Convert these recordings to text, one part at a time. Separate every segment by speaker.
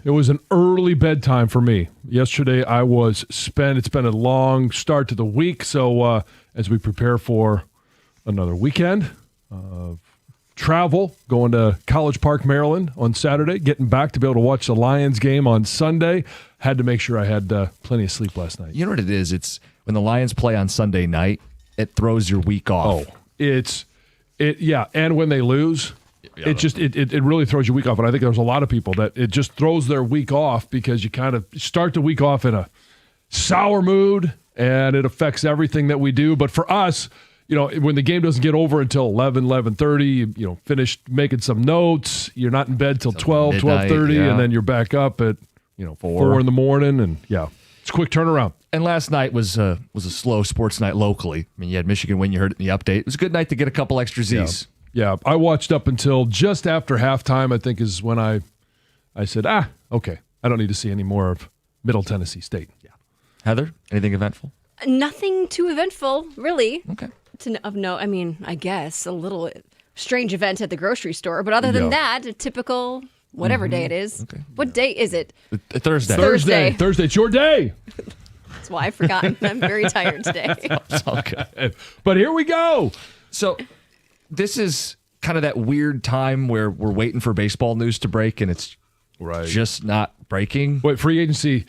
Speaker 1: It was an early bedtime for me. Yesterday it's been a long start to the week, so as we prepare for another weekend of travel, going to College Park, Maryland on Saturday, getting back to be able to watch the Lions game on Sunday. Had to make sure I had plenty of sleep last night.
Speaker 2: You know what it is? It's when the Lions play on Sunday night, it throws your week off.
Speaker 1: Yeah, and when they lose, it really throws your week off. And I think there's a lot of people that it just throws their week off because you kind of start the week off in a sour mood, and it affects everything that we do. But for us, when the game doesn't get over until 11:30, finish making some notes. You're not in bed till 12:30, and then you're back up at 4 in the morning, and it's a quick turnaround.
Speaker 2: And last night was a slow sports night locally. I mean, you had Michigan win. You heard it in the update. It was a good night to get a couple extra Z's.
Speaker 1: Yeah, I watched up until just after halftime, I think is when I said, okay, I don't need to see any more of Middle Tennessee State. Yeah.
Speaker 2: Heather, anything eventful?
Speaker 3: Nothing too eventful, really.
Speaker 2: Okay.
Speaker 3: I mean, I guess a little strange event at the grocery store, but other than that, a typical whatever day it is. Okay. What day is it?
Speaker 2: Thursday.
Speaker 1: Thursday. It's your day.
Speaker 3: That's why I've forgotten. I'm very tired today.
Speaker 1: Okay. But here we go.
Speaker 2: So this is kind of that weird time where we're waiting for baseball news to break, and it's just not breaking.
Speaker 1: Wait, free agency.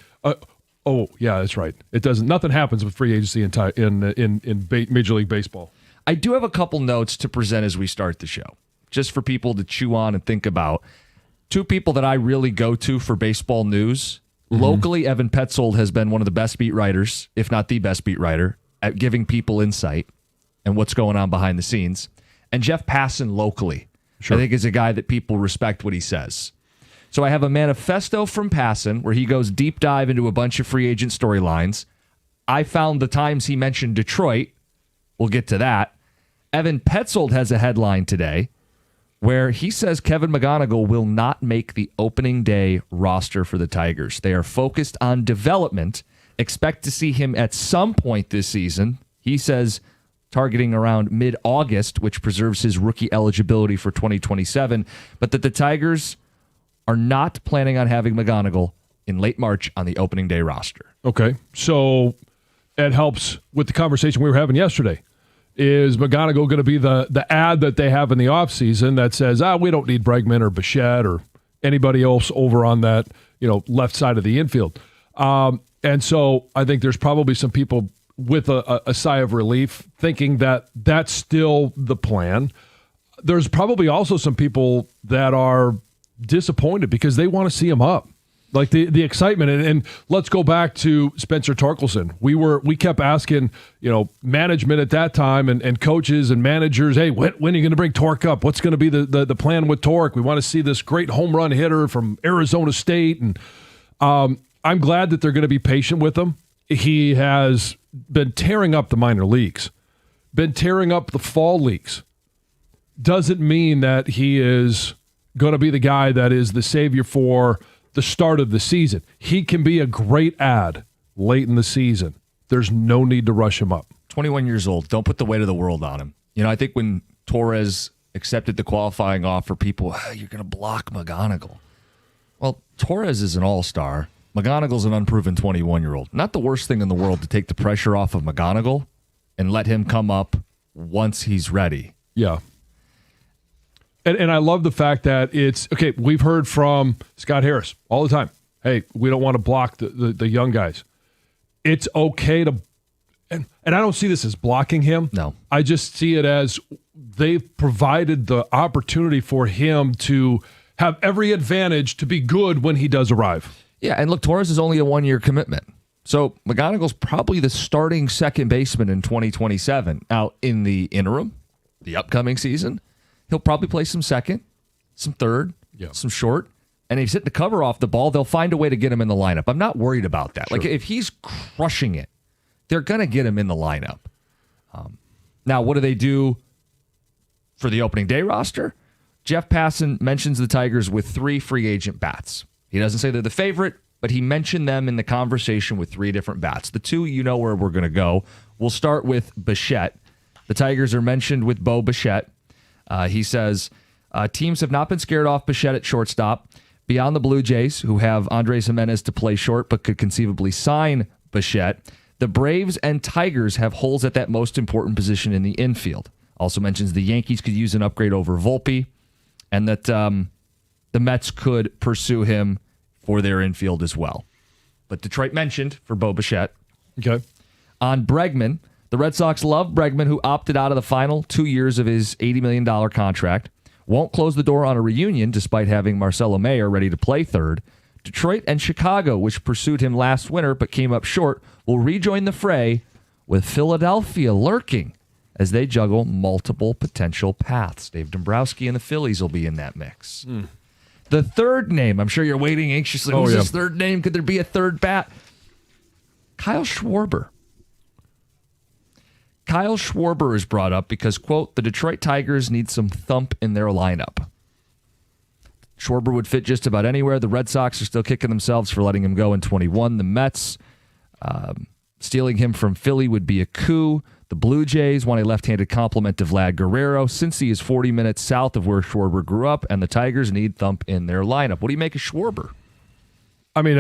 Speaker 1: Yeah, that's right. It doesn't. Nothing happens with free agency in Major League Baseball.
Speaker 2: I do have a couple notes to present as we start the show, just for people to chew on and think about. Two people that I really go to for baseball news. Locally, Evan Petzold has been one of the best beat writers, if not the best beat writer, at giving people insight and what's going on behind the scenes. And Jeff Passan locally, I think, is a guy that people respect what he says. So I have a manifesto from Passan where he goes deep dive into a bunch of free agent storylines. I found the times he mentioned Detroit. We'll get to that. Evan Petzold has a headline today where he says Kevin McGonigal will not make the opening day roster for the Tigers. They are focused on development. Expect to see him at some point this season. He says targeting around mid-August, which preserves his rookie eligibility for 2027, but that the Tigers are not planning on having McGonigal in late March on the opening day roster.
Speaker 1: Okay, so it helps with the conversation we were having yesterday. Is McGonigal going to be the ad that they have in the offseason that says, we don't need Bregman or Bichette or anybody else over on that left side of the infield? And so I think there's probably some people with a sigh of relief thinking that that's still the plan. There's probably also some people that are disappointed because they want to see him up. Like the excitement, and let's go back to Spencer Torkelson. We kept asking, management at that time and coaches and managers, hey, when are you going to bring Torque up? What's going to be the plan with Torque? We want to see this great home run hitter from Arizona State, and I'm glad that they're going to be patient with him. He has been tearing up the minor leagues, been tearing up the fall leagues. Doesn't mean that he is going to be the guy that is the savior for the start of the season. He can be a great ad late in the season. There's no need to rush him up.
Speaker 2: 21 years old. Don't put the weight of the world on him. I think when Torres accepted the qualifying offer, people, you're going to block McGonigal. Well, Torres is an all-star. McGonigal's an unproven 21-year-old. Not the worst thing in the world to take the pressure off of McGonigal and let him come up once he's ready.
Speaker 1: Yeah. And I love the fact that it's, okay, we've heard from Scott Harris all the time. Hey, we don't want to block the young guys. It's okay to, and I don't see this as blocking him.
Speaker 2: No.
Speaker 1: I just see it as they've provided the opportunity for him to have every advantage to be good when he does arrive.
Speaker 2: Yeah, and look, Torres is only a one-year commitment. So McGonigal's probably the starting second baseman in 2027. Now, in the interim, the upcoming season, he'll probably play some second, some third, some short. And if he's hitting the cover off the ball, they'll find a way to get him in the lineup. I'm not worried about that. Sure. Like, if he's crushing it, they're going to get him in the lineup. Now, what do they do for the opening day roster? Jeff Passan mentions the Tigers with 3 free agent bats. He doesn't say they're the favorite, but he mentioned them in the conversation with 3 different bats. The 2, where we're going to go. We'll start with Bichette. The Tigers are mentioned with Bo Bichette. He says, teams have not been scared off Bichette at shortstop. Beyond the Blue Jays, who have Andres Jimenez to play short but could conceivably sign Bichette, the Braves and Tigers have holes at that most important position in the infield. Also mentions the Yankees could use an upgrade over Volpe, and that the Mets could pursue him for their infield as well. But Detroit mentioned for Bo Bichette.
Speaker 1: Okay.
Speaker 2: On Bregman, the Red Sox love Bregman, who opted out of the final 2 years of his $80 million contract. Won't close the door on a reunion despite having Marcelo Mayer ready to play third. Detroit and Chicago, which pursued him last winter but came up short, will rejoin the fray with Philadelphia lurking as they juggle multiple potential paths. Dave Dombrowski and the Phillies will be in that mix. The third name, I'm sure you're waiting anxiously. Who's this third name? Could there be a third bat? Kyle Schwarber. Kyle Schwarber is brought up because, quote, the Detroit Tigers need some thump in their lineup. Schwarber would fit just about anywhere. The Red Sox are still kicking themselves for letting him go in 21. The Mets, stealing him from Philly would be a coup. The Blue Jays want a left-handed complement to Vlad Guerrero. Cincy is 40 minutes south of where Schwarber grew up, and the Tigers need thump in their lineup. What do you make of Schwarber?
Speaker 1: I mean,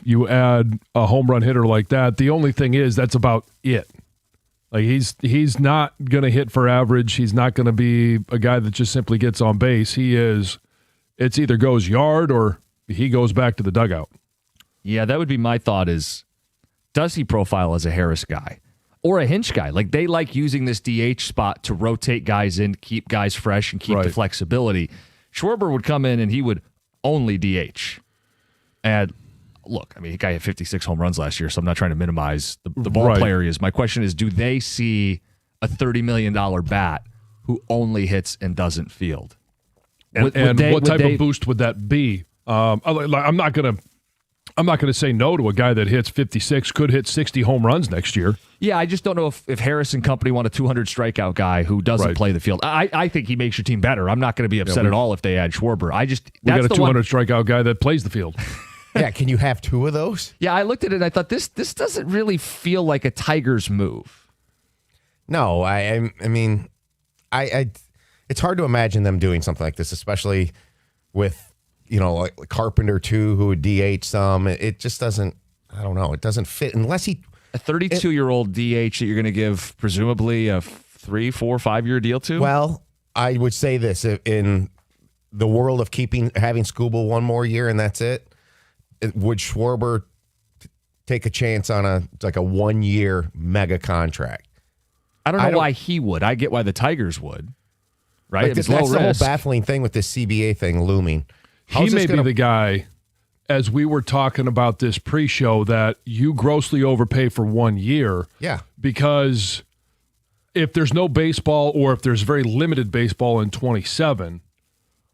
Speaker 1: you add a home run hitter like that. The only thing is that's about it. Like he's not going to hit for average. He's not going to be a guy that just simply gets on base. It's either goes yard or he goes back to the dugout.
Speaker 2: Yeah, that would be my thought is, does he profile as a Harris guy or a Hinch guy? Like they like using this DH spot to rotate guys in, keep guys fresh, and keep the flexibility. Schwarber would come in and he would only DH. And look, I mean, the guy had 56 home runs last year, so I'm not trying to minimize the ball player he is. My question is, do they see a $30 million bat who only hits and doesn't field?
Speaker 1: And what type of boost would that be? I'm not gonna say no to a guy that hits 56, could hit 60 home runs next year.
Speaker 2: Yeah, I just don't know if Harris and company want a 200 strikeout guy who doesn't play the field. I think he makes your team better. I'm not going to be upset at all if they add Schwarber. We got a 200
Speaker 1: strikeout guy that plays the field.
Speaker 4: Yeah, can you have two of those?
Speaker 2: Yeah, I looked at it and I thought this doesn't really feel like a Tigers move.
Speaker 4: No, I mean, it's hard to imagine them doing something like this, especially with, like Carpenter too, who would DH some. It just doesn't, I don't know, it doesn't fit unless he...
Speaker 2: A 32-year-old DH that you're going to give presumably a 3, 4, 5-year deal to?
Speaker 4: Well, I would say this, in the world of having Skubal one more year and that's it, would Schwarber take a chance on a 1-year mega contract?
Speaker 2: I don't know why he would. I get why the Tigers would. Right?
Speaker 4: That's the whole baffling thing with this CBA thing looming.
Speaker 1: He may be the guy, as we were talking about this pre-show, that you grossly overpay for 1 year.
Speaker 4: Yeah.
Speaker 1: Because if there's no baseball or if there's very limited baseball in 27,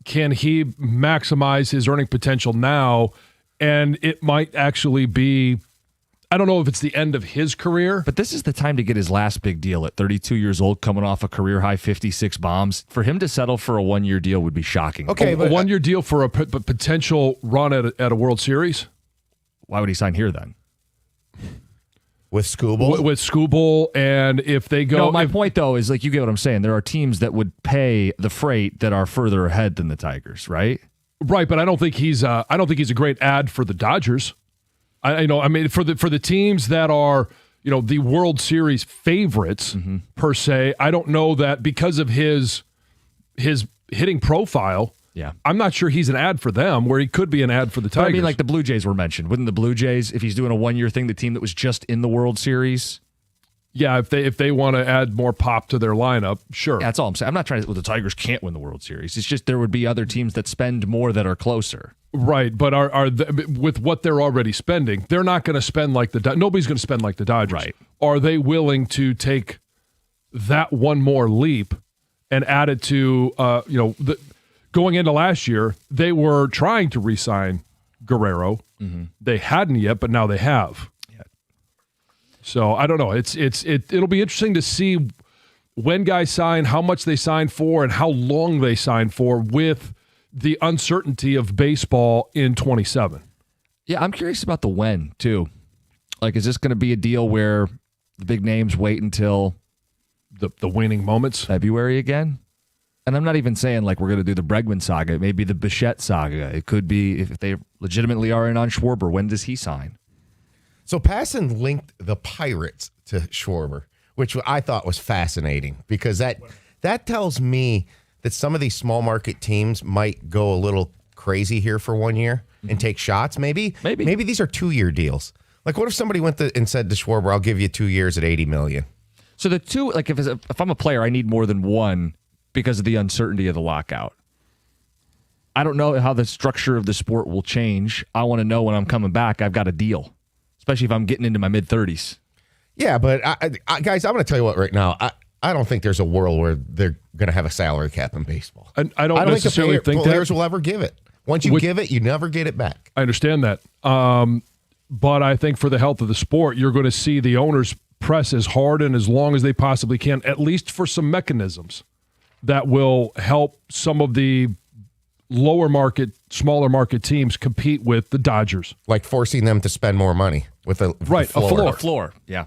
Speaker 1: can he maximize his earning potential now? And it might actually be, I don't know if it's the end of his career.
Speaker 2: But this is the time to get his last big deal at 32 years old, coming off a career-high 56 bombs. For him to settle for a 1-year deal would be shocking.
Speaker 1: Okay, but a 1-year deal for a potential run at a World Series?
Speaker 2: Why would he sign here then?
Speaker 4: With Skubal?
Speaker 1: With Skubal, and if they go...
Speaker 2: No, my point, though, is like you get what I'm saying. There are teams that would pay the freight that are further ahead than the Tigers, right?
Speaker 1: Right, but I don't think he's a great ad for the Dodgers. For the teams that are, the World Series favorites per se, I don't know that because of his hitting profile.
Speaker 2: Yeah,
Speaker 1: I'm not sure he's an ad for them where he could be an ad for the Tigers.
Speaker 2: But I mean, like the Blue Jays were mentioned. Wouldn't the Blue Jays, if he's doing a 1-year thing, the team that was just in the World Series?
Speaker 1: Yeah, if they want to add more pop to their lineup, sure.
Speaker 2: Yeah, that's all I'm saying. I'm not trying to. Well, the Tigers can't win the World Series. It's just there would be other teams that spend more that are closer.
Speaker 1: Right, but with what they're already spending, they're not going to spend like nobody's going to spend like the Dodgers.
Speaker 2: Right.
Speaker 1: Are they willing to take that one more leap and add it to going into last year, they were trying to re-sign Guerrero. Mm-hmm. They hadn't yet, but now they have. So I don't know. It'll be interesting to see when guys sign, how much they sign for, and how long they sign for with the uncertainty of baseball in 27.
Speaker 2: Yeah, I'm curious about the when, too. Like, is this going to be a deal where the big names wait until
Speaker 1: the waning moments?
Speaker 2: February again? And I'm not even saying like we're going to do the Bregman saga. It may be the Bichette saga. It could be if they legitimately are in on Schwarber. When does he sign?
Speaker 4: So Passan linked the Pirates to Schwarber, which I thought was fascinating because that tells me that some of these small market teams might go a little crazy here for 1 year and take shots. Maybe these are 2-year deals. Like, what if somebody went and said to Schwarber, "I'll give you 2 years at $80 million"?
Speaker 2: So the two, like if I'm a player, I need more than one because of the uncertainty of the lockout. I don't know how the structure of the sport will change. I want to know when I'm coming back, I've got a deal, especially if I'm getting into my mid-30s.
Speaker 4: Yeah, but guys, I'm going to tell you what right now. I don't think there's a world where they're going to have a salary cap in baseball.
Speaker 1: And I don't necessarily think
Speaker 4: players will ever give it. Once you give it, you never get it back.
Speaker 1: I understand that. But I think for the health of the sport, you're going to see the owners press as hard and as long as they possibly can, at least for some mechanisms that will help some of the lower market, smaller market teams compete with the Dodgers.
Speaker 4: Like forcing them to spend more money with a floor.
Speaker 2: A floor, yeah.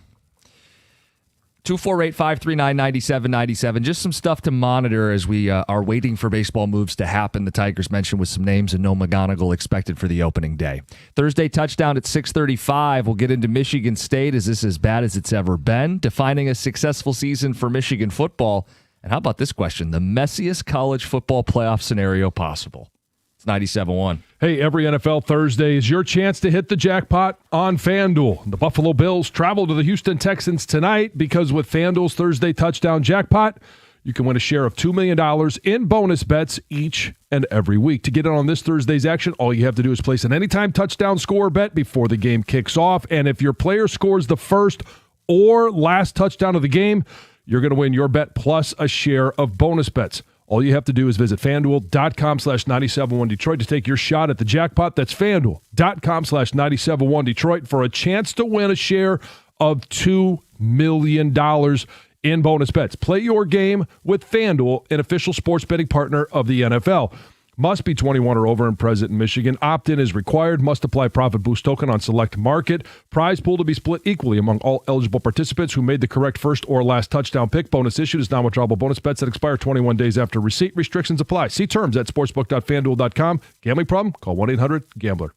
Speaker 2: 248-539-9797. Just some stuff to monitor as we are waiting for baseball moves to happen. The Tigers mentioned with some names and no McGonigal expected for the opening day. Thursday touchdown at 6:35. We'll get into Michigan State. Is this as bad as it's ever been? Defining a successful season for Michigan football. And how about this question? The messiest college football playoff scenario possible. It's 97.1.
Speaker 1: Hey, every NFL Thursday is your chance to hit the jackpot on FanDuel. The Buffalo Bills travel to the Houston Texans tonight because with FanDuel's Thursday touchdown jackpot, you can win a share of $2 million in bonus bets each and every week. To get in on this Thursday's action, all you have to do is place an anytime touchdown score bet before the game kicks off. And if your player scores the first or last touchdown of the game, you're going to win your bet plus a share of bonus bets. All you have to do is visit FanDuel.com/971 Detroit to take your shot at the jackpot. That's FanDuel.com/971 Detroit for a chance to win a share of $2 million in bonus bets. Play your game with FanDuel, an official sports betting partner of the NFL. Must be 21 or over and present in Michigan. Opt-in is required. Must apply profit boost token on select market. Prize pool to be split equally among all eligible participants who made the correct first or last touchdown pick. Bonus issued is non-withdrawable bonus bets that expire 21 days after receipt. Restrictions apply. See terms at sportsbook.fanduel.com. Gambling problem? Call 1-800-GAMBLER.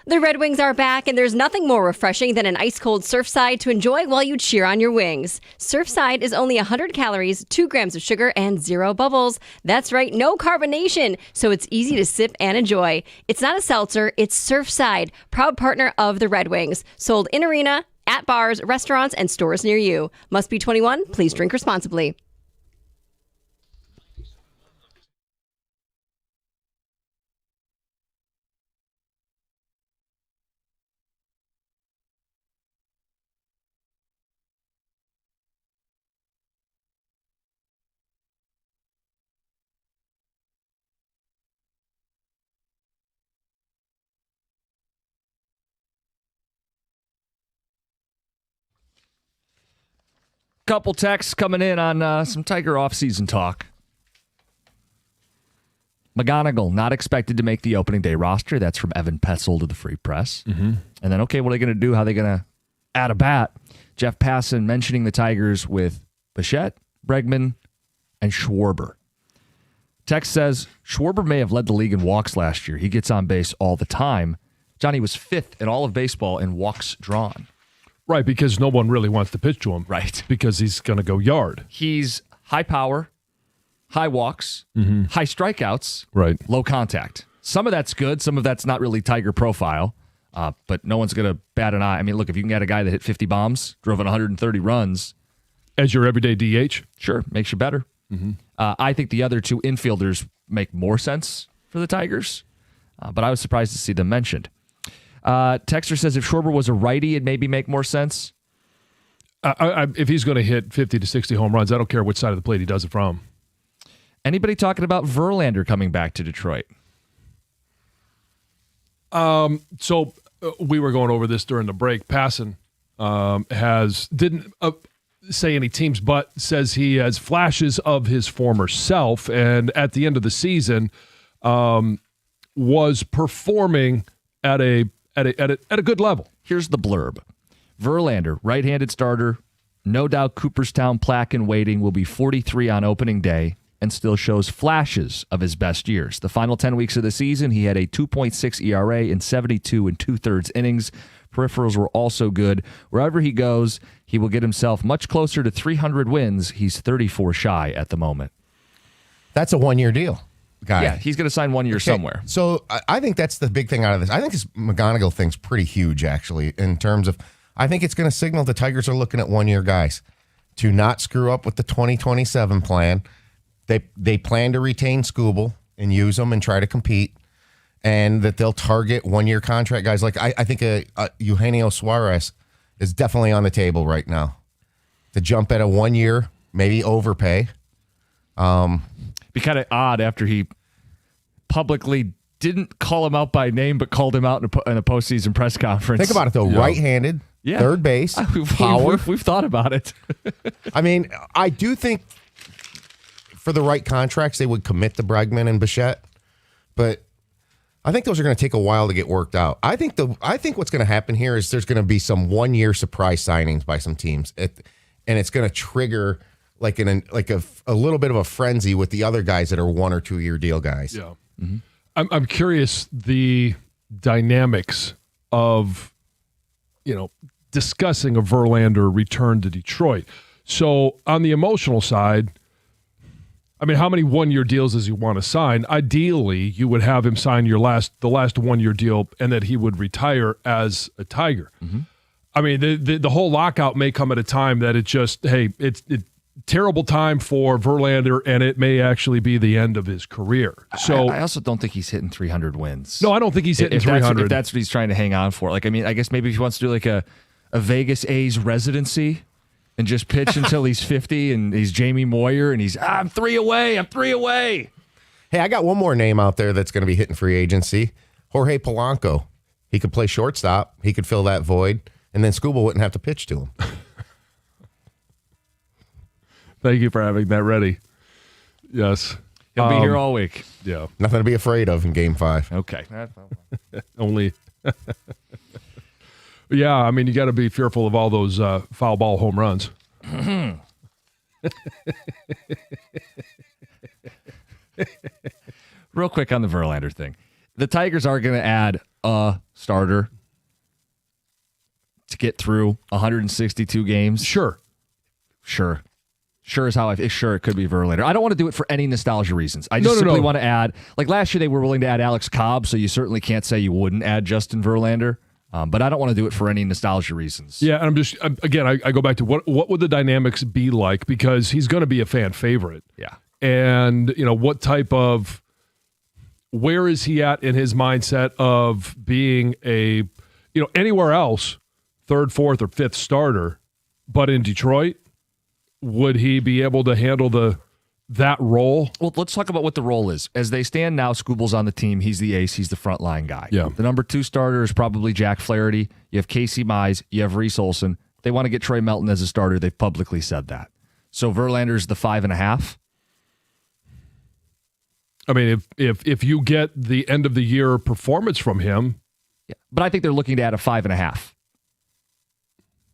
Speaker 3: The Red Wings are back, and there's nothing more refreshing than an ice-cold Surfside to enjoy while you cheer on your Wings. Surfside is only 100 calories, 2 grams of sugar, and 0 bubbles. That's right, no carbonation, so it's easy to sip and enjoy. It's not a seltzer, it's Surfside, proud partner of the Red Wings. Sold in arena, at bars, restaurants, and stores near you. Must be 21. Please drink responsibly.
Speaker 2: Couple texts coming in on some Tiger offseason talk. McGonigal not expected to make the opening day roster. That's from Evan Petzold of the Free Press. And then, okay, what are they going to do? How are they going to add a bat? Jeff Passan mentioning the Tigers with Bichette, Bregman, and Schwarber. Text says, Schwarber may have led the league in walks last year. He gets on base all the time. Johnny was 5th in all of baseball in walks drawn.
Speaker 1: Right, because no one really wants to pitch to him.
Speaker 2: Right.
Speaker 1: Because he's going to go yard.
Speaker 2: He's high power, high walks, high strikeouts,
Speaker 1: Right.
Speaker 2: low contact. Some of that's good. Some of that's not really Tiger profile. But no one's going to bat an eye. I mean, look, if you can get a guy that hit 50 bombs, drove in 130 runs.
Speaker 1: As your everyday DH?
Speaker 2: Sure, makes you better. I think the other two infielders make more sense for the Tigers. But I was surprised to see them mentioned. Texter says if Schwarber was a righty, it'd maybe make more sense.
Speaker 1: If he's going to hit 50 to 60 home runs, I don't care which side of the plate he does it from.
Speaker 2: Anybody talking about Verlander coming back to Detroit?
Speaker 1: So we were going over this during the break. Passan didn't say any teams, but says he has flashes of his former self, and at the end of the season was performing at a good level.
Speaker 2: Here's the blurb. Verlander, right-handed starter, no doubt Cooperstown plaque in waiting, will be 43 on opening day and still shows flashes of his best years. The final 10 weeks of the season, he had a 2.6 ERA in 72 and 2/3 innings. Peripherals were also good. Wherever he goes, he will get himself much closer to 300 wins. He's 34 shy at the moment.
Speaker 4: That's a one-year deal, guy.
Speaker 2: Yeah, he's going to sign 1 year somewhere.
Speaker 4: So I think that's the big thing out of this. I think this McGonigal thing's pretty huge, actually, in terms of I think it's going to signal the Tigers are looking at one-year guys to not screw up with the 2027 plan. They plan to retain Skubal and use them and try to compete, and that they'll target one-year contract guys. Like I think Eugenio Suarez is definitely on the table right now to jump at a 1 year, maybe overpay.
Speaker 2: Be kind of odd after he publicly didn't call him out by name, but called him out in a postseason press conference.
Speaker 4: Think about it, though. Right-handed, third base, power.
Speaker 2: We've thought about it.
Speaker 4: I mean, I do think for the right contracts, they would commit to Bregman and Bichette, but I think those are going to take a while to get worked out. I think what's going to happen here is there's going to be some 1 year surprise signings by some teams, and it's going to trigger like a little bit of a frenzy with the other guys that are 1 or 2 year deal guys.
Speaker 1: Yeah, I'm curious the dynamics of discussing a Verlander return to Detroit. So on the emotional side, I mean, how many 1 year deals does he want to sign? Ideally, you would have him sign the last 1 year deal, and that he would retire as a Tiger. I mean, the whole lockout may come at a time that it's terrible time for Verlander, and it may actually be the end of his career. So
Speaker 2: I also don't think he's hitting 300 wins.
Speaker 1: No, I don't think he's hitting 300.
Speaker 2: If that's what he's trying to hang on for. Like, I mean, I guess maybe if he wants to do like a Vegas A's residency and just pitch until he's 50 and he's Jamie Moyer and I'm 3 away.
Speaker 4: Hey, I got one more name out there that's going to be hitting free agency. Jorge Polanco. He could play shortstop. He could fill that void, and then Skubal wouldn't have to pitch to him.
Speaker 1: Thank you for having that ready. Yes.
Speaker 2: He'll be here all week.
Speaker 1: Yeah.
Speaker 4: Nothing to be afraid of in Game 5.
Speaker 2: Okay.
Speaker 1: Only. Yeah, I mean, you got to be fearful of all those foul ball home runs.
Speaker 2: Real quick on the Verlander thing. the Tigers are going to add a starter to get through 162 games.
Speaker 1: Sure.
Speaker 2: Sure as how sure it could be Verlander. I don't want to do it for any nostalgia reasons. I just simply want to add, like last year they were willing to add Alex Cobb, so you certainly can't say you wouldn't add Justin Verlander. But I don't want to do it for any nostalgia reasons.
Speaker 1: Yeah, and I go back to what would the dynamics be like, because he's going to be a fan favorite.
Speaker 2: Yeah.
Speaker 1: And, what type of, where is he at in his mindset of being anywhere else, third, fourth, or fifth starter, but in Detroit, would he be able to handle that role?
Speaker 2: Well, let's talk about what the role is. As they stand now, Skubal's on the team. He's the ace. He's the frontline guy.
Speaker 1: Yeah.
Speaker 2: The number 2 starter is probably Jack Flaherty. You have Casey Mize. You have Reese Olson. They want to get Trey Melton as a starter. They've publicly said that. So Verlander's the 5.5.
Speaker 1: I mean, if you get the end of the year performance from him.
Speaker 2: Yeah. But I think they're looking to add a 5.5.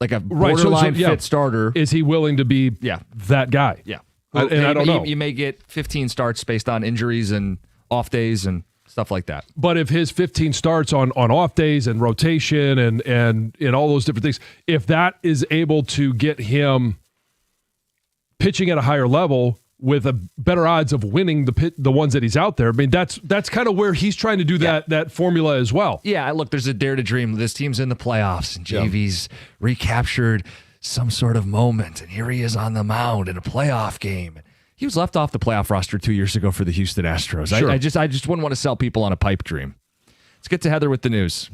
Speaker 2: Like a borderline fit starter.
Speaker 1: Is he willing to be that guy?
Speaker 2: Yeah.
Speaker 1: Well, and I don't know.
Speaker 2: You may get 15 starts based on injuries and off days and stuff like that.
Speaker 1: But if his 15 starts on off days and rotation and all those different things, if that is able to get him pitching at a higher level with a better odds of winning the ones that he's out there, I mean, that's kind of where he's trying to do that formula as well.
Speaker 2: Yeah, look, there's a dare to dream. This team's in the playoffs, and JV's recaptured some sort of moment, and here he is on the mound in a playoff game. He was left off the playoff roster 2 years ago for the Houston Astros.
Speaker 1: Sure.
Speaker 2: I just wouldn't want to sell people on a pipe dream. Let's get to Heather with the news.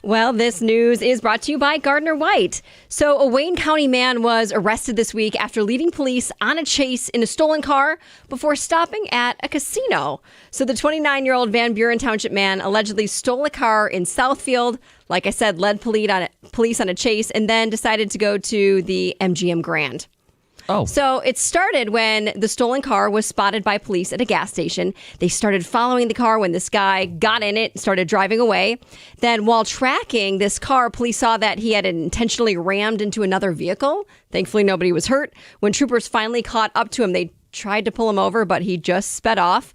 Speaker 3: Well, this news is brought to you by Gardner White. So a Wayne County man was arrested this week after leaving police on a chase in a stolen car before stopping at a casino. So the 29-year-old Van Buren Township man allegedly stole a car in Southfield, like I said, led police on a chase, and then decided to go to the MGM Grand.
Speaker 2: Oh.
Speaker 3: So it started when the stolen car was spotted by police at a gas station. They started following the car when this guy got in it and started driving away. Then while tracking this car, police saw that he had intentionally rammed into another vehicle. Thankfully, nobody was hurt. When troopers finally caught up to him, they tried to pull him over, but he just sped off.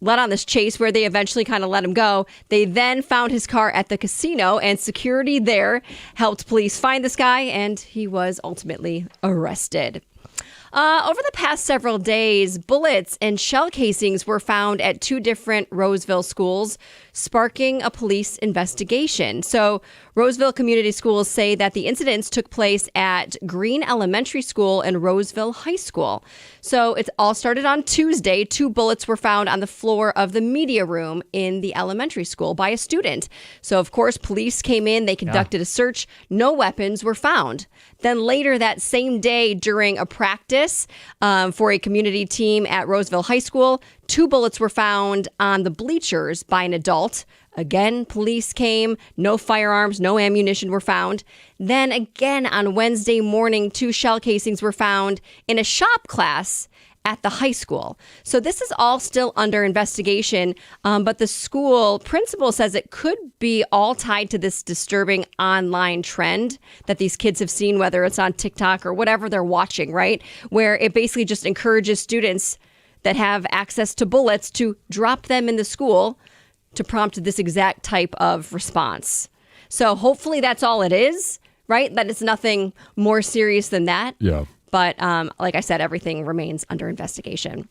Speaker 3: Led on this chase where they eventually kind of let him go. They then found his car at the casino, and security there helped police find this guy, and he was ultimately arrested. Over the past several days, bullets and shell casings were found at 2 different Roseville schools, sparking a police investigation. So Roseville Community Schools say that the incidents took place at Green Elementary School and Roseville High School. So it all started on Tuesday. 2 bullets were found on the floor of the media room in the elementary school by a student. So, of course, police came in. They conducted a search. No weapons were found. Then later that same day, during a practice for a community team at Roseville High School, 2 bullets were found on the bleachers by an adult. Again, police came. No firearms, no ammunition were found. Then again on Wednesday morning, 2 shell casings were found in a shop class at the high school. So this is all still under investigation, but the school principal says it could be all tied to this disturbing online trend that these kids have seen, whether it's on TikTok or whatever they're watching, right? Where it basically just encourages students that have access to bullets to drop them in the school to prompt this exact type of response. So hopefully that's all it is, right? That it's nothing more serious than that.
Speaker 1: Yeah.
Speaker 3: But like I said, everything remains under investigation.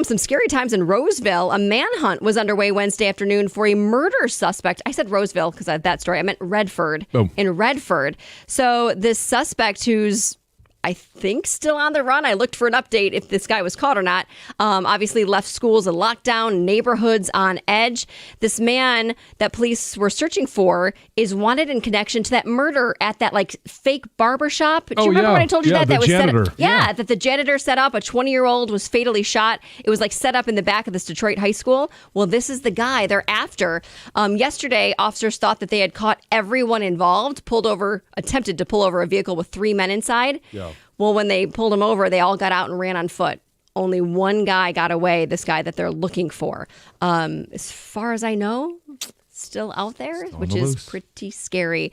Speaker 3: Some scary times in Roseville. A manhunt was underway Wednesday afternoon for a murder suspect. I said Roseville because I had that story. I meant Redford.
Speaker 1: Oh.
Speaker 3: In Redford. So this suspect who's, I think, still on the run. I looked for an update if this guy was caught or not. Obviously left schools in lockdown, neighborhoods on edge. This man that police were searching for is wanted in connection to that murder at that fake barbershop. Do you remember when I told you that?
Speaker 1: The
Speaker 3: That was
Speaker 1: janitor.
Speaker 3: set up, that the janitor set up. A 20-year-old was fatally shot. It was set up in the back of this Detroit high school. Well, this is the guy they're after. Yesterday, officers thought that they had caught everyone involved, attempted to pull over a vehicle with 3 men inside.
Speaker 1: Yeah.
Speaker 3: Well, when they pulled him over, they all got out and ran on foot. Only one guy got away, this guy that they're looking for. As far as I know, still out there, which is pretty scary.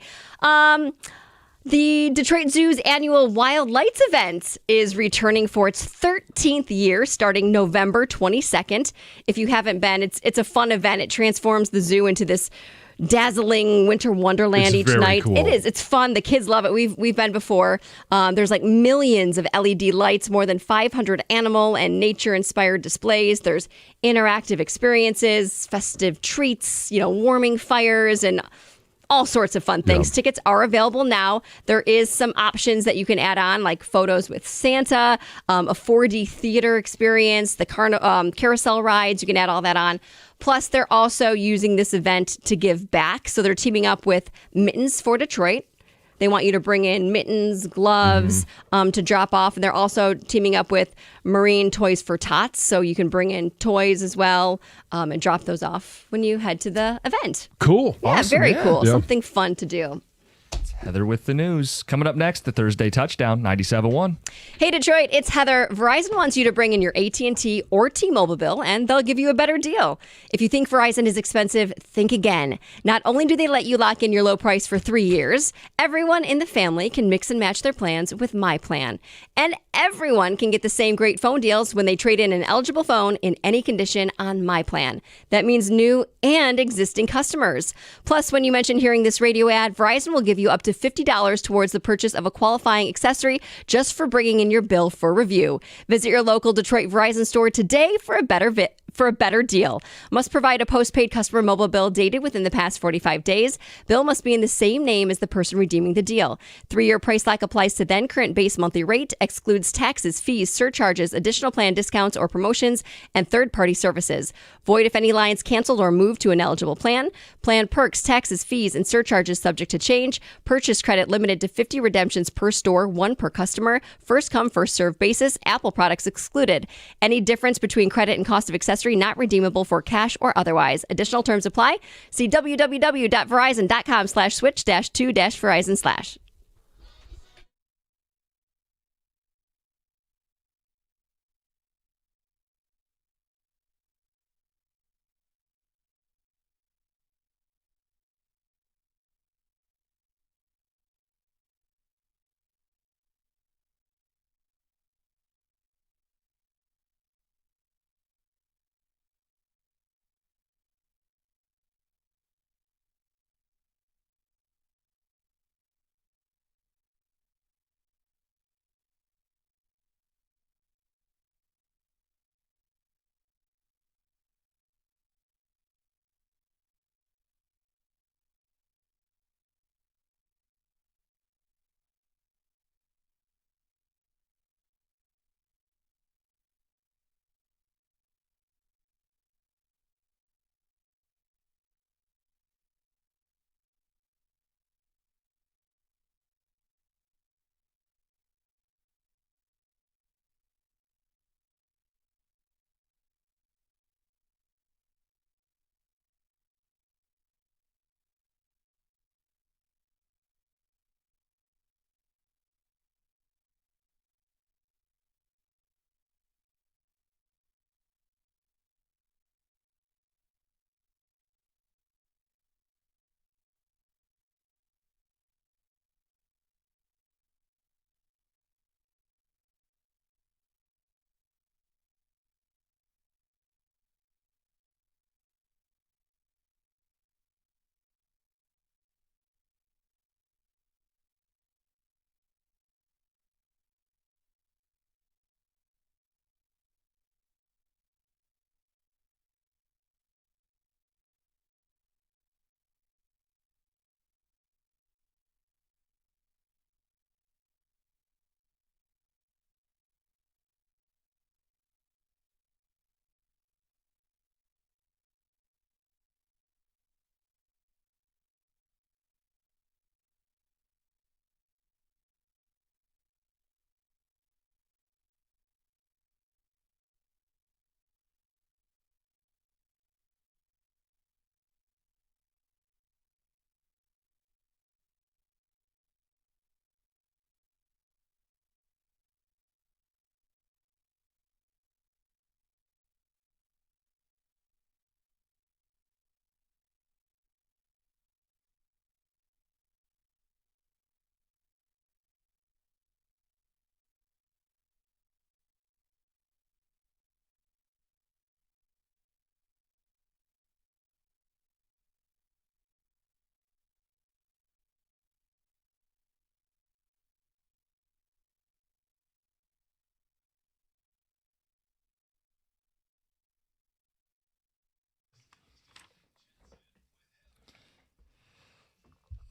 Speaker 3: The Detroit Zoo's annual Wild Lights event is returning for its 13th year, starting November 22nd. If you haven't been, it's a fun event. It transforms the zoo into this dazzling winter wonderland
Speaker 1: It's
Speaker 3: each
Speaker 1: very
Speaker 3: night.
Speaker 1: cool.
Speaker 3: It is. It's fun. The kids love it. We've been before. There's like millions of LED lights, more than 500 animal and nature inspired displays. There's interactive experiences, festive treats, warming fires, and all sorts of fun things.
Speaker 1: Yeah.
Speaker 3: Tickets are available now. There is some options that you can add on, like photos with Santa, a 4D theater experience, the carousel rides. You can add all that on. Plus, they're also using this event to give back. So they're teaming up with Mittens for Detroit. They want you to bring in mittens, gloves to drop off. And they're also teaming up with Marine Toys for Tots. So you can bring in toys as well and drop those off when you head to the event.
Speaker 1: Cool.
Speaker 3: Yeah,
Speaker 1: Awesome.
Speaker 3: very cool.
Speaker 1: Yeah.
Speaker 3: Something fun to do.
Speaker 2: Heather with the news. Coming up next, the Thursday Touchdown, 97.1.
Speaker 3: Hey, Detroit, it's Heather. Verizon wants you to bring in your AT&T or T-Mobile bill, and they'll give you a better deal. If you think Verizon is expensive, think again. Not only do they let you lock in your low price for 3 years, everyone in the family can mix and match their plans with My Plan. And everyone can get the same great phone deals when they trade in an eligible phone in any condition on My Plan. That means new and existing customers. Plus, when you mention hearing this radio ad, Verizon will give you up to $50 towards the purchase of a qualifying accessory just for bringing in your bill for review. Visit your local Detroit Verizon store today for a better deal. Must provide a postpaid customer mobile bill dated within the past 45 days. Bill must be in the same name as the person redeeming the deal. 3-year price lock applies to then current base monthly rate, excludes taxes, fees, surcharges, additional plan discounts or promotions, and third-party services. Void if any lines canceled or moved to an eligible plan. Plan perks, taxes, fees, and surcharges subject to change. Purchase credit limited to 50 redemptions per store, 1 per customer. First come, first served basis. Apple products excluded. Any difference between credit and cost of accessory not redeemable for cash or otherwise. Additional terms apply. See www.verizon.com/switch-2-verizon/.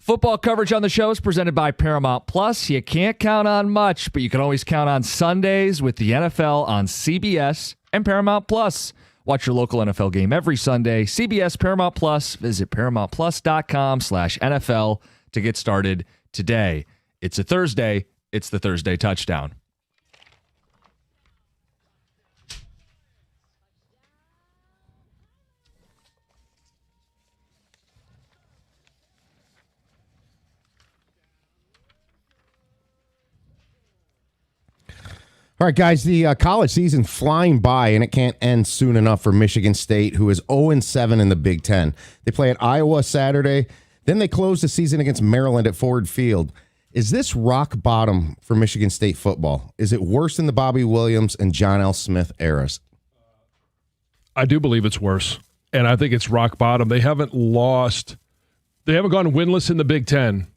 Speaker 2: Football coverage on the show is presented by Paramount Plus. You can't count on much, but you can always count on Sundays with the NFL on CBS and Paramount Plus. Watch your local NFL game every Sunday. CBS Paramount Plus. Visit ParamountPlus.com/NFL to get started today. It's a Thursday. It's the Thursday Touchdown.
Speaker 4: All right, guys, the college season flying by, and it can't end soon enough for Michigan State, who is 0-7 in the Big Ten. They play at Iowa Saturday. Then they close the season against Maryland at Ford Field. Is this rock bottom for Michigan State football? Is it worse than the Bobby Williams and John L. Smith eras?
Speaker 1: I do believe it's worse, and I think it's rock bottom. They haven't gone winless in the Big Ten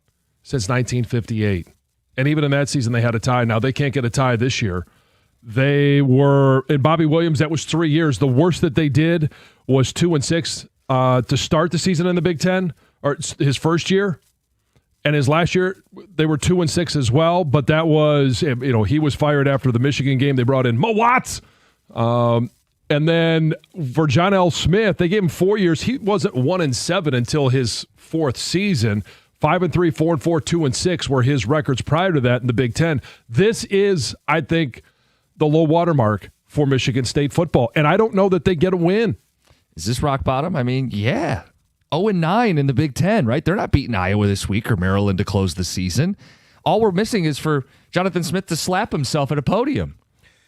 Speaker 1: since 1958. And even in that season, they had a tie. Now, they can't get a tie this year. They were, in Bobby Williams, that was 3 years. The worst that they did was 2-6 to start the season in the Big Ten, or his first year. And his last year, they were 2-6 as well. But that was, he was fired after the Michigan game. They brought in Mo Watts. And then for John L. Smith, they gave him 4 years. He wasn't 1-7 until his fourth season. 5-3, 4-4, 2-6 were his records prior to that in the Big Ten. This is, I think, the low water mark for Michigan State football. And I don't know that they get a win.
Speaker 2: Is this rock bottom? I mean, yeah. 0-9 in the Big Ten, right? They're not beating Iowa this week or Maryland to close the season. All we're missing is for Jonathan Smith to slap himself at a podium.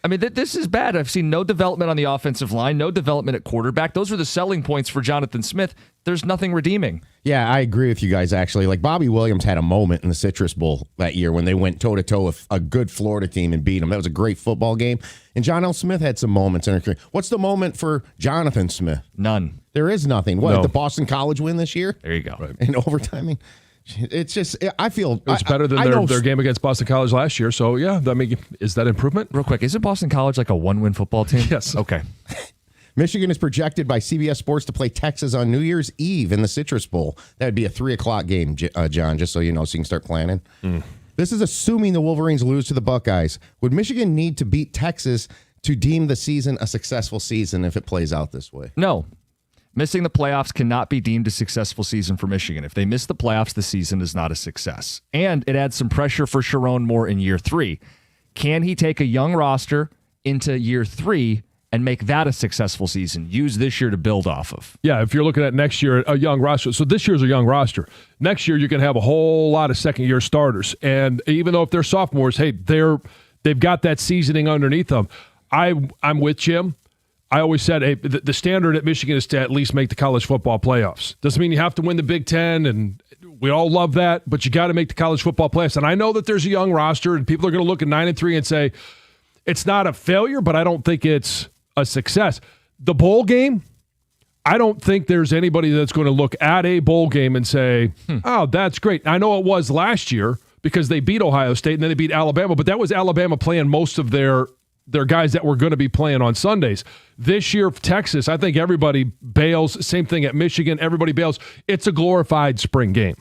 Speaker 2: I mean, this is bad. I've seen no development on the offensive line, no development at quarterback. Those are the selling points for Jonathan Smith. There's nothing redeeming.
Speaker 4: Yeah, I agree with you guys, actually. Like, Bobby Williams had a moment in the Citrus Bowl that year when they went toe-to-toe with a good Florida team and beat them. That was a great football game. And John L. Smith had some moments in her career. What's the moment for Jonathan Smith?
Speaker 2: None.
Speaker 4: There is nothing. What,
Speaker 1: No.
Speaker 4: the Boston College win this year?
Speaker 2: There you go.
Speaker 1: Right.
Speaker 4: In overtime? I mean, it's just, I feel...
Speaker 1: It was better than their game against Boston College last year. So, yeah, is that improvement?
Speaker 2: Real quick, isn't Boston College like a one-win football team?
Speaker 1: Yes.
Speaker 2: Okay.
Speaker 4: Michigan is projected by CBS Sports to play Texas on New Year's Eve in the Citrus Bowl. That would be a 3 o'clock game, John, just so you know, so you can start planning. This is assuming the Wolverines lose to the Buckeyes. Would Michigan need to beat Texas to deem the season a successful season if it plays out this way?
Speaker 2: No. Missing the playoffs cannot be deemed a successful season for Michigan. If they miss the playoffs, the season is not a success. And it adds some pressure for Sharon Moore in year 3. Can he take a young roster into year 3 and make that a successful season? Use this year to build off of.
Speaker 1: Yeah, if you're looking at next year, a young roster. So this year's a young roster. Next year, you can have a whole lot of second-year starters. And even though if they're sophomores, hey, they've got that seasoning underneath them. I'm with Jim. I always said, hey, the standard at Michigan is to at least make the college football playoffs. Doesn't mean you have to win the Big Ten, and we all love that, but you got to make the college football playoffs. And I know that there's a young roster, and people are going to look at 9-3 and say, it's not a failure, but I don't think it's a success. The bowl game, I don't think there's anybody that's going to look at a bowl game and say, oh, that's great. I know it was last year because they beat Ohio State and then they beat Alabama, but that was Alabama playing most of their guys that were going to be playing on Sundays. This year, Texas, I think everybody bails. Same thing at Michigan. Everybody bails. It's a glorified spring game.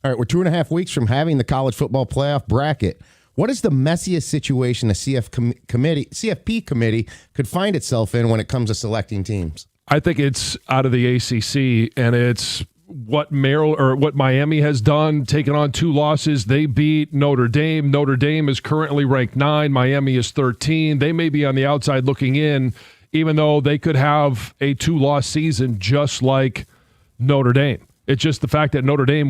Speaker 4: All right, we're 2.5 weeks from having the college football playoff bracket. What is the messiest situation the CFP committee could find itself in when it comes to selecting teams?
Speaker 1: I think it's out of the ACC, and it's what Miami has done, taken on 2 losses. They beat Notre Dame. Notre Dame is currently ranked 9. Miami is 13. They may be on the outside looking in, even though they could have a 2-loss season just like Notre Dame. It's just the fact that Notre Dame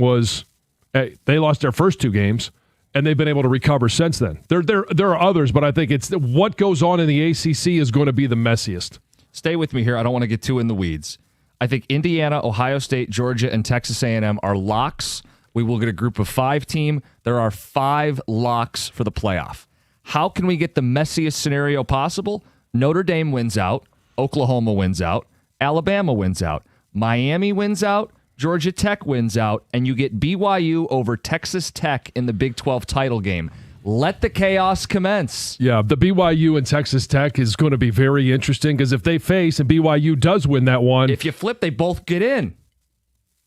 Speaker 1: they lost their first 2 games, and they've been able to recover since then. There are others, but I think it's what goes on in the ACC is going to be the messiest.
Speaker 2: Stay with me here. I don't want to get too in the weeds. I think Indiana, Ohio State, Georgia, and Texas A&M are locks. We will get a group of 5 team. There are 5 locks for the playoff. How can we get the messiest scenario possible? Notre Dame wins out. Oklahoma wins out. Alabama wins out. Miami wins out. Georgia Tech wins out. And you get BYU over Texas Tech in the Big 12 title game. Let the chaos commence.
Speaker 1: Yeah, the BYU and Texas Tech is going to be very interesting because if they face and BYU does win that one,
Speaker 2: if you flip, they both get in.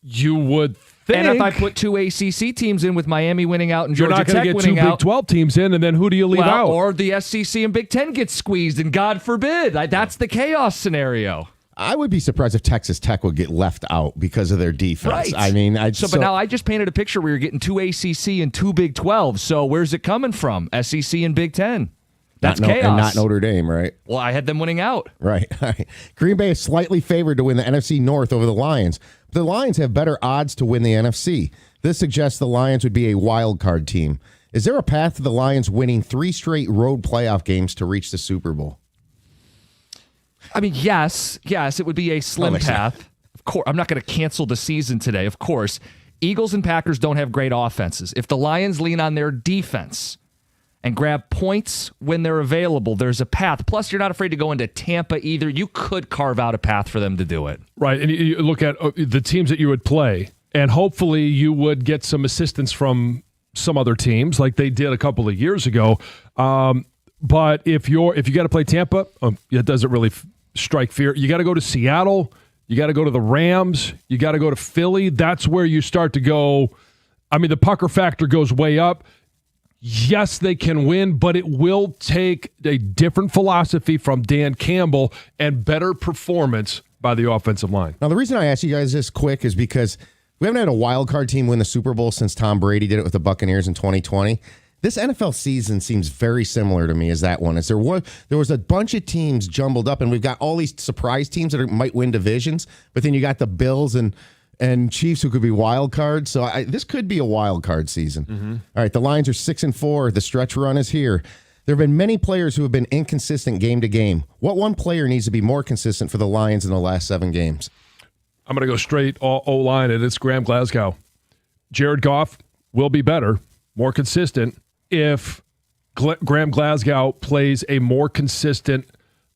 Speaker 1: you would
Speaker 2: And if I put 2 ACC teams in with Miami winning out and
Speaker 1: you're
Speaker 2: Georgia
Speaker 1: not going
Speaker 2: Tech
Speaker 1: to get
Speaker 2: winning
Speaker 1: 2
Speaker 2: out,
Speaker 1: Big 12 teams in, and then who do you leave out?
Speaker 2: or the SEC and Big 10 gets squeezed, and God forbid, that's the chaos scenario.
Speaker 5: I would be surprised if Texas Tech would get left out because of their defense.
Speaker 2: Right.
Speaker 5: I mean,
Speaker 2: but now I just painted a picture where you're getting 2 ACC and 2 Big 12. So where's it coming from? SEC and Big 10. That's chaos.
Speaker 5: And not Notre Dame, right?
Speaker 2: Well, I had them winning out.
Speaker 5: Right. Green Bay is slightly favored to win the NFC North over the Lions. The Lions have better odds to win the NFC. This suggests the Lions would be a wild card team. Is there a path to the Lions winning 3 straight road playoff games to reach the Super Bowl?
Speaker 2: I mean, yes, it would be a slim path. Of course, I'm not going to cancel the season today. Of course, Eagles and Packers don't have great offenses. If the Lions lean on their defense and grab points when they're available, there's a path. Plus, you're not afraid to go into Tampa either. You could carve out a path for them to do it.
Speaker 1: Right, and you look at the teams that you would play, and hopefully you would get some assistance from some other teams like they did a couple of years ago. But if you got to play Tampa, it doesn't really strike fear. You got to go to Seattle. You got to go to the Rams. You got to go to Philly. That's where you start to go. I mean, the pucker factor goes way up. Yes, they can win, but it will take a different philosophy from Dan Campbell and better performance by the offensive line.
Speaker 5: Now, the reason I ask you guys this quick is because we haven't had a wild card team win the Super Bowl since Tom Brady did it with the Buccaneers in 2020. This NFL season seems very similar to me as that one. There was a bunch of teams jumbled up, and we've got all these surprise teams that might win divisions, but then you got the Bills and Chiefs who could be wild cards. So this could be a wild card season. Mm-hmm. All right, the Lions are 6-4. The stretch run is here. There have been many players who have been inconsistent game to game. What one player needs to be more consistent for the Lions in the last 7 games?
Speaker 1: I'm going to go straight O-line, and it's Graham Glasgow. Jared Goff will be better, more consistent, if Graham Glasgow plays a more consistent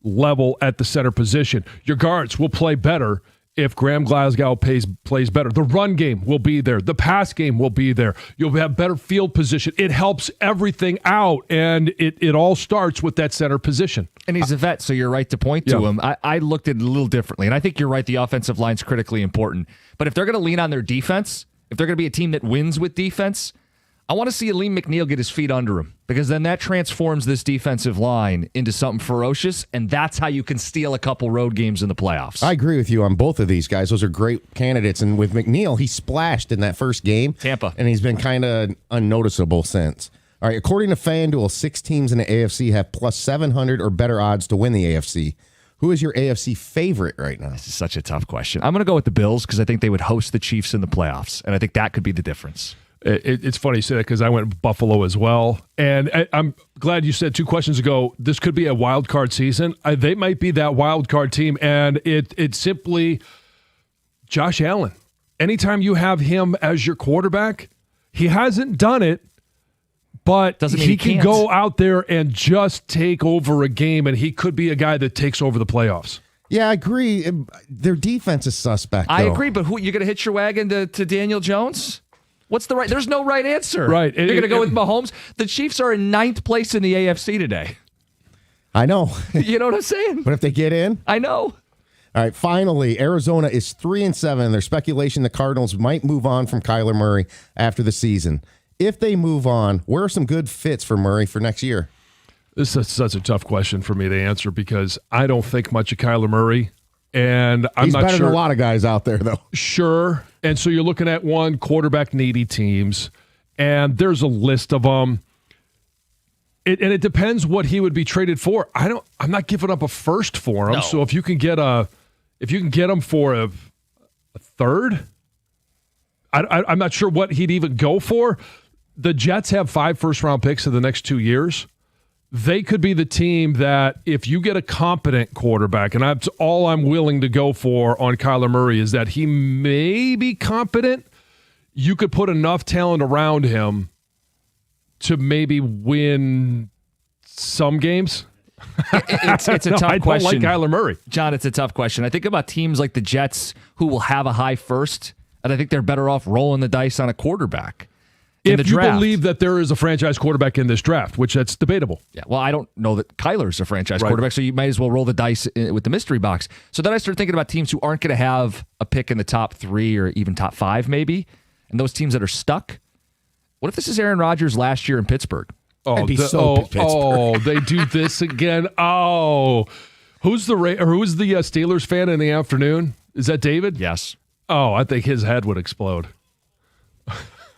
Speaker 1: level at the center position. Your guards will play better if Graham Glasgow plays better. The run game will be there. The pass game will be there. You'll have better field position. It helps everything out, and it all starts with that center position.
Speaker 2: And he's a vet, so you're right to point to him. I looked at it a little differently, and I think you're right. The offensive line's critically important. But if they're going to lean on their defense, if they're going to be a team that wins with defense, I want to see Aleem McNeil get his feet under him, because then that transforms this defensive line into something ferocious, and that's how you can steal a couple road games in the playoffs.
Speaker 5: I agree with you on both of these guys. Those are great candidates. And with McNeil, he splashed in that first game.
Speaker 2: Tampa.
Speaker 5: And he's been kind of unnoticeable since. All right, according to FanDuel, 6 teams in the AFC have plus 700 or better odds to win the AFC. Who is your AFC favorite right now?
Speaker 2: This is such a tough question. I'm going to go with the Bills because I think they would host the Chiefs in the playoffs, and I think that could be the difference.
Speaker 1: It's funny you say that because I went Buffalo as well. And I'm glad you said 2 questions ago, this could be a wild card season. They might be that wild card team. And it's simply Josh Allen. Anytime you have him as your quarterback, he hasn't done it, but he can go out there and just take over a game. And he could be a guy that takes over the playoffs.
Speaker 5: Yeah, I agree. Their defense is suspect, though.
Speaker 2: I agree, but who, you going to hitch your wagon to Daniel Jones? What's the right? There's no right answer.
Speaker 1: Right.
Speaker 2: You're going to go with Mahomes? The Chiefs are in 9th place in the AFC today.
Speaker 5: I know.
Speaker 2: You know what I'm saying?
Speaker 5: But if they get in?
Speaker 2: I know.
Speaker 5: All right, finally, Arizona is 3-7. There's speculation the Cardinals might move on from Kyler Murray after the season. If they move on, where are some good fits for Murray for next year?
Speaker 1: This is such a tough question for me to answer because I don't think much of Kyler Murray. And
Speaker 5: He's
Speaker 1: I'm not
Speaker 5: better
Speaker 1: sure.
Speaker 5: than a lot of guys out there, though.
Speaker 1: Sure. And so you're looking at quarterback needy teams, and there's a list of them. And it depends what he would be traded for. I'm not giving up a first for him.
Speaker 2: No.
Speaker 1: So if you can get him for a third, I'm not sure what he'd even go for. The Jets have 5 first-round picks in the next 2 years. They could be the team that if you get a competent quarterback, and that's all I'm willing to go for on Kyler Murray is that he may be competent, you could put enough talent around him to maybe win some games.
Speaker 2: It's a tough
Speaker 1: I
Speaker 2: question.
Speaker 1: don't like Kyler Murray.
Speaker 2: John, it's a tough question. I think about teams like the Jets who will have a high first, and I think they're better off rolling the dice on a quarterback.
Speaker 1: If you believe that there is a franchise quarterback in this draft, which that's debatable.
Speaker 2: Yeah, well, I don't know that Kyler's a franchise quarterback, so you might as well roll the dice with the mystery box. So then I started thinking about teams who aren't going to have a pick in the top 3 or even top 5 maybe, and those teams that are stuck. What if this is Aaron Rodgers last year in Pittsburgh?
Speaker 5: I'd be so Pittsburgh.
Speaker 1: They do this again. Oh, who's the Steelers fan in the afternoon? Is that David?
Speaker 2: Yes.
Speaker 1: Oh, I think his head would explode.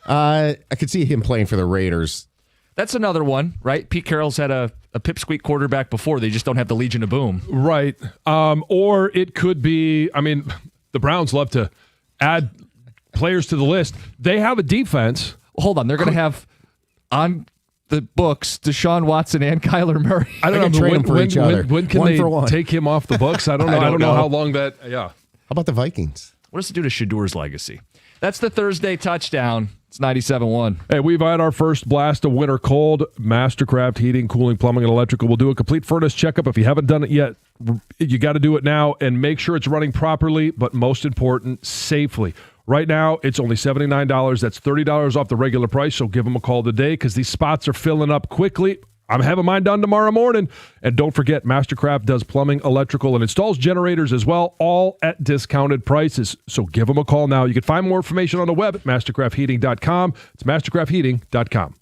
Speaker 5: I could see him playing for the Raiders.
Speaker 2: That's another one, right? Pete Carroll's had a pipsqueak quarterback before. They just don't have the Legion of Boom.
Speaker 1: Right. Or it could be, I mean, the Browns love to add players to the list. They have a defense.
Speaker 2: Hold on. They're going to have on the books Deshaun Watson and Kyler Murray.
Speaker 1: I don't
Speaker 5: can
Speaker 1: know
Speaker 5: trade them for each other.
Speaker 1: When can
Speaker 5: One
Speaker 1: they
Speaker 5: for one.
Speaker 1: take him off the books? I don't know. I don't know how long that, yeah.
Speaker 5: How about the Vikings?
Speaker 2: What does it do to Shadur's legacy? That's the Thursday touchdown. It's 97.1.
Speaker 1: Hey, we've had our first blast of winter cold. Mastercraft Heating, Cooling, Plumbing, and Electrical will do a complete furnace checkup. If you haven't done it yet, you got to do it now and make sure it's running properly, but most important, safely. Right now, it's only $79. That's $30 off the regular price, so give them a call today because these spots are filling up quickly. I'm having mine done tomorrow morning. And don't forget, Mastercraft does plumbing, electrical, and installs generators as well, all at discounted prices. So give them a call now. You can find more information on the web at mastercraftheating.com. It's mastercraftheating.com.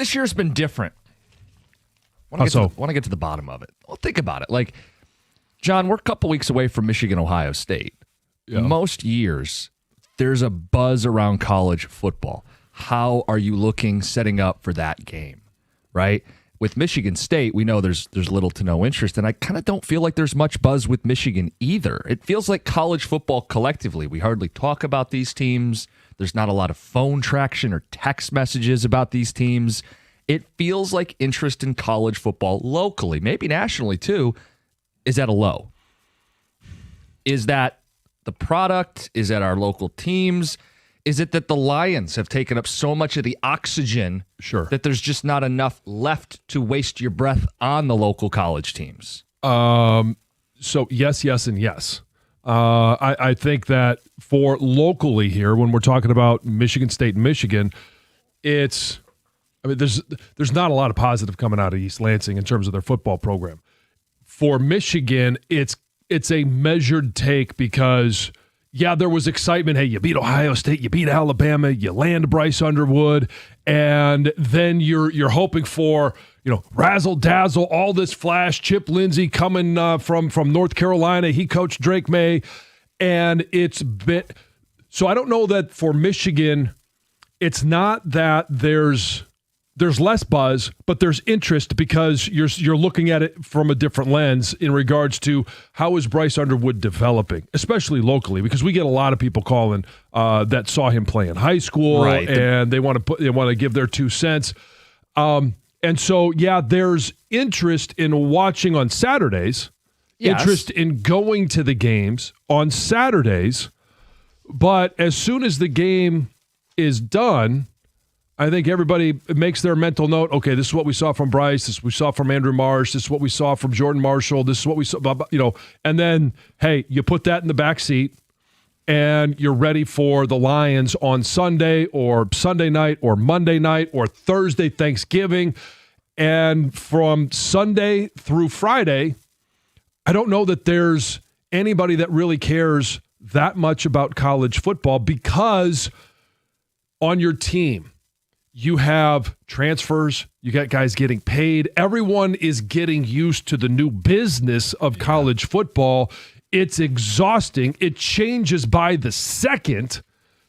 Speaker 2: this year's been different. I
Speaker 1: How so?
Speaker 2: want to get to the bottom of it. Well, think about it. Like, John, we're a couple weeks away from Michigan, Ohio State.
Speaker 1: Yeah.
Speaker 2: Most years, there's a buzz around college football. How are you setting up for that game, right? With Michigan State, we know there's little to no interest, and I kind of don't feel like there's much buzz with Michigan either. It feels like college football collectively, we hardly talk about these teams. There's not a lot of phone traction or text messages about these teams. It feels like interest in college football locally, maybe nationally too, is at a low. Is that the product? Is that our local teams? Is it that the Lions have taken up so much of the oxygen that there's just not enough left to waste your breath on the local college teams?
Speaker 1: So yes, and yes. I think that for locally here, when we're talking about Michigan State and Michigan, there's not a lot of positive coming out of East Lansing in terms of their football program. For Michigan, it's a measured take because, yeah, there was excitement. Hey, you beat Ohio State, you beat Alabama, you land Bryce Underwood, and then you're hoping for, razzle dazzle, all this flash. Chip Lindsey coming from North Carolina, he coached Drake May, and so I don't know that for Michigan, it's not that there's less buzz, but there's interest because you're looking at it from a different lens in regards to how is Bryce Underwood developing, especially locally, because we get a lot of people calling that saw him play in high school,
Speaker 2: right,
Speaker 1: and they want to give their 2 cents. And so, yeah, there's interest in watching on Saturdays, interest in going to the games on Saturdays, but as soon as the game is done, I think everybody makes their mental note, okay, this is what we saw from Bryce, this is what we saw from Andrew Marsh, this is what we saw from Jordan Marshall, this is what we saw, and then, hey, you put that in the back seat and you're ready for the Lions on Sunday or Sunday night or Monday night or Thursday, Thanksgiving. And from Sunday through Friday, I don't know that there's anybody that really cares that much about college football because on your team, you have transfers, you got guys getting paid. Everyone is getting used to the new business of college football. It's exhausting. It changes by the second.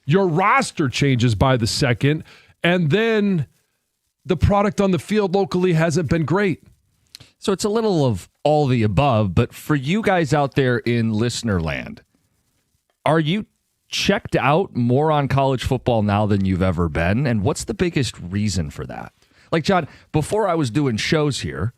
Speaker 1: Your roster changes by the second. And then the product on the field locally hasn't been great.
Speaker 2: So it's a little of all the above, but for you guys out there in listener land, are you checked out more on college football now than you've ever been? And what's the biggest reason for that? Like, John, before I was doing shows here,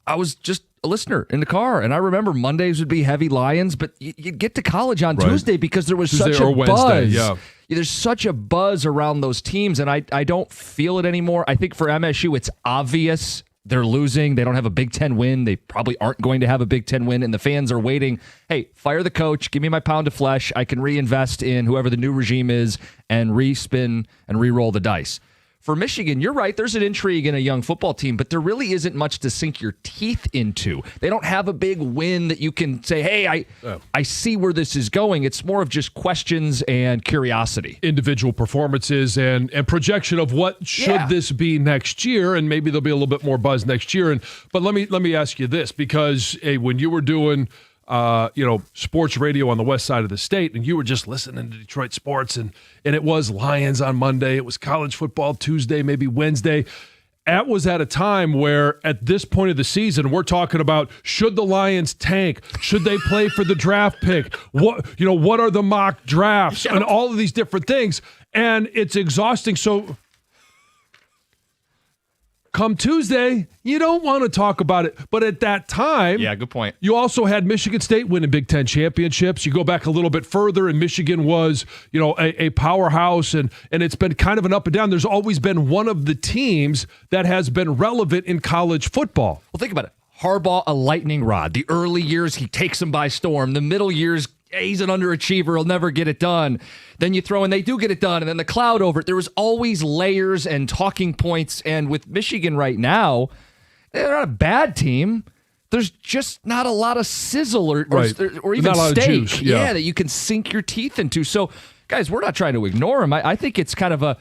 Speaker 2: I was just a listener in the car, and I remember Mondays would be heavy Lions, but you'd get to college on Tuesday because there was such a buzz.
Speaker 1: Yeah.
Speaker 2: There's such a buzz around those teams, and I don't feel it anymore. I think for MSU, it's obvious they're losing. They don't have a Big Ten win. They probably aren't going to have a Big Ten win, and the fans are waiting. Hey, fire the coach. Give me my pound of flesh. I can reinvest in whoever the new regime is and respin and re-roll the dice. For Michigan, you're right. There's an intrigue in a young football team, but there really isn't much to sink your teeth into. They don't have a big win that you can say, hey, I see where this is going. It's more of just questions and curiosity.
Speaker 1: Individual performances and projection of what should this be next year, and maybe there'll be a little bit more buzz next year. But let me ask you this, because when you were doing sports radio on the west side of the state, and you were just listening to Detroit sports, and it was Lions on Monday, it was college football Tuesday, maybe Wednesday. That was at a time where at this point of the season, we're talking about, should the Lions tank? Should they play for the draft pick? What are the mock drafts? And all of these different things. And it's exhausting. So come Tuesday, you don't want to talk about it. But at that time,
Speaker 2: good point.
Speaker 1: You also had Michigan State winning Big Ten championships. You go back a little bit further, and Michigan was, a powerhouse, and it's been kind of an up and down. There's always been one of the teams that has been relevant in college football.
Speaker 2: Well, think about it. Harbaugh, a lightning rod. The early years, he takes them by storm. The middle years, he's an underachiever. He'll never get it done. Then you throw in, they do get it done, and then the cloud over it. There was always layers and talking points. And with Michigan right now, they're not a bad team. There's just not a lot of sizzle or even steak that you can sink your teeth into. So, guys, we're not trying to ignore them. I think it's kind of a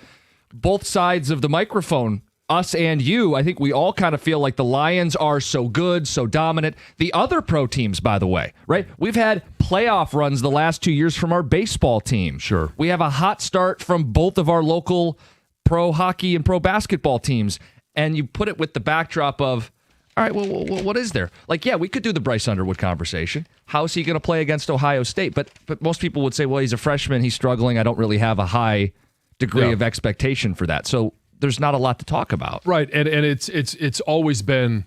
Speaker 2: both sides of the microphone us and you, I think we all kind of feel like the Lions are so good, so dominant. The other pro teams, by the way, right? We've had playoff runs the last 2 years from our baseball team.
Speaker 1: Sure.
Speaker 2: We have a hot start from both of our local pro hockey and pro basketball teams. And you put it with the backdrop of, all right, well, what is there? Like, yeah, we could do the Bryce Underwood conversation. How is he going to play against Ohio State? But most people would say, well, he's a freshman. He's struggling. I don't really have a high degree of expectation for that. So there's not a lot to talk about.
Speaker 1: Right, and it's always been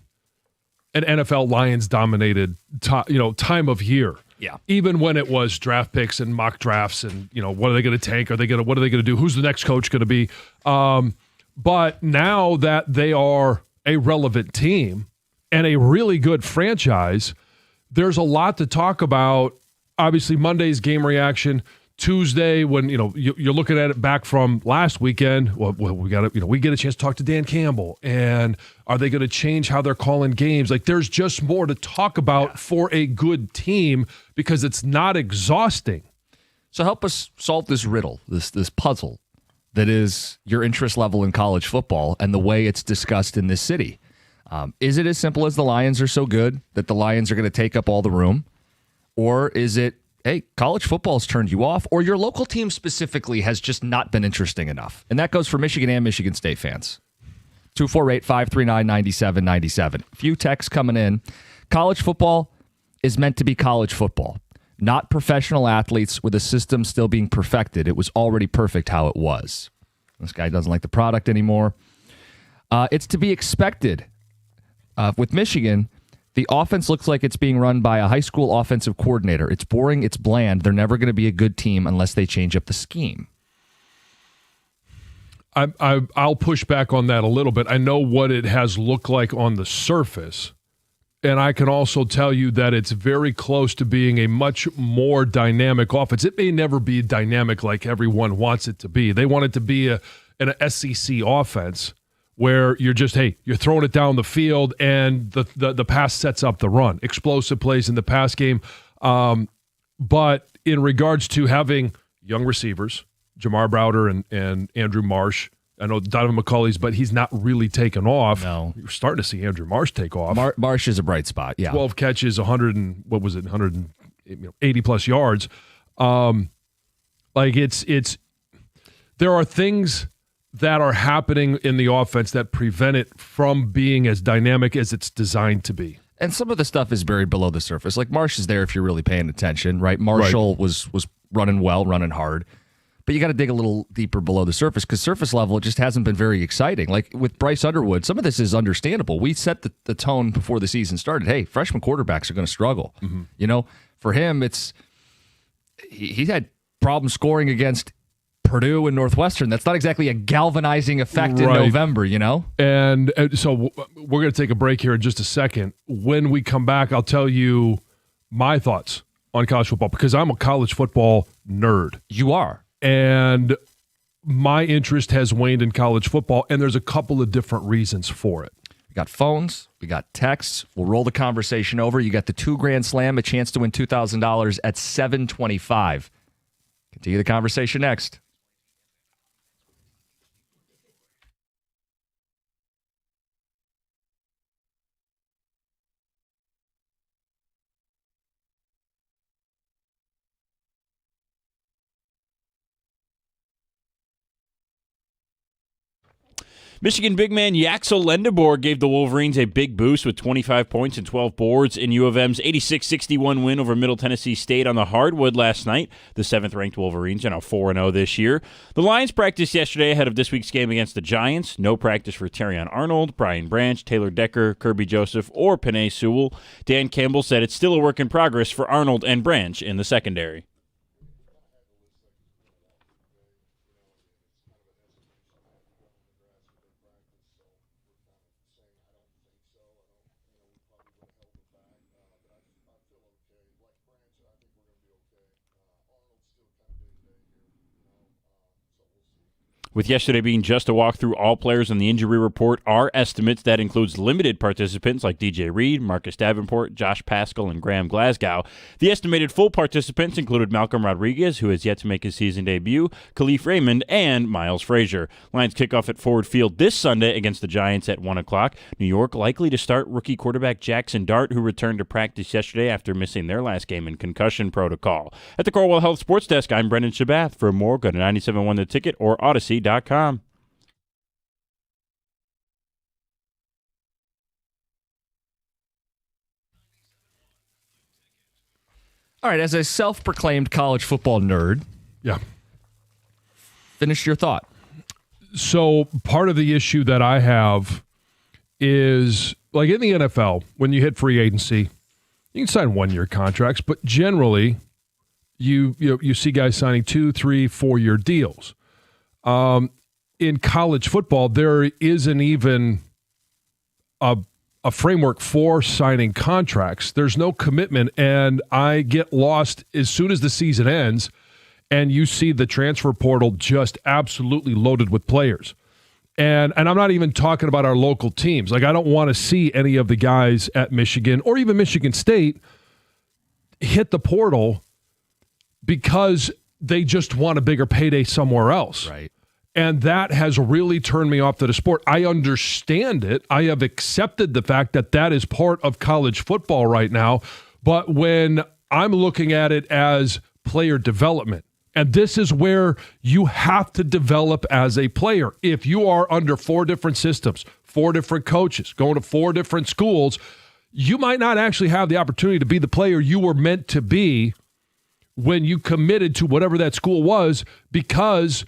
Speaker 1: an NFL Lions dominated time of year.
Speaker 2: Yeah.
Speaker 1: Even when it was draft picks and mock drafts and what are they going to take? What are they going to do? Who's the next coach going to be? But now that they are a relevant team and a really good franchise, there's a lot to talk about. Obviously, Monday's game reaction. Tuesday, when you're looking at it back from last weekend, well we get a chance to talk to Dan Campbell, and are they going to change how they're calling games? Like, there's just more to talk about for a good team because it's not exhausting.
Speaker 2: So help us solve this riddle, this puzzle that is your interest level in college football and the way it's discussed in this city. Is it as simple as the Lions are so good that the Lions are going to take up all the room, or is it, hey, college football has turned you off, or your local team specifically has just not been interesting enough? And that goes for Michigan and Michigan State fans. 248-539-9797. Few texts coming in. College football is meant to be college football, not professional athletes with a system still being perfected. It was already perfect how it was. This guy doesn't like the product anymore. It's to be expected. With Michigan, the offense looks like it's being run by a high school offensive coordinator. It's boring. It's bland. They're never going to be a good team unless they change up the scheme.
Speaker 1: I'll push back on that a little bit. I know what it has looked like on the surface, and I can also tell you that it's very close to being a much more dynamic offense. It may never be dynamic like everyone wants it to be. They want it to be an SEC offense where you're throwing it down the field and the pass sets up the run. Explosive plays in the pass game. But in regards to having young receivers, Jamar Browder and Andrew Marsh, I know Donovan McCulley's, but he's not really taken off.
Speaker 2: No.
Speaker 1: You're starting to see Andrew Marsh take off.
Speaker 2: Marsh is a bright spot, yeah.
Speaker 1: 12 catches, 180 plus yards. There are things that are happening in the offense that prevent it from being as dynamic as it's designed to be.
Speaker 2: And some of the stuff is buried below the surface. Like Marsh is there if you're really paying attention, right? Marshall was running well, running hard. But you got to dig a little deeper below the surface because surface level, it just hasn't been very exciting. Like with Bryce Underwood, some of this is understandable. We set the tone before the season started. Hey, freshman quarterbacks are going to struggle. Mm-hmm. For him, he had problems scoring against Purdue and Northwestern. That's not exactly a galvanizing effect in November,
Speaker 1: And so we're going to take a break here in just a second. When we come back, I'll tell you my thoughts on college football because I'm a college football nerd.
Speaker 2: You are.
Speaker 1: And my interest has waned in college football, and there's a couple of different reasons for it.
Speaker 2: We got phones. We got texts. We'll roll the conversation over. You got the $2 Grand Slam, a chance to win $2,000 at 7:25. Continue the conversation next.
Speaker 6: Michigan big man Yaxel Lendeborg gave the Wolverines a big boost with 25 points and 12 boards in U of M's 86-61 win over Middle Tennessee State on the hardwood last night. The 7th-ranked Wolverines are now 4-0 this year. The Lions practiced yesterday ahead of this week's game against the Giants. No practice for Terrion Arnold, Brian Branch, Taylor Decker, Kirby Joseph, or Penei Sewell. Dan Campbell said it's still a work in progress for Arnold and Branch in the secondary. With yesterday being just a walkthrough, all players on the injury report are estimates. That includes limited participants like DJ Reed, Marcus Davenport, Josh Paschal, and Graham Glasgow. The estimated full participants included Malcolm Rodriguez, who has yet to make his season debut, Khalif Raymond, and Miles Frazier. Lions kick off at Ford Field this Sunday against the Giants at 1 o'clock. New York likely to start rookie quarterback Jackson Dart, who returned to practice yesterday after missing their last game in concussion protocol. At the Cornwall Health Sports Desk, I'm Brendan Shabath. For more, go to 97.1 The Ticket or Odyssey.com. All
Speaker 2: right, as a self-proclaimed college football nerd,
Speaker 1: Yeah.
Speaker 2: finish your thought.
Speaker 1: So part of the issue that I have is, like in the NFL, when you hit free agency, you can sign 1-year contracts, but generally you see guys signing 2, 3, 4-year deals. In college football, there isn't even a framework for signing contracts. There's no commitment, and I get lost as soon as the season ends and you see the transfer portal just absolutely loaded with players. And I'm not even talking about our local teams. Like, I don't want to see any of the guys at Michigan or even Michigan State hit the portal because they just want a bigger payday somewhere else.
Speaker 2: Right.
Speaker 1: And that has really turned me off to the sport. I understand it. I have accepted the fact that that is part of college football right now. But when I'm looking at it as player development, and this is where you have to develop as a player. If you are under 4 different systems, 4 different coaches, going to 4 different schools, you might not actually have the opportunity to be the player you were meant to be when you committed to whatever that school was, because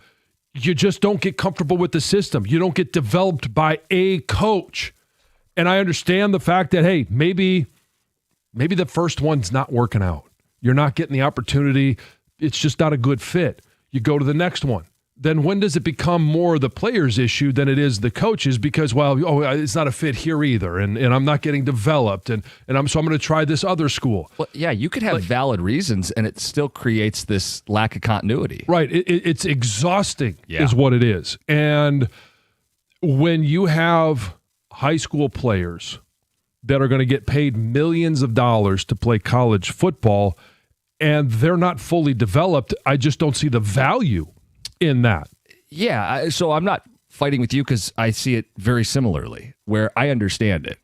Speaker 1: you just don't get comfortable with the system. You don't get developed by a coach. And I understand the fact that, hey, maybe the first one's not working out. You're not getting the opportunity. It's just not a good fit. You go to the next one. Then when does it become more the player's issue than it is the coach's? Because, it's not a fit here either, and I'm not getting developed, so I'm going to try this other school.
Speaker 2: Well, yeah, you could have valid reasons, and it still creates this lack of continuity.
Speaker 1: Right. It's exhausting
Speaker 2: Yeah.
Speaker 1: is what it is. And when you have high school players that are going to get paid millions of dollars to play college football and they're not fully developed, I just don't see the value in that.
Speaker 2: Yeah, so I'm not fighting with you because I see it very similarly, where I understand it.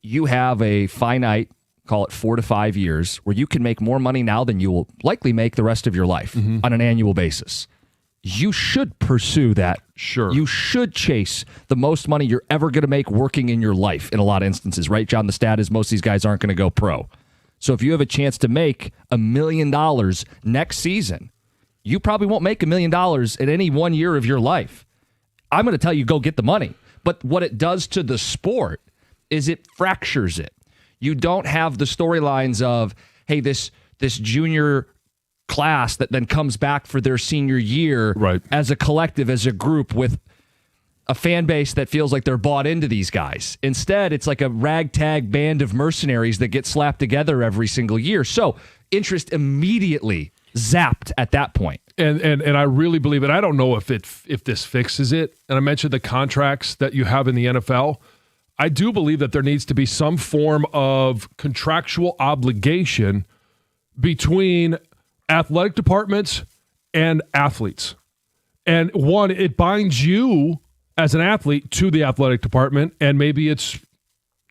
Speaker 2: You have a finite, call it 4 to 5 years, where you can make more money now than you will likely make the rest of your life on an annual basis. You should pursue that.
Speaker 1: Sure.
Speaker 2: You should chase the most money you're ever going to make working in your life in a lot of instances, right, John? The stat is most of these guys aren't going to go pro. So if you have a chance to make $1 million next season, you probably won't make $1 million in any 1 year of your life. I'm going to tell you, go get the money. But what it does to the sport is it fractures it. You don't have the storylines of, hey, this junior class that then comes back for their senior year
Speaker 1: Right.
Speaker 2: as a collective, as a group with a fan base that feels like they're bought into these guys. Instead, it's like a ragtag band of mercenaries that get slapped together every single year. So interest immediately zapped at that point.
Speaker 1: And I really believe it. I don't know if this fixes it. And I mentioned the contracts that you have in the NFL. I do believe that there needs to be some form of contractual obligation between athletic departments and athletes. And one, it binds you as an athlete to the athletic department, and maybe it's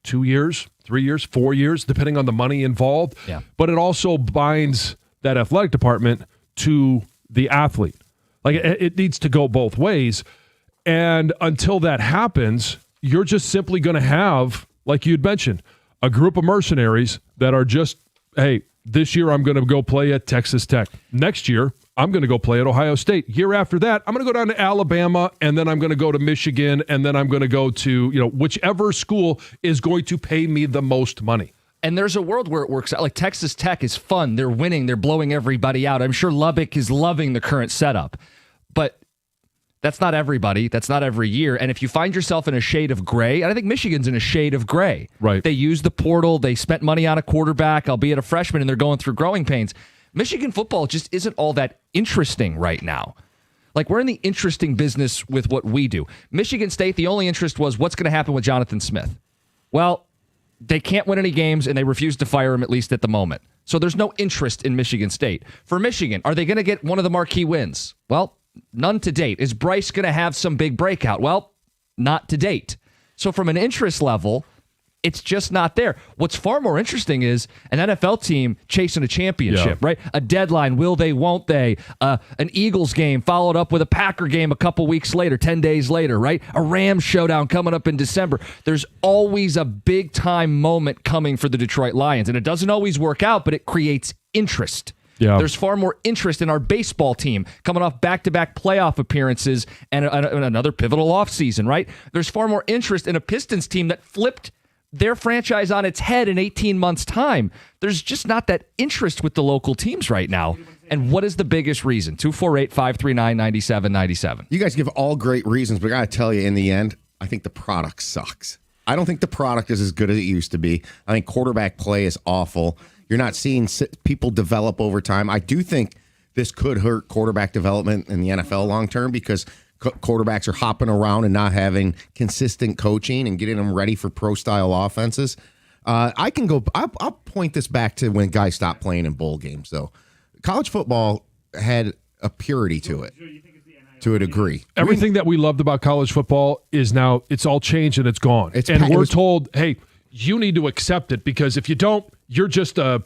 Speaker 1: 2 years, 3 years, 4 years, depending on the money involved.
Speaker 2: Yeah.
Speaker 1: But it also binds that athletic department to the athlete. Like, it needs to go both ways. And until that happens, you're just simply going to have, like you'd mentioned, a group of mercenaries that are just, hey, this year I'm going to go play at Texas Tech. Next year, I'm going to go play at Ohio State. Year after that, I'm going to go down to Alabama, and then I'm going to go to Michigan, and then I'm going to go to, whichever school is going to pay me the most money.
Speaker 2: And there's a world where it works out. Like Texas Tech is fun. They're winning. They're blowing everybody out. I'm sure Lubbock is loving the current setup. But that's not everybody. That's not every year. And if you find yourself in a shade of gray, and I think Michigan's in a shade of gray.
Speaker 1: Right.
Speaker 2: They used the portal. They spent money on a quarterback, albeit a freshman, and they're going through growing pains. Michigan football just isn't all that interesting right now. Like, we're in the interesting business with what we do. Michigan State, the only interest was what's going to happen with Jonathan Smith. Well, they can't win any games, and they refuse to fire him, at least at the moment. So there's no interest in Michigan State. For Michigan, are they going to get one of the marquee wins? Well, none to date. Is Bryce going to have some big breakout? Well, not to date. So from an interest level, it's just not there. What's far more interesting is an NFL team chasing a championship, right? A deadline, will they, won't they? An Eagles game followed up with a Packer game a couple weeks later, 10 days later, right? A Rams showdown coming up in December. There's always a big-time moment coming for the Detroit Lions, and it doesn't always work out, but it creates interest.
Speaker 1: Yeah.
Speaker 2: There's far more interest in our baseball team coming off back-to-back playoff appearances and another pivotal offseason, right? There's far more interest in a Pistons team that flipped their franchise on its head in 18 months' time. There's just not that interest with the local teams right now. And what is the biggest reason? 248-539-9797.
Speaker 5: You guys give all great reasons, but I got to tell you, in the end, I think the product sucks. I don't think the product is as good as it used to be. I think quarterback play is awful. You're not seeing people develop over time. I do think this could hurt quarterback development in the NFL long term because quarterbacks are hopping around and not having consistent coaching and getting them ready for pro-style offenses. I'll point this back to when guys stopped playing in bowl games, though. College football had a purity to it, to a degree.
Speaker 1: Everything that we loved about college football is now, it's all changed and it's gone. We're told, hey, you need to accept it, because if you don't, you're just an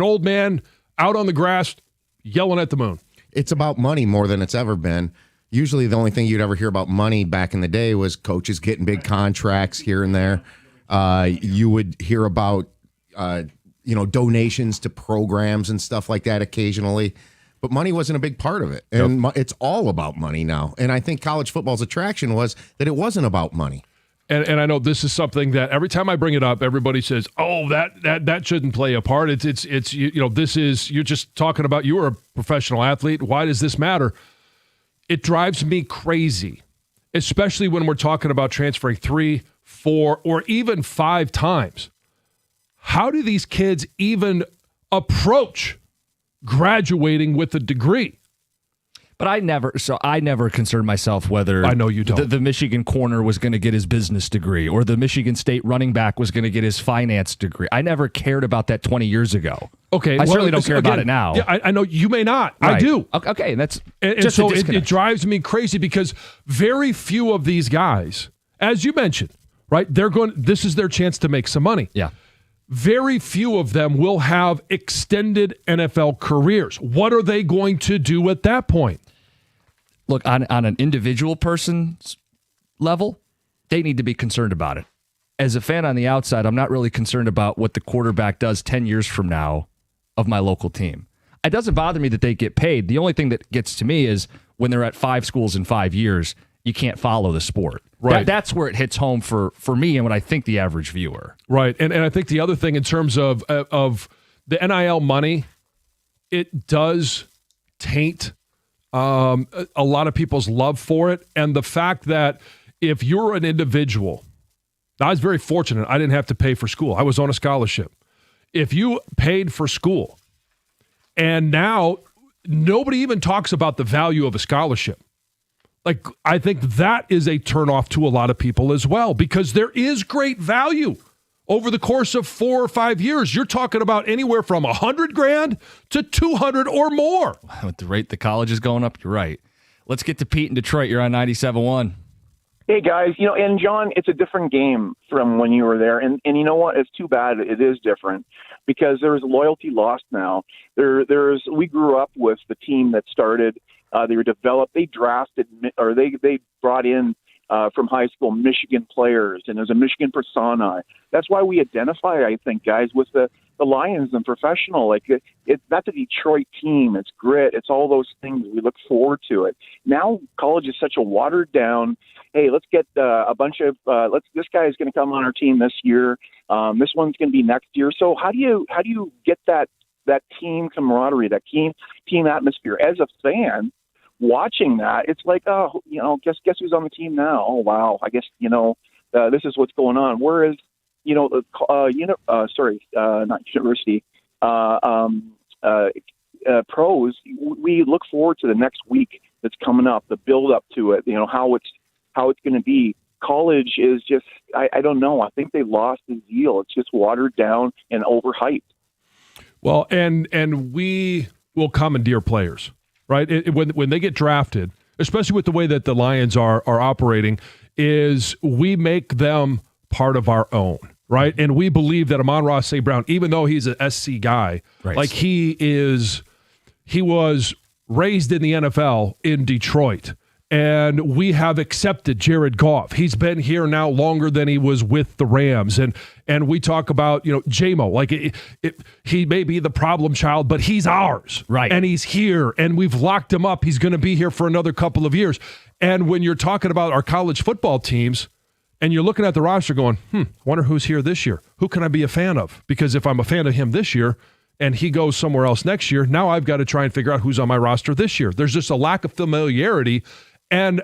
Speaker 1: old man out on the grass yelling at the moon.
Speaker 5: It's about money more than it's ever been. Usually the only thing you'd ever hear about money back in the day was coaches getting big contracts here and there. You would hear about, donations to programs and stuff like that occasionally. But money wasn't a big part of it. And it's all about money now. And I think college football's attraction was that it wasn't about money.
Speaker 1: And I know this is something that every time I bring it up, everybody says, "Oh, that shouldn't play a part." It's this is, you're just talking about, you were a professional athlete. Why does this matter? It drives me crazy, especially when we're talking about transferring 3, 4, or even 5 times. How do these kids even approach graduating with a degree?
Speaker 2: But I never concerned myself whether
Speaker 1: I know you don't.
Speaker 2: The Michigan corner was going to get his business degree or the Michigan State running back was going to get his finance degree. I never cared about that 20 years ago.
Speaker 1: Okay,
Speaker 2: I certainly don't care about it now.
Speaker 1: Yeah, I know you may not.
Speaker 2: Right.
Speaker 1: I do.
Speaker 2: Okay, and
Speaker 1: so it drives me crazy because very few of these guys, as you mentioned, right? This is their chance to make some money.
Speaker 2: Yeah.
Speaker 1: Very few of them will have extended NFL careers. What are they going to do at that point?
Speaker 2: Look, on an individual person's level, they need to be concerned about it. As a fan on the outside, I'm not really concerned about what the quarterback does 10 years from now of my local team. It doesn't bother me that they get paid. The only thing that gets to me is when they're at 5 schools in 5 years, you can't follow the sport.
Speaker 1: Right.
Speaker 2: That's where it hits home for me and what I think the average viewer.
Speaker 1: Right. And I think the other thing in terms of the NIL money, it does taint a lot of people's love for it. And the fact that if you're an individual, I was very fortunate. I didn't have to pay for school. I was on a scholarship. If you paid for school and now nobody even talks about the value of a scholarship, like, I think that is a turnoff to a lot of people as well, because there is great value over the course of 4 or 5 years. You're talking about anywhere from $100,000 to $200,000 or more.
Speaker 2: With the rate the college is going up, you're right. Let's get to Pete in Detroit. You're on 97.1.
Speaker 7: Hey, guys. And John, it's a different game from when you were there. And you know what? It's too bad it is different because there's loyalty lost now. We grew up with the team that started. They were developed. They drafted or they brought in from high school Michigan players, and there's a Michigan persona. That's why we identify, I think, guys, with the Lions and professional. Like that's a Detroit team. It's grit. It's all those things. We look forward to it. Now college is such a watered down. Hey, let's get a bunch of this guy is going to come on our team this year. This one's going to be next year. So how do you get that team camaraderie, that team atmosphere as a fan? Watching that, it's like, guess who's on the team now? Oh wow, I guess this is what's going on. Whereas, not university, pros, we look forward to the next week that's coming up, the build up to it. How it's going to be. College is just I don't know. I think they lost the zeal. It's just watered down and overhyped.
Speaker 1: Well, and we will commandeer players, right? When they get drafted, especially with the way that the Lions are operating, is we make them part of our own, right? And we believe that Amon-Ra St. Brown, even though he's an SC guy,
Speaker 2: Right.
Speaker 1: like he was raised in the NFL in Detroit. And we have accepted Jared Goff. He's been here now longer than he was with the Rams. And we talk about, J-Mo. Like, he may be the problem child, but he's ours.
Speaker 2: Right.
Speaker 1: And he's here. And we've locked him up. He's going to be here for another couple of years. And when you're talking about our college football teams, and you're looking at the roster going, I wonder who's here this year. Who can I be a fan of? Because if I'm a fan of him this year, and he goes somewhere else next year, now I've got to try and figure out who's on my roster this year. There's just a lack of familiarity. And,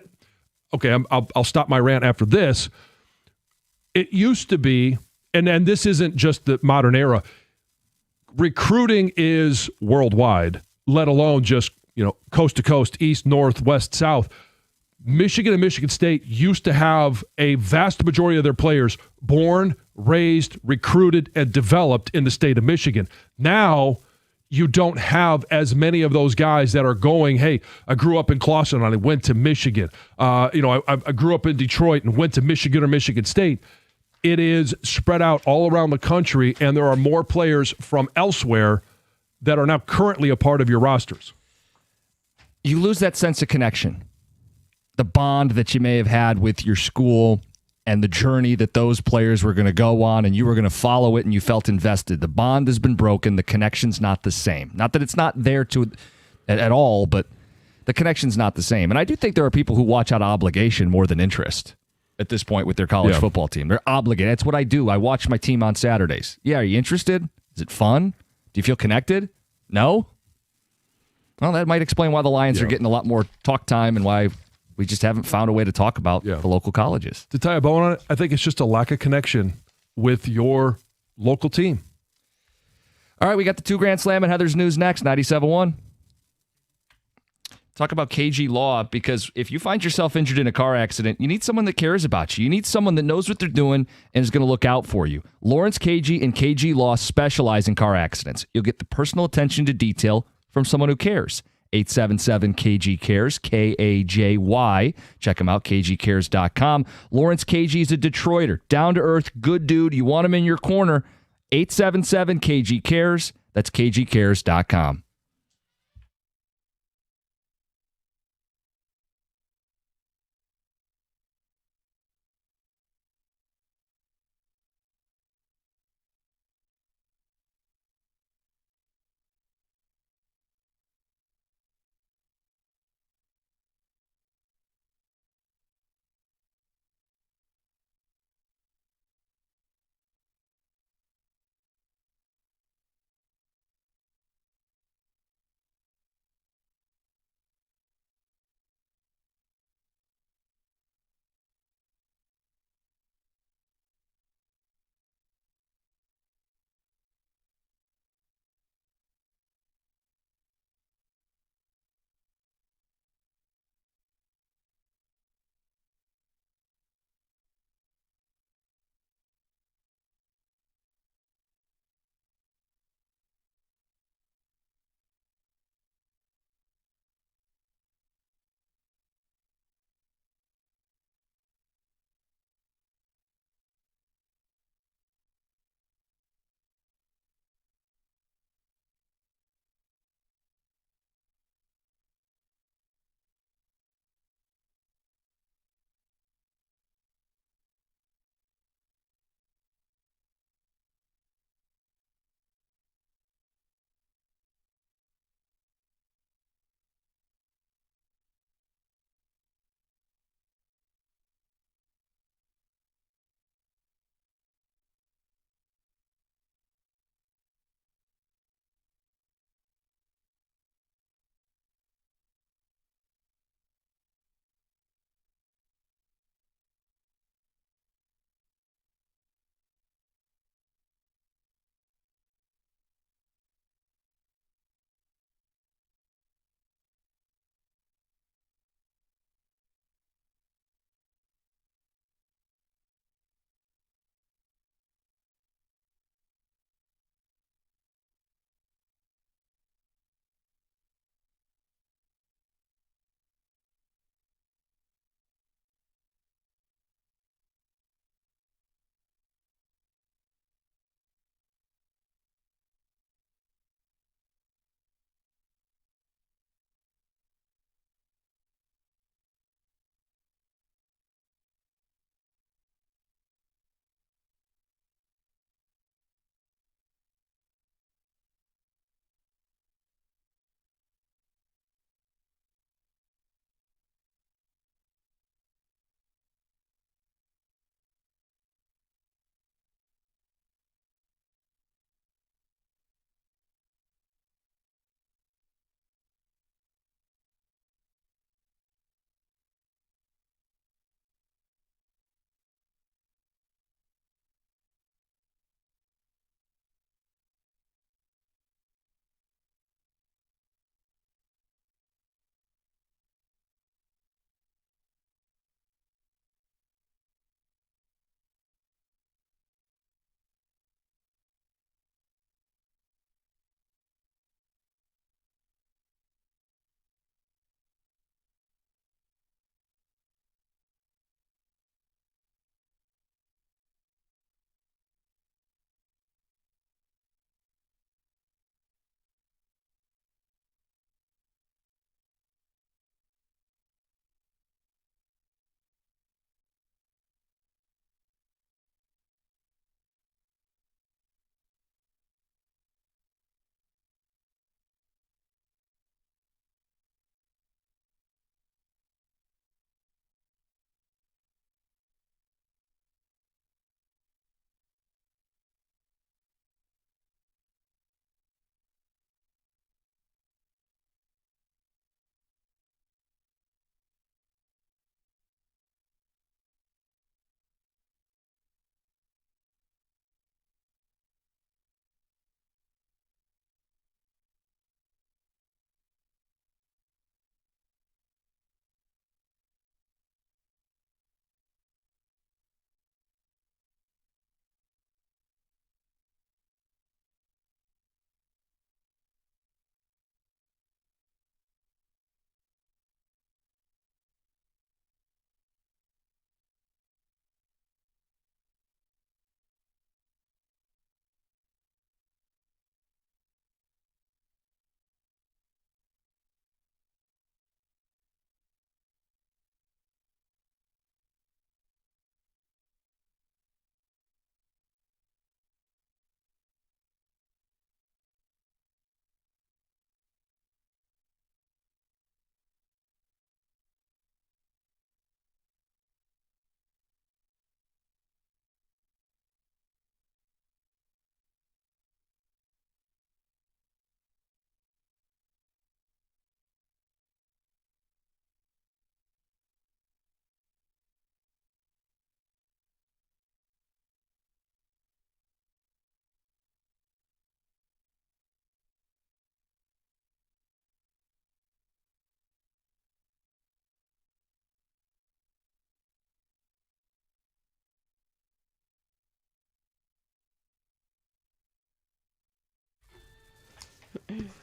Speaker 1: okay, I'll stop my rant after this. It used to be, and this isn't just the modern era, recruiting is worldwide, let alone just, coast to coast, east, north, west, south. Michigan and Michigan State used to have a vast majority of their players born, raised, recruited, and developed in the state of Michigan. Now, you don't have as many of those guys that are going, hey, I grew up in Clawson and I went to Michigan. I grew up in Detroit and went to Michigan or Michigan State. It is spread out all around the country, and there are more players from elsewhere that are now currently a part of your rosters.
Speaker 2: You lose that sense of connection, the bond that you may have had with your school and the journey that those players were going to go on, and you were going to follow it and you felt invested. The bond has been broken. The connection's not the same. Not that it's not there at all, but the connection's not the same. And I do think there are people who watch out of obligation more than interest at this point with their college football team. They're obligated. That's what I do. I watch my team on Saturdays. Yeah, are you interested? Is it fun? Do you feel connected? No? Well, that might explain why the Lions are getting a lot more talk time and why we just haven't found a way to talk about the local colleges.
Speaker 1: To tie a bow on it, I think it's just a lack of connection with your local team.
Speaker 2: All right, we got the 2 Grand Slam and Heather's News next, 97.1. Talk about KG Law, because if you find yourself injured in a car accident, you need someone that cares about you. You need someone that knows what they're doing and is going to look out for you. Lawrence KG and KG Law specialize in car accidents. You'll get the personal attention to detail from someone who cares. 877-KG-CARES, K-A-J-Y. Check them out, kgcares.com. Lawrence KG is a Detroiter, down-to-earth, good dude. You want him in your corner. 877-KG-CARES. That's kgcares.com.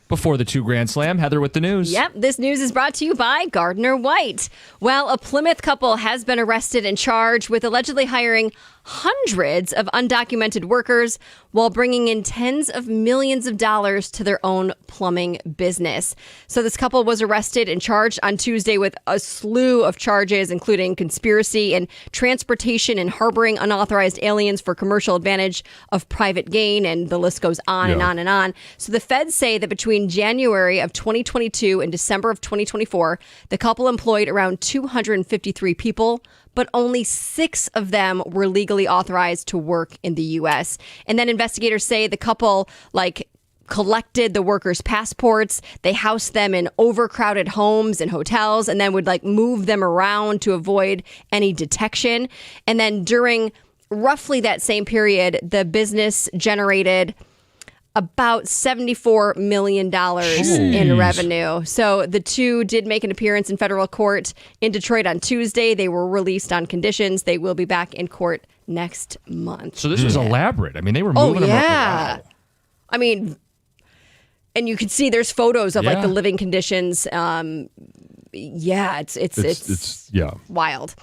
Speaker 2: Before the 2 Grand Slam, Heather with the news.
Speaker 3: Yep, this news is brought to you by Gardner White. Well, a Plymouth couple has been arrested and charged with allegedly hiring hundreds of undocumented workers while bringing in tens of millions of dollars to their own plumbing business. So this couple was arrested and charged on Tuesday with a slew of charges, including conspiracy and transportation and harboring unauthorized aliens for commercial advantage of private gain, and the list goes on and on and on. So the feds say that between January of 2022 and December of 2024, the couple employed around 253 people, but only 6 of them were legally authorized to work in the U.S. And then investigators say the couple collected the workers' passports. They housed them in overcrowded homes and hotels, and then would move them around to avoid any detection. And then during roughly that same period, the business generated about $74 million in revenue. So the two did make an appearance in federal court in Detroit on Tuesday. They were released on conditions. They will be back in court next month.
Speaker 2: So this was elaborate. I mean, they were moving them around. Wow.
Speaker 3: I mean, and you can see there's photos of the living conditions. It's wild.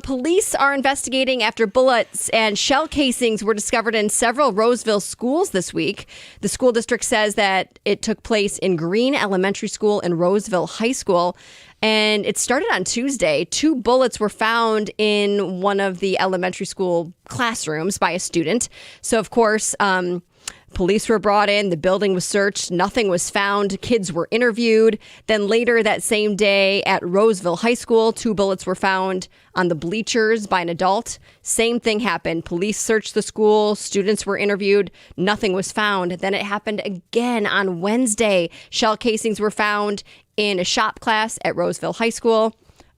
Speaker 3: Police are investigating after bullets and shell casings were discovered in several Roseville schools this week. The school district says that it took place in Green Elementary School and Roseville High School. And it started on Tuesday. 2 bullets were found in one of the elementary school classrooms by a student. So, of course, police were brought in. The building was searched. Nothing was found. Kids were interviewed. Then later that same day at Roseville High School, 2 bullets were found on the bleachers by an adult. Same thing happened. Police searched the school. Students were interviewed. Nothing was found. Then it happened again on Wednesday. Shell casings were found in a shop class at Roseville High School.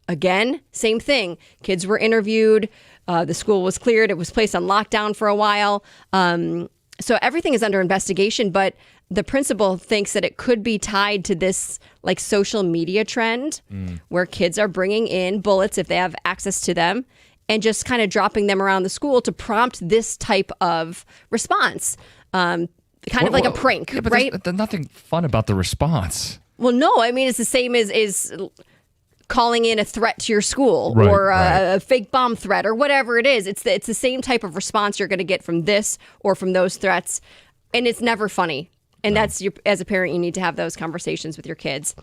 Speaker 3: Again, same thing. Kids were interviewed. The school was cleared. It was placed on lockdown for a while. So everything is under investigation, but the principal thinks that it could be tied to this social media trend where kids are bringing in bullets if they have access to them and just kind of dropping them around the school to prompt this type of response. Kind of like a prank, right?
Speaker 2: There's nothing fun about the response.
Speaker 3: Well, no, I mean, it's the same as calling in a threat to your school or a fake bomb threat or whatever it is. It's the same type of response you're going to get from this or from those threats. And it's never funny. And that's as a parent, you need to have those conversations with your kids.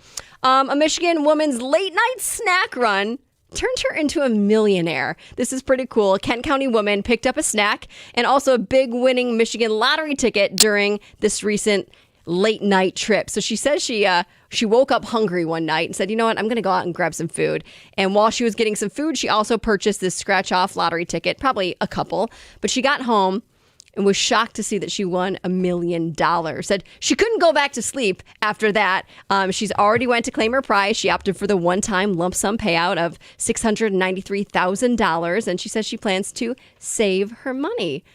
Speaker 3: A Michigan woman's late night snack run turned her into a millionaire. This is pretty cool. A Kent County woman picked up a snack and also a big winning Michigan lottery ticket during this recent late night trip. So she says she woke up hungry one night and said, you know what, I'm going to go out and grab some food. And while she was getting some food, she also purchased this scratch off lottery ticket, probably a couple. But she got home and was shocked to see that she won $1 million. Said she couldn't go back to sleep after that. She's already went to claim her prize. She opted for the one-time lump sum payout of $693,000. And she says she plans to save her money.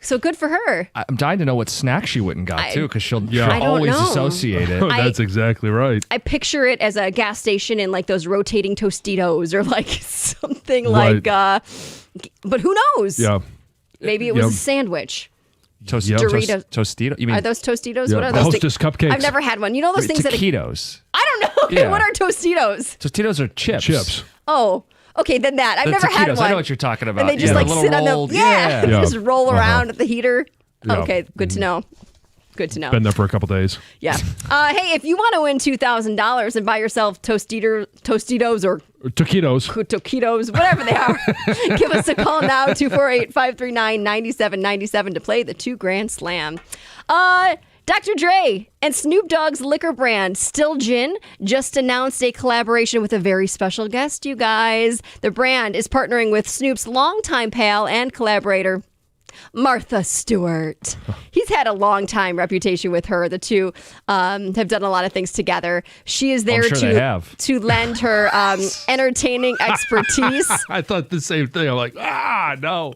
Speaker 3: So good for her.
Speaker 2: I'm dying to know what snack she went and got, too, because she'll
Speaker 3: I don't
Speaker 2: always
Speaker 3: know.
Speaker 2: associate it.
Speaker 1: That's exactly right.
Speaker 3: I picture it as a gas station in those rotating Tostitos or something
Speaker 1: Right.
Speaker 3: but who knows?
Speaker 1: Yeah.
Speaker 3: Maybe it was a sandwich.
Speaker 2: Doritos. Tostito? You mean
Speaker 3: Are those Tostitos?
Speaker 1: Yeah,
Speaker 3: What are those?
Speaker 1: Hostess cupcakes.
Speaker 3: I've never had one. You know those things that...
Speaker 2: taquitos?
Speaker 3: I don't know. Okay,
Speaker 2: Yeah.
Speaker 3: what are Tostitos?
Speaker 2: Tostitos are chips.
Speaker 1: Chips.
Speaker 3: Oh, okay, then that. I've
Speaker 2: The
Speaker 3: never had
Speaker 2: taquitos,
Speaker 3: one.
Speaker 2: I know what you're talking about.
Speaker 3: And they just
Speaker 2: Yeah, the little
Speaker 3: sit
Speaker 2: rolled-
Speaker 3: on the... Yeah.
Speaker 1: Yeah.
Speaker 3: Just roll around at the heater.
Speaker 1: Yeah.
Speaker 3: Okay, good to know. Good to know.
Speaker 1: Been there for a couple days.
Speaker 3: Yeah. Hey, if you want to win $2,000 and buy yourself Tostitos or
Speaker 1: Taquitos.
Speaker 3: Taquitos, whatever they are, give us a call now, 248-539-9797 to play the 2 Grand Slam. Dr. Dre and Snoop Dogg's liquor brand, Still Gin, just announced a collaboration with a very special guest, you guys. The brand is partnering with Snoop's longtime pal and collaborator, Martha Stewart. He's had a long time reputation with her. The two have done a lot of things together. She is there to lend her entertaining expertise.
Speaker 1: I thought the same thing. I'm like, no.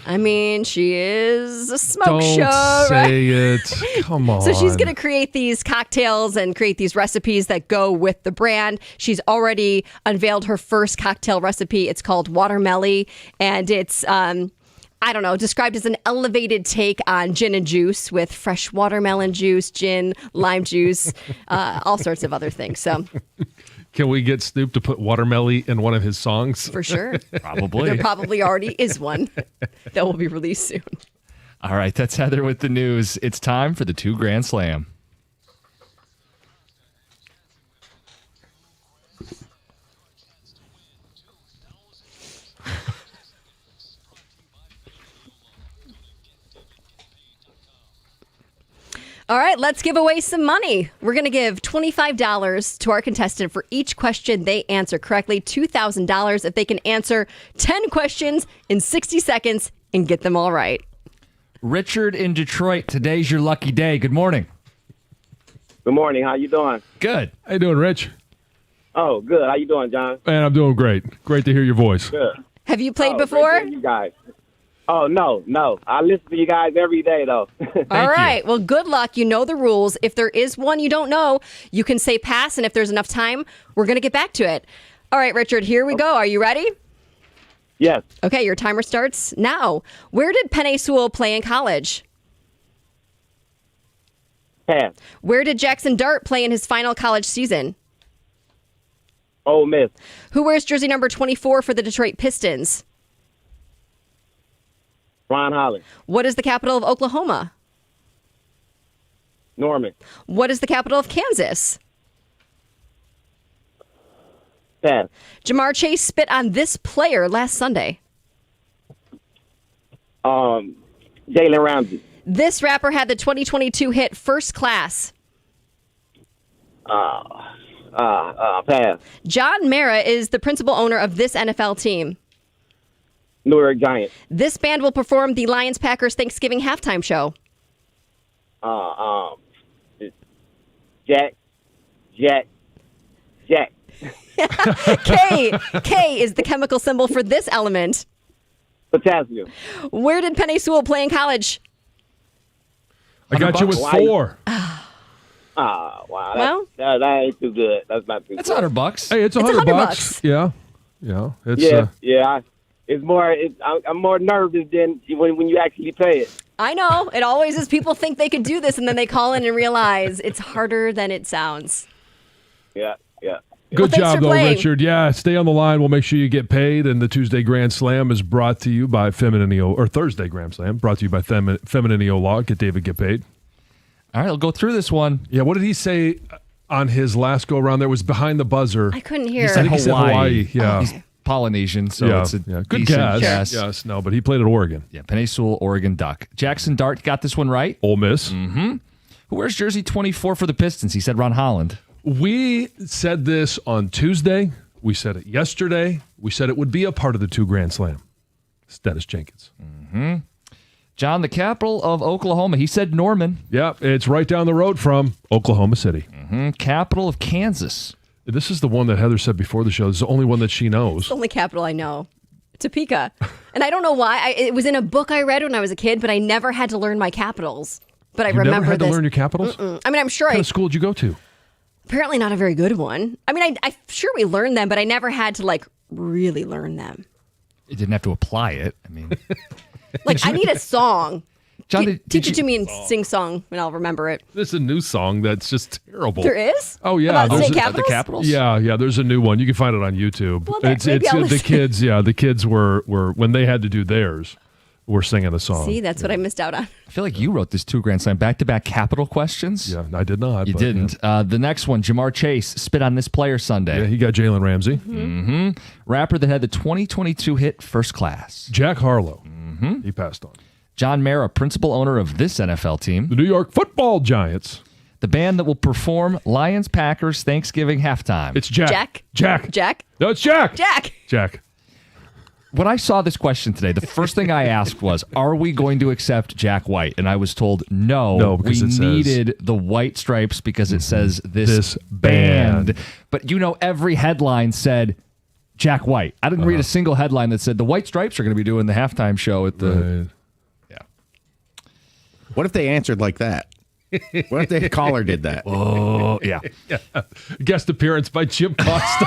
Speaker 3: I mean, she is a smoke
Speaker 1: Don't
Speaker 3: show,
Speaker 1: say
Speaker 3: right?
Speaker 1: it. Come on.
Speaker 3: So she's going to create these cocktails and create these recipes that go with the brand. She's already unveiled her first cocktail recipe. It's called Watermelly, and it's I don't know, described as an elevated take on gin and juice with fresh watermelon juice, gin, lime juice, all sorts of other things. So
Speaker 1: Can we get Snoop to put Watermelon in one of his songs?
Speaker 3: for sure,
Speaker 2: Probably.
Speaker 3: there probably already is one that will be released soon.
Speaker 2: All right, that's Heather with the news. It's time for the 2 Grand Slam.
Speaker 3: All right, let's give away some money. We're going to give $25 to our contestant for each question they answer correctly, $2,000 if they can answer 10 questions in 60 seconds and get them all right.
Speaker 2: Richard in Detroit, today's your lucky day. Good morning.
Speaker 8: Good morning. How you doing?
Speaker 2: Good.
Speaker 1: How you doing, Rich?
Speaker 8: Oh, good. How you doing, John?
Speaker 1: Man, I'm doing great. Great to hear your voice.
Speaker 8: Good.
Speaker 3: Have you played
Speaker 8: Oh,
Speaker 3: before?
Speaker 8: great to hear you guys. Oh, no. I listen to you guys every day, though.
Speaker 3: All right. Well, good luck. You know the rules. If there is one you don't know, you can say pass. And if there's enough time, we're going to get back to it. All right, Richard, here we go. Are you ready?
Speaker 8: Yes.
Speaker 3: Okay, your timer starts now. Where did Penei Sewell play in college?
Speaker 8: Pass.
Speaker 3: Where did Jackson Dart play in his final college season?
Speaker 8: Ole Miss.
Speaker 3: Who wears jersey number 24 for the Detroit Pistons?
Speaker 8: Ron Holland.
Speaker 3: What is the capital of Oklahoma?
Speaker 8: Norman.
Speaker 3: What is the capital of Kansas?
Speaker 8: Pass.
Speaker 3: Jamar Chase spit on this player last Sunday.
Speaker 8: Jalen Ramsey.
Speaker 3: This rapper had the 2022 hit First Class.
Speaker 8: Pass.
Speaker 3: John Mara is the principal owner of this NFL team.
Speaker 8: New York Giants.
Speaker 3: This band will perform the Lions-Packers Thanksgiving halftime show.
Speaker 8: Jack.
Speaker 3: K is the chemical symbol for this element.
Speaker 8: Potassium.
Speaker 3: Where did Penei Sewell play in college?
Speaker 1: I got you with
Speaker 8: $100.
Speaker 1: 4.
Speaker 8: Wow.
Speaker 3: Well-
Speaker 8: that ain't too good. That's not too
Speaker 2: That's
Speaker 8: good.
Speaker 2: $100.
Speaker 1: Hey, it's $100.
Speaker 3: $100.
Speaker 1: Yeah. It's
Speaker 8: Yeah. It's more. I'm more nervous than when you actually play it.
Speaker 3: I know. It always is. People think they could do this, and then they call in and realize it's harder than it sounds.
Speaker 8: Yeah.
Speaker 1: Good
Speaker 3: thanks
Speaker 1: job,
Speaker 3: for
Speaker 1: though,
Speaker 3: playing.
Speaker 1: Richard. Yeah, stay on the line. We'll make sure you get paid. And the Tuesday Grand Slam is brought to you by Femininio, or Thursday Grand Slam, brought to you by Femininio Law. Get David, get paid.
Speaker 2: All right, I'll go through this one.
Speaker 1: Yeah, what did he say on his last go around? There was behind the buzzer.
Speaker 3: I couldn't hear.
Speaker 1: I think he said Hawaii. Yeah.
Speaker 2: He's Polynesian, so it's a
Speaker 1: Good
Speaker 2: decent
Speaker 1: guess. Yes, no, but he played at Oregon.
Speaker 2: Yeah, Penei Sewell, Oregon Duck. Jackson Dart got this one right.
Speaker 1: Ole Miss.
Speaker 2: Who wears jersey 24 for the Pistons? He said Ron Holland.
Speaker 1: We said this on Tuesday. We said it yesterday. We said it would be a part of the 2 Grand Slam. It's Dennis Jenkins.
Speaker 2: John, the capital of Oklahoma. He said Norman.
Speaker 1: Yeah, it's right down the road from Oklahoma City.
Speaker 2: Capital of Kansas.
Speaker 1: This is the one that Heather said before the show. This is the only one that she knows.
Speaker 3: The only capital I know. Topeka. And I don't know why. It was in a book I read when I was a kid, but I never had to learn my capitals. But I
Speaker 1: You
Speaker 3: remember
Speaker 1: never had
Speaker 3: this.
Speaker 1: to learn your capitals?
Speaker 3: I mean, I'm sure
Speaker 1: What kind of school did you go to?
Speaker 3: apparently not a very good one. I mean, I'm sure we learned them, but I never had to really learn them.
Speaker 2: You didn't have to apply it. I mean,
Speaker 3: I need a song.
Speaker 2: John,
Speaker 3: Teach it to me in sing song, and I'll remember it.
Speaker 1: This is a new song that's just terrible.
Speaker 3: There is?
Speaker 1: Oh, yeah.
Speaker 3: About
Speaker 1: There's
Speaker 3: state
Speaker 1: a-
Speaker 3: capitals?
Speaker 2: the capitals?
Speaker 1: Yeah, there's a new one. You can find it on YouTube.
Speaker 3: Well, maybe I'll
Speaker 1: the
Speaker 3: listen.
Speaker 1: kids. Yeah, the kids were when they had to do theirs, were singing the song.
Speaker 3: See, that's what I missed out on.
Speaker 2: I feel like you wrote this 2 Grand Slam back-to-back capital questions.
Speaker 1: Yeah, I did not.
Speaker 2: You
Speaker 1: but,
Speaker 2: didn't. The next one, Jamar Chase, spit on this player Sunday.
Speaker 1: Yeah, he got Jalen Ramsey,
Speaker 2: Rapper that had the 2022 hit First Class.
Speaker 1: Jack Harlow. He passed on.
Speaker 2: John Mara, principal owner of this NFL team.
Speaker 1: The New York Football Giants.
Speaker 2: The band that will perform Lions-Packers Thanksgiving halftime.
Speaker 1: It's Jack.
Speaker 3: Jack?
Speaker 1: Jack. No, it's Jack.
Speaker 3: Jack.
Speaker 1: Jack.
Speaker 2: When I saw this question today, the first thing I asked was, are we going to accept Jack White? And I was told, no,
Speaker 1: because
Speaker 2: we
Speaker 1: it says-
Speaker 2: needed the white stripes because it says this band. But every headline said Jack White. I didn't read a single headline that said the white stripes are going to be doing the halftime show at the...
Speaker 1: Right.
Speaker 5: What if they answered like that? What if the caller did that?
Speaker 2: Oh, yeah.
Speaker 1: Guest appearance by Chip Costa.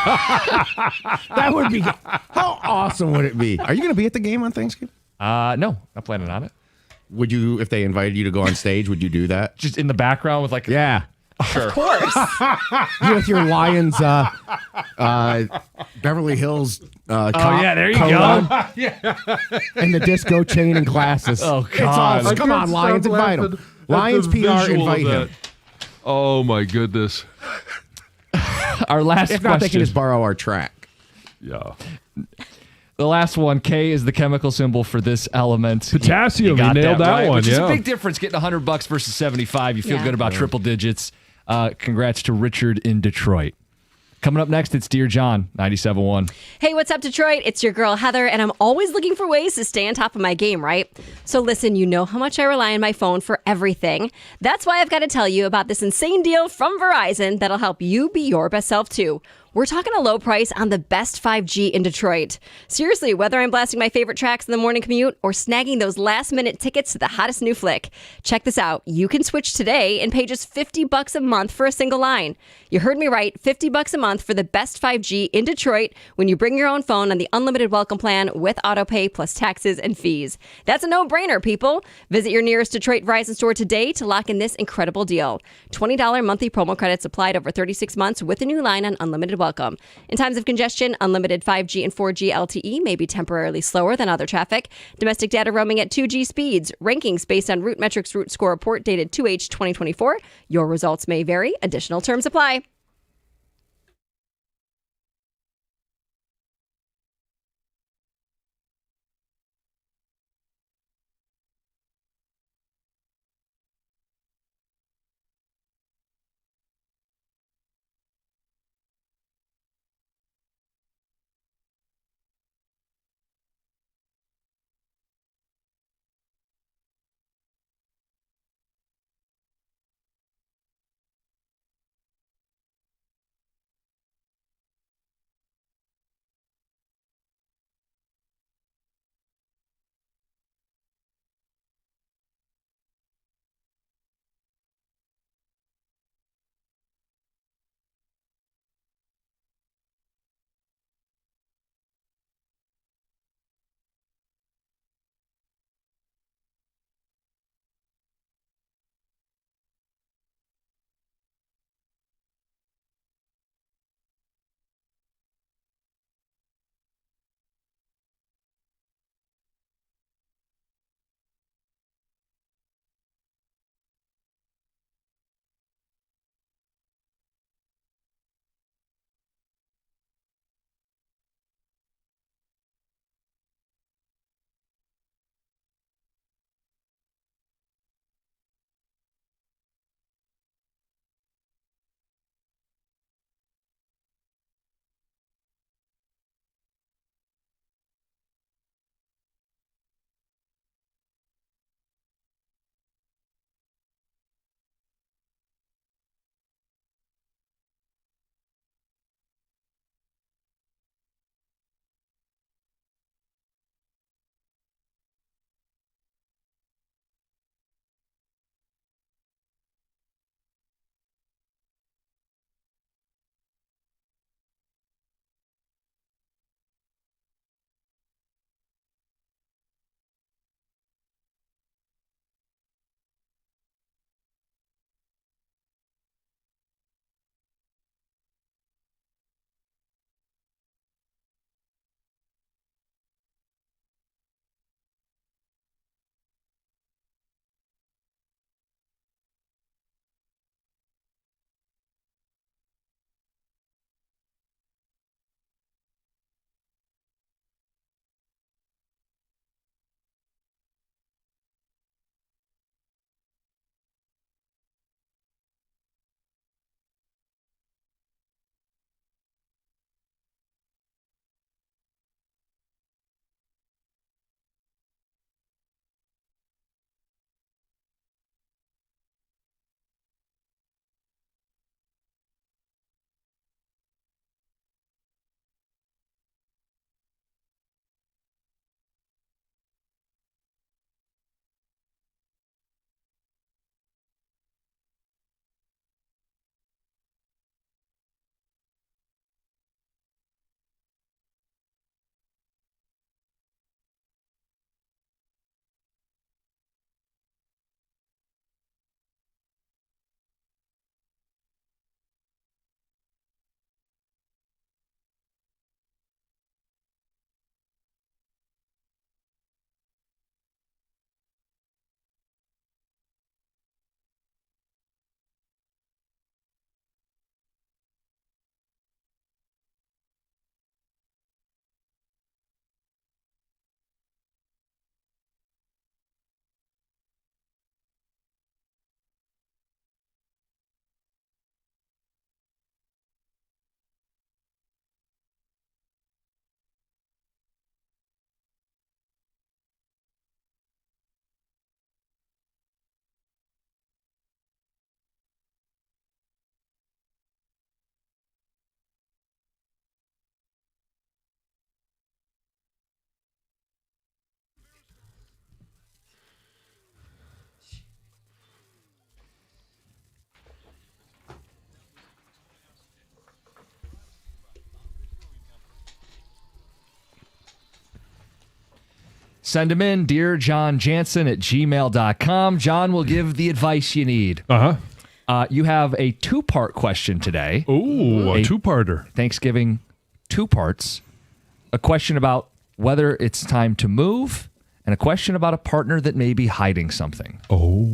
Speaker 5: That would be. How awesome would it be? Are you going to be at the game on Thanksgiving?
Speaker 2: No, not planning on it.
Speaker 5: Would you, if they invited you to go on stage, would you do that?
Speaker 2: Just in the background with like
Speaker 5: Yeah.
Speaker 2: sure.
Speaker 5: You with your Lions, Beverly Hills.
Speaker 2: Oh yeah, there you go.
Speaker 5: And the disco chain and glasses.
Speaker 2: Oh,
Speaker 5: It's
Speaker 2: God.
Speaker 5: all- come on, Lions, invite him. Lions PR, invite him.
Speaker 1: Oh my goodness.
Speaker 2: Our last
Speaker 5: If not, they can
Speaker 2: question.
Speaker 5: just borrow our track.
Speaker 1: Yeah.
Speaker 2: The last one, K is the chemical symbol for this element.
Speaker 1: Potassium, you
Speaker 2: got
Speaker 1: nailed that
Speaker 2: right,
Speaker 1: one,
Speaker 2: which is
Speaker 1: yeah.
Speaker 2: a big difference. Getting $100 versus 75, you feel
Speaker 3: Yeah.
Speaker 2: good about triple digits. Congrats to Richard in Detroit. Coming up next, it's Dear John, 97.1.
Speaker 3: Hey, what's up, Detroit? It's your girl, Heather, and I'm always looking for ways to stay on top of my game, right? So listen, you know how much I rely on my phone for everything. That's why I've got to tell you about this insane deal from Verizon that'll help you be your best self, too. We're talking a low price on the best 5G in Detroit. Seriously, whether I'm blasting my favorite tracks in the morning commute or snagging those last-minute tickets to the hottest new flick, check this out. You can switch today and pay just $50 a month for a single line. You heard me right, $50 a month for the best 5G in Detroit when you bring your own phone on the unlimited welcome plan with autopay plus taxes and fees. That's a no-brainer, people. Visit your nearest Detroit Verizon store today to lock in this incredible deal. $20 monthly promo credits applied over 36 months with a new line on unlimited welcome. In times of congestion, unlimited 5G and 4G LTE may be temporarily slower than other traffic. Domestic data roaming at 2G speeds. Rankings based on RootMetrics Root Score report dated 2H 2024. Your results may vary. Additional terms apply.
Speaker 2: Send them in, dearjohnjansen@gmail.com. John will give the advice you need. You have a two-part question today.
Speaker 1: Ooh, a two-parter.
Speaker 2: Thanksgiving, 2 parts. A question about whether it's time to move, and a question about a partner that may be hiding something.
Speaker 1: Oh.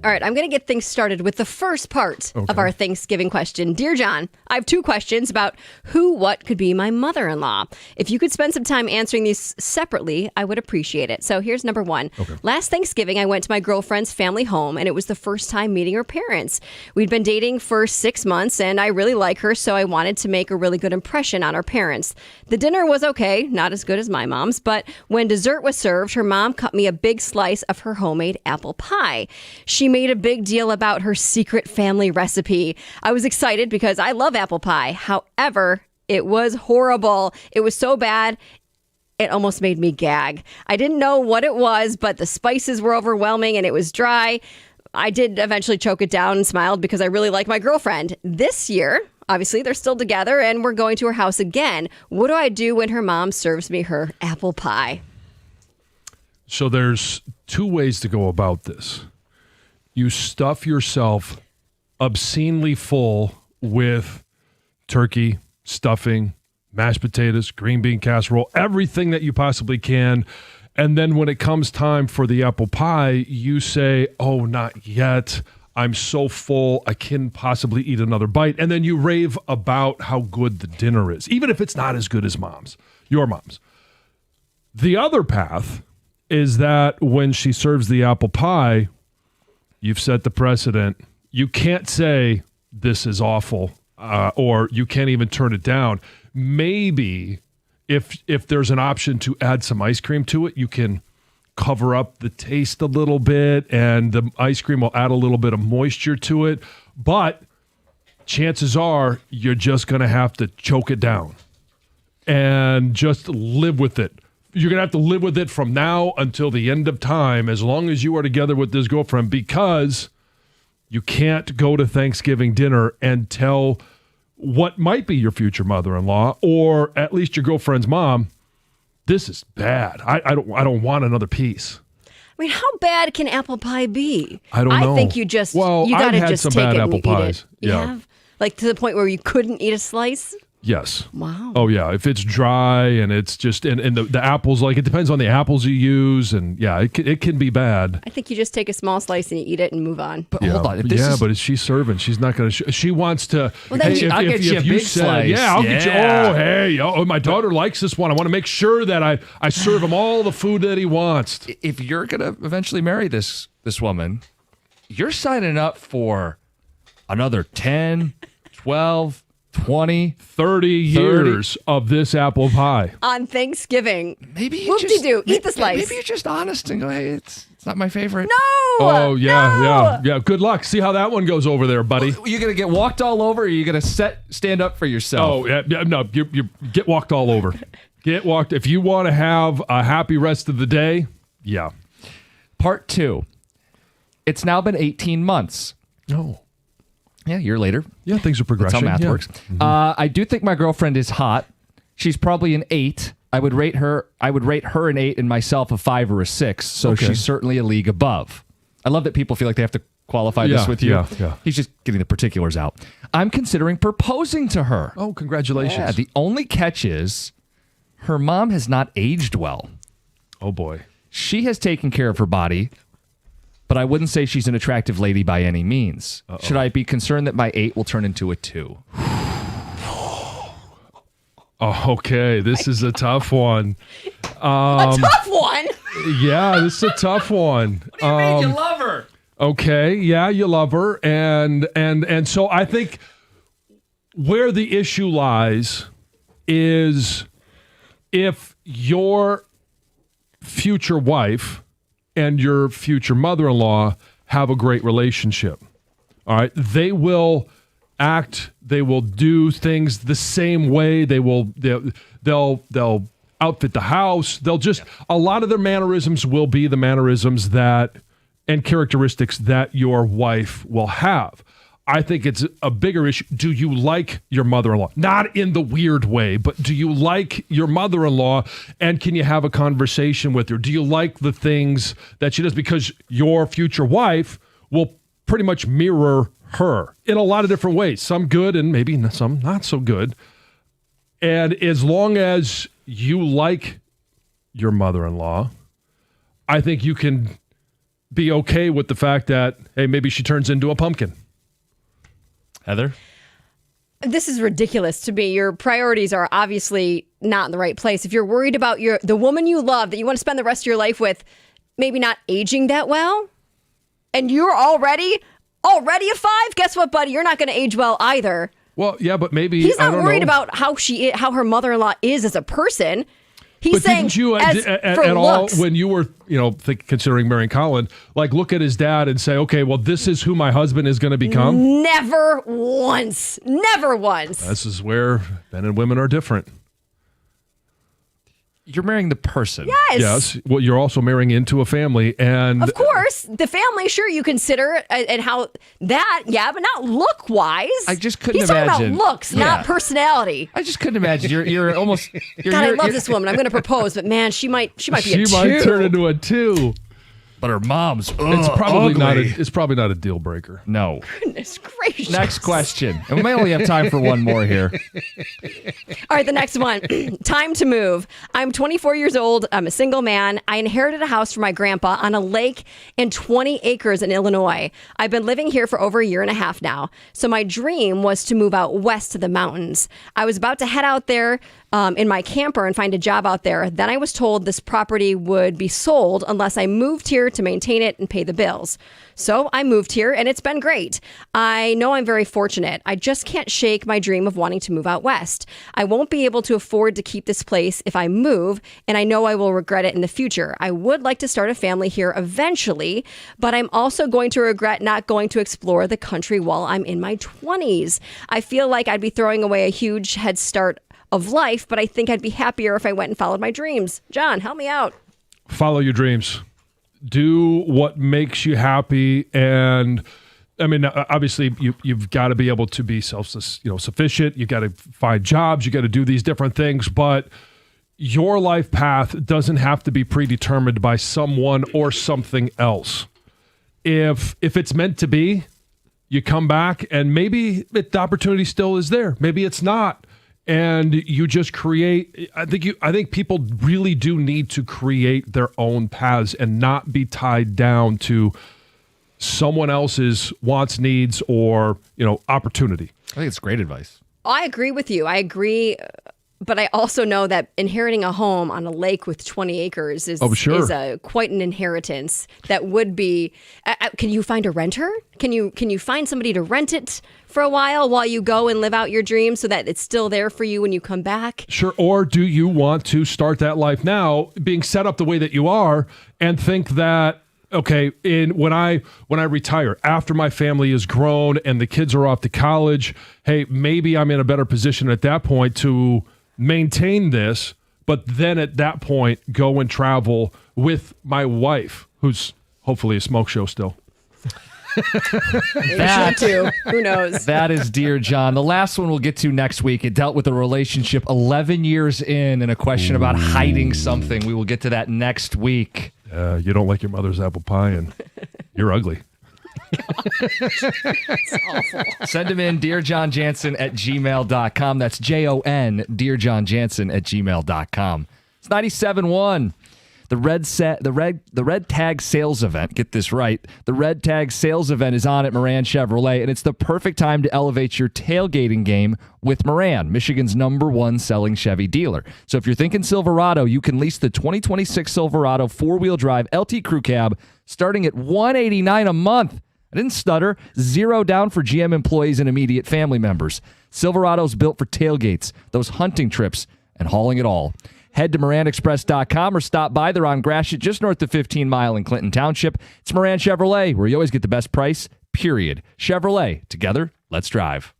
Speaker 3: All right, I'm going to get things started with the first part of our Thanksgiving question. Dear John, I have 2 questions about what could be my mother-in-law. If you could spend some time answering these separately, I would appreciate it. So here's number 1. Last Thanksgiving, I went to my girlfriend's family home, and it was the first time meeting her parents. We'd been dating for 6 months, and I really like her, so I wanted to make a really good impression on her parents. The dinner was okay, not as good as my mom's, but when dessert was served, her mom cut me a big slice of her homemade apple pie. She made a big deal about her secret family recipe. I was excited because I love apple pie. However, it was horrible. It was so bad, it almost made me gag. I didn't know what it was, but the spices were overwhelming and it was dry. I did eventually choke it down and smiled because I really like my girlfriend. This year, obviously, they're still together and we're going to her house again. What do I do when her mom serves me her apple pie?
Speaker 1: So there's 2 ways to go about this. You stuff yourself obscenely full with turkey, stuffing, mashed potatoes, green bean casserole, everything that you possibly can. And then when it comes time for the apple pie, you say, oh, not yet. I'm so full, I can't possibly eat another bite. And then you rave about how good the dinner is, even if it's not as good as your mom's. The other path is that when she serves the apple pie, you've set the precedent. You can't say, this is awful, or you can't even turn it down. Maybe if there's an option to add some ice cream to it, you can cover up the taste a little bit, and the ice cream will add a little bit of moisture to it. But chances are you're just going to have to choke it down and just live with it. You're going to have to live with it from now until the end of time, as long as you are together with this girlfriend, because you can't go to Thanksgiving dinner and tell what might be your future mother-in-law, or at least your girlfriend's mom, this is bad. I don't want another piece.
Speaker 3: I mean, how bad can apple pie be?
Speaker 1: I don't know.
Speaker 3: I think you got
Speaker 1: I've
Speaker 3: to
Speaker 1: had
Speaker 3: just
Speaker 1: some
Speaker 3: take
Speaker 1: bad
Speaker 3: it
Speaker 1: apple
Speaker 3: and
Speaker 1: pies.
Speaker 3: eat it. You
Speaker 1: Yeah.
Speaker 3: have? Like to the point where you couldn't eat a slice?
Speaker 1: Yes.
Speaker 3: Wow.
Speaker 1: Oh, yeah. If it's dry and it's just, and the apples, like, it depends on the apples you use. And yeah, it can be bad.
Speaker 3: I think you just take a small slice and you eat it and move on.
Speaker 2: But hold on. If this
Speaker 1: Yeah,
Speaker 2: is,
Speaker 1: but she's serving. She's not going to, she wants to.
Speaker 3: Well, then
Speaker 2: I'll get you a big slice.
Speaker 1: Yeah, I'll get you.
Speaker 2: Yeah.
Speaker 1: Oh, hey, my daughter likes this one. I want to make sure that I serve him all the food that he wants.
Speaker 2: if you're going to eventually marry this woman, you're signing up for another 10, 12, 20,
Speaker 1: 30 years of this apple pie.
Speaker 3: On Thanksgiving.
Speaker 2: maybe you
Speaker 3: Whoop-de-doo, eat the slice.
Speaker 2: Maybe you're just honest and go, hey, it's not my favorite.
Speaker 3: No!
Speaker 1: Oh, yeah,
Speaker 3: no!
Speaker 1: yeah. Good luck. See how that one goes over there, buddy.
Speaker 2: You're going to get walked all over, or you're going to stand up for yourself?
Speaker 1: Oh, yeah, no, you get walked all over. Get walked. If you want to have a happy rest of the day, yeah.
Speaker 2: Part 2. It's now been 18 months.
Speaker 1: No.
Speaker 2: Yeah, a year later.
Speaker 1: Yeah, things are
Speaker 2: That's
Speaker 1: progressing.
Speaker 2: how math
Speaker 1: Yeah.
Speaker 2: works. I do think my girlfriend is hot. She's probably an 8. I would rate her an 8 and myself a 5 or a 6. So
Speaker 1: Okay.
Speaker 2: she's certainly a league above. I love that people feel like they have to qualify this
Speaker 1: Yeah,
Speaker 2: with you.
Speaker 1: yeah.
Speaker 2: He's just getting the particulars out. I'm considering proposing to her.
Speaker 1: Oh, congratulations.
Speaker 2: Yeah, the only catch is her mom has not aged well.
Speaker 1: Oh, boy.
Speaker 2: She has taken care of her body, but I wouldn't say she's an attractive lady by any means. Should I be concerned that my 8 will turn into a 2?
Speaker 1: Oh, okay. This is a tough one.
Speaker 3: A tough one!
Speaker 1: Yeah, this is a tough one.
Speaker 2: You love her.
Speaker 1: Okay, yeah, you love her, and so I think where the issue lies is if your future wife and your future mother-in-law have a great relationship. All right, they will act, they will do things the same way. They'll outfit the house. They'll just a lot of their mannerisms will be the mannerisms that and characteristics that your wife will have. I think it's a bigger issue. Do you like your mother-in-law? Not in the weird way, but do you like your mother-in-law, and can you have a conversation with her? Do you like the things that she does? Because your future wife will pretty much mirror her in a lot of different ways, some good and maybe some not so good. And as long as you like your mother-in-law, I think you can be okay with the fact that, hey, maybe she turns into a pumpkin.
Speaker 2: Heather?
Speaker 3: This is ridiculous to me. Your priorities are obviously not in the right place. If you're worried about the woman you love that you want to spend the rest of your life with, maybe not aging that well, and you're already a 5, guess what, buddy? You're not going to age well either.
Speaker 1: Well, yeah, but maybe
Speaker 3: he's not worried
Speaker 1: know.
Speaker 3: about how her mother-in-law is as a person. He's
Speaker 1: but
Speaker 3: saying,
Speaker 1: didn't you at all when you were, considering marrying Colin, like look at his dad and say, okay, well, this is who my husband is going to become?
Speaker 3: Never once. Never once.
Speaker 1: This is where men and women are different.
Speaker 2: You're marrying the person.
Speaker 3: Yes.
Speaker 1: Well, you're also marrying into a family, and
Speaker 3: of course, the family. Sure, you consider and how that. Yeah, but not look wise.
Speaker 2: I just couldn't
Speaker 3: He's
Speaker 2: imagine.
Speaker 3: talking about looks, not personality.
Speaker 2: I just couldn't imagine. You're almost.
Speaker 3: God, I love this woman. I'm going to propose, but man, she might be a 2.
Speaker 1: She might turn into a 2.
Speaker 2: But her mom's
Speaker 1: it's probably
Speaker 2: ugly.
Speaker 1: it's probably not a deal breaker.
Speaker 2: No.
Speaker 3: Goodness gracious.
Speaker 2: Next question. And we may only have time for one more here.
Speaker 3: All right, the next one. Time to move. I'm 24 years old. I'm a single man. I inherited a house from my grandpa on a lake and 20 acres in Illinois. I've been living here for over a year and a half now. So my dream was to move out west to the mountains. I was about to head out there in my camper and find a job out there. Then I was told this property would be sold unless I moved here to maintain it and pay the bills. So I moved here and it's been great. I know I'm very fortunate. I just can't shake my dream of wanting to move out west. I won't be able to afford to keep this place if I move, and I know I will regret it in the future. I would like to start a family here eventually, but I'm also going to regret not going to explore the country while I'm in my 20s. I feel like I'd be throwing away a huge head start of life, but I think I'd be happier if I went and followed my dreams. John, help me out.
Speaker 1: Follow your dreams. Do what makes you happy, and I mean, obviously, you've got to be able to be sufficient. You got to find jobs. You got to do these different things, but your life path doesn't have to be predetermined by someone or something else. If it's meant to be, you come back, and maybe the opportunity still is there. Maybe it's not. And you just create. I think people really do need to create their own paths and not be tied down to someone else's wants, needs, or opportunity.
Speaker 2: I think it's great advice.
Speaker 3: I agree with you. I agree, but I also know that inheriting a home on a lake with 20 acres is quite an inheritance. That would be. Can you find a renter? Can you find somebody to rent it for a while you go and live out your dream so that it's still there for you when you come back?
Speaker 1: Sure. Or do you want to start that life now, being set up the way that you are, and think that, okay, when I retire, after my family is grown and the kids are off to college, hey, maybe I'm in a better position at that point to maintain this, but then at that point go and travel with my wife, who's hopefully a smoke show still.
Speaker 3: That too. Who knows?
Speaker 2: That is Dear John. The last one we'll get to next week. It dealt with a relationship 11 years in and a question about hiding something. We will get to that next week.
Speaker 1: You don't like your mother's apple pie, and you're ugly.
Speaker 2: Send them in, dearjohnjansen@gmail.com. That's JON, dearjohnjansen@gmail.com. It's 97.1. The Red Tag sales event, get this right, the Red Tag sales event is on at Moran Chevrolet, and it's the perfect time to elevate your tailgating game with Moran, Michigan's #1 selling Chevy dealer. So if you're thinking Silverado, you can lease the 2026 Silverado 4-wheel drive LT Crew Cab starting at $189 a month. I didn't stutter. 0 down for GM employees and immediate family members. Silverado's built for tailgates, those hunting trips, and hauling it all. Head to MoranExpress.com or stop by. They're on Gratiot, just north of 15 Mile in Clinton Township. It's Moran Chevrolet, where you always get the best price, period. Chevrolet. Together, let's drive.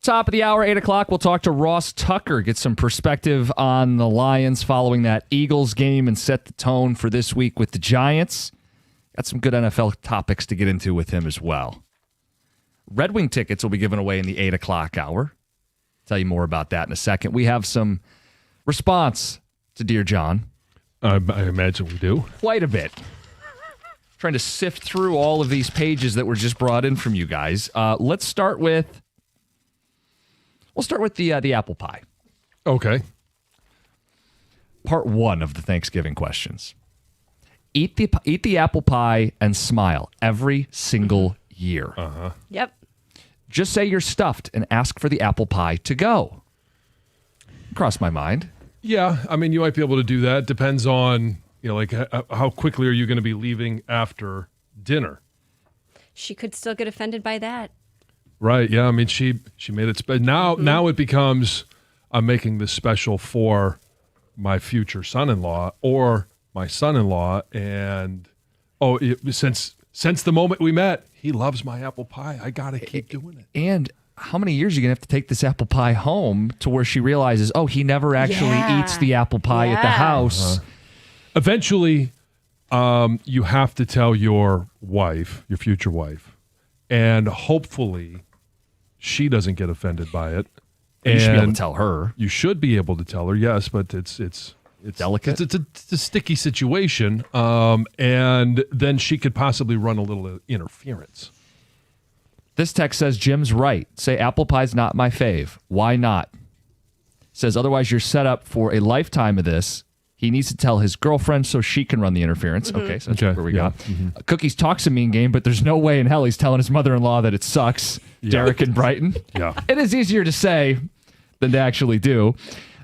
Speaker 2: Top of the hour, 8 o'clock, we'll talk to Ross Tucker, get some perspective on the Lions following that Eagles game and set the tone for this week with the Giants. Got some good NFL topics to get into with him as well. Red Wing tickets will be given away in the 8 o'clock hour. Tell you more about that in a second. We have some response to Dear John.
Speaker 1: I imagine we do.
Speaker 2: Quite a bit. Trying to sift through all of these pages that were just brought in from you guys. Let's start with... We'll start with the apple pie.
Speaker 1: Okay.
Speaker 2: Part 1 of the Thanksgiving questions. Eat the apple pie and smile every single year.
Speaker 3: Yep.
Speaker 2: Just say you're stuffed and ask for the apple pie to go. Crossed my mind.
Speaker 1: Yeah, I mean, you might be able to do that. Depends on, like how quickly are you going to be leaving after dinner?
Speaker 3: She could still get offended by that.
Speaker 1: Right. Yeah. I mean, she made it. Now it becomes I'm making this special for my future son-in-law or my son-in-law, and since the moment we met, he loves my apple pie. I gotta keep doing it.
Speaker 2: And how many years are you gonna have to take this apple pie home to where she realizes, he never actually eats the apple pie at the house?
Speaker 1: Eventually, you have to tell your wife, your future wife, and hopefully she doesn't get offended by it.
Speaker 2: You should be able to tell her.
Speaker 1: You should be able to tell her, yes, but it's
Speaker 2: delicate.
Speaker 1: It's a sticky situation, and then she could possibly run a little interference.
Speaker 2: This text says Jim's right. Say apple pie's not my fave. Why not? Says otherwise you're set up for a lifetime of this. He needs to tell his girlfriend so she can run the interference. Okay, so that's where we got. Cookies talks a mean game, but there's no way in hell he's telling his mother-in-law that it sucks. Derek and Brighton.
Speaker 1: Yeah.
Speaker 2: It is easier to say than to actually do.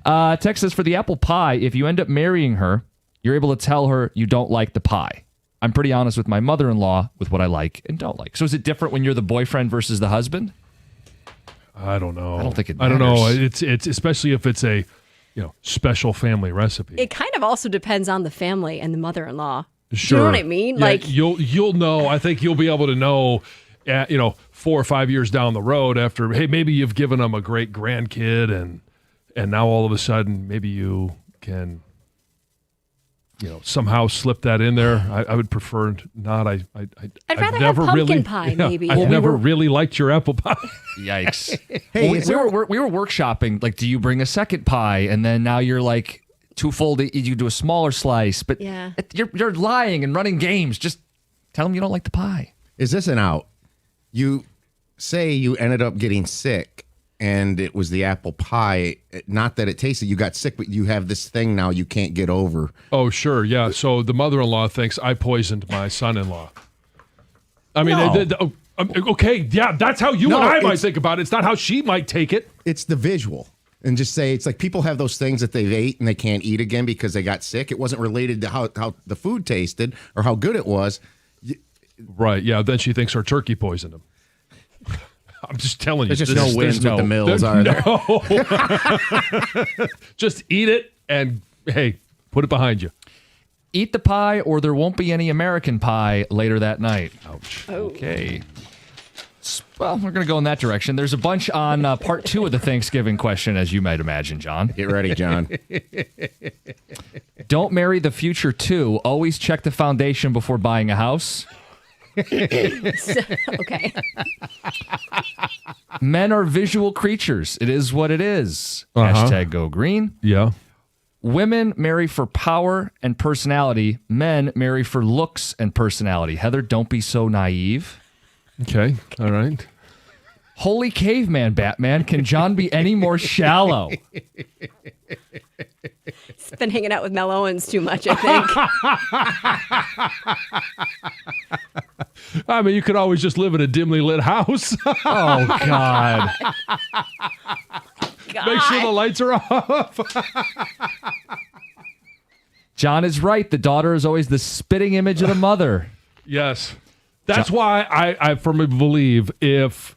Speaker 2: Text says for the apple pie, if you end up marrying her, you're able to tell her you don't like the pie. I'm pretty honest with my mother-in-law with what I like and don't like. So is it different when you're the boyfriend versus the husband?
Speaker 1: I don't know.
Speaker 2: I don't think it
Speaker 1: matters. I don't know.
Speaker 2: It's
Speaker 1: especially if it's a special family recipe.
Speaker 3: It kind of also depends on the family and the mother-in-law.
Speaker 1: Sure.
Speaker 3: Do you know what I mean?
Speaker 1: Yeah, you'll know. I think you'll be able to know, 4 or 5 years down the road after, hey, maybe you've given them a great grandkid and now all of a sudden maybe you can, somehow slip that in there. I would prefer not. I'd
Speaker 3: rather have pumpkin pie, maybe.
Speaker 1: I've never really liked your apple pie.
Speaker 2: Yikes.
Speaker 5: Hey,
Speaker 2: we were workshopping, like, do you bring a second pie? And then now you're like twofold, you do a smaller slice, but you're lying and running games. Just tell them you don't like the pie.
Speaker 5: Is this an out? You say you ended up getting sick and it was the apple pie. Not that it tasted, you got sick, but you have this thing now you can't get over.
Speaker 1: Oh, sure. Yeah. So the mother-in-law thinks I poisoned my son-in-law. I mean,
Speaker 5: No.
Speaker 1: Okay. Yeah. That's how you and I might think about it. It's not how she might take it.
Speaker 5: It's the visual. And just say, it's like people have those things that they've ate and they can't eat again because they got sick. It wasn't related to how the food tasted or how good it was.
Speaker 1: Right. Yeah. Then she thinks her turkey poisoned him. I'm just telling you.
Speaker 5: There's just no wins with the Mills, are there?
Speaker 1: Just eat it and, hey, put it behind you.
Speaker 2: Eat the pie or there won't be any American pie later that night.
Speaker 1: Ouch.
Speaker 2: Okay. Well, we're going to go in that direction. There's a bunch on part 2 of the Thanksgiving question, as you might imagine, John.
Speaker 5: Get ready, John.
Speaker 2: Don't marry the future two. Always check the foundation before buying a house.
Speaker 3: Okay.
Speaker 2: Men are visual creatures. It is what it is. Hashtag go green.
Speaker 1: Yeah.
Speaker 2: Women marry for power and personality. Men marry for looks and personality. Heather, don't be so naive.
Speaker 1: Okay. All right.
Speaker 2: Holy caveman, Batman. Can John be any more shallow?
Speaker 3: He's been hanging out with Mel Owens too much, I think.
Speaker 1: I mean, you could always just live in a dimly lit house.
Speaker 2: Oh, God.
Speaker 1: Make sure the lights are off.
Speaker 2: John is right. The daughter is always the spitting image of the mother.
Speaker 1: Yes. That's why I firmly believe if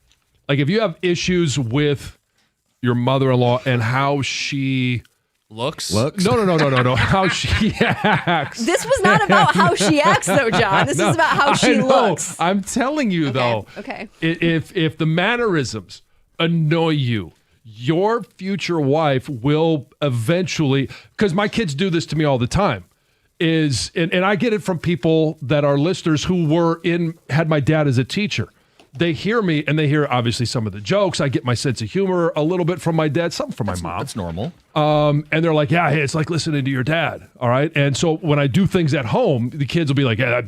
Speaker 1: you have issues with your mother-in-law and how she
Speaker 2: looks.
Speaker 1: No. How she acts.
Speaker 3: This was not about how she acts, though, John. This is about how she looks.
Speaker 1: I'm telling you, though.
Speaker 3: Okay.
Speaker 1: If the mannerisms annoy you, your future wife will eventually, because my kids do this to me all the time, and I get it from people that are listeners who had my dad as a teacher. They hear me and they hear obviously some of the jokes. I get my sense of humor a little bit from my dad, some from my mom.
Speaker 2: That's normal.
Speaker 1: And they're like, yeah, hey, it's like listening to your dad. All right. And so when I do things at home, the kids will be like, yeah,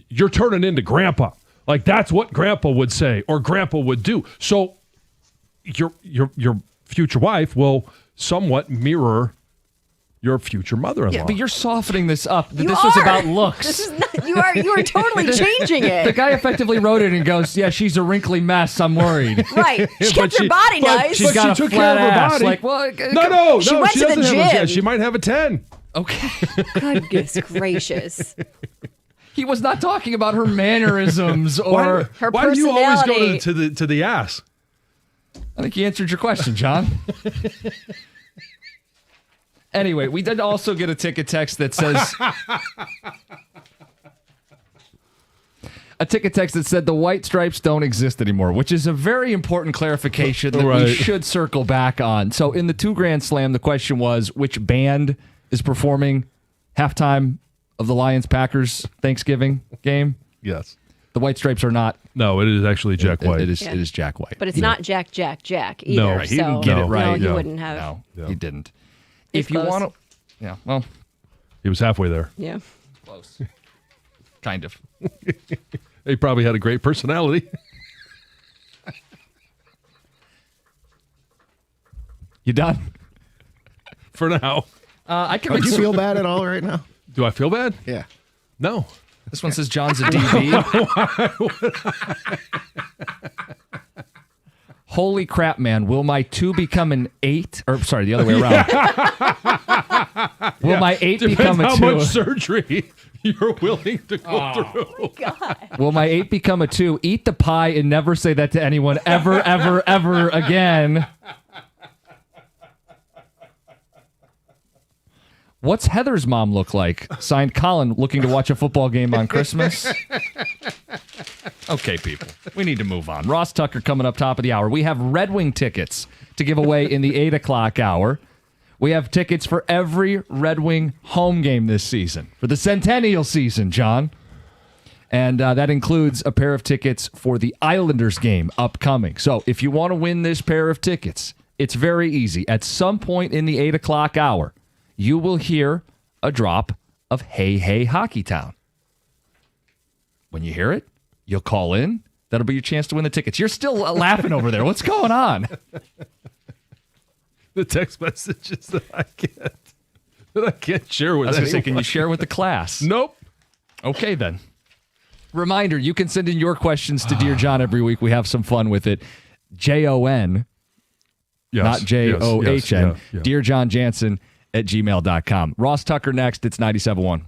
Speaker 1: you're turning into grandpa. Like that's what grandpa would say or grandpa would do. So your future wife will somewhat mirror your future mother-in-law.
Speaker 2: Yeah, but you're softening this up.
Speaker 3: You
Speaker 2: This was
Speaker 3: are.
Speaker 2: about looks.
Speaker 3: This is not, you are totally changing
Speaker 2: The
Speaker 3: it.
Speaker 2: guy effectively wrote it and goes, yeah, she's a wrinkly mess. I'm worried.
Speaker 3: Right. She
Speaker 1: But
Speaker 3: kept her body
Speaker 1: but
Speaker 3: nice.
Speaker 2: She's
Speaker 1: But
Speaker 2: got
Speaker 1: she
Speaker 2: a
Speaker 1: took care
Speaker 2: flat
Speaker 1: of her
Speaker 2: ass.
Speaker 1: body.
Speaker 2: Like, well,
Speaker 1: No,
Speaker 3: She went to
Speaker 1: doesn't
Speaker 3: the
Speaker 1: have a 10.
Speaker 3: gym.
Speaker 1: She might have a 10.
Speaker 2: Okay.
Speaker 3: Goodness gracious.
Speaker 2: He was not talking about her mannerisms or.
Speaker 3: Her
Speaker 1: Why do you always go
Speaker 3: personality.
Speaker 1: to the ass?
Speaker 2: I think he answered your question, John. Anyway, we did also get a ticket text that says. A ticket text that said the white stripes don't exist anymore, which is a very important clarification that we
Speaker 1: Right.
Speaker 2: should circle back on. So in the 2 Grand Slam, the question was which band is performing halftime of the Lions-Packers Thanksgiving game?
Speaker 1: Yes.
Speaker 2: The white stripes are not.
Speaker 1: No, it is actually Jack White.
Speaker 2: It is Jack White.
Speaker 3: But it's not Jack either.
Speaker 1: No, right,
Speaker 2: he didn't get it right.
Speaker 3: No, he
Speaker 1: Yeah.
Speaker 3: wouldn't have.
Speaker 2: No,
Speaker 1: Yeah.
Speaker 2: he didn't.
Speaker 3: He's
Speaker 2: If you
Speaker 3: close.
Speaker 2: want to. Yeah, well,
Speaker 1: He was halfway there.
Speaker 3: Yeah.
Speaker 2: close. Kind of.
Speaker 1: He probably had a great personality.
Speaker 2: You done?
Speaker 1: For now.
Speaker 2: I can
Speaker 5: Do
Speaker 2: make
Speaker 5: you
Speaker 2: some-
Speaker 5: feel bad at all right now?
Speaker 1: Do I feel bad?
Speaker 5: Yeah.
Speaker 1: No.
Speaker 2: This one says John's a DB. Holy crap, man. Will my 2 become an 8? Or, sorry, the other way around. Will my 8 become a
Speaker 1: How
Speaker 2: 2?
Speaker 1: much surgery you're willing to go through.
Speaker 2: Will my 8 become a 2? Eat the pie and never say that to anyone ever, ever, ever again. What's Heather's mom look like? Signed, Colin, looking to watch a football game on Christmas. Okay, people, we need to move on. Ross Tucker coming up top of the hour. We have Red Wing tickets to give away in the 8 o'clock hour. We have tickets for every Red Wing home game this season, for the Centennial season, John. And that includes a pair of tickets for the Islanders game upcoming. So if you want to win this pair of tickets, it's very easy. At some point in the 8 o'clock hour, you will hear a drop of Hey Hey Hockey Town. When you hear it, you'll call in. That'll be your chance to win the tickets. You're still laughing over there. What's going on?
Speaker 1: The text messages that I can't share with
Speaker 2: I was going to say,
Speaker 1: anyone.
Speaker 2: can you share with the class?
Speaker 1: Nope.
Speaker 2: Okay, then. Reminder, you can send in your questions to Dear John every week. We have some fun with it. JON,
Speaker 1: Yes.
Speaker 2: not JOHN.
Speaker 1: Yes, yeah.
Speaker 2: Dear John Jansen at gmail.com. Ross Tucker next. It's 97.1.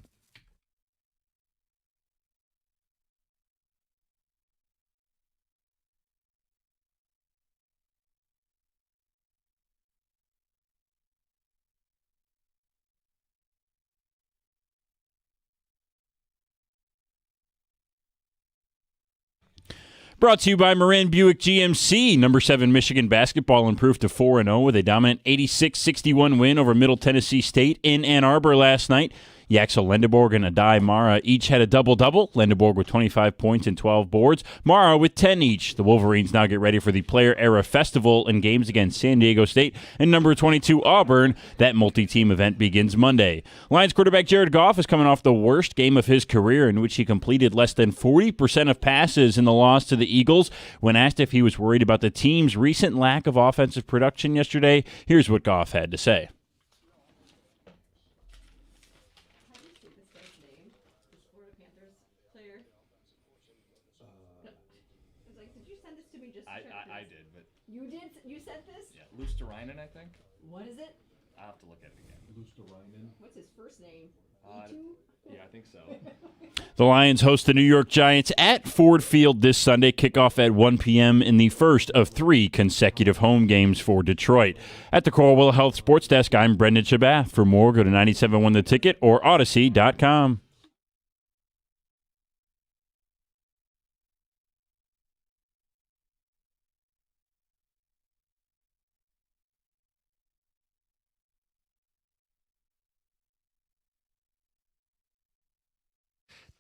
Speaker 6: Brought to you by Moran Buick GMC. Number 7 Michigan basketball improved to 4-0 with a dominant 86-61 win over Middle Tennessee State in Ann Arbor last night. Yaxel Lendeborg and Adai Mara each had a double-double. Lendeborg with 25 points and 12 boards. Mara with 10 each. The Wolverines now get ready for the Player Era Festival and games against San Diego State and number 22 Auburn. That multi-team event begins Monday. Lions quarterback Jared Goff is coming off the worst game of his career in which he completed less than 40% of passes in the loss to the Eagles. When asked if he was worried about the team's recent lack of offensive production yesterday, here's what Goff had to say. I did, but
Speaker 3: You did? You said this?
Speaker 2: yeah, Luosterainen, I think.
Speaker 3: What is it?
Speaker 2: I'll have to look at it again.
Speaker 3: What's his first name?
Speaker 2: Yeah, I think so.
Speaker 6: The Lions host the New York Giants at Ford Field this Sunday. Kickoff at 1 p.m. in the first of 3 consecutive home games for Detroit. At the Corewell Health Sports Desk, I'm Brendan Shabath. For more, go to 97.1 The Ticket or Odyssey.com.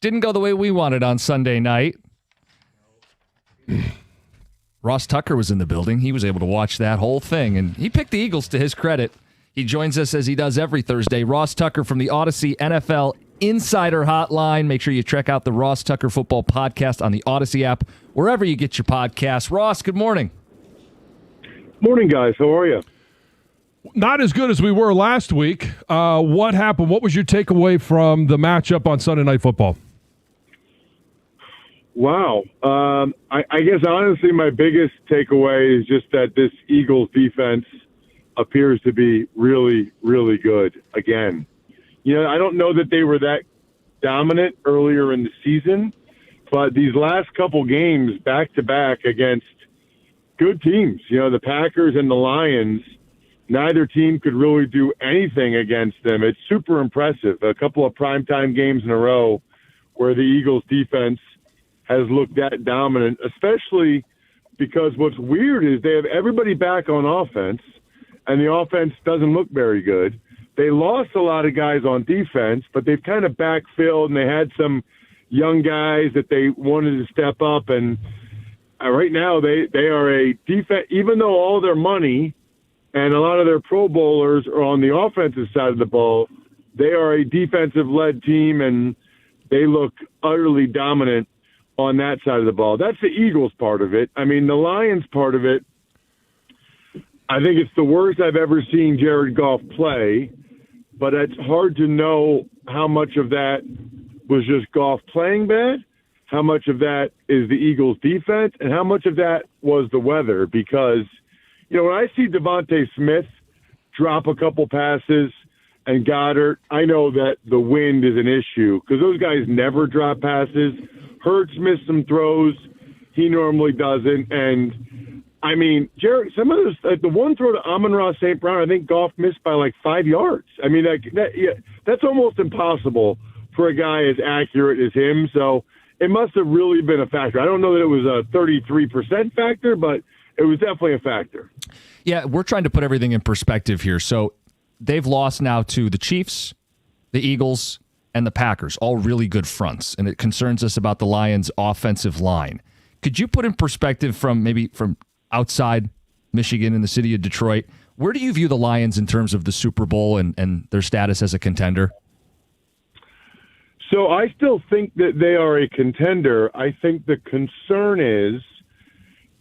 Speaker 2: Didn't go the way we wanted on Sunday night. Ross Tucker was in the building. He was able to watch that whole thing, and he picked the Eagles to his credit. He joins us as he does every Thursday. Ross Tucker from the Odyssey NFL Insider Hotline. Make sure you check out the Ross Tucker Football Podcast on the Odyssey app, wherever you get your podcasts. Ross, good morning.
Speaker 9: Morning, guys. How are you?
Speaker 1: Not as good as we were last week. What happened? What was your takeaway from the matchup on Sunday Night Football?
Speaker 9: Wow. I guess, honestly, my biggest takeaway is just that this Eagles defense appears to be really, really good again. I don't know that they were that dominant earlier in the season, but these last couple games back-to-back against good teams, the Packers and the Lions, neither team could really do anything against them. It's super impressive. A couple of primetime games in a row where the Eagles defense has looked that dominant, especially because what's weird is they have everybody back on offense, and the offense doesn't look very good. They lost a lot of guys on defense, but they've kind of backfilled, and they had some young guys that they wanted to step up. And right now they are a defense, even though all their money and a lot of their Pro Bowlers are on the offensive side of the ball, they are a defensive-led team, and they look utterly dominant on that side of the ball. That's the Eagles part of it. I mean, the Lions part of it, I think it's the worst I've ever seen Jared Goff play, but it's hard to know how much of that was just Goff playing bad, how much of that is the Eagles defense, and how much of that was the weather. Because, when I see Devontae Smith drop a couple passes and Goddard, I know that the wind is an issue because those guys never drop passes. Hurts missed some throws. He normally doesn't. And, I mean, Jared, some of those, like the one throw to Amon-Ra St. Brown, I think Goff missed by like 5 yards. I mean, that's almost impossible for a guy as accurate as him. So it must have really been a factor. I don't know that it was a 33% factor, but it was definitely a factor.
Speaker 2: Yeah, we're trying to put everything in perspective here. So they've lost now to the Chiefs, the Eagles, and the Packers, all really good fronts, and it concerns us about the Lions' offensive line. Could you put in perspective from outside Michigan and the city of Detroit, where do you view the Lions in terms of the Super Bowl and their status as a contender?
Speaker 9: So I still think that they are a contender. I think the concern is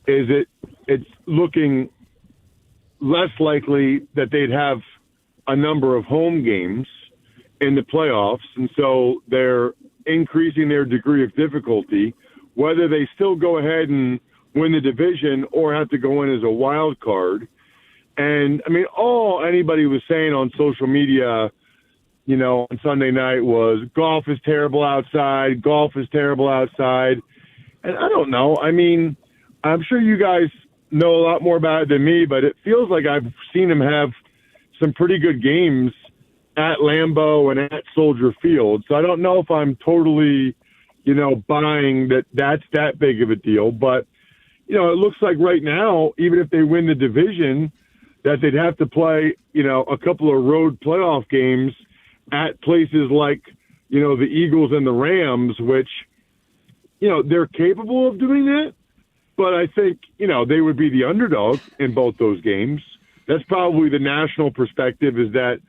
Speaker 9: it's looking less likely that they'd have a number of home games in the playoffs, and so they're increasing their degree of difficulty, whether they still go ahead and win the division or have to go in as a wild card. And, I mean, all anybody was saying on social media, on Sunday night was golf is terrible outside, golf is terrible outside. And I don't know. I mean, I'm sure you guys know a lot more about it than me, but it feels like I've seen him have some pretty good games at Lambeau and at Soldier Field. So I don't know if I'm totally, buying that that's that big of a deal. But, it looks like right now, even if they win the division, that they'd have to play, a couple of road playoff games at places like, the Eagles and the Rams, which, they're capable of doing that. But I think, they would be the underdog in both those games. That's probably the national perspective, is that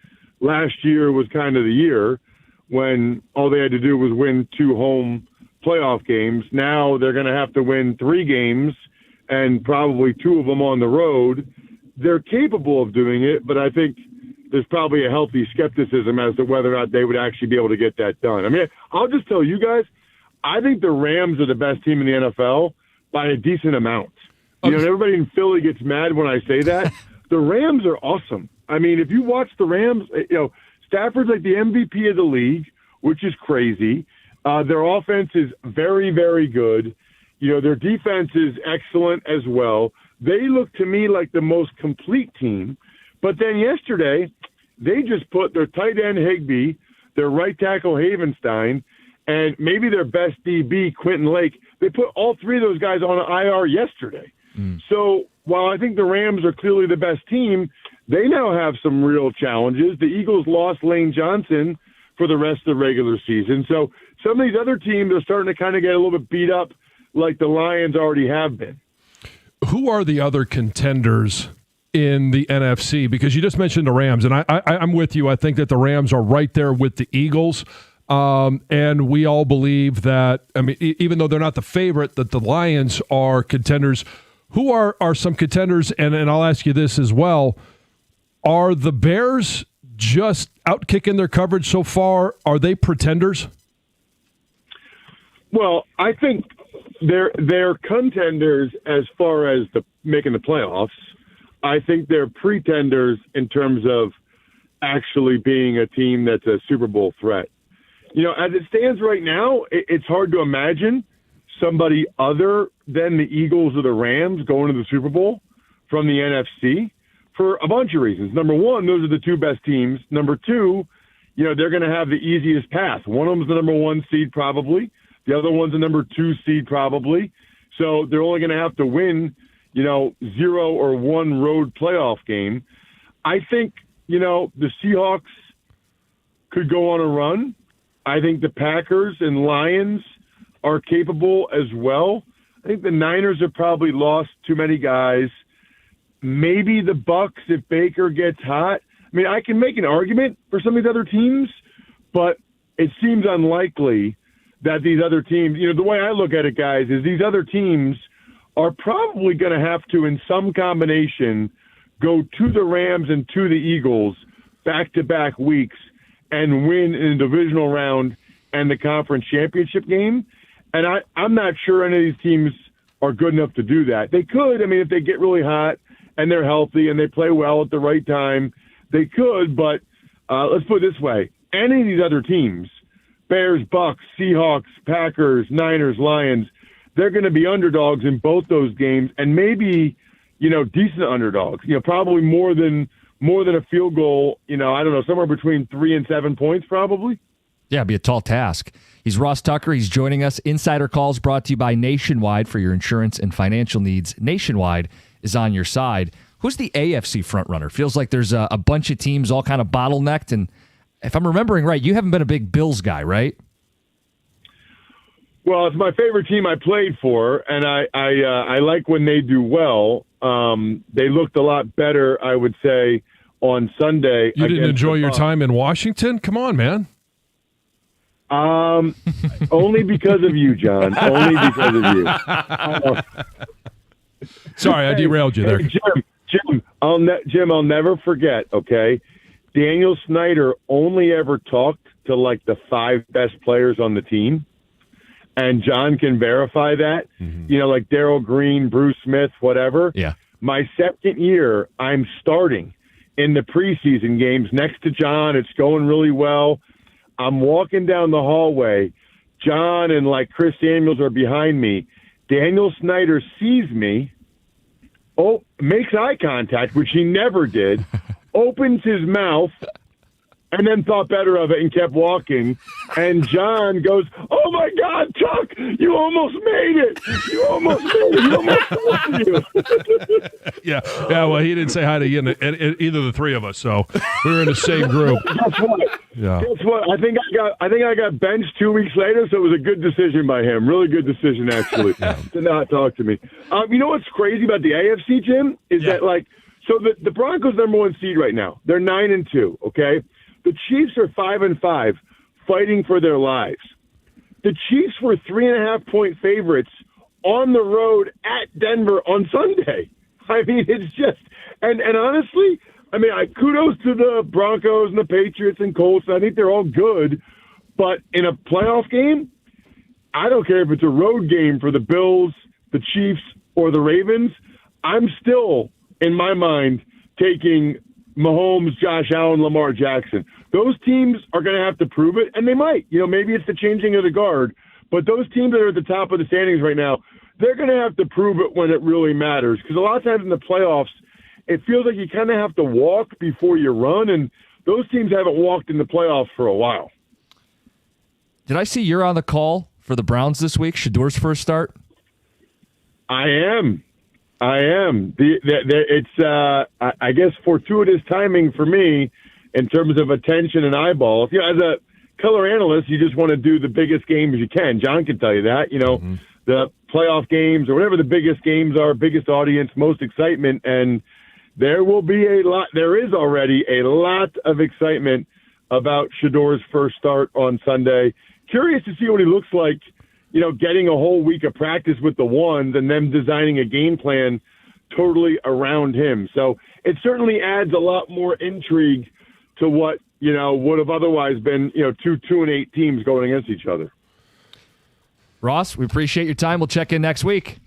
Speaker 9: last year was kind of the year when all they had to do was win 2 home playoff games. Now they're going to have to win 3 games and probably 2 of them on the road. They're capable of doing it, but I think there's probably a healthy skepticism as to whether or not they would actually be able to get that done. I mean, I'll just tell you guys, I think the Rams are the best team in the NFL by a decent amount. Everybody in Philly gets mad when I say that. The Rams are awesome. I mean, if you watch the Rams, Stafford's like the MVP of the league, which is crazy. Their offense is very, very good. Their defense is excellent as well. They look to me like the most complete team. But then yesterday, they just put their tight end Higbee, their right tackle Havenstein, and maybe their best DB, Quentin Lake. They put all 3 of those guys on an IR yesterday. So while I think the Rams are clearly the best team, they now have some real challenges. The Eagles lost Lane Johnson for the rest of the regular season. So some of these other teams are starting to kind of get a little bit beat up like the Lions already have been.
Speaker 1: Who are the other contenders in the NFC? Because you just mentioned the Rams, and I'm with you. I think that the Rams are right there with the Eagles. And we all believe that, I mean, even though they're not the favorite, that the Lions are contenders. Who are some contenders? And I'll ask you this as well. Are the Bears just out kicking their coverage so far? Are they pretenders?
Speaker 9: Well, I think they're contenders as far as making the playoffs. I think they're pretenders in terms of actually being a team that's a Super Bowl threat. You know, as it stands right now, it's hard to imagine somebody other than the Eagles or the Rams going to the Super Bowl from the NFC for a bunch of reasons. Number one, those are the two best teams. Number two, you know, they're going to have the easiest path. One of them's the number 1 seed probably. The other one's the number 2 seed probably. So they're only going to have to win, you know, 0 or 1 road playoff game. I think, you know, the Seahawks could go on a run. I think the Packers and Lions are capable as well. I think the Niners have probably lost too many guys. Maybe the Bucks if Baker gets hot. I mean, I can make an argument for some of these other teams, but it seems unlikely that these other teams, you know, the way I look at it, guys, is these other teams are probably going to have to, in some combination, go to the Rams and to the Eagles back-to-back weeks and win in the divisional round and the conference championship game. And I'm not sure any of these teams are good enough to do that. They could. I mean, if they get really hot and they're healthy and they play well at the right time, they could. But let's put it this way. Any of these other teams, Bears, Bucks, Seahawks, Packers, Niners, Lions, they're going to be underdogs in both those games, and maybe, you know, decent underdogs. You know, probably more than a field goal. You know, I don't know, somewhere between 3 and 7 points, probably.
Speaker 2: Yeah, it'd be a tall task. He's Ross Tucker. He's joining us. Insider Calls brought to you by Nationwide for your insurance and financial needs. Nationwide is on your side. Who's the AFC frontrunner? Feels like there's a bunch of teams all kind of bottlenecked, and if I'm remembering right, you haven't been a big Bills guy, right?
Speaker 9: Well, it's my favorite team I played for, and I like when they do well. They looked a lot better, I would say, on Sunday.
Speaker 1: You didn't enjoy your time in Washington? Come on, man.
Speaker 9: Only because of you, John. Only because of you.
Speaker 1: Sorry, I derailed you there.
Speaker 9: Jim, I'll never forget, okay? Daniel Snyder only ever talked to, like, the 5 best players on the team. And John can verify that. Mm-hmm. You know, like Darryl Green, Bruce Smith, whatever.
Speaker 2: Yeah.
Speaker 9: My second year, I'm starting in the preseason games next to John. It's going really well. I'm walking down the hallway. John and, like, Chris Samuels are behind me. Daniel Snyder sees me, makes eye contact, which he never did, opens his mouth, and then thought better of it and kept walking. And John goes, "Oh, my God, Tuck, you almost made it. You almost made it. You almost made it."
Speaker 1: Yeah, well, he didn't say hi to either of the three of us, so we were in the same group.
Speaker 9: Guess what?
Speaker 1: Yeah.
Speaker 9: Guess what? I think I got benched 2 weeks later, so it was a good decision by him. Really good decision, actually, to not talk to me. You know what's crazy about the AFC, Jim, is that, like, so the Broncos number 1 seed right now. They're 9-2, okay? The Chiefs are 5-5, fighting for their lives. The Chiefs were 3.5-point favorites on the road at Denver on Sunday. I mean, it's just, and honestly, I mean, kudos to the Broncos and the Patriots and Colts. I think they're all good, but in a playoff game, I don't care if it's a road game for the Bills, the Chiefs, or the Ravens. I'm still, in my mind, taking Mahomes, Josh Allen, Lamar Jackson. Those teams are going to have to prove it, and they might. You know, maybe it's the changing of the guard, but those teams that are at the top of the standings right now, they're going to have to prove it when it really matters. Because a lot of times in the playoffs, it feels like you kind of have to walk before you run, and those teams haven't walked in the playoffs for a while.
Speaker 2: Did I see you're on the call for the Browns this week? Shadour's first start?
Speaker 9: I am. It's, I guess, fortuitous timing for me in terms of attention and eyeballs. You know, as a color analyst, you just want to do the biggest games you can. John can tell you that. The playoff games or whatever the biggest games are, biggest audience, most excitement, and there will be a lot. There is already a lot of excitement about Shedor's first start on Sunday. Curious to see what he looks like, getting a whole week of practice with the ones and then designing a game plan totally around him. So it certainly adds a lot more intrigue to what, would have otherwise been, 2-8 teams going against each other.
Speaker 2: Ross, we appreciate your time. We'll check in next week.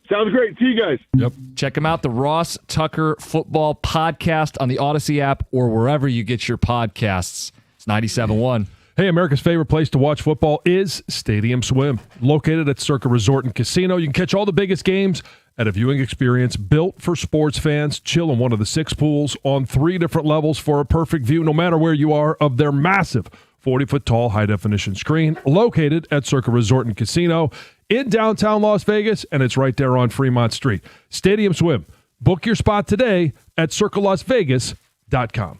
Speaker 9: Sounds great. See you guys.
Speaker 1: Yep.
Speaker 2: Check him out, the Ross Tucker Football Podcast on the Odyssey app or wherever you get your podcasts. It's 97.1.
Speaker 1: Hey, America's favorite place to watch football is Stadium Swim. Located at Circa Resort and Casino, you can catch all the biggest games at a viewing experience built for sports fans. Chill in one of the 6 pools on 3 different levels for a perfect view, no matter where you are, of their massive 40-foot tall high-definition screen located at Circa Resort and Casino in downtown Las Vegas, and it's right there on Fremont Street. Stadium Swim. Book your spot today at circalasvegas.com.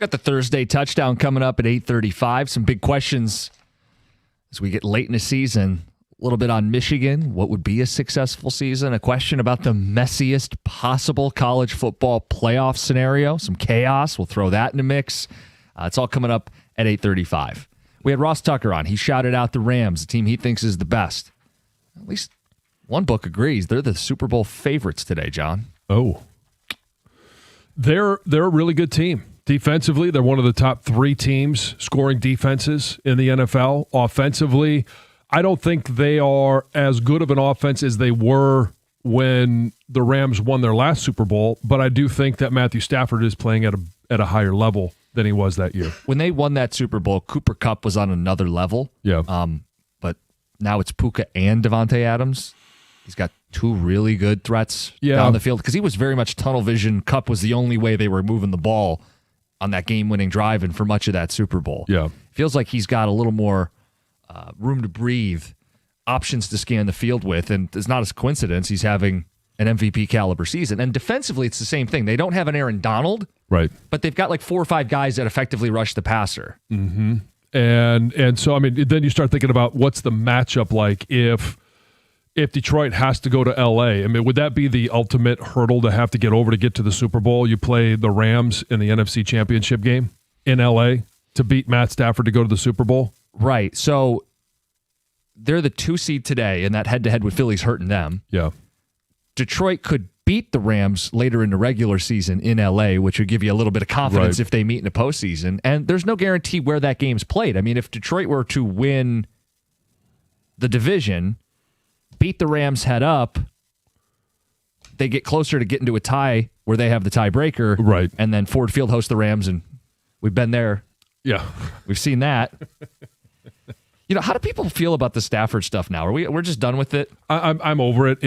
Speaker 2: Got the Thursday touchdown coming up at 8:35. Some big questions as we get late in the season. A little bit on Michigan. What would be a successful season? A question about the messiest possible college football playoff scenario. Some chaos. We'll throw that in the mix. It's all coming up at 8:35. We had Ross Tucker on. He shouted out the Rams, the team he thinks is the best. At least one book agrees. They're the Super Bowl favorites today, John.
Speaker 1: Oh. They're a really good team. Defensively, they're one of the top 3 teams scoring defenses in the NFL. Offensively, I don't think they are as good of an offense as they were when the Rams won their last Super Bowl, but I do think that Matthew Stafford is playing at a higher level than he was that year.
Speaker 2: When they won that Super Bowl, Cooper Kupp was on another level.
Speaker 1: Yeah.
Speaker 2: But now it's Puka and Devontae Adams. He's got 2 really good threats down the field because he was very much tunnel vision. Kupp was the only way they were moving the ball on that game-winning drive and for much of that Super Bowl.
Speaker 1: Yeah.
Speaker 2: Feels like he's got a little more room to breathe, options to scan the field with, and it's not a coincidence he's having an MVP caliber season. And defensively, it's the same thing. They don't have an Aaron Donald,
Speaker 1: right?
Speaker 2: But they've got like 4 or 5 guys that effectively rush the passer.
Speaker 1: Mm-hmm. And so, I mean, then you start thinking about what's the matchup like if Detroit has to go to L.A. I mean, would that be the ultimate hurdle to have to get over to get to the Super Bowl? You play the Rams in the NFC Championship game in L.A. to beat Matt Stafford to go to the Super Bowl?
Speaker 2: Right. So they're the 2 seed today, and that head-to-head with Philly's hurting them.
Speaker 1: Yeah.
Speaker 2: Detroit could beat the Rams later in the regular season in L.A., which would give you a little bit of confidence if they meet in the postseason. And there's no guarantee where that game's played. I mean, if Detroit were to win the division, beat the Rams head up, they get closer to getting to a tie where they have the tiebreaker.
Speaker 1: Right.
Speaker 2: And then Ford Field hosts the Rams, and we've been there.
Speaker 1: Yeah.
Speaker 2: We've seen that. You know, how do people feel about the Stafford stuff now? We're just done with it?
Speaker 1: I'm over it.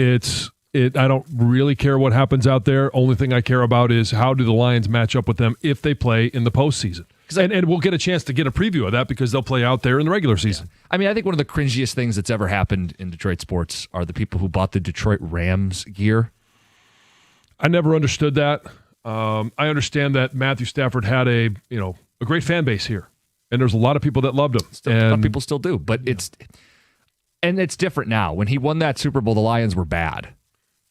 Speaker 1: I don't really care what happens out there. Only thing I care about is how do the Lions match up with them if they play in the postseason. And we'll get a chance to get a preview of that because they'll play out there in the regular season.
Speaker 2: Yeah. I mean, I think one of the cringiest things that's ever happened in Detroit sports are the people who bought the Detroit Rams gear.
Speaker 1: I never understood that. I understand that Matthew Stafford had a great fan base here, and there's a lot of people that loved him.
Speaker 2: Some people still do, but it's different now. When he won that Super Bowl, the Lions were bad.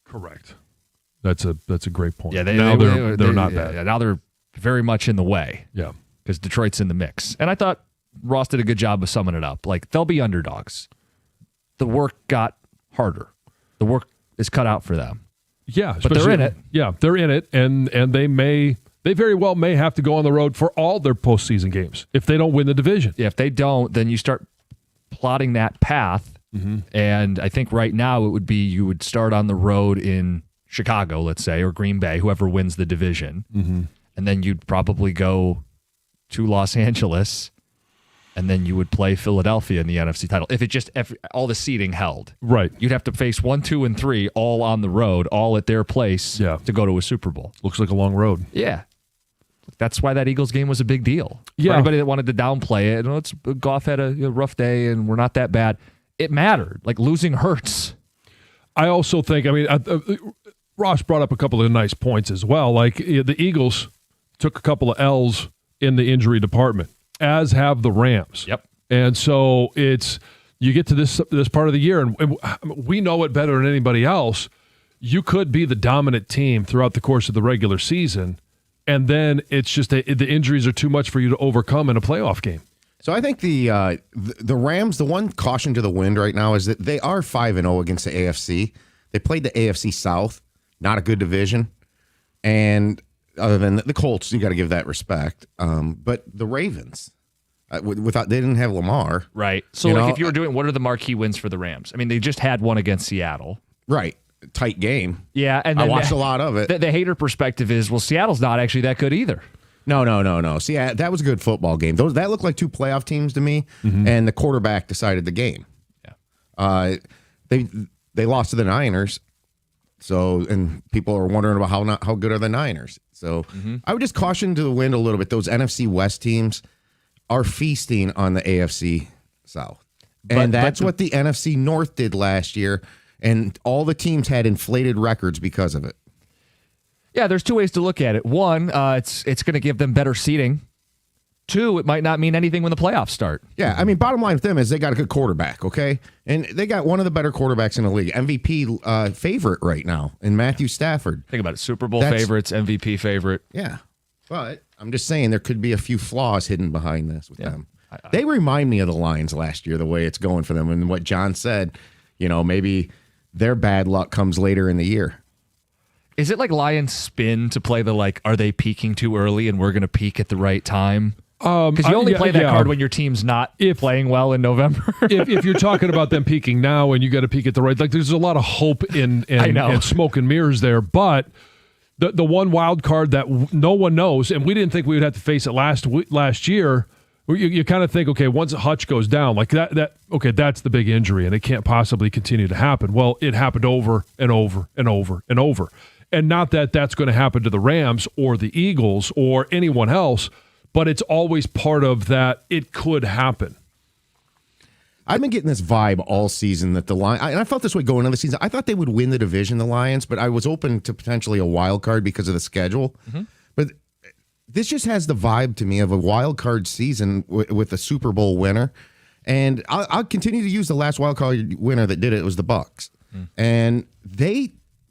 Speaker 1: Correct. That's a great point.
Speaker 2: Yeah,
Speaker 1: they're not bad.
Speaker 2: Yeah, now they're very much in the way.
Speaker 1: Yeah,
Speaker 2: because Detroit's in the mix, and I thought Ross did a good job of summing it up. Like, they'll be underdogs. The work got harder. The work is cut out for them.
Speaker 1: Yeah,
Speaker 2: but they're in it.
Speaker 1: Yeah, they're in it, and they very well may have to go on the road for all their postseason games if they don't win the division.
Speaker 2: Yeah, if they don't, then you start plotting that path. Mm-hmm. And I think right now it would be you would start on the road in Chicago, let's say, or Green Bay, whoever wins the division.
Speaker 1: Mm-hmm.
Speaker 2: And then you'd probably go to Los Angeles, and then you would play Philadelphia in the NFC title. If all the seeding held.
Speaker 1: Right.
Speaker 2: You'd have to face 1, 2, and 3 all on the road, all at their place to go to a Super Bowl.
Speaker 1: Looks like a long road.
Speaker 2: Yeah. That's why that Eagles game was a big deal.
Speaker 1: Yeah.
Speaker 2: For anybody that wanted to downplay it, Goff had a rough day and we're not that bad. It mattered. Like, losing hurts.
Speaker 1: I also think, Ross brought up a couple of nice points as well. Like, the Eagles took a couple of L's in the injury department, as have the Rams.
Speaker 2: Yep.
Speaker 1: And so you get to this part of the year, and we know it better than anybody else. You could be the dominant team throughout the course of the regular season, and then it's just the injuries are too much for you to overcome in a playoff game.
Speaker 5: So I think the Rams, the one caution to the wind right now is that they are 5-0 against the AFC. They played the AFC South, not a good division. And other than the Colts, you got to give that respect. But the Ravens, they didn't have Lamar.
Speaker 2: Right. So if you were doing, what are the marquee wins for the Rams? I mean, they just had one against Seattle.
Speaker 5: Right. Tight game.
Speaker 2: Yeah. And
Speaker 5: I watched a lot of it.
Speaker 2: The hater perspective is, well, Seattle's not actually that good either.
Speaker 5: No. See, that was a good football game. That looked like 2 playoff teams to me, and the quarterback decided the game.
Speaker 2: Yeah.
Speaker 5: They lost to the Niners, and people are wondering about how good are the Niners. So I would just caution to the wind a little bit. Those NFC West teams are feasting on the AFC South, and that's what the NFC North did last year, and all the teams had inflated records because of it.
Speaker 2: Yeah, there's 2 ways to look at it. One, it's going to give them better seating Two, it might not mean anything when the playoffs start.
Speaker 5: Yeah, I mean, bottom line with them is they got a good quarterback, okay? And they got one of the better quarterbacks in the league, MVP favorite right now in Matthew Stafford.
Speaker 2: Think about it. Super Bowl favorites, MVP favorite.
Speaker 5: Yeah, but I'm just saying there could be a few flaws hidden behind this with them. They remind me of the Lions last year, the way it's going for them. And what John said, maybe their bad luck comes later in the year.
Speaker 2: Is it like Lions spin to play are they peaking too early and we're going to peak at the right time? Because you only play that card when your team's not playing well in November.
Speaker 1: if you're talking about them peaking now and you got to peak at the right, there's a lot of hope and smoke and mirrors there. But the one wild card that no one knows, and we didn't think we would have to face it last year. You kind of think, okay, once Hutch goes down, that's the big injury, and it can't possibly continue to happen. Well, it happened over and over and over and over. And not that that's going to happen to the Rams or the Eagles or anyone else, but it's always part of that it could happen.
Speaker 5: I've been getting this vibe all season that the Lions, and I felt this way going into the season. I thought they would win the division, the Lions, but I was open to potentially a wild card because of the schedule. Mm-hmm. But this just has the vibe to me of a wild card season with a Super Bowl winner. And I'll continue to use the last wild card winner that did it. It was the Bucs. Mm. And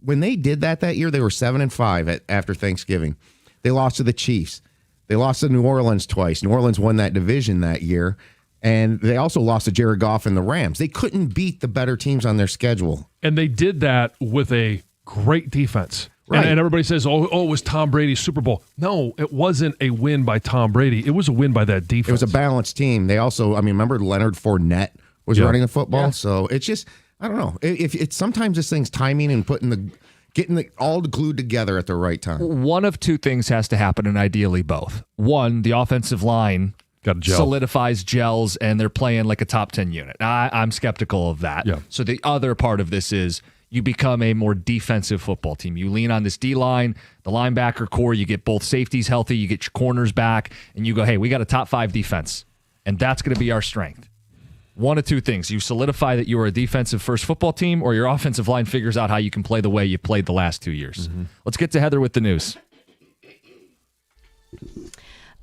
Speaker 5: when they did that year, they were 7-5 after Thanksgiving. They lost to the Chiefs. They lost to New Orleans twice. New Orleans won that division that year. And they also lost to Jared Goff and the Rams. They couldn't beat the better teams on their schedule.
Speaker 1: And they did that with a great defense. Right. And everybody says, it was Tom Brady's Super Bowl. No, it wasn't a win by Tom Brady. It was a win by that defense.
Speaker 5: It was a balanced team. They also, remember Leonard Fournette was running the football? Yeah. So it's just, I don't know. If it's sometimes this thing's timing and getting all glued together at the right time.
Speaker 2: One of two things has to happen, and ideally both. One, the offensive line solidifies, gels, and they're playing like a top 10 unit. I'm skeptical of that. Yeah. So the other part of this is you become a more defensive football team. You lean on this D-line, the linebacker core, you get both safeties healthy, you get your corners back, and you go, hey, we got a top 5 defense, and that's going to be our strength. One of two things. You solidify that you are a defensive-first football team, or your offensive line figures out how you can play the way you played the last 2 years. Mm-hmm. Let's get to Heather with the news.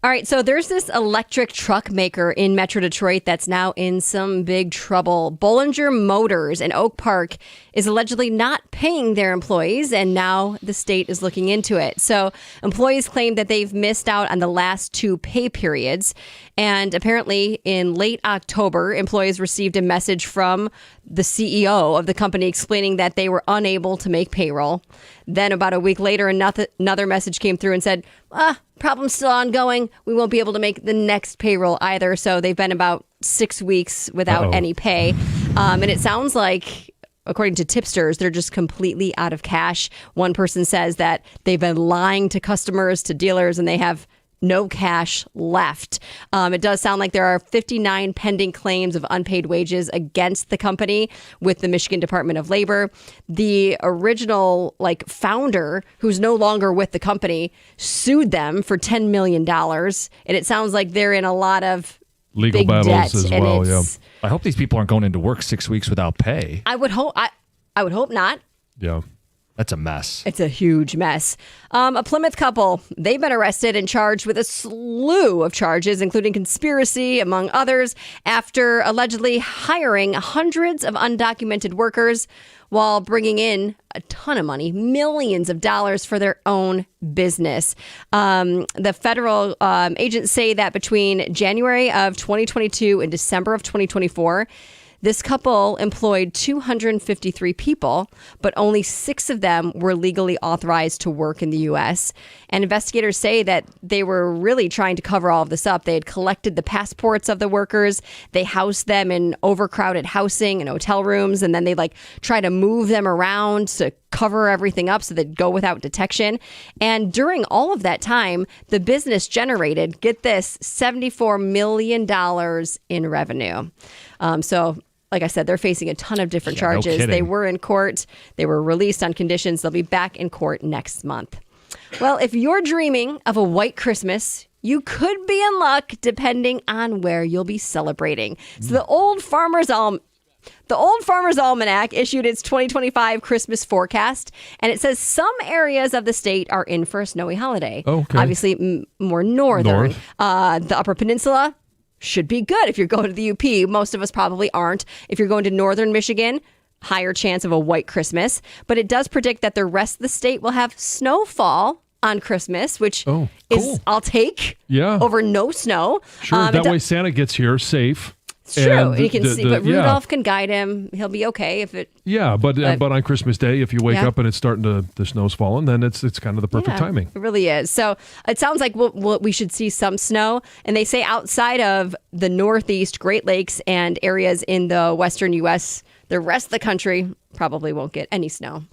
Speaker 3: All right, so there's this electric truck maker in Metro Detroit that's now in some big trouble. Bollinger Motors in Oak Park is allegedly not paying their employees, and now the state is looking into it. So employees claim that they've missed out on the last 2 pay periods. And apparently in late October, employees received a message from the CEO of the company explaining that they were unable to make payroll. Then about a week later, another message came through and said, problem's still ongoing. We won't be able to make the next payroll either. So they've been about 6 weeks without any pay. And it sounds like, according to tipsters, they're just completely out of cash. One person says that they've been lying to customers, to dealers, and they have no cash left. It does sound like there are 59 pending claims of unpaid wages against the company with the Michigan Department of Labor. The original founder, who's no longer with the company, sued them for $10 million. And it sounds like they're in a lot of
Speaker 1: legal
Speaker 3: big
Speaker 1: battles
Speaker 3: debt,
Speaker 1: as well. Yeah.
Speaker 2: I hope these people aren't going into work 6 weeks without pay.
Speaker 3: I would hope not.
Speaker 1: Yeah.
Speaker 2: That's a mess.
Speaker 3: It's a huge mess. A Plymouth couple, they've been arrested and charged with a slew of charges, including conspiracy, among others, after allegedly hiring hundreds of undocumented workers while bringing in a ton of money, millions of dollars for their own business. The federal agents say that between January of 2022 and December of 2024, this couple employed 253 people, but only 6 of them were legally authorized to work in the U.S. And investigators say that they were really trying to cover all of this up. They had collected the passports of the workers. They housed them in overcrowded housing and hotel rooms, and then they try to move them around to cover everything up so they'd go without detection. And during all of that time, the business generated, get this, $74 million in revenue. So like I said, they're facing a ton of different charges.
Speaker 2: No
Speaker 3: they were in court. They were released on conditions. They'll be back in court next month. Well, if you're dreaming of a white Christmas, you could be in luck depending on where you'll be celebrating. So the Old Farmer's The Old Farmer's Almanac issued its 2025 Christmas forecast, and it says some areas of the state are in for a snowy holiday.
Speaker 1: Okay.
Speaker 3: Obviously, more northern.
Speaker 1: North.
Speaker 3: The Upper Peninsula should be good if you're going to the UP. Most of us probably aren't. If you're going to northern Michigan, higher chance of a white Christmas. But it does predict that the rest of the state will have snowfall on Christmas, which
Speaker 1: cool.
Speaker 3: is I'll take over no snow.
Speaker 1: Sure, that way Santa gets here safe.
Speaker 3: It's true.
Speaker 1: And
Speaker 3: You can see, but
Speaker 1: yeah.
Speaker 3: Rudolph can guide him. He'll be okay if it.
Speaker 1: Yeah, but on Christmas Day, if you wake
Speaker 3: Yeah.
Speaker 1: up and it's starting to the snow's falling, then it's kind of the perfect
Speaker 3: Yeah,
Speaker 1: timing.
Speaker 3: It really is. So it sounds like we should see some snow. And they say outside of the Northeast, Great Lakes, and areas in the Western U.S., the rest of the country probably won't get any snow.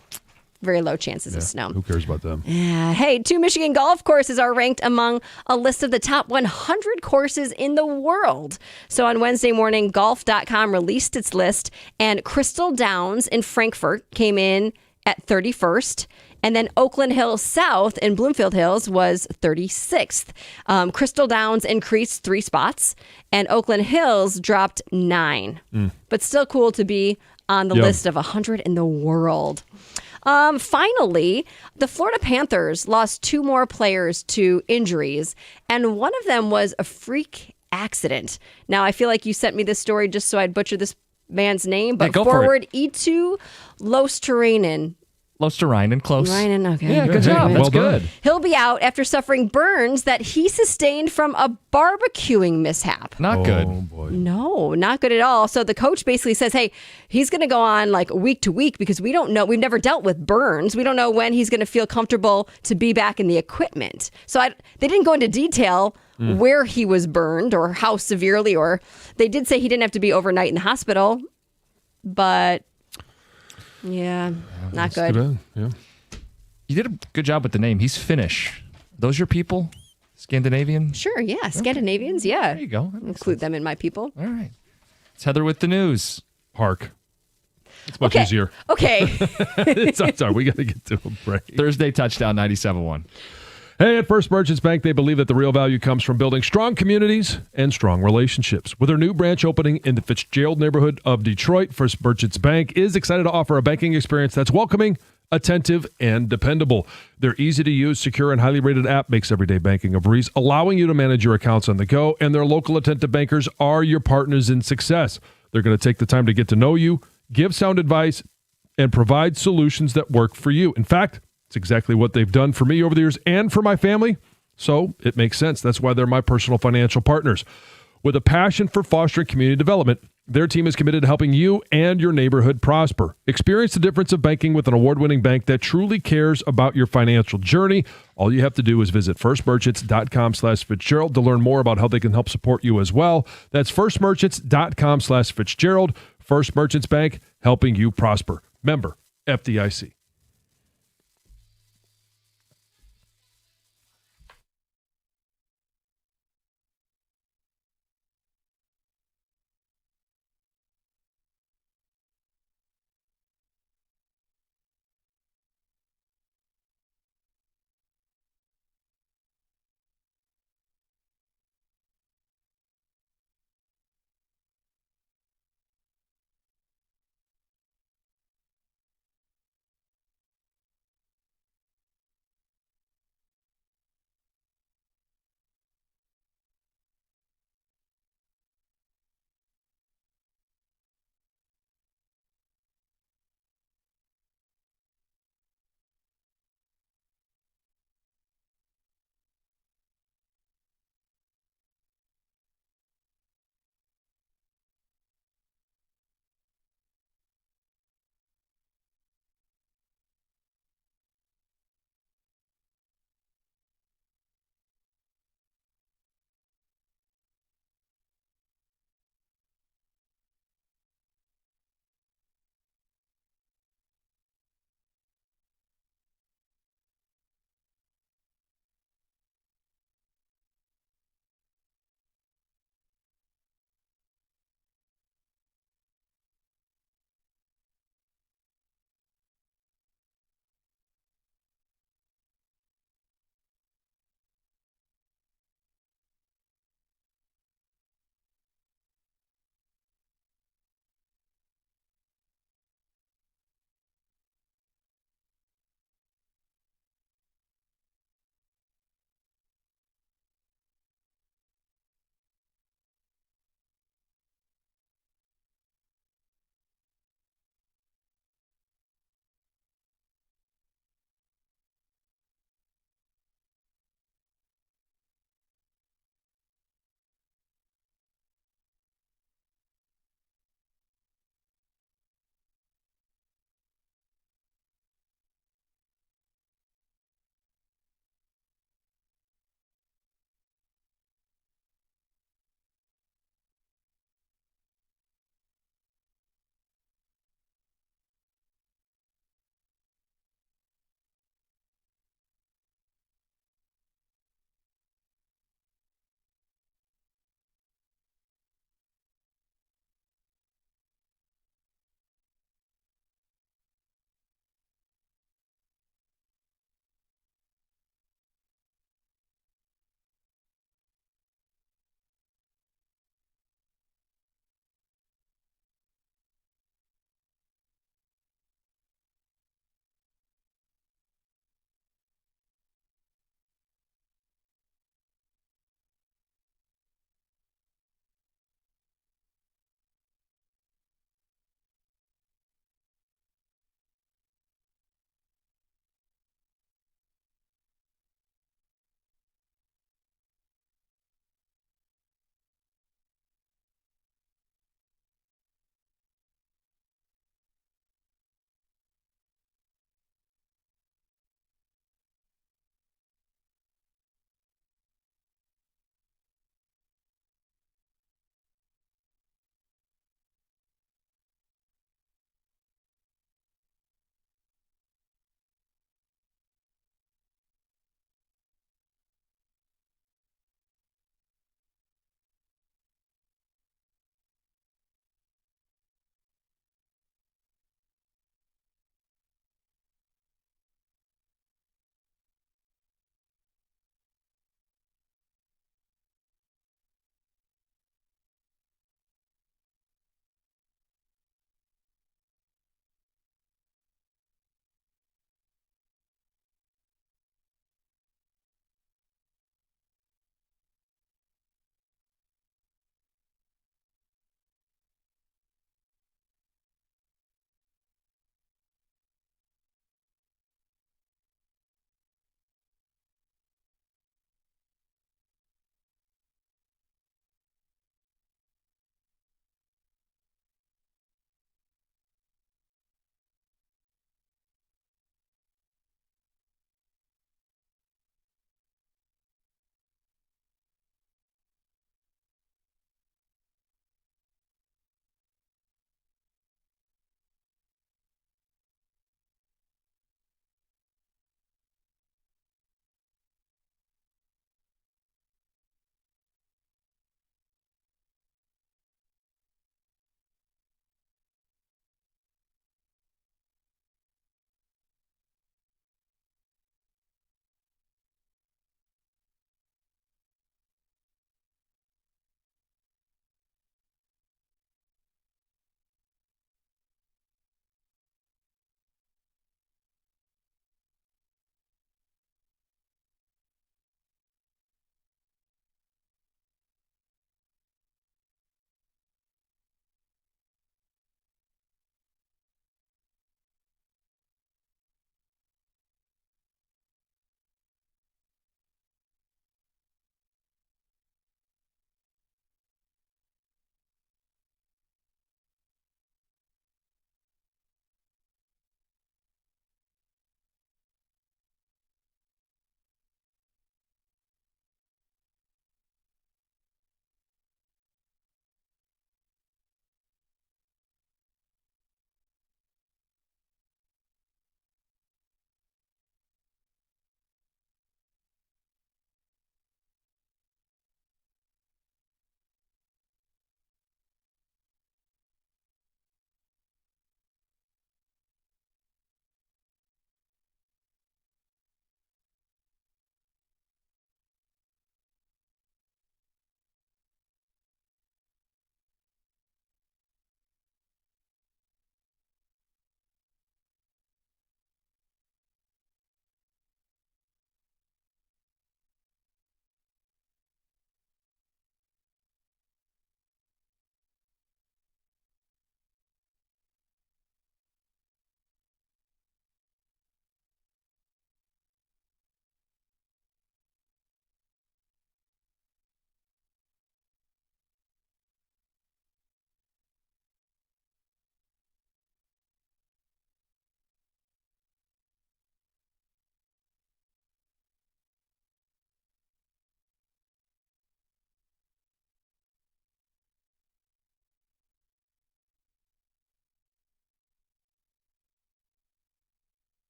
Speaker 3: Very low chances of snow.
Speaker 1: Who cares about them?
Speaker 3: Hey, 2 Michigan golf courses are ranked among a list of the top 100 courses in the world. So on Wednesday morning, golf.com released its list, and Crystal Downs in Frankfurt came in at 31st. And then Oakland Hills South in Bloomfield Hills was 36th. Crystal Downs increased 3 spots, and Oakland Hills dropped 9. But still cool to be on the list of 100 in the world. Finally, the Florida Panthers lost 2 more players to injuries, and one of them was a freak accident. Now, I feel like you sent me this story just so I'd butcher this man's name, but
Speaker 2: go for
Speaker 3: forward Eetu Losterainen.
Speaker 2: Losterainen, close.
Speaker 3: Ryan, okay.
Speaker 2: Yeah, good job.
Speaker 1: Well
Speaker 2: That's
Speaker 1: done.
Speaker 2: good.
Speaker 3: He'll be out after suffering burns that he sustained from a barbecuing mishap.
Speaker 2: Not good.
Speaker 1: Oh boy.
Speaker 3: No, not good at all. So the coach basically says, hey, he's going to go on like week to week because we don't know. We've never dealt with burns. We don't know when he's going to feel comfortable to be back in the equipment. So they didn't go into detail where he was burned or how severely, or they did say he didn't have to be overnight in the hospital. But yeah, not good.
Speaker 1: Yeah.
Speaker 2: You did a good job with the name. He's Finnish. Those your people? Scandinavian?
Speaker 3: Sure, yeah. Scandinavians, yeah.
Speaker 2: There you go. That makes
Speaker 3: Include them in my people.
Speaker 2: All right. It's Heather with the news.
Speaker 1: Hark. It's much
Speaker 3: Okay.
Speaker 1: easier.
Speaker 3: Okay.
Speaker 1: Sorry, we got to get to a break.
Speaker 2: Thursday touchdown 97.1.
Speaker 1: Hey, at First Merchants Bank, they believe that the real value comes from building strong communities and strong relationships. With their new branch opening in the Fitzgerald neighborhood of Detroit, First Merchants Bank is excited to offer a banking experience that's welcoming, attentive, and dependable. Their easy-to-use, secure, and highly rated app makes everyday banking a breeze, allowing you to manage your accounts on the go, and their local attentive bankers are your partners in success. They're going to take the time to get to know you, give sound advice, and provide solutions that work for you. In fact, it's exactly what they've done for me over the years and for my family, so it makes sense. That's why they're my personal financial partners. With a passion for fostering community development, their team is committed to helping you and your neighborhood prosper. Experience the difference of banking with an award-winning bank that truly cares about your financial journey. All you have to do is visit firstmerchants.com/Fitzgerald to learn more about how they can help support you as well. That's firstmerchants.com/Fitzgerald. First Merchants Bank, helping you prosper. Member FDIC.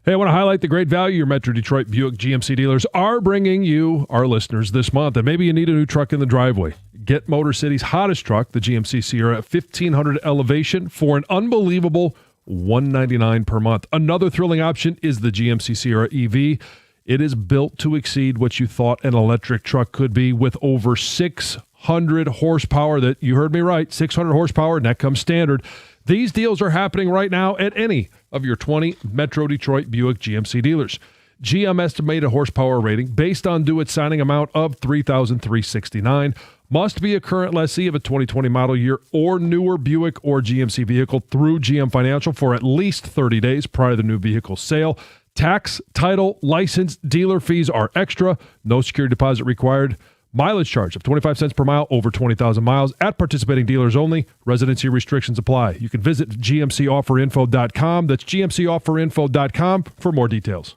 Speaker 1: Hey, I want to highlight the great value your Metro Detroit Buick GMC dealers are bringing you, our listeners, this month. And maybe you need a new truck in the driveway. Get Motor City's hottest truck, the GMC Sierra at 1,500 elevation for an unbelievable $199 per month. Another thrilling option is the GMC Sierra EV. It is built to exceed what you thought an electric truck could be with over 600 horsepower. That you heard me right, 600 horsepower, and that comes standard. These deals are happening right now at any of your 20 Metro Detroit Buick GMC dealers. GM estimated horsepower rating based on due at signing amount of $3,369. Must be a current lessee of a 2020 model year or newer Buick or GMC vehicle through GM Financial for at least 30 days prior to the new vehicle sale. Tax, title, license, dealer fees are extra. No security deposit required. Mileage charge of 25 cents per mile over 20,000 miles at participating dealers only. Residency restrictions apply. You can visit gmcofferinfo.com. That's gmcofferinfo.com for more details.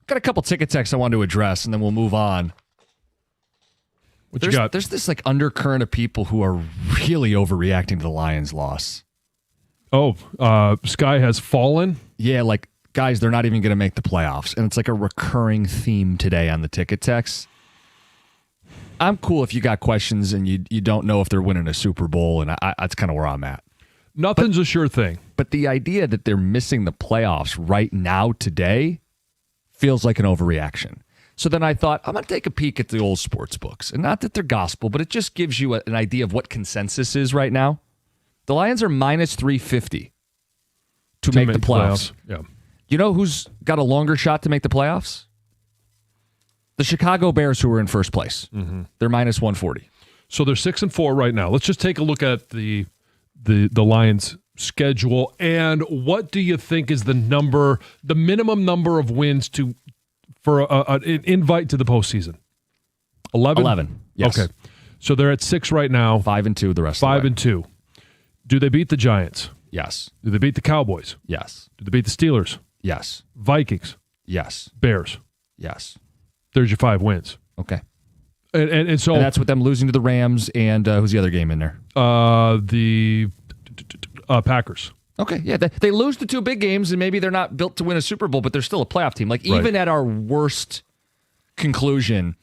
Speaker 2: Got a couple ticket texts I wanted to address, and then we'll move on.
Speaker 1: What you got?
Speaker 2: There's this like undercurrent of people who are really overreacting to the Lions' loss.
Speaker 1: Oh, Sky has fallen.
Speaker 2: Yeah, like, guys, they're not even going to make the playoffs. And it's like a recurring theme today on the ticket text. I'm cool if you got questions and you don't know if they're winning a Super Bowl, and that's kind of where I'm at.
Speaker 1: Nothing's a sure thing.
Speaker 2: But the idea that they're missing the playoffs right now today feels like an overreaction. So then I thought, I'm going to take a peek at the old sports books. And not that they're gospel, but it just gives you an idea of what consensus is right now. The Lions are minus 350 to make the playoffs.
Speaker 1: Yeah.
Speaker 2: You know who's got a longer shot to make the playoffs? The Chicago Bears, who are in first place. Mm-hmm. They're minus 140.
Speaker 1: So they're 6-4 right now. Let's just take a look at the Lions' schedule. And what do you think is the minimum number of wins for an invite to the postseason? 11?
Speaker 2: 11, yes.
Speaker 1: Okay. So they're at 6 right now.
Speaker 2: 5-2 the rest of the way.
Speaker 1: 5-2. Do they beat the Giants?
Speaker 2: Yes.
Speaker 1: Do they beat the Cowboys?
Speaker 2: Yes.
Speaker 1: Do they beat the Steelers?
Speaker 2: Yes.
Speaker 1: Vikings?
Speaker 2: Yes.
Speaker 1: Bears?
Speaker 2: Yes.
Speaker 1: There's your 5 wins.
Speaker 2: Okay.
Speaker 1: And so
Speaker 2: and that's with them losing to the Rams and who's the other game in there?
Speaker 1: The Packers.
Speaker 2: Okay, yeah, they lose the 2 big games, and maybe they're not built to win a Super Bowl, but they're still a playoff team. Like, even at our worst conclusion,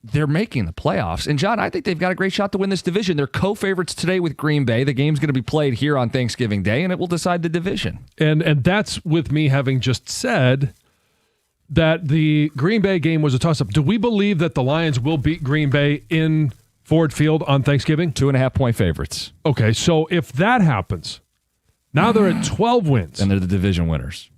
Speaker 2: they're making the playoffs. And, John, I think they've got a great shot to win this division. They're co-favorites today with Green Bay. The game's going to be played here on Thanksgiving Day, and it will decide the division.
Speaker 1: And that's with me having just said that the Green Bay game was a toss-up. Do we believe that the Lions will beat Green Bay in Ford Field on Thanksgiving?
Speaker 2: 2.5-point favorites.
Speaker 1: Okay, so if that happens, now they're at 12 wins.
Speaker 2: And they're the division winners.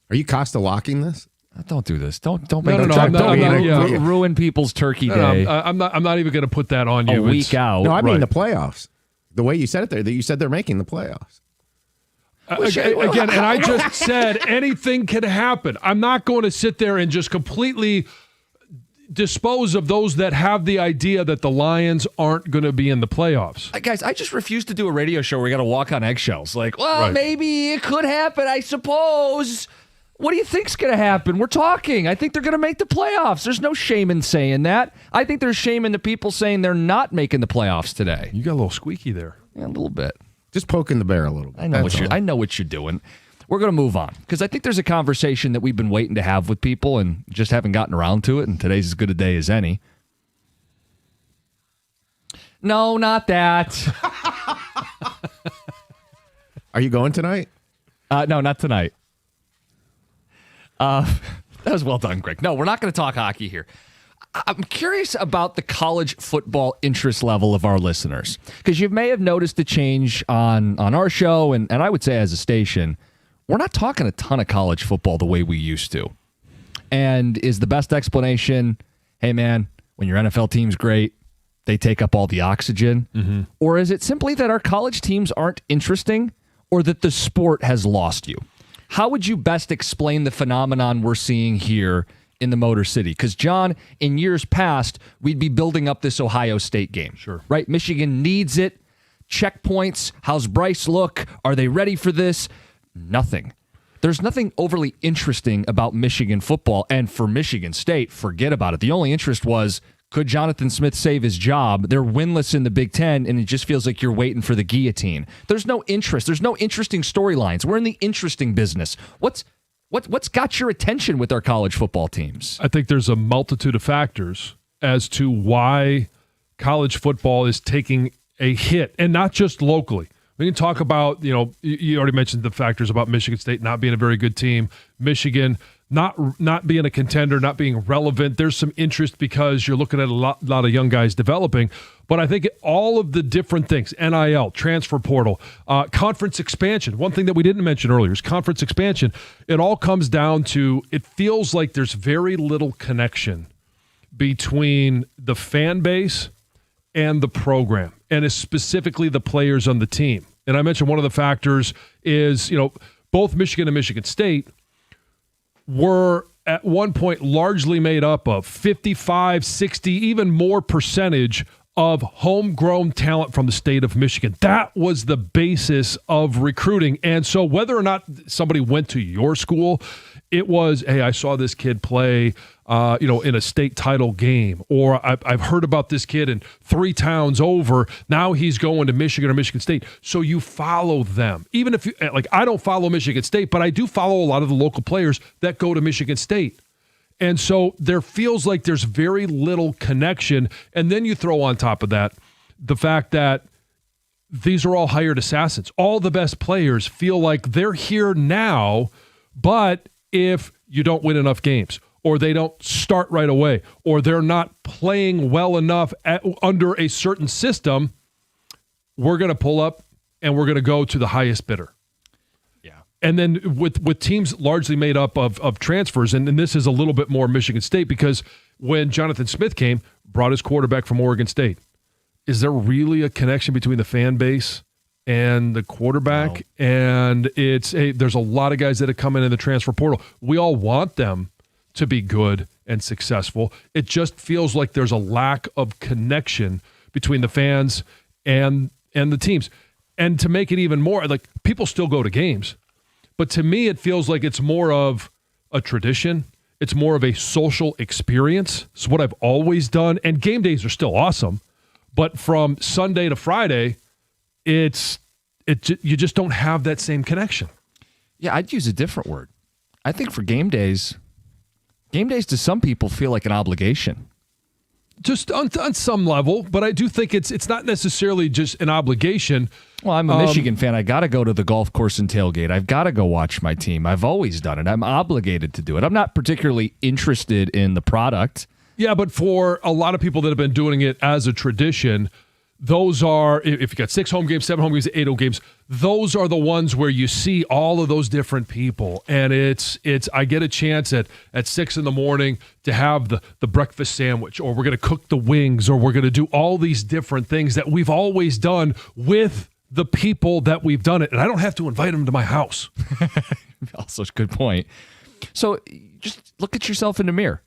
Speaker 5: Are you Costa locking this?
Speaker 2: Don't do this. Don't
Speaker 1: No,
Speaker 2: make
Speaker 1: I'm not,
Speaker 2: ruin people's turkey day.
Speaker 1: I'm not even going to put that on you.
Speaker 2: A week out.
Speaker 5: No, I mean
Speaker 1: right.
Speaker 5: the playoffs. The way you said it there, that you said they're making the playoffs.
Speaker 1: Again, and I just said anything can happen. I'm not going to sit there and just completely dispose of those that have the idea that the Lions aren't going to be in the playoffs.
Speaker 2: Guys, I just refuse to do a radio show where we got to walk on eggshells. Like, well,
Speaker 1: Right.
Speaker 2: maybe it could happen, I suppose. What do you think's going to happen? We're talking. I think they're going to make the playoffs. There's no shame in saying that. I think there's shame in the people saying they're not making the playoffs today.
Speaker 1: You got a little squeaky there.
Speaker 2: Yeah, a little bit.
Speaker 5: Just poking the bear a little bit.
Speaker 2: I know what you're doing. We're going to move on because I think there's a conversation that we've been waiting to have with people and just haven't gotten around to it, and today's as good a day as any. No, not that.
Speaker 5: Are you going tonight?
Speaker 2: No, not tonight. That was well done, Greg. No, we're not going to talk hockey here. I'm curious about the college football interest level of our listeners because you may have noticed a change on our show and I would say as a station, we're not talking a ton of college football the way we used to. And is the best explanation, hey man, when your NFL team's great, they take up all the oxygen? Mm-hmm. Or is it simply that our college teams aren't interesting or that the sport has lost you? How would you best explain the phenomenon we're seeing here in the Motor City? Because, John, in years past, we'd be building up this Ohio State game.
Speaker 1: Sure.
Speaker 2: Right? Michigan needs it. Checkpoints. How's Bryce look? Are they ready for this? Nothing. There's nothing overly interesting about Michigan football. And for Michigan State, forget about it. The only interest was, could Jonathan Smith save his job? They're winless in the Big Ten, and it just feels like you're waiting for the guillotine. There's no interest. There's no interesting storylines. We're in the interesting business. What's got your attention with our college football teams?
Speaker 1: I think there's a multitude of factors as to why college football is taking a hit, and not just locally. We can talk about, you already mentioned the factors about Michigan State not being a very good team, Michigan not being a contender, not being relevant. There's some interest because you're looking at a lot of young guys developing. But I think all of the different things, NIL, transfer portal, conference expansion, one thing that we didn't mention earlier is conference expansion. It all comes down to, it feels like there's very little connection between the fan base and the program, and is specifically the players on the team. And I mentioned one of the factors is, both Michigan and Michigan State were at one point largely made up of 55, 60, even more percentage of homegrown talent from the state of Michigan. That was the basis of recruiting. And so whether or not somebody went to your school It was, hey, I saw this kid play, in a state title game, or I've heard about this kid in 3 towns over. Now he's going to Michigan or Michigan State. So you follow them. Even if I don't follow Michigan State, but I do follow a lot of the local players that go to Michigan State. And so there feels like there's very little connection. And then you throw on top of that the fact that these are all hired assassins. All the best players feel like they're here now, but if you don't win enough games, or they don't start right away, or they're not playing well enough under a certain system, we're going to pull up and we're going to go to the highest bidder.
Speaker 6: Yeah.
Speaker 1: And then with teams largely made up of transfers, and this is a little bit more Michigan State, because when Jonathan Smith came, brought his quarterback from Oregon State. Is there really a connection between the fan base and the quarterback?
Speaker 6: No.
Speaker 1: And there's a lot of guys that have come in the transfer portal. We all want them to be good and successful. It just feels like there's a lack of connection between the fans and the teams. And to make it even more, like, people still go to games, but to me, it feels like it's more of a tradition. It's more of a social experience. It's what I've always done. And game days are still awesome, but from Sunday to Friday, you just don't have that same connection.
Speaker 2: Yeah, I'd use a different word. I think for game days to some people feel like an obligation.
Speaker 1: Just on some level, but I do think it's not necessarily just an obligation.
Speaker 2: Well, I'm a Michigan fan. I got to go to the golf course and tailgate. I've got to go watch my team. I've always done it. I'm obligated to do it. I'm not particularly interested in the product.
Speaker 1: Yeah, but for a lot of people that have been doing it as a tradition, those are, if you got 6 home games, 7 home games, 8 home games, those are the ones where you see all of those different people. And I get a chance at 6 a.m. to have the breakfast sandwich, or we're going to cook the wings, or we're going to do all these different things that we've always done with the people that we've done it. And I don't have to invite them to my house.
Speaker 2: Also, a good point. So just look at yourself in the mirror.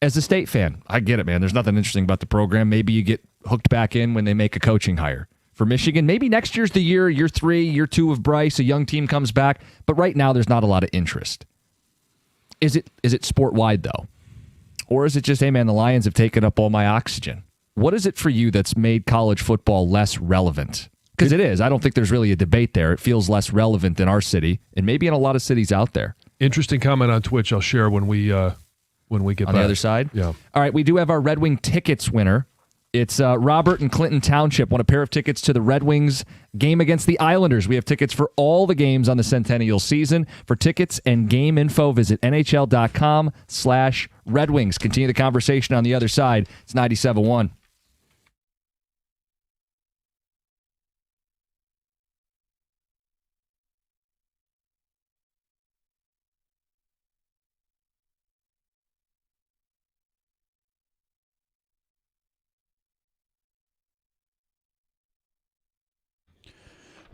Speaker 2: As a State fan, I get it, man. There's nothing interesting about the program. Maybe you get hooked back in when they make a coaching hire. For Michigan, maybe next year's the year 3, year 2 of Bryce, a young team comes back. But right now, there's not a lot of interest. Is it sport-wide, though? Or is it just, hey, man, the Lions have taken up all my oxygen? What is it for you that's made college football less relevant? Because it is. I don't think there's really a debate there. It feels less relevant in our city, and maybe in a lot of cities out there.
Speaker 1: Interesting comment on Twitch I'll share when we get
Speaker 2: on
Speaker 1: back.
Speaker 2: The other side?
Speaker 1: Yeah.
Speaker 2: All right, we do have our Red Wing tickets winner. It's Robert in Clinton Township won a pair of tickets to the Red Wings game against the Islanders. We have tickets for all the games on the Centennial season. For tickets and game info, visit NHL.com/Red Wings. Continue the conversation on the other side. It's 97.1.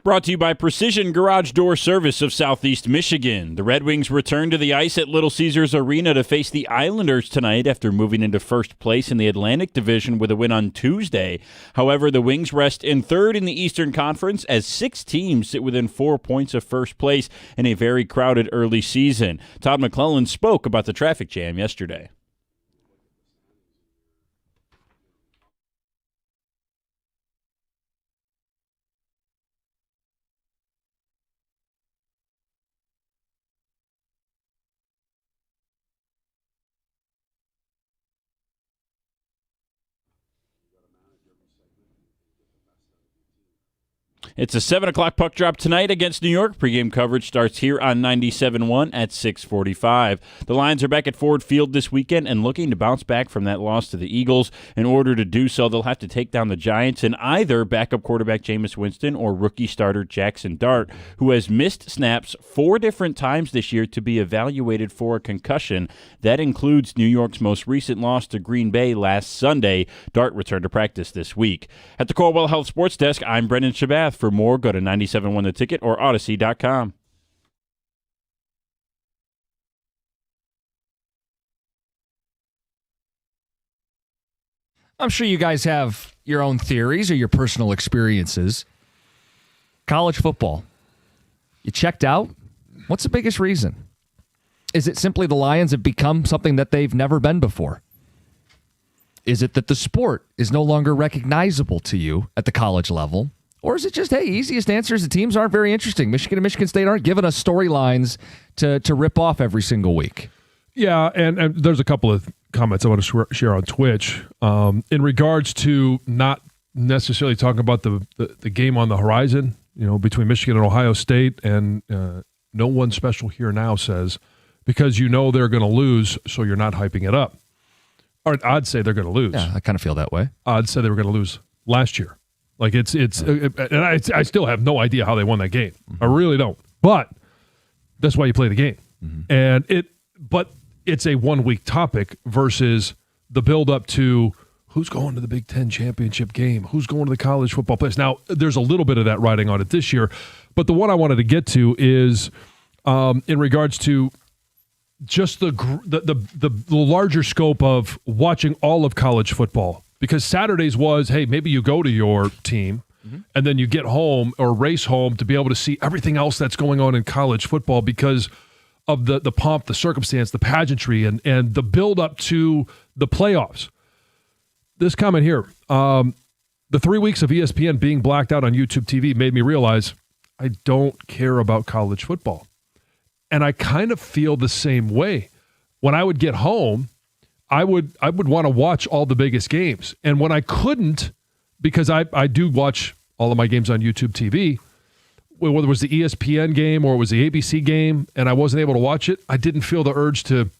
Speaker 6: Brought to you by Precision Garage Door Service of Southeast Michigan. The Red Wings return to the ice at Little Caesars Arena to face the Islanders tonight after moving into first place in the Atlantic Division with a win on Tuesday. However, the Wings rest in third in the Eastern Conference as 6 teams sit within 4 points of first place in a very crowded early season. Todd McClellan spoke about the traffic jam yesterday. It's a 7 o'clock puck drop tonight against New York. Pre-game coverage starts here on 97.1 at 6:45. The Lions are back at Ford Field this weekend and looking to bounce back from that loss to the Eagles. In order to do so, they'll have to take down the Giants and either backup quarterback Jameis Winston or rookie starter Jackson Dart, who has missed snaps 4 different times this year to be evaluated for a concussion. That includes New York's most recent loss to Green Bay last Sunday. Dart returned to practice this week. At the Coldwell Health Sports Desk, I'm Brendan Shabath. For more, go to 97.1 The Ticket or Odyssey.com.
Speaker 2: I'm sure you guys have your own theories or your personal experiences. College football. You checked out? What's the biggest reason? Is it simply the Lions have become something that they've never been before? Is it that the sport is no longer recognizable to you at the college level? Or is it just, hey, easiest answer is the teams aren't very interesting. Michigan and Michigan State aren't giving us storylines to rip off every single week.
Speaker 1: Yeah, and there's a couple of comments I want to share on Twitch in regards to not necessarily talking about the game on the horizon, between Michigan and Ohio State, and no one special here now says, because they're going to lose, so you're not hyping it up. Or I'd say they're going to lose.
Speaker 2: Yeah, I kind of feel that way.
Speaker 1: I'd say they were going to lose last year. Like and I still have no idea how they won that game. I really don't. But that's why you play the game. But it's a 1 week topic versus the build up to who's going to the Big Ten championship game, who's going to the college football place. Now, there's a little bit of that riding on it this year, but the one I wanted to get to is in regards to just the larger scope of watching all of college football. Because Saturdays was, hey, maybe you go to your team and then you get home or race home to be able to see everything else that's going on in college football because of the pomp, the circumstance, the pageantry, and the build up to the playoffs. This comment here, the 3 weeks of ESPN being blacked out on YouTube TV made me realize I don't care about college football. And I kind of feel the same way. When I would get home, I would want to watch all the biggest games. And when I couldn't, because I do watch all of my games on YouTube TV, whether it was the ESPN game or it was the ABC game, and I wasn't able to watch it, I didn't feel the urge to,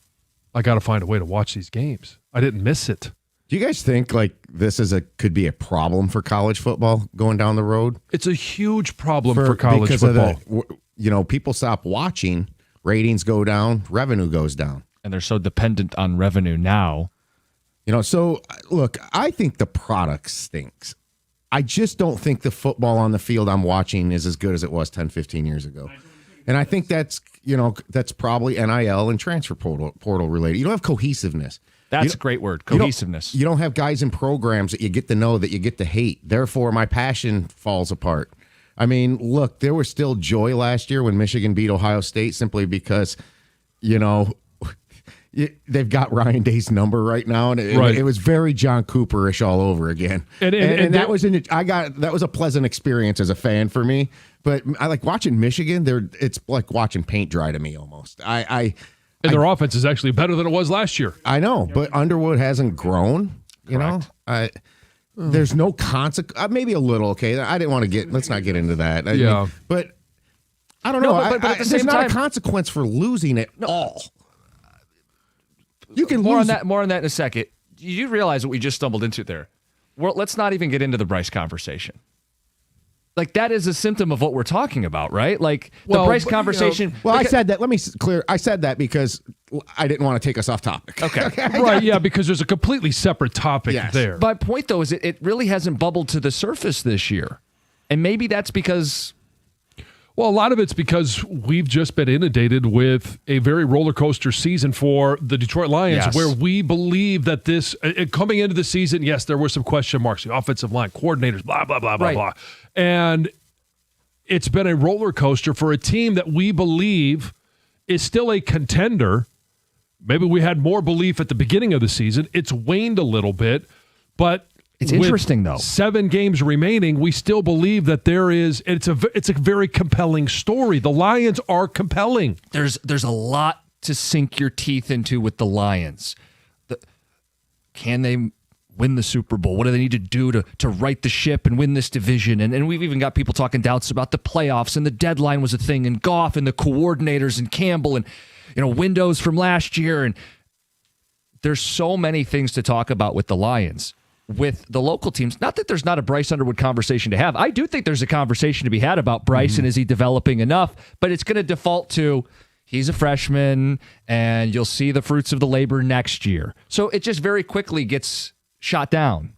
Speaker 1: I got to find a way to watch these games. I didn't miss it.
Speaker 5: Do you guys think like this could be a problem for college football going down the road?
Speaker 1: It's a huge problem for college football.
Speaker 5: People stop watching, ratings go down, revenue goes down.
Speaker 2: And they're so dependent on revenue now.
Speaker 5: So look, I think the product stinks. I just don't think the football on the field I'm watching is as good as it was 10, 15 years ago. And I think that's probably NIL and transfer portal related. You don't have cohesiveness.
Speaker 2: That's a great word, cohesiveness.
Speaker 5: You don't have guys in programs that you get to know, that you get to hate. Therefore, my passion falls apart. I mean, look, there was still joy last year when Michigan beat Ohio State simply because, they've got Ryan Day's number right now, and it was very John Cooper-ish all over again. And that was that was a pleasant experience as a fan for me. But I like watching Michigan. It's like watching paint dry to me almost.
Speaker 1: Their offense is actually better than it was last year.
Speaker 5: I know, but Underwood hasn't grown. There's no consequence. Maybe a little. Okay, I didn't want to let's not get into that. But I don't know.
Speaker 2: But at the
Speaker 5: there's
Speaker 2: same
Speaker 5: not
Speaker 2: time,
Speaker 5: a consequence for losing at all. You can
Speaker 2: more
Speaker 5: lose.
Speaker 2: More on that in a second. You realize what we just stumbled into there? Well, let's not even get into the Bryce conversation. Like, that is a symptom of what we're talking about, right? Like, the Bryce conversation.
Speaker 5: I said that. Let me clear. I said that because I didn't want to take us off topic.
Speaker 2: Okay.
Speaker 1: Right, yeah, because there's a completely separate topic there.
Speaker 2: My point, though, is it really hasn't bubbled to the surface this year. And maybe that's because...
Speaker 1: Well, a lot of it's because we've just been inundated with a very roller coaster season for the Detroit Lions, where we believe that this, coming into the season, yes, there were some question marks, the offensive line, coordinators, blah, blah, blah, blah, blah. And it's been a roller coaster for a team that we believe is still a contender. Maybe we had more belief at the beginning of the season. It's waned a little bit, but
Speaker 2: it's interesting, though.
Speaker 1: 7 games remaining, we still believe that there is. It's a very compelling story. The Lions are compelling.
Speaker 2: There's a lot to sink your teeth into with the Lions. Can they win the Super Bowl? What do they need to do to right the ship and win this division? And we've even got people talking doubts about the playoffs, and the deadline was a thing, and Goff and the coordinators and Campbell and windows from last year. And there's so many things to talk about with the Lions. With the local teams, not that there's not a Bryce Underwood conversation to have. I do think there's a conversation to be had about Bryce and is he developing enough, but it's going to default to he's a freshman and you'll see the fruits of the labor next year. So it just very quickly gets shot down,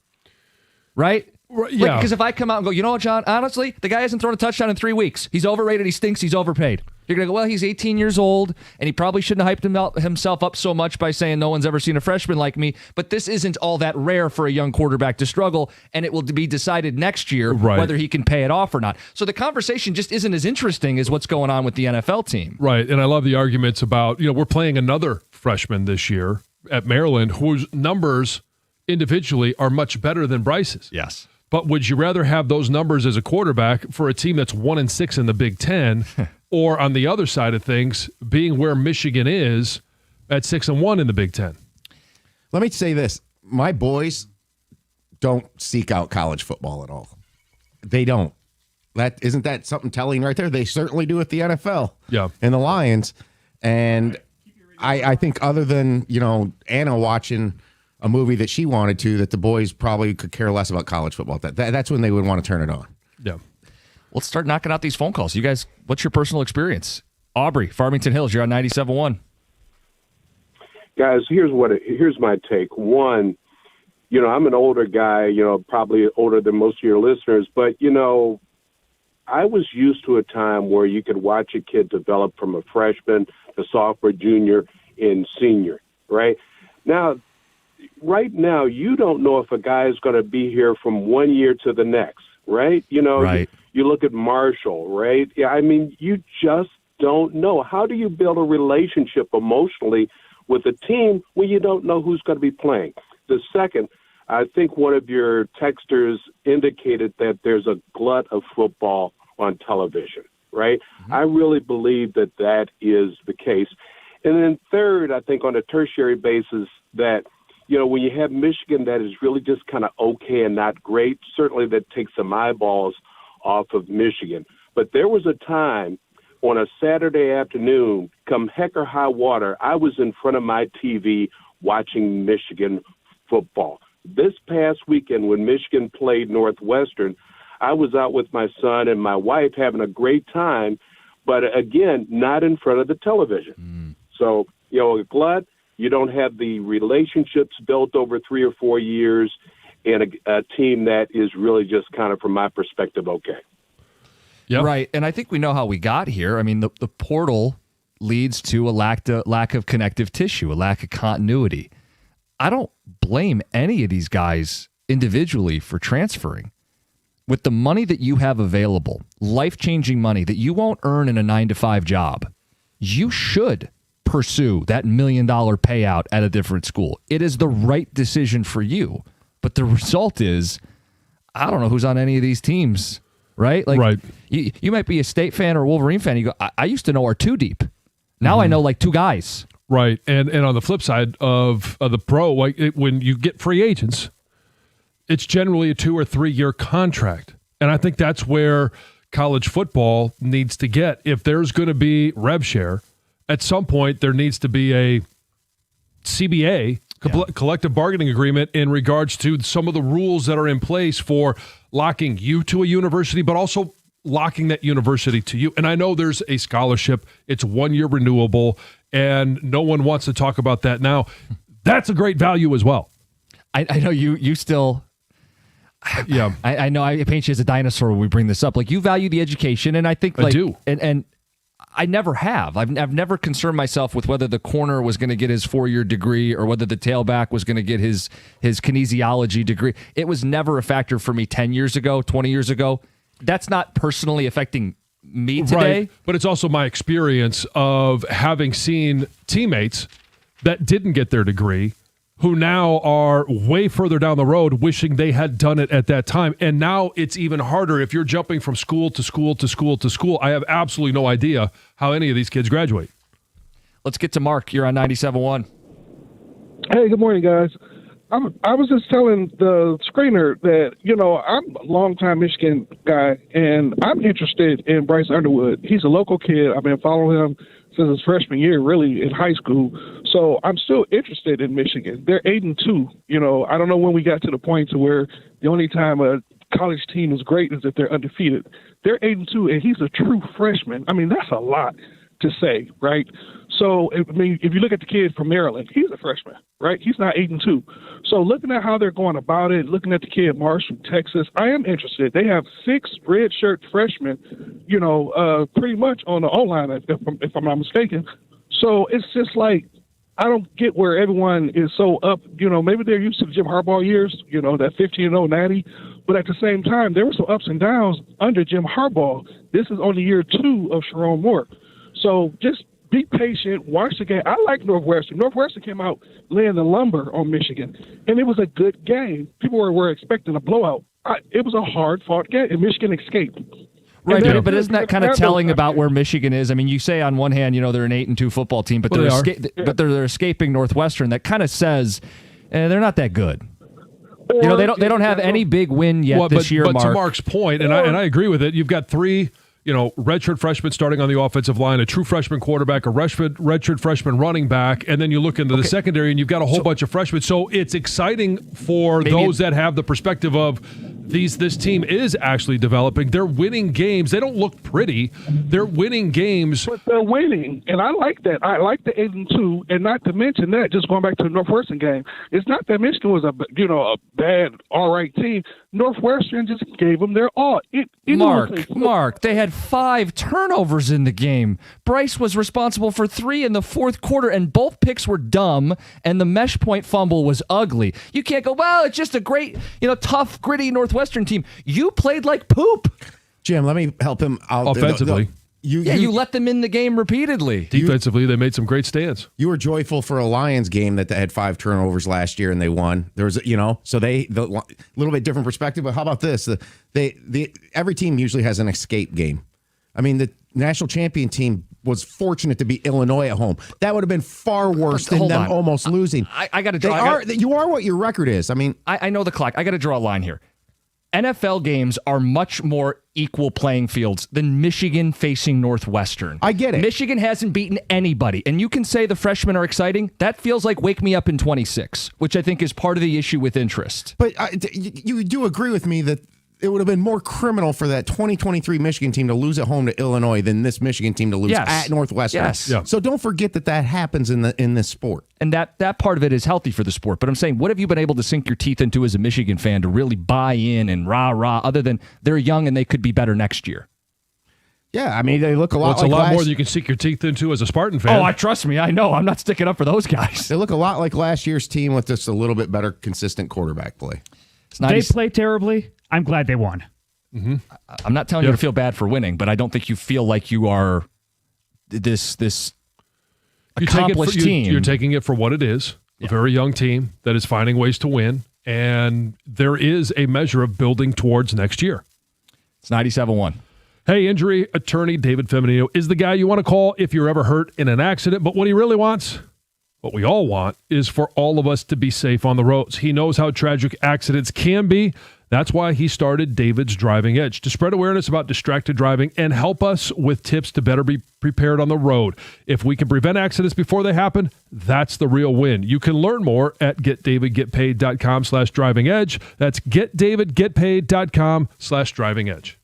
Speaker 2: right?
Speaker 1: Yeah.
Speaker 2: Because if I come out and go, you know what, John, honestly, the guy hasn't thrown a touchdown in 3 weeks. He's overrated, he stinks, he's overpaid. You're going to go, well, he's 18 years old, and he probably shouldn't have hyped himself up so much by saying no one's ever seen a freshman like me. But this isn't all that rare for a young quarterback to struggle, and it will be decided next year whether he can pay it off or not. So the conversation just isn't as interesting as what's going on with the NFL team.
Speaker 1: Right, and I love the arguments about, we're playing another freshman this year at Maryland whose numbers individually are much better than Bryce's.
Speaker 2: Yes.
Speaker 1: But would you rather have those numbers as a quarterback for a team that's 1-6 in the Big Ten, or on the other side of things, being where Michigan is at 6-1 in the Big Ten?
Speaker 5: Let me say this: my boys don't seek out college football at all. They don't. Isn't that something telling right there? They certainly do at the NFL.
Speaker 1: Yeah,
Speaker 5: and the Lions. And I think other than Anna watching a movie that she wanted to, that the boys probably could care less about college football. That's when they would want to turn it on.
Speaker 1: Yeah.
Speaker 2: Let's start knocking out these phone calls. You guys, what's your personal experience? Aubrey, Farmington Hills, you're on 97.1.
Speaker 10: Guys, here's my take. One, I'm an older guy, probably older than most of your listeners, but, I was used to a time where you could watch a kid develop from a freshman to sophomore, junior, and senior, right? Right now, you don't know if a guy is going to be here from 1 year to the next, right?
Speaker 2: Right.
Speaker 10: You look at Marshall, right? Yeah, you just don't know. How do you build a relationship emotionally with a team when you don't know who's going to be playing? The second, I think one of your texters indicated that there's a glut of football on television, right? Mm-hmm. I really believe that is the case. And then third, I think on a tertiary basis that, when you have Michigan that is really just kind of okay and not great, certainly that takes some eyeballs off of Michigan. But there was a time on a Saturday afternoon, come heck or high water, I was in front of my TV watching Michigan football. This past weekend when Michigan played Northwestern, I was out with my son and my wife having a great time, but again, not in front of the television. So, a glut, you don't have the relationships built over 3 or 4 years, and a team that is really just kind of, from my perspective, okay.
Speaker 2: Yep. Right, and I think we know how we got here. The portal leads to a lack of connective tissue, a lack of continuity. I don't blame any of these guys individually for transferring. With the money that you have available, life-changing money that you won't earn in a 9-to-5 job, you should pursue that $1 million payout at a different school. It is the right decision for you. But the result is, I don't know who's on any of these teams, right?
Speaker 1: Right.
Speaker 2: You might be a State fan or a Wolverine fan. You go, I used to know our two deep. Now I know like two guys.
Speaker 1: Right. And on the flip side of the pro, when you get free agents, it's generally a 2 or 3 year contract. And I think that's where college football needs to get. If there's going to be rev share, at some point there needs to be a CBA, collective bargaining agreement, in regards to some of the rules that are in place for locking you to a university, but also locking that university to you. And I know there's a scholarship. It's 1 year renewable, and no one wants to talk about that now. That's a great value as well.
Speaker 2: I know you still...
Speaker 1: Yeah,
Speaker 2: I know I paint you as a dinosaur when we bring this up. Like, you value the education, and I think
Speaker 1: I do.
Speaker 2: And I never have. I've never concerned myself with whether the corner was going to get his 4-year degree or whether the tailback was going to get his kinesiology degree. It was never a factor for me 10 years ago, 20 years ago. That's not personally affecting me today.
Speaker 1: Right. But it's also my experience of having seen teammates that didn't get their degree who now are way further down the road wishing they had done it at that time. And now it's even harder if you're jumping from school to school to school to school. I have absolutely no idea how any of these kids graduate.
Speaker 2: Let's get to Mark. You're on 97.1.
Speaker 11: Hey, good morning, guys. I was just telling the screener that, I'm a longtime Michigan guy, and I'm interested in Bryce Underwood. He's a local kid. I've been following him since his freshman year, really, in high school. So I'm still interested in Michigan. They're 8-2. I don't know when we got to the point to where the only time a college team is great is if they're undefeated. They're 8-2, and he's a true freshman. That's a lot to say, right? So, if you look at the kid from Maryland, he's a freshman, right? He's not 8-2. So looking at how they're going about it, looking at the kid Marsh from Texas, I am interested. They have 6 redshirt freshmen, pretty much on the O-line, if I'm not mistaken. So it's just like, I don't get where everyone is so up. Maybe they're used to the Jim Harbaugh years, that 15-0 natty. But at the same time, there were some ups and downs under Jim Harbaugh. This is only year 2 of Sharon Moore. So just be patient, watch the game. I like Northwestern. Northwestern came out laying the lumber on Michigan, and it was a good game. People were expecting a blowout. It was a hard-fought game, and Michigan escaped.
Speaker 2: Right, but isn't that kind of telling about where Michigan is? I mean, you say on one hand, they're an 8-2 football team, but they're escaping Northwestern. That kind of says they're not that good. They don't have any big win yet this year.
Speaker 1: But to Mark's point, and I agree with it. You've got 3 redshirt freshmen starting on the offensive line, a true freshman quarterback, a redshirt freshman running back, and then you look into the secondary and you've got a whole bunch of freshmen. So it's exciting for those that have the perspective of this team is actually developing. They're winning games. They don't look pretty. They're winning games.
Speaker 11: But they're winning, and I like that. I like the 8-2, and not to mention that, just going back to the Northwestern game, it's not that Michigan was a bad, all right team. Northwestern just gave them their all.
Speaker 2: Mark, they had 5 turnovers in the game. Bryce was responsible for 3 in the fourth quarter, and both picks were dumb, and the mesh point fumble was ugly. You can't go, well, it's just a great, tough, gritty Northwestern team. You played like poop.
Speaker 5: Jim, let me help him out.
Speaker 2: Offensively. You let them in the game repeatedly.
Speaker 1: Defensively, they made some great stands.
Speaker 5: You were joyful for a Lions game that had 5 turnovers last year and they won. There was, so a little bit different perspective. But how about this? Every team usually has an escape game. I mean, the national champion team was fortunate to be Illinois at home. That would have been far worse than them almost losing.
Speaker 2: I got to draw.
Speaker 5: You are what your record is. I mean,
Speaker 2: I know the clock. I got to draw a line here. NFL games are much more equal playing fields than Michigan facing Northwestern.
Speaker 5: I get it.
Speaker 2: Michigan hasn't beaten anybody, and you can say the freshmen are exciting. That feels like Wake Me Up in 26, which I think is part of the issue with interest.
Speaker 5: But you do agree with me that it would have been more criminal for that 2023 Michigan team to lose at home to Illinois than this Michigan team to lose at Northwestern.
Speaker 2: Yes. Yeah.
Speaker 5: So don't forget that happens in this sport.
Speaker 2: And that part of it is healthy for the sport. But I'm saying, what have you been able to sink your teeth into as a Michigan fan to really buy in and rah-rah, other than they're young and they could be better next year?
Speaker 5: Yeah, I mean, they look a lot
Speaker 1: it's
Speaker 5: like
Speaker 1: a lot more than you can sink your teeth into as a Spartan fan.
Speaker 2: Oh, trust me, I know. I'm not sticking up for those guys.
Speaker 5: They look a lot like last year's team with just a little bit better consistent quarterback play.
Speaker 12: They play terribly. I'm glad they won.
Speaker 2: Mm-hmm. I'm not telling you to feel bad for winning, but I don't think you feel like you are this accomplished team.
Speaker 1: You're taking it for what it is, a very young team that is finding ways to win, and there is a measure of building towards next year.
Speaker 2: It's 97-1.
Speaker 1: Hey, injury attorney David Feminino is the guy you want to call if you're ever hurt in an accident, but what he really wants, what we all want, is for all of us to be safe on the roads. He knows how tragic accidents can be. That's why he started David's Driving Edge, to spread awareness about distracted driving and help us with tips to better be prepared on the road. If we can prevent accidents before they happen, that's the real win. You can learn more at getdavidgetpaid.com/driving edge. That's getdavidgetpaid.com/driving edge.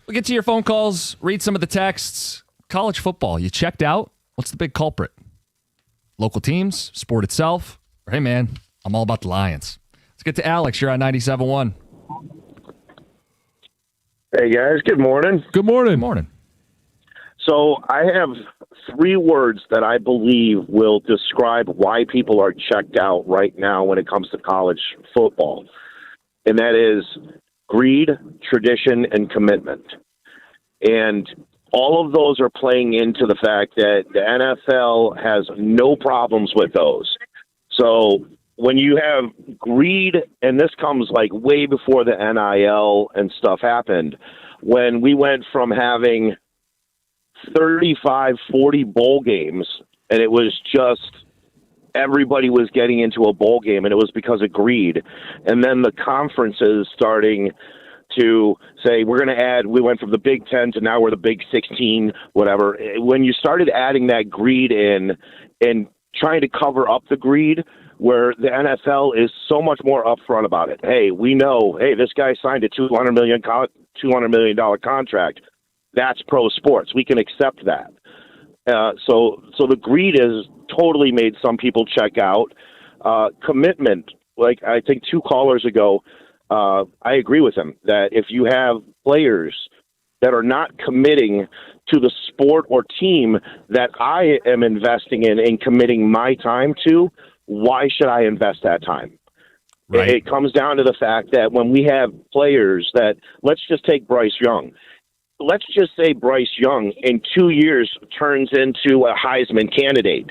Speaker 2: We'll get to your phone calls, read some of the texts. College football, you checked out? What's the big culprit? Local teams, sport itself? Or, hey, man, I'm all about the Lions. Let's get to Alex. You're on 97.1.
Speaker 13: Hey, guys. Good morning.
Speaker 1: Good morning.
Speaker 2: Good morning.
Speaker 13: So I have 3 words that I believe will describe why people are checked out right now when it comes to college football. And that is greed, tradition, and commitment. And all of those are playing into the fact that the NFL has no problems with those. So when you have greed, and this comes like way before the NIL and stuff happened, when we went from having 35, 40 bowl games, and it was just everybody was getting into a bowl game, and it was because of greed. And then the conferences starting to say, we're going to add, we went from the Big 10 to now we're the Big 16, whatever. When you started adding that greed in and trying to cover up the greed, where the NFL is so much more upfront about it. Hey, we know, hey, this guy signed a $200 million contract. That's pro sports. We can accept that. So the greed has totally made some people check out. Commitment, like I think 2 callers ago, I agree with him that if you have players that are not committing to the sport or team that I am investing in and committing my time to, why should I invest that time? Right. It comes down to the fact that when we have players that, let's just take Bryce Young. Let's just say Bryce Young in 2 years turns into a Heisman candidate.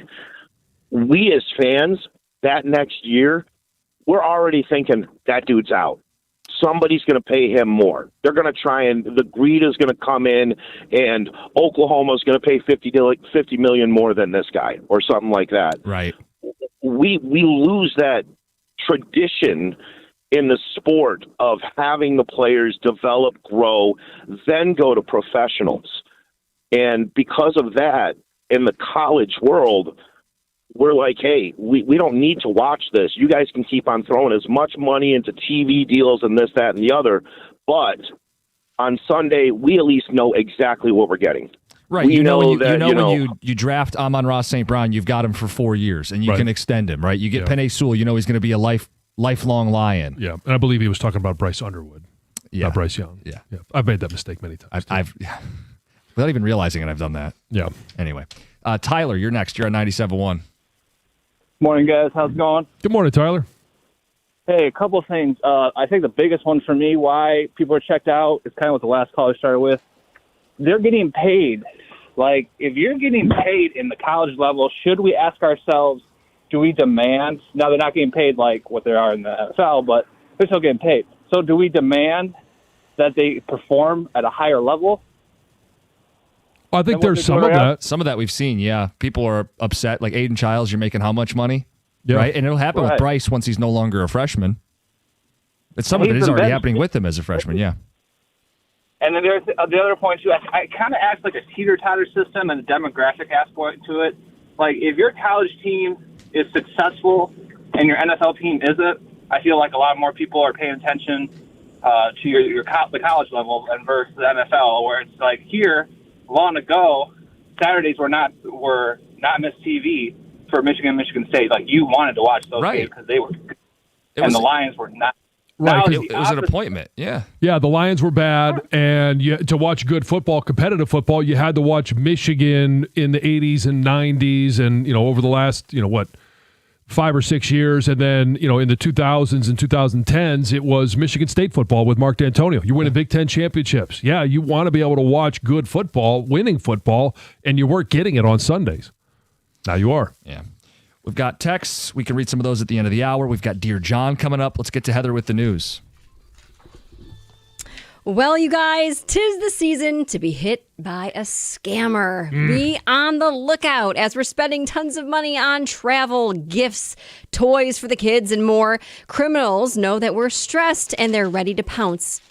Speaker 13: We as fans, that next year, we're already thinking that dude's out. Somebody's going to pay him more. They're going to try, and the greed is going to come in, and Oklahoma's going to pay $50 million more than this guy or something like that.
Speaker 2: Right.
Speaker 13: We lose that tradition in the sport of having the players develop, grow, then go to professionals. And because of that, in the college world, we're like, hey, we don't need to watch this. You guys can keep on throwing as much money into TV deals and this, that, and the other. But on Sunday, we at least know exactly what we're getting.
Speaker 2: Right.
Speaker 13: We know
Speaker 2: when you draft Amon-Ra St. Brown, you've got him for 4 years, and you can extend him, right? You get Penei Sewell, you know he's going to be a lifelong Lion.
Speaker 1: Yeah, and I believe he was talking about Bryce Underwood, not Bryce Young.
Speaker 2: Yeah.
Speaker 1: I've made that mistake many times.
Speaker 2: I've without even realizing it, I've done that.
Speaker 1: Yeah.
Speaker 2: Anyway, Tyler, you're next. You're on 97.1.
Speaker 14: Morning, guys. How's it going?
Speaker 1: Good morning, Tyler.
Speaker 14: Hey, a couple of things. I think the biggest one for me, why people are checked out, is kind of what the last caller started with. They're getting paid. Like, if you're getting paid in the college level, should we ask ourselves, do we demand? Now, they're not getting paid like what they are in the NFL, but they're still getting paid. So do we demand that they perform at a higher level?
Speaker 1: I think there's some of that.
Speaker 2: Some of that we've seen, yeah. People are upset. Like Aiden Childs, you're making how much money? Yeah. Right? And it'll happen with Bryce once he's no longer a freshman. But some of it is already happening with him as a freshman, yeah.
Speaker 14: And then there's the other point, too. I kind of act like a teeter-totter system and a demographic aspect to it. Like, if your college team is successful and your NFL team isn't, I feel like a lot more people are paying attention to the college level and versus the NFL, where it's like here, long ago, Saturdays were not Miss TV for Michigan State. Like, you wanted to watch those games because they were good. And the Lions were not.
Speaker 1: Right.
Speaker 2: It was an appointment. Yeah.
Speaker 1: Yeah, the Lions were bad, and to watch good football, competitive football, you had to watch Michigan in the 80s and 90s and, over the last, 5 or 6 years. And then, in the 2000s and 2010s, it was Michigan State football with Mark D'Antonio. You win a Big Ten championships. Yeah, you want to be able to watch good football, winning football, and you weren't getting it on Sundays. Now you are.
Speaker 2: Yeah. We've got texts. We can read some of those at the end of the hour. We've got Dear John coming up. Let's get to Heather with the news.
Speaker 3: Well, you guys, 'tis the season to be hit by a scammer. Be on the lookout as we're spending tons of money on travel, gifts, toys for the kids, and more. Criminals know that we're stressed and they're ready to pounce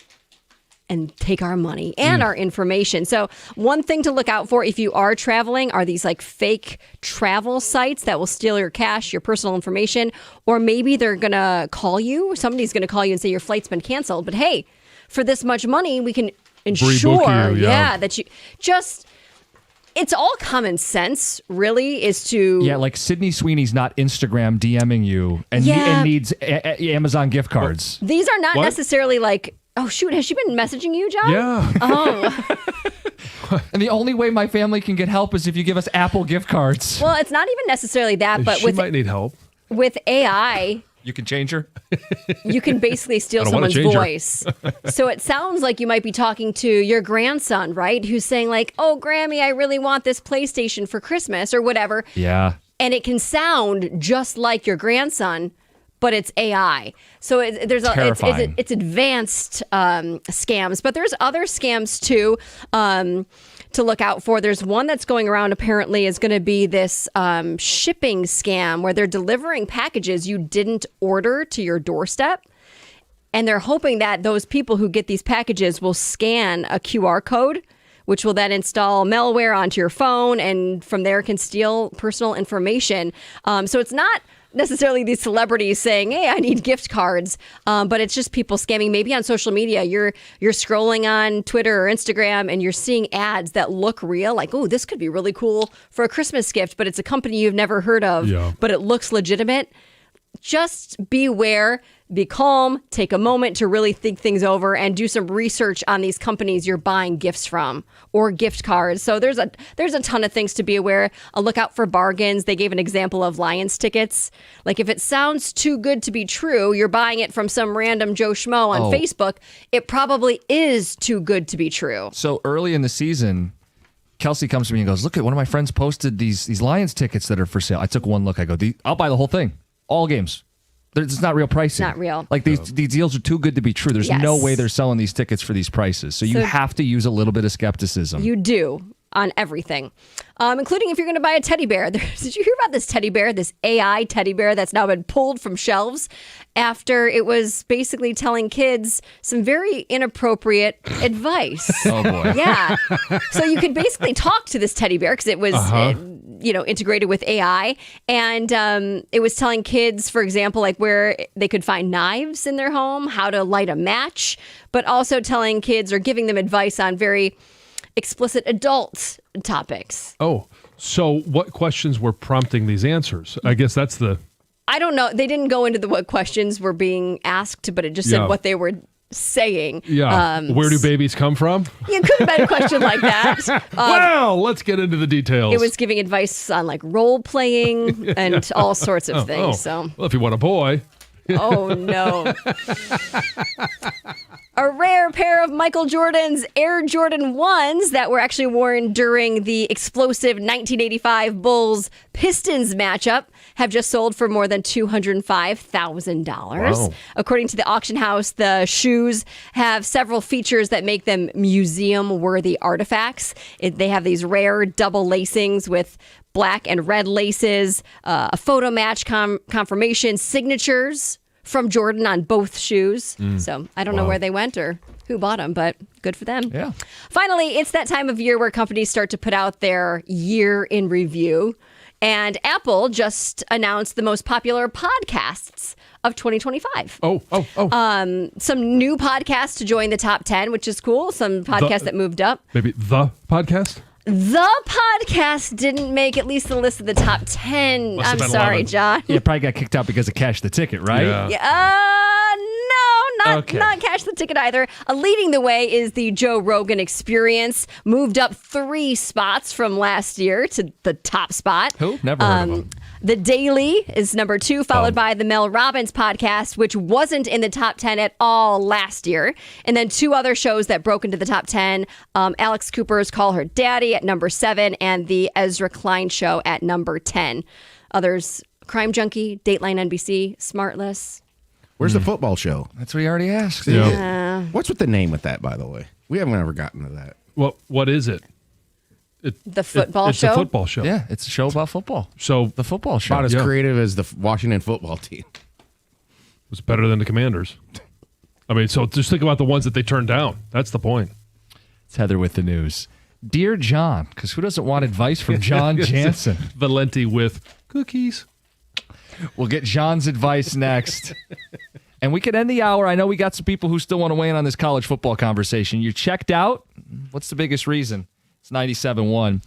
Speaker 3: and take our money and our information. So one thing to look out for if you are traveling are these like fake travel sites that will steal your cash, your personal information, or maybe they're going to call you. Somebody's going to call you and say your flight's been canceled. But hey, for this much money, we can ensure,
Speaker 1: you,
Speaker 3: that you just. It's all common sense, really, is to...
Speaker 2: Yeah, like Sydney Sweeney's not Instagram DMing you and needs Amazon gift cards.
Speaker 3: These are not necessarily like, oh, shoot, has she been messaging you, John?
Speaker 1: Yeah.
Speaker 3: Oh.
Speaker 2: And the only way my family can get help is if you give us Apple gift cards.
Speaker 3: Well, it's not even necessarily that, but
Speaker 1: she might need help.
Speaker 3: With AI...
Speaker 2: You can change her?
Speaker 3: You can basically steal someone's voice. So it sounds like you might be talking to your grandson, right? Who's saying like, oh, Grammy, I really want this PlayStation for Christmas or whatever.
Speaker 2: Yeah.
Speaker 3: And it can sound just like your grandson, but it's AI. So it's advanced scams, but there's other scams too to look out for. There's one that's going around apparently is going to be this shipping scam where they're delivering packages you didn't order to your doorstep. And they're hoping that those people who get these packages will scan a QR code, which will then install malware onto your phone and from there can steal personal information. So it's not necessarily these celebrities saying, hey, I need gift cards, but it's just people scamming. Maybe on social media, you're scrolling on Twitter or Instagram and you're seeing ads that look real, like, oh, this could be really cool for a Christmas gift, but it's a company you've never heard of, but it looks legitimate. Just beware, be calm, take a moment to really think things over and do some research on these companies you're buying gifts from or gift cards. So there's a ton of things to be aware. Look out for bargains. They gave an example of Lions tickets. Like if it sounds too good to be true, you're buying it from some random Joe Schmo on Facebook, it probably is too good to be true.
Speaker 2: So early in the season, Kelsey comes to me and goes, look at one of my friends posted these Lions tickets that are for sale. I took one look. I go, I'll buy the whole thing. All games. It's not real pricing.
Speaker 3: Not real.
Speaker 2: Like these deals are too good to be true. There's no way they're selling these tickets for these prices. So you have to use a little bit of skepticism.
Speaker 3: You do on everything, including if you're going to buy a teddy bear. Did you hear about this teddy bear, this AI teddy bear that's now been pulled from shelves after it was basically telling kids some very inappropriate advice?
Speaker 2: Oh, boy.
Speaker 3: Yeah. So you could basically talk to this teddy bear because it was... integrated with AI. And it was telling kids, for example, like where they could find knives in their home, how to light a match, but also telling kids or giving them advice on very explicit adult topics.
Speaker 1: Oh, so what questions were prompting these answers? I guess that's the...
Speaker 3: I don't know. They didn't go into what questions were being asked, but it just said what they were saying.
Speaker 1: Yeah. Where do babies come from?
Speaker 3: You could have been a question like that.
Speaker 1: Well, let's get into the details.
Speaker 3: It was giving advice on like role playing and all sorts of things. So,
Speaker 1: well, if you want a boy.
Speaker 3: Oh, no. A rare pair of Michael Jordan's Air Jordan 1s that were actually worn during the explosive 1985 Bulls-Pistons matchup have just sold for more than $205,000.
Speaker 15: Wow.
Speaker 3: According to the auction house, the shoes have several features that make them museum-worthy artifacts. They have these rare double lacings with black and red laces, a photo match confirmation, signatures from Jordan on both shoes. So I don't know where they went or who bought them, but good for them.
Speaker 2: Yeah.
Speaker 3: Finally, it's that time of year where companies start to put out their year in review. And Apple just announced the most popular podcasts of 2025. Some new podcasts to join the top 10, which is cool. Some podcasts that moved up.
Speaker 1: Maybe the podcast?
Speaker 3: The podcast didn't make at least the list of the top 10. I'm sorry,
Speaker 1: 11.
Speaker 3: John.
Speaker 2: Yeah, probably got kicked out because of Cash the Ticket, right?
Speaker 3: No, not Cash the Ticket either. Leading the way is the Joe Rogan Experience. Moved up 3 spots from last year to the top spot.
Speaker 2: Who? Never heard of him.
Speaker 3: The Daily is number 2, followed by the Mel Robbins podcast, which wasn't in the top 10 at all last year. And then 2 other shows that broke into the top 10, Alex Cooper's Call Her Daddy at number 7 and the Ezra Klein Show at number 10. Others, Crime Junkie, Dateline NBC, Smartless.
Speaker 5: Where's the football show?
Speaker 2: That's what he already asked.
Speaker 3: Yeah.
Speaker 5: What's with the name with that, by the way? We haven't ever gotten to that.
Speaker 1: Well, what is it?
Speaker 3: The football show?
Speaker 1: It's a football show.
Speaker 2: Yeah, it's a show about football.
Speaker 1: So
Speaker 2: the football show.
Speaker 5: About as creative as the Washington football team.
Speaker 1: It was better than the Commanders. I mean, so just think about the ones that they turned down. That's the point.
Speaker 2: It's Heather with the news. Dear John, because who doesn't want advice from John Jansen?
Speaker 1: Valenti with cookies.
Speaker 2: We'll get John's advice next. And we could end the hour. I know we got some people who still want to weigh in on this college football conversation. You're checked out? What's the biggest reason? It's 97.1.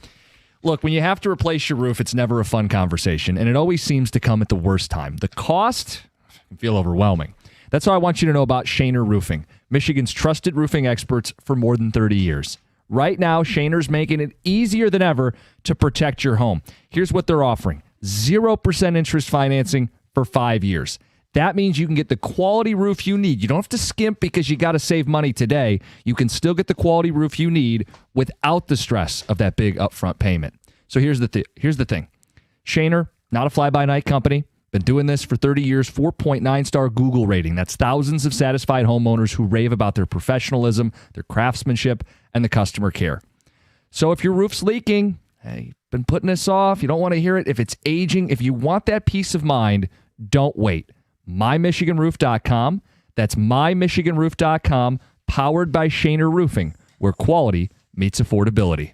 Speaker 2: Look, when you have to replace your roof, it's never a fun conversation, and it always seems to come at the worst time. The cost can feel overwhelming. That's why I want you to know about Shaner Roofing, Michigan's trusted roofing experts for more than 30 years. Right now, Shaner's making it easier than ever to protect your home. Here's what they're offering. 0% interest financing for 5 years. That means you can get the quality roof you need. You don't have to skimp because you got to save money today. You can still get the quality roof you need without the stress of that big upfront payment. So here's the thing. Shaner, not a fly-by-night company. Been doing this for 30 years, 4.9-star Google rating. That's thousands of satisfied homeowners who rave about their professionalism, their craftsmanship, and the customer care. So if your roof's leaking, hey, you've been putting this off, you don't want to hear it. If it's aging, if you want that peace of mind, don't wait. MyMichiganRoof.com. That's MyMichiganRoof.com, powered by Shaner Roofing, where quality meets affordability.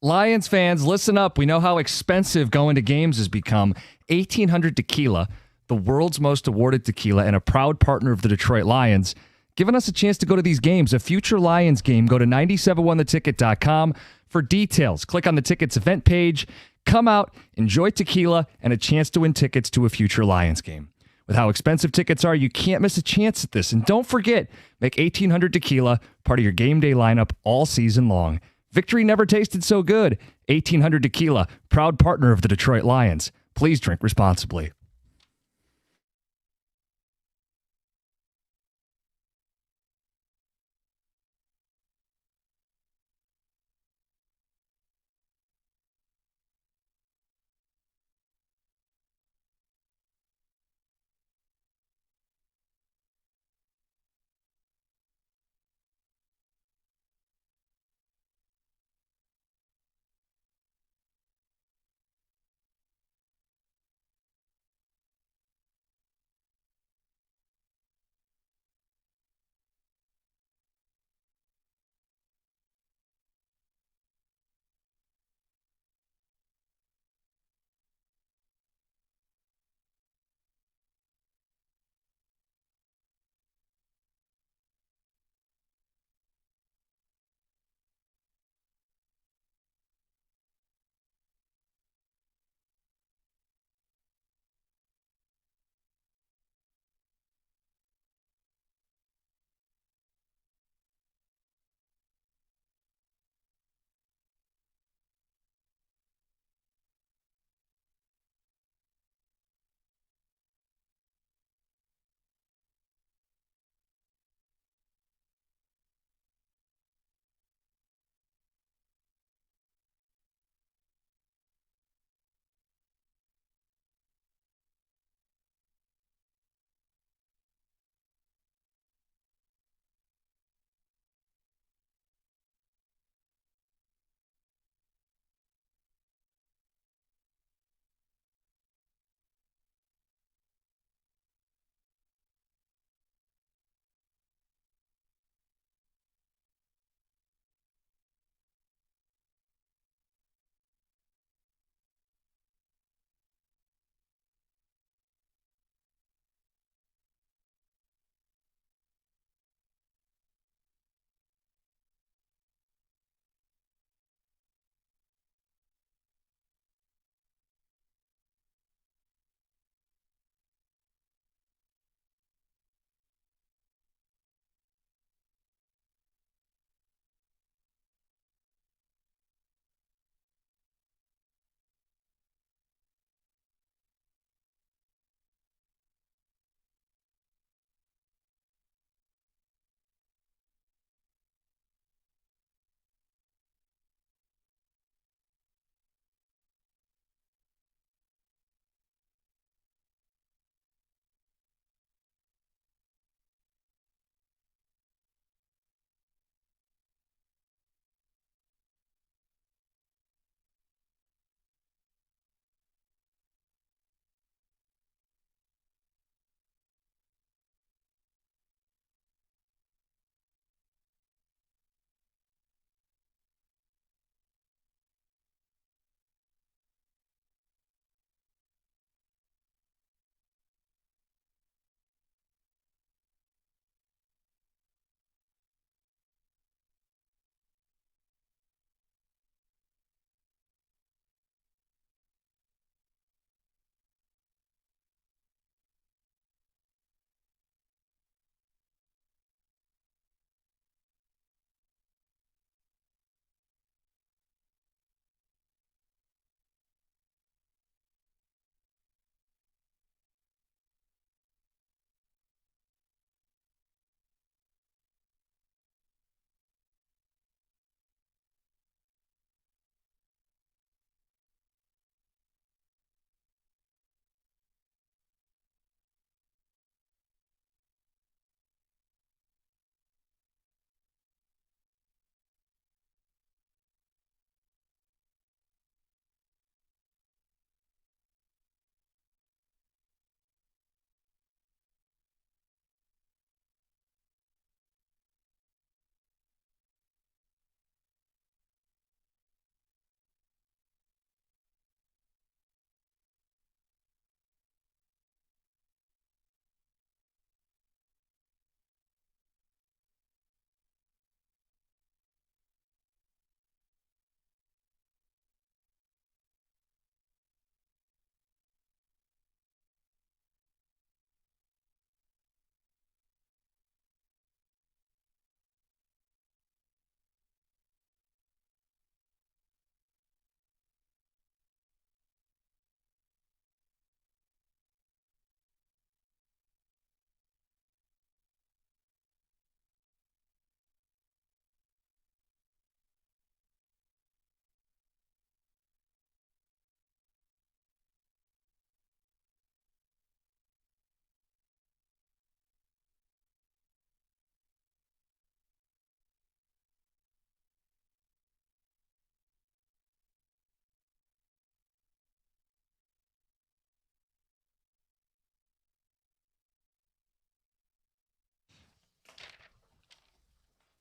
Speaker 2: Lions fans, listen up. We know how expensive going to games has become. 1800 Tequila, the world's most awarded tequila and a proud partner of the Detroit Lions, giving us a chance to go to these games. A future Lions game, go to 971theticket.com for details. Click on the tickets event page. Come out, enjoy tequila, and a chance to win tickets to a future Lions game. With how expensive tickets are, you can't miss a chance at this. And don't forget, make 1800 Tequila part of your game day lineup all season long. Victory never tasted so good. 1800 Tequila, proud partner of the Detroit Lions. Please drink responsibly.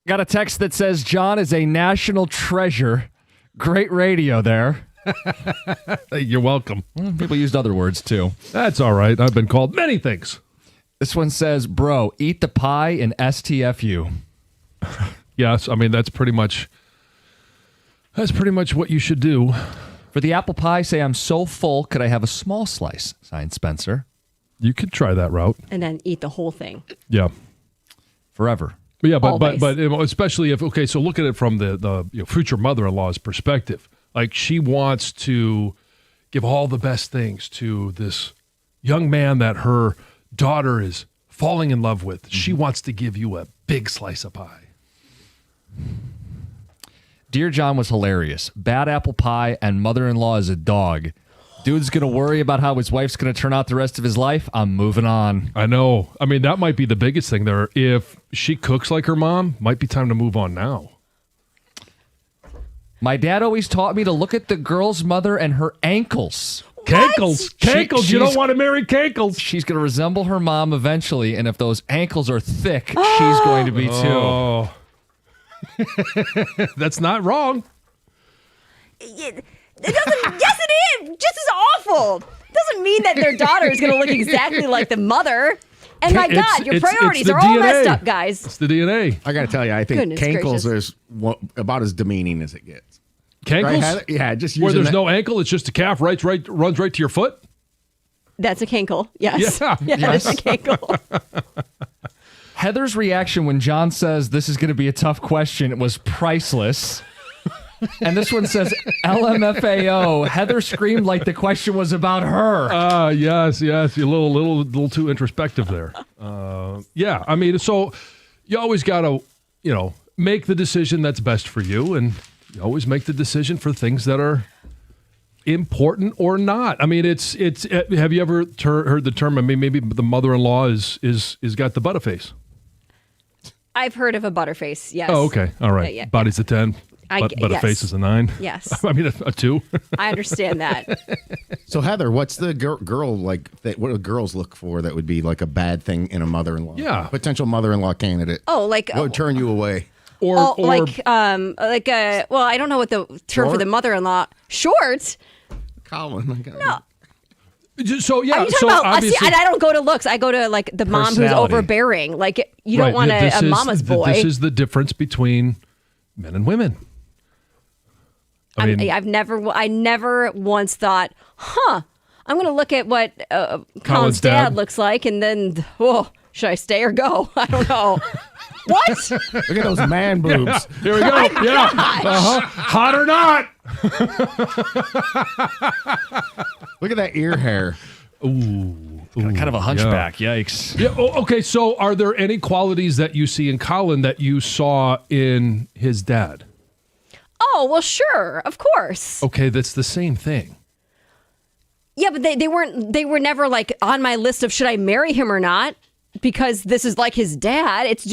Speaker 2: Got a text that says John is a national treasure. Great radio there.
Speaker 1: Hey, you're welcome.
Speaker 2: People used other words too.
Speaker 1: That's all right. I've been called many things.
Speaker 2: This one says, bro, eat the pie in STFU.
Speaker 1: Yes, I mean that's pretty much what you should do.
Speaker 2: For the apple pie, say I'm so full, could I have a small slice? Signed, Spencer.
Speaker 1: You could try that route.
Speaker 3: And then eat the whole thing.
Speaker 1: Yeah.
Speaker 2: Forever.
Speaker 1: Yeah, but
Speaker 3: Always.
Speaker 1: especially if so look at it from the future mother-in-law's perspective. Like she wants to give all the best things to this young man that her daughter is falling in love with. She wants to give you a big slice of pie.
Speaker 2: Dear John was hilarious. Bad apple pie and mother-in-law is a dog. Dude's going to worry about how his wife's going to turn out the rest of his life. I'm moving on.
Speaker 1: I know. I mean, that might be the biggest thing there. If she cooks like her mom, might be time to move on now.
Speaker 2: My dad always taught me to look at the girl's mother and her ankles.
Speaker 1: Cankles. Cankles. You don't want to marry cankles.
Speaker 2: She's going to resemble her mom eventually, and if those ankles are thick, she's going to be too.
Speaker 1: Oh. That's not wrong.
Speaker 3: It doesn't. Yes, it is. Just as awful. Doesn't mean that their daughter is going to look exactly like the mother. And my God, your priorities are all messed up, guys.
Speaker 1: It's the DNA.
Speaker 5: I got to tell you, I think
Speaker 3: Goodness
Speaker 5: cankles
Speaker 3: gracious.
Speaker 5: is about as demeaning as it gets.
Speaker 1: Cankles?
Speaker 5: Right, Heather? Yeah, just
Speaker 1: where
Speaker 5: using
Speaker 1: there's
Speaker 5: that-
Speaker 1: no ankle, it's just a calf runs right to your foot.
Speaker 3: That's a cankle. Yes.
Speaker 1: Yeah.
Speaker 3: Yes. It's a cankle.
Speaker 2: Heather's reaction when John says this is going to be a tough question was priceless. And this one says LMFAO. Heather screamed like the question was about her.
Speaker 1: Yes. You're a little too introspective there. Yeah. I mean, so you always got to, make the decision that's best for you, and you always make the decision for things that are important or not. I mean, it's. Have you ever heard the term? I mean, maybe the mother-in-law is got the butterface.
Speaker 3: I've heard of a butterface. Yes.
Speaker 1: Oh, okay. All right.
Speaker 3: Yeah.
Speaker 1: Body's a 10. But a
Speaker 3: yes.
Speaker 1: face is a 9.
Speaker 3: Yes.
Speaker 1: I mean, a 2.
Speaker 3: I understand that.
Speaker 5: So Heather, what's the girl like? What do girls look for that would be like a bad thing in a mother-in-law?
Speaker 1: Yeah.
Speaker 5: Potential mother-in-law candidate.
Speaker 3: Oh, like
Speaker 5: What would turn you away?
Speaker 1: Or
Speaker 3: well, I don't know what the term for
Speaker 5: Short?
Speaker 3: the mother-in-law. Short.
Speaker 5: Colin.
Speaker 3: No.
Speaker 1: So yeah.
Speaker 3: Are you talking
Speaker 1: So
Speaker 3: about?
Speaker 1: obviously,
Speaker 3: See, and I don't go to looks. I go to like the mom who's
Speaker 2: Personality.
Speaker 3: overbearing. Like you don't want
Speaker 1: this
Speaker 3: a
Speaker 1: is-
Speaker 3: mama's boy.
Speaker 1: This is the difference between men and women. I mean,
Speaker 3: I never once thought, I'm going to look at what Colin's dad looks like, and then, should I stay or go? I don't know. What?
Speaker 5: Look at those man boobs.
Speaker 1: here we go. Yeah. Hot or not?
Speaker 5: Look at that ear hair.
Speaker 2: Kind of a hunchback. Yikes.
Speaker 1: Yeah. Okay. So, are there any qualities that you see in Colin that you saw in his dad?
Speaker 3: Oh, well, sure. Of course.
Speaker 1: Okay, that's the same thing.
Speaker 3: Yeah, but they were never like on my list of should I marry him or not, because this is like his dad. It's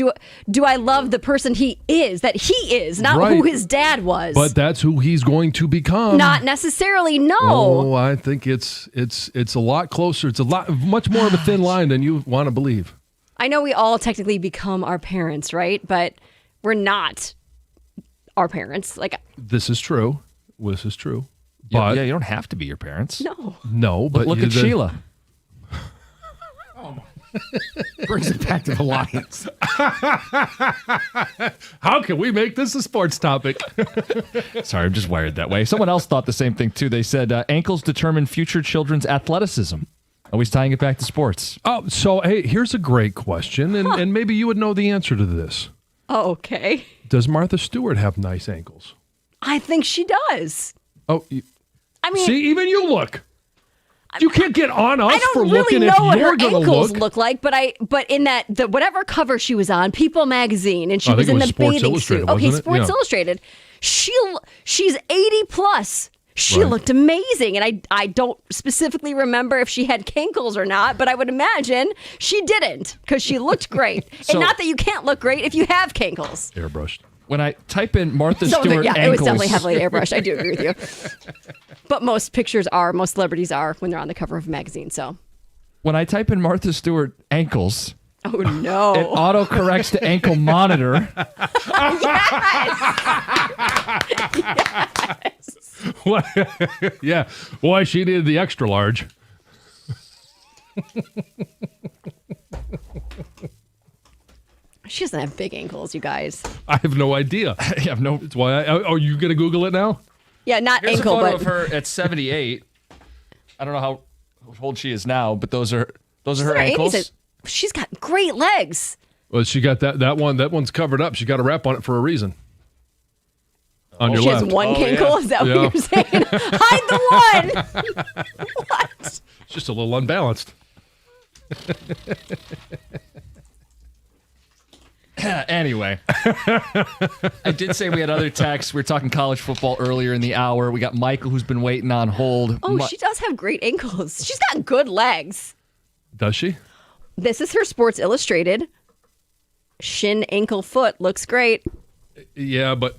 Speaker 3: do I love the person he is, that he is, not
Speaker 1: Right.
Speaker 3: who his dad was.
Speaker 1: But that's who he's going to become.
Speaker 3: Not necessarily, no.
Speaker 1: Oh, I think it's a lot closer. It's much more of a thin line than you want to believe.
Speaker 3: I know we all technically become our parents, right? But we're not our parents. Like,
Speaker 1: This is true. This is true.
Speaker 2: Yeah,
Speaker 1: But
Speaker 2: you don't have to be your parents.
Speaker 3: no.
Speaker 1: but
Speaker 2: Look at Sheila.
Speaker 5: Brings it back to the Lions.
Speaker 1: How can we make this a sports topic?
Speaker 2: Sorry, I'm just wired that way. Someone else thought the same thing too. They said ankles determine future children's athleticism. Always tying it back to sports.
Speaker 1: Oh, so hey, here's a great question, and maybe you would know the answer to this.
Speaker 3: Oh, okay.
Speaker 1: Does Martha Stewart have nice ankles?
Speaker 3: I think she does.
Speaker 1: Oh,
Speaker 3: I mean,
Speaker 1: see, even you look. You can't get on us
Speaker 3: I
Speaker 1: for
Speaker 3: don't
Speaker 1: looking
Speaker 3: really
Speaker 1: if
Speaker 3: know what
Speaker 1: you're
Speaker 3: her
Speaker 1: going to
Speaker 3: ankles
Speaker 1: look.
Speaker 3: look like, but in the whatever cover she was on, People Magazine, and she
Speaker 1: I
Speaker 3: was
Speaker 1: think
Speaker 3: in
Speaker 1: it
Speaker 3: the
Speaker 1: was Sports
Speaker 3: bathing
Speaker 1: Illustrated,
Speaker 3: suit. Okay,
Speaker 1: wasn't it?
Speaker 3: Sports
Speaker 1: Yeah.
Speaker 3: Illustrated. She's 80 plus. She
Speaker 1: Right.
Speaker 3: looked amazing, and I don't specifically remember if she had kinkles or not, but I would imagine she didn't because she looked great.
Speaker 2: So-
Speaker 3: and not that you can't look great if you have kinkles.
Speaker 1: Airbrushed.
Speaker 2: When I type in Martha
Speaker 3: So,
Speaker 2: Stewart
Speaker 3: yeah,
Speaker 2: ankles,
Speaker 3: it was definitely heavily airbrushed. I do agree with you. But most celebrities are when they're on the cover of a magazine. So
Speaker 2: when I type in Martha Stewart ankles,
Speaker 3: Oh, no.
Speaker 2: It autocorrects to ankle monitor.
Speaker 1: What? Yeah. Why she needed the extra large.
Speaker 3: She doesn't have big ankles, you guys.
Speaker 1: I have no idea.
Speaker 2: I have no.
Speaker 1: That's why. Are you going to Google it now?
Speaker 3: Yeah, not
Speaker 2: Here's
Speaker 3: ankle,
Speaker 2: a photo
Speaker 3: but
Speaker 2: of her at 78. I don't know how old she is now, but those are her ankles.
Speaker 3: She's got great legs.
Speaker 1: Well, she got that one. That one's covered up. She got a wrap on it for a reason. On your
Speaker 3: She
Speaker 1: left.
Speaker 3: has one ankle?
Speaker 2: yeah.
Speaker 3: Is that
Speaker 1: Yeah.
Speaker 3: what you're saying? Hide the one. What?
Speaker 1: It's just a little unbalanced.
Speaker 2: Anyway, I did say we had other texts. We were talking college football earlier in the hour. We got Michael, who's been waiting on hold.
Speaker 3: Oh, she does have great ankles. She's got good legs.
Speaker 1: Does she?
Speaker 3: This is her Sports Illustrated. Shin, ankle, foot. Looks great.
Speaker 1: Yeah, but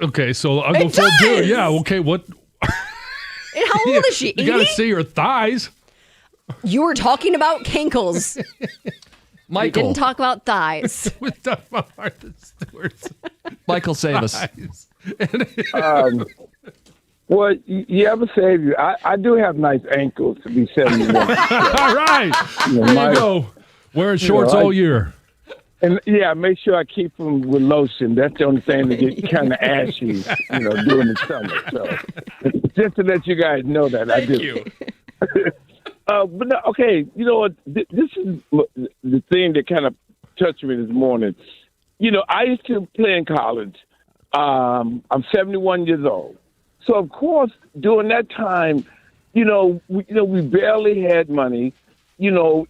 Speaker 1: okay. So I'll go
Speaker 3: It
Speaker 1: full do.
Speaker 3: does!
Speaker 1: Yeah. Okay. What?
Speaker 3: And how old is she?
Speaker 1: You got to
Speaker 3: 80?
Speaker 1: see her thighs.
Speaker 3: You were talking about cankles.
Speaker 2: Michael.
Speaker 3: We didn't talk about thighs.
Speaker 1: We talked about Martha Stewart's
Speaker 2: Michael, save us.
Speaker 1: thighs.
Speaker 8: Well, you ever save you? I do have nice ankles to be 71.
Speaker 1: All right. There you go. Wearing shorts all year.
Speaker 8: And yeah, make sure I keep them with lotion. That's the only thing to get kind of ashy, during the summer. So just to let you guys know that I do.
Speaker 2: you.
Speaker 8: But no, okay, you know what? This is the thing that kind of touched me this morning. I used to play in college. I'm 71 years old. So, of course, during that time, we barely had money. And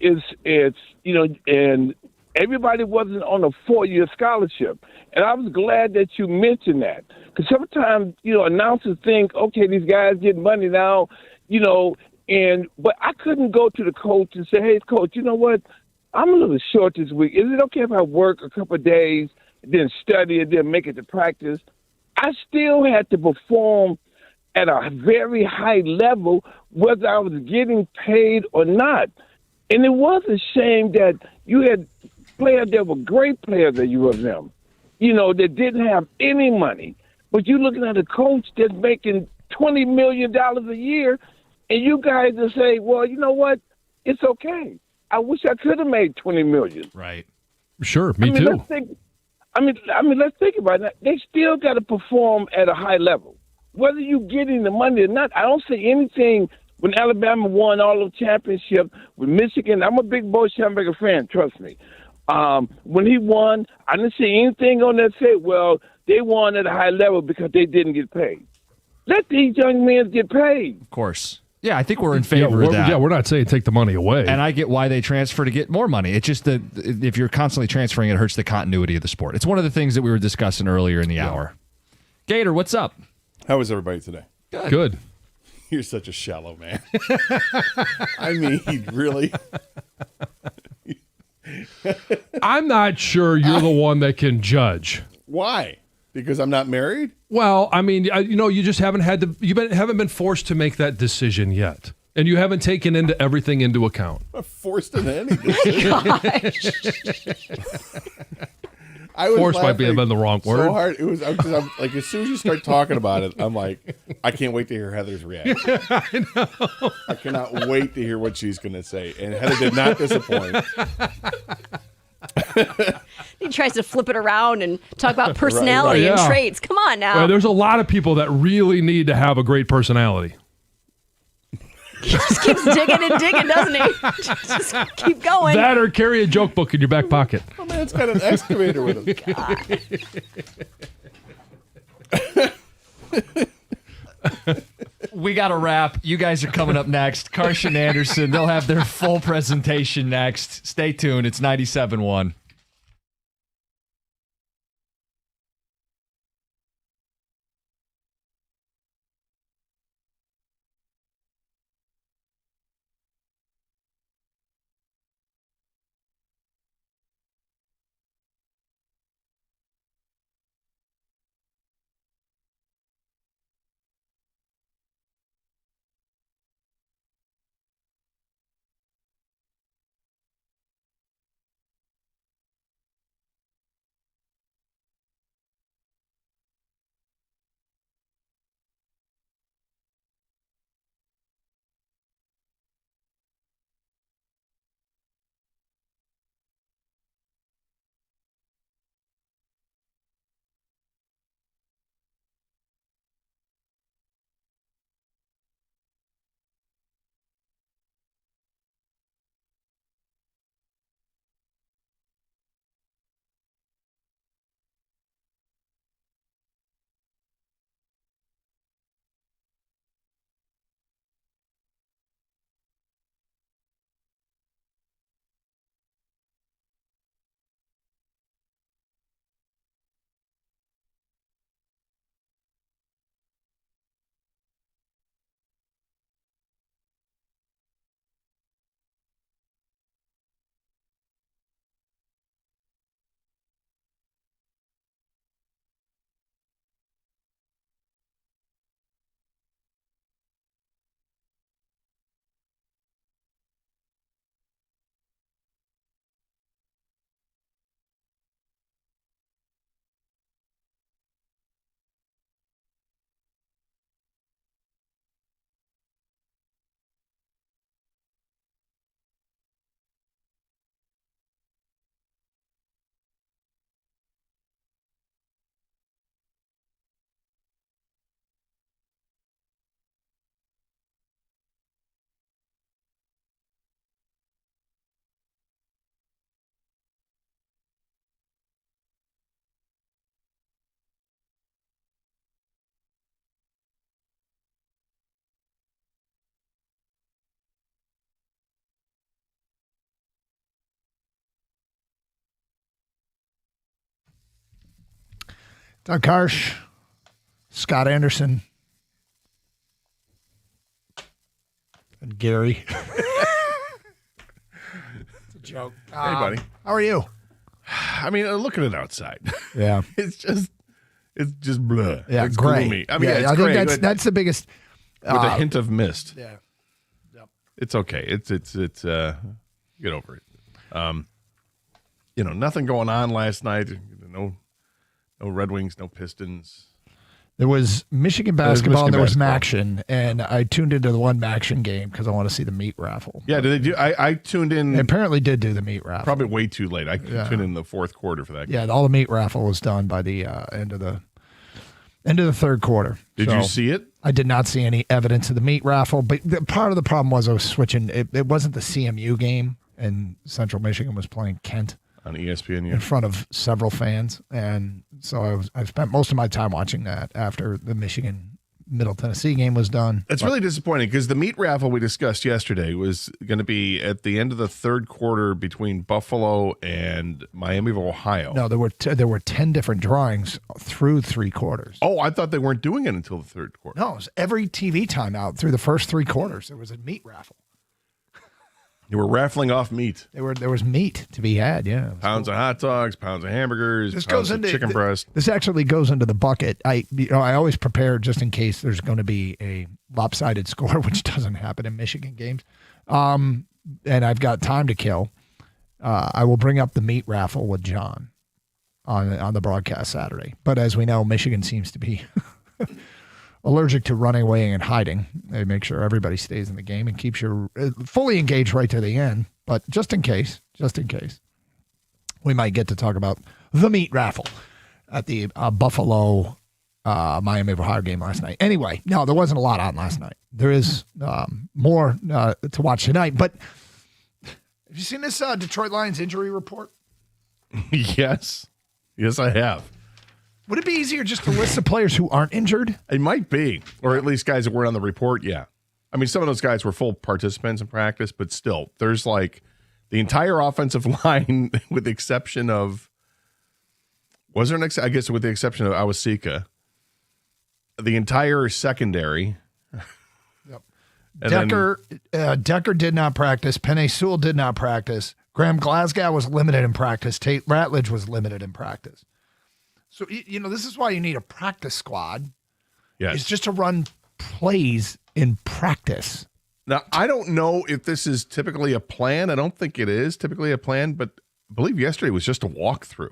Speaker 8: everybody wasn't on a 4-year scholarship. And I was glad that you mentioned that. Because sometimes, announcers think, okay, these guys get money now, but I couldn't go to the coach and say, hey, coach, you know what? I'm a little short this week. Is it okay if I work a couple of days, then study, and then make it to practice? I still had to perform at a very high level, whether I was getting paid or not. And it was a shame that you had players that were great players at U of M, that didn't have any money. But you're looking at a coach that's making $20 million a year, and you guys will say, well, you know what? It's okay. I wish I could have made $20 million.
Speaker 2: Right.
Speaker 1: Sure, me too.
Speaker 8: Let's think about it. They still got to perform at a high level. Whether you're getting the money or not, I don't see anything when Alabama won all those championships with Michigan. I'm a big Bo Schembechler fan, trust me. When he won, I didn't see anything on that say, well, they won at a high level because they didn't get paid. Let these young men get paid.
Speaker 2: Of course. Yeah, I think we're in favor of that.
Speaker 1: Yeah, we're not saying take the money away.
Speaker 2: And I get why they transfer to get more money. It's just that if you're constantly transferring, it hurts the continuity of the sport. It's one of the things that we were discussing earlier in the hour. Gator, what's up?
Speaker 15: How is everybody today?
Speaker 1: Good.
Speaker 15: You're such a shallow man. I mean, really?
Speaker 1: I'm not sure you're the one that can judge.
Speaker 15: Why? Because I'm not married?
Speaker 1: Well, I mean, you just haven't haven't been forced to make that decision yet, and you haven't taken everything into account.
Speaker 15: I'm not forced into any decision.
Speaker 1: Forced might have been the wrong word.
Speaker 15: So hard. It was I'm like, as soon as you start talking about it, I'm like, I can't wait to hear Heather's reaction.
Speaker 1: I know.
Speaker 15: I cannot wait to hear what she's going to say. And Heather did not disappoint.
Speaker 3: He tries to flip it around and talk about personality and traits. Come on now.
Speaker 1: Well, there's a lot of people that really need to have a great personality.
Speaker 3: He just keeps digging and digging, doesn't he? Just keep going.
Speaker 1: That or carry a joke book in your back pocket.
Speaker 15: Oh, man, it's got an excavator with
Speaker 2: him. We got to wrap. You guys are coming up next. Karsch, Anderson, they'll have their full presentation next. Stay tuned. It's 97.1.
Speaker 16: Doug Karsh, Scott Anderson, and Gary. It's a joke.
Speaker 15: Hey, buddy.
Speaker 16: How are you?
Speaker 15: I mean, look at it outside.
Speaker 16: Yeah.
Speaker 15: It's just blah.
Speaker 16: Yeah,
Speaker 15: it's
Speaker 16: gray.
Speaker 15: gloomy. I mean,
Speaker 16: yeah,
Speaker 15: it's
Speaker 16: I
Speaker 15: gray,
Speaker 16: think
Speaker 15: but
Speaker 16: that's the biggest.
Speaker 15: with a hint of mist.
Speaker 16: Yeah. Yep.
Speaker 15: It's okay. It's get over it. Nothing going on last night. No Red Wings, no Pistons.
Speaker 16: There was Michigan basketball and there was Maction, and I tuned into the one Maction game because I want to see the meat raffle.
Speaker 15: Yeah, did they do? I tuned in.
Speaker 16: They apparently did do the meat raffle.
Speaker 15: Probably way too late. I tuned in the fourth quarter for that game.
Speaker 16: Yeah, all the meat raffle was done by the end of the third quarter.
Speaker 15: Did you see it?
Speaker 16: I did not see any evidence of the meat raffle, but part of the problem was I was switching. It wasn't the CMU game, and Central Michigan was playing Kent
Speaker 15: on ESPN
Speaker 16: in front of several fans, and so I spent most of my time watching that after the Michigan Middle Tennessee game was done.
Speaker 15: It's really disappointing because the meat raffle we discussed yesterday was going to be at the end of the third quarter between Buffalo and Miami of Ohio.
Speaker 16: No, there were 10 different drawings through three quarters.
Speaker 15: Oh, I thought they weren't doing it until the third quarter.
Speaker 16: No, it was every TV timeout through the first three quarters. There was a meat raffle.
Speaker 15: You were raffling off meat.
Speaker 16: There was meat to be had, yeah.
Speaker 15: Pounds of hot dogs, pounds of hamburgers, pounds of chicken breast.
Speaker 16: This actually goes into the bucket. I always prepare just in case there's going to be a lopsided score, which doesn't happen in Michigan games. And I've got time to kill. I will bring up the meat raffle with John on the broadcast Saturday. But as we know, Michigan seems to be allergic to running away and hiding. They make sure everybody stays in the game and keeps you fully engaged right to the end. But just in case, we might get to talk about the meat raffle at the Buffalo Miami of Ohio game last night. Anyway, no, there wasn't a lot on last night. There is more to watch tonight. But have you seen this Detroit Lions injury report?
Speaker 15: Yes, I have.
Speaker 16: Would it be easier just to list the players who aren't injured?
Speaker 15: It might be, or at least guys that weren't on the report. Yeah. I mean, some of those guys were full participants in practice, but still, there's like the entire offensive line, with the exception of, was there I guess with the exception of Awasika, the entire secondary.
Speaker 16: Yep. Decker did not practice. Penei Sewell did not practice. Graham Glasgow was limited in practice. Tate Ratledge was limited in practice. So, this is why you need a practice squad.
Speaker 15: Yes.
Speaker 16: It's just to run plays in practice.
Speaker 15: Now, I don't know if this is typically a plan. I don't think it is typically a plan, but I believe yesterday was just a walkthrough.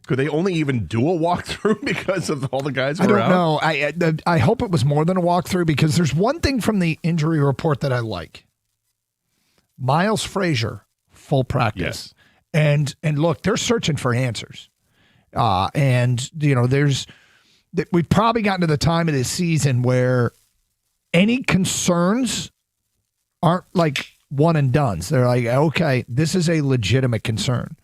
Speaker 15: Could they only even do a walkthrough because of all the guys who were out?
Speaker 16: I don't know. I hope it was more than a walkthrough, because there's one thing from the injury report that I like. Miles Frazier, full practice.
Speaker 15: Yes.
Speaker 16: And look, they're searching for answers. We've probably gotten to the time of this season where any concerns aren't like one and dones. They're like, okay, this is a legitimate concern.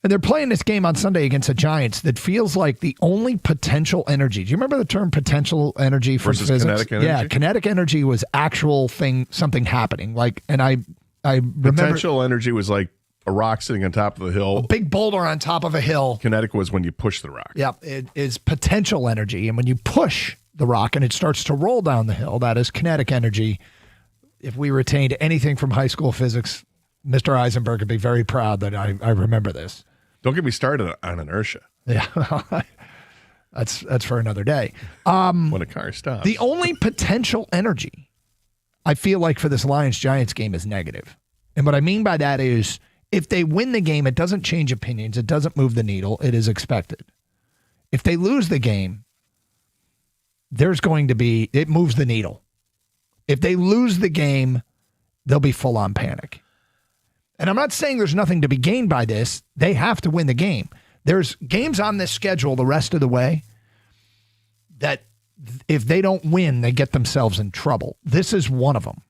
Speaker 16: And they're playing this game on Sunday against the Giants that feels like the only potential energy. Do you remember the term potential energy for
Speaker 15: versus
Speaker 16: physics?
Speaker 15: Kinetic energy?
Speaker 16: Yeah, kinetic energy was actual something happening. And I remember
Speaker 15: potential energy was like a rock sitting on top of the hill.
Speaker 16: A big boulder on top of a hill.
Speaker 15: Kinetic was when you push the rock.
Speaker 16: Yeah, it is potential energy. And when you push the rock and it starts to roll down the hill, that is kinetic energy. If we retained anything from high school physics, Mr. Eisenberg would be very proud that I remember this.
Speaker 15: Don't get me started on inertia.
Speaker 16: Yeah, that's for another day.
Speaker 15: When a car stops.
Speaker 16: The only potential energy I feel like for this Lions-Giants game is negative. And what I mean by that is, if they win the game, it doesn't change opinions. It doesn't move the needle. It is expected. If they lose the game, it moves the needle. If they lose the game, they'll be full on panic. And I'm not saying there's nothing to be gained by this. They have to win the game. There's games on this schedule the rest of the way that if they don't win, they get themselves in trouble. This is one of them.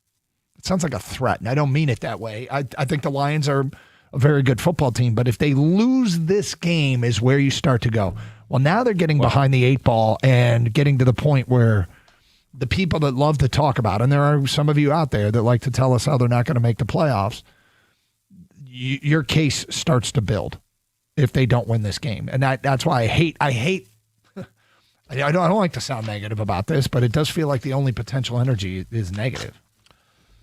Speaker 16: It sounds like a threat, and I don't mean it that way. I think the Lions are a very good football team, but if they lose this game is where you start to go, well, now they're getting behind the eight ball and getting to the point where the people that love to talk about, and there are some of you out there that like to tell us how they're not going to make the playoffs, your case starts to build. if they don't win this game. And that's why I hate I don't like to sound negative about this, but it does feel like the only potential energy is negative.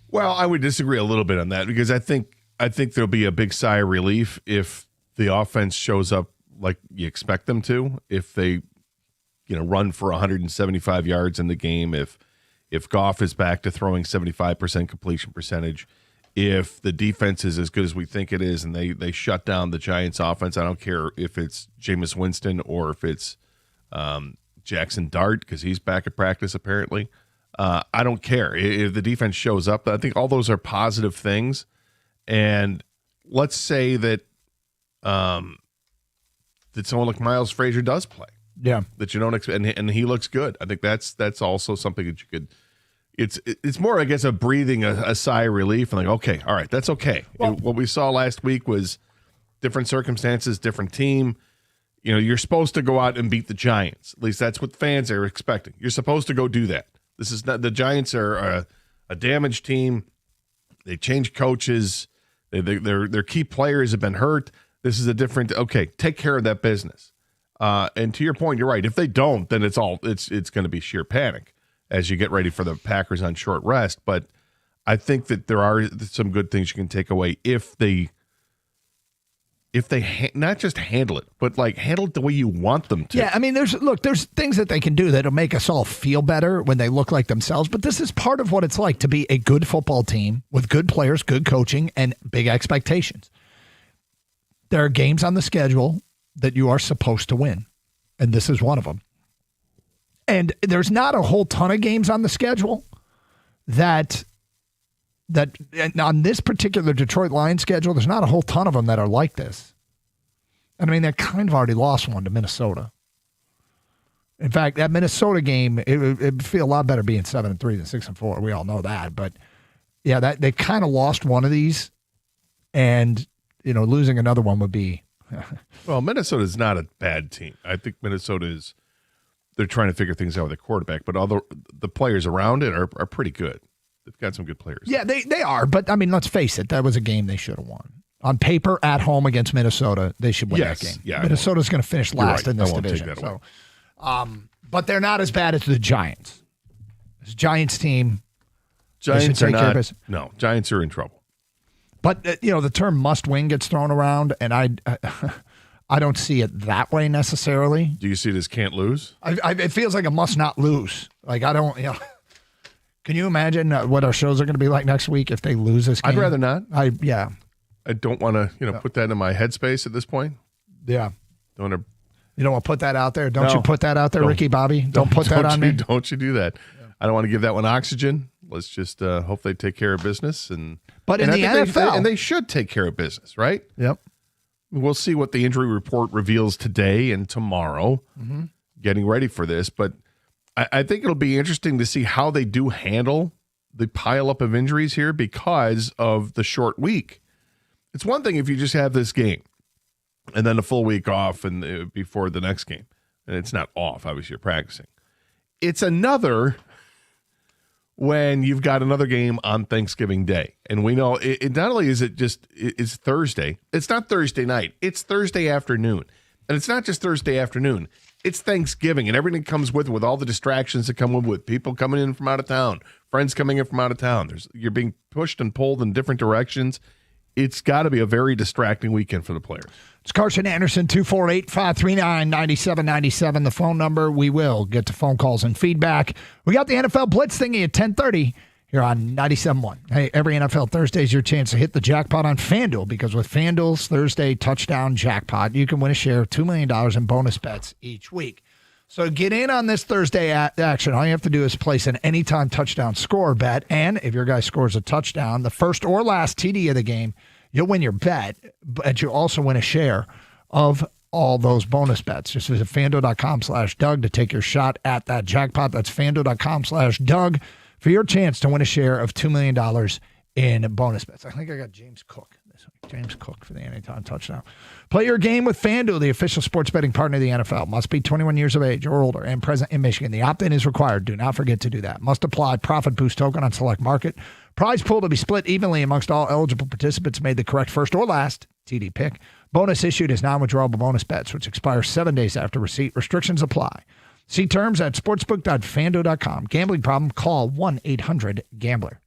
Speaker 15: Well, I would disagree a little bit on that because I think there'll be a big sigh of relief if the offense shows up like you expect them to. If they, run for 175 yards in the game, if Goff is back to throwing 75% completion percentage, if the defense is as good as we think it is, and they shut down the Giants' offense. I don't care if it's Jameis Winston or if it's Jackson Dart because he's back at practice apparently. I don't care if the defense shows up. I think all those are positive things. And let's say that that someone like Miles Frazier does play.
Speaker 16: Yeah,
Speaker 15: that you don't expect, and he looks good. I think that's also something that you could. It's more, I guess, a breathing a sigh of relief and like, okay, all right, that's okay.
Speaker 16: Well,
Speaker 15: what we saw last week was different circumstances, different team. You're supposed to go out and beat the Giants. At least that's what fans are expecting. You're supposed to go do that. This is not, the Giants are a damaged team. They changed coaches. Their key players have been hurt. This is a different. Okay, take care of that business. And to your point, you're right. If they don't, then it's going to be sheer panic as you get ready for the Packers on short rest. But I think that there are some good things you can take away if they not just handle it, but like handle it the way you want them to.
Speaker 16: Yeah, I mean, there's things that they can do that'll make us all feel better when they look like themselves. But this is part of what it's like to be a good football team with good players, good coaching, and big expectations. There are games on the schedule that you are supposed to win, and this is one of them. And there's not a whole ton of games on the schedule that on this particular Detroit Lions schedule, there's not a whole ton of them that are like this. And I mean, they kind of already lost one to Minnesota. In fact, that Minnesota game, it would feel a lot better being 7-3 than 6-4. We all know that. But yeah, that they kind of lost one of these, and losing another one would be.
Speaker 15: Well, Minnesota is not a bad team. I think Minnesota is. They're trying to figure things out with the quarterback, but all the players around it are pretty good. They've got some good players.
Speaker 16: Yeah, they are. But, I mean, let's face it. That was a game they should have won. On paper, at home against Minnesota, they should win that game.
Speaker 15: Yeah,
Speaker 16: Minnesota's going to finish last in this division.
Speaker 15: Take that away.
Speaker 16: But they're not as bad as the Giants. This Giants team.
Speaker 15: Giants are not. No, Giants are in trouble.
Speaker 16: But, the term must win gets thrown around, and I don't see it that way necessarily.
Speaker 15: Do you see it as can't lose?
Speaker 16: It feels like a must not lose. Like, I don't, Can you imagine what our shows are going to be like next week if they lose this game?
Speaker 15: I'd rather not.
Speaker 16: I
Speaker 15: don't want to, put that in my headspace at this point.
Speaker 16: Yeah.
Speaker 15: Don't want to.
Speaker 16: You don't want to put that out there? Don't you put that out there, Ricky Bobby? Don't put that on me.
Speaker 15: Don't you do that. Yeah. I don't want to give that one oxygen. Let's just hope they take care of business.
Speaker 16: But in the NFL.
Speaker 15: They should take care of business, right?
Speaker 16: Yep.
Speaker 15: We'll see what the injury report reveals today and tomorrow, getting ready for this. But I think it'll be interesting to see how they do handle the pileup of injuries here because of the short week. It's one thing if you just have this game and then a full week off and before the next game. And it's not off, obviously you're practicing. It's another when you've got another game on Thanksgiving Day. And we know it not only is it just, it's Thursday. It's not Thursday night. It's Thursday afternoon. And it's not just Thursday afternoon. It's Thanksgiving and everything comes with all the distractions that come with people coming in from out of town, friends coming in from out of town. You're being pushed and pulled in different directions. It's got to be a very distracting weekend for the players.
Speaker 16: It's Carson Anderson, 248-539-9797, the phone number. We will get to phone calls and feedback. We got the NFL Blitz thingy at 10:30 here on 97.1. Hey, every NFL Thursday is your chance to hit the jackpot on FanDuel because with FanDuel's Thursday touchdown jackpot, you can win a share of $2 million in bonus bets each week. So get in on this Thursday action. All you have to do is place an anytime touchdown score bet. And if your guy scores a touchdown, the first or last TD of the game, you'll win your bet, but you'll also win a share of all those bonus bets. Just visit FanDuel.com/Doug to take your shot at that jackpot. That's FanDuel.com/Doug for your chance to win a share of $2 million in bonus bets. I think I got James Cook this week. James Cook for the anytime touchdown. Play your game with FanDuel, the official sports betting partner of the NFL. Must be 21 years of age or older and present in Michigan. The opt-in is required. Do not forget to do that. Must apply profit boost token on select market. Prize pool to be split evenly amongst all eligible participants. Made the correct first or last TD pick. Bonus issued as non-withdrawable bonus bets, which expire 7 days after receipt. Restrictions apply. See terms at sportsbook.fando.com. Gambling problem? Call 1-800-GAMBLER.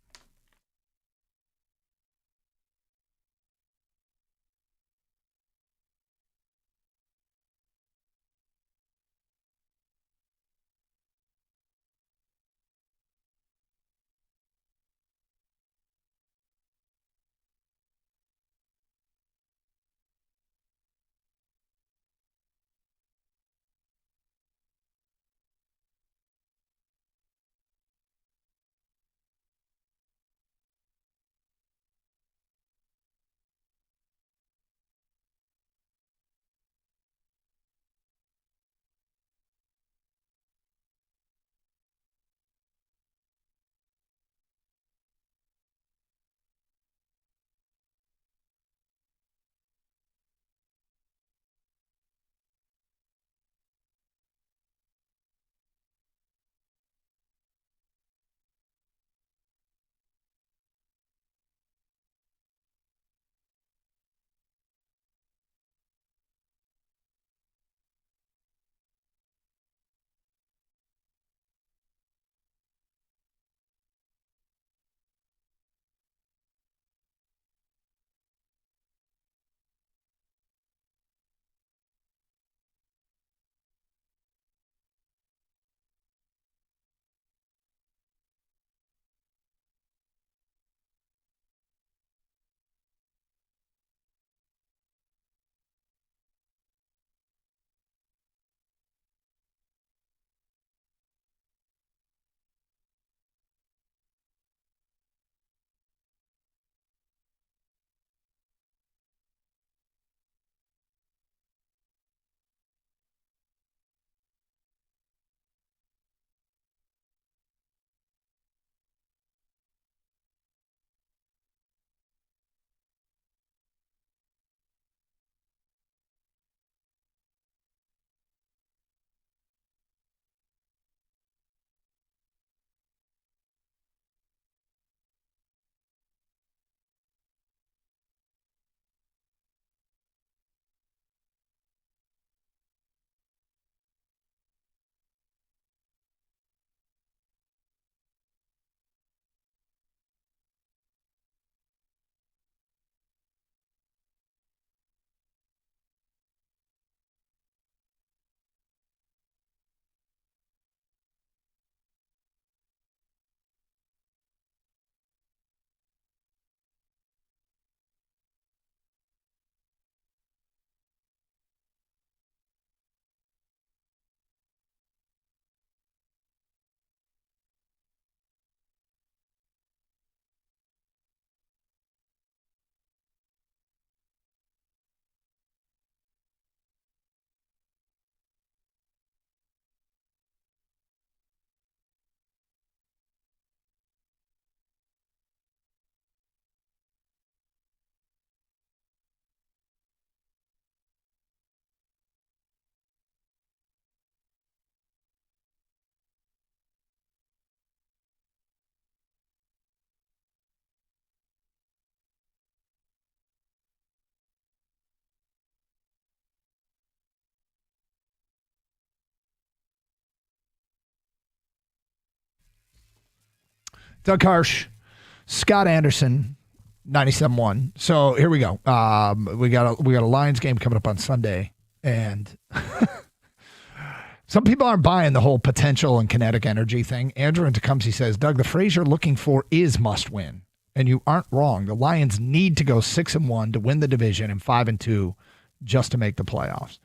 Speaker 16: Doug Harsh, Scott Anderson, 97.1. So here we go. We got a Lions game coming up on Sunday, and some people aren't buying the whole potential and kinetic energy thing. Andrew in Tecumseh says, Doug, the phrase you're looking for is must win, and you aren't wrong. The Lions need to go 6-1 to win the division and 5-2 just to make the playoffs.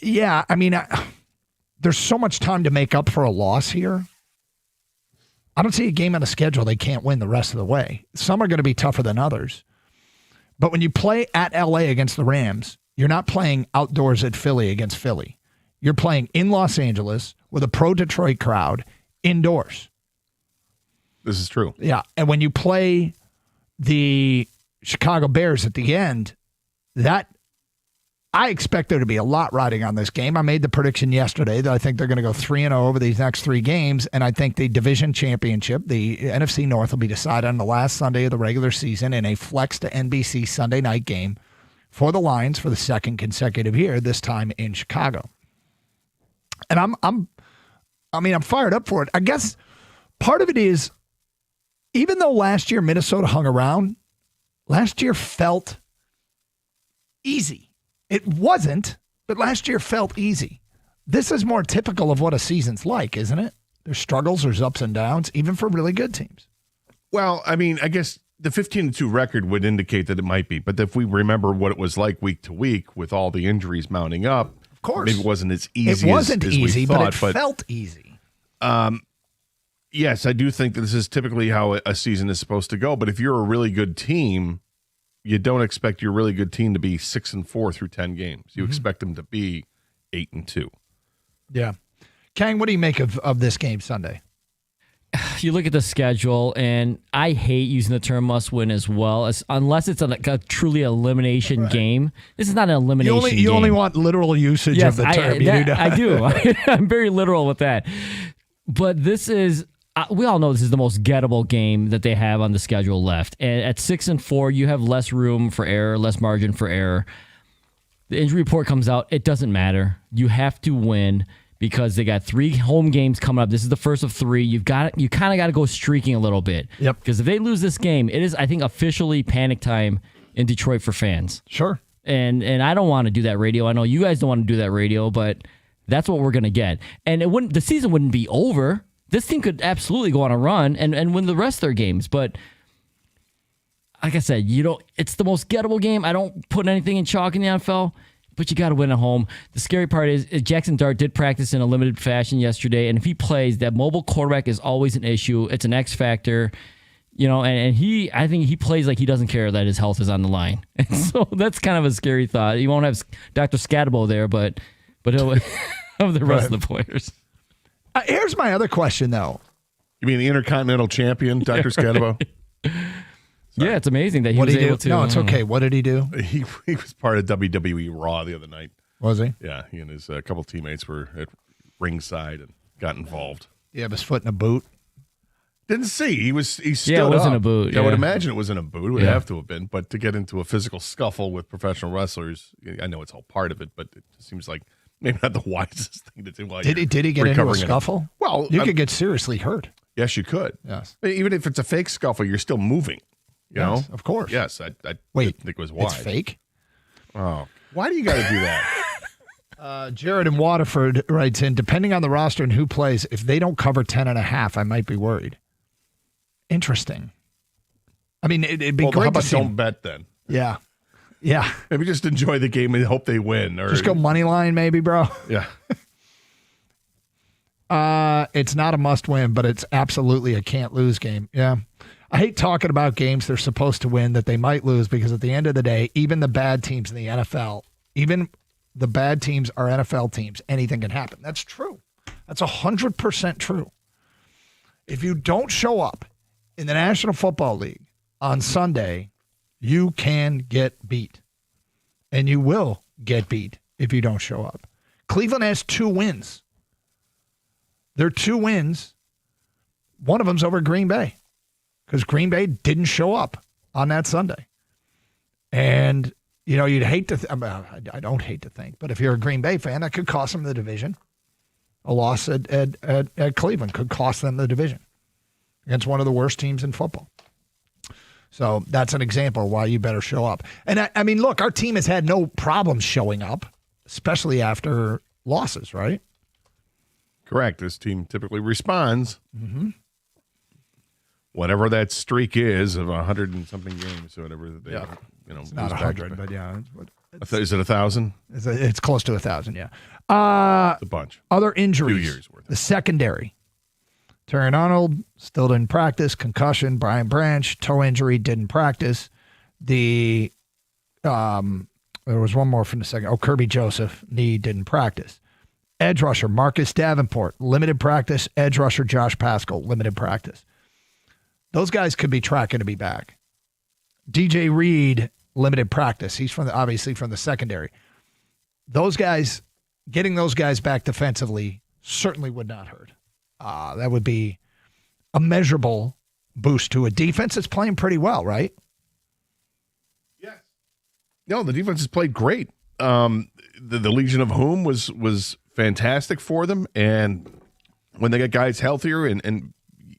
Speaker 16: Yeah, I mean, there's so much time to make up for a loss here. I don't see a game on the schedule they can't win the rest of the way. Some are going to be tougher than others. But when you play at LA against the Rams, you're not playing outdoors at Philly against Philly. You're playing in Los Angeles with a pro-Detroit crowd indoors.
Speaker 15: This is true.
Speaker 16: Yeah. And when you play the Chicago Bears at the end, that I expect there to be a lot riding on this game. I made the prediction yesterday that I think they're going to go 3-0 over these next 3 games, and I think the division championship, the NFC North, will be decided on the last Sunday of the regular season in a flex to NBC Sunday night game for the Lions for the second consecutive year, this time in Chicago. And I'm fired up for it. I guess part of it is, even though last year Minnesota hung around, last year felt easy. It wasn't, but last year felt easy. This is more typical of what a season's like, isn't it? There's struggles, there's ups and downs, even for really good teams.
Speaker 15: Well, I mean, I guess the 15-2 record would indicate that it might be, but if we remember what it was like week to week with all the injuries mounting up,
Speaker 16: of course,
Speaker 15: maybe it wasn't as easy.
Speaker 16: It wasn't
Speaker 15: as
Speaker 16: easy,
Speaker 15: we thought,
Speaker 16: but it felt easy.
Speaker 15: Yes, I do think that this is typically how a season is supposed to go. But if you're a really good team, you don't expect your really good team to be 6-4 through 10 games. You expect them to be 8-2.
Speaker 16: Yeah. Kang, what do you make of this game Sunday?
Speaker 17: You look at the schedule, and I hate using the term must win as well, unless it's a truly elimination game. This is not an elimination game.
Speaker 16: You only want literal usage of the term.
Speaker 17: I do. I'm very literal with that. But this is, we all know this is the most gettable game that they have on the schedule left. And at 6-4, you have less room for error, less margin for error. The injury report comes out. It doesn't matter. You have to win, because they got 3 home games coming up. This is the first of 3. You kind of got to go streaking a little bit.
Speaker 16: Yep.
Speaker 17: Because if they lose this game, it is, I think, officially panic time in Detroit for fans.
Speaker 16: Sure.
Speaker 17: And I don't want to do that radio. I know you guys don't want to do that radio, but that's what we're going to get. And the season wouldn't be over. This team could absolutely go on a run and win the rest of their games. But like I said, it's the most gettable game. I don't put anything in chalk in the NFL. But you got to win at home. The scary part is Jackson Dart did practice in a limited fashion yesterday, and if he plays, that mobile quarterback is always an issue. It's an X factor, and I think he plays like he doesn't care that his health is on the line. And so that's kind of a scary thought. You won't have Dr. Scatabo there, but he'll have the rest of the players.
Speaker 16: Here's my other question, though.
Speaker 15: You mean the Intercontinental Champion, Dr. Scatabo?
Speaker 17: Yeah, it's amazing that he was able to.
Speaker 16: No, it's okay. What did he do?
Speaker 15: He was part of WWE Raw the other night.
Speaker 16: Was he?
Speaker 15: Yeah, he and his couple teammates were at ringside and got involved.
Speaker 16: You have his foot in a boot?
Speaker 15: Didn't see. He stood
Speaker 17: it was
Speaker 15: up.
Speaker 17: in a boot.
Speaker 15: I would imagine it was in a boot. It would have to have been. But to get into a physical scuffle with professional wrestlers, I know it's all part of it, but it just seems like maybe not the wisest thing to do.
Speaker 16: Did he get into a scuffle?
Speaker 15: Well,
Speaker 16: you could get seriously hurt.
Speaker 15: Yes, you could.
Speaker 16: Yes.
Speaker 15: Even if it's a fake scuffle, you're still moving. You know?
Speaker 16: Of course.
Speaker 15: Yes, I
Speaker 16: Wait,
Speaker 15: think it was wide.
Speaker 16: It's fake?
Speaker 15: Oh. Why do you got to do that?
Speaker 16: Jared in Waterford writes in, depending on the roster and who plays, if they don't cover 10.5, I might be worried. Interesting. I mean, it'd be great
Speaker 15: how about
Speaker 16: to see.
Speaker 15: Don't bet then.
Speaker 16: Yeah. Yeah.
Speaker 15: Maybe just enjoy the game and hope they win. Or
Speaker 16: Just go money line maybe, bro.
Speaker 15: Yeah.
Speaker 16: It's not a must win, but it's absolutely a can't lose game. Yeah. I hate talking about games they're supposed to win that they might lose, because at the end of the day, even the bad teams in the NFL, even the bad teams are NFL teams. Anything can happen. That's true. That's 100% true. If you don't show up in the National Football League on Sunday, you can get beat. And you will get beat if you don't show up. Cleveland has 2 wins. Their 2 wins, one of them's over Green Bay, because Green Bay didn't show up on that Sunday. And, you'd hate to I don't hate to think, but if you're a Green Bay fan, that could cost them the division. A loss at Cleveland could cost them the division against one of the worst teams in football. So that's an example of why you better show up. And I mean, look, our team has had no problem showing up, especially after losses, right?
Speaker 15: Correct. This team typically responds.
Speaker 16: Mm-hmm.
Speaker 15: Whatever that streak is of 100 and something games, or whatever they,
Speaker 16: it's not 100, but yeah,
Speaker 15: is it 1,000?
Speaker 16: It's close to 1,000. Yeah,
Speaker 15: it's a bunch.
Speaker 16: Other injuries.
Speaker 15: 2 years worth.
Speaker 16: The secondary. Terran Arnold still didn't practice. Concussion. Brian Branch, toe injury, didn't practice. There was one more from the second. Kirby Joseph, knee, didn't practice. Edge rusher Marcus Davenport, limited practice. Edge rusher Josh Paschal, limited practice. Those guys could be tracking to be back. DJ Reed, limited practice. He's obviously from the secondary. those guys, getting those guys back defensively certainly would not hurt. That would be a measurable boost to a defense that's playing pretty well, right?
Speaker 15: No, the defense has played great. The Legion of Whom was fantastic for them, and when they get guys healthier and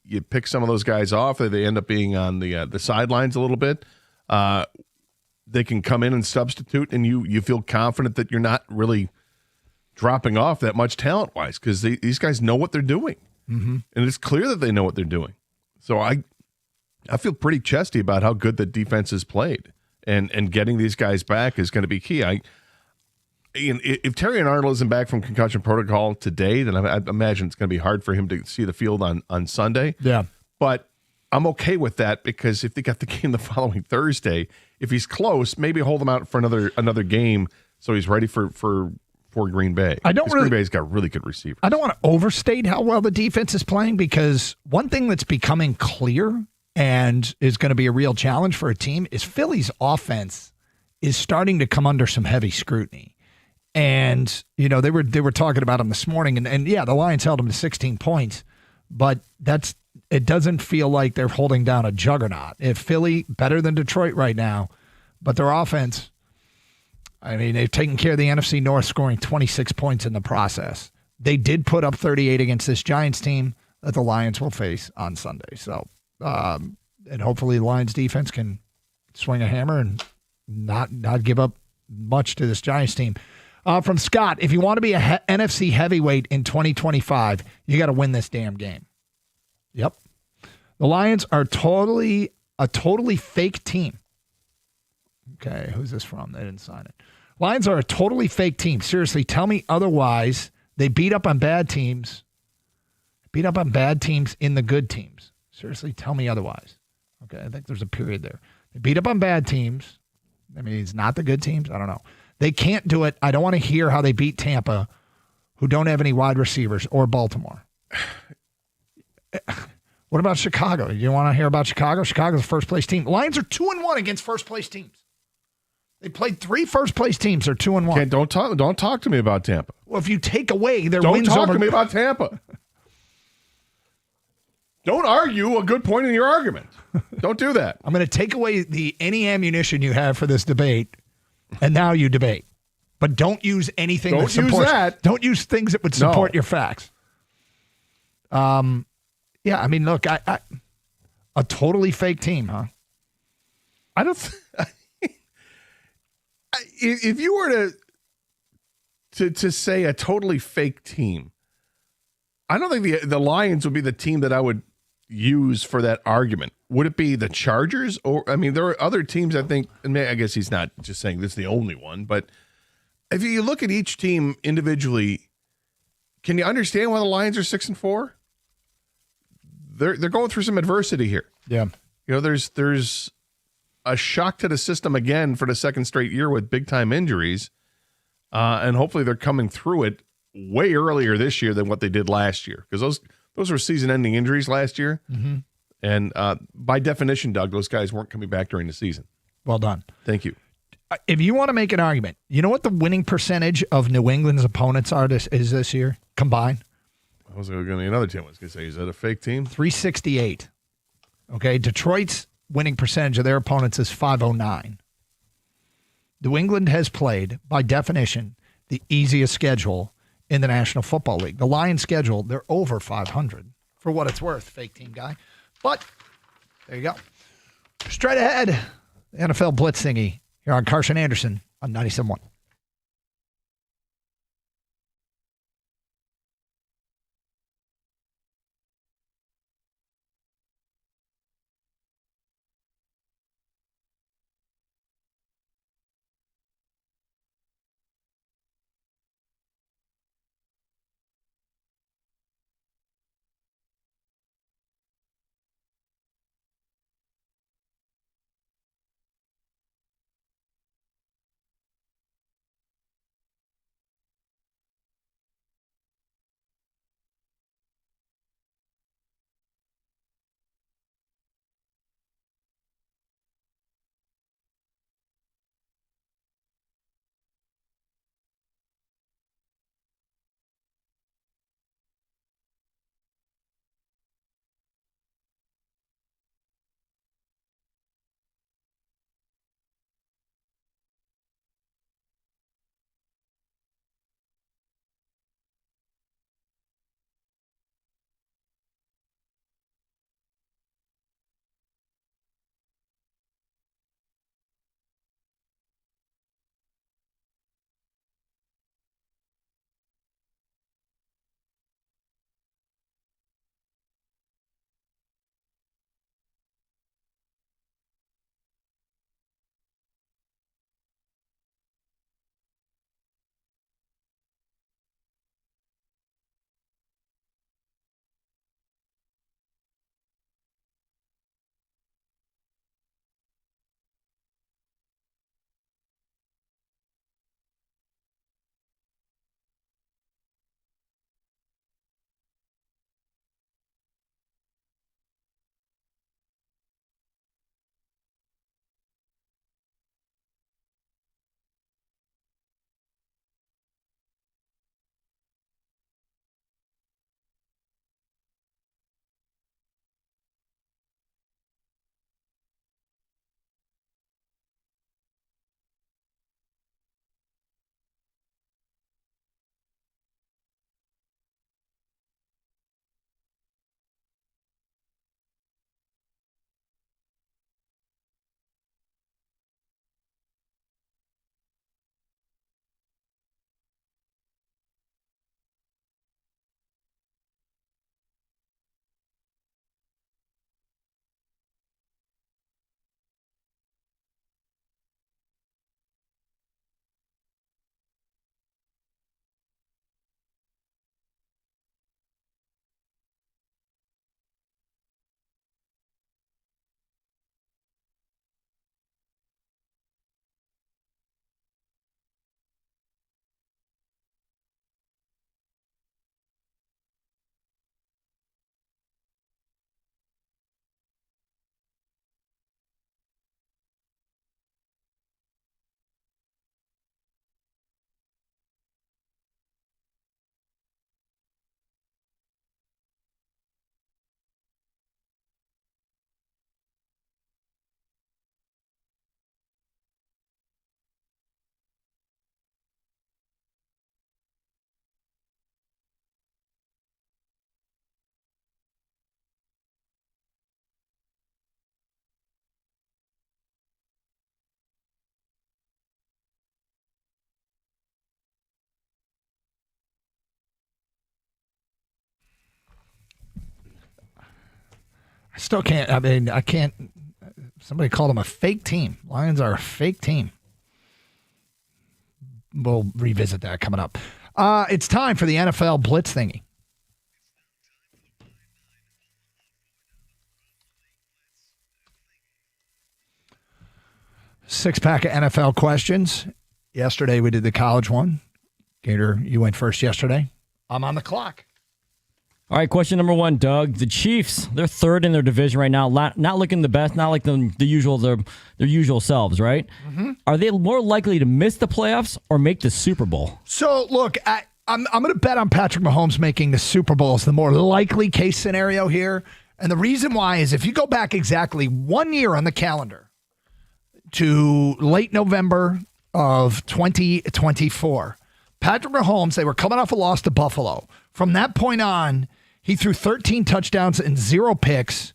Speaker 15: you pick some of those guys off, they end up being on the sidelines a little bit. They can come in and substitute, and you feel confident that you're not really dropping off that much talent-wise because these guys know what they're doing.
Speaker 16: Mm-hmm.
Speaker 15: And it's clear that they know what they're doing. So I feel pretty chesty about how good the defense has played. And getting these guys back is going to be key. If Terrion Arnold isn't back from concussion protocol today, then I imagine it's going to be hard for him to see the field on Sunday.
Speaker 16: Yeah.
Speaker 15: But I'm okay with that because if they got the game the following Thursday, if he's close, maybe hold him out for another game so he's ready for Green Bay. Green Bay's got really good receivers.
Speaker 16: I don't want to overstate how well the defense is playing because one thing that's becoming clear and is going to be a real challenge for a team is Philly's offense is starting to come under some heavy scrutiny. And, they were talking about them this morning, and yeah, the Lions held them to 16 points, but it doesn't feel like they're holding down a juggernaut. If Philly, better than Detroit right now, but their offense, they've taken care of the NFC North, scoring 26 points in the process. They did put up 38 against this Giants team that the Lions will face on Sunday. So, and hopefully the Lions defense can swing a hammer and not give up much to this Giants team. From Scott, if you want to be a NFC heavyweight in 2025, you got to win this damn game. Yep. The Lions are a totally fake team. Okay, who's this from? They didn't sign it. Lions are a totally fake team. Seriously, tell me otherwise. They beat up on bad teams. Beat up on bad teams in the good teams. Seriously, tell me otherwise. Okay, I think there's a period there. They beat up on bad teams. It's not the good teams. I don't know. They can't do it. I don't want to hear how they beat Tampa, who don't have any wide receivers, or Baltimore. What about Chicago? You want to hear about Chicago? Chicago's a first-place team. Lions are 2-1 against first-place teams. They played 3 first-place teams. They're 2-1.
Speaker 15: Don't talk to me about Tampa.
Speaker 16: Well, if you take away their
Speaker 15: don't
Speaker 16: wins
Speaker 15: talk
Speaker 16: over...
Speaker 15: to me about Tampa. Don't argue a good point in your argument. Don't do that.
Speaker 16: I'm going to take away any ammunition you have for this debate, and now you debate. But don't use anything that supports...
Speaker 15: Use that.
Speaker 16: Don't use things that would support your facts. Yeah, look, I a totally fake team, huh?
Speaker 15: I don't... if you were to say a totally fake team, I don't think the Lions would be the team that I would use for that argument. Would it be the Chargers? Or there are other teams I think, and I guess he's not just saying this is the only one, but if you look at each team individually, can you understand why the Lions are 6-4? They're going through some adversity here.
Speaker 16: Yeah.
Speaker 15: There's a shock to the system again for the second straight year with big time injuries. And hopefully they're coming through it way earlier this year than what they did last year. Because those were season-ending injuries last year.
Speaker 16: Mm-hmm.
Speaker 15: And by definition, Doug, those guys weren't coming back during the season.
Speaker 16: Well done.
Speaker 15: Thank you.
Speaker 16: If you want to make an argument, you know what the winning percentage of New England's opponents is this year combined?
Speaker 15: I was going to another team. I was going to say, is that a fake team?
Speaker 16: 368. Okay, Detroit's winning percentage of their opponents is 509. New England has played, by definition, the easiest schedule in the National Football League. The Lions schedule, they're over 500. For what it's worth, fake team guy. But there you go. Straight ahead, NFL Blitz thingy here on Carson Anderson on 97.1. I still can't. I mean, I can't. Somebody called them a fake team. Lions are a fake team. We'll revisit that coming up. It's time for the NFL Blitz thingy. Six-pack of NFL questions. Yesterday we did the college one. Gator, you went first yesterday. I'm on the clock.
Speaker 17: All right, question number 1, Doug. The Chiefs, they're third in their division right now. Not looking the best, not like the usual their usual selves, right? Mm-hmm. Are they more likely to miss the playoffs or make the Super Bowl?
Speaker 16: So, look, I'm going to bet on Patrick Mahomes making the Super Bowl as the more likely case scenario here. And the reason why is if you go back exactly 1 year on the calendar to late November of 2024, Patrick Mahomes, they were coming off a loss to Buffalo. From that point on, he threw 13 touchdowns and 0 picks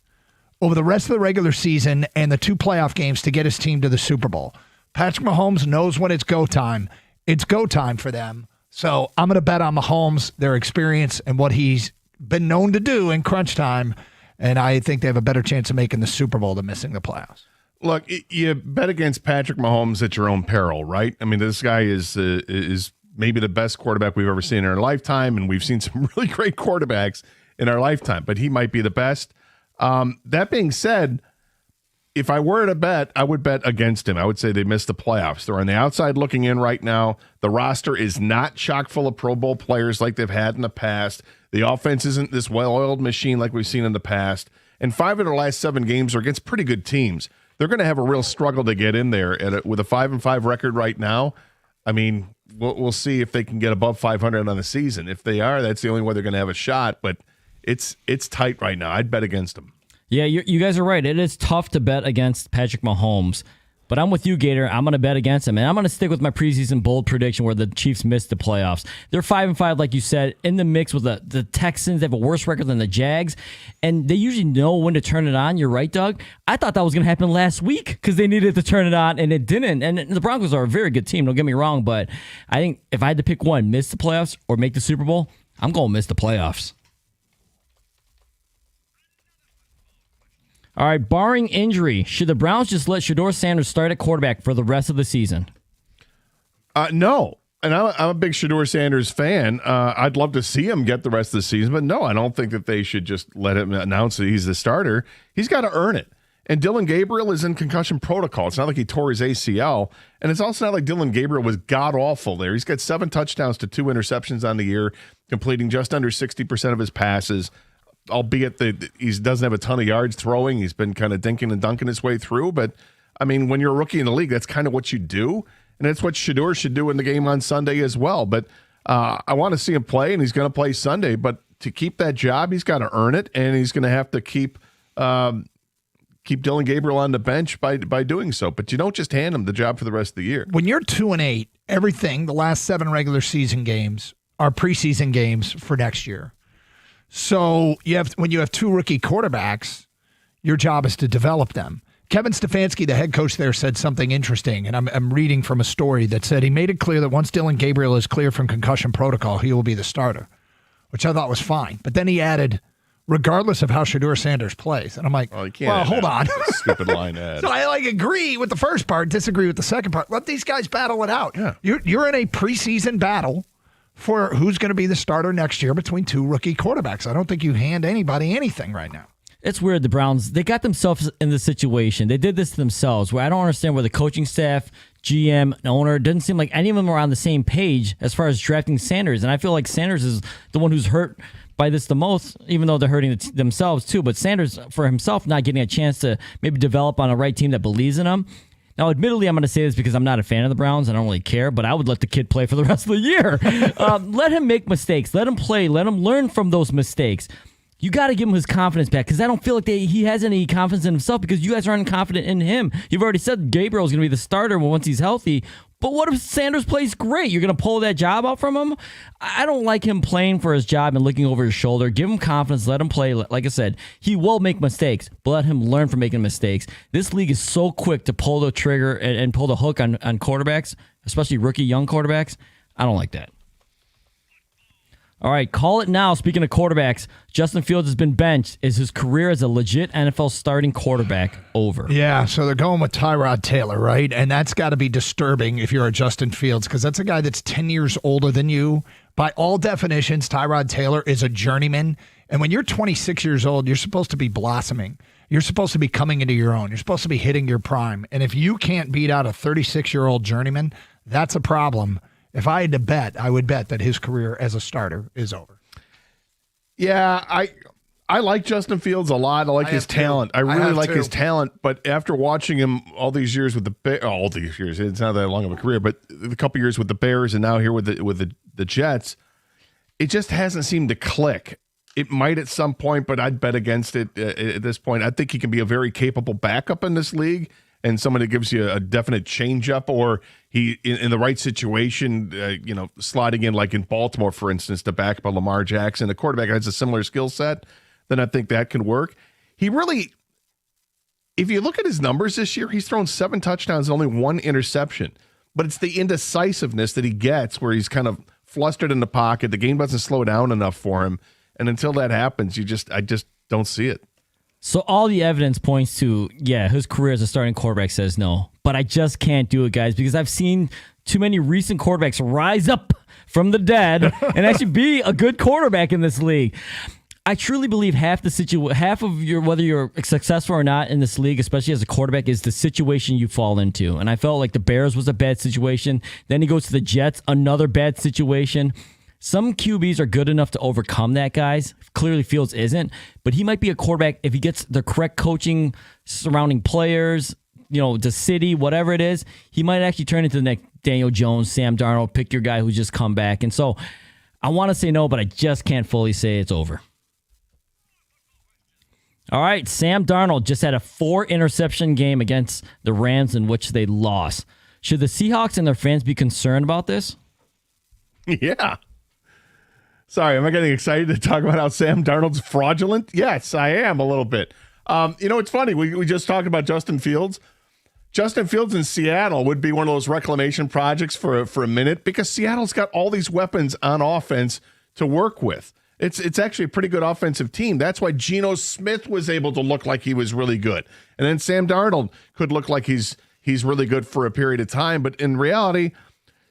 Speaker 16: over the rest of the regular season and the 2 playoff games to get his team to the Super Bowl. Patrick Mahomes knows when it's go time. It's go time for them. So I'm going to bet on Mahomes, their experience, and what he's been known to do in crunch time. And I think they have a better chance of making the Super Bowl than missing the playoffs.
Speaker 15: Look, you bet against Patrick Mahomes at your own peril, right? I mean, this guy is maybe the best quarterback we've ever seen in our lifetime, and we've seen some really great quarterbacks in our lifetime, but he might be the best. That being said, if I were to bet, I would bet against him. I would say they missed the playoffs. They're on the outside looking in right now. The roster is not chock full of Pro Bowl players like they've had in the past. The offense isn't this well-oiled machine like we've seen in the past. And 5 of their last 7 games are against pretty good teams. They're going to have a real struggle to get in there with a 5-5 record right now. I mean, we'll see if they can get above 500 on the season. If they are, that's the only way they're going to have a shot. But it's tight right now. I'd bet against them.
Speaker 17: Yeah, you guys are right. It is tough to bet against Patrick Mahomes. But I'm with you, Gator. I'm going to bet against him. And I'm going to stick with my preseason bold prediction where the Chiefs missed the playoffs. They're 5-5, like you said, in the mix with the Texans. They have a worse record than the Jags. And they usually know when to turn it on. You're right, Doug. I thought that was going to happen last week because they needed to turn it on, and it didn't. And the Broncos are a very good team, don't get me wrong. But I think if I had to pick one, miss the playoffs or make the Super Bowl, I'm going to miss the playoffs. All right, barring injury, should the Browns just let Shedeur Sanders start at quarterback for the rest of the season?
Speaker 15: No. And I'm a big Shedeur Sanders fan. I'd love to see him get the rest of the season, but no, I don't think that they should just let him announce that he's the starter. He's got to earn it. And Dylan Gabriel is in concussion protocol. It's not like he tore his ACL, and it's also not like Dylan Gabriel was god-awful there. He's got 7 touchdowns to 2 interceptions on the year, completing just under 60% of his passes. Albeit that he doesn't have a ton of yards throwing. He's been kind of dinking and dunking his way through. But, I mean, when you're a rookie in the league, that's kind of what you do. And that's what Shedeur should do in the game on Sunday as well. But I want to see him play, and he's going to play Sunday. But to keep that job, he's got to earn it, and he's going to have to keep Dylan Gabriel on the bench by doing so. But you don't just hand him the job for the rest of the year.
Speaker 16: When you're 2-8, everything, the last 7 regular season games are preseason games for next year. So when you have 2 rookie quarterbacks, your job is to develop them. Kevin Stefanski, the head coach there, said something interesting, and I'm reading from a story that said he made it clear that once Dylan Gabriel is clear from concussion protocol, he will be the starter, which I thought was fine. But then he added, regardless of how Shedeur Sanders plays. And I'm like, well, hold on.
Speaker 15: Stupid line ad.
Speaker 16: So I agree with the first part, disagree with the second part. Let these guys battle it out.
Speaker 15: Yeah.
Speaker 16: You're in a preseason battle for who's going to be the starter next year between 2 rookie quarterbacks. I don't think you hand anybody anything right now.
Speaker 17: It's weird. The Browns, they got themselves in this situation. They did this to themselves where I don't understand where the coaching staff, GM, and owner, it doesn't seem like any of them are on the same page as far as drafting Sanders. And I feel like Sanders is the one who's hurt by this the most, even though they're hurting themselves too. But Sanders, for himself, not getting a chance to maybe develop on a right team that believes in him. Now, admittedly, I'm going to say this because I'm not a fan of the Browns. I don't really care, but I would let the kid play for the rest of the year. Let him make mistakes. Let him play. Let him learn from those mistakes. You got to give him his confidence back because I don't feel like he has any confidence in himself because you guys aren't confident in him. You've already said Gabriel's going to be the starter once he's healthy. But what if Sanders plays great? You're going to pull that job out from him? I don't like him playing for his job and looking over his shoulder. Give him confidence. Let him play. Like I said, he will make mistakes, but let him learn from making mistakes. This league is so quick to pull the trigger and pull the hook on quarterbacks, especially rookie young quarterbacks. I don't like that. All right, call it now. Speaking of quarterbacks, Justin Fields has been benched. Is his career as a legit NFL starting quarterback over?
Speaker 16: Yeah, so they're going with Tyrod Taylor, right? And that's got to be disturbing if you're a Justin Fields, because that's a guy that's 10 years older than you. By all definitions, Tyrod Taylor is a journeyman. And when you're 26 years old, you're supposed to be blossoming. You're supposed to be coming into your own. You're supposed to be hitting your prime. And if you can't beat out a 36-year-old journeyman, that's a problem. If I had to bet, I would bet that his career as a starter is over.
Speaker 15: Yeah, I like Justin Fields a lot. I like his talent. I really like his talent. But after watching him all these years with all these years, it's not that long of a career, but a couple years with the Bears and now here with the Jets, it just hasn't seemed to click. It might at some point, but I'd bet against it at this point. I think he can be a very capable backup in this league, and someone that gives you a definite changeup, or he in the right situation, sliding in like in Baltimore, for instance, to back up a Lamar Jackson, a quarterback that has a similar skill set, then I think that can work. He really, if you look at his numbers this year, he's thrown 7 touchdowns and only 1 interception. But it's the indecisiveness that he gets where he's kind of flustered in the pocket. The game doesn't slow down enough for him. And until that happens, I just don't see it.
Speaker 17: So all the evidence points to, his career as a starting quarterback says no. But I just can't do it, guys, because I've seen too many recent quarterbacks rise up from the dead and actually be a good quarterback in this league. I truly believe half of your, whether you're successful or not in this league, especially as a quarterback, is the situation you fall into. And I felt like the Bears was a bad situation. Then he goes to the Jets, another bad situation. Some QBs are good enough to overcome that, guys. Clearly Fields isn't, but he might be a quarterback if he gets the correct coaching surrounding players, the city, whatever it is. He might actually turn into the next Daniel Jones, Sam Darnold, pick your guy who's just come back. And so I want to say no, but I just can't fully say it's over. All right, Sam Darnold just had a 4-interception game against the Rams in which they lost. Should the Seahawks and their fans be concerned about this?
Speaker 15: Yeah. Sorry, am I getting excited to talk about how Sam Darnold's fraudulent? Yes, I am a little bit. It's funny. We just talked about Justin Fields. Justin Fields in Seattle would be one of those reclamation projects for a minute because Seattle's got all these weapons on offense to work with. It's actually a pretty good offensive team. That's why Geno Smith was able to look like he was really good. And then Sam Darnold could look like he's really good for a period of time. But in reality,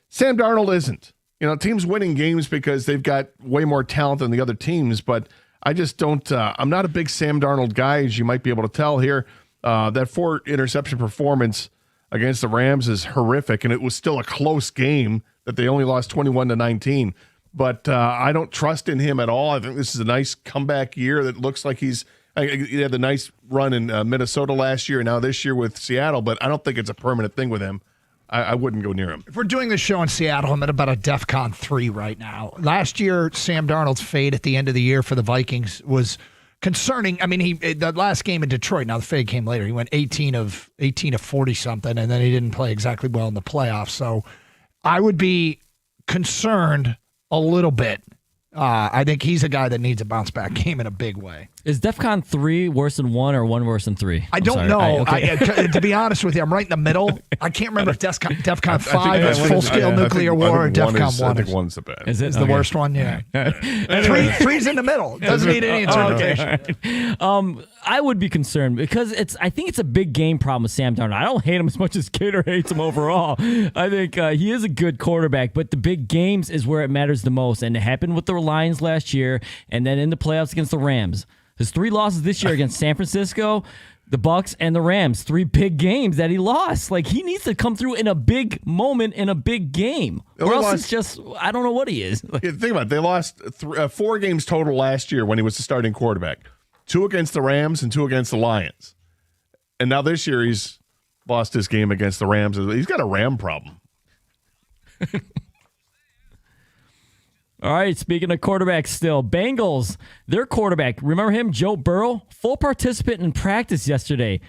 Speaker 15: Sam Darnold isn't. Teams winning games because they've got way more talent than the other teams, but I just don't I'm not a big Sam Darnold guy, as you might be able to tell here. That 4-interception performance against the Rams is horrific, and it was still a close game that they only lost 21-19. But I don't trust in him at all. I think this is a nice comeback year that looks like he had the nice run in Minnesota last year and now this year with Seattle, but I don't think it's a permanent thing with him. I wouldn't go near him.
Speaker 16: If we're doing this show in Seattle, I'm at about a DEFCON 3 right now. Last year, Sam Darnold's fade at the end of the year for the Vikings was concerning. I mean, the last game in Detroit, now the fade came later. He went 18 of 40-something, and then he didn't play exactly well in the playoffs. So I would be concerned a little bit. I think he's a guy that needs a bounce-back game in a big way.
Speaker 17: Is DEFCON 3 worse than 1 or 1 worse than 3?
Speaker 16: I don't know. To be honest with you, I'm right in the middle. I can't remember if DEFCON 5 is full-scale nuclear war or DEFCON 1.
Speaker 15: I think 1's the best.
Speaker 17: Is it?
Speaker 16: Is the worst one? Yeah. 3's in the middle. Doesn't need any interpretation.
Speaker 17: I would be concerned because I think it's a big game problem with Sam Darnold. I don't hate him as much as Cater hates him overall. I think he is a good quarterback, but the big games is where it matters the most. And it happened with the Lions last year and then in the playoffs against the Rams. His 3 losses this year against San Francisco, the Bucs, and the Rams. 3 big games that he lost. Like, he needs to come through in a big moment in a big game. Or else it's just, I don't know what he is.
Speaker 15: Think about it. They lost 4 games total last year when he was the starting quarterback. 2 against the Rams and 2 against the Lions. And now this year he's lost his game against the Rams. He's got a Ram problem.
Speaker 17: All right, speaking of quarterbacks still, Bengals, their quarterback, remember him, Joe Burrow, full participant in practice yesterday.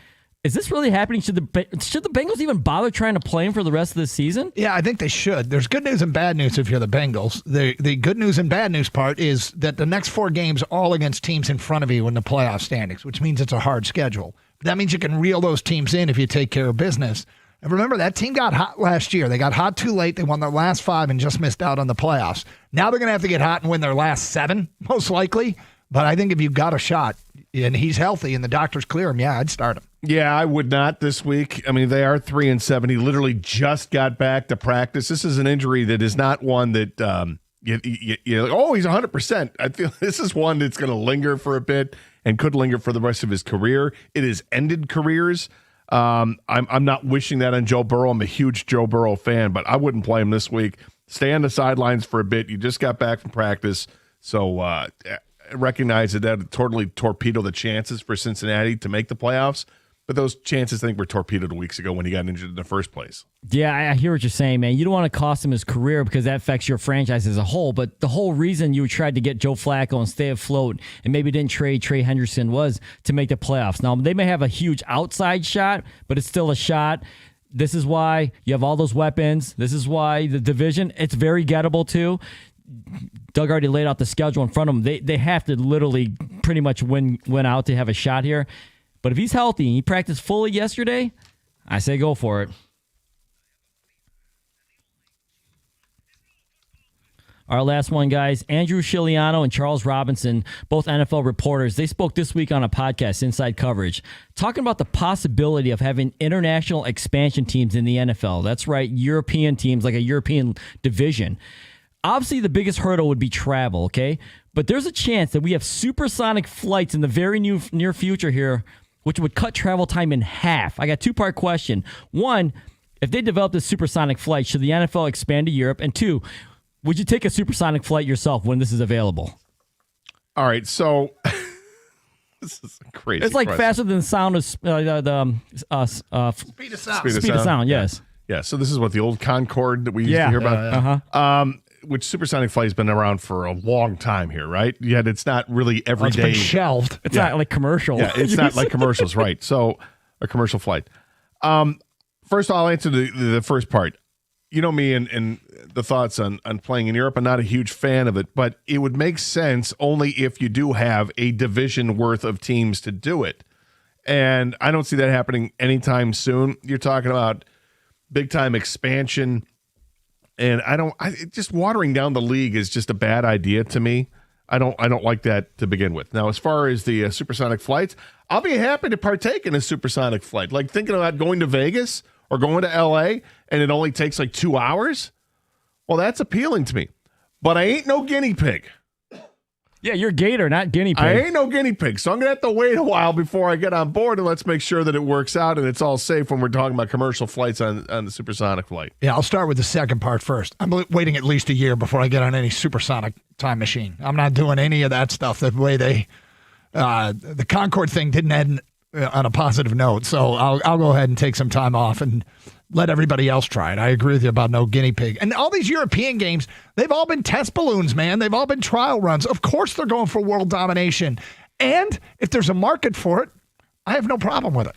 Speaker 17: Is this really happening? Should the Bengals even bother trying to play him for the rest of the season?
Speaker 16: Yeah, I think they should. There's good news and bad news if you're the Bengals. The good news and bad news part is that the next 4 games are all against teams in front of you in the playoff standings, which means it's a hard schedule. That means you can reel those teams in if you take care of business. And remember, that team got hot last year. They got hot too late. They won their last 5 and just missed out on the playoffs. Now they're going to have to get hot and win their last 7, most likely. But I think if you've got a shot and he's healthy and the doctors clear him, yeah, I'd start him.
Speaker 15: Yeah, I would not this week. I mean, they are 3-7. He literally just got back to practice. This is an injury that is not one that you're like, oh, he's 100%. I feel this is one that's going to linger for a bit and could linger for the rest of his career. It has ended careers. I'm not wishing that on Joe Burrow. I'm a huge Joe Burrow fan, but I wouldn't play him this week. Stay on the sidelines for a bit. You just got back from practice, so recognize that totally torpedo the chances for Cincinnati to make the playoffs. But those chances, I think, were torpedoed weeks ago when he got injured in the first place.
Speaker 17: Yeah, I hear what you're saying, man. You don't want to cost him his career because that affects your franchise as a whole. But the whole reason you tried to get Joe Flacco and stay afloat and maybe didn't trade Trey Henderson was to make the playoffs. Now, they may have a huge outside shot, but it's still a shot. This is why you have all those weapons. This is why the division, it's very gettable, too. Doug already laid out the schedule in front of them. They have to literally pretty much win out to have a shot here. But if he's healthy and he practiced fully yesterday, I say go for it. Our last one, guys. Andrew Siciliano and Charles Robinson, both NFL reporters, they spoke this week on a podcast, Inside Coverage, talking about the possibility of having international expansion teams in the NFL. That's right, European teams, like a European division. Obviously, the biggest hurdle would be travel, okay? But there's a chance that we have supersonic flights in the very near future here, which would cut travel time in half. I got a 2-part question. 1, if they develop this supersonic flight, should the NFL expand to Europe? And 2, would you take a supersonic flight yourself when this is available?
Speaker 15: All right, so this is crazy.
Speaker 17: It's like
Speaker 15: question.
Speaker 17: faster than the sound of
Speaker 16: speed of sound.
Speaker 15: Speed
Speaker 17: of sound, yes.
Speaker 15: Yeah, so this is what the old Concorde that we used to hear about. Which supersonic flight has been around for a long time here, right? Yet it's not really every day.
Speaker 16: It's been shelved.
Speaker 17: It's not like commercial.
Speaker 15: Yeah, it's not like commercials, right? So a commercial flight. First, I'll answer the first part. You know me and the thoughts on playing in Europe. I'm not a huge fan of it, but it would make sense only if you do have a division worth of teams to do it. And I don't see that happening anytime soon. You're talking about big time expansion. And just watering down the league is just a bad idea to me. I don't like that to begin with. Now, as far as the supersonic flights, I'll be happy to partake in a supersonic flight. Like thinking about going to Vegas or going to LA and it only takes like 2 hours. Well, that's appealing to me. But I ain't no guinea pig.
Speaker 17: Yeah, you're Gator, not guinea pig.
Speaker 15: I ain't no guinea pig, so I'm going to have to wait a while before I get on board, and let's make sure that it works out and it's all safe when we're talking about commercial flights on the supersonic flight.
Speaker 16: Yeah, I'll start with the second part first. I'm waiting at least a year before I get on any supersonic time machine. I'm not doing any of that stuff the way the Concorde thing didn't end on a positive note, so I'll go ahead and take some time off and let everybody else try it. I agree with you about no guinea pig. And all these European games, they've all been test balloons, man. They've all been trial runs. Of course they're going for world domination. And if there's a market for it, I have no problem with it.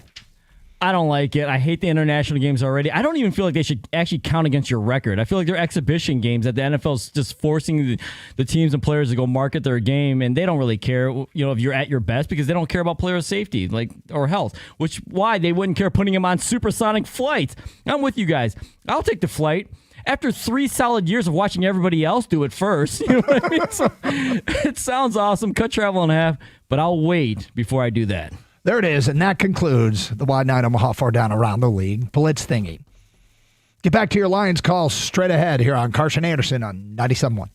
Speaker 17: I don't like it. I hate the international games already. I don't even feel like they should actually count against your record. I feel like they're exhibition games that the NFL's just forcing the teams and players to go market their game, and they don't really care, if you're at your best because they don't care about player safety or health, which why they wouldn't care putting them on supersonic flights. I'm with you guys. I'll take the flight. After 3 solid years of watching everybody else do it first, you know what I mean? So, it sounds awesome. Cut travel in half, but I'll wait before I do that.
Speaker 16: There it is, and that concludes the Wide 9 Omaha 4 Down Around the League Blitz thingy. Get back to your Lions calls straight ahead here on Carson Anderson on 97.1.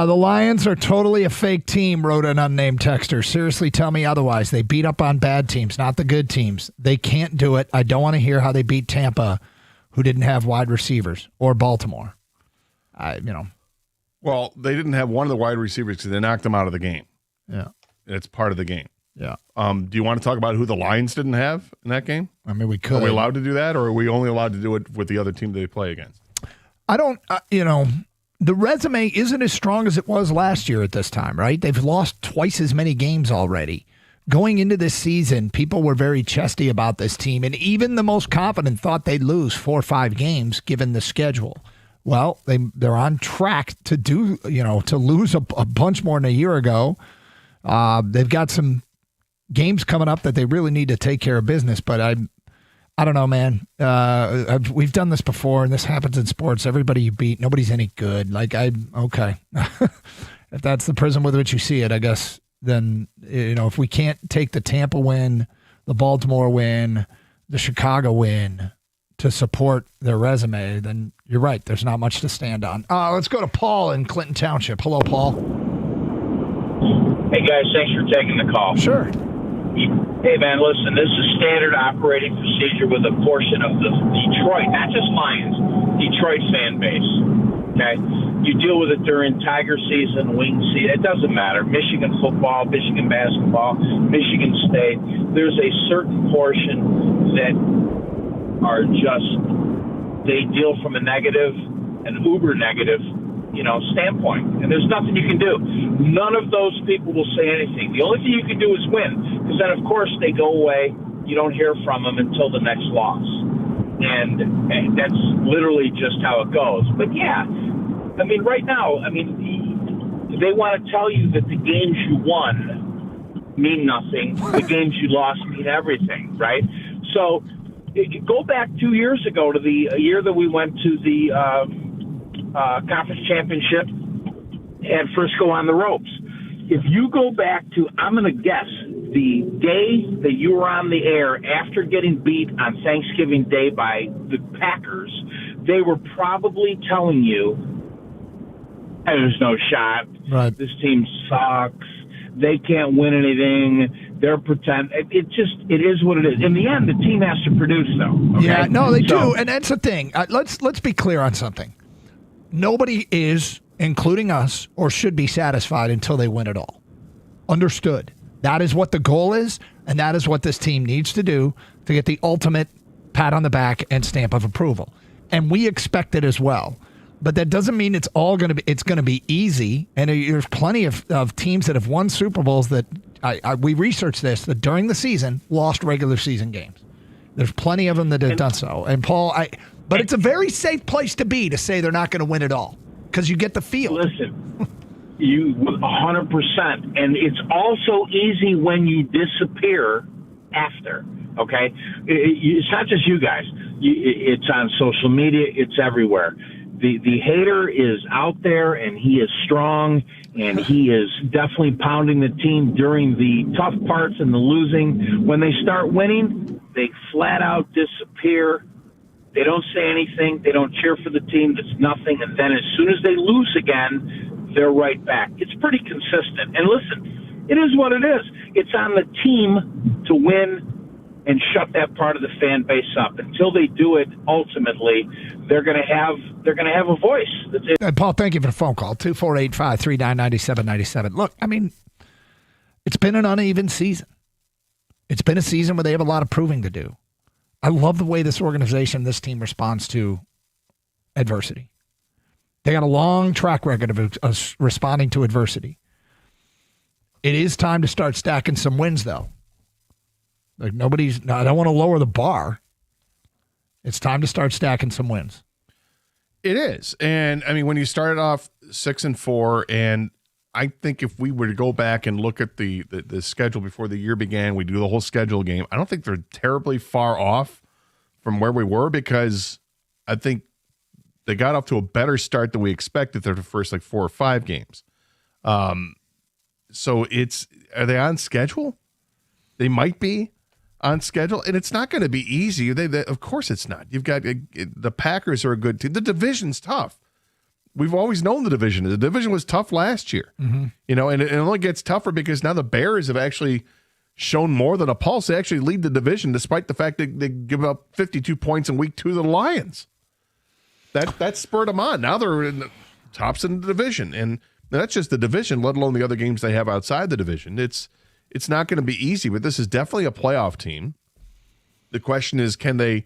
Speaker 16: The Lions are totally a fake team, wrote an unnamed texter. Seriously, tell me otherwise. They beat up on bad teams, not the good teams. They can't do it. I don't want to hear how they beat Tampa, who didn't have wide receivers, or Baltimore.
Speaker 15: Well, they didn't have one of the wide receivers because they knocked them out of the game.
Speaker 16: Yeah.
Speaker 15: It's part of the game.
Speaker 16: Yeah.
Speaker 15: Do you want to talk about who the Lions didn't have in that game?
Speaker 16: I mean, we could.
Speaker 15: Are we allowed to do that, or are we only allowed to do it with the other team they play against?
Speaker 16: I don't, the resume isn't as strong as it was last year at this time, right? They've lost twice as many games already. Going into this season, people were very chesty about this team, and even the most confident thought they'd lose 4 or 5 games given the schedule. Well, they're on track to do, to lose a bunch more than a year ago. They've got some games coming up that they really need to take care of business, but I don't know, man. We've done this before, and this happens in sports. Everybody you beat, nobody's any good. Okay. If that's the prism with which you see it, I guess then, if we can't take the Tampa win, the Baltimore win, the Chicago win to support their resume, then you're right. There's not much to stand on. Let's go to Paul in Clinton Township. Hello, Paul.
Speaker 18: Hey, guys. Thanks for taking the call.
Speaker 16: Sure.
Speaker 18: Hey, man, listen, this is standard operating procedure with a portion of the Detroit, not just Lions, Detroit fan base. Okay? You deal with it during Tiger season, wing season. It doesn't matter. Michigan football, Michigan basketball, Michigan State. There's a certain portion that are just, they deal from a negative, an uber negative, standpoint. And there's nothing you can do. None of those people will say anything. The only thing you can do is win. Because then, of course, they go away. You don't hear from them until the next loss. And that's literally just how it goes. But, yeah, right now, they want to tell you that the games you won mean nothing. The games you lost mean everything, right? So go back 2 years ago to the year that we went to the conference championship and Frisco on the ropes. If you go back to, I'm going to guess, the day that you were on the air after getting beat on Thanksgiving Day by the Packers, they were probably telling you, there's no shot.
Speaker 16: Right.
Speaker 18: This team sucks. They can't win anything. They're pretend. It is what it is. In the end, the team has to produce, though. Okay?
Speaker 16: Yeah, no, they do. And that's the thing. Let's be clear on something. Nobody is, including us, or should be satisfied until they win it all. Understood. That is what the goal is, and that is what this team needs to do to get the ultimate pat on the back and stamp of approval. And we expect it as well. But that doesn't mean it's going to be easy. And there's plenty of teams that have won Super Bowls that we researched this, that during the season lost regular season games. There's plenty of them that have done so. And Paul, but it's a very safe place to be to say they're not going to win it all because you get the feel.
Speaker 18: Listen, you 100%, and it's also easy when you disappear after. Okay, it's not just you guys. It's on social media. It's everywhere. The hater is out there, and he is strong, and he is definitely pounding the team during the tough parts and the losing. When they start winning, they flat out disappear. They don't say anything. They don't cheer for the team. That's nothing. And then as soon as they lose again, they're right back. It's pretty consistent. And listen, it is what it is. It's on the team to win and shut that part of the fan base up. Until they do it, ultimately, they're going to have a voice. That's it.
Speaker 16: Paul, thank you for the phone call. 248-539-9797. Look, it's been an uneven season. It's been a season where they have a lot of proving to do. I love the way this organization, this team responds to adversity. They got a long track record of responding to adversity. It is time to start stacking some wins, though. I don't want to lower the bar. It's time to start stacking some wins.
Speaker 15: It is. And when you started off 6-4, and I think if we were to go back and look at the schedule before the year began, we do the whole schedule game. I don't think they're terribly far off from where we were, because I think they got off to a better start than we expected through the first 4 or 5 games. So are they on schedule? They might be on schedule, and it's not going to be easy. Of course it's not. You've got the Packers are a good team. The division's tough. we've always known the division. The division was tough last year, you know, and it only gets tougher because now the Bears have actually shown more than a pulse. They actually lead the division despite the fact that they give up 52 points in week 2 to the Lions. That spurred them on. Now they're in the tops in the division, and that's just the division, let alone the other games they have outside the division. It's not going to be easy, but this is definitely a playoff team. The question is, can they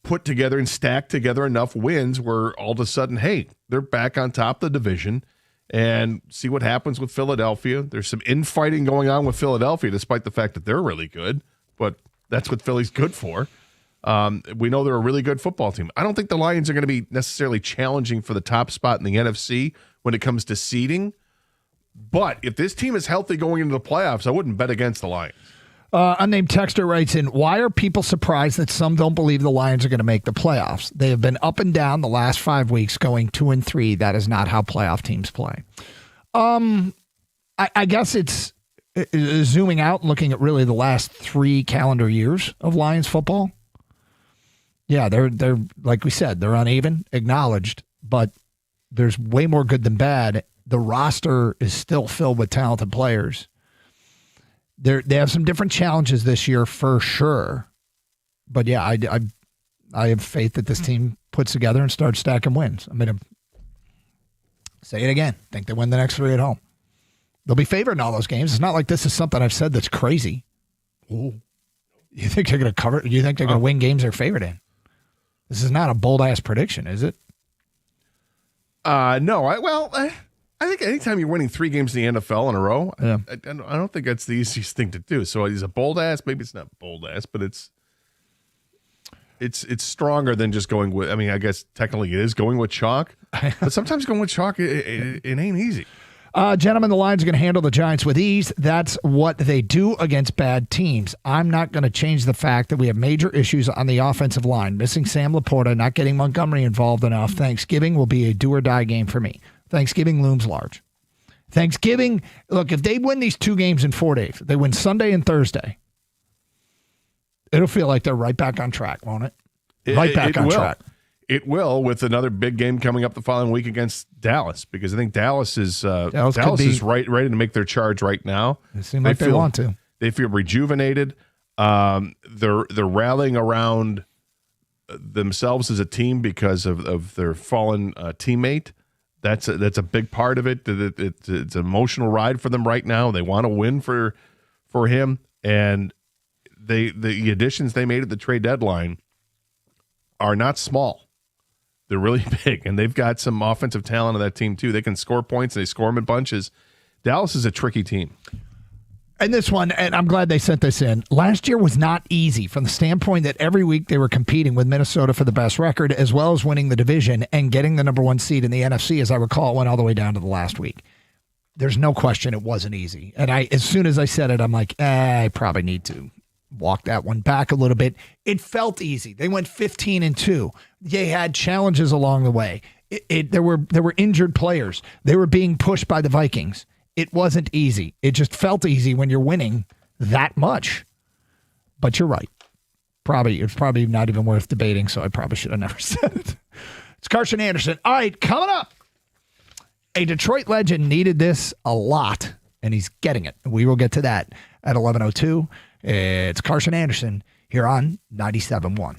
Speaker 15: put together and stack together enough wins where all of a sudden, hey, they're back on top of the division, and see what happens with Philadelphia. There's some infighting going on with Philadelphia, despite the fact that they're really good, but that's what Philly's good for. We know they're a really good football team. I don't think the Lions are going to be necessarily challenging for the top spot in the NFC when it comes to seeding. But if this team is healthy going into the playoffs, I wouldn't bet against the Lions.
Speaker 16: Unnamed texter writes in, why are people surprised that some don't believe the Lions are going to make the playoffs? They have been up and down the last 5 weeks, going 2-3. That is not how playoff teams play. I guess it's zooming out and looking at really the last 3 calendar years of Lions football. Yeah, they're like we said, they're uneven, acknowledged, but there's way more good than bad. The roster is still filled with talented players. They have some different challenges this year for sure. But yeah, I have faith that this team puts together and starts stacking wins. I'm going to say it again. Think they win the next 3 at home. They'll be favored in all those games. It's not like this is something I've said that's crazy. Ooh. You think they're going to cover? You think they're going to win games they're favored in? This is not a bold-ass prediction, is it?
Speaker 15: No. I think anytime you're winning 3 games in the NFL in a row,
Speaker 16: yeah.
Speaker 15: I don't think that's the easiest thing to do. So he's a bold-ass. Maybe it's not bold-ass, but it's stronger than just going with, I mean, I guess technically it is going with chalk, but sometimes going with chalk, it ain't easy.
Speaker 16: Gentlemen, the Lions are going to handle the Giants with ease. That's what they do against bad teams. I'm not going to change the fact that we have major issues on the offensive line. Missing Sam Laporta, not getting Montgomery involved enough. Thanksgiving will be a do-or-die game for me. Thanksgiving looms large. Thanksgiving, look, if they win these 2 games in 4 days, they win Sunday and Thursday, it'll feel like they're right back on track, won't it? Right back on track.
Speaker 15: It will, with another big game coming up the following week against Dallas, because I think Dallas is ready to make their charge right now.
Speaker 16: It seems like they want to.
Speaker 15: They feel rejuvenated. They're rallying around themselves as a team because of their fallen teammate. That's a big part of it. It's an emotional ride for them right now. They want to win for him, and the additions they made at the trade deadline are not small. They're really big, and they've got some offensive talent on that team too. They can score points, and they score them in bunches. Dallas is a tricky team.
Speaker 16: And this one, and I'm glad they sent this in. Last year was not easy from the standpoint that every week they were competing with Minnesota for the best record, as well as winning the division and getting the number 1 seed in the NFC. As I recall, it went all the way down to the last week. There's no question it wasn't easy. And as soon as I said it, I'm like, I probably need to walk that one back a little bit. It felt easy. They went 15-2. They had challenges along the way. There were injured players. They were being pushed by the Vikings. It wasn't easy. It just felt easy when you're winning that much. But you're right. It's probably not even worth debating, so I probably should have never said it. It's Carson Anderson. All right, coming up. A Detroit legend needed this a lot, and he's getting it. We will get to that at 11:02. It's Carson Anderson here on 97.1.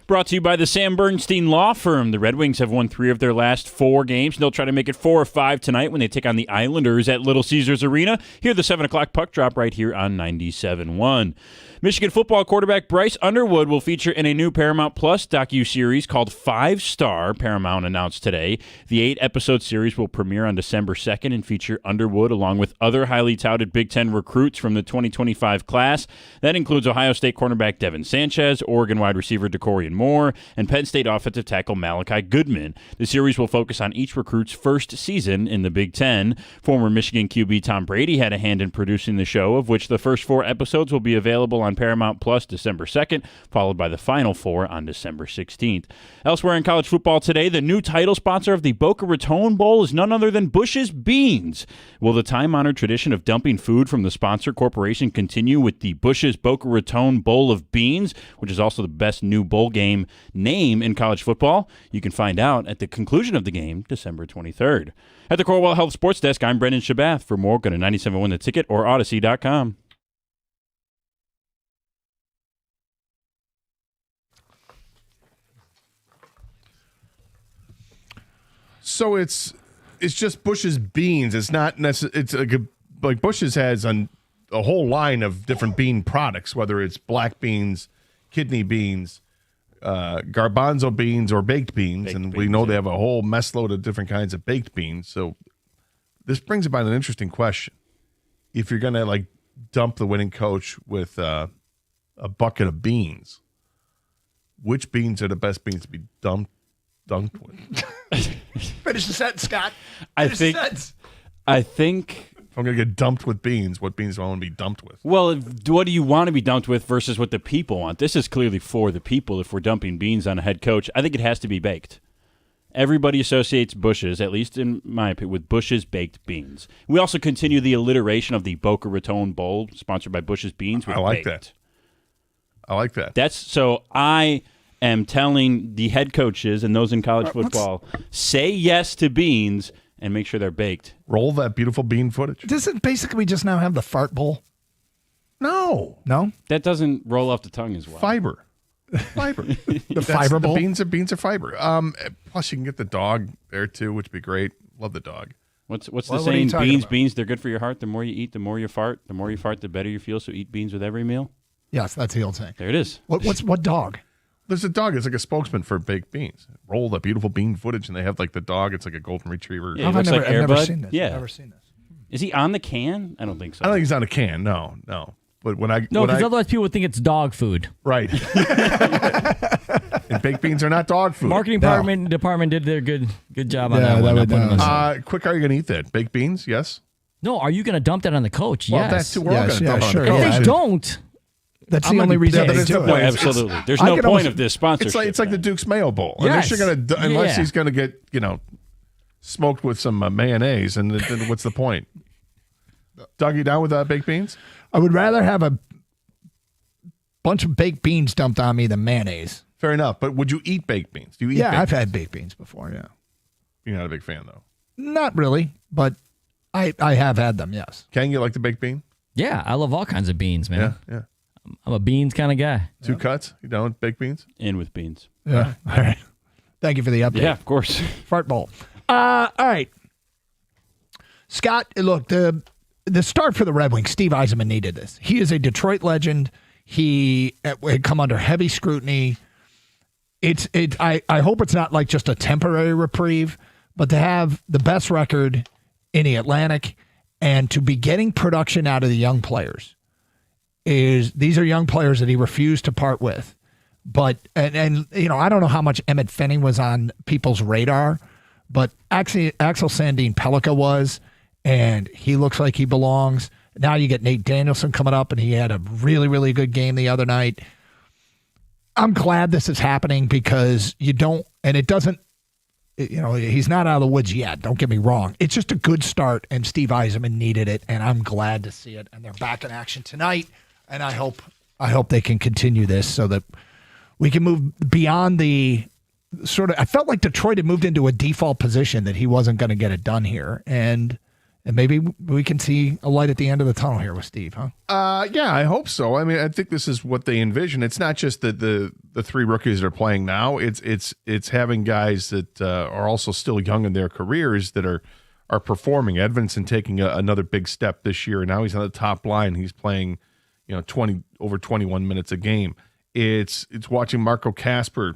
Speaker 6: Brought to you by the Sam Bernstein Law Firm. The Red Wings have won 3 of their last 4 games. They'll try to make it 4 or 5 tonight when they take on the Islanders at Little Caesars Arena. Hear the 7 o'clock puck drop right here on 97.1. Michigan football quarterback Bryce Underwood will feature in a new Paramount Plus docuseries called 5 Star, Paramount announced today. The 8-episode series will premiere on December 2nd and feature Underwood along with other highly touted Big Ten recruits from the 2025 class. That includes Ohio State cornerback Devin Sanchez, Oregon wide receiver DeCorian Moore, and Penn State offensive tackle Malachi Goodman. The series will focus on each recruit's first season in the Big Ten. Former Michigan QB Tom Brady had a hand in producing the show, of which the first 4 episodes will be available on Paramount Plus December 2nd, followed by the final 4 on December 16th. Elsewhere in college football today, the new title sponsor of the Boca Raton Bowl is none other than Bush's Beans. Will the time-honored tradition of dumping food from the sponsor corporation continue with the Bush's Boca Raton Bowl of Beans, which is also the best new bowl game name in college football? You can find out at the conclusion of the game, December 23rd. At the Corewell Health Sports Desk, I'm Brendan Shabath. For more, go to 97.1 The Ticket or Odyssey.com.
Speaker 15: So it's just Bush's Beans. It's not necessarily. It's like Bush's has a whole line of different bean products, whether it's black beans, kidney beans, garbanzo beans, or baked beans. We know they have a whole mess load of different kinds of baked beans. So this brings about an interesting question. If you're going to dump the winning coach with a bucket of beans, which beans are the best beans to be dunked with?
Speaker 16: Finish the sentence, Scott.
Speaker 6: I think
Speaker 15: if I'm going to get dumped with beans, what beans do I want to be dumped with?
Speaker 6: Well, what do you want to be dumped with versus what the people want? This is clearly for the people. If we're dumping beans on a head coach, I think it has to be baked. Everybody associates Bush's, at least in my opinion, with Bush's baked beans. We also continue the alliteration of the Boca Raton Bowl, sponsored by Bush's Beans. With
Speaker 15: I like
Speaker 6: baked.
Speaker 15: that. I like that.
Speaker 6: That's so I am telling the head coaches and those in college football, say yes to beans and make sure they're baked.
Speaker 15: Roll that beautiful bean footage.
Speaker 16: Doesn't basically we just now have the fart bowl?
Speaker 15: No.
Speaker 6: That doesn't roll off the tongue as well.
Speaker 15: Fiber.
Speaker 16: The fiber bowl?
Speaker 15: The beans are fiber. Plus, you can get the dog there, too, which would be great. Love the dog.
Speaker 6: What's the saying? Beans, they're good for your heart. The more you eat, the more you fart. The more you fart, the better you feel. So eat beans with every meal.
Speaker 16: Yes, that's the old saying.
Speaker 6: There it is.
Speaker 16: What dog?
Speaker 15: There's a dog. It's like a spokesman for baked beans. Roll that beautiful bean footage, and they have the dog. It's like a golden retriever.
Speaker 6: Yeah, it looks like Air
Speaker 16: I've never
Speaker 6: Bud.
Speaker 16: seen this.
Speaker 6: Yeah.
Speaker 16: I've never seen this.
Speaker 6: Is he on the can? I don't think so.
Speaker 15: I don't think he's on a can. No. But when I
Speaker 17: No, because otherwise people would think it's dog food.
Speaker 15: Right. And baked beans are not dog food.
Speaker 17: Marketing department did their good job on that one.
Speaker 15: Quick, are you going to eat that? Baked beans? Yes.
Speaker 17: No, are you going to dump that on the coach?
Speaker 15: Well,
Speaker 17: yes.
Speaker 15: that's too. We're all going to dump on the
Speaker 17: If
Speaker 15: coach.
Speaker 17: they don't,
Speaker 16: that's the only reason they do it.
Speaker 6: Absolutely. There's no point of this sponsorship.
Speaker 15: It's like the Duke's Mayo Bowl.
Speaker 17: Yes.
Speaker 15: Unless he's going to get smoked with some mayonnaise, and then what's the point? Doug, you down with baked beans?
Speaker 16: I would rather have a bunch of baked beans dumped on me than mayonnaise.
Speaker 15: Fair enough. But would you eat baked beans? Do you eat?
Speaker 16: Yeah,
Speaker 15: baked
Speaker 16: I've
Speaker 15: beans?
Speaker 16: had baked beans before. Yeah,
Speaker 15: You're not a big fan, though.
Speaker 16: not really, but I have had them. Yes.
Speaker 15: Ken, you like the baked bean?
Speaker 17: yeah, I love all kinds of beans, man.
Speaker 15: Yeah.
Speaker 17: I'm a beans kind of guy.
Speaker 15: 2 cuts. You down with baked beans?
Speaker 6: In with beans.
Speaker 16: Yeah. All right. Thank you for the update.
Speaker 6: Yeah, of course.
Speaker 16: Fart bowl. All right. Scott, look, the start for the Red Wings, Steve Yzerman needed this. He is a Detroit legend. He had come under heavy scrutiny. I hope it's not like just a temporary reprieve, but to have the best record in the Atlantic and to be getting production out of the young players these are young players that he refused to part with. But and I don't know how much Emmett Fenning was on people's radar, but Axel Sandin Pellica was, and he looks like he belongs. Now you get Nate Danielson coming up, and he had a really, really good game the other night. I'm glad this is happening because he's not out of the woods yet. Don't get me wrong. It's just a good start, and Steve Yzerman needed it, and I'm glad to see it. And they're back in action tonight, and I hope they can continue this so that we can move beyond the sort of. I felt like Detroit had moved into a default position that he wasn't going to get it done here, and maybe we can see a light at the end of the tunnel here with Steve, huh?
Speaker 15: Yeah, I hope so. I mean, I think this is what they envision. It's not just the the three rookies that are playing now. It's having guys that are also still young in their careers that are performing. Edvinson taking another big step this year. Now he's on the top line. He's playing, over 21 minutes a game. It's watching Marco Kasper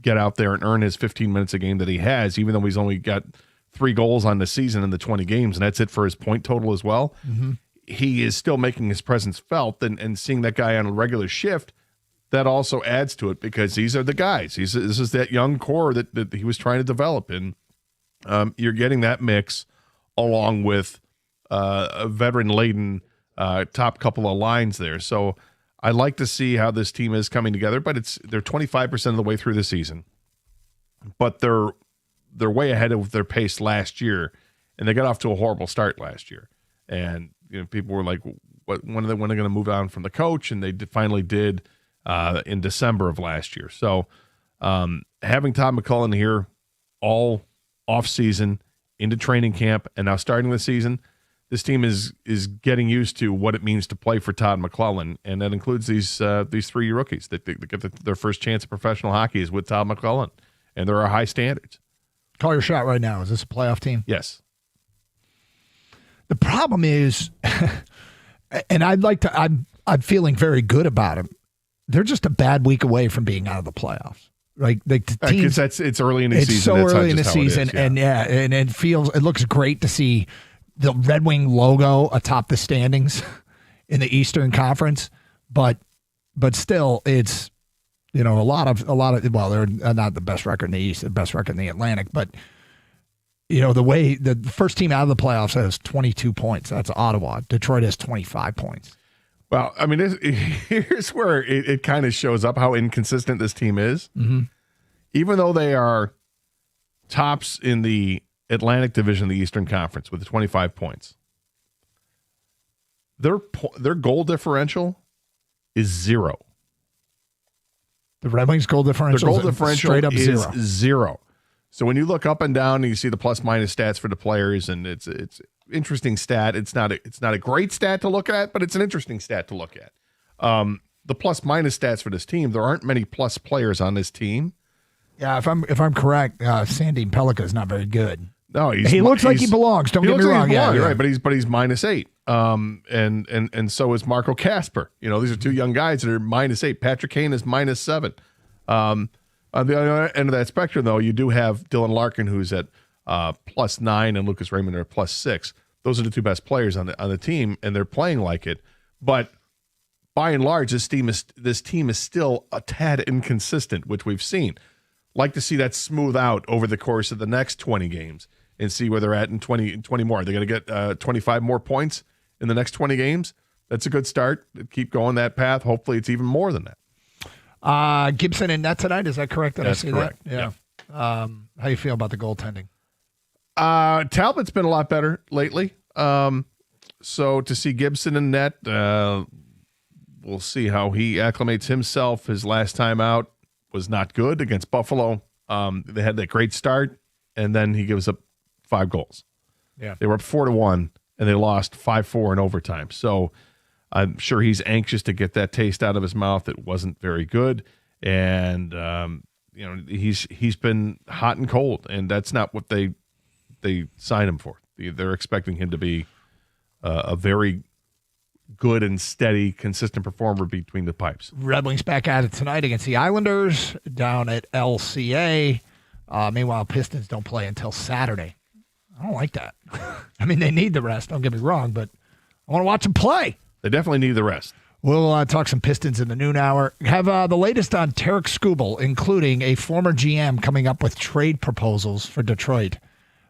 Speaker 15: get out there and earn his 15 minutes a game that he has, even though he's only got 3 goals on the season in the 20 games, and that's it for his point total as well.
Speaker 16: Mm-hmm.
Speaker 15: He is still making his presence felt, and seeing that guy on a regular shift, that also adds to it because these are the guys. This is that young core that he was trying to develop, and you're getting that mix along with a veteran-laden top couple of lines there. So I like to see how this team is coming together, but they're 25% of the way through the season, but they're way ahead of their pace last year, and they got off to a horrible start last year. And people were like, when are they going to move on from the coach? And they finally did in December of last year. So having Todd McCullough here all off-season into training camp and now starting the season, this team is getting used to what it means to play for Todd McClellan, and that includes these 3 rookies that get their first chance at professional hockey is with Todd McClellan, and there are high standards.
Speaker 16: Call your shot right now. Is this a playoff team?
Speaker 15: Yes.
Speaker 16: The problem is, and I'm feeling very good about them. They're just a bad week away from being out of the playoffs. Like the team,
Speaker 15: it's early in the season.
Speaker 16: It's so early in the season,
Speaker 15: yeah.
Speaker 16: and it looks great to see the Red Wing logo atop the standings in the Eastern Conference, but still, it's a lot of well, they're not the best record in the East, the best record in the Atlantic, but the way the first team out of the playoffs has 22 points. That's Ottawa. Detroit has 25 points.
Speaker 15: Well, I mean, here's where it kind of shows up how inconsistent this team is.
Speaker 16: Mm-hmm.
Speaker 15: Even though they are tops in the Atlantic Division of the Eastern Conference with 25 points, their goal differential is 0.
Speaker 16: The Red Wings' goal differential is straight up
Speaker 15: is
Speaker 16: 0.
Speaker 15: So when you look up and down and you see the plus minus stats for the players, and it's interesting stat. It's not a great stat to look at, but it's an interesting stat to look at. The plus minus stats for this team, there aren't many plus players on this team.
Speaker 16: Yeah, if I'm correct, Sandin Pellikka is not very good.
Speaker 15: No,
Speaker 16: he looks like he belongs. Don't get me wrong.
Speaker 15: Yeah, right, but he's -8. And so is Marco Kasper. These are 2 young guys that are -8. Patrick Kane is -7. On the other end of that spectrum, though, you do have Dylan Larkin, who's at +9, and Lucas Raymond are at +6. Those are the 2 best players on the team, and they're playing like it. But by and large, this team is still a tad inconsistent, which we've seen. Like to see that smooth out over the course of the next 20 games and see where they're at in 20 more. Are they going to get 25 more points in the next 20 games? That's a good start. Keep going that path. Hopefully, it's even more than that.
Speaker 16: Gibson in net tonight. Is that correct?
Speaker 15: That's correct.
Speaker 16: Yeah. How do you feel about the goaltending?
Speaker 15: Talbot's been a lot better lately. So to see Gibson in net, we'll see how he acclimates himself. His last time out was not good against Buffalo. They had that great start, and then he gives up 5 goals.
Speaker 16: Yeah.
Speaker 15: They were up 4-1, and they lost 5-4 in overtime. So I'm sure he's anxious to get that taste out of his mouth. It wasn't very good, and he's been hot and cold, and that's not what they signed him for. They're expecting him to be a very good and steady, consistent performer between the pipes.
Speaker 16: Red Wings back at it tonight against the Islanders down at LCA. Meanwhile, Pistons don't play until Saturday. I don't like that. I mean, they need the rest. Don't get me wrong, but I want to watch them play.
Speaker 15: They definitely need the rest.
Speaker 16: We'll talk some Pistons in the noon hour. Have the latest on Tarek Skubal, including a former GM coming up with trade proposals for Detroit.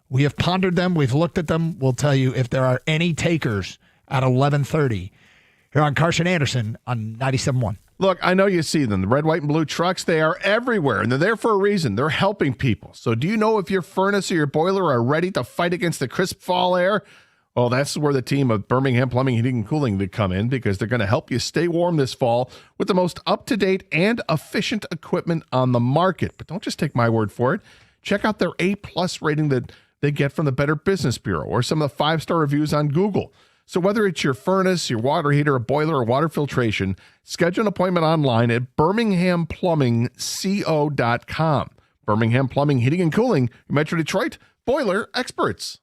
Speaker 16: We have pondered them. We've looked at them. We'll tell you if there are any takers at 11:30 here on Carson Anderson on 97.1.
Speaker 15: Look, I know you see them. The red, white, and blue trucks, they are everywhere, and they're there for a reason. They're helping people. So do you know if your furnace or your boiler are ready to fight against the crisp fall air? Well, that's where the team of Birmingham Plumbing, Heating, and Cooling would come in, because they're going to help you stay warm this fall with the most up-to-date and efficient equipment on the market. But don't just take my word for it. Check out their A+ rating that they get from the Better Business Bureau, or some of the 5-star reviews on Google. So whether it's your furnace, your water heater, a boiler, or water filtration, schedule an appointment online at birminghamplumbingco.com. Birmingham Plumbing, Heating, and Cooling, Metro Detroit, boiler experts.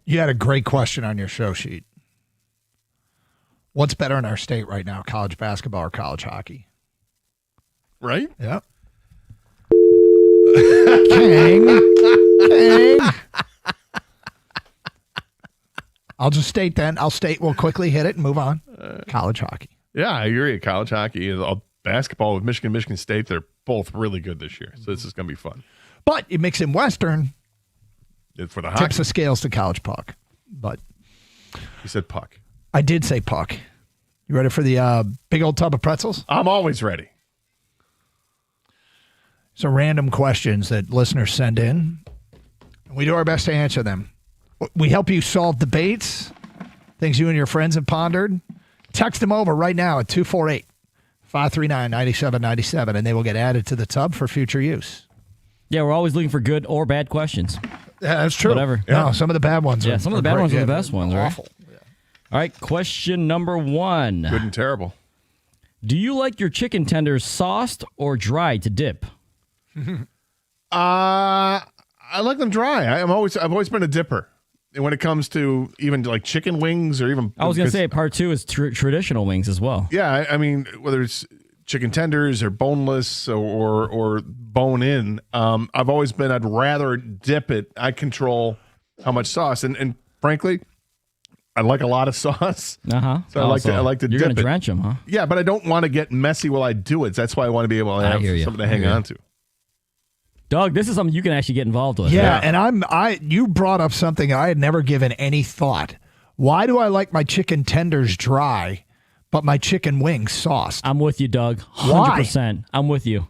Speaker 16: You had a great question on your show sheet. What's better in our state right now, college basketball or college hockey?
Speaker 15: Right?
Speaker 16: Yep. King. I'll just state then. We'll quickly hit it and move on. College hockey.
Speaker 15: Yeah, I agree. College hockey, basketball with Michigan State, they're both really good this year. So this is going to be fun.
Speaker 16: But you mix in Western.
Speaker 15: For the hockey.
Speaker 16: Tips the scales to college puck. But
Speaker 15: you said puck.
Speaker 16: I did say puck. You ready for the big old tub of pretzels?
Speaker 15: I'm always ready.
Speaker 16: So random questions that listeners send in. We do our best to answer them. We help you solve debates, things you and your friends have pondered. Text them over right now at 248-539-9797, and they will get added to the tub for future use.
Speaker 17: Yeah, we're always looking for good or bad questions.
Speaker 16: Yeah, that's true.
Speaker 17: Whatever.
Speaker 16: No, some of the bad ones.
Speaker 17: Yeah, some of the bad
Speaker 16: great.
Speaker 17: ones are the
Speaker 16: Yeah,
Speaker 17: best ones, right?
Speaker 16: awful.
Speaker 17: All right, question number 1.
Speaker 15: Good and terrible.
Speaker 17: Do you like your chicken tenders sauced or dry to dip?
Speaker 15: I like them dry. I've always been a dipper. And when it comes to even like chicken wings or even...
Speaker 17: I was going to say part 2 is traditional wings as well.
Speaker 15: Yeah, I mean, whether it's chicken tenders or boneless or bone in, I've always been, I'd rather dip it. I control how much sauce. And frankly, I like a lot of sauce.
Speaker 17: Uh-huh.
Speaker 15: So I like to
Speaker 17: You're
Speaker 15: dip
Speaker 17: going to
Speaker 15: it.
Speaker 17: drench them, huh?
Speaker 15: Yeah, but I don't want to get messy while I do it. That's why I want to be able to have something to hang on to.
Speaker 17: Doug, this is something you can actually get involved with.
Speaker 16: Yeah, and you brought up something I had never given any thought. Why do I like my chicken tenders dry, but my chicken wings sauced?
Speaker 17: I'm with you, Doug. 100%.
Speaker 16: Why?
Speaker 17: I'm with you.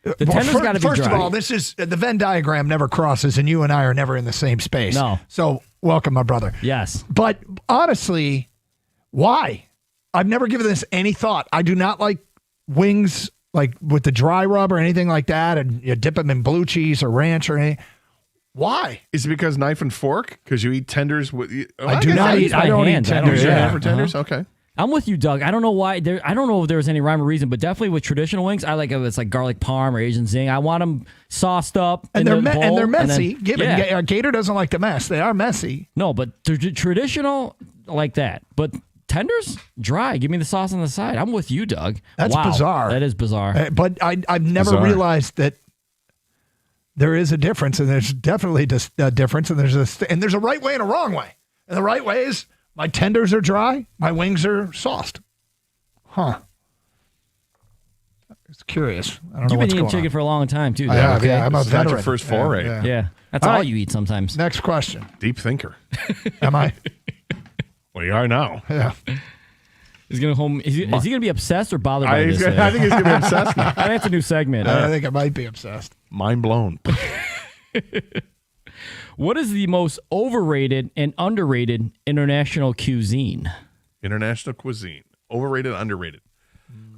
Speaker 17: The tenders got to be dry.
Speaker 16: First of all, this is the Venn diagram never crosses, and you and I are never in the same space.
Speaker 17: No.
Speaker 16: So welcome, my brother.
Speaker 17: Yes.
Speaker 16: But honestly, why? I've never given this any thought. I do not like wings like with the dry rub or anything like that, and you dip them in blue cheese or ranch or anything. Why?
Speaker 15: Is it because knife and fork? Because you eat tenders with...
Speaker 16: I do not eat. I don't eat tenders.
Speaker 15: For tenders? Okay.
Speaker 17: I'm with you, Doug. I don't know why. I don't know if there's any rhyme or reason, but definitely with traditional wings, I like if it's like garlic parm or Asian zing. I want them sauced up
Speaker 16: And
Speaker 17: in
Speaker 16: they're
Speaker 17: the bowl,
Speaker 16: and they're messy.
Speaker 17: then,
Speaker 16: Gator doesn't like to mess. They are messy.
Speaker 17: No, but traditional like that. But tenders, dry. Give me the sauce on the side. I'm with you, Doug.
Speaker 16: That's
Speaker 17: Wow,
Speaker 16: bizarre.
Speaker 17: That is bizarre.
Speaker 16: But I've never
Speaker 15: Bizarre.
Speaker 16: realized that there is a difference, and there's definitely a difference, and there's a right way and a wrong way. And the right way is my tenders are dry, my wings are sauced. Huh. It's curious. I don't know
Speaker 17: You've been
Speaker 16: what's
Speaker 17: eating
Speaker 16: going
Speaker 17: chicken
Speaker 16: on.
Speaker 17: for a long time, too.
Speaker 16: I
Speaker 17: Doug,
Speaker 16: have,
Speaker 17: okay?
Speaker 16: yeah. I'm a
Speaker 15: This is not your
Speaker 16: veteran.
Speaker 15: first foray.
Speaker 17: Yeah. That's
Speaker 16: All
Speaker 17: all
Speaker 16: right.
Speaker 17: you eat sometimes.
Speaker 16: Next question.
Speaker 15: Deep thinker.
Speaker 16: Am I?
Speaker 15: Well, you are now.
Speaker 16: Yeah.
Speaker 17: He's gonna home. Is he gonna be obsessed or bothered by
Speaker 15: I
Speaker 17: this?
Speaker 15: think he's going to be obsessed now.
Speaker 17: That's a new segment.
Speaker 16: I think I might be obsessed.
Speaker 15: Mind blown.
Speaker 17: What is the most overrated and underrated international cuisine?
Speaker 15: International cuisine. Overrated, underrated.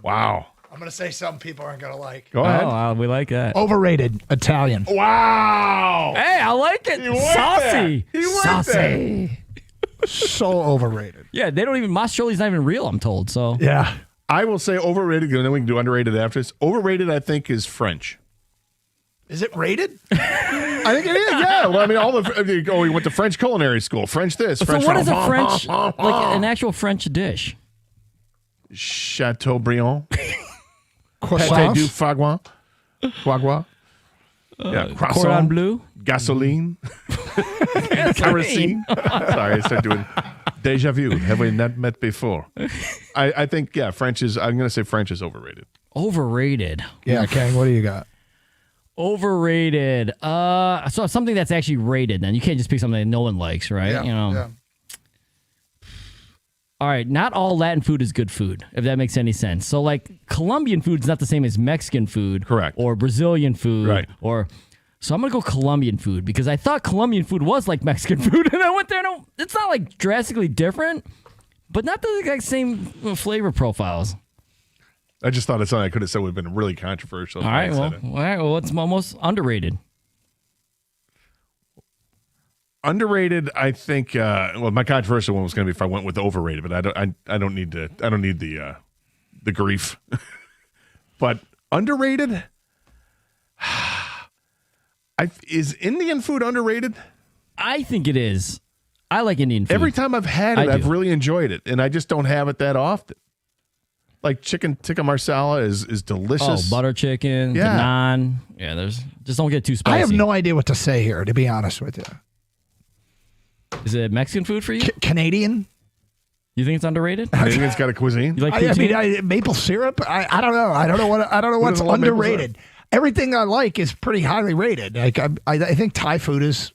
Speaker 15: Wow.
Speaker 16: I'm going to say something people aren't going to like.
Speaker 15: Go ahead.
Speaker 17: Oh, we like that.
Speaker 16: Overrated Italian.
Speaker 15: Wow.
Speaker 17: Hey, I like it. Saucy.
Speaker 15: He went
Speaker 17: Saucy.
Speaker 16: So overrated.
Speaker 17: Yeah, they don't even. Mastroianni's not even real. I'm told. So
Speaker 16: Yeah.
Speaker 15: I will say overrated, and then we can do underrated after this. Overrated, I think, is French.
Speaker 16: Is it rated?
Speaker 15: I think it is, yeah. Well, I mean, you went to French culinary school. French this,
Speaker 17: So
Speaker 15: French
Speaker 17: what is a
Speaker 15: that.
Speaker 17: French, like an actual French dish?
Speaker 15: Chateaubriand. Pâté
Speaker 16: Croissants?
Speaker 15: du foie gras. Yeah,
Speaker 17: Cordon
Speaker 15: croissant.
Speaker 17: bleu.
Speaker 15: Gasoline. Kerosene. Sorry, I started doing deja vu. Have we not met before? I think, yeah, I'm going to say French is overrated.
Speaker 17: Overrated.
Speaker 16: Yeah, Kang, what do you got?
Speaker 17: Overrated. So something that's actually rated. Then you can't just pick something that no one likes, right?
Speaker 16: Yeah,
Speaker 17: You know.
Speaker 16: yeah.
Speaker 17: All right, not all Latin food is good food, if that makes any sense. So, like, Colombian food is not the same as Mexican food.
Speaker 15: Correct.
Speaker 17: Or Brazilian food.
Speaker 15: Right.
Speaker 17: So I'm going to go Colombian food because I thought Colombian food was like Mexican food. And I went there, and it's not, like, drastically different, but not the exact same flavor profiles.
Speaker 15: I just thought it's something I could have said would have been really controversial.
Speaker 17: All right, well, what's most underrated?
Speaker 15: Underrated, I think. Well, my controversial one was going to be if I went with overrated, but I don't need the grief. But underrated, is Indian food underrated?
Speaker 17: I think it is. I like Indian food.
Speaker 15: Every time I've had it,
Speaker 17: I
Speaker 15: I've
Speaker 17: do.
Speaker 15: really enjoyed it, and I just don't have it that often. Like chicken tikka marsala is delicious.
Speaker 17: Oh, butter chicken,
Speaker 15: Yeah.
Speaker 17: the naan. Yeah, just don't get too spicy.
Speaker 16: I have no idea what to say here, to be honest with you.
Speaker 17: Is it Mexican food for you?
Speaker 16: Canadian?
Speaker 17: You think it's underrated?
Speaker 15: Canadian's got a cuisine.
Speaker 17: You like
Speaker 16: I
Speaker 17: poutine?
Speaker 16: mean, maple syrup? I don't know. I don't know what's
Speaker 15: doesn't love maple
Speaker 16: underrated. Everything I like is pretty highly rated. Like I think Thai food is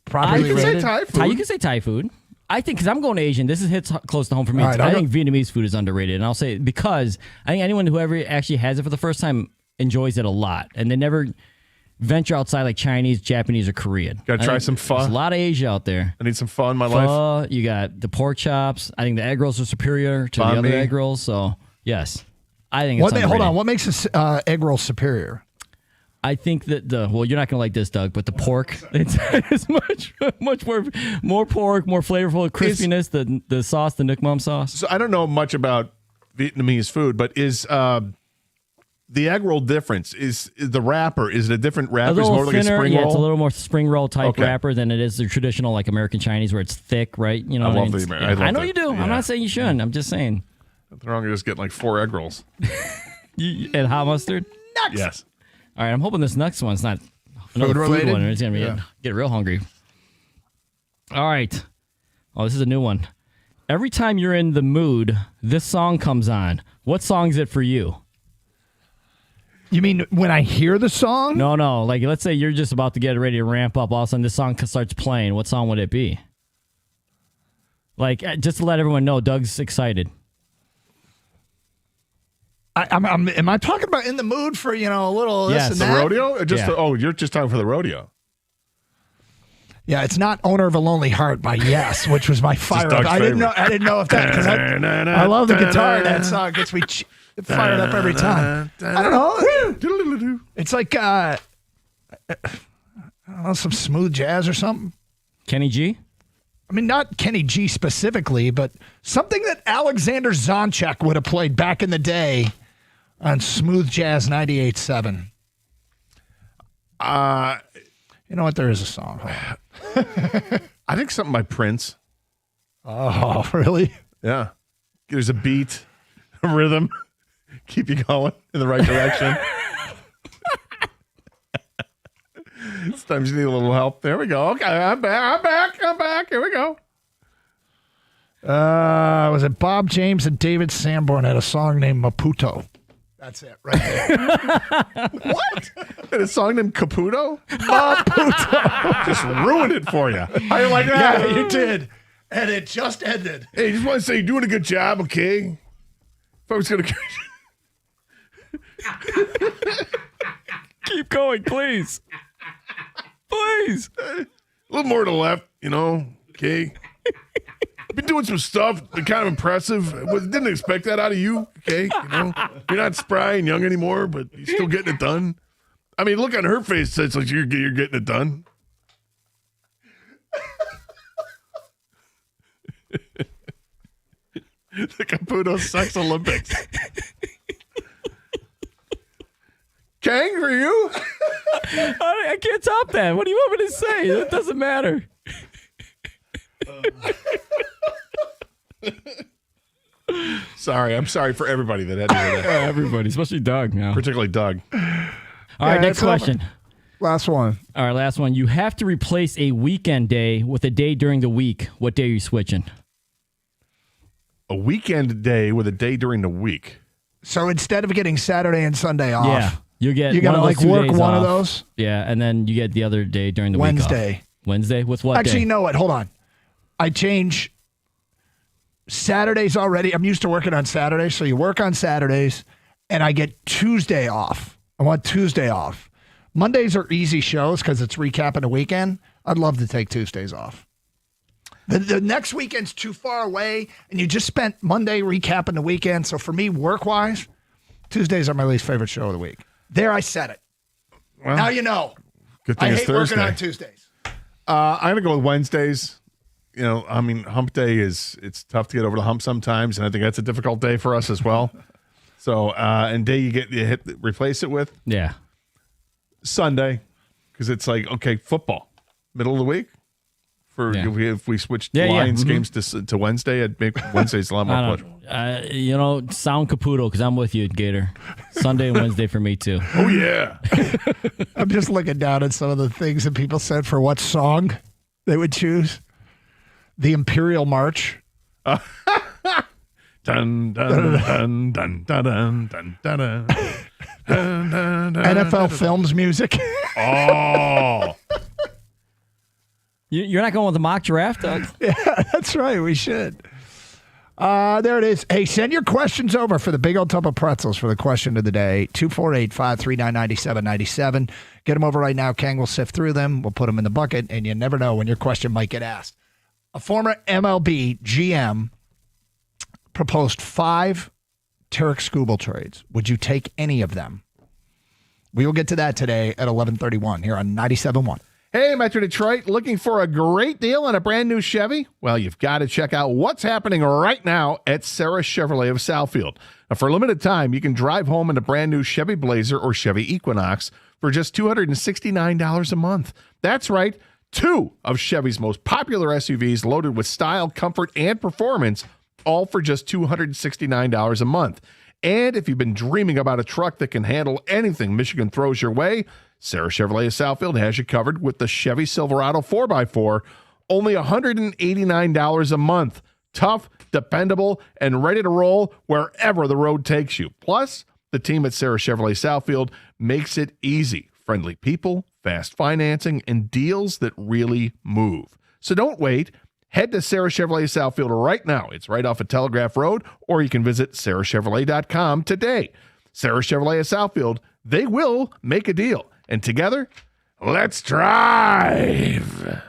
Speaker 16: properly
Speaker 15: You can say
Speaker 16: rated.
Speaker 15: Thai food.
Speaker 17: You can say Thai food. I think because I'm going Asian, this hits close to home for me.
Speaker 16: All right,
Speaker 17: I
Speaker 16: I'll
Speaker 17: think Vietnamese food is underrated, and I'll say it because I think anyone who ever actually has it for the first time enjoys it a lot, and they never venture outside like Chinese, Japanese, or Korean.
Speaker 15: Gotta
Speaker 17: I
Speaker 15: try
Speaker 17: think
Speaker 15: some pho.
Speaker 17: There's a lot of Asia out there.
Speaker 15: I need some pho in my life.
Speaker 17: Pho, you got the pork chops. I think the egg rolls are superior to the
Speaker 15: Banh
Speaker 17: other
Speaker 15: mi.
Speaker 17: egg rolls. So, yes. I think it's
Speaker 16: Hold
Speaker 17: underrated.
Speaker 16: on. What makes a egg roll superior?
Speaker 17: I think that you're not gonna like this, Doug, but the pork it's much more pork, more flavorful, crispiness. The sauce, the Nuc Mum sauce.
Speaker 15: So I don't know much about Vietnamese food, but is the egg roll difference? Is the wrapper? Is it a different
Speaker 17: A
Speaker 15: wrapper? Is
Speaker 17: little
Speaker 15: more like a
Speaker 17: thinner,
Speaker 15: spring
Speaker 17: yeah,
Speaker 15: roll?
Speaker 17: it's a little more spring roll type
Speaker 15: Okay.
Speaker 17: wrapper than it is the traditional like American Chinese where it's thick, right? You know,
Speaker 15: I
Speaker 17: what
Speaker 15: love
Speaker 17: mean?
Speaker 15: the
Speaker 17: It's-
Speaker 15: Amer- I love
Speaker 17: I know
Speaker 15: the-
Speaker 17: you do.
Speaker 15: yeah.
Speaker 17: I'm not saying you shouldn't. I'm just saying.
Speaker 15: Nothing wrong with just getting like 4 egg rolls.
Speaker 17: And hot mustard.
Speaker 15: Yes.
Speaker 17: All right, I'm hoping this next one's not another food
Speaker 16: Food-related?
Speaker 17: one. Or it's gonna get real hungry. All right. Oh, this is a new one. Every time you're in the mood, this song comes on. What song is it for you?
Speaker 16: You mean when I hear the song?
Speaker 17: No. Like, let's say you're just about to get ready to ramp up. All of a sudden, this song starts playing. What song would it be? Like, just to let everyone know, Doug's excited.
Speaker 16: Am I talking about in the mood for a little
Speaker 17: Yes.
Speaker 16: this
Speaker 15: The
Speaker 16: and that?
Speaker 15: rodeo?
Speaker 17: Yeah.
Speaker 15: You're just talking for the rodeo.
Speaker 16: Yeah, it's not "Owner of a Lonely Heart" by Yes, which was my fire up.
Speaker 15: Doug's
Speaker 16: I didn't
Speaker 15: favorite.
Speaker 16: know if that because I love the guitar in that song. It gets me fired up every time. I don't know. It's like I don't know, some smooth jazz or something.
Speaker 17: Kenny G?
Speaker 16: I mean, not Kenny G specifically, but something that Alexander Zonchek would have played back in the day on Smooth Jazz 98.7. You know what? There is a song.
Speaker 15: I think something by Prince.
Speaker 16: Oh, really?
Speaker 15: Yeah. There's a beat, a rhythm. Keep you going in the right direction. Sometimes you need a little help. There we go. Okay, I'm back. Here we go.
Speaker 16: Was it Bob James and David Sanborn had a song named Maputo? That's it, right there.
Speaker 15: What? And a song named Caputo?
Speaker 16: Maputo.
Speaker 15: Just ruined it for you. How you like that?
Speaker 16: Yeah, you did. And it just ended.
Speaker 15: Hey, just want to say you're doing a good job, okay? If I was going to...
Speaker 17: Keep going, please. Please.
Speaker 15: A little more to the left, okay? Been doing some stuff, been kind of impressive. Didn't expect that out of you, okay? You're not spry and young anymore, but you're still getting it done. I mean, look on her face, it's like you're getting it done. The Caputo Sex Olympics. Kang, for you?
Speaker 17: I can't top that. What do you want me to say? It doesn't matter.
Speaker 15: Sorry, I'm sorry for everybody that had to hear that.
Speaker 17: Everybody, especially Doug now.
Speaker 15: Particularly Doug.
Speaker 17: All right, next
Speaker 16: it's over.
Speaker 17: question.
Speaker 16: Last one.
Speaker 17: All right, last one. You have to replace a weekend day with a day during the week. What day are you switching?
Speaker 15: A weekend day with a day during the week.
Speaker 16: So instead of getting Saturday and Sunday off,
Speaker 17: Yeah. You get
Speaker 16: you gotta
Speaker 17: one of those
Speaker 16: like
Speaker 17: 2
Speaker 16: work
Speaker 17: days
Speaker 16: one of
Speaker 17: off.
Speaker 16: those.
Speaker 17: Yeah, and then you get the other day during the week
Speaker 16: Wednesday.
Speaker 17: off. Wednesday? With what
Speaker 16: Actually,
Speaker 17: day?
Speaker 16: you know what? Hold on. I change Saturdays already. I'm used to working on Saturdays. So you work on Saturdays and I get Tuesday off. I want Tuesday off. Mondays are easy shows because it's recapping a weekend. I'd love to take Tuesdays off. The next weekend's too far away and you just spent Monday recapping the weekend. So for me, work-wise, Tuesdays are my least favorite show of the week. There, I said it.
Speaker 15: Well,
Speaker 16: now you know.
Speaker 15: Good thing
Speaker 16: I
Speaker 15: it's
Speaker 16: hate
Speaker 15: Thursday.
Speaker 16: working on Tuesdays.
Speaker 15: I'm going to go with Wednesdays. Hump day it's tough to get over the hump sometimes, and I think that's a difficult day for us as well. So, and day you replace it with?
Speaker 17: Yeah.
Speaker 15: Sunday, because it's like, okay, football, middle of the week. If we switched Lions games to Wednesday, I'd make Wednesdays a lot more pleasure.
Speaker 17: Sound Caputo, because I'm with you, Gator. Sunday and Wednesday for me, too.
Speaker 15: Oh, yeah.
Speaker 16: I'm just looking down at some of the things that people said for what song they would choose. The Imperial March.
Speaker 15: Dun, dun, dun, dun, dun, dun, dun, dun, dun.
Speaker 16: NFL Films music.
Speaker 15: Oh.
Speaker 17: You're not going with the mock draft, Doug?
Speaker 16: Yeah, that's right. We should. There it is. Hey, send your questions over for the big old tub of pretzels for the question of the day. 248-539-9797. Get them over right now. Kang will sift through them. We'll put them in the bucket, and you never know when your question might get asked. A former MLB GM proposed 5 Tarek Skubal trades. Would you take any of them? We will get to that today at 11:31 here on 97.1.
Speaker 15: Hey, Metro Detroit, looking for a great deal on a brand new Chevy? Well, you've got to check out what's happening right now at Sarah Chevrolet of Southfield. Now, for a limited time, you can drive home in a brand new Chevy Blazer or Chevy Equinox for just $269 a month. That's right, 2 of Chevy's most popular SUVs loaded with style, comfort, and performance, all for just $269 a month. And if you've been dreaming about a truck that can handle anything Michigan throws your way, Sarah Chevrolet of Southfield has you covered with the Chevy Silverado 4x4, only $189 a month. Tough, dependable, and ready to roll wherever the road takes you. Plus, the team at Sarah Chevrolet Southfield makes it easy. Friendly people, fast financing, and deals that really move. So don't wait. Head to Sarah Chevrolet Southfield right now. It's right off of Telegraph Road, or you can visit sarahchevrolet.com today. Sarah Chevrolet of Southfield, they will make a deal. And together, let's drive.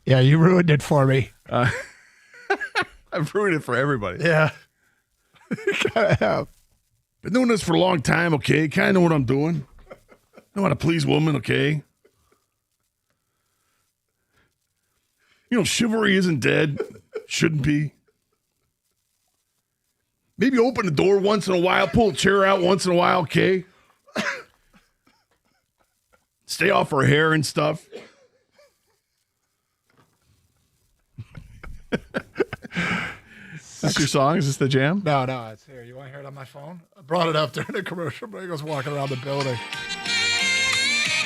Speaker 16: Yeah, you ruined it for me.
Speaker 15: I've ruined it for everybody.
Speaker 16: Yeah.
Speaker 19: Been doing this for a long time, okay? Kind of know what I'm doing. Know how to please women, okay? You know, chivalry isn't dead. Shouldn't be. Maybe open the door once in a while, pull a chair out once in a while, okay? Stay off her hair and stuff.
Speaker 15: this your song? Is this the jam?
Speaker 16: No, it's here. You want to hear it on my phone? I brought it up during the commercial break. I was walking around the building.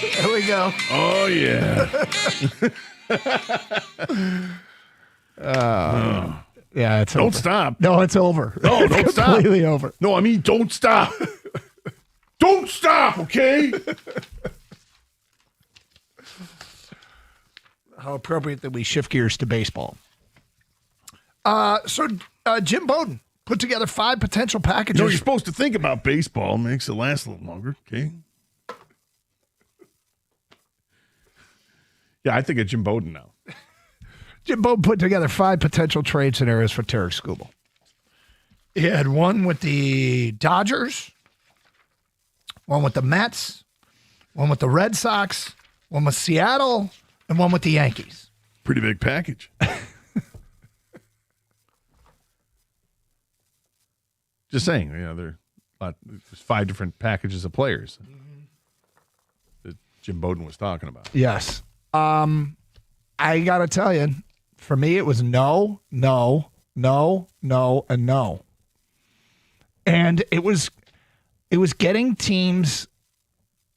Speaker 16: There we go.
Speaker 19: Oh, yeah.
Speaker 16: Yeah, it's
Speaker 19: Don't
Speaker 16: over.
Speaker 19: stop.
Speaker 16: No, it's over.
Speaker 19: No,
Speaker 16: It's
Speaker 19: don't stop.
Speaker 16: completely over.
Speaker 19: No, I mean, don't stop. Don't stop, okay?
Speaker 16: How appropriate that we shift gears to baseball. So Jim Bowden put together 5 potential packages.
Speaker 19: No, you're supposed to think about baseball. Makes it last a little longer, okay?
Speaker 15: Yeah, I think of Jim Bowden now.
Speaker 16: Jim Bowden put together 5 potential trade scenarios for Tarek Skubal. He had one with the Dodgers, one with the Mets, one with the Red Sox, one with Seattle, and one with the Yankees.
Speaker 19: Pretty big package.
Speaker 15: Just saying, there's 5 different packages of players that Jim Bowden was talking about.
Speaker 16: Yes. I got to tell you, for me, it was no, and no. And it was getting teams,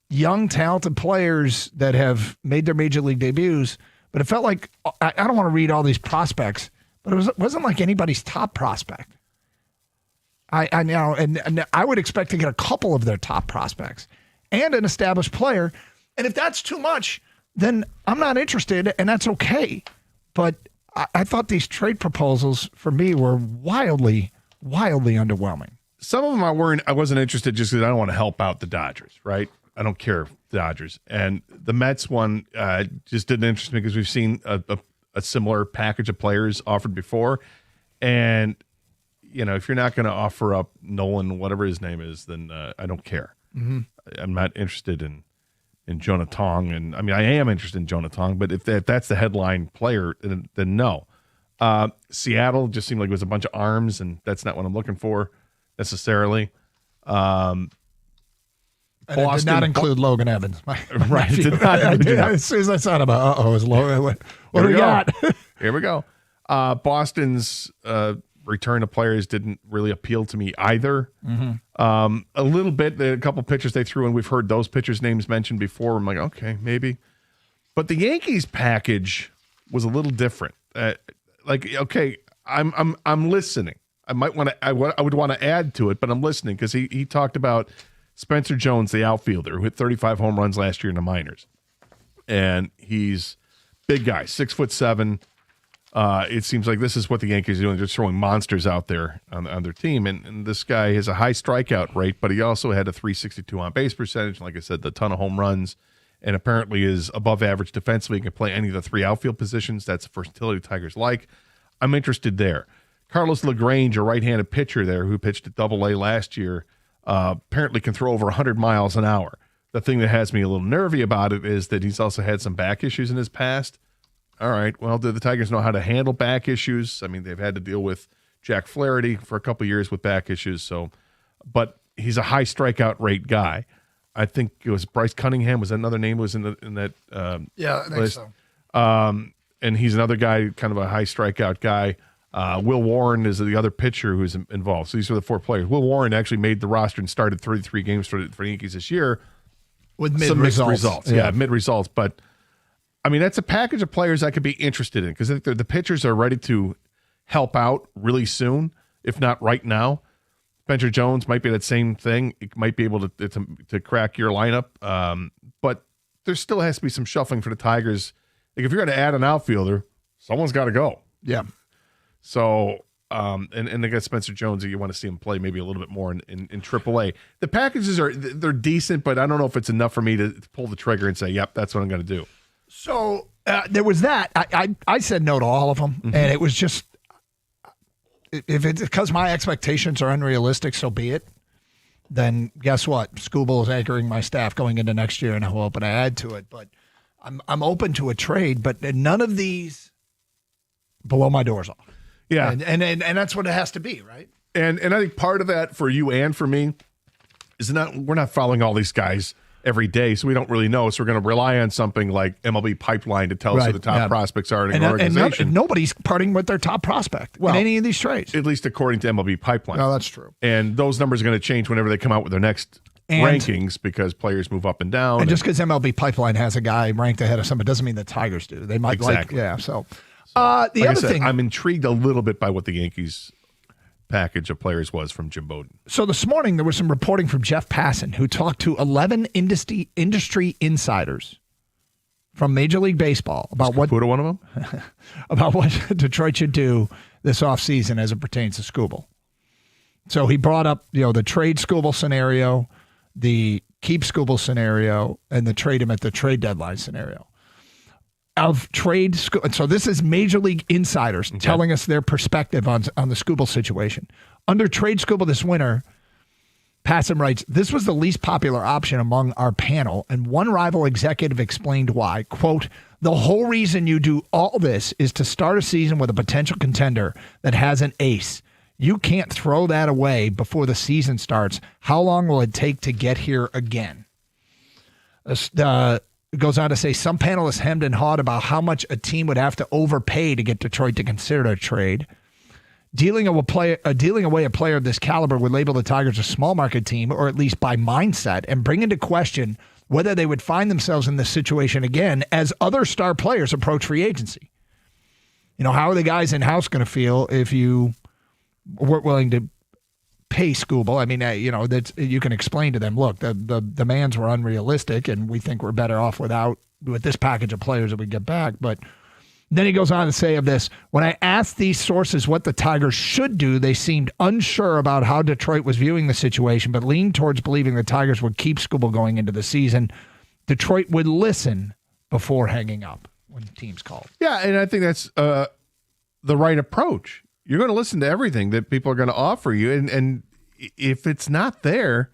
Speaker 16: young, talented players that have made their major league debuts, but it felt like, I don't want to read all these prospects, but it wasn't like anybody's top prospect. I know, and I would expect to get a couple of their top prospects and an established player. And if that's too much, then I'm not interested, and that's okay. But I thought these trade proposals for me were wildly underwhelming.
Speaker 15: Some of them I wasn't interested just because I don't want to help out the Dodgers, right? I don't care the Dodgers. And the Mets one just didn't interest me because we've seen a similar package of players offered before. And, if you're not going to offer up Nolan, whatever his name is, then I don't care.
Speaker 16: Mm-hmm.
Speaker 15: I'm not interested in Jonah Tong. And I mean, I am interested in Jonah Tong, but if that's the headline player, then no. Seattle just seemed like it was a bunch of arms, and that's not what I'm looking for necessarily.
Speaker 16: And it did not include Logan Evans.
Speaker 15: Right. It did not
Speaker 16: as soon as I thought about, is Logan, what do we got?
Speaker 15: Here we go. Boston's return of players didn't really appeal to me either.
Speaker 16: Mm-hmm.
Speaker 15: A little bit, a couple pitchers they threw in, we've heard those pitchers' names mentioned before. I'm like, okay, maybe. But the Yankees package was a little different. Okay, I'm listening. I might want to. I would want to add to it, but I'm listening because he talked about Spencer Jones, the outfielder, who hit 35 home runs last year in the minors, and he's big guy, 6'7". It seems like this is what the Yankees are doing. They're throwing monsters out there on their team, and this guy has a high strikeout rate, but he also had a 362 on base percentage. Like I said, a ton of home runs, and apparently is above average defensively. He can play any of the 3 outfield positions. That's the versatility Tigers like. I'm interested there. Carlos LaGrange, a right-handed pitcher there who pitched at Double-A last year, apparently can throw over 100 miles an hour. The thing that has me a little nervy about it is that he's also had some back issues in his past. All right, well, do the Tigers know how to handle back issues? I mean, they've had to deal with Jack Flaherty for a couple years with back issues. But he's a high strikeout rate guy. I think it was Bryce Cunningham. Was that another name? Was in that
Speaker 16: yeah, I think
Speaker 15: list?
Speaker 16: so.
Speaker 15: And he's another guy, kind of a high strikeout guy. Will Warren is the other pitcher who's involved. So these are the 4 players. Will Warren actually made the roster and started 33 games for the Yankees this year
Speaker 16: with mid
Speaker 15: some mixed
Speaker 16: results.
Speaker 15: Yeah, mid results. But I mean, that's a package of players I could be interested in because I think the pitchers are ready to help out really soon, if not right now. Spencer Jones might be that same thing. It might be able to crack your lineup. But there still has to be some shuffling for the Tigers. Like if you're going to add an outfielder, someone's got to go.
Speaker 16: Yeah.
Speaker 15: So, and they got Spencer Jones. You want to see him play maybe a little bit more in AAA. The packages they're decent, but I don't know if it's enough for me to pull the trigger and say, yep, that's what I'm going to do.
Speaker 16: So there was that. I said no to all of them,
Speaker 15: Mm-hmm.
Speaker 16: and it was just, if it's because my expectations are unrealistic, so be it. Then guess what? Skubal is anchoring my staff going into next year, and I'm hoping to add to it. But I'm open to a trade, but none of these blow my doors off.
Speaker 15: Yeah,
Speaker 16: and that's what it has to be, right?
Speaker 15: And I think part of that for you and for me is we're not following all these guys every day, so we don't really know. So we're going to rely on something like MLB Pipeline to tell us who the top prospects are in an organization.
Speaker 16: And nobody's parting with their top prospect in any of these trades.
Speaker 15: At least according to MLB Pipeline.
Speaker 16: No, that's true.
Speaker 15: And those numbers are going to change whenever they come out with their next rankings because players move up and down.
Speaker 16: And just because MLB Pipeline has a guy ranked ahead of somebody doesn't mean the Tigers do. They might So the other thing,
Speaker 15: I'm intrigued a little bit by what the Yankees package of players was from Jim Bowden.
Speaker 16: So this morning there was some reporting from Jeff Passan, who talked to 11 industry insiders from Major League Baseball about
Speaker 15: one of them
Speaker 16: about what Detroit should do this offseason as it pertains to Skubal. So he brought up, the trade Skubal scenario, the keep Skubal scenario, and the trade him at the trade deadline scenario. So this is Major League insiders telling us their perspective on the Skubal situation. Under trade Skubal this winter, Passan writes, this was the least popular option among our panel, and one rival executive explained why. Quote, the whole reason you do all this is to start a season with a potential contender that has an ace. You can't throw that away before the season starts. How long will it take to get here again? It goes on to say some panelists hemmed and hawed about how much a team would have to overpay to get Detroit to consider a trade. Dealing away a player of this caliber would label the Tigers a small market team, or at least by mindset, and bring into question whether they would find themselves in this situation again as other star players approach free agency. How are the guys in-house going to feel if you weren't willing to pay Skubal? I mean, that you can explain to them, look, the demands were unrealistic, and we think we're better off with this package of players that we get back. But then he goes on to say of this, when I asked these sources what the Tigers should do, they seemed unsure about how Detroit was viewing the situation, but leaned towards believing the Tigers would keep Skubal going into the season. Detroit would listen before hanging up when teams called.
Speaker 15: Yeah, and I think that's the right approach. You're going to listen to everything that people are going to offer you. And if it's not there,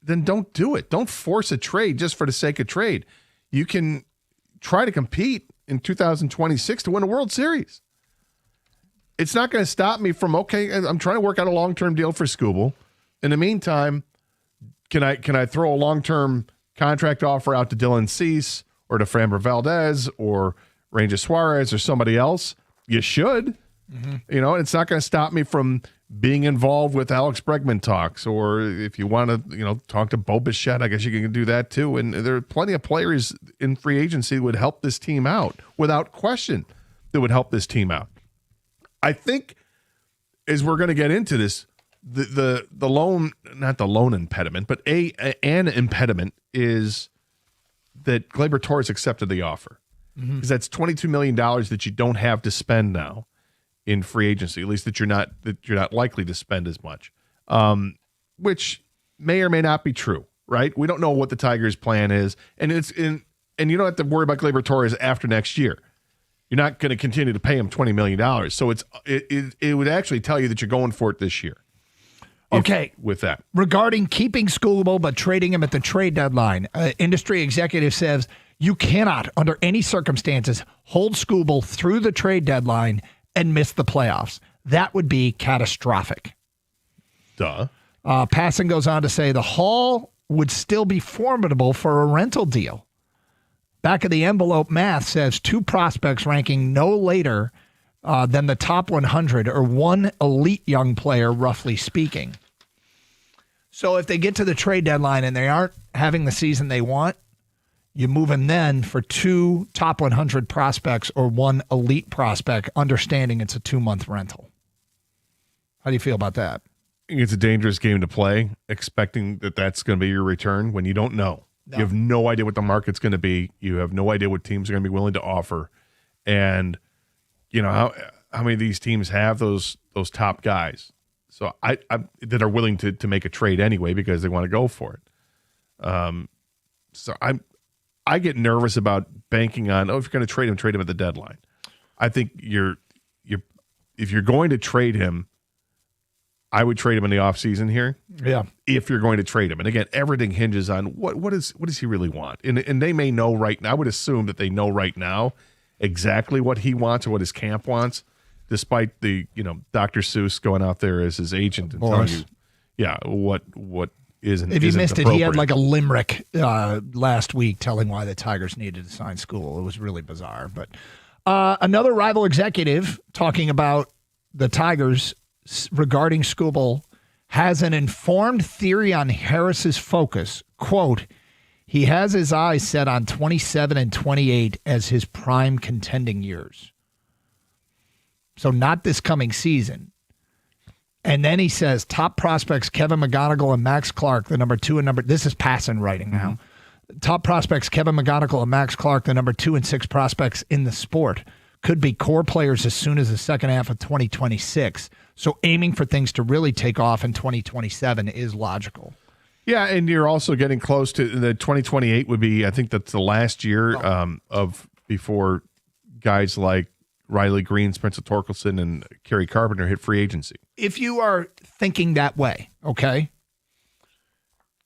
Speaker 15: then don't do it. Don't force a trade just for the sake of trade. You can try to compete in 2026 to win a World Series. It's not going to stop me from, I'm trying to work out a long-term deal for Skubal. In the meantime, can I throw a long-term contract offer out to Dylan Cease or to Framber Valdez or Ranger Suarez or somebody else? You should. Mm-hmm. It's not going to stop me from being involved with Alex Bregman talks, or if you want to, talk to Bo Bichette, I guess you can do that too. And there are plenty of players in free agency that would help this team out, without question, that would help this team out. I think as we're going to get into this, the lone, not the lone impediment, but an impediment is that Gleyber Torres accepted the offer, because that's $22 million that you don't have to spend now in free agency, at least that you're not likely to spend as much, which may or may not be true, right? We don't know what the Tigers' plan is, and and you don't have to worry about Gleyber Torres after next year. You're not going to continue to pay him $20 million, so it would actually tell you that you're going for it this year.
Speaker 16: Okay,
Speaker 15: with that,
Speaker 16: regarding keeping Skubal but trading him at the trade deadline, industry executive says you cannot, under any circumstances, hold Skubal through the trade deadline and miss the playoffs. That would be catastrophic.
Speaker 15: Duh.
Speaker 16: Passan goes on to say the haul would still be formidable for a rental deal. Back of the envelope math says 2 prospects ranking no later than the top 100 or 1 elite young player, roughly speaking. So if they get to the trade deadline and they aren't having the season they want, you move him then for 2 top 100 prospects or 1 elite prospect, understanding it's a 2-month rental. How do you feel about that?
Speaker 15: I think it's a dangerous game to play, expecting that that's going to be your return when you don't know. No. You have no idea what the market's going to be. You have no idea what teams are going to be willing to offer. And, how many of these teams have those top guys? So I that are willing to make a trade anyway because they want to go for it. So I get nervous about banking on, if you're going to trade him at the deadline. I think if you're going to trade him, I would trade him in the offseason here.
Speaker 16: Yeah.
Speaker 15: If you're going to trade him. And again, everything hinges on what does he really want? And they may know right now. I would assume that they know right now exactly what he wants or what his camp wants, despite the, Dr. Seuss going out there as his agent and telling you, what isn't.
Speaker 16: If you
Speaker 15: isn't
Speaker 16: missed it, he had
Speaker 15: appropriate.
Speaker 16: like a limerick last week telling why the Tigers needed to sign School. It was really bizarre. But another rival executive talking about the Tigers regarding Skubal has an informed theory on Harris's focus. Quote, he has his eyes set on 27 and 28 as his prime contending years. So not this coming season. And then he says top prospects Kevin McGonigal and Max Clark, the number 2 and number. This is Passan writing now. Top prospects Kevin McGonigal and Max Clark, the number 2 and 6 prospects in the sport, could be core players as soon as the second half of 2026. So aiming for things to really take off in 2027 is logical.
Speaker 15: Yeah, and you're also getting close to the 2028 would be. I think that's the last year of before guys like Riley Green, Spencer Torkelson, and Kerry Carpenter hit free agency.
Speaker 16: If you are thinking that way, okay,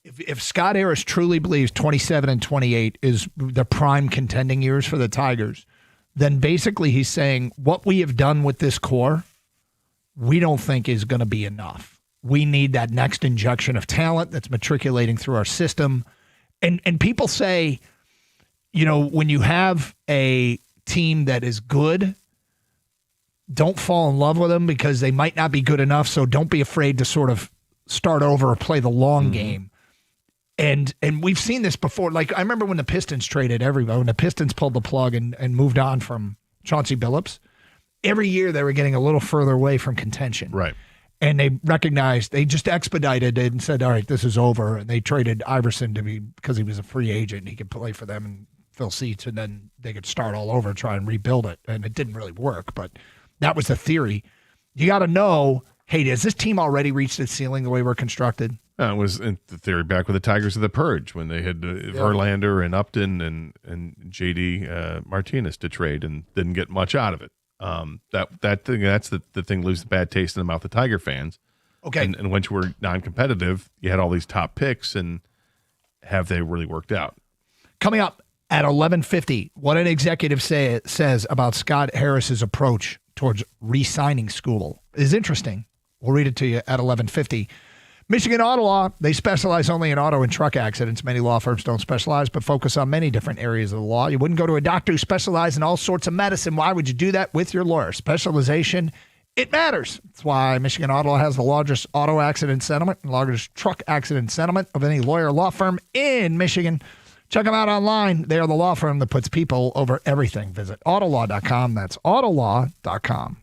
Speaker 16: if Scott Harris truly believes 27 and 28 is the prime contending years for the Tigers, then basically he's saying what we have done with this core, we don't think is going to be enough. We need that next injection of talent that's matriculating through our system. And people say, you know, when you have a team that is good, don't fall in love with them because they might not be good enough. So don't be afraid to sort of start over or play the long game. And we've seen this before. Like I remember when the Pistons traded everybody, when the Pistons pulled the plug and moved on from Chauncey Billups, every year they were getting a little further away from contention.
Speaker 15: Right.
Speaker 16: And they recognized, they just expedited it and said, all right, this is over. And they traded Iverson because he was a free agent. He could play for them and fill seats, and then they could start all over, try and rebuild it. And it didn't really work, but that was the theory. You got to know, hey, has this team already reached its ceiling the way we're constructed?
Speaker 15: It was in the theory back with the Tigers of the Purge when they had Verlander and Upton and JD Martinez to trade and didn't get much out of it. That thing, that's the thing, leaves the bad taste in the mouth of Tiger fans.
Speaker 16: Okay.
Speaker 15: And once you were non-competitive, you had all these top picks, and have they really worked out?
Speaker 16: Coming up at 11:50, what an executive says about Scott Harris's approach towards re-signing Skubal is interesting. We'll read it to you at 11:50. Michigan Auto Law, they specialize only in auto and truck accidents. Many law firms don't specialize, but focus on many different areas of the law. You wouldn't go to a doctor who specializes in all sorts of medicine. Why would you do that with your lawyer? Specialization, it matters. That's why Michigan Auto Law has the largest auto accident settlement and largest truck accident settlement of any lawyer law firm in Michigan. Check them out online. They are the law firm that puts people over everything. Visit autolaw.com. That's autolaw.com.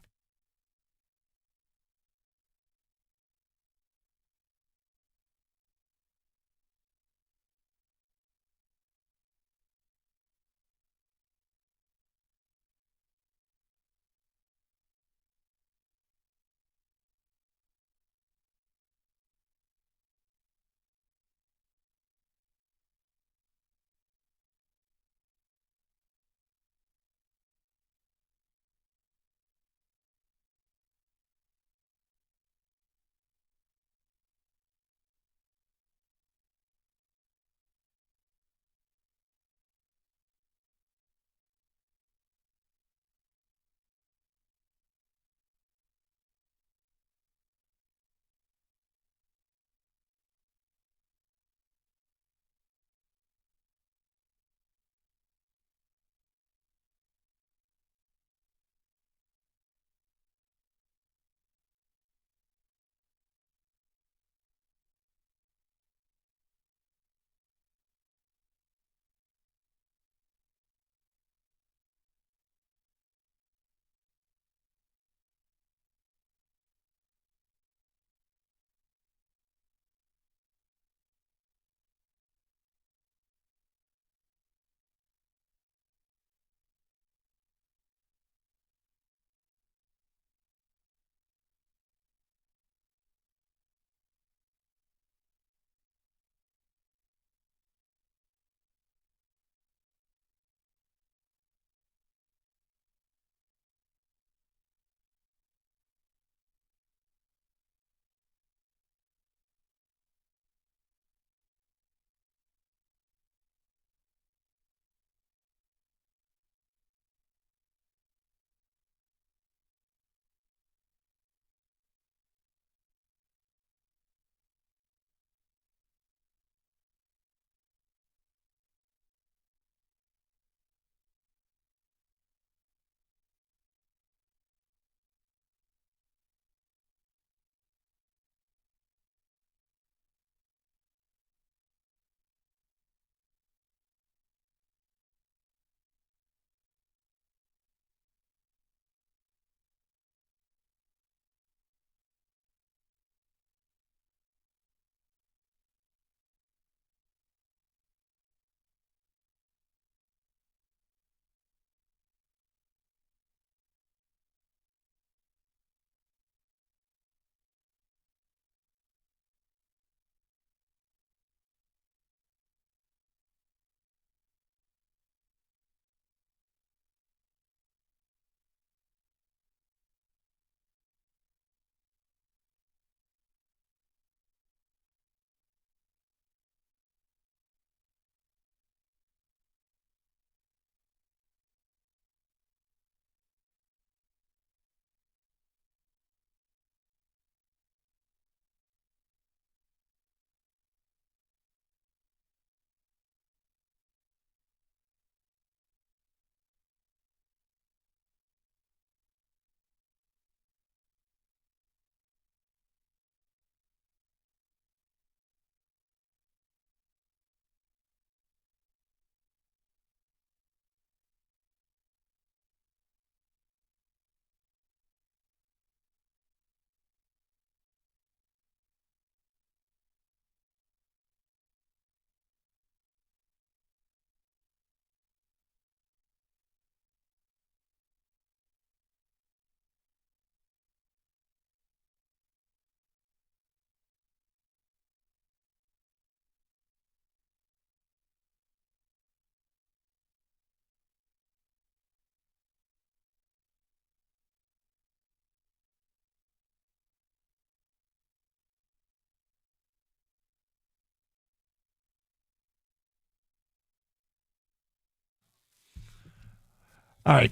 Speaker 16: All right.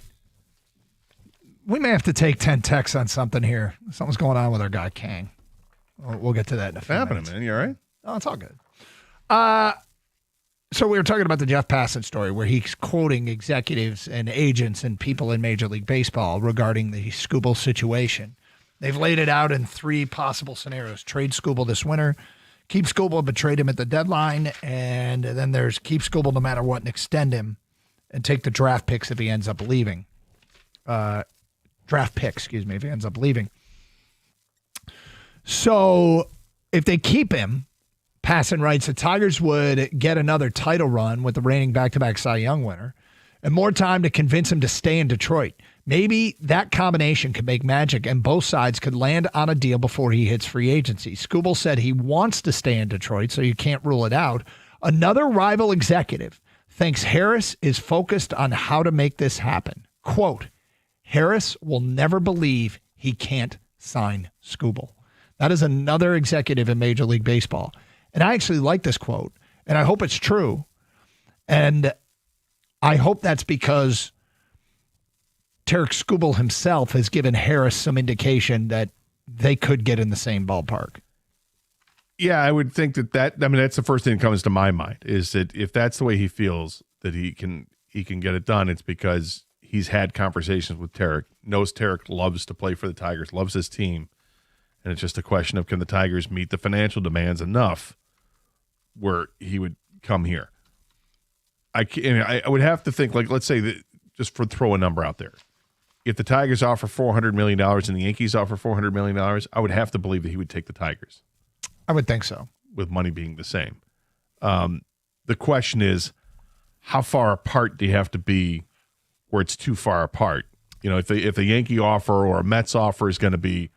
Speaker 16: We may have to take 10 texts on something here. Something's going on with our guy, Kang. We'll get to that in a few minutes.
Speaker 15: Man? You all right?
Speaker 16: Oh, it's all good. So we were talking about the Jeff Passan story where he's quoting executives and agents and people in Major League Baseball regarding the Skubal situation. They've laid it out in 3 possible scenarios. Trade Skubal this winter, keep Skubal but trade him at the deadline, and then there's keep Skubal no matter what and extend him and take the draft picks if he ends up leaving. If he ends up leaving. So if they keep him, Passan writes, the Tigers would get another title run with the reigning back-to-back Cy Young winner and more time to convince him to stay in Detroit. Maybe that combination could make magic and both sides could land on a deal before he hits free agency. Skubal said he wants to stay in Detroit, so you can't rule it out. Another rival executive thinks Harris is focused on how to make this happen. Quote, Harris will never believe he can't sign Skubal. That is another executive in Major League Baseball. And I actually like this quote, and I hope it's true. And I hope that's because Tarik Skubal himself has given Harris some indication that they could get in the same ballpark.
Speaker 15: Yeah, I would think that's the first thing that comes to my mind is that if that's the way he feels that he can get it done, it's because he's had conversations with Tarik, knows Tarik loves to play for the Tigers, loves his team. And it's just a question of can the Tigers meet the financial demands enough where he would come here. I would have to think, like, let's say that just for throw a number out there. If the Tigers offer $400 million and the Yankees offer $400 million, I would have to believe that he would take the Tigers.
Speaker 16: I would think so.
Speaker 15: With money being the same. The question is, how far apart do you have to be where it's too far apart? You know, if the Yankee offer or a Mets offer is going to be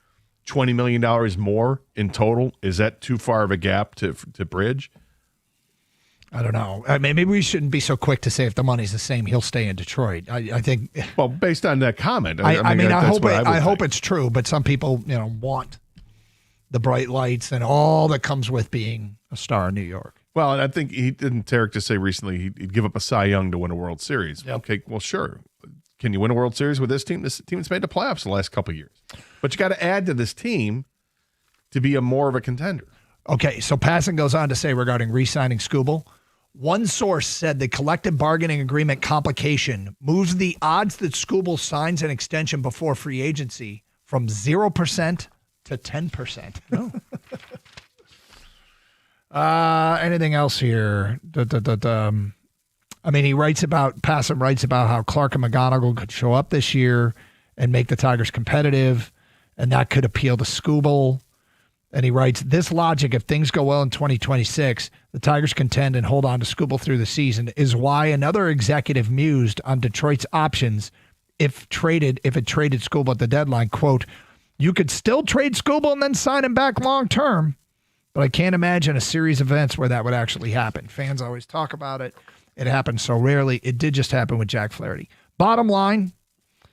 Speaker 15: $20 million more in total, is that too far of a gap to bridge?
Speaker 16: I don't know. I mean, maybe we shouldn't be so quick to say if the money's the same, he'll stay in Detroit. I think.
Speaker 15: Well, based on that comment,
Speaker 16: I hope it's true. But some people, want the bright lights and all that comes with being a star in New York.
Speaker 15: Well, I think Tarik just say recently he'd give up a Cy Young to win a World Series. Yep. Okay, well, sure. Can you win a World Series with this team? This team has made the playoffs the last couple of years. But you got to add to this team to be more of a contender.
Speaker 16: Okay, so Passan goes on to say regarding re-signing Skubal, one source said the collective bargaining agreement complication moves the odds that Skubal signs an extension before free agency from 0% to 10%. Oh. Anything else here? Passan writes about how Clark and McGonigal could show up this year and make the Tigers competitive, and that could appeal to Skubal. And he writes, this logic, if things go well in 2026, the Tigers contend and hold on to Skubal through the season, is why another executive mused on Detroit's options if it traded Skubal at the deadline. Quote, you could still trade Skubal and then sign him back long term, but I can't imagine a series of events where that would actually happen. Fans always talk about it. It happens so rarely. It did just happen with Jack Flaherty. Bottom line,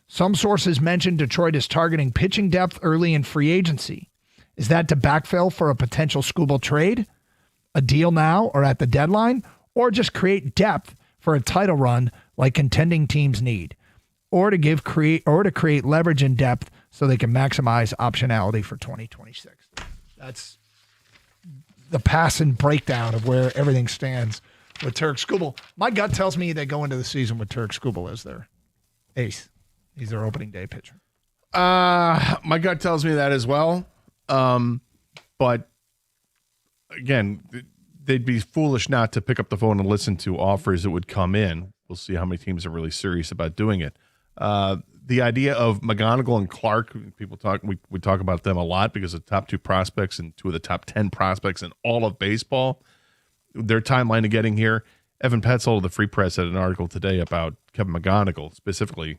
Speaker 16: some sources mentioned Detroit is targeting pitching depth early in free agency. Is that to backfill for a potential Skubal trade, a deal now or at the deadline, or just create depth for a title run like contending teams need, or to create leverage and depth so they can maximize optionality for 2026? That's the Passan breakdown of where everything stands with Tarik Skubal. My gut tells me they go into the season with Tarik Skubal as their ace. He's their opening day pitcher.
Speaker 15: My gut tells me that as well. But again, they'd be foolish not to pick up the phone and listen to offers that would come in. We'll see how many teams are really serious about doing it. The idea of McGonigal and Clark, we talk about them a lot because of top 2 prospects and 2 of the top 10 prospects in all of baseball. Their timeline of getting here. Evan Petzold of the Free Press had an article today about Kevin McGonigal specifically.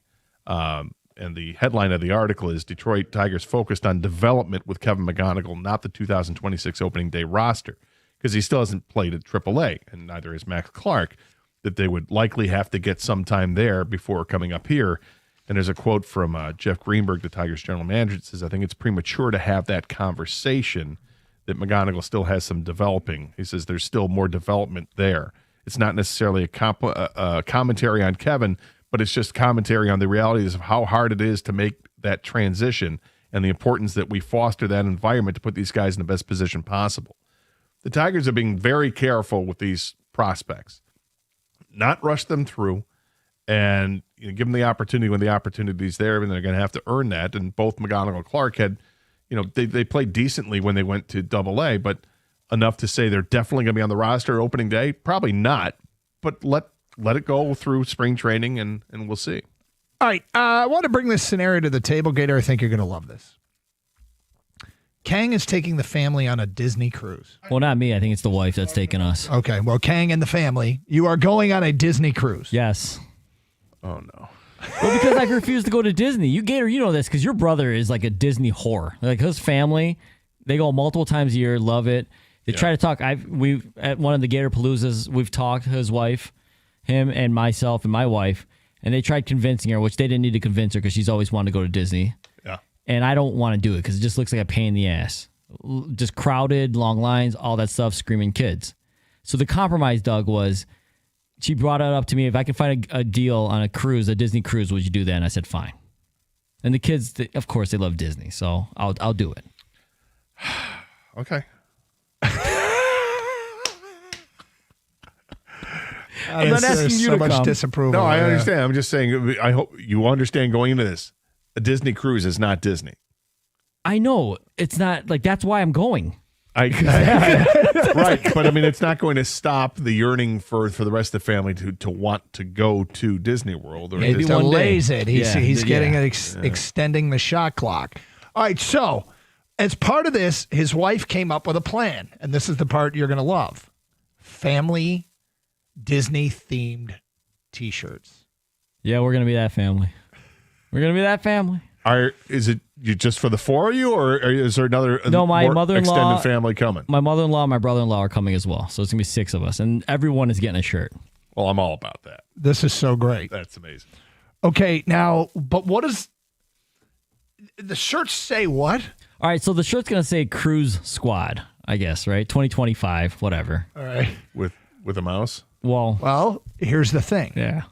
Speaker 15: And the headline of the article is Detroit Tigers focused on development with Kevin McGonigal, not the 2026 opening day roster, because he still hasn't played at AAA, and neither has Max Clark, that they would likely have to get some time there before coming up here. And there's a quote from Jeff Greenberg, the Tigers general manager, that says, I think it's premature to have that conversation, that McGonigal still has some developing. He says there's still more development there. It's not necessarily a commentary on Kevin, but it's just commentary on the realities of how hard it is to make that transition and the importance that we foster that environment to put these guys in the best position possible. The Tigers are being very careful with these prospects, not rush them through, and give them the opportunity when the opportunity's there, and they're going to have to earn that. And both McGonigal and Clark had, they played decently when they went to Double-A, but enough to say they're definitely going to be on the roster opening day? Probably not, but let it go through spring training, and we'll see.
Speaker 16: All right, I want to bring this scenario to the table, Gator. I think you're going to love this. Kang is taking the family on a Disney cruise.
Speaker 17: Well, not me. I think it's the wife that's taking us.
Speaker 16: Okay, well, Kang and the family, you are going on a Disney cruise.
Speaker 17: Yes.
Speaker 15: Oh, no.
Speaker 17: Well, because I refuse to go to Disney. You, Gator, you know this because your brother is like a Disney whore. Like his family, they go multiple times a year, love it. They try to talk. We at one of the Gator Paloozas, we've talked to his wife, him and myself and my wife, and they tried convincing her, which they didn't need to convince her because she's always wanted to go to Disney.
Speaker 15: Yeah.
Speaker 17: And I don't want to do it because it just looks like a pain in the ass. Just crowded, long lines, all that stuff, screaming kids. So the compromise, Doug, was she brought it up to me. If I could find a deal on a cruise, a Disney cruise, would you do that? And I said, fine. And the kids, of course, they love Disney, so I'll do it.
Speaker 15: Okay.
Speaker 17: I'm not asking you
Speaker 16: so
Speaker 17: to
Speaker 16: much
Speaker 17: come.
Speaker 16: disapproval.
Speaker 15: No, I understand. I'm just saying, I hope you understand going into this. A Disney cruise is not Disney.
Speaker 17: I know. It's not like that's why I'm going.
Speaker 15: Right, but I mean, it's not going to stop the yearning for the rest of the family to want to go to Disney World. Or
Speaker 16: Maybe
Speaker 15: Disney.
Speaker 16: one delays it.
Speaker 17: Yeah.
Speaker 16: He's getting
Speaker 15: Yeah.
Speaker 16: extending the shot clock. All right, so as part of this, his wife came up with a plan, and this is the part you're going to love: family Disney themed T-shirts.
Speaker 17: Yeah, we're gonna be that family. We're gonna be that family.
Speaker 15: Is it you just for the four of you, or is there another
Speaker 17: No, my
Speaker 15: more
Speaker 17: mother-in-law,
Speaker 15: extended family coming?
Speaker 17: My mother-in-law, and my brother-in-law are coming as well. So it's gonna be 6 of us, and everyone is getting a shirt.
Speaker 15: Well, I'm all about that.
Speaker 16: This is so great.
Speaker 15: That's amazing.
Speaker 16: Okay, now, but what does the shirts say? What?
Speaker 17: All right, so the shirt's gonna say Cruise Squad, I guess, right? 2025, whatever.
Speaker 16: All right.
Speaker 15: With a mouse.
Speaker 16: Well, here's the thing.
Speaker 17: Yeah.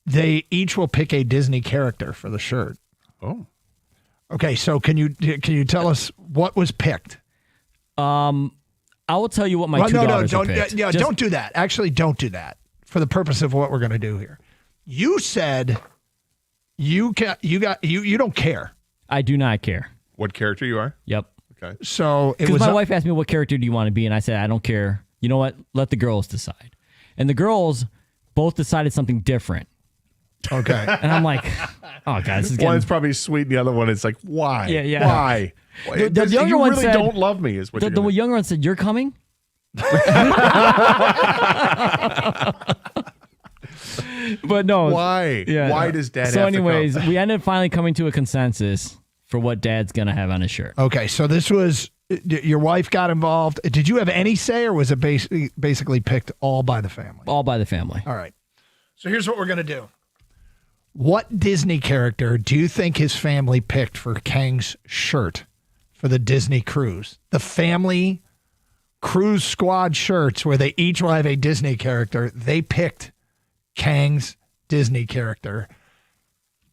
Speaker 16: They each will pick a Disney character for the shirt.
Speaker 15: Oh.
Speaker 16: Okay, so can you tell us what was picked?
Speaker 17: I will tell you what my two daughters are picked.
Speaker 16: Don't do that. Actually, don't do that for the purpose of what we're going to do here. You said you don't care.
Speaker 17: I do not care.
Speaker 15: What character you are?
Speaker 17: Yep.
Speaker 15: Okay.
Speaker 16: So it
Speaker 17: Because
Speaker 16: was
Speaker 17: my wife asked me, what character do you want to be? And I said, I don't care. You know what? Let the girls decide. And the girls both decided something different.
Speaker 16: Okay.
Speaker 17: And I'm like, oh, God, this is
Speaker 15: One
Speaker 17: getting...
Speaker 15: is probably sweet, and the other one is like, why?
Speaker 17: Yeah.
Speaker 15: Why?
Speaker 17: The younger
Speaker 15: you
Speaker 17: one
Speaker 15: really
Speaker 17: said,
Speaker 15: don't love me, is what
Speaker 17: the
Speaker 15: you're
Speaker 17: younger one said, you're coming? But no.
Speaker 15: Why?
Speaker 17: Yeah.
Speaker 15: Why does Dad
Speaker 17: So
Speaker 15: have to
Speaker 17: anyways,
Speaker 15: come?
Speaker 17: we ended up finally coming to a consensus for what Dad's going to have on his shirt.
Speaker 16: Okay, so this was your wife got involved. Did you have any say, or was it basically picked all by the family?
Speaker 17: All by the family.
Speaker 16: All right. So here's what we're going to do. What Disney character do you think his family picked for Kang's shirt for the Disney cruise? The family cruise squad shirts where they each will have a Disney character. They picked Kang's Disney character.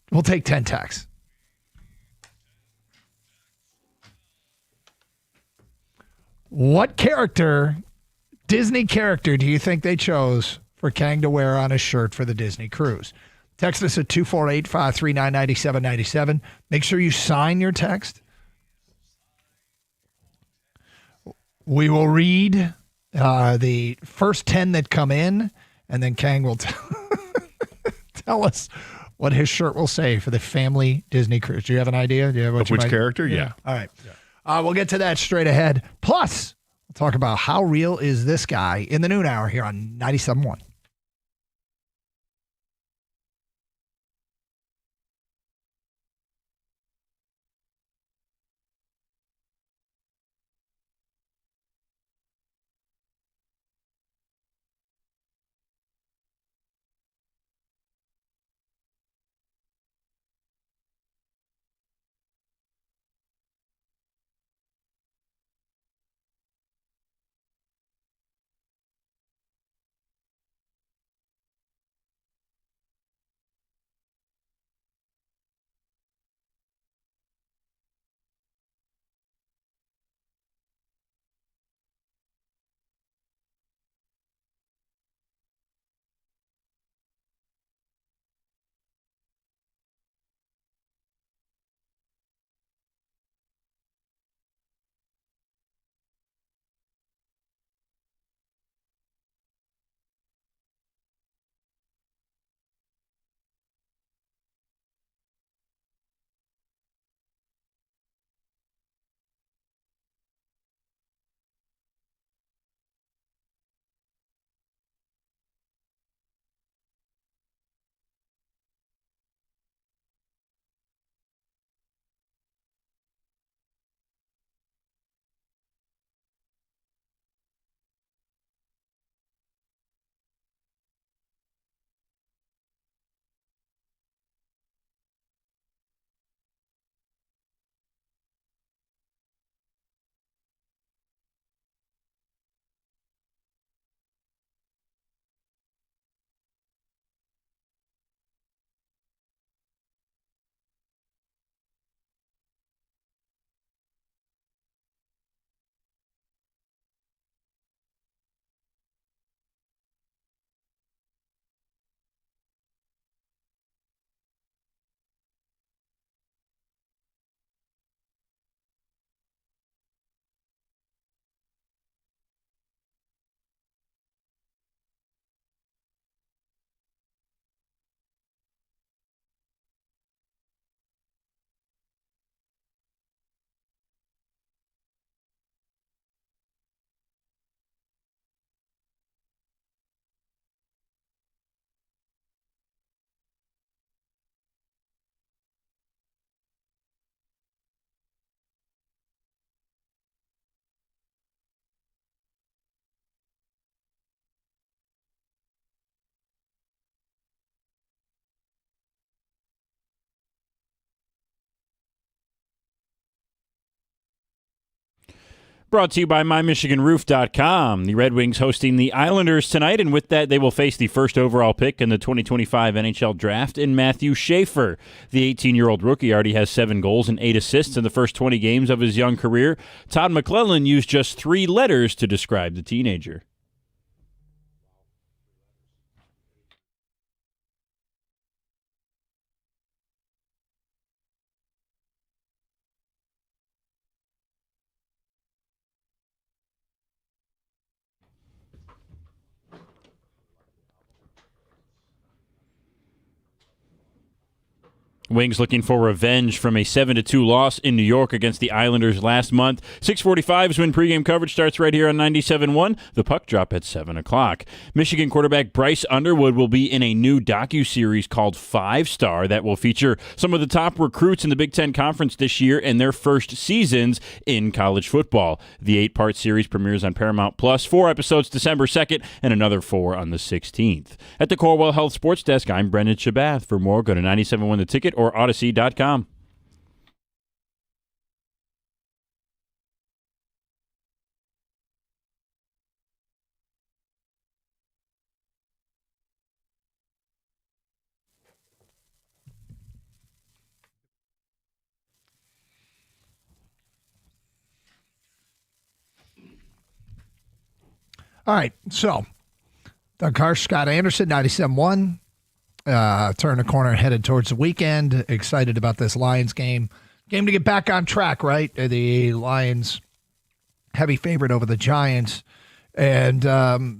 Speaker 16: We'll take 10 texts. What character, Disney character, do you think they chose for Kang to wear on his shirt for the Disney cruise? Text us at 248-539-9797. Make sure you sign your text. We will read the first 10 that come in, and then Kang will tell us what his shirt will say for the family Disney cruise. Do you have an idea? Do you have
Speaker 15: Of which character? Yeah.
Speaker 16: All right. We'll get to that straight ahead. Plus, we'll talk about how real is this guy in the noon hour here on 97.1.
Speaker 6: Brought to you by MyMichiganRoof.com. The Red Wings hosting the Islanders tonight, and with that, they will face the first overall pick in the 2025 NHL Draft in Matthew Schaefer. The 18-year-old rookie already has 7 goals and 8 assists in the first 20 games of his young career. Todd McClellan used just 3 letters to describe the teenager. Wings looking for revenge from a 7-2 loss in New York against the Islanders last month. 6:45 is when pregame coverage starts right here on 97.1. The puck drop at 7 o'clock. Michigan quarterback Bryce Underwood will be in a new docuseries called 5 Star that will feature some of the top recruits in the Big Ten Conference this year and their first seasons in college football. The 8-part series premieres on Paramount Plus. 4 episodes December 2nd and another 4 on the 16th. At the Corewell Health Sports Desk, I'm Brendan Shabath. For more, go to 97.1 The Ticket or Odyssey.com.
Speaker 16: All right, so Doug Karsch, Scott Anderson, 97.1. Turn the corner, headed towards the weekend. Excited about this Lions game. Game to get back on track, right? The Lions, heavy favorite over the Giants. And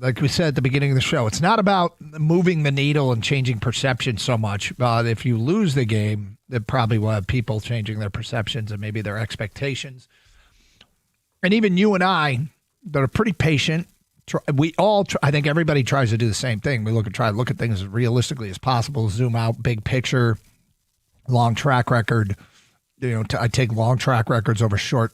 Speaker 16: like we said at the beginning of the show, it's not about moving the needle and changing perception so much. If you lose the game, it probably will have people changing their perceptions and maybe their expectations. And even you and I, that are pretty patient, I think everybody tries to do the same thing. We try to look at things as realistically as possible, zoom out, big picture, long track record. I take long track records over short,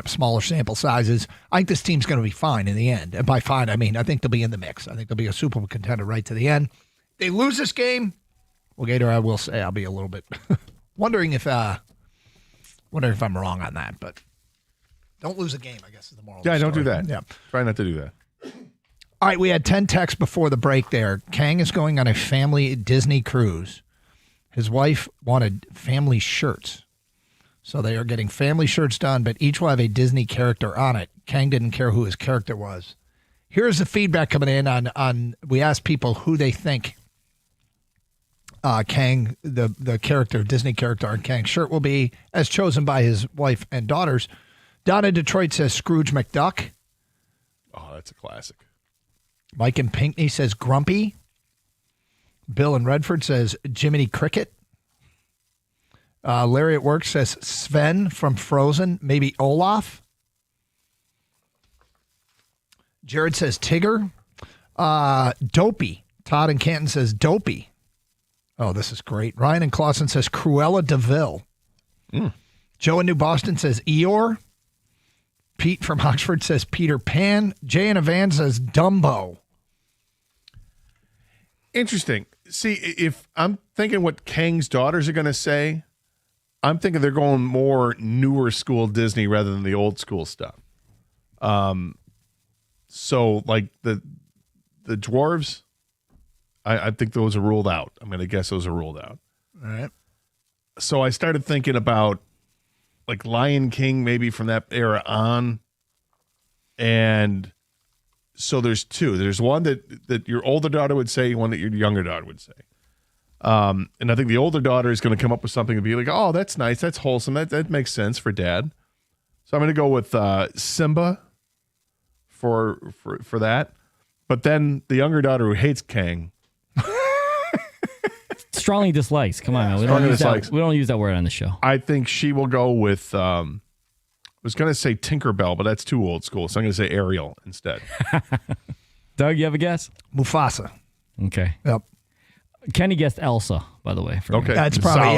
Speaker 16: smaller sample sizes. I think this team's going to be fine in the end. And by fine, I mean, I think they'll be in the mix. I think they'll be a Super Bowl contender right to the end. They lose this game. Well, Gator, I will say I'll be a little bit wondering if I'm wrong on that, but don't lose a game, I guess, is the moral of the story.
Speaker 15: Don't do that.
Speaker 16: Yeah.
Speaker 15: Try not to do that.
Speaker 16: All right, we had 10 texts before the break there. Kang is going on a family Disney cruise. His wife wanted family shirts. So they are getting family shirts done, but each will have a Disney character on it. Kang didn't care who his character was. Here's the feedback coming in on we asked people who they think Kang, the character, Disney character on Kang's shirt will be, as chosen by his wife and daughters. Don in Detroit says Scrooge McDuck.
Speaker 15: Oh, that's a classic.
Speaker 16: Mike in Pinckney says Grumpy. Bill in Redford says Jiminy Cricket. Larry at work says Sven from Frozen, maybe Olaf. Jared says Tigger. Dopey. Todd in Canton says Dopey. Oh, this is great. Ryan in Clawson says Cruella DeVille. Joe in New Boston says Eeyore. Pete from Oxford says Peter Pan. Jay in Evan says Dumbo.
Speaker 15: Interesting. See, if I'm thinking what Kang's daughters are going to say, I'm thinking they're going more newer school Disney rather than the old school stuff. So like the dwarves, I think those are ruled out. I'm going to guess those are ruled out.
Speaker 16: All right.
Speaker 15: So I started thinking about like Lion King, maybe from that era on. And so there's 2. There's one that your older daughter would say, one that your younger daughter would say. And I think the older daughter is going to come up with something to be like, oh, that's nice. That's wholesome. That makes sense for dad. So I'm going to go with Simba for that. But then the younger daughter who hates Kang.
Speaker 17: Strongly dislikes. Come on, man. We don't use that word on the show.
Speaker 15: I think she will go with, I was going to say Tinkerbell, but that's too old school. So I'm going to say Ariel instead.
Speaker 17: Doug, you have a guess?
Speaker 16: Mufasa.
Speaker 17: Okay.
Speaker 16: Yep.
Speaker 17: Kenny guessed Elsa, by the way.
Speaker 15: Okay.
Speaker 16: That's probably,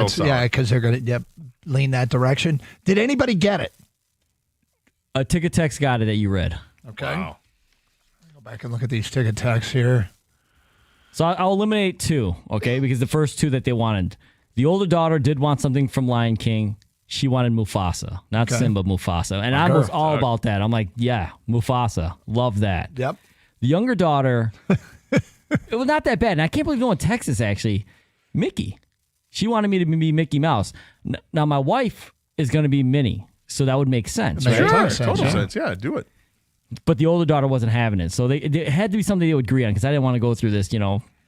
Speaker 15: solid.
Speaker 16: because they're going to lean that direction. Did anybody get it?
Speaker 17: A ticket text got it that you read.
Speaker 16: Okay. Wow. Go back and look at these ticket texts here.
Speaker 17: So I'll eliminate 2, okay? Because the first 2 that they wanted. The older daughter did want something from Lion King. She wanted Mufasa, not
Speaker 16: Okay.
Speaker 17: Simba, Mufasa. And I was all about that. I'm like, yeah, Mufasa. Love that.
Speaker 16: Yep.
Speaker 17: The younger daughter, it was not that bad. And I can't believe no one Texas, actually. Mickey. She wanted me to be Mickey Mouse. Now, my wife is going to be Minnie, so that would make sense.
Speaker 15: Sure,
Speaker 17: Right?
Speaker 15: total sense. Yeah, do it.
Speaker 17: But the older daughter wasn't having it. So it had to be something they would agree on because I didn't want to go through this,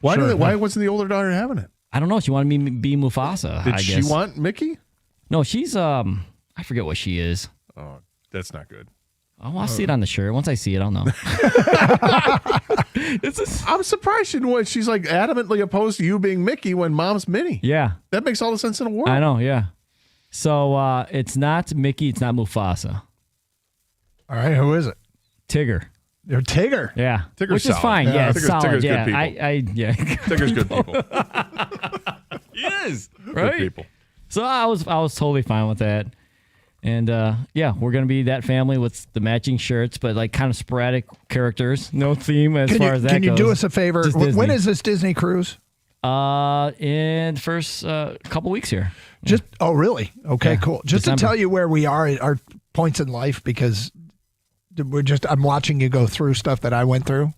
Speaker 15: Why wasn't the older daughter having it?
Speaker 17: I don't know. She wanted me to be Mufasa,
Speaker 15: Did
Speaker 17: I
Speaker 15: she
Speaker 17: guess.
Speaker 15: want Mickey?
Speaker 17: No, she's, I forget what she is.
Speaker 15: Oh, that's not good.
Speaker 17: Oh, I'll see it on the shirt. Once I see it, I'll know.
Speaker 15: I'm surprised she's like adamantly opposed to you being Mickey when mom's Minnie.
Speaker 17: Yeah.
Speaker 15: That makes all the sense in the world.
Speaker 17: I know, yeah. So it's not Mickey, it's not Mufasa.
Speaker 16: All right, who is it?
Speaker 17: Tigger.
Speaker 16: You're Tigger.
Speaker 17: Yeah.
Speaker 15: Tigger's
Speaker 17: Which is
Speaker 15: solid.
Speaker 17: fine. Yeah, it's solid.
Speaker 15: Tigger's
Speaker 17: yeah.
Speaker 15: good people.
Speaker 17: Yeah.
Speaker 15: Tigger's good people.
Speaker 17: He is.
Speaker 15: Good
Speaker 17: Right?
Speaker 15: people.
Speaker 17: So I was totally fine with that. And yeah, we're gonna be that family with the matching shirts, but like kind of sporadic characters. No theme as far as that goes.
Speaker 16: Can you do us a favor?
Speaker 17: Just
Speaker 16: When
Speaker 17: Disney.
Speaker 16: is this Disney cruise?
Speaker 17: In the first couple weeks here.
Speaker 16: Just really? Okay,
Speaker 17: Yeah,
Speaker 16: cool. Just
Speaker 17: December.
Speaker 16: to tell you where we are at our points in life, because I'm watching you go through stuff that I went through.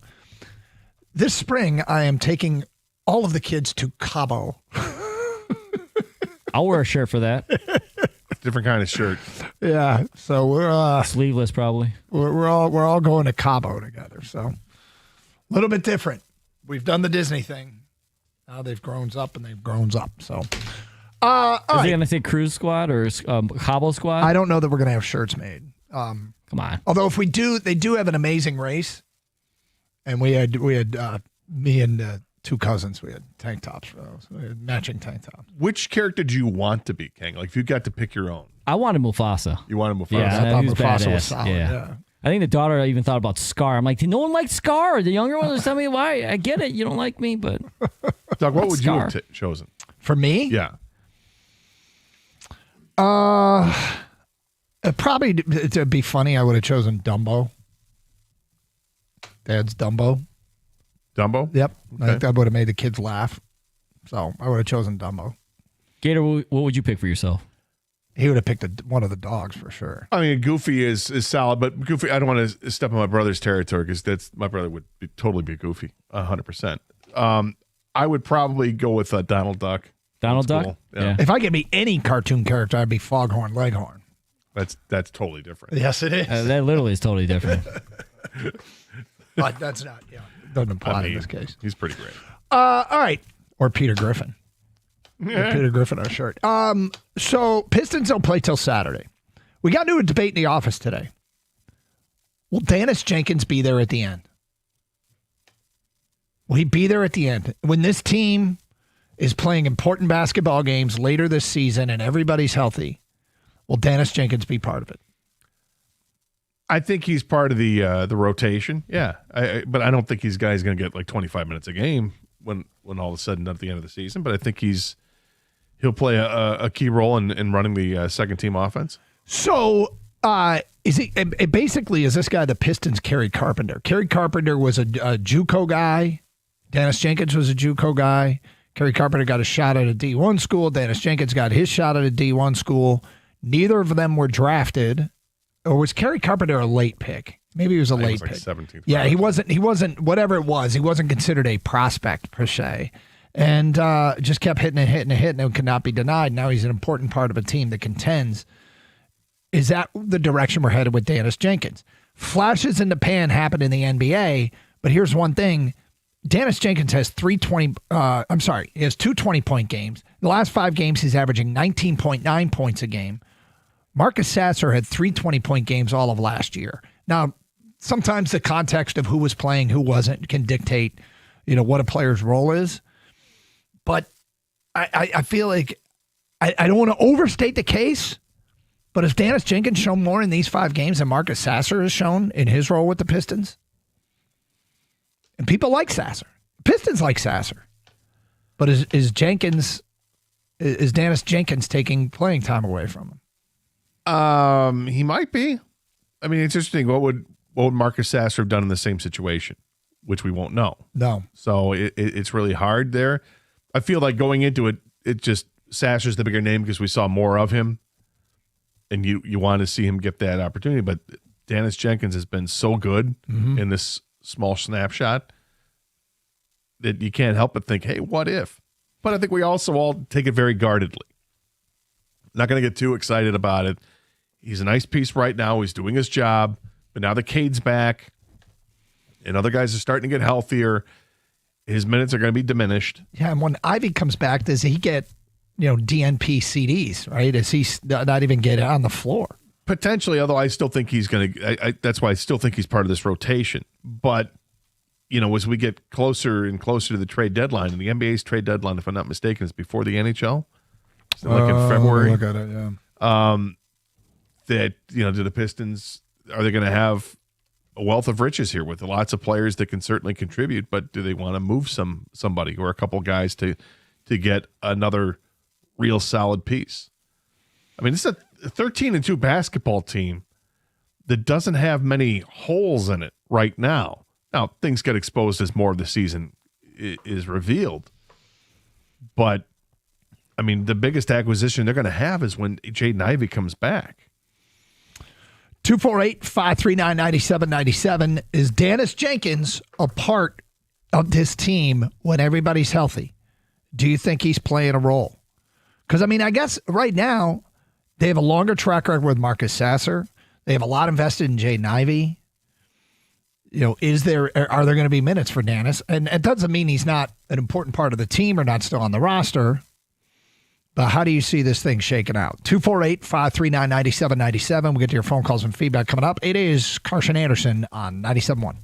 Speaker 16: This spring, I am taking all of the kids to Cabo.
Speaker 17: I'll wear a shirt for that.
Speaker 15: Different kind of shirt.
Speaker 16: Yeah, so we're
Speaker 17: sleeveless probably.
Speaker 16: We're all going to Cabo together. So a little bit different. We've done the Disney thing. Now they've grown up and they've grown up. So, all
Speaker 17: Is
Speaker 16: right.
Speaker 17: he gonna say Cruise Squad or Cabo Squad?
Speaker 16: I don't know that we're gonna have shirts made.
Speaker 17: Come on.
Speaker 16: Although if we do, they do have an amazing race, and we had me and two cousins. We had tank tops for those. We had matching tank tops.
Speaker 15: Which character do you want to be, King? Like if you got to pick your own.
Speaker 17: I wanted Mufasa.
Speaker 15: You wanted Mufasa?
Speaker 17: Yeah,
Speaker 16: I thought
Speaker 17: he was
Speaker 16: Mufasa was
Speaker 17: badass.
Speaker 16: solid,
Speaker 17: Yeah.
Speaker 16: yeah.
Speaker 17: I think the daughter even thought about Scar. I'm like, no one likes Scar. The younger one was telling me why. I get it. You don't like me, but
Speaker 15: Doug, what would you
Speaker 17: Scar.
Speaker 15: have chosen?
Speaker 16: For me,
Speaker 15: Yeah.
Speaker 16: probably to be funny, I would have chosen Dumbo. Dad's Dumbo.
Speaker 15: Dumbo?
Speaker 16: Yep, I
Speaker 15: Okay.
Speaker 16: think that would have made the kids laugh. So I would have chosen Dumbo.
Speaker 17: Gator, what would you pick for yourself?
Speaker 16: He would have picked one of the dogs for sure.
Speaker 15: I mean, Goofy is solid, but Goofy, I don't want to step on my brother's territory because my brother would totally be Goofy, 100%. I would probably go with Donald Duck.
Speaker 17: Donald
Speaker 15: That's
Speaker 17: Duck?
Speaker 15: cool. Yeah.
Speaker 16: If I could be any cartoon character, I'd be Foghorn Leghorn.
Speaker 15: That's totally different.
Speaker 16: Yes, it is.
Speaker 17: That literally is totally different.
Speaker 16: But that's not. Yeah, doesn't apply in this case.
Speaker 15: He's pretty great.
Speaker 16: All right, or Peter Griffin.
Speaker 15: Yeah.
Speaker 16: Peter Griffin on a shirt. So Pistons don't play till Saturday. We got into a debate in the office today. Will Dennis Jenkins be there at the end? Will he be there at the end? When this team is playing important basketball games later this season and everybody's healthy, will Dennis Jenkins be part of it?
Speaker 15: I think he's part of the rotation. Yeah, but I don't think he's going to get like 25 minutes a game when all of a sudden at the end of the season. But I think he'll play a key role in running the second team offense.
Speaker 16: So is he? Basically, is this guy the Pistons' Kerry Carpenter? Kerry Carpenter was a JUCO guy. Dennis Jenkins was a JUCO guy. Kerry Carpenter got a shot at a D1 school. Dennis Jenkins got his shot at a D1 school. Neither of them were drafted. Or was Kerry Carpenter a late pick? Maybe he was a late
Speaker 15: like
Speaker 16: pick.
Speaker 15: 17th.
Speaker 16: Yeah, he wasn't. Whatever it was, he wasn't considered a prospect per se, and just kept hitting and could not be denied. Now he's an important part of a team that contends. Is that the direction we're headed with Dennis Jenkins? Flashes in the pan happen in the NBA, but here's one thing: Dennis Jenkins has he has two 20-point games. The last 5 games, he's averaging 19.9 points a game. Marcus Sasser had 3 20-point games all of last year. Now, sometimes the context of who was playing, who wasn't, can dictate, what a player's role is. But I feel like I don't want to overstate the case, but has Dennis Jenkins shown more in these 5 games than Marcus Sasser has shown in his role with the Pistons? And people like Sasser. Pistons like Sasser. But is Dennis Jenkins taking playing time away from him?
Speaker 15: He might be. I mean, it's interesting. What would Marcus Sasser have done in the same situation, which we won't know.
Speaker 16: No.
Speaker 15: So it's really hard there. I feel like going into it, Sasser's the bigger name because we saw more of him and you want to see him get that opportunity. But Dennis Jenkins has been so good in this small snapshot that you can't help but think, hey, what if? But I think we also all take it very guardedly. Not going to get too excited about it. He's a nice piece right now. He's doing his job. But now the Cade's back, and other guys are starting to get healthier. His minutes are going to be diminished.
Speaker 16: Yeah, and when Ivy comes back, does he get, DNP CDs, right? Does he not even get on the floor?
Speaker 15: Potentially, although I still think he's going to – that's why I still think he's part of this rotation. But, as we get closer and closer to the trade deadline, and the NBA's trade deadline, if I'm not mistaken, is before the NHL. It's like in February.
Speaker 16: Look at it, yeah.
Speaker 15: That, do the Pistons – are they going to have a wealth of riches here with lots of players that can certainly contribute, but do they want to move somebody or a couple guys to get another real solid piece? I mean, this is a 13-2 basketball team that doesn't have many holes in it right now. Now, things get exposed as more of the season is revealed. But, I mean, the biggest acquisition they're going to have is when Jaden Ivey comes back.
Speaker 16: 248-539-9797. Is Dennis Jenkins a part of this team when everybody's healthy? Do you think he's playing a role? Because, I guess right now they have a longer track record with Marcus Sasser. They have a lot invested in Jaden Ivey. Are there going to be minutes for Dennis? And it doesn't mean he's not an important part of the team or not still on the roster. But how do you see this thing shaking out? 248-539-9797. We'll get to your phone calls and feedback coming up. It is Carson Anderson on 97.1.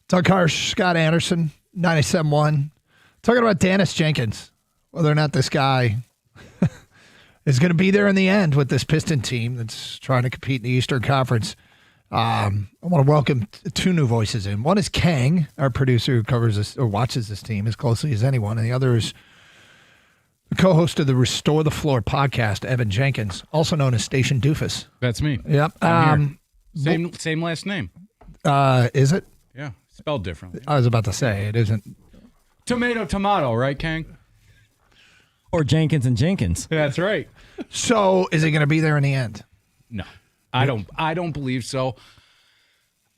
Speaker 16: Doug Harsh, Scott Anderson, 97.1. Talking about Dennis Jenkins, whether or not this guy is going to be there in the end with this Piston team that's trying to compete in the Eastern Conference. I want to welcome two new voices in. One is Kang, our producer who covers this or watches this team as closely as anyone, and the other is the co-host of the Restore the Floor podcast, Evan Jenkins, also known as Station Doofus.
Speaker 20: That's me.
Speaker 16: Yep.
Speaker 20: Same last name.
Speaker 16: Is it?
Speaker 20: Yeah, spelled differently.
Speaker 16: I was about to say it isn't.
Speaker 20: Tomato, right, Kang?
Speaker 17: Or Jenkins and Jenkins.
Speaker 20: That's right.
Speaker 16: So, is he going to be there in the end?
Speaker 20: No, I don't believe so.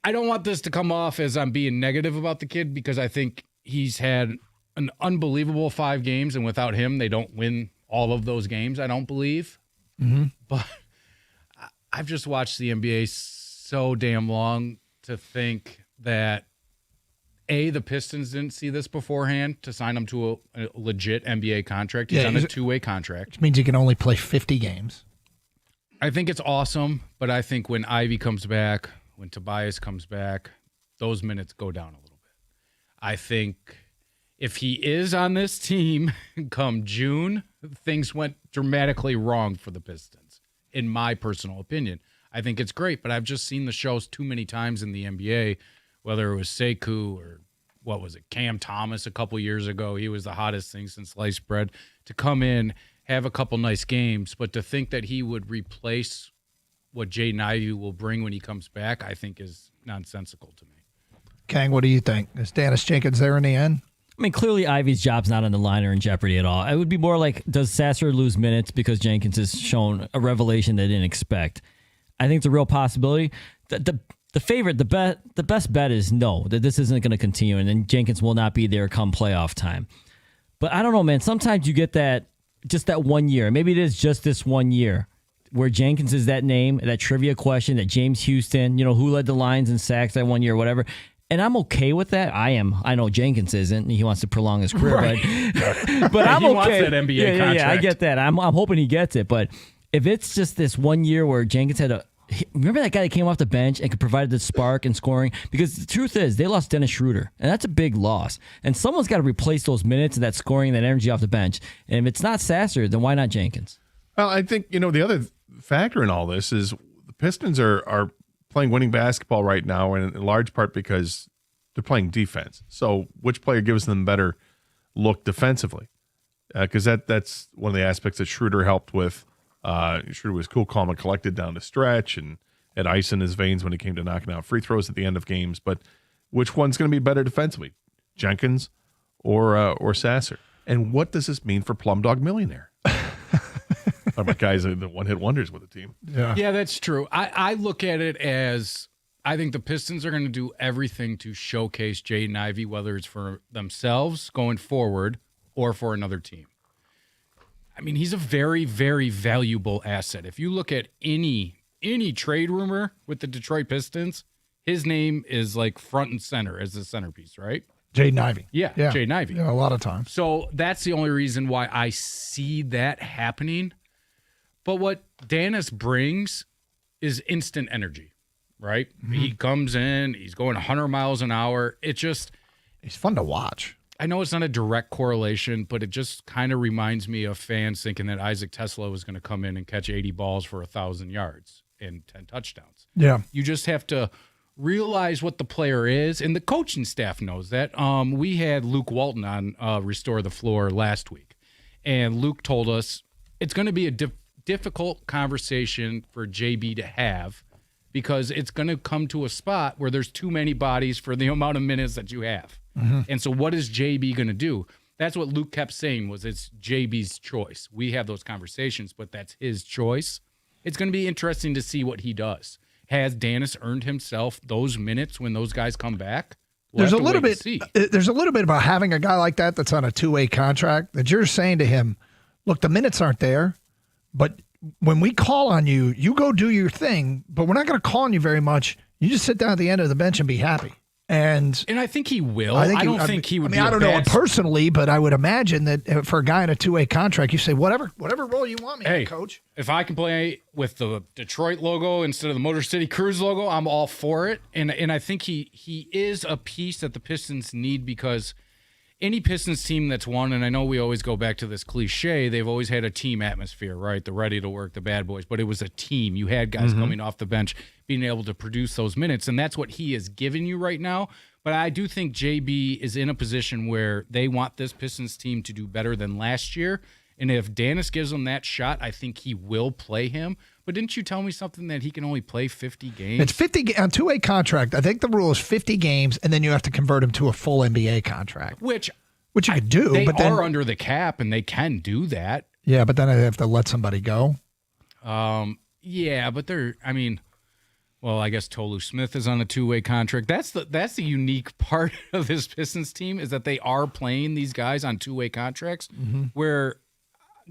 Speaker 20: I don't want this to come off as I'm being negative about the kid because I think he's had an unbelievable 5 games, and without him, they don't win all of those games, I don't believe.
Speaker 16: Mm-hmm.
Speaker 20: But I've just watched the NBA so damn long to think that the Pistons didn't see this beforehand to sign him to a legit NBA contract. He's on a 2-way contract.
Speaker 16: Which means he can only play 50 games.
Speaker 20: I think it's awesome, but I think when Ivy comes back, when Tobias comes back, those minutes go down a little bit. I think if he is on this team come June, things went dramatically wrong for the Pistons, in my personal opinion. I think it's great, but I've just seen the shows too many times in the NBA, whether it was Sekou or what was it, Cam Thomas a couple years ago. He was the hottest thing since sliced bread. To come in, have a couple nice games, but to think that he would replace what Jaden Ivey will bring when he comes back, I think is nonsensical to me.
Speaker 16: Kang, what do you think? Is Dennis Jenkins there in the end?
Speaker 17: I mean, clearly Ivy's job's not on the line or in jeopardy at all. It would be more like, does Sasser lose minutes because Jenkins has shown a revelation they didn't expect? I think it's a real possibility. The favorite, the best bet is no, that this isn't going to continue, and then Jenkins will not be there come playoff time. But I don't know, man. Sometimes you get just that 1 year. Maybe it is just this 1 year where Jenkins is that name, that trivia question, that James Houston, who led the Lions in sacks that 1 year or whatever. And I'm okay with that. I am. I know Jenkins isn't. He wants to prolong his career,
Speaker 20: right.
Speaker 17: but I'm
Speaker 20: he
Speaker 17: okay.
Speaker 20: Wants that NBA contract.
Speaker 17: Yeah, I get that. I'm hoping he gets it. But if it's just this 1 year where Jenkins had remember that guy that came off the bench and could provide the spark and scoring? Because the truth is, they lost Dennis Schroeder, and that's a big loss. And someone's got to replace those minutes and that scoring and that energy off the bench. And if it's not Sasser, then why not Jenkins?
Speaker 15: Well, I think, the other factor in all this is the Pistons are playing winning basketball right now, and in large part because they're playing defense. So which player gives them better look defensively? Because that's one of the aspects that Schroeder helped with. Schroeder was cool, calm, and collected down the stretch and had ice in his veins when it came to knocking out free throws at the end of games. But which one's going to be better defensively, Jenkins or Sasser? And what does this mean for Plum Dog Millionaire? About guys are the one-hit wonders with the team.
Speaker 20: Yeah, that's true. I look at it as I think the Pistons are going to do everything to showcase Jaden Ivey, whether it's for themselves going forward or for another team. I mean, he's a very, very valuable asset. If you look at any trade rumor with the Detroit Pistons, his name is like front and center as the centerpiece, right?
Speaker 16: Jaden Ivey.
Speaker 20: Yeah, Jaden Ivey.
Speaker 16: Yeah, a lot of times.
Speaker 20: So that's the only reason why I see that happening. But what Dennis brings is instant energy, right? Mm-hmm. He comes in, he's going 100 miles an hour. He's
Speaker 16: fun to watch.
Speaker 20: I know it's not a direct correlation, but it just kind of reminds me of fans thinking that Isaac Tesla was going to come in and catch 80 balls for 1,000 yards and 10 touchdowns.
Speaker 16: Yeah.
Speaker 20: You just have to realize what the player is, and the coaching staff knows that. We had Luke Walton on Restore the Floor last week, and Luke told us it's going to be a difficult conversation for JB to have because it's going to come to a spot where there's too many bodies for the amount of minutes that you have. Mm-hmm. And so what is JB going to do? That's what Luke kept saying was it's JB's choice. We have those conversations, but that's his choice. It's going to be interesting to see what he does. Has Dennis earned himself those minutes when those guys come back?
Speaker 16: There's a little bit about having a guy like that that's on a 2-way contract that you're saying to him, look, the minutes aren't there, but when we call on you, you go do your thing, but we're not going to call on you very much. You just sit down at the end of the bench and be happy. And
Speaker 20: I think he will. I don't think he would.
Speaker 16: I don't know him personally, but I would imagine that for a guy in a 2-way contract, you say whatever role you want me, coach.
Speaker 20: If I can play with the Detroit logo instead of the Motor City Cruise logo, I'm all for it. And I think he is a piece that the Pistons need, because any Pistons team that's won, and I know we always go back to this cliche, they've always had a team atmosphere, right? The ready to work, the bad boys, but it was a team. You had guys coming off the bench being able to produce those minutes, and that's what he is giving you right now. But I do think JB is in a position where they want this Pistons team to do better than last year, and if Danis gives them that shot, I think he will play him. But didn't you tell me something that he can only play 50 games?
Speaker 16: It's 50 on 2-way contract. I think the rule is 50 games, and then you have to convert him to a full NBA contract.
Speaker 20: Which
Speaker 16: you could do.
Speaker 20: They
Speaker 16: but then,
Speaker 20: are under the cap, and they can do that.
Speaker 16: Yeah, but then I have to let somebody go.
Speaker 20: Yeah, but I guess Tolu Smith is on a 2-way contract. That's the unique part of this Pistons team, is that they are playing these guys on 2-way contracts, where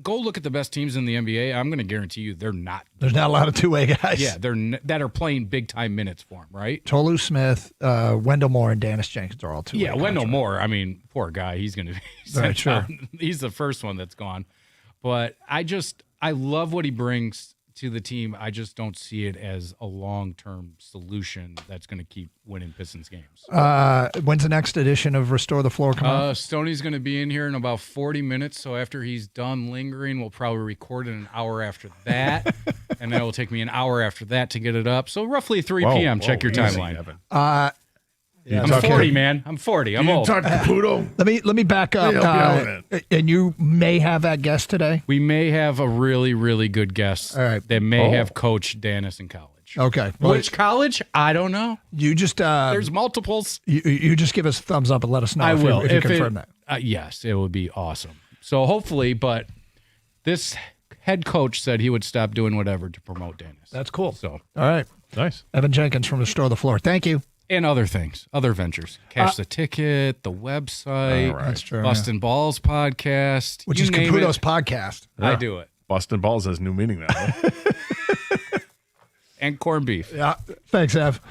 Speaker 20: go look at the best teams in the NBA. I'm going to guarantee you they're not.
Speaker 16: There's not a lot of 2-way guys.
Speaker 20: Yeah, that are playing big-time minutes for him, right?
Speaker 16: Tolu Smith, Wendell Moore, and Danis Jenkins are all 2-way
Speaker 20: Yeah, Wendell Moore, poor guy. He's going to be
Speaker 16: right, sure.
Speaker 20: He's the first one that's gone. But I love what he brings to the team. I just don't see it as a long-term solution that's going to keep winning Pistons games.
Speaker 16: When's the next edition of Restore the Floor come out?
Speaker 20: Stoney's going to be in here in about 40 minutes, so after he's done lingering, we'll probably record it an hour after that, and then it will take me an hour after that to get it up. So roughly 3 p.m. Check your timeline. I'm 40, man. I'm 40. I'm old.
Speaker 19: Talk to Caputo.
Speaker 16: Let me back up. And you may have that guest today.
Speaker 20: We may have a really, really good guest.
Speaker 16: All right.
Speaker 20: That may have coached Danis in college.
Speaker 16: Okay.
Speaker 20: Which college? I don't know.
Speaker 16: You just
Speaker 20: there's multiples.
Speaker 16: You just give us a thumbs up and let us know.
Speaker 20: I will
Speaker 16: if you confirm that.
Speaker 20: Yes, it would be awesome. So hopefully, but this head coach said he would stop doing whatever to promote Danis.
Speaker 16: That's cool.
Speaker 20: So
Speaker 16: all right,
Speaker 1: nice.
Speaker 16: Evan Jenkins from Restore the Floor. Thank you.
Speaker 20: And other things, other ventures. Cash the Ticket, the website,
Speaker 16: That's true,
Speaker 20: Bustin' Balls podcast.
Speaker 16: Which
Speaker 20: you
Speaker 16: is
Speaker 20: name
Speaker 16: Caputo's
Speaker 20: it.
Speaker 16: podcast.
Speaker 20: I do it.
Speaker 15: Bustin' Balls has new meaning now. Huh?
Speaker 20: And corned beef.
Speaker 16: Yeah. Thanks, Ev.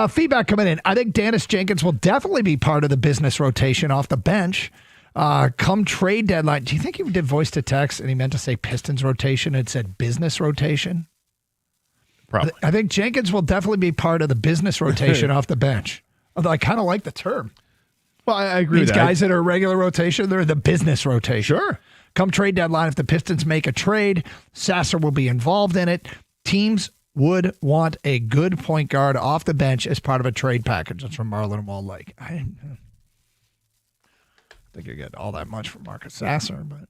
Speaker 16: Feedback coming in. I think Danis Jenkins will definitely be part of the business rotation off the bench. Come trade deadline. Do you think he did voice to text and he meant to say Pistons rotation and it said business rotation?
Speaker 15: Probably.
Speaker 16: I think Jenkins will definitely be part of the business rotation off the bench. Although I kind of like the term.
Speaker 15: Well, I agree with
Speaker 16: These
Speaker 15: that.
Speaker 16: guys that are regular rotation, they're the business rotation.
Speaker 15: Sure.
Speaker 16: Come trade deadline, if the Pistons make a trade, Sasser will be involved in it. Teams would want a good point guard off the bench as part of a trade package. That's from Marlon Wall Lake. I didn't think you get all that much from Marcus Sasser, but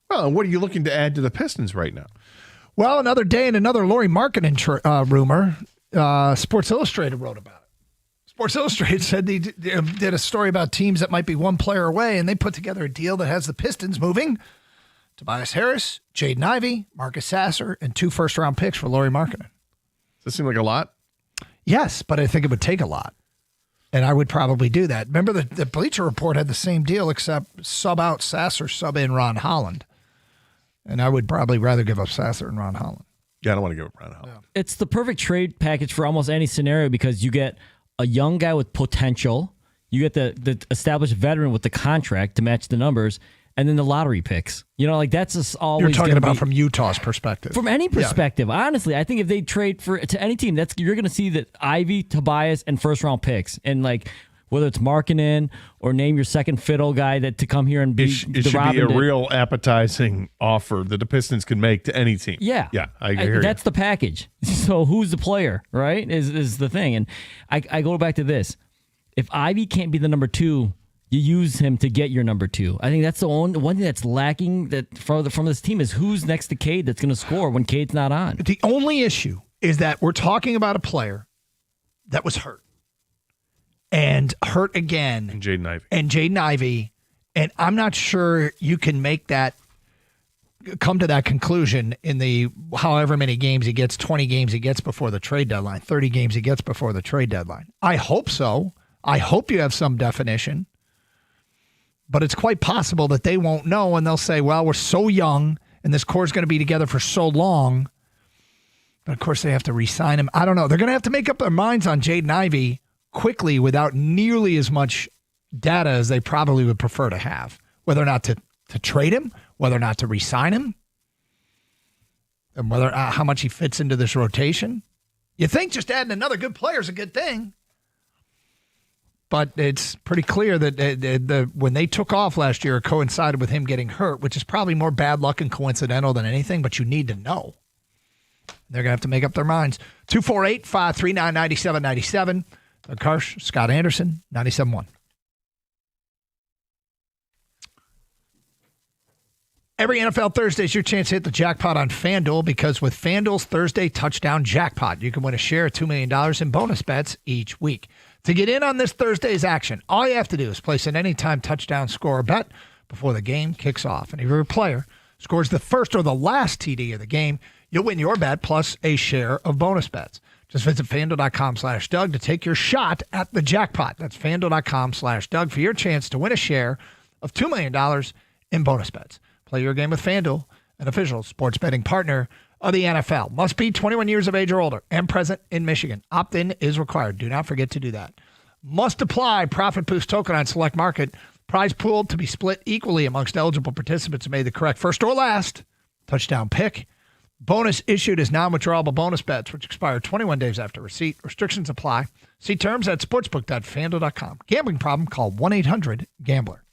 Speaker 15: Well, what are you looking to add to the Pistons right now?
Speaker 16: well, another day and another Lauri Markkanen rumor. Sports Illustrated wrote about it. Sports Illustrated said they did a story about teams that might be one player away, and they put together a deal that has the Pistons moving Tobias Harris, Jaden Ivey, Marcus Sasser, and 2 first-round picks for Lauri Markkanen.
Speaker 15: Does that seem like a lot?
Speaker 16: Yes, but I think it would take a lot. And I would probably do that. Remember, the Bleacher Report had the same deal, except sub out Sasser, sub in Ron Holland. And I would probably rather give up Sasser and Ron Holland.
Speaker 15: Yeah, I don't want to give up Ron Holland.
Speaker 17: It's the perfect trade package for almost any scenario because you get a young guy with potential, you get the established veteran with the contract to match the numbers, and then the lottery picks. That's just always.
Speaker 16: You're talking about from Utah's perspective.
Speaker 17: From any perspective, honestly, I think if they trade to any team, you're going to see that Ivy, Tobias, and first-round picks, and whether it's Markkanen or name your second fiddle guy to come here and be
Speaker 15: It
Speaker 17: the
Speaker 15: should
Speaker 17: Robin
Speaker 15: be a
Speaker 17: did.
Speaker 15: real appetizing offer that the Pistons can make to any team.
Speaker 17: Yeah.
Speaker 15: Yeah, I hear
Speaker 17: That's the package. So who's the player, right, is the thing. And I go back to this. If Ivy can't be the number 2, you use him to get your number 2. I think that's the one thing that's lacking from this team is who's next to Cade that's going to score when Cade's not on.
Speaker 16: The only issue is that we're talking about a player that was hurt. And hurt again.
Speaker 15: And Jaden
Speaker 16: Ivey. And I'm not sure you can come to that conclusion in the however many games he gets, 20 games he gets before the trade deadline, 30 games he gets before the trade deadline. I hope so. I hope you have some definition. But it's quite possible that they won't know and they'll say, well, we're so young and this core is going to be together for so long. But of course, they have to re-sign him. I don't know. They're going to have to make up their minds on Jaden Ivey quickly without nearly as much data as they probably would prefer to have, whether or not to trade him, whether or not to re-sign him, and whether how much he fits into this rotation. You think just adding another good player is a good thing, but it's pretty clear that when they took off last year, it coincided with him getting hurt, which is probably more bad luck and coincidental than anything, but you need to know. They're going to have to make up their minds. 248-539-9797. Doug Karsch, Scott Anderson, 97.1. Every NFL Thursday is your chance to hit the jackpot on FanDuel, because with FanDuel's Thursday Touchdown Jackpot, you can win a share of $2 million in bonus bets each week. To get in on this Thursday's action, all you have to do is place an anytime touchdown score bet before the game kicks off. And if your player scores the first or the last TD of the game, you'll win your bet plus a share of bonus bets. Just visit FanDuel.com/Doug to take your shot at the jackpot. That's FanDuel.com/Doug for your chance to win a share of $2 million in bonus bets. Play your game with FanDuel, an official sports betting partner of the NFL. Must be 21 years of age or older and present in Michigan. Opt-in is required. Do not forget to do that. Must apply. Profit boost token on select market. Prize pool to be split equally amongst eligible participants who made the correct first or last touchdown pick. Bonus issued as non-withdrawable bonus bets, which expire 21 days after receipt. Restrictions apply. See terms at sportsbook.fanduel.com. Gambling problem? Call 1-800-GAMBLER.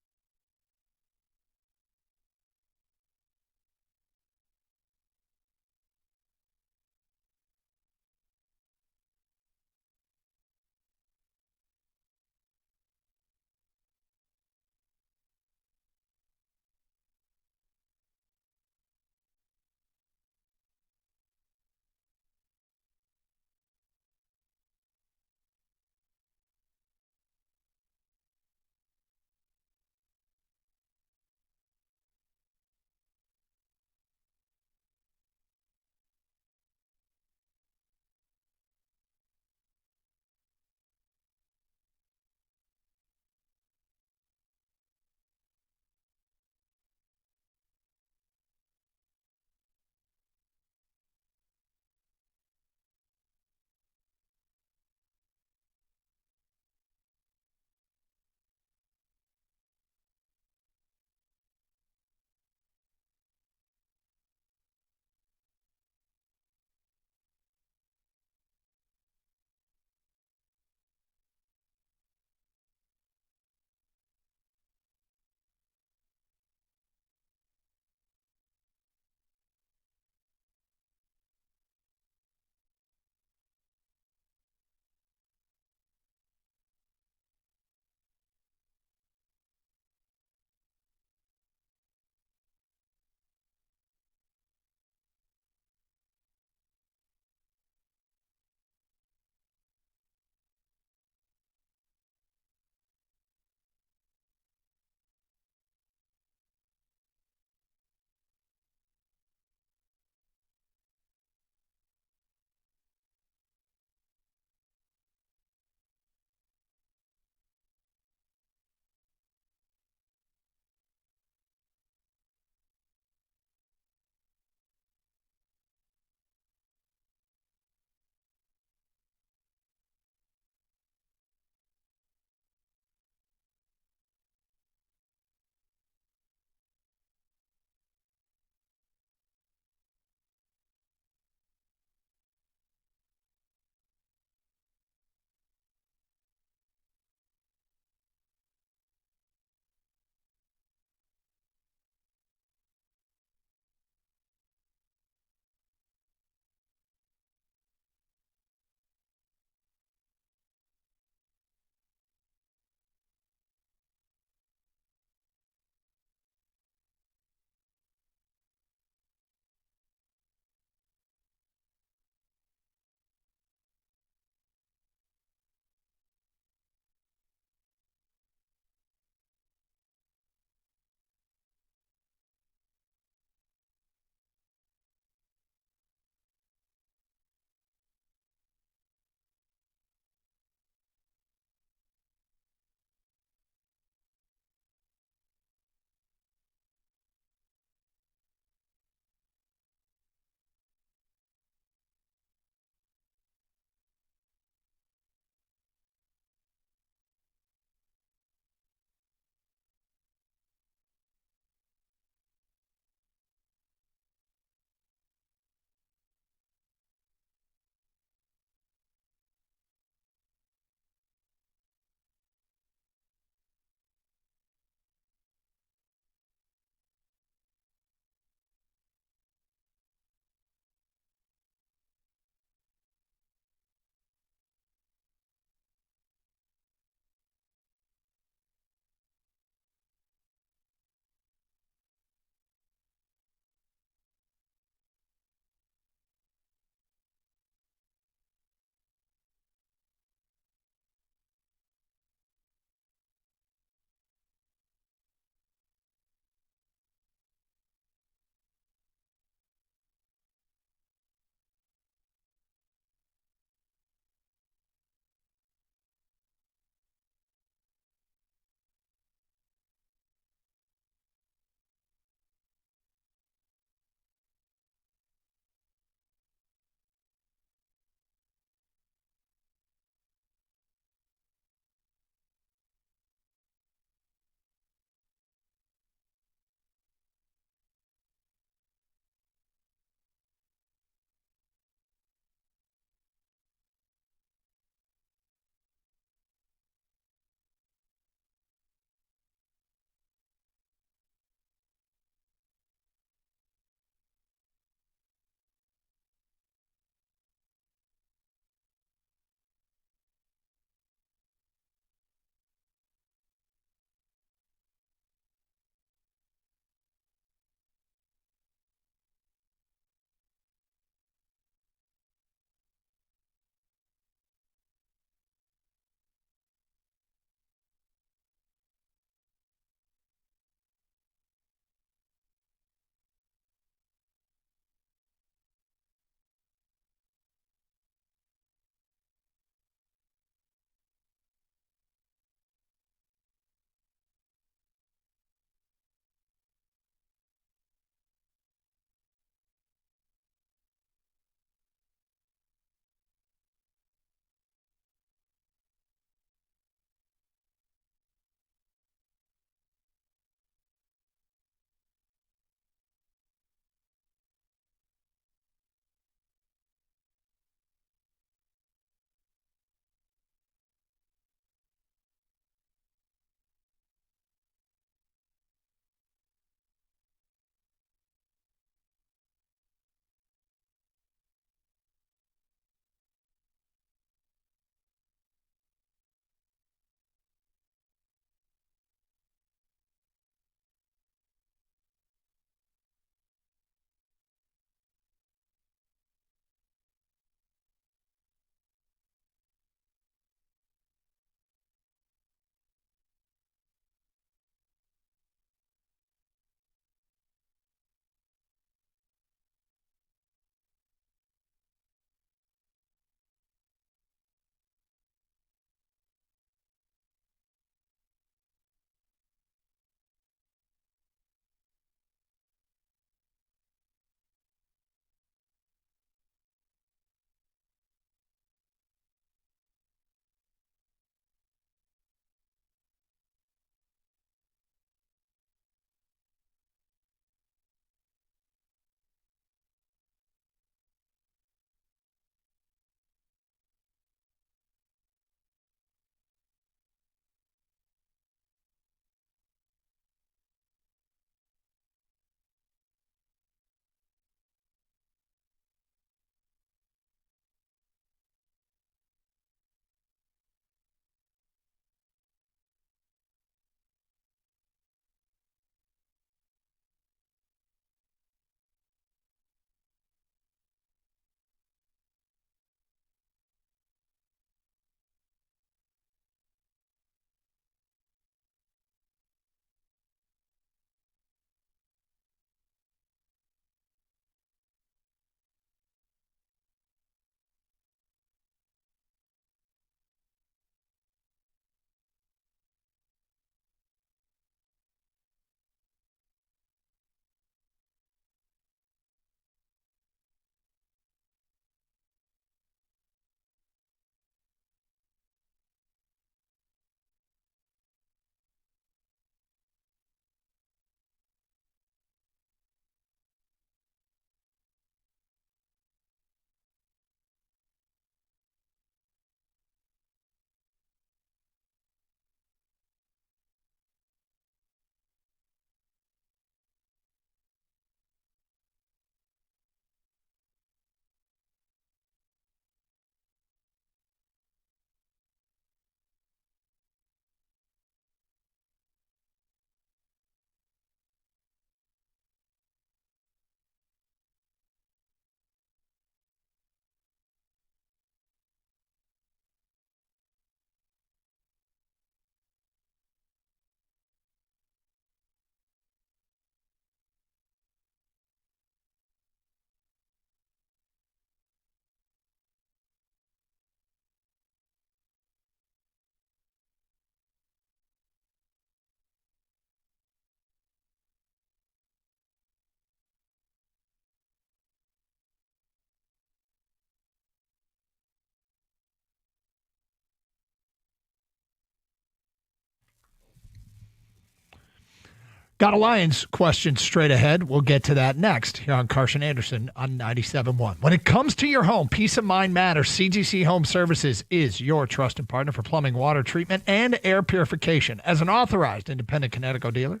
Speaker 16: Got a Lions question straight ahead. We'll get to that next here on Carson Anderson on 97.1. When it comes to your home, peace of mind matters. CGC Home Services is your trusted partner for plumbing, water treatment, and air purification. As an authorized independent Connecticut dealer,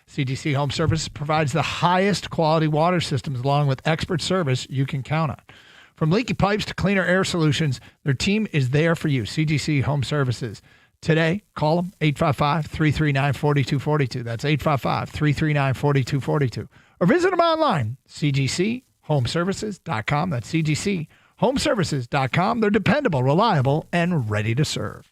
Speaker 16: CGC Home Services provides the highest quality water systems along with expert service you can count on. From leaky pipes to cleaner air solutions, their team is there for you. CGC Home Services. Today, call them 855-339-4242. That's 855-339-4242. Or visit them online, cgchomeservices.com. That's cgchomeservices.com. They're dependable, reliable, and ready to serve.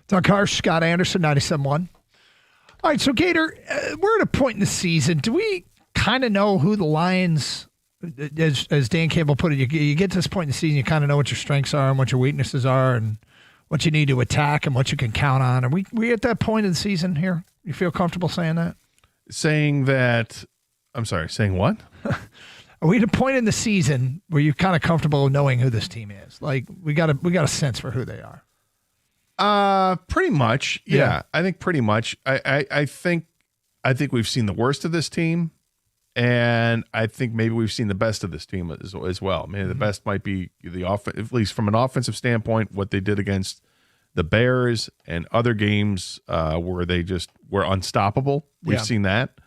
Speaker 16: Doug Harsh, Scott Anderson, 97.1. All right, so Gator, we're at a point in the season. Do we kind of know who the Lions, as Dan Campbell put it, you get to this point in the season, you kind of know what your strengths are and what your weaknesses are and what you need to attack and what you can count on. Are we at that point of the season here? You feel comfortable saying that?
Speaker 15: Saying that, I'm sorry, saying what?
Speaker 16: Are we at a point in the season where you're kind of comfortable knowing who this team is? Like we got a sense for who they are.
Speaker 15: Pretty much. Yeah. I think pretty much. I think we've seen the worst of this team, and I think maybe we've seen the best of this team as well. Maybe the best might be at least from an offensive standpoint, what they did against the Bears and other games where they just were unstoppable. We've seen that.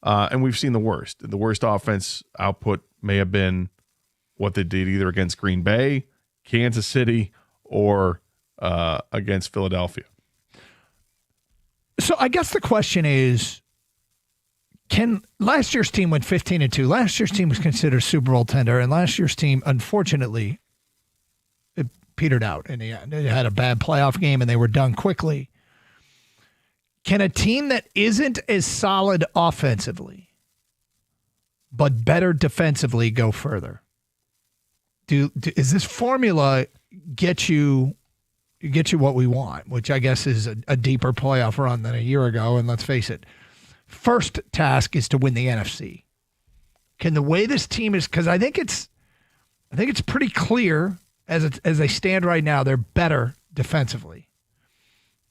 Speaker 15: And we've seen the worst. The worst offense output may have been what they did either against Green Bay, Kansas City, or against Philadelphia.
Speaker 16: So I guess the question is, last year's team went 15-2. Last year's team was considered Super Bowl tender, and last year's team, unfortunately, it petered out in the end. They had a bad playoff game, and they were done quickly. Can a team that isn't as solid offensively, but better defensively, go further? Is this formula get you what we want, which I guess is a deeper playoff run than a year ago? And let's face it, first task is to win the NFC. Can the way this team is, because I think it's pretty clear as they stand right now, they're better defensively.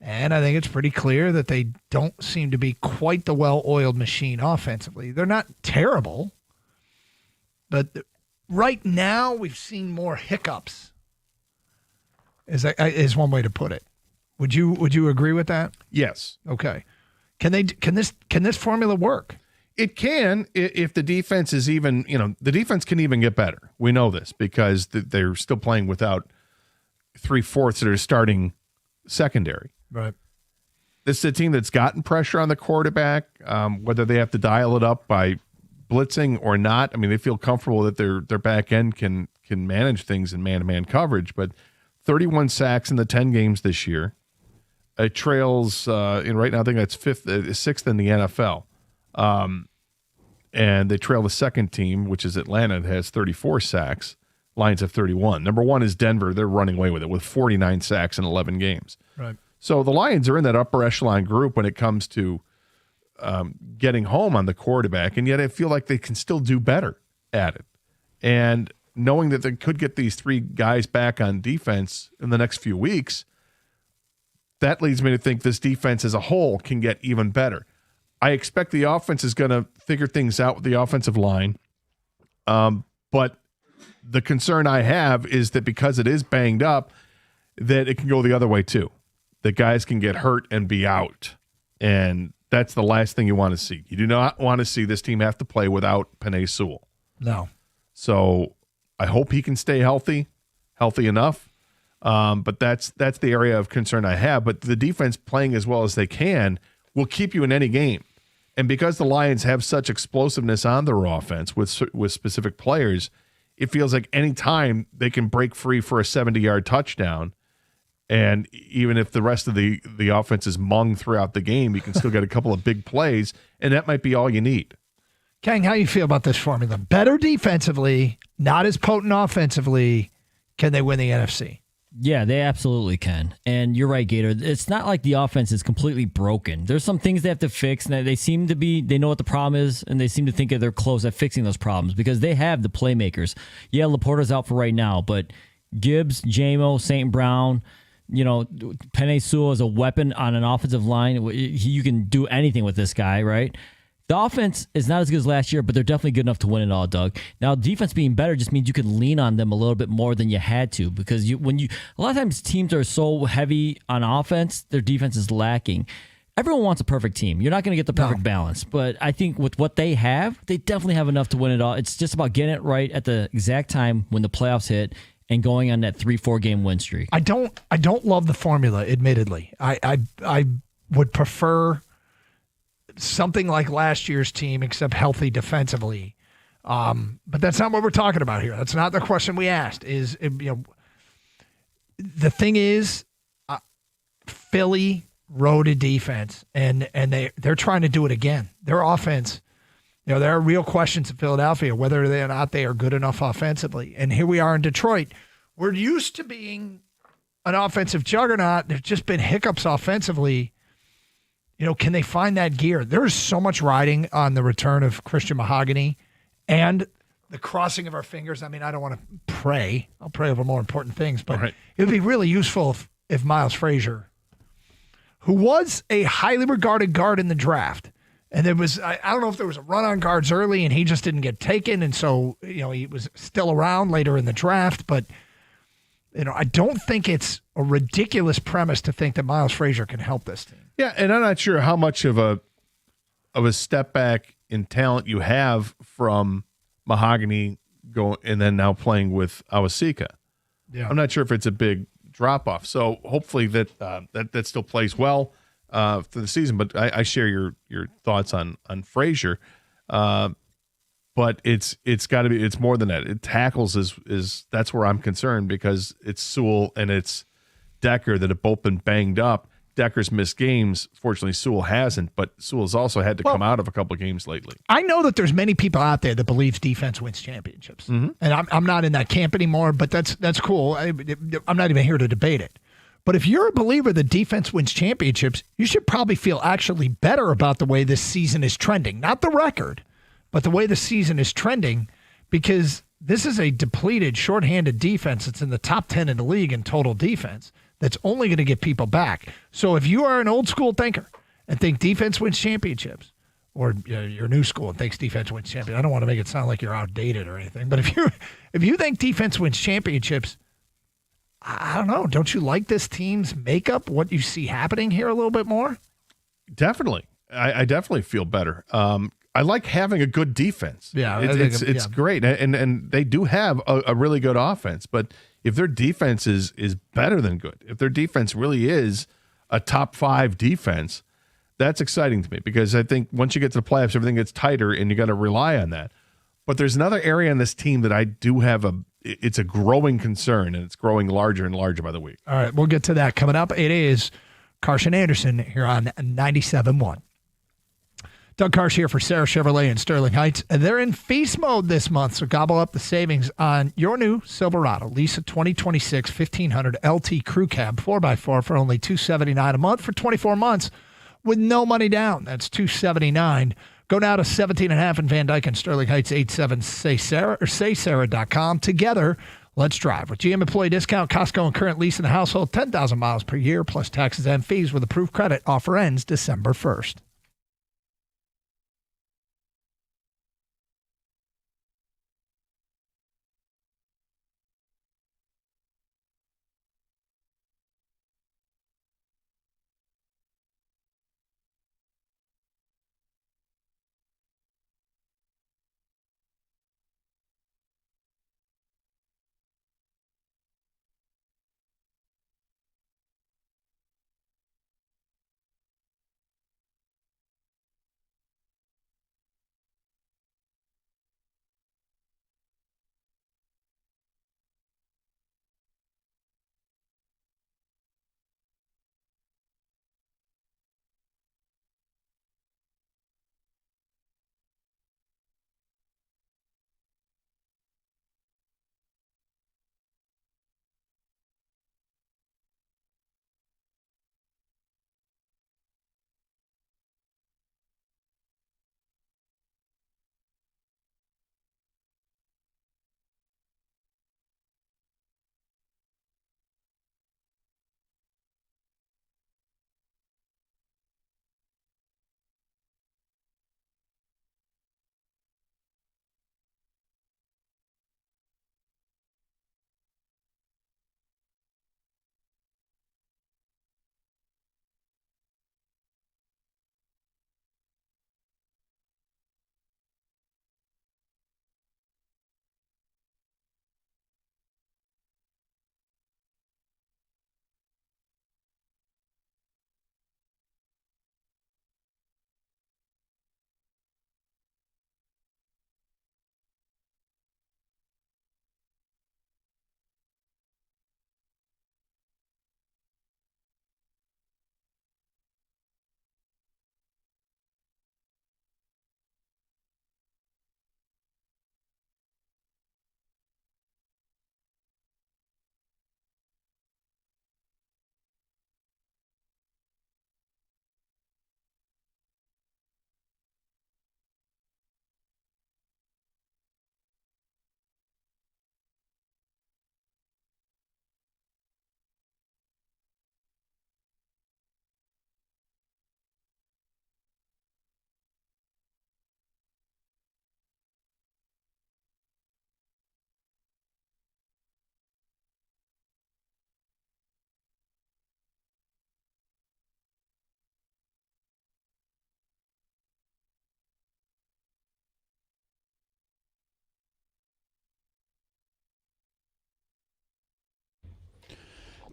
Speaker 16: And I think it's pretty clear that they don't seem to be quite the well-oiled machine offensively. They're not terrible, but right now we've seen more hiccups. Is one way to put it. Would you agree with that?
Speaker 15: Yes.
Speaker 16: Okay. Can this formula work?
Speaker 15: It can if the defense is even, the defense can even get better. We know this because they're still playing without 3/4 of their starting secondary.
Speaker 16: Right.
Speaker 15: This is a team that's gotten pressure on the quarterback, whether they have to dial it up by blitzing or not. I mean, they feel comfortable that their back end can manage things in man-to-man coverage, but 31 sacks in the 10 games this year. It trails, right now I think that's sixth in the NFL. And they trail the second team, which is Atlanta, that has 34 sacks. Lions have 31. Number one is Denver. They're running away with it with 49 sacks in 11 games.
Speaker 16: Right.
Speaker 15: So the Lions are in that upper echelon group when it comes to getting home on the quarterback, and yet I feel like they can still do better at it. And knowing that they could get these three guys back on defense in the next few weeks, that leads me to think this defense as a whole can get even better. I expect the offense is going to figure things out with the offensive line, but the concern I have is that because it is banged up, that it can go the other way too. That guys can get hurt and be out. And that's the last thing you want to see. You do not want to see this team have to play without Penei Sewell.
Speaker 16: No.
Speaker 15: So I hope he can stay healthy enough. But that's the area of concern I have. But the defense playing as well as they can will keep you in any game. And because the Lions have such explosiveness on their offense with specific players, it feels like any time they can break free for a 70-yard touchdown. And even if the rest of the offense is mung throughout the game, you can still get a couple of big plays, and that might be all you need.
Speaker 16: Kang, how you feel about this formula? Better defensively, not as potent offensively. Can they win the NFC?
Speaker 17: Yeah, they absolutely can. And you're right, Gator. It's not like the offense is completely broken. There's some things they have to fix, and they know what the problem is, and they seem to think that they're close at fixing those problems because they have the playmakers. Yeah, Laporta's out for right now, but Gibbs, Jamo, St. Brown, Penei Sewell is a weapon on an offensive line. You can do anything with this guy, right? The offense is not as good as last year, but they're definitely good enough to win it all, Doug. Now, defense being better just means you can lean on them a little bit more than you had to because a lot of times teams are so heavy on offense, their defense is lacking. Everyone wants a perfect team. You're not going to get the perfect balance, but I think with what they have, they definitely have enough to win it all. It's just about getting it right at the exact time when the playoffs hit and going on that 3-4 game win streak.
Speaker 16: I don't love the formula, admittedly. I would prefer something like last year's team, except healthy defensively. But that's not what we're talking about here. That's not the question we asked. The thing is, Philly rode a defense, and they're trying to do it again. Their offense, there are real questions in Philadelphia whether or not they are good enough offensively. And here we are in Detroit. We're used to being an offensive juggernaut. There's just been hiccups offensively. Can they find that gear? There's so much riding on the return of Christian Mahogany and the crossing of our fingers. I mean, I don't want to pray. I'll pray over more important things, but it would be really useful if Miles Frazier, who was a highly regarded guard in the draft, and there was, I don't know if there was a run on guards early and he just didn't get taken. And so, he was still around later in the draft, but I don't think it's a ridiculous premise to think that Miles Frazier can help this team.
Speaker 15: Yeah, and I'm not sure how much of a step back in talent you have from Mahogany and then now playing with Awasika.
Speaker 16: Yeah.
Speaker 15: I'm not sure if it's a big drop off. So hopefully that still plays well for the season. But I share your thoughts on Frazier. But it's got to be. It's more than that. It tackles is that's where I'm concerned because it's Sewell and it's Decker that have both been banged up. Decker's missed games. Fortunately, Sewell hasn't, but Sewell's also had to come out of a couple of games lately.
Speaker 16: I know that there's many people out there that believes defense wins championships, and I'm not in that camp anymore. But that's cool. I'm not even here to debate it. But if you're a believer that defense wins championships, you should probably feel actually better about the way this season is trending. Not the record, but the way the season is trending, because this is a depleted, shorthanded defense that's in the top 10 in the league in total defense. That's only going to get people back. So if you are an old school thinker and think defense wins championships, or you're new school and thinks defense wins championships, I don't want to make it sound like you're outdated or anything, but if you think defense wins championships, I don't know. Don't you like this team's makeup? What you see happening here a little bit more?
Speaker 15: Definitely, I definitely feel better. I like having a good defense.
Speaker 16: Yeah,
Speaker 15: it's great, and they do have a really good offense, but if their defense is better than good, if their defense really is a top 5 defense, that's exciting to me because I think once you get to the playoffs, everything gets tighter and you got to rely on that. But there's another area in this team that I do have it's a growing concern, and it's growing larger and larger by the week.
Speaker 16: All right, we'll get to that coming up. It is Carson Anderson here on 97.1. Doug Karsh here for Sarah Chevrolet in Sterling Heights. They're in feast mode this month, so gobble up the savings on your new Silverado. Lease a 2026 1500 LT Crew Cab 4x4 for only $279 a month for 24 months with no money down. That's $279. Go now to 17.5 in Van Dyke and Sterling Heights, 87-SAY-SARAH or saysarah.com. Together, let's drive. With GM employee discount, Costco and current lease in the household, 10,000 miles per year, plus taxes and fees with approved credit. Offer ends December 1st.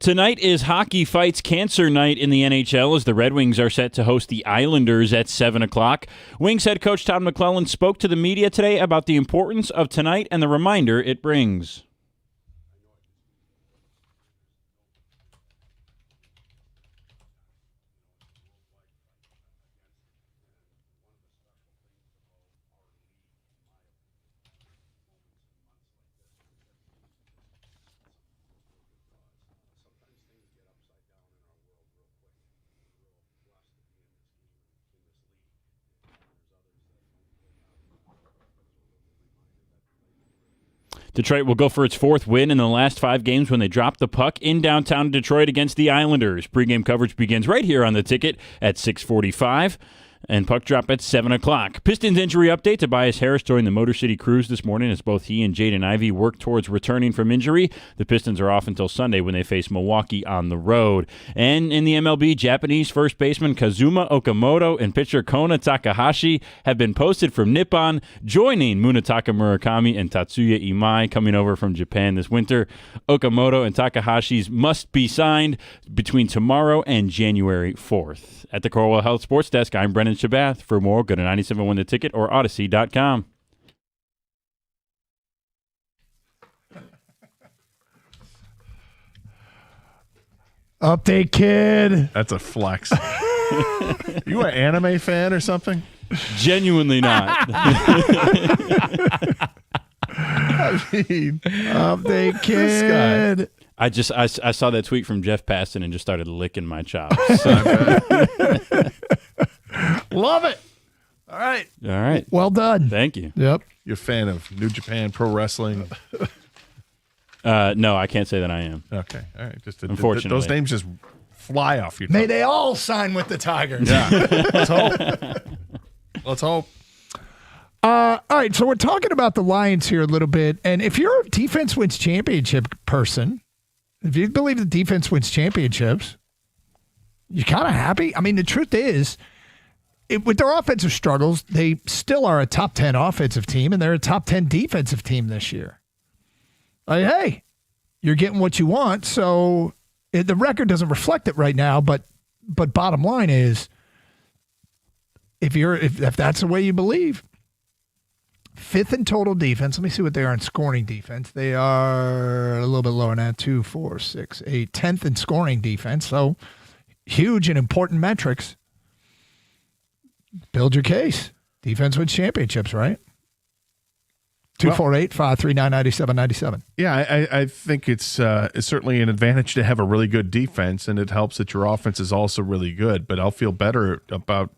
Speaker 6: Tonight is Hockey Fights Cancer Night in the NHL as the Red Wings are set to host the Islanders at 7 o'clock. Wings head coach Todd McClellan spoke to the media today about the importance of tonight and the reminder it brings. Detroit will go for its fourth win in the last 5 games when they dropped the puck in downtown Detroit against the Islanders. Pre-game coverage begins right here on the ticket at 6:45. And puck drop at 7 o'clock. Pistons injury update. Tobias Harris joined the Motor City Cruise this morning as both he and Jaden Ivey work towards returning from injury. The Pistons are off until Sunday when they face Milwaukee on the road. And in the MLB, Japanese first baseman Kazuma Okamoto and pitcher Kona Takahashi have been posted from Nippon, joining Munetaka Murakami and Tatsuya Imai coming over from Japan this winter. Okamoto and Takahashi's must be signed between tomorrow and January 4th. At the Corewell Health Sports Desk, I'm Brennan Shabath. For more, go to 97.1 The Ticket or Odyssey.com.
Speaker 16: Update, kid.
Speaker 15: That's a flex. You an anime fan or something?
Speaker 6: Genuinely not.
Speaker 15: I mean,
Speaker 16: update, kid.
Speaker 6: I saw that tweet from Jeff Paston and just started licking my chops.
Speaker 16: Love it. All right.
Speaker 6: All right.
Speaker 16: Well done.
Speaker 6: Thank you.
Speaker 16: Yep.
Speaker 15: You're a fan of New Japan Pro Wrestling?
Speaker 6: No, I can't say that I am.
Speaker 15: Okay. All right.
Speaker 6: Unfortunately.
Speaker 15: Those names just fly off your tongue.
Speaker 16: May they all sign with the Tigers.
Speaker 15: Yeah. Let's hope. Let's hope.
Speaker 16: All right. So we're talking about the Lions here a little bit. And if you're a defense wins championship person, if you believe the defense wins championships, you're kind of happy. I mean, the truth is, with their offensive struggles, they still are a top 10 offensive team, and they're a top 10 defensive team this year. Like, hey, you're getting what you want. So the record doesn't reflect it right now, but bottom line is, if that's the way you believe, 5th in total defense. Let me see what they are in scoring defense. They are a little bit lower than that. 2, 4, 6, 8. 10th in scoring defense. So huge and important metrics. Build your case. Defense wins championships, right? 248-539-9797.
Speaker 15: Yeah, I think it's certainly an advantage to have a really good defense, and it helps that your offense is also really good. But I'll feel better about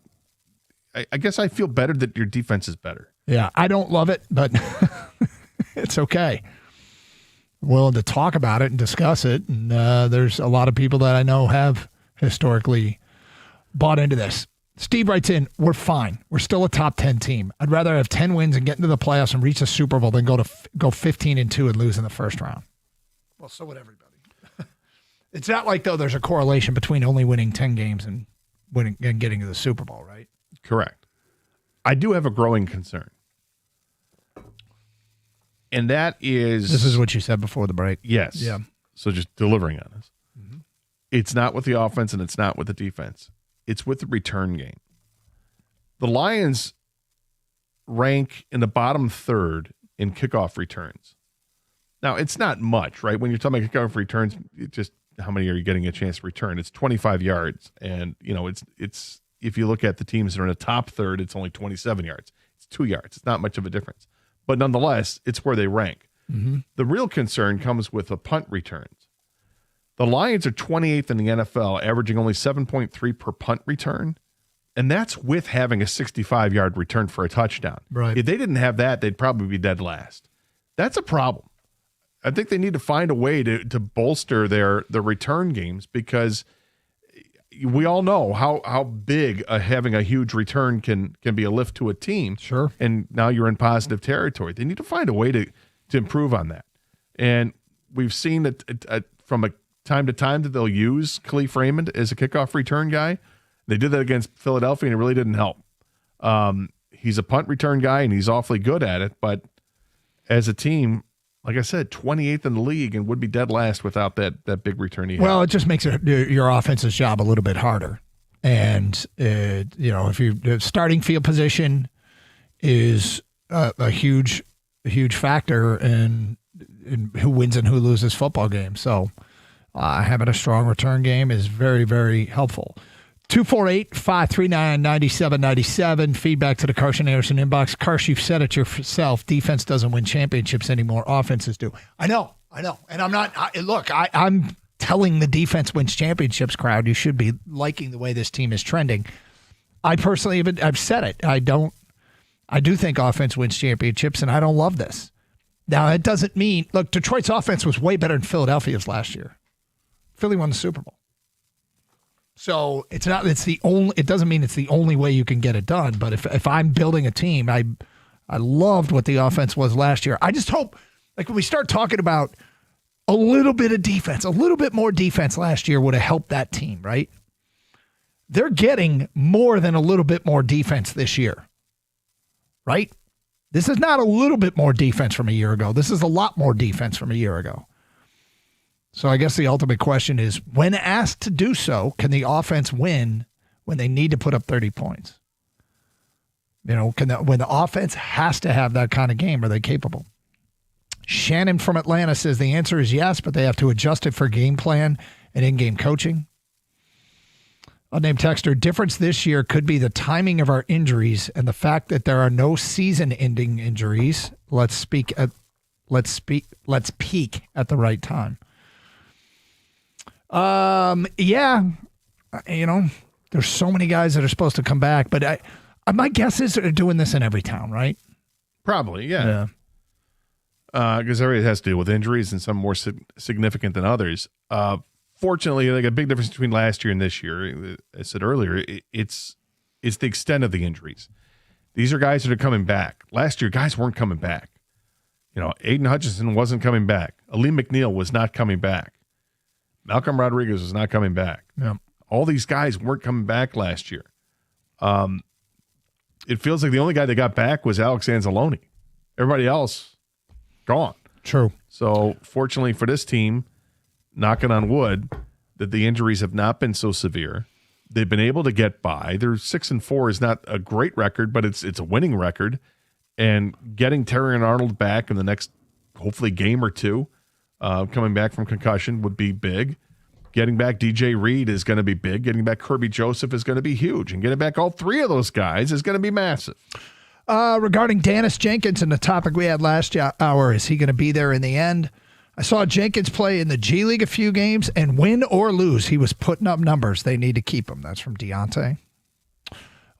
Speaker 15: I guess I feel better that your defense is better.
Speaker 16: Yeah, I don't love it, but it's okay. Willing to talk about it and discuss it. And there's a lot of people that I know have historically bought into this. Steve writes in, we're fine. We're still a top 10 team. I'd rather have 10 wins and get into the playoffs and reach the Super Bowl than go 15-2 and lose in the first round. Well, so would everybody. It's not like, though, there's a correlation between only winning 10 games and winning and getting to the Super Bowl, right?
Speaker 15: Correct. I do have a growing concern. And that is...
Speaker 16: This is what you said before the break.
Speaker 15: Yes.
Speaker 16: Yeah.
Speaker 15: So just delivering on this. Mm-hmm. It's not with the offense and it's not with the defense. It's with the return game. The Lions rank in the bottom third in kickoff returns. Now, it's not much, right? When you're talking about kickoff returns, just how many are you getting a chance to return? It's 25 yards. And, you know, it's if you look at the teams that are in the top third, it's only 27 yards. It's 2 yards. It's not much of a difference. But nonetheless, it's where they rank.
Speaker 16: Mm-hmm.
Speaker 15: The real concern comes with the punt returns. The Lions are 28th in the NFL, averaging only 7.3 per punt return. And that's with having a 65-yard return for a touchdown.
Speaker 16: Right.
Speaker 15: If they didn't have that, they'd probably be dead last. That's a problem. I think they need to find a way to bolster their return games, because we all know how big having a huge return can be a lift to a team.
Speaker 16: Sure.
Speaker 15: And now you're in positive territory. They need to find a way to improve on that. And we've seen that from a time to time that they'll use Khalif Raymond as a kickoff return guy. They did that against Philadelphia, and it really didn't help. He's a punt return guy, and he's awfully good at it. But as a team, like I said, 28th in the league and would be dead last without that big return he had.
Speaker 16: Well, it just makes your offense's job a little bit harder. And, if the starting field position is a huge factor in who wins and who loses football games. So having a strong return game is very, very helpful. 248-539-9797. Feedback to the Carson Anderson inbox. Carson, you've said it yourself. Defense doesn't win championships anymore. Offenses do. I know. And I'm not. I'm telling the defense wins championships crowd, you should be liking the way this team is trending. I personally I've said it. I do think offense wins championships, and I don't love this. Now, it doesn't mean, look, Detroit's offense was way better than Philadelphia's last year. Philly won the Super Bowl. So it doesn't mean it's the only way you can get it done. But if I'm building a team, I loved what the offense was last year. I just hope, like, when we start talking about a little bit of defense, a little bit more defense last year would have helped that team, right? They're getting more than a little bit more defense this year, right? This is not a little bit more defense from a year ago. This is a lot more defense from a year ago. So I guess the ultimate question is, when asked to do so, can the offense win when they need to put up 30 points? When the offense has to have that kind of game, are they capable? Shannon from Atlanta says the answer is yes, but they have to adjust it for game plan and in-game coaching. Unnamed texter, difference this year could be the timing of our injuries and the fact that there are no season-ending injuries. Let's peak at the right time. There's so many guys that are supposed to come back, but my guess is they're doing this in every town, right?
Speaker 15: Probably, yeah. Because everybody has to deal with injuries, and some more significant than others. Fortunately, like, a big difference between last year and this year, I said earlier, it's the extent of the injuries. These are guys that are coming back. Last year, guys weren't coming back. Aiden Hutchinson wasn't coming back. Aleem McNeil was not coming back. Malcolm Rodriguez was not coming back.
Speaker 16: Yeah.
Speaker 15: All these guys weren't coming back last year. It feels like the only guy that got back was Alex Anzalone. Everybody else, gone.
Speaker 16: True.
Speaker 15: So fortunately for this team, knocking on wood, that the injuries have not been so severe. They've been able to get by. Their 6-4 is not a great record, but it's a winning record. And getting Terry and Arnold back in the next, hopefully, game or two, coming back from concussion, would be big. Getting back DJ Reed is going to be big. Getting back Kirby Joseph is going to be huge. And getting back all three of those guys is going to be massive.
Speaker 16: Regarding Dennis Jenkins and the topic we had last hour, is he going to be there in the end? I saw Jenkins play in the G League a few games, and win or lose, he was putting up numbers. They need to keep him. That's from Deontay.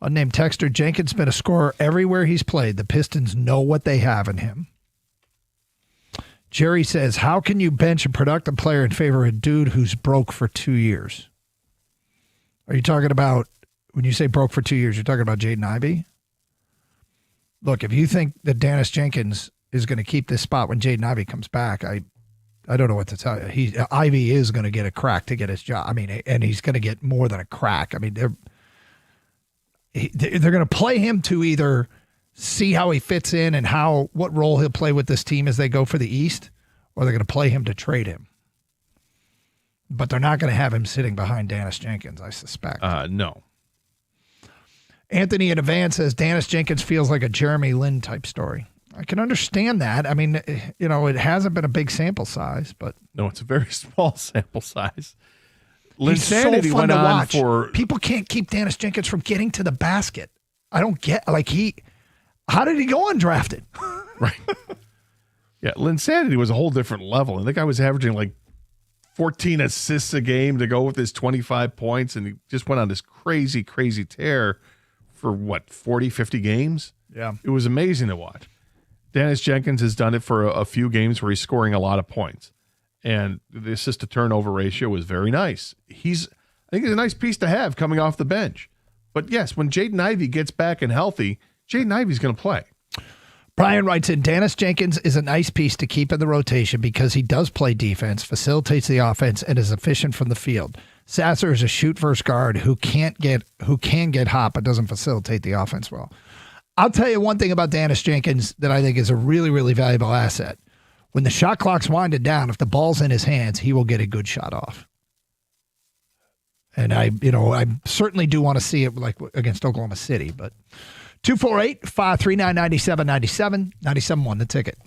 Speaker 16: Unnamed texter, Jenkins been a scorer everywhere he's played. The Pistons know what they have in him. Jerry says, how can you bench a productive player in favor of a dude who's broke for 2 years? Are you talking about, when you say broke for 2 years, you're talking about Jaden Ivey? Look, if you think that Dennis Jenkins is going to keep this spot when Jaden Ivey comes back, I don't know what to tell you. Ivey is going to get a crack to get his job. I mean, and he's going to get more than a crack. I mean, they're going to play him to either see how he fits in and what role he'll play with this team as they go for the East, or they're going to play him to trade him. But they're not going to have him sitting behind Dennis Jenkins, I suspect.
Speaker 15: No.
Speaker 16: Anthony in Advance says Dennis Jenkins feels like a Jeremy Lin type story. I can understand that. I mean, it hasn't been a big sample size, but
Speaker 15: no, it's a very small sample size.
Speaker 16: He's so fun to watch. People can't keep Dennis Jenkins from getting to the basket. I don't get, how did he go undrafted?
Speaker 15: Right. Yeah, Linsanity was a whole different level. I think I was averaging 14 assists a game to go with his 25 points, and he just went on this crazy, crazy tear for 40, 50 games?
Speaker 16: Yeah.
Speaker 15: It was amazing to watch. Dennis Jenkins has done it for a few games where he's scoring a lot of points. And the assist-to-turnover ratio is very nice. I think he's a nice piece to have coming off the bench. But yes, when Jaden Ivey gets back and healthy, Jaden Ivey's going to play.
Speaker 16: Brian writes in, Dennis Jenkins is a nice piece to keep in the rotation because he does play defense, facilitates the offense, and is efficient from the field. Sasser is a shoot-first guard who can get hot but doesn't facilitate the offense well. I'll tell you one thing about Dennis Jenkins that I think is a really, really valuable asset. when the shot clock's winding down, if the ball's in his hands, he will get a good shot off. And I certainly do want to see it like against Oklahoma City. But 248-539-9797, 97.1 The Ticket.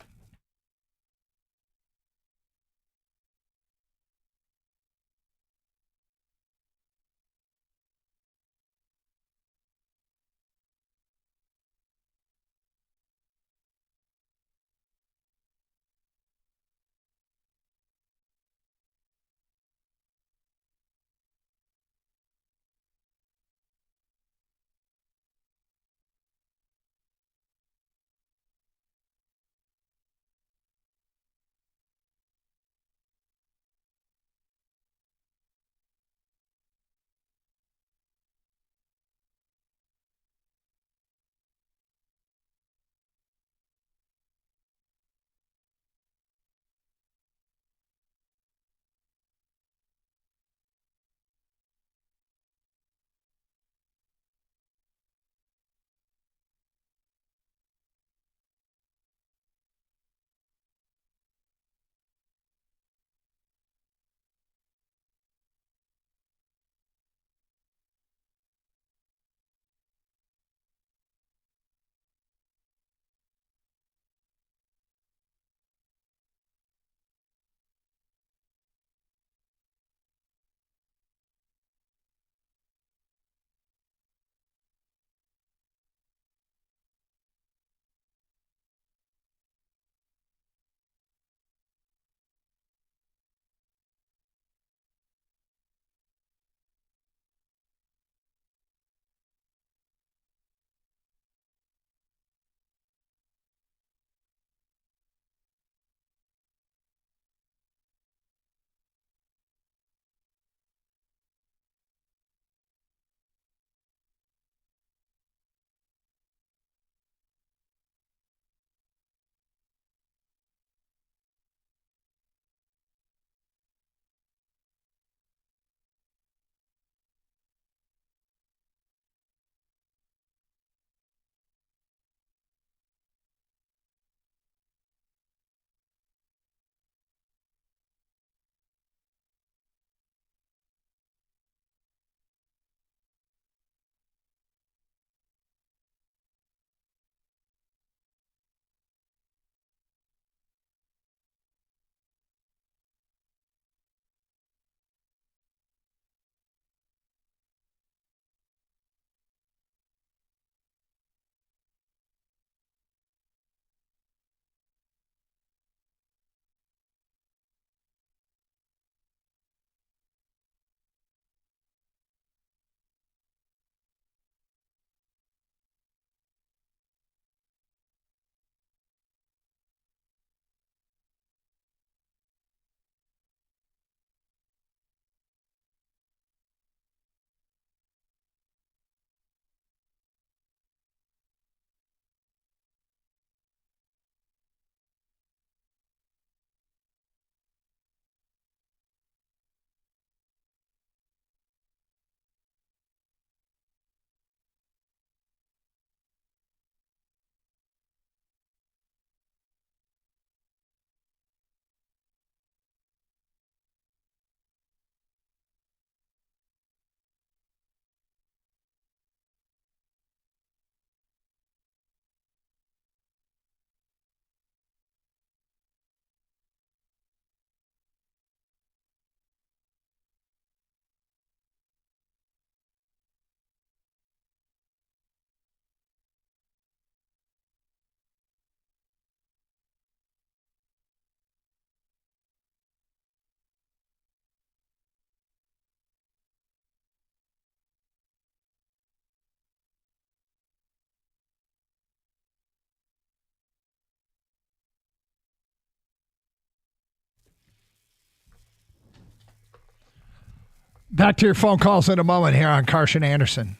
Speaker 16: Back to your phone calls in a moment here on Karsch and Anderson.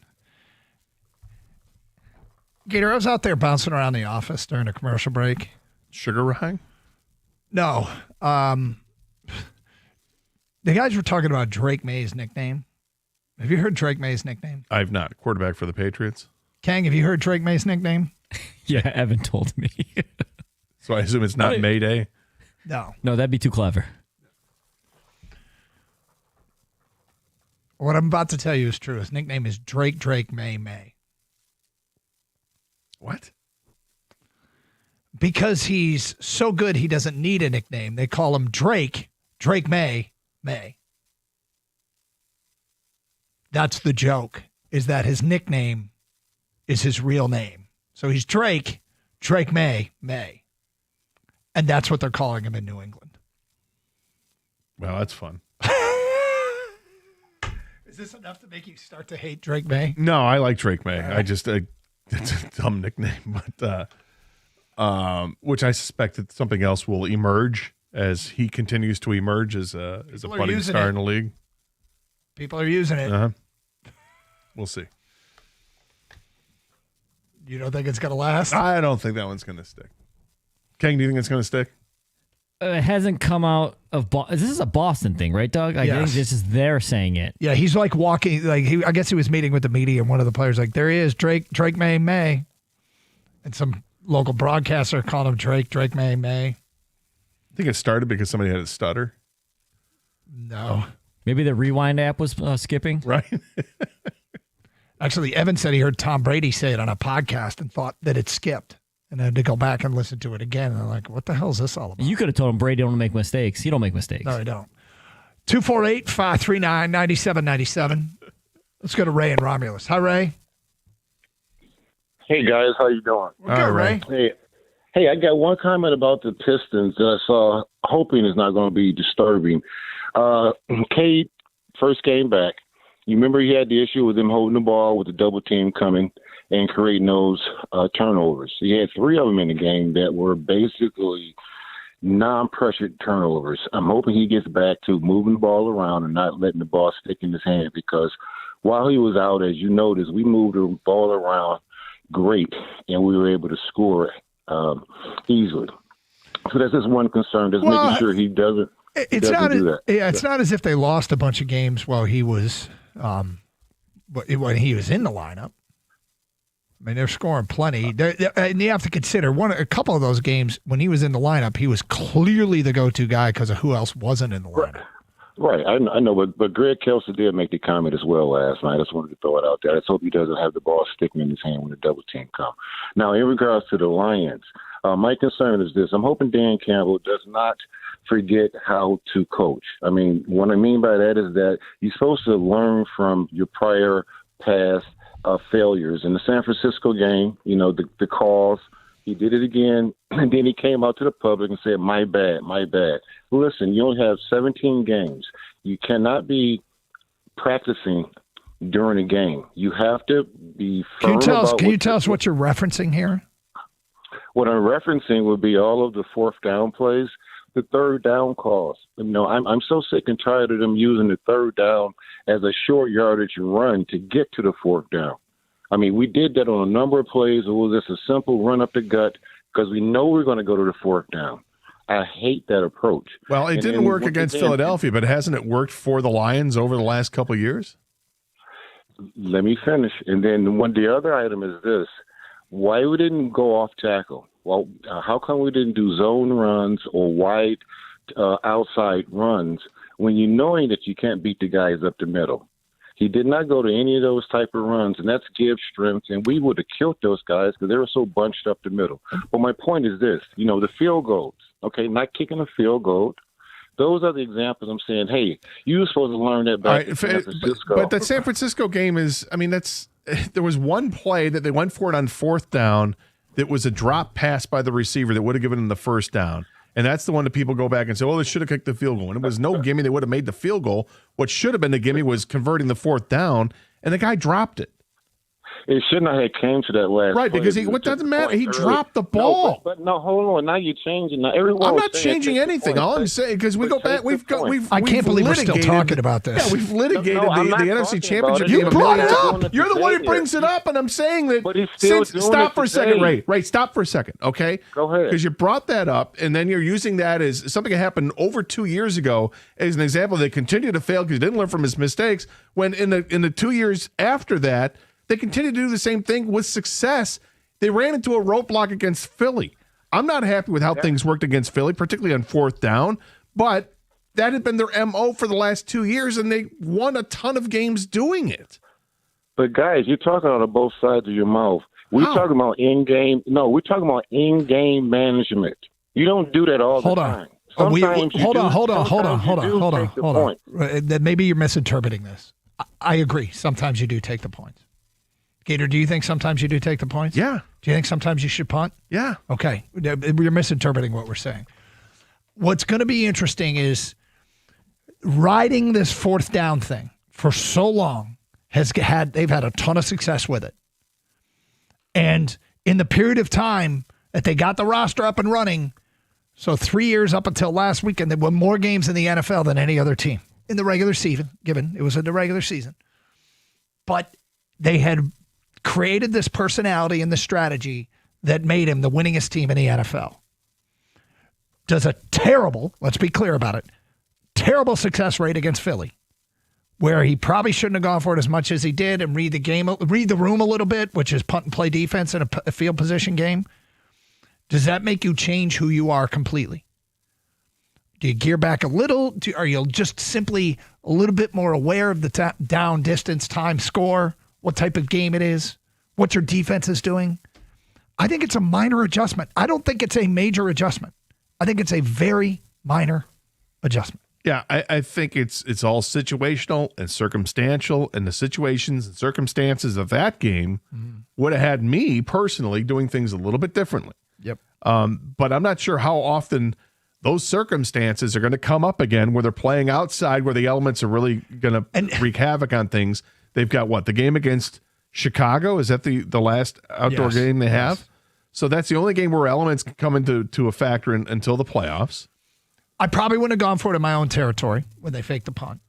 Speaker 16: Gator, I was out there bouncing around the office during a commercial break.
Speaker 15: Sugar Ray?
Speaker 16: No. The guys were talking about Drake May's nickname. Have you heard Drake May's nickname?
Speaker 15: I've not. Quarterback for the Patriots.
Speaker 16: Kang, have you heard Drake May's nickname?
Speaker 17: Yeah, Evan told me.
Speaker 15: So I assume it's not Mayday?
Speaker 16: No.
Speaker 17: No, that'd be too clever.
Speaker 16: What I'm about to tell you is true. His nickname is Drake May.
Speaker 15: What?
Speaker 16: Because he's so good, he doesn't need a nickname. They call him Drake May. That's the joke, is that his nickname is his real name. So he's Drake May. And that's what they're calling him in New England.
Speaker 15: Well, that's fun.
Speaker 16: Is this enough to make you start to hate Drake May?
Speaker 15: No, I like Drake May. I just it's a dumb nickname, but which I suspect that something else will emerge as he continues to emerge as a budding star in the league.
Speaker 16: People are using it.
Speaker 15: Uh-huh. We'll see.
Speaker 16: You don't think it's going to last?
Speaker 15: I don't think that one's going to stick. King, do you think it's going to stick?
Speaker 17: It hasn't come out of This is a Boston thing, right, Doug? I think this is they're saying it.
Speaker 16: Yeah, he's like walking. Like I guess he was meeting with the media, and one of the players like, there he is, Drake May, and some local broadcaster called him Drake May.
Speaker 15: I think it started because somebody had a stutter.
Speaker 16: No,
Speaker 17: maybe the Rewind app was skipping.
Speaker 15: Right.
Speaker 16: Actually, Evan said he heard Tom Brady say it on a podcast and thought that it skipped. And then to go back and listen to it again, and they're like, what the hell is this all about?
Speaker 17: You could have told him Brady don't make mistakes. He don't make mistakes.
Speaker 16: No, he don't. 248-539-9797. Let's go to Ray and Romulus. Hi, Ray.
Speaker 21: Hey, guys. How you doing?
Speaker 16: We're good, Ray.
Speaker 21: Hey, I got one comment about the Pistons that I saw, hoping is not going to be disturbing. Cade, first game back, you remember he had the issue with him holding the ball with the double team coming and creating those turnovers. He had 3 of them in the game that were basically non-pressured turnovers. I'm hoping he gets back to moving the ball around and not letting the ball stick in his hand, because while he was out, as you noticed, we moved the ball around great, and we were able to score easily. So that's just one concern, just making sure he doesn't do that.
Speaker 16: Yeah, it's not as if they lost a bunch of games while he was when he was in the lineup. I mean, they're scoring plenty. And you have to consider a couple of those games when he was in the lineup, he was clearly the go-to guy because of who else wasn't in the lineup.
Speaker 21: Right, I know, but Greg Kelsey did make the comment as well last night. I just wanted to throw it out there. I just hope he doesn't have the ball sticking in his hand when the double team comes. Now, in regards to the Lions, my concern is this. I'm hoping Dan Campbell does not forget how to coach. I mean, what I mean by that is that you're supposed to learn from your prior past failures. In the San Francisco game, the calls, he did it again, and then he came out to the public and said, my bad. Listen, you only have 17 games. You cannot be practicing during a game. You have to be firm.
Speaker 16: Can you tell us what you're referencing here?
Speaker 21: What I'm referencing would be all of the fourth down plays, the third down calls. I'm so sick and tired of them using the third down as a short yardage run to get to the fourth down. I mean, we did that on a number of plays. It was just a simple run up the gut because we know we're going to go to the fourth down. I hate that approach.
Speaker 15: Well, it didn't work against Philadelphia, but hasn't it worked for the Lions over the last couple of years?
Speaker 21: Let me finish. And then the other item is this. Why we didn't go off tackle? Well, how come we didn't do zone runs or wide outside runs when you knowing that you can't beat the guys up the middle? He did not go to any of those type of runs, and that's give strength, and we would have killed those guys because they were so bunched up the middle. But my point is this, the field goals, okay, not kicking a field goal. Those are the examples I'm saying, hey, you were supposed to learn that back in San Francisco.
Speaker 15: But the San Francisco game is, there was one play that they went for it on fourth down that was a drop pass by the receiver that would have given them the first down. And that's the one that people go back and say, well, they should have kicked the field goal. And it was no gimme. They would have made the field goal. What should have been the gimme was converting the fourth down, and the guy dropped it.
Speaker 21: It shouldn't have came to that last
Speaker 15: right,
Speaker 21: play.
Speaker 15: because what doesn't matter? He dropped the ball.
Speaker 21: No, hold on. Now you're changing. Now everyone.
Speaker 15: I'm not changing anything. All I'm saying, because we go back,
Speaker 16: I can't believe we're still talking about this.
Speaker 15: Yeah, we've litigated the NFC Championship game.
Speaker 16: You brought it up.
Speaker 15: You're the one who brings it up, and I'm saying that. Stop for a second, Ray. Ray, stop for a second, okay?
Speaker 21: Go ahead.
Speaker 15: Because you brought that up, and then you're using that as something that happened over 2 years ago as an example. They continue to fail because he didn't learn from his mistakes. When in the 2 years after that, they continue to do the same thing with success. They ran into a roadblock against Philly. I'm not happy with how things worked against Philly, particularly on fourth down, but that had been their MO for the last 2 years, and they won a ton of games doing it.
Speaker 21: But guys, you're talking out of both sides of your mouth. We're talking about in-game. No, we're talking about in-game management. You don't do that all the time.
Speaker 16: Hold on. Maybe you're misinterpreting this. I agree. Sometimes you do take the points. Gator, do you think sometimes you do take the points?
Speaker 15: Yeah.
Speaker 16: Do you think sometimes you should punt?
Speaker 15: Yeah.
Speaker 16: Okay. You're misinterpreting what we're saying. What's going to be interesting is riding this fourth down thing for so long they've had a ton of success with it. And in the period of time that they got the roster up and running, so 3 years up until last weekend, they won more games in the NFL than any other team in the regular season, given it was in the regular season. But they had created this personality and the strategy that made him the winningest team in the NFL. Does a terrible, let's be clear about it, terrible success rate against Philly, where he probably shouldn't have gone for it as much as he did and read the room a little bit, which is punt and play defense in a field position game. Does that make you change who you are completely? Do you gear back a little? Are you just simply a little bit more aware of the down, distance, time, score, what type of game it is, what your defense is doing? I think it's a minor adjustment. I don't think it's a major adjustment. I think it's a very minor adjustment.
Speaker 15: Yeah, I think it's all situational and circumstantial, and the situations and circumstances of that game would have had me personally doing things a little bit differently.
Speaker 16: Yep.
Speaker 15: But I'm not sure how often those circumstances are going to come up again where they're playing outside, where the elements are really going to wreak havoc on things. They've got the game against Chicago? Is that the last outdoor game they have? So that's the only game where elements can come into a factor until the playoffs.
Speaker 16: I probably wouldn't have gone for it in my own territory when they faked the punt,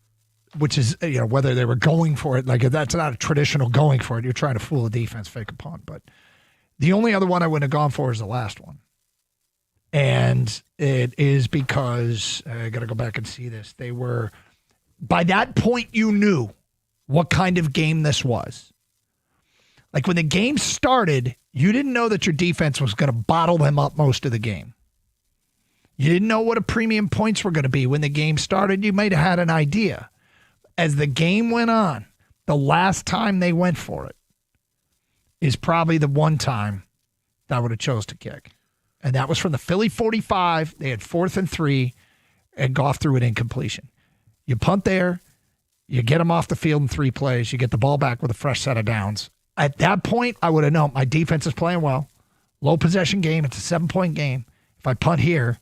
Speaker 16: which is, whether they were going for it. Like, that's not a traditional going for it. You're trying to fool the defense, fake a punt. But the only other one I wouldn't have gone for is the last one. And it is because, I got to go back and see this. They were, by that point, you knew what kind of game this was. Like, when the game started, you didn't know that your defense was going to bottle them up most of the game. You didn't know what a premium points were going to be when the game started. You might have had an idea. As the game went on, the last time they went for it is probably the one time that I would have chose to kick. And that was from the Philly 45. They had 4th and 3, and Goff threw an incompletion. You punt there, you get them off the field in 3 plays, you get the ball back with a fresh set of downs. At that point, I would have known my defense is playing well. Low possession game, it's a 7-point game. If I punt here,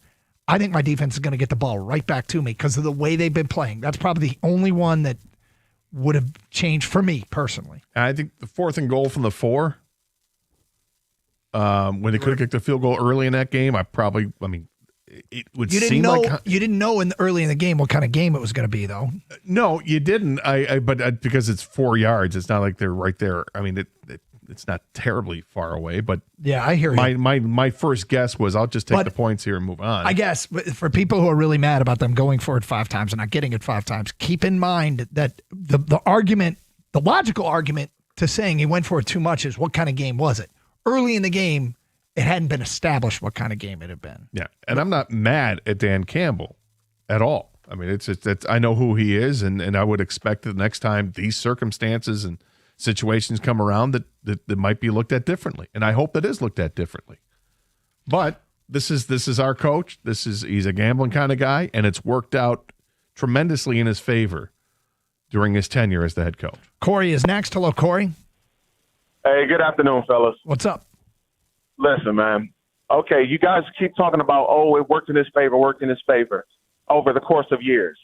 Speaker 16: I think my defense is going to get the ball right back to me because of the way they've been playing. That's probably the only one that would have changed for me personally.
Speaker 15: I think the 4th and goal from the 4, when they could have kicked a field goal early in that game, it would seem like
Speaker 16: you didn't know early in the game what kind of game it was going to be, though.
Speaker 15: No, you didn't. But because it's 4 yards, it's not like they're right there. I mean, it's not terribly far away, but
Speaker 16: yeah, I hear you.
Speaker 15: My first guess was I'll just take the points here and move on.
Speaker 16: I guess for people who are really mad about them going for it 5 times and not getting it 5 times, keep in mind that the argument, the logical argument to saying he went for it too much is what kind of game was it? Early in the game, it hadn't been established what kind of game it had been.
Speaker 15: Yeah, and I'm not mad at Dan Campbell at all. I mean, it's I know who he is, and I would expect that the next time these circumstances and situations come around that might be looked at differently, and I hope it is looked at differently. But this is our coach. He's a gambling kind of guy, and it's worked out tremendously in his favor during his tenure as the head coach.
Speaker 16: Corey is next. Hello, Corey.
Speaker 4: Hey, good afternoon, fellas.
Speaker 16: What's up?
Speaker 4: Listen, man. Okay, you guys keep talking about, it worked in his favor over the course of years.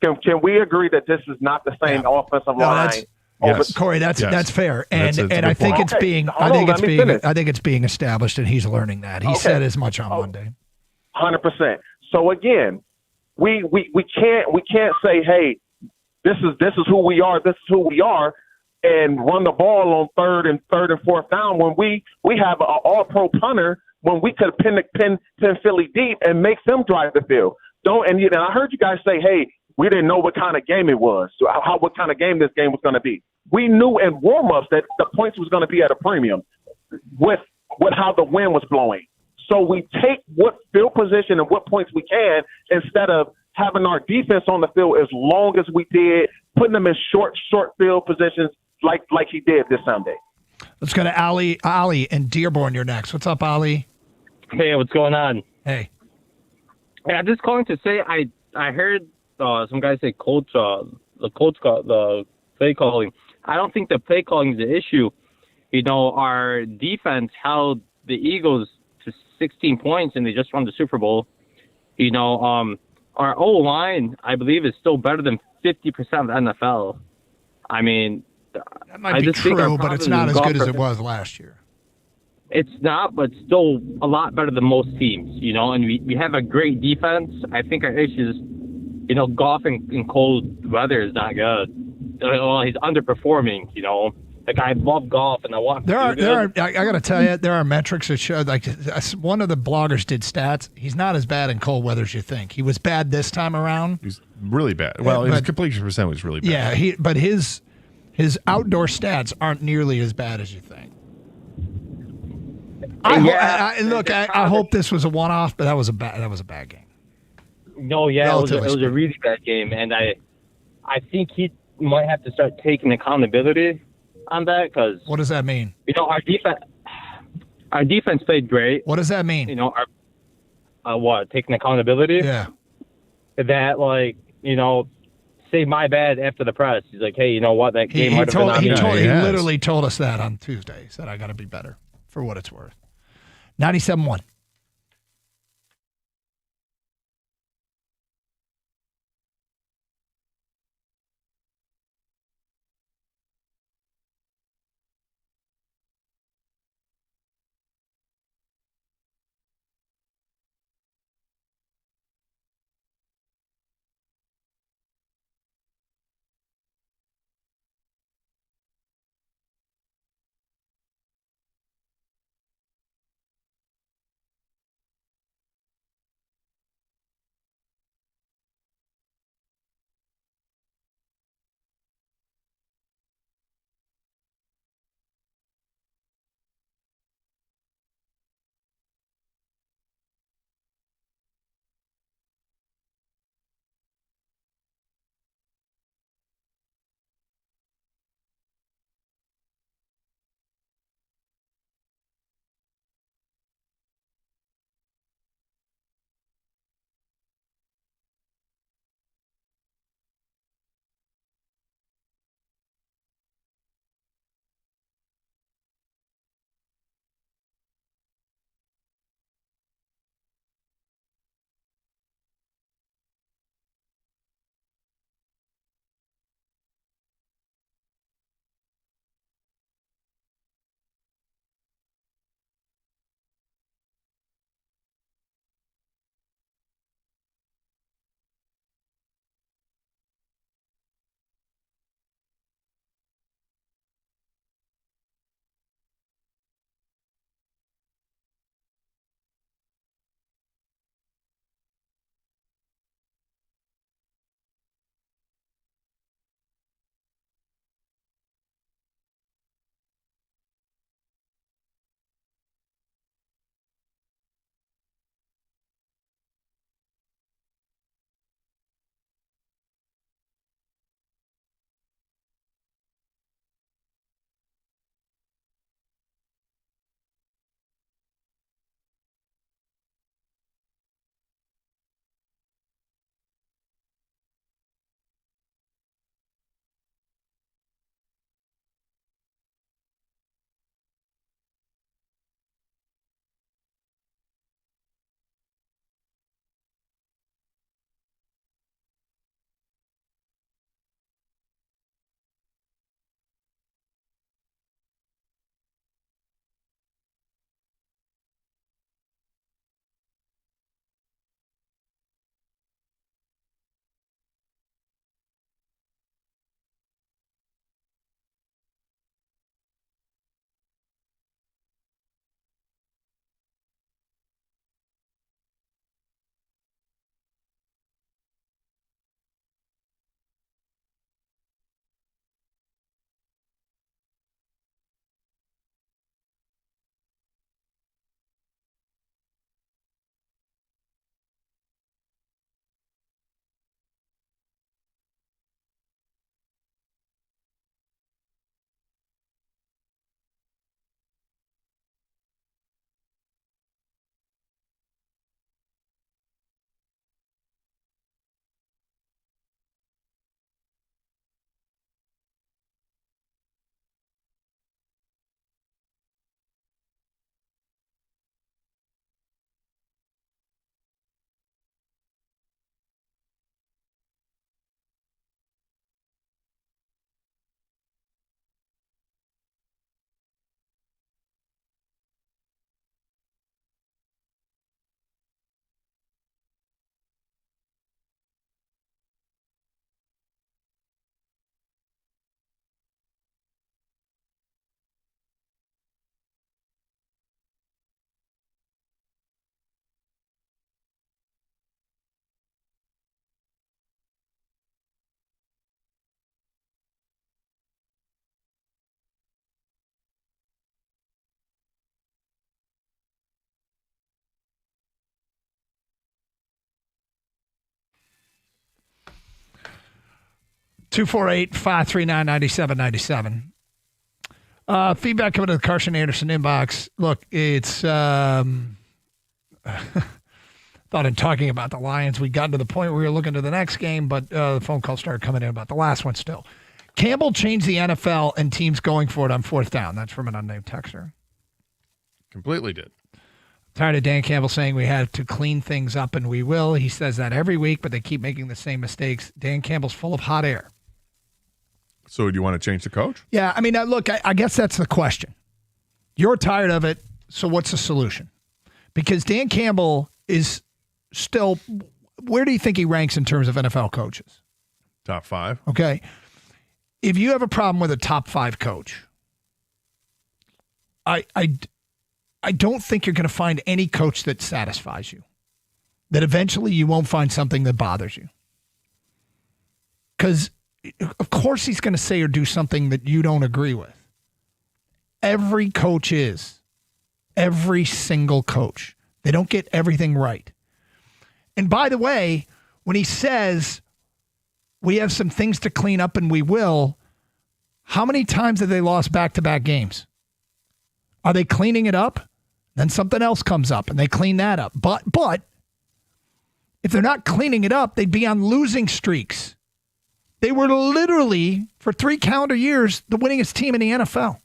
Speaker 4: Can we agree that this is not the same offensive line?
Speaker 15: Yes.
Speaker 16: Corey, that's fair, and I think it's being established, and he's learning that. He said as much on Monday.
Speaker 4: 100%. So again, we can't say, hey, this is who we are. This is who we are. And run the ball on third and fourth down when we have an all-pro punter when we could pin Philly deep and make them drive the field. And I heard you guys say, hey, we didn't know what kind of game it was, what kind of game this game was going to be. We knew in warm-ups that the points was going to be at a premium with how the wind was blowing. So we take what field position and what points we can instead of having our defense on the field as long as we did, putting them in short field positions like he did this Sunday.
Speaker 16: Let's go to Ali in Dearborn. You're next. What's up, Ali?
Speaker 7: Hey, what's going on?
Speaker 16: Hey.
Speaker 7: Hey, I'm just calling to say I heard some guys say the play calling. I don't think the play calling is the issue. You know, our defense held the Eagles to 16 points, and they just won the Super Bowl. You know, our O-line, I believe, is still better than 50% of the NFL. I mean,
Speaker 16: that might be true, but it's not as good as it was last year.
Speaker 7: It's not, but still a lot better than most teams, you know, and we have a great defense. I think our issue is, you know, Goff in cold weather is not good. Well, he's underperforming, you know. Like, I love Goff, and I want
Speaker 16: there are I got to tell you, there are metrics that show, like, one of the bloggers did stats. He's not as bad in cold weather as you think. He was bad this time around.
Speaker 15: He's really bad. Well, his completion percent was really bad.
Speaker 16: Yeah, but his outdoor stats aren't nearly as bad as you think. I hope this was a one-off, but that was a bad game.
Speaker 7: No, yeah, it was a really bad game, and I think he might have to start taking accountability on that, because
Speaker 16: what does that mean?
Speaker 7: You know, our defense played great.
Speaker 16: What does that mean?
Speaker 7: You know, our taking accountability?
Speaker 16: Yeah.
Speaker 7: That, like, you know, say my bad after the press. He's like, hey, you know what? That game might have been on me.
Speaker 16: He literally told us that on Tuesday. He said, I got to be better, for what it's worth. 97.1. 248-539-9797. Feedback coming to the Carson Anderson inbox. Look, it's thought in talking about the Lions, we got to the point where we were looking to the next game, but the phone calls started coming in about the last one still. Campbell changed the NFL and teams going for it on fourth down. That's from an unnamed texter.
Speaker 15: Completely did.
Speaker 16: Tired of Dan Campbell saying we have to clean things up, and we will. He says that every week, but they keep making the same mistakes. Dan Campbell's full of hot air.
Speaker 15: So do you want to change the coach?
Speaker 16: Yeah, I mean, look, I guess that's the question. You're tired of it, so what's the solution? Because Dan Campbell is still, where do you think he ranks in terms of NFL coaches?
Speaker 15: Top 5.
Speaker 16: Okay. If you have a problem with a top 5 coach, I don't think you're going to find any coach that satisfies you. That eventually you won't find something that bothers you. Because, of course, he's going to say or do something that you don't agree with. Every coach is. Every single coach. They don't get everything right. And by the way, when he says we have some things to clean up and we will, how many times have they lost back-to-back games? Are they cleaning it up? Then something else comes up and they clean that up. But if they're not cleaning it up, they'd be on losing streaks. They were literally, for 3 calendar years, the winningest team in the NFL.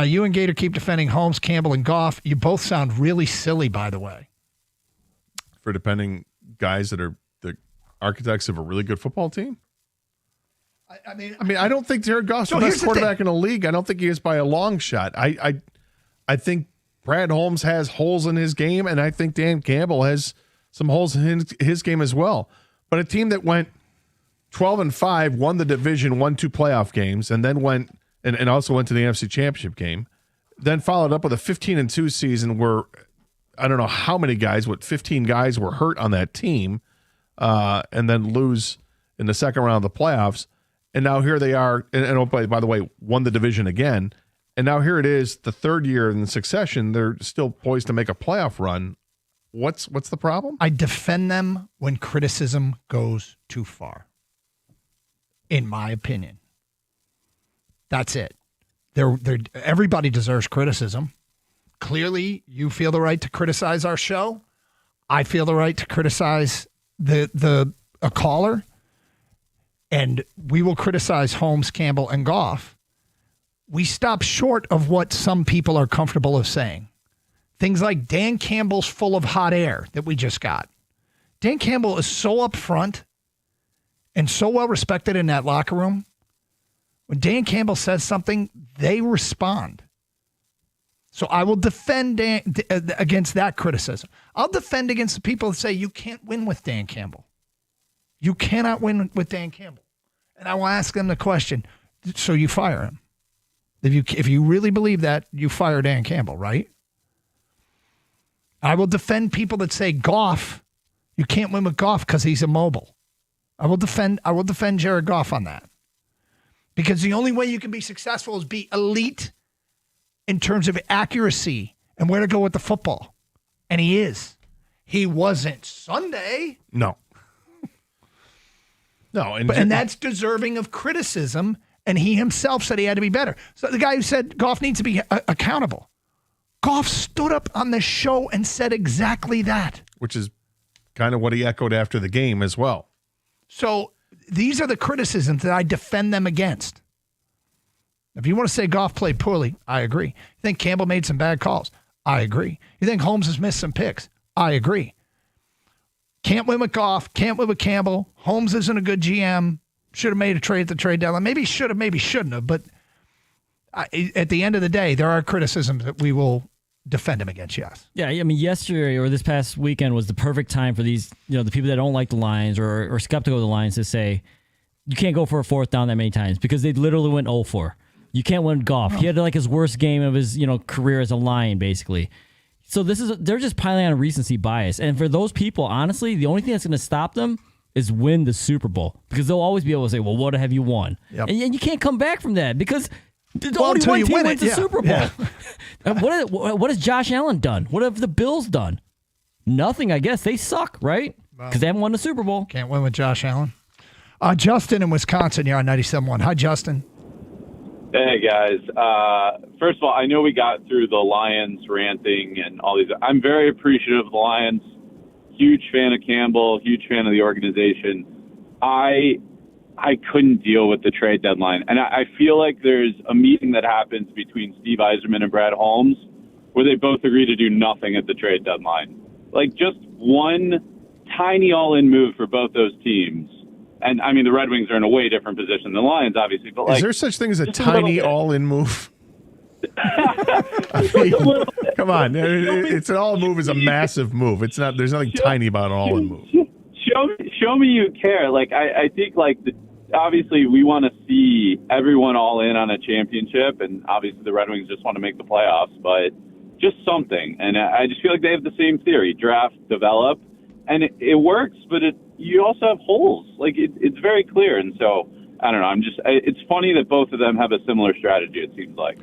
Speaker 16: You and Gator keep defending Holmes, Campbell, and Goff. You both sound really silly, by the way.
Speaker 15: For defending guys that are the architects of a really good football team? I mean, I don't think Jared Goff's the best quarterback in the league. I don't think he is by a long shot. I think Brad Holmes has holes in his game, and I think Dan Campbell has some holes in his game as well. But a team that went 12-5, won the division, won 2 playoff games, and then went and also went to the NFC Championship game, then followed up with a 15-2 season where I don't know how many guys, 15 guys were hurt on that team, and then lose in the second round of the playoffs. And now here they are, and by the way, won the division again. And now here it is, the third year in succession, they're still poised to make a playoff run. What's the problem?
Speaker 16: I defend them when criticism goes too far, in my opinion. That's it. Everybody deserves criticism. Clearly, you feel the right to criticize our show. I feel the right to criticize a caller. And we will criticize Holmes, Campbell, and Goff. We stop short of what some people are comfortable of saying. Things like Dan Campbell's full of hot air that we just got. Dan Campbell is so upfront and so well respected in that locker room. When Dan Campbell says something, they respond. So I will defend Dan against that criticism. I'll defend against the people that say you can't win with Dan Campbell. You cannot win with Dan Campbell. And I will ask them the question, so you fire him. If you really believe that, you fire Dan Campbell, right? I will defend people that say Goff, you can't win with Goff because he's immobile. I will defend Jared Goff on that. Because the only way you can be successful is be elite in terms of accuracy and where to go with the football. And he is. He wasn't Sunday.
Speaker 15: No. No,
Speaker 16: and that's deserving of criticism, and he himself said he had to be better. So the guy who said Goff needs to be accountable, Goff stood up on the show and said exactly that.
Speaker 15: Which is kind of what he echoed after the game as well.
Speaker 16: So these are the criticisms that I defend them against. If you want to say Goff played poorly, I agree. You think Campbell made some bad calls? I agree. You think Holmes has missed some picks? I agree. Can't win with Goff. Can't win with Campbell. Holmes isn't a good GM. Should have made a trade at the trade deadline. Maybe should have, maybe shouldn't have. But at the end of the day, there are criticisms that we will defend him against, yes.
Speaker 17: Yeah, I mean, yesterday or this past weekend was the perfect time for these, the people that don't like the Lions or skeptical of the Lions to say, you can't go for a fourth down that many times because they literally went 0-4. You can't win Goff. He had like his worst game of his career as a Lion, basically. So they're just piling on recency bias. And for those people, honestly, the only thing that's going to stop them is win the Super Bowl because they'll always be able to say, well, what have you won? Yep. And you can't come back from that because only one team wins the Super Bowl. Yeah. What has Josh Allen done? What have the Bills done? Nothing, I guess. They suck, right? because they haven't won the Super Bowl.
Speaker 16: Can't win with Josh Allen. Justin in Wisconsin, you're on 97.1. Hi, Justin.
Speaker 9: Hey, guys. First of all, I know we got through the Lions ranting and all these. I'm very appreciative of the Lions. Huge fan of Campbell, huge fan of the organization. I couldn't deal with the trade deadline. And I feel like there's a meeting that happens between Steve Yzerman and Brad Holmes where they both agree to do nothing at the trade deadline. Like just one tiny all-in move for both those temes. And, I mean, the Red Wings are in a way different position than the Lions, obviously. But
Speaker 15: is there such thing as a tiny all-in move? I mean, come on. It's an all-in move is a massive move. It's not. There's nothing tiny about an all-in move.
Speaker 9: Show me you care. Like, I think, like, obviously we want to see everyone all in on a championship, and obviously the Red Wings just want to make the playoffs, but just something. And I just feel like they have the same theory: draft, develop, and it works, but you also have holes. Like it's very clear, and so I don't know. It's funny that both of them have a similar strategy. It seems like.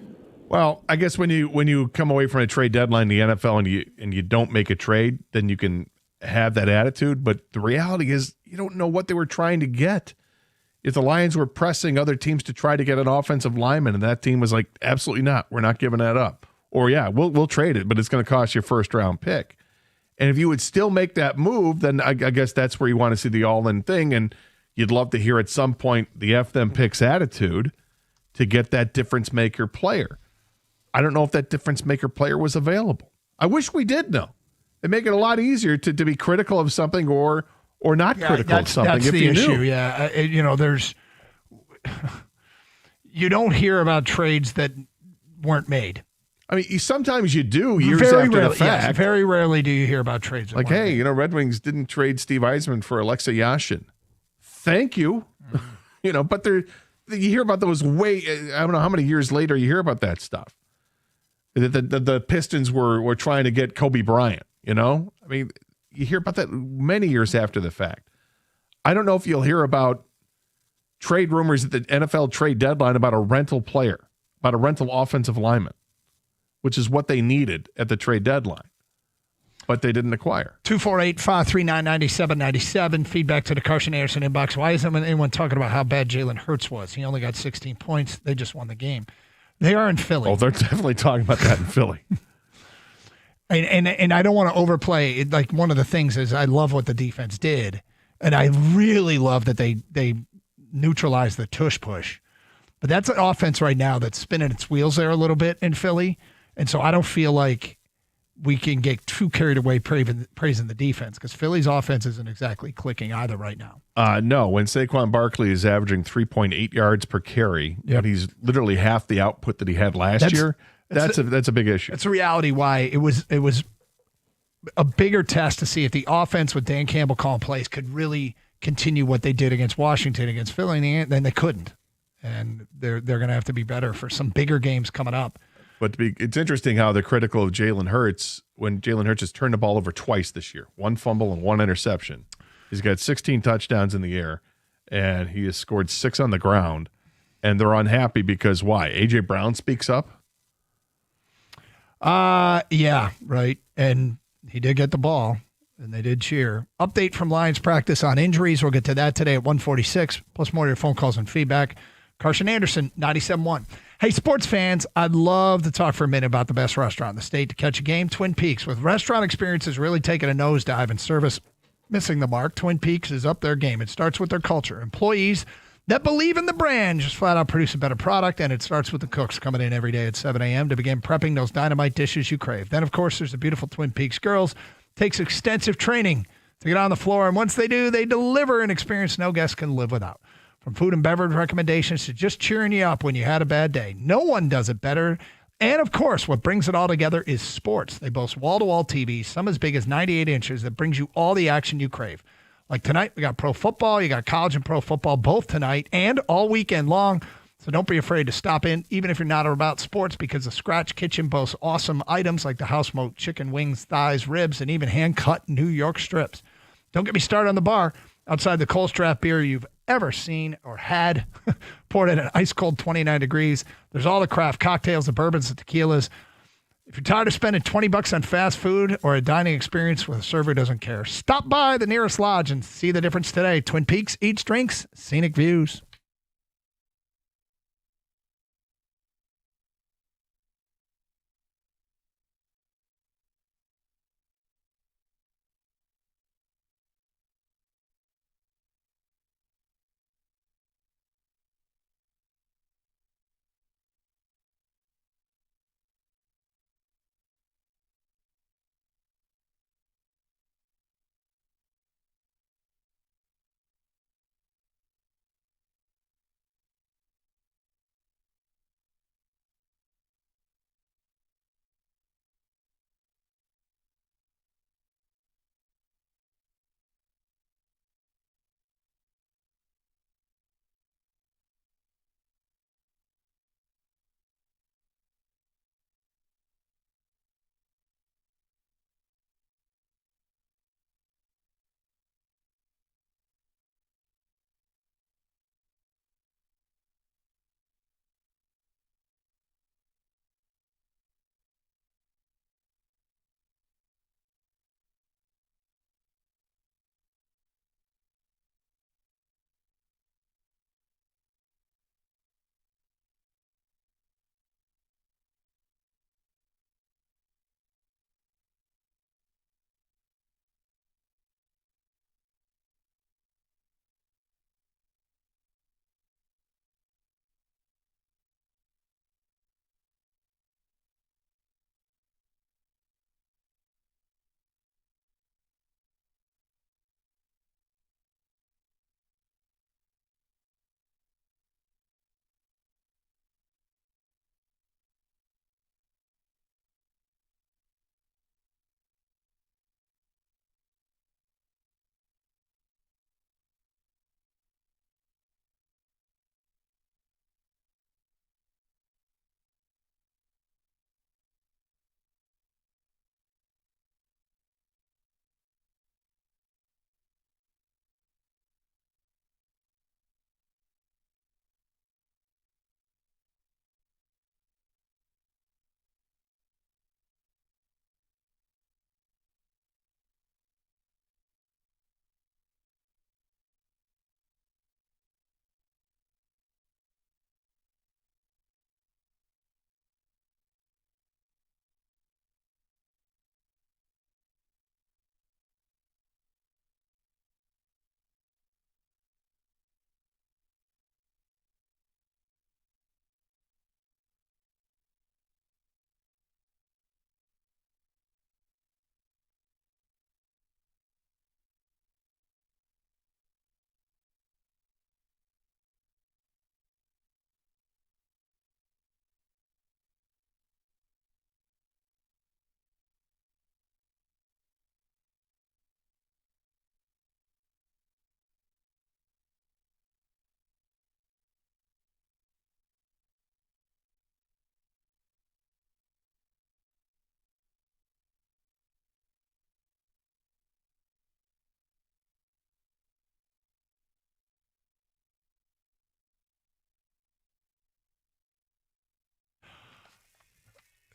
Speaker 15: Well, I guess when you come away from a trade deadline in the NFL and you don't make a trade, then you can have that attitude. But the reality is, you don't know what they were trying to get. If the Lions were pressing other teams to try to get an offensive lineman, and that team was like, absolutely not, we're not giving that up. Or yeah, we'll trade it, but it's going to cost you a first-round pick. And if you would still make that move, then I guess that's where you want to see the all-in thing. And you'd love to hear at some point the F them picks attitude to get that difference-maker player. I don't know if that difference-maker player was available. I wish we did know. It'd make it a lot easier to be critical of something or not critical of something.
Speaker 16: That's
Speaker 15: if
Speaker 16: the
Speaker 15: you
Speaker 16: issue,
Speaker 15: knew.
Speaker 16: yeah. There's you don't hear about trades that weren't made.
Speaker 15: I mean, sometimes you do years after the fact.
Speaker 16: Yes, very rarely do you hear about trades.
Speaker 15: Like, hey, Red Wings didn't trade Steve Yzerman for Alexa Yashin. Thank you. But you hear about those I don't know how many years later you hear about that stuff. The Pistons were trying to get Kobe Bryant, I mean, you hear about that many years after the fact. I don't know if you'll hear about trade rumors at the NFL trade deadline about a rental player, about a rental offensive lineman, which is what they needed at the trade deadline, but they didn't acquire.
Speaker 16: 248-539-9797. Feedback to the Carson Anderson inbox. Why isn't anyone talking about how bad Jalen Hurts was? He only got 16 points. They just won the game. They are in Philly.
Speaker 15: Oh, they're definitely talking about that in Philly.
Speaker 16: And I don't want to overplay it. Like, one of the things is I love what the defense did, and I really love that they neutralized the tush push. But that's an offense right now that's spinning its wheels there a little bit in Philly. And so I don't feel like we can get too carried away praising the defense, because Philly's offense isn't exactly clicking either right now.
Speaker 15: No, when Saquon Barkley is averaging 3.8 yards per carry, but he's literally half the output that he had last year, that's a big issue.
Speaker 16: It's a reality why it was a bigger test to see if the offense with Dan Campbell calling plays could really continue what they did against Washington, against Philly, and then they couldn't. And they're going to have to be better for some bigger games coming up.
Speaker 15: But it's interesting how they're critical of Jalen Hurts when Jalen Hurts has turned the ball over twice this year. 1 fumble and 1 interception. He's got 16 touchdowns in the air, and he has scored 6 on the ground. And they're unhappy because why? A.J. Brown speaks up?
Speaker 16: Yeah, right. And he did get the ball, and they did cheer. Update from Lions practice on injuries. We'll get to that today at 1:46, plus more of your phone calls and feedback. Carson Anderson, 97.1. Hey, sports fans, I'd love to talk for a minute about the best restaurant in the state to catch a game, Twin Peaks. With restaurant experiences really taking a nosedive and service missing the mark, Twin Peaks is up their game. It starts with their culture. Employees that believe in the brand just flat out produce a better product, and it starts with the cooks coming in every day at 7 a.m. to begin prepping those dynamite dishes you crave. Then, of course, there's the beautiful Twin Peaks girls. Takes extensive training to get on the floor, and once they do, they deliver an experience no guest can live without. From food and beverage recommendations to just cheering you up when you had a bad day. No one does it better. And, of course, what brings it all together is sports. They boast wall-to-wall TVs, some as big as 98 inches, that brings you all the action you crave. Like tonight, we got pro football. You got college and pro football both tonight and all weekend long. So don't be afraid to stop in, even if you're not about sports, because the Scratch Kitchen boasts awesome items like the house-smoked chicken wings, thighs, ribs, and even hand-cut New York strips. Don't get me started on the bar. Outside the coldest draft beer you've ever seen or had, poured at an ice-cold 29 degrees. There's all the craft cocktails, the bourbons, the tequilas. If you're tired of spending $20 on fast food or a dining experience with a server who doesn't care, stop by the nearest lodge and see the difference today. Twin Peaks Eats Drinks, Scenic Views.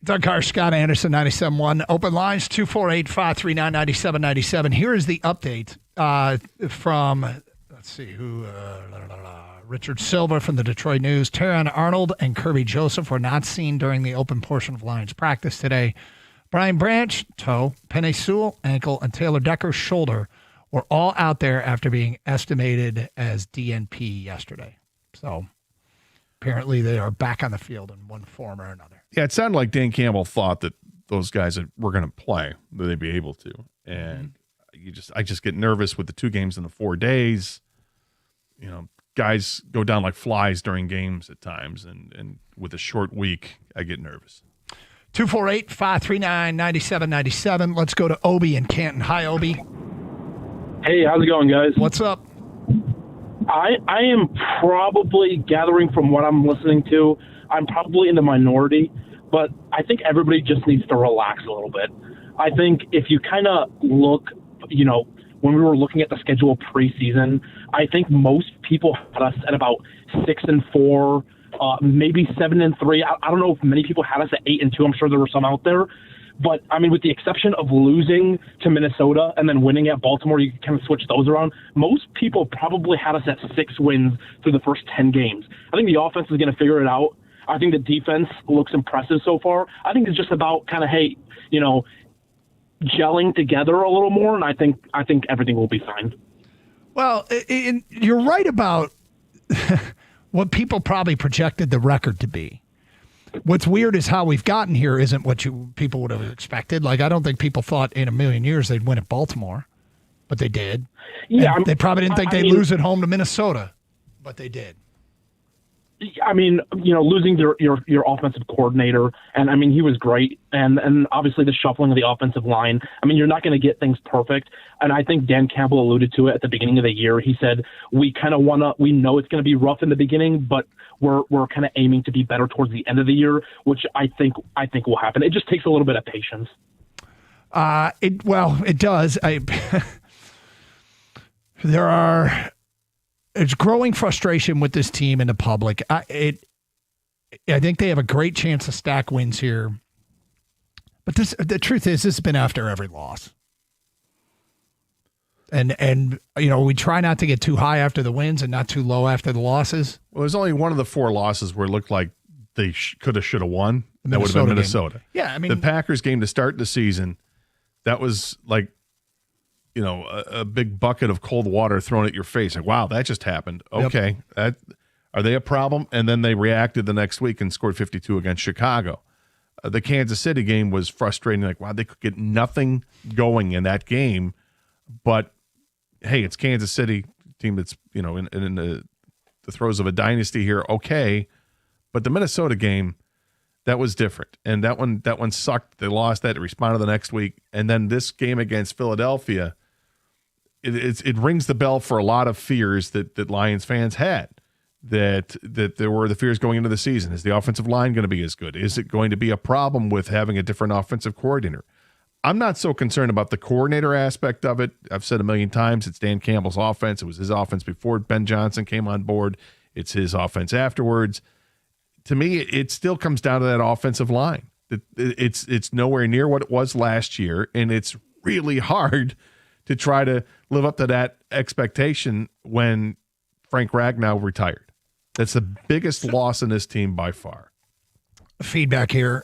Speaker 16: Doug Carr, Scott Anderson, 97.1. Open lines, 248-539-9797. Here is the update from, let's see, who, Richard Silva from the Detroit News. Terron Arnold and Kirby Joseph were not seen during the open portion of Lions practice today. Brian Branch, toe, Penei Sewell, ankle, and Taylor Decker, shoulder, were all out there after being estimated as DNP yesterday. So apparently they are back on the field in one form or another.
Speaker 15: Yeah, it sounded like Dan Campbell thought that those guys were going to play, that they'd be able to. And I just get nervous with the 2 games in the 4 days. You know, guys go down like flies during games at times. And with a short week, I get nervous.
Speaker 16: 248-539-9797. Let's go to Obi in Canton. Hi, Obi.
Speaker 10: Hey, how's it going, guys?
Speaker 16: What's up?
Speaker 10: I am probably, gathering from what I'm listening to, I'm probably in the minority, but I think everybody just needs to relax a little bit. I think if you kind of look, you know, when we were looking at the schedule preseason, I think most people had us at about 6-4, maybe 7-3. I don't know if many people had us at 8-2. I'm sure there were some out there. But, I mean, with the exception of losing to Minnesota and then winning at Baltimore, you can kind of switch those around. Most people probably had us at 6 wins through the first 10 games. I think the offense is going to figure it out. I think the defense looks impressive so far. I think it's just about kind of, hey, you know, gelling together a little more, and I think everything will be fine.
Speaker 16: Well, you're right about what people probably projected the record to be. What's weird is how we've gotten here isn't what people would have expected. Like, I don't think people thought in a million years they'd win at Baltimore, but they did. Yeah, they probably didn't think they'd lose at home to Minnesota, but they did.
Speaker 10: I mean, you know, losing your offensive coordinator, and I mean, he was great, and obviously the shuffling of the offensive line. I mean, you're not going to get things perfect, and I think Dan Campbell alluded to it at the beginning of the year. He said we know it's going to be rough in the beginning, but we're kind of aiming to be better towards the end of the year, which I think will happen. It just takes a little bit of patience.
Speaker 16: It does. There's growing frustration with this team and the public. I think they have a great chance to stack wins here. But the truth is, this has been after every loss. And you know, we try not to get too high after the wins and not too low after the losses.
Speaker 15: Well, there's only one of the 4 losses where it looked like they could have, should have won. That would have been Minnesota.
Speaker 16: Yeah, I mean,
Speaker 15: the Packers game to start the season, that was like, you know, a big bucket of cold water thrown at your face. Like, wow, that just happened. Okay, are they a problem? And then they reacted the next week and scored 52 against Chicago. The Kansas City game was frustrating. Like, wow, they could get nothing going in that game. But, hey, it's Kansas City, team that's, you know, in the throes of a dynasty here. Okay, but the Minnesota game, that was different. And that one sucked. They lost that. They responded the next week. And then this game against Philadelphia, it rings the bell for a lot of fears that Lions fans had, that there were the fears going into the season. Is the offensive line going to be as good? Is it going to be a problem with having a different offensive coordinator? I'm not so concerned about the coordinator aspect of it. I've said a million times, it's Dan Campbell's offense. It was his offense before Ben Johnson came on board. It's his offense afterwards. To me, it still comes down to that offensive line. It's nowhere near what it was last year, and it's really hard to try to live up to that expectation when Frank Ragnow retired. That's the biggest loss in this team by far.
Speaker 16: Feedback here.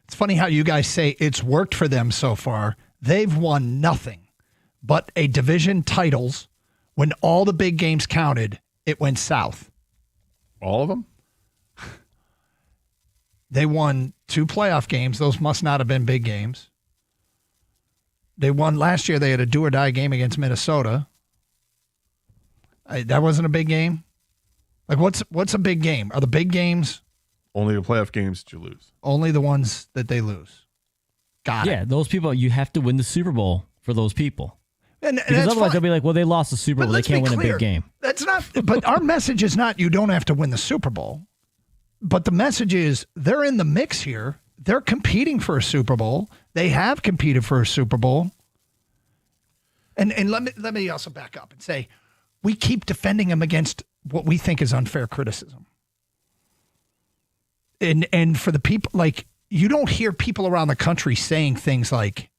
Speaker 16: It's funny how you guys say it's worked for them so far. They've won nothing but a division titles. When all the big games counted, it went south.
Speaker 15: All of them?
Speaker 16: They won 2 playoff games. Those must not have been big games. They won last year. They had a do-or-die game against Minnesota. That wasn't a big game. Like, what's a big game? Are the big games
Speaker 15: only the playoff games that you lose?
Speaker 16: Only the ones that they lose. Got it.
Speaker 17: Yeah, those people, you have to win the Super Bowl for those people.
Speaker 16: And
Speaker 17: because otherwise they'll be like, well, they lost the Super Bowl. They can't win a big game.
Speaker 16: That's not. But our message is not you don't have to win the Super Bowl. But the message is they're in the mix here. They're competing for a Super Bowl. They have competed for a Super Bowl. And let me also back up and say we keep defending them against what we think is unfair criticism. And for the people, like, you don't hear people around the country saying things like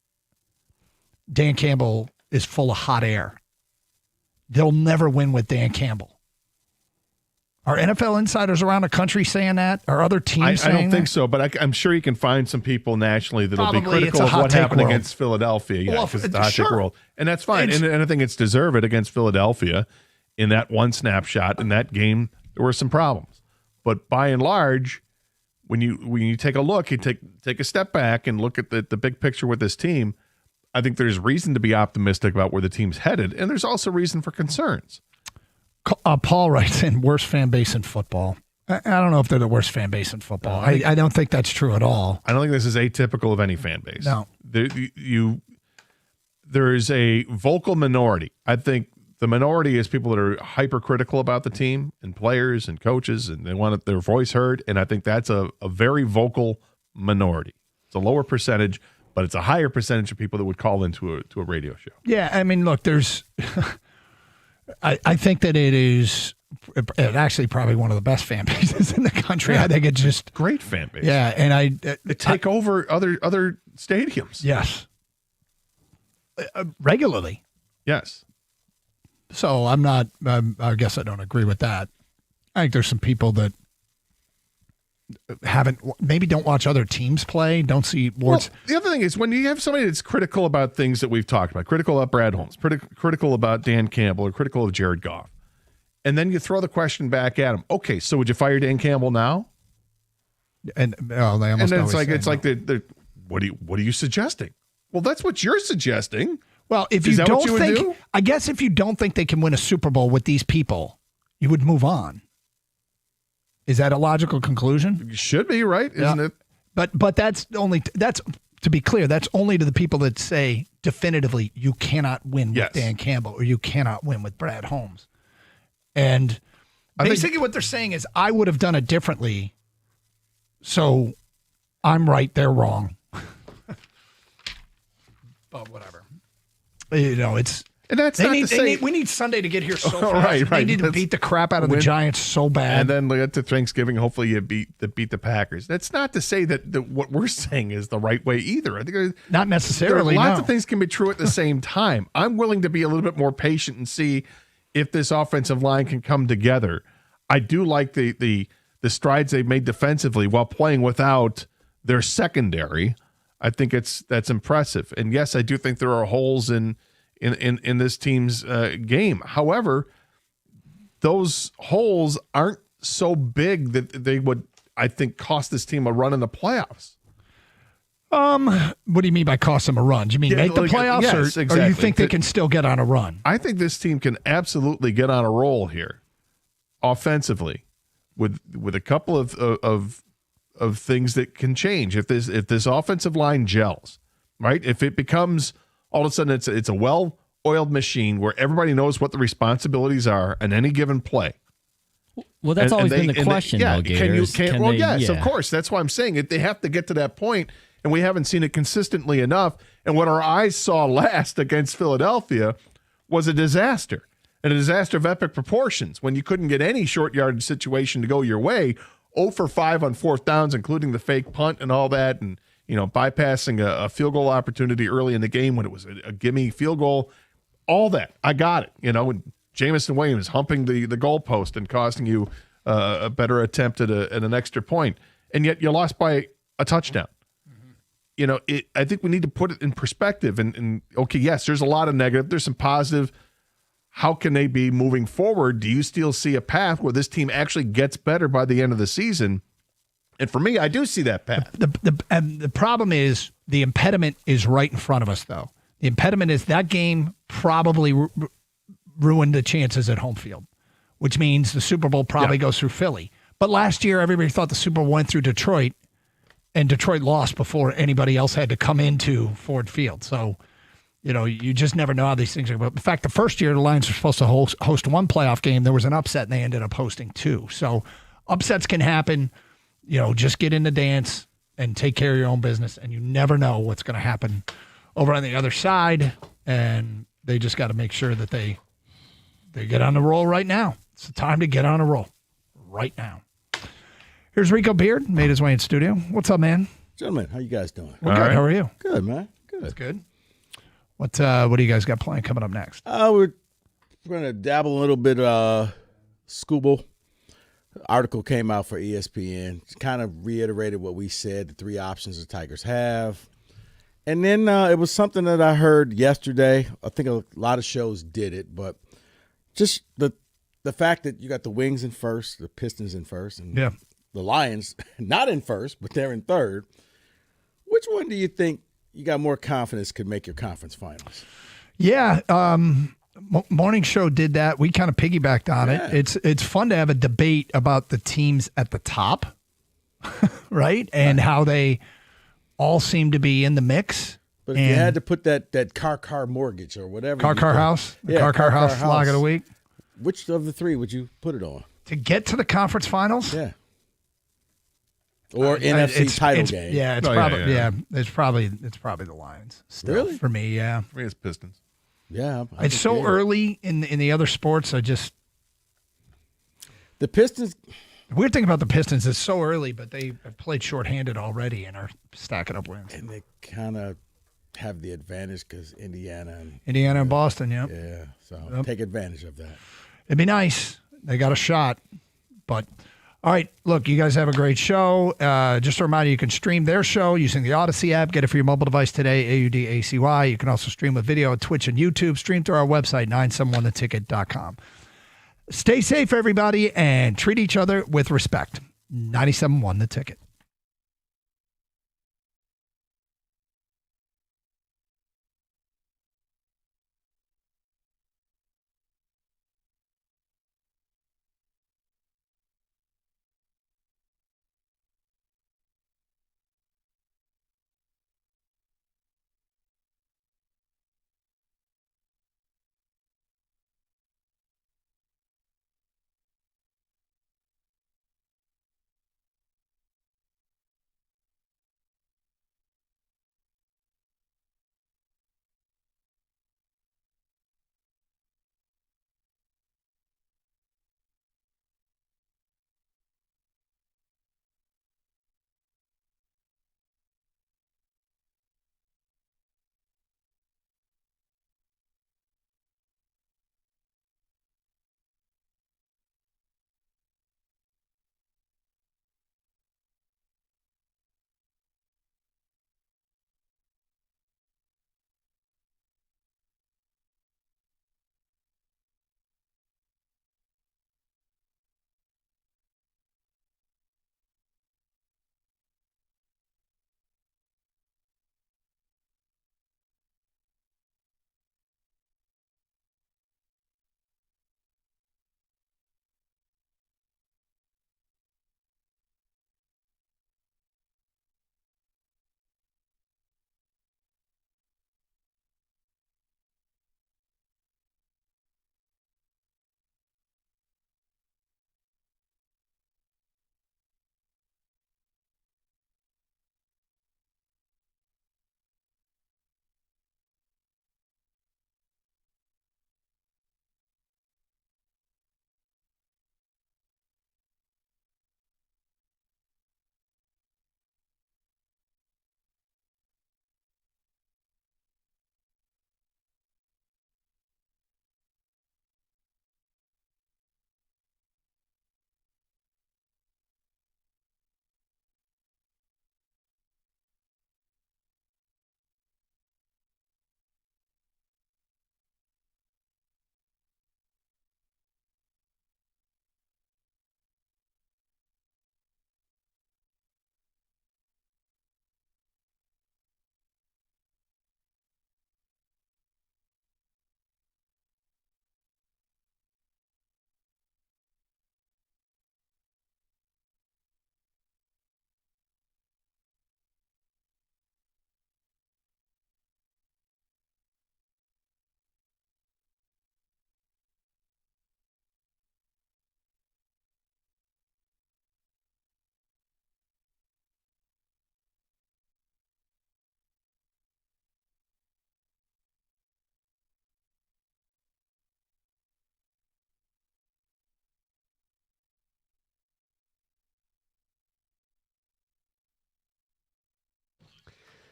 Speaker 16: Dan Campbell is full of hot air. They'll never win with Dan Campbell. Are NFL insiders around the country saying that? Are other teams saying that?
Speaker 15: I don't think so, but I'm sure you can find some people nationally that'll
Speaker 16: Probably
Speaker 15: be critical of what happened
Speaker 16: world.
Speaker 15: against Philadelphia. Yeah, because it's the hot take
Speaker 16: sure.
Speaker 15: world. And that's fine. And I think it's deserved against Philadelphia. In that one snapshot in that game, there were some problems. But by and large, when you take a look, you take a step back and look at the big picture with this team, I think there's reason to be optimistic about where the team's headed, and there's also reason for concerns.
Speaker 16: Paul writes in, worst fan base in football. I don't know if they're the worst fan base in football. I don't think that's true at all.
Speaker 15: I don't think this is atypical of any fan base.
Speaker 16: No.
Speaker 15: There is a vocal minority. I think the minority is people that are hypercritical about the team and players and coaches, and they want their voice heard, and I think that's a very vocal minority. It's a lower percentage, but it's a higher percentage of people that would call into a radio show.
Speaker 16: Yeah, I mean, look, there's I think that it is actually probably one of the best fan bases in the country.
Speaker 15: Yeah.
Speaker 16: I think it's just
Speaker 15: great fan base.
Speaker 16: Yeah, and
Speaker 15: they take over other stadiums.
Speaker 16: Yes, regularly.
Speaker 15: Yes.
Speaker 16: So I'm not. I guess I don't agree with that. I think there's some people that maybe don't watch other teams play, don't see awards.
Speaker 15: Well, the other thing is when you have somebody that's critical about things that we've talked about, critical of Brad Holmes, critical about Dan Campbell, or critical of Jared Goff, and then you throw the question back at him. Okay, so would you fire Dan Campbell now?
Speaker 16: And they almost
Speaker 15: and then
Speaker 16: always
Speaker 15: it's like the what are you suggesting? Well, that's what you're suggesting.
Speaker 16: Well, if
Speaker 15: Is
Speaker 16: you
Speaker 15: that what
Speaker 16: don't
Speaker 15: you would
Speaker 16: think,
Speaker 15: do?
Speaker 16: I guess if you don't think they can win a Super Bowl with these people, you would move on. Is that a logical conclusion?
Speaker 15: It should be, right? Isn't it?
Speaker 16: But that's to be clear, that's only to the people that say definitively you cannot win with Dan Campbell or you cannot win with Brad Holmes. And basically what they're saying is I would have done it differently. So I'm right, they're wrong. But whatever. It's
Speaker 15: and that's not to say
Speaker 16: we need Sunday to get here so
Speaker 15: Oh,
Speaker 16: fast.
Speaker 15: right.
Speaker 16: They need to beat the crap out of the Giants so bad.
Speaker 15: And then get to Thanksgiving, hopefully you beat the Packers. That's not to say that what we're saying is the right way either. I think
Speaker 16: not necessarily.
Speaker 15: Lots
Speaker 16: no.
Speaker 15: of things can be true at the same time. I'm willing to be a little bit more patient and see if this offensive line can come together. I do like the strides they've made defensively while playing without their secondary. I think that's impressive. And yes, I do think there are holes in this team's game. However, those holes aren't so big that they would, I think, cost this team a run in the playoffs.
Speaker 16: What do you mean by cost them a run? Do you mean make the playoffs,
Speaker 15: yes,
Speaker 16: or
Speaker 15: exactly.
Speaker 16: you think they can still get on a run?
Speaker 15: I think this team can absolutely get on a roll here, offensively, with a couple of things that can change if this offensive line gels, right? If it becomes all of a sudden it's a well-oiled machine where everybody knows what the responsibilities are in any given play.
Speaker 17: Well, that's always been the question, though, Gators.
Speaker 15: Yes, of course. That's why I'm saying it. They have to get to that point, and we haven't seen it consistently enough. And what our eyes saw last against Philadelphia was a disaster, and a disaster of epic proportions when you couldn't get any short yardage situation to go your way. 0 for 5 on fourth downs, including the fake punt and all that, and bypassing a field goal opportunity early in the game when it was a gimme field goal. All that, I got it. And Jamison Williams humping the goalpost and costing you a better attempt at an extra point, and yet you lost by a touchdown. I think we need to put it in perspective. And okay, yes, there's a lot of negative. There's some positive. How can they be moving forward? Do you still see a path where this team actually gets better by the end of the season? And for me, I do see that path.
Speaker 16: The problem is the impediment is right in front of us, though. The impediment is that game probably ruined the chances at home field, which means the Super Bowl probably goes through Philly. But last year, everybody thought the Super Bowl went through Detroit, and Detroit lost before anybody else had to come into Ford Field. So, you just never know how these things are. But in fact, the first year, the Lions were supposed to host one playoff game. There was an upset, and they ended up hosting two. So upsets can happen. Just get in the dance and take care of your own business, and you never know what's going to happen over on the other side. And they just got to make sure that they get on the roll right now. It's the time to get on a roll right now. Here's Rico Beard, made his way in studio. What's up, man?
Speaker 11: Gentlemen, how you guys doing?
Speaker 16: We're good. Right. How are you?
Speaker 11: Good, man. Good.
Speaker 16: That's good. What do you guys got planned coming up next?
Speaker 11: We're going to dabble a little bit. Scooble article came out for ESPN. Kind of reiterated what we said, the three options the Tigers have. And then it was something that I heard yesterday. I think a lot of shows did it, but just the fact that you got the Wings in first, the Pistons in first, and the Lions not in first, but they're in third. Which one do you think you got more confidence could make your conference finals?
Speaker 16: Yeah, Morning Show did that. We kind of piggybacked on it. It's fun to have a debate about the teams at the top, right? And how they all seem to be in the mix.
Speaker 11: But if you had to put that car mortgage or whatever.
Speaker 16: Car house? The car house lock of the week?
Speaker 11: Which of the three would you put it on?
Speaker 16: To get to the conference finals?
Speaker 11: Yeah. Or NFC title game.
Speaker 16: Yeah, it's probably the Lions. Still,
Speaker 11: really?
Speaker 16: For me, yeah.
Speaker 15: For me, it's Pistons.
Speaker 11: Yeah.
Speaker 16: It's so early in the other sports. I just
Speaker 11: The Pistons.
Speaker 16: Weird thing about the Pistons is so early, but they played shorthanded already and are stacking up wins.
Speaker 11: And they kind of have the advantage because Indiana
Speaker 16: and Boston, yeah.
Speaker 11: Yeah, so take advantage of that.
Speaker 16: It'd be nice. They got a shot. But, all right, look, you guys have a great show. Just a reminder, you can stream their show using the Odyssey app. Get it for your mobile device today, AUDACY. You can also stream with video at Twitch and YouTube. Stream through our website, 971theticket.com. Stay safe, everybody, and treat each other with respect. 97.1 The Ticket.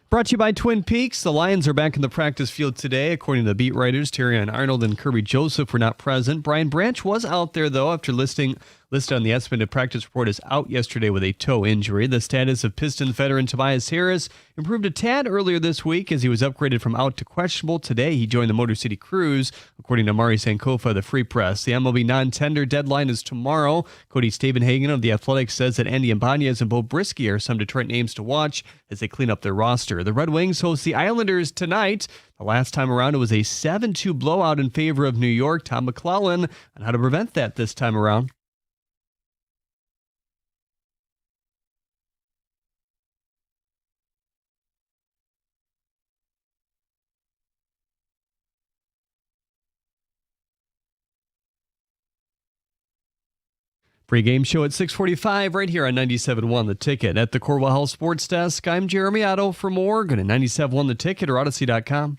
Speaker 12: Brought to you by Twin Peaks. The Lions are back in the practice field today. According to the beat writers, Terrion Arnold and Kirby Joseph were not present. Brian Branch was out there, though, after listed on the estimated practice report as out yesterday with a toe injury. The status of Pistons veteran Tobias Harris improved a tad earlier this week as he was upgraded from out to questionable. Today, he joined the Motor City Cruise, according to Mari Sankofa of the Free Press. The MLB non-tender deadline is tomorrow. Cody Stavenhagen of The Athletic says that Andy Ibanez and Bo Brisky are some Detroit names to watch as they clean up their roster. The Red Wings host the Islanders tonight. The last time around, it was a 7-2 blowout in favor of New York. Tom McClellan on how to prevent that this time around. Pre-game show at 6:45 right here on 97.1 The Ticket. At the Corwell Health Sports Desk, I'm Jeremy Otto. For more, go to 97.1 The Ticket or Odyssey.com.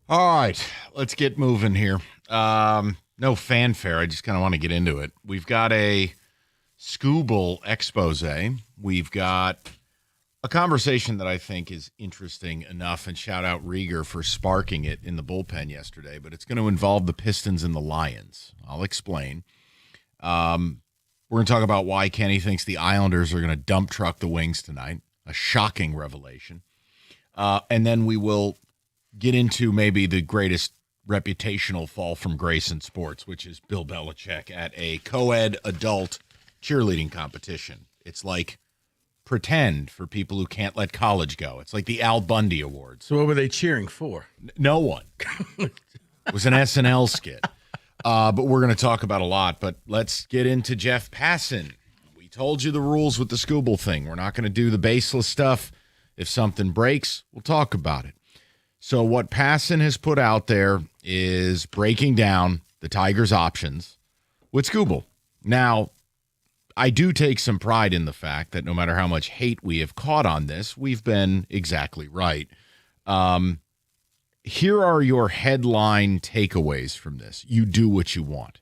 Speaker 13: All right, let's get moving here. No fanfare. I just kind of want to get into it. We've got a Scooble expose. We've got a conversation that I think is interesting enough, and shout out Rieger for sparking it in the bullpen yesterday, but it's going to involve the Pistons and the Lions. I'll explain. We're going to talk about why Kenny thinks the Islanders are going to dump truck the Wings tonight, a shocking revelation. And then we will get into maybe the greatest reputational fall from grace in sports, which is Bill Belichick at a co-ed adult cheerleading competition. It's like pretend for people who can't let college go. It's like the Al Bundy Awards.
Speaker 11: So what were they cheering for?
Speaker 13: No one. It was an SNL skit. But we're going to talk about a lot. But let's get into Jeff Passan. We told you the rules with the Scooble thing. We're not going to do the baseless stuff. If something breaks, we'll talk about it. So what Passan has put out there is breaking down the Tigers' options with Scooble. Now, I do take some pride in the fact that no matter how much hate we have caught on this, we've been exactly right. Here are your headline takeaways from this. You do what you want.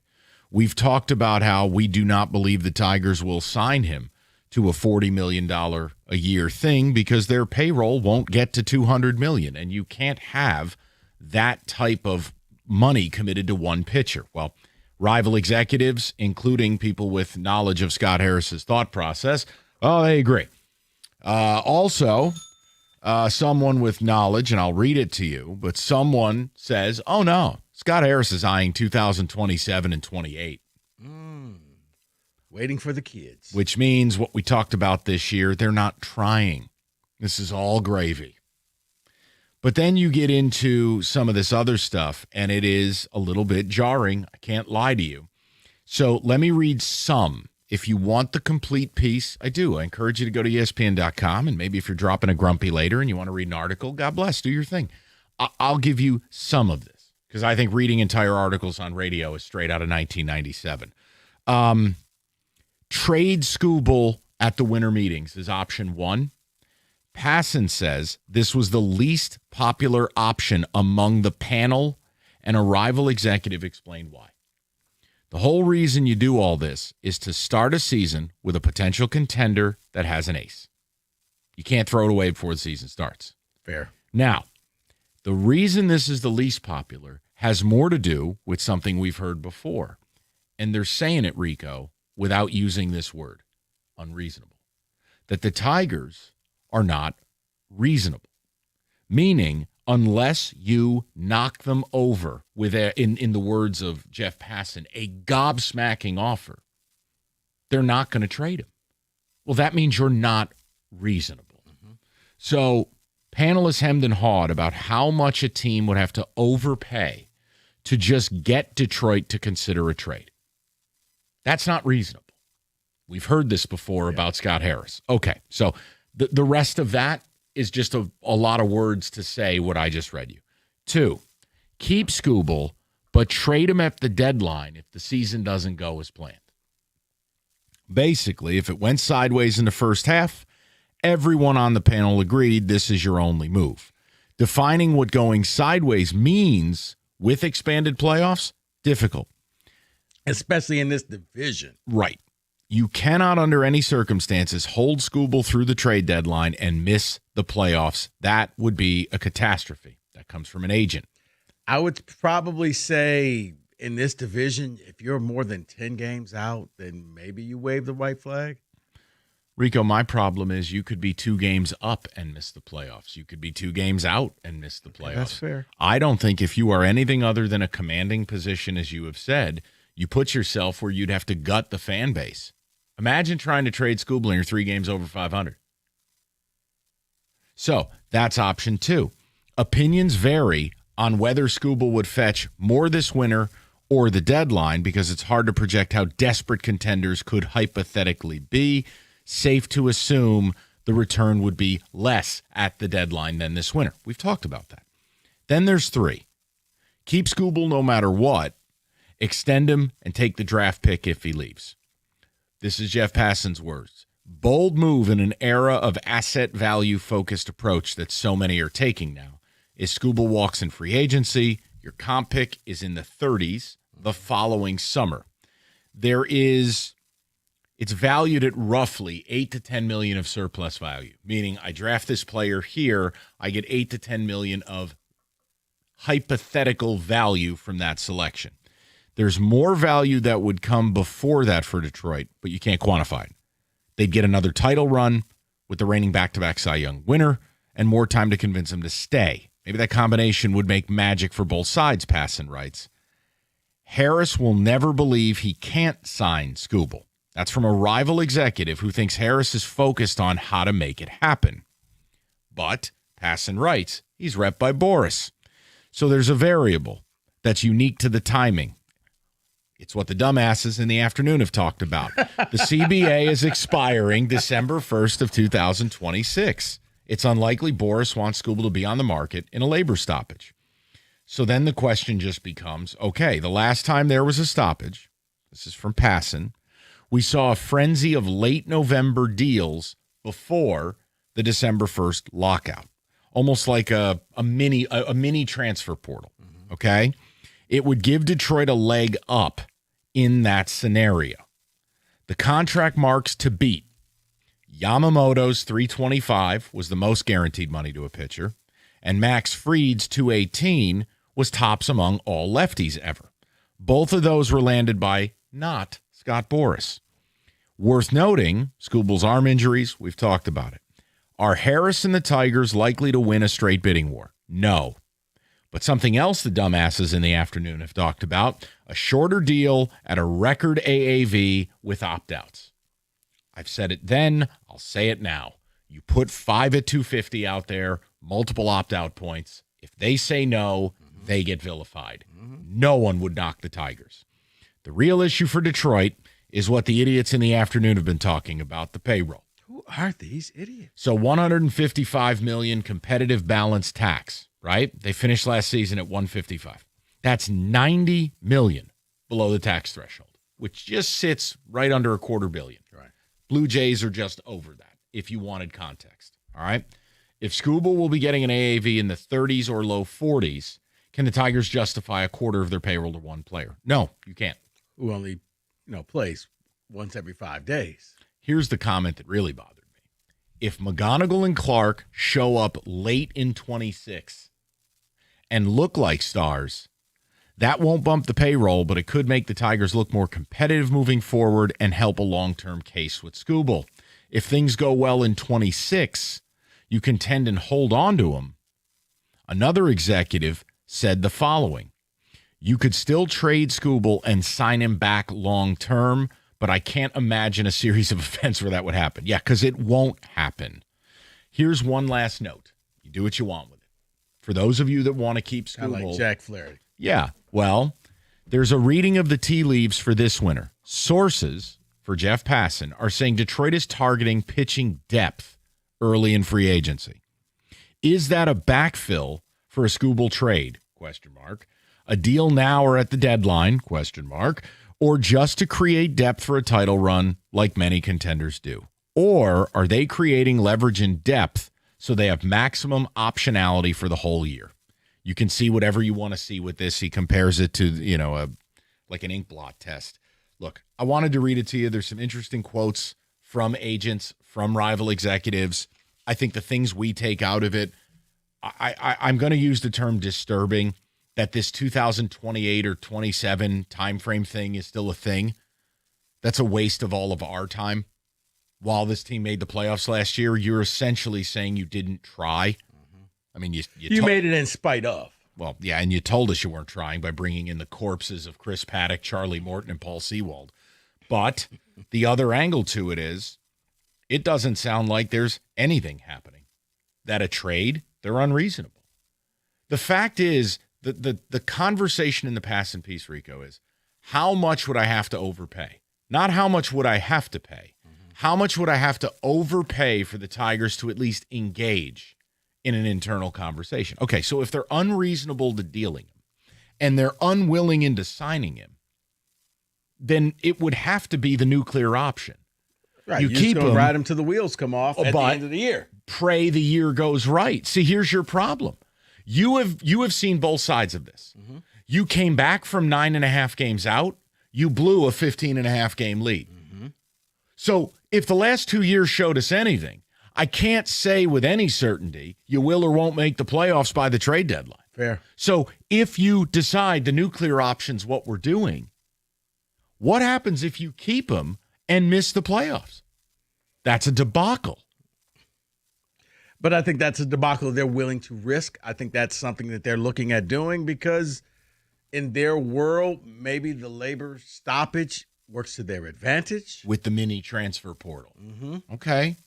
Speaker 13: We've talked about how we do not believe the Tigers will sign him to a $40 million a year thing because their payroll won't get to $200 million, and you can't have that type of money committed to one pitcher. Well, rival executives, including people with knowledge of Scott Harris's thought process, they agree. Also, someone with knowledge, and I'll read it to you, but someone says, oh no, Scott Harris is eyeing 2027 and 28.
Speaker 11: Waiting for the kids.
Speaker 13: Which means what we talked about this year, they're not trying. This is all gravy. But then you get into some of this other stuff, and it is a little bit jarring. I can't lie to you. So let me read some. If you want the complete piece, I do. I encourage you to go to ESPN.com, and maybe if you're dropping a grumpy later and you want to read an article, God bless, do your thing. I'll give you some of this, because I think reading entire articles on radio is straight out of 1997. Trade Scooble at the winter meetings is option one. Passan says this was the least popular option among the panel, and a rival executive explained why. The whole reason you do all this is to start a season with a potential contender that has an ace. You can't throw it away before the season starts.
Speaker 11: Fair.
Speaker 13: Now, the reason this is the least popular has more to do with something we've heard before. And they're saying it, Rico, without using this word, unreasonable. That the Tigers are not reasonable. Meaning, unless you knock them over with, in the words of Jeff Passan, a gobsmacking offer, they're not going to trade him. Well, that means you're not reasonable. Mm-hmm. So, panelists hemmed and hawed about how much a team would have to overpay to just get Detroit to consider a trade. That's not reasonable. We've heard this before about Scott Harris. Okay, so the rest of that is just a lot of words to say what I just read you. 2, keep Scooble, but trade him at the deadline if the season doesn't go as planned. Basically, if it went sideways in the first half, everyone on the panel agreed this is your only move. Defining what going sideways means with expanded playoffs, difficult.
Speaker 11: Especially in this division.
Speaker 13: Right. You cannot, under any circumstances, hold Scooble through the trade deadline and miss the playoffs. That would be a catastrophe. That comes from an agent.
Speaker 11: I would probably say in this division, if you're more than 10 games out, then maybe you wave the white flag.
Speaker 13: Rico, my problem is you could be 2 games up and miss the playoffs. You could be 2 games out and miss the playoffs.
Speaker 11: That's fair.
Speaker 13: I don't think if you are anything other than a commanding position, as you have said, you put yourself where you'd have to gut the fan base. Imagine trying to trade Scooble and you're 3 games over 500. So that's option 2. Opinions vary on whether Scooble would fetch more this winter or the deadline because it's hard to project how desperate contenders could hypothetically be. Safe to assume the return would be less at the deadline than this winter. We've talked about that. Then there's 3. Keep Scooble no matter what. Extend him and take the draft pick if he leaves. This is Jeff Passan's words. Bold move in an era of asset value focused approach that so many are taking now is Skubal walks in free agency. Your comp pick is in the 30s the following summer. It's valued at roughly 8 to 10 million of surplus value, meaning I draft this player here, I get 8 to 10 million of hypothetical value from that selection. There's more value that would come before that for Detroit, but you can't quantify it. They'd get another title run with the reigning back-to-back Cy Young winner and more time to convince him to stay. Maybe that combination would make magic for both sides, Passan writes. Harris will never believe he can't sign Skubal. That's from a rival executive who thinks Harris is focused on how to make it happen. But, Passan writes, he's rep by Boris. So there's a variable that's unique to the timing. It's what the dumbasses in the afternoon have talked about. The CBA is expiring December 1st of 2026. It's unlikely Boris wants Skubal to be on the market in a labor stoppage. So then the question just becomes, okay, the last time there was a stoppage, this is from Passan, we saw a frenzy of late November deals before the December 1st lockout, almost like a mini transfer portal, okay? It would give Detroit a leg up in that scenario. The contract marks to beat. Yamamoto's $325 was the most guaranteed money to a pitcher, and Max Fried's $218 was tops among all lefties ever. Both of those were landed by not Scott Boras. Worth noting, Skubal's arm injuries, we've talked about it. Are Harris and the Tigers likely to win a straight bidding war? No. But something else the dumbasses in the afternoon have talked about, a shorter deal at a record AAV with opt-outs. I've said it then, I'll say it now. You put 5 at 250 out there, multiple opt-out points. If they say no, they get vilified. No one would knock the Tigers. The real issue for Detroit is what the idiots in the afternoon have been talking about, the payroll.
Speaker 11: Who are these idiots?
Speaker 13: So $155 million competitive balance tax, right? They finished last season at $155. That's $90 million below the tax threshold, which just sits right under $250 million.
Speaker 11: Right.
Speaker 13: Blue Jays are just over that, if you wanted context. All right. If Skubal will be getting an AAV in the 30s or low 40s, can the Tigers justify a quarter of their payroll to one player? No, you can't.
Speaker 11: Who only, plays once every 5 days.
Speaker 13: Here's the comment that really bothered me. If McGonigal and Clark show up late in 26 and look like stars, that won't bump the payroll, but it could make the Tigers look more competitive moving forward and help a long-term case with Skubal. If things go well in 26, you contend and hold on to him. Another executive said the following: you could still trade Skubal and sign him back long-term, but I can't imagine a series of events where that would happen. Yeah, because it won't happen. Here's one last note. You do what you want with it. For those of you that want to keep Skubal.
Speaker 11: Kind of like Jack Flaherty.
Speaker 13: Yeah, well, there's a reading of the tea leaves for this winter. Sources for Jeff Passan are saying Detroit is targeting pitching depth early in free agency. Is that a backfill for a Skubal trade? ? A deal now or at the deadline? ? Or just to create depth for a title run like many contenders do? Or are they creating leverage and depth so they have maximum optionality for the whole year? You can see whatever you want to see with this. He compares it to, like an ink blot test. Look, I wanted to read it to you. There's some interesting quotes from agents, from rival executives. I think the things we take out of it, I'm going to use the term disturbing, that this 2028 or 27 timeframe thing is still a thing. That's a waste of all of our time. While this team made the playoffs last year, you're essentially saying you didn't try. I mean,
Speaker 11: you made it in spite of.
Speaker 13: Well, yeah, and you told us you weren't trying by bringing in the corpses of Chris Paddock, Charlie Morton, and Paul Sewald. But the other angle to it is, it doesn't sound like there's anything happening. That a trade, they're unreasonable. The fact is, the conversation in the Passan piece, Rico, is how much would I have to overpay? Not how much would I have to pay. How much would I have to overpay for the Tigers to at least engage in an internal conversation? Okay, so if they're unreasonable to dealing him and they're unwilling into signing him, then it would have to be the nuclear option.
Speaker 11: Right, you keep him, ride him till the wheels come off at the end of the year.
Speaker 13: Pray the year goes right. See, here's your problem. You have seen both sides of this. You came back from 9.5 games out. You blew a 15.5 game lead. So if the last 2 years showed us anything, I can't say with any certainty you will or won't make the playoffs by the trade deadline.
Speaker 11: Fair.
Speaker 13: So if you decide the nuclear option's what we're doing, what happens if you keep them and miss the playoffs? That's a debacle.
Speaker 11: But I think that's a debacle they're willing to risk. I think that's something that they're looking at doing because in their world, maybe the labor stoppage works to their advantage.
Speaker 13: With the mini transfer portal. Okay.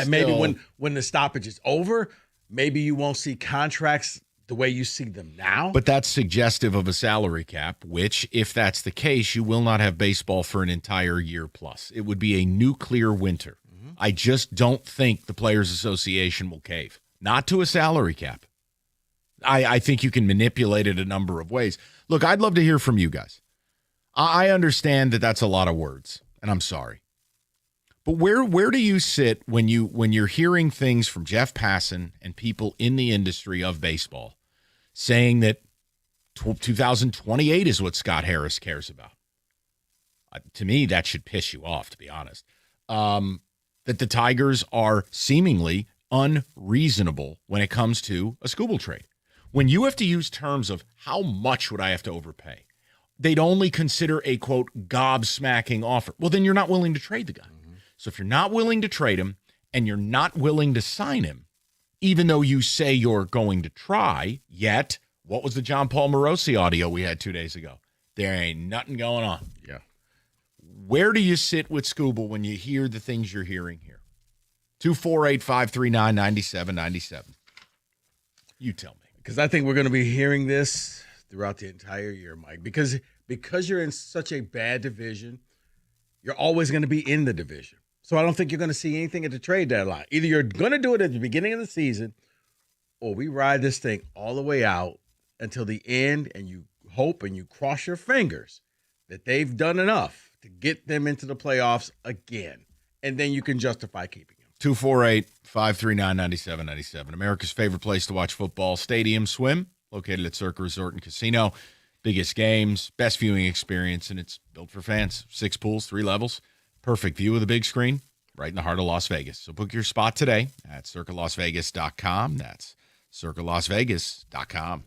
Speaker 11: Maybe when the stoppage is over, maybe you won't see contracts the way you see them now.
Speaker 13: But that's suggestive of a salary cap, which, if that's the case, you will not have baseball for an entire year plus. It would be a nuclear winter. I just don't think the Players Association will cave. Not to a salary cap. I think you can manipulate it a number of ways. Look, I'd love to hear from you guys. I understand that that's a lot of words, and I'm sorry. But where do you sit when you're hearing things from Jeff Passan and people in the industry of baseball saying that 2028 is what Scott Harris cares about? To me, that should piss you off, to be honest. That the Tigers are seemingly unreasonable when it comes to a Skubal trade. When you have to use terms of how much would I have to overpay, they'd only consider a, quote, gobsmacking offer. Well, then you're not willing to trade the guy. So if you're not willing to trade him and you're not willing to sign him, even though you say you're going to try, yet, what was the John Paul Morosi audio we had 2 days ago? There ain't nothing going on.
Speaker 11: Yeah.
Speaker 13: Where do you sit with Skubal when you hear the things you're hearing here? 248-539-9797. You tell me.
Speaker 11: Because I think we're going to be hearing this throughout the entire year, Mike. Because you're in such a bad division, you're always going to be in the division. So I don't think you're going to see anything at the trade deadline. Either you're going to do it at the beginning of the season, or we ride this thing all the way out until the end, and you hope and you cross your fingers that they've done enough to get them into the playoffs again. And then you can justify keeping them.
Speaker 13: 248-539-9797. America's favorite place to watch football, Stadium Swim, located at Circa Resort and Casino. Biggest games, best viewing experience, and it's built for fans. 6 pools, 3 levels. Perfect view of the big screen right in the heart of Las Vegas. So book your spot today at circalasvegas.com. That's circalasvegas.com.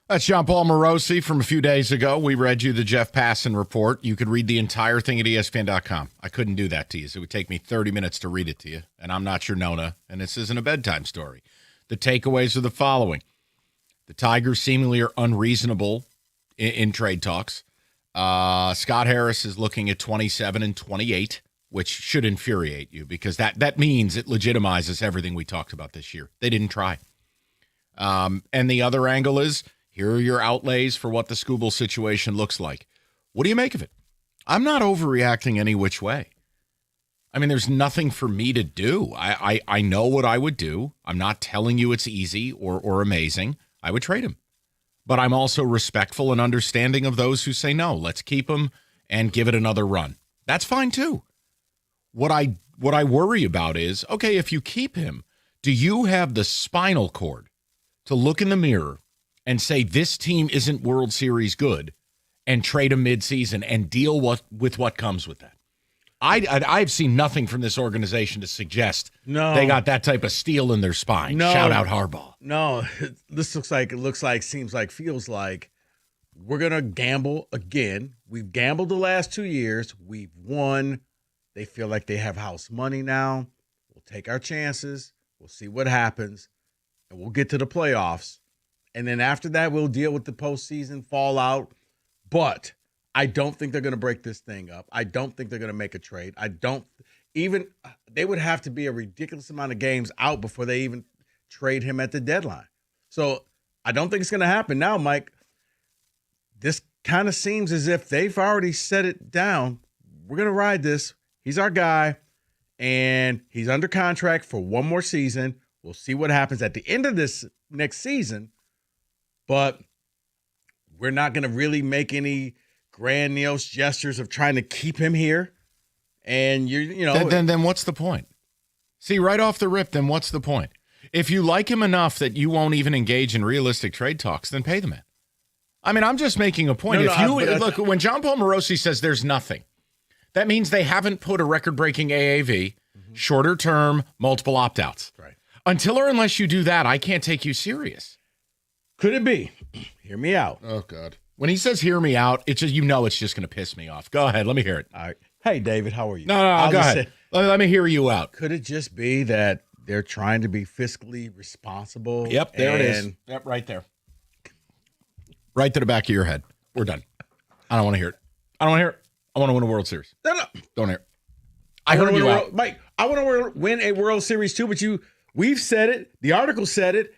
Speaker 13: That's John Paul Morosi from a few days ago. We read you the Jeff Passan report. You could read the entire thing at ESPN.com. I couldn't do that to you, so it would take me 30 minutes to read it to you, and I'm not your Nona, and this isn't a bedtime story. The takeaways are the following. The Tigers seemingly are unreasonable in trade talks. Scott Harris is looking at 27 and 28, which should infuriate you because that means it legitimizes everything we talked about this year. They didn't try. And the other angle is, here are your outlays for what the Skubal situation looks like. What do you make of it? I'm not overreacting any which way. I mean, there's nothing for me to do. I know what I would do. I'm not telling you it's easy or amazing. I would trade him. But I'm also respectful and understanding of those who say, no, let's keep him and give it another run. That's fine too. What I worry about is, okay, if you keep him, do you have the spinal cord to look in the mirror and say this team isn't World Series good and trade him midseason and deal with what comes with that? I've seen nothing from this organization to suggest they got that type of steel in their spine.
Speaker 11: No.
Speaker 13: Shout out Harbaugh.
Speaker 11: No, this seems like, feels like we're going to gamble again. We've gambled the last 2 years. We've won. They feel like they have house money now. We'll take our chances. We'll see what happens. And we'll get to the playoffs. And then after that, we'll deal with the postseason fallout. But I don't think they're going to break this thing up. I don't think they're going to make a trade. They would have to be a ridiculous amount of games out before they even trade him at the deadline. So I don't think it's going to happen. Now, Mike, this kind of seems as if they've already set it down. We're going to ride this. He's our guy, and he's under contract for one more season. We'll see what happens at the end of this next season. But we're not going to really make any grandiose gestures of trying to keep him here. And
Speaker 13: then what's the point? See, right off the rip, then what's the point? If you like him enough that you won't even engage in realistic trade talks, then pay the man. I mean, I'm just making a point. Look, when John Paul Morosi says there's nothing, that means they haven't put a record-breaking AAV, shorter term, multiple opt-outs.
Speaker 11: Right.
Speaker 13: Until or unless you do that, I can't take you serious.
Speaker 11: Could it be? Hear me out.
Speaker 13: Oh, God. When he says hear me out, it's just it's just going to piss me off. Go ahead. Let me hear it.
Speaker 11: All right. Hey, David, how are you?
Speaker 13: No, go ahead. Let me hear you out.
Speaker 11: Could it just be that they're trying to be fiscally responsible?
Speaker 13: Yep, there it is. Yep, right there. Right to the back of your head. We're done. I don't want to hear it. I want to win a World Series.
Speaker 11: No.
Speaker 13: Don't hear it. I heard you out.
Speaker 11: Mike, I want to win a World Series too, but we've said it. The article said it.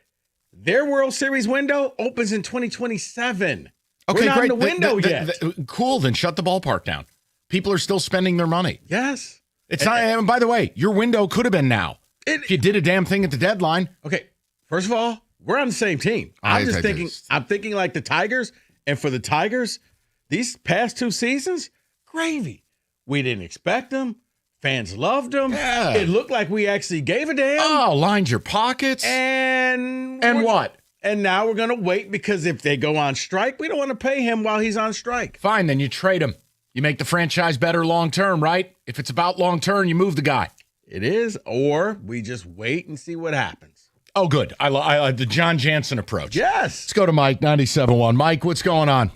Speaker 11: Their World Series window opens in 2027.
Speaker 13: Okay,
Speaker 11: We're not
Speaker 13: great.
Speaker 11: in the window yet.
Speaker 13: Cool, then shut the ballpark down. People are still spending their money.
Speaker 11: Yes.
Speaker 13: It's not. And by the way, your window could have been now. If you did a damn thing at the deadline.
Speaker 11: Okay, first of all, we're on the same team. I'm thinking like the Tigers, and for the Tigers, these past 2 seasons, gravy. We didn't expect them. Fans loved them.
Speaker 13: Yeah.
Speaker 11: It looked like we actually gave a damn.
Speaker 13: Oh, lined your pockets.
Speaker 11: And
Speaker 13: what?
Speaker 11: And now we're going to wait because if they go on strike, we don't want to pay him while he's on strike.
Speaker 13: Fine, then you trade him. You make the franchise better long term, right? If it's about long term, you move the guy.
Speaker 11: It is, or we just wait and see what happens.
Speaker 13: Oh, good. I like the John Jansen approach.
Speaker 11: Yes.
Speaker 13: Let's go to Mike, 97.1. Mike, what's going on?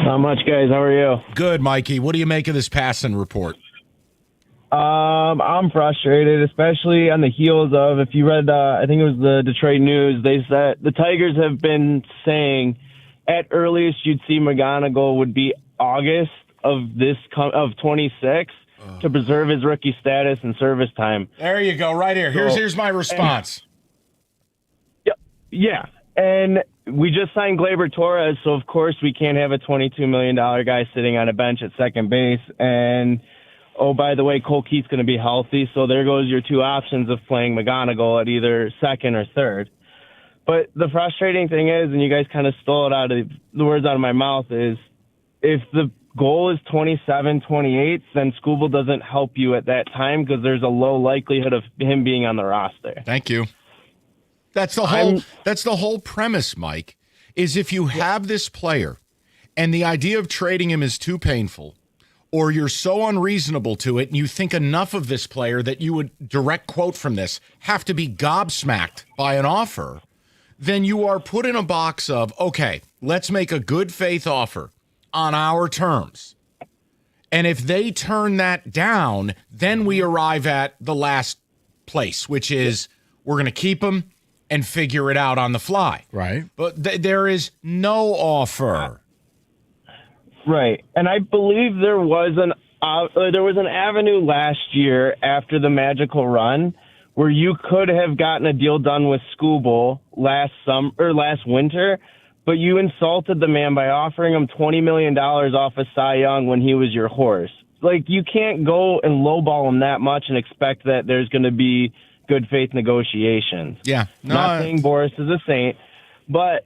Speaker 14: Not much, guys. How are you?
Speaker 13: Good, Mikey. What do you make of this Passan report?
Speaker 14: I'm frustrated, especially on the heels of, if you read, I think it was the Detroit News, they said the Tigers have been saying at earliest you'd see McGonigal would be August of 26 to preserve his rookie status and service time.
Speaker 13: There you go, right here. Here's my response.
Speaker 14: Yeah, and we just signed Gleyber Torres, so of course we can't have a $22 million guy sitting on a bench at second base. And oh, by the way, Cole Keith's going to be healthy, so there goes your 2 options of playing McGonigal at either second or third. But the frustrating thing is, and you guys kind of stole it out of the words out of my mouth, is if the goal is 27, 28, then Skubal doesn't help you at that time because there's a low likelihood of him being on the roster.
Speaker 13: Thank you. That's the whole premise, Mike, is if you have this player and the idea of trading him is too painful, or you're so unreasonable to it and you think enough of this player that you would, direct quote from this, have to be gobsmacked by an offer, then you are put in a box of, okay, let's make a good faith offer on our terms. And if they turn that down, then we arrive at the last place, which is we're going to keep them and figure it out on the fly.
Speaker 11: Right.
Speaker 13: But there is no offer.
Speaker 14: Right, and I believe there was an avenue last year after the magical run where you could have gotten a deal done with Skubal last winter, but you insulted the man by offering him $20 million off of Cy Young when he was your horse. Like, you can't go and lowball him that much and expect that there's going to be good faith negotiations.
Speaker 13: Yeah,
Speaker 14: not saying Boris is a saint, but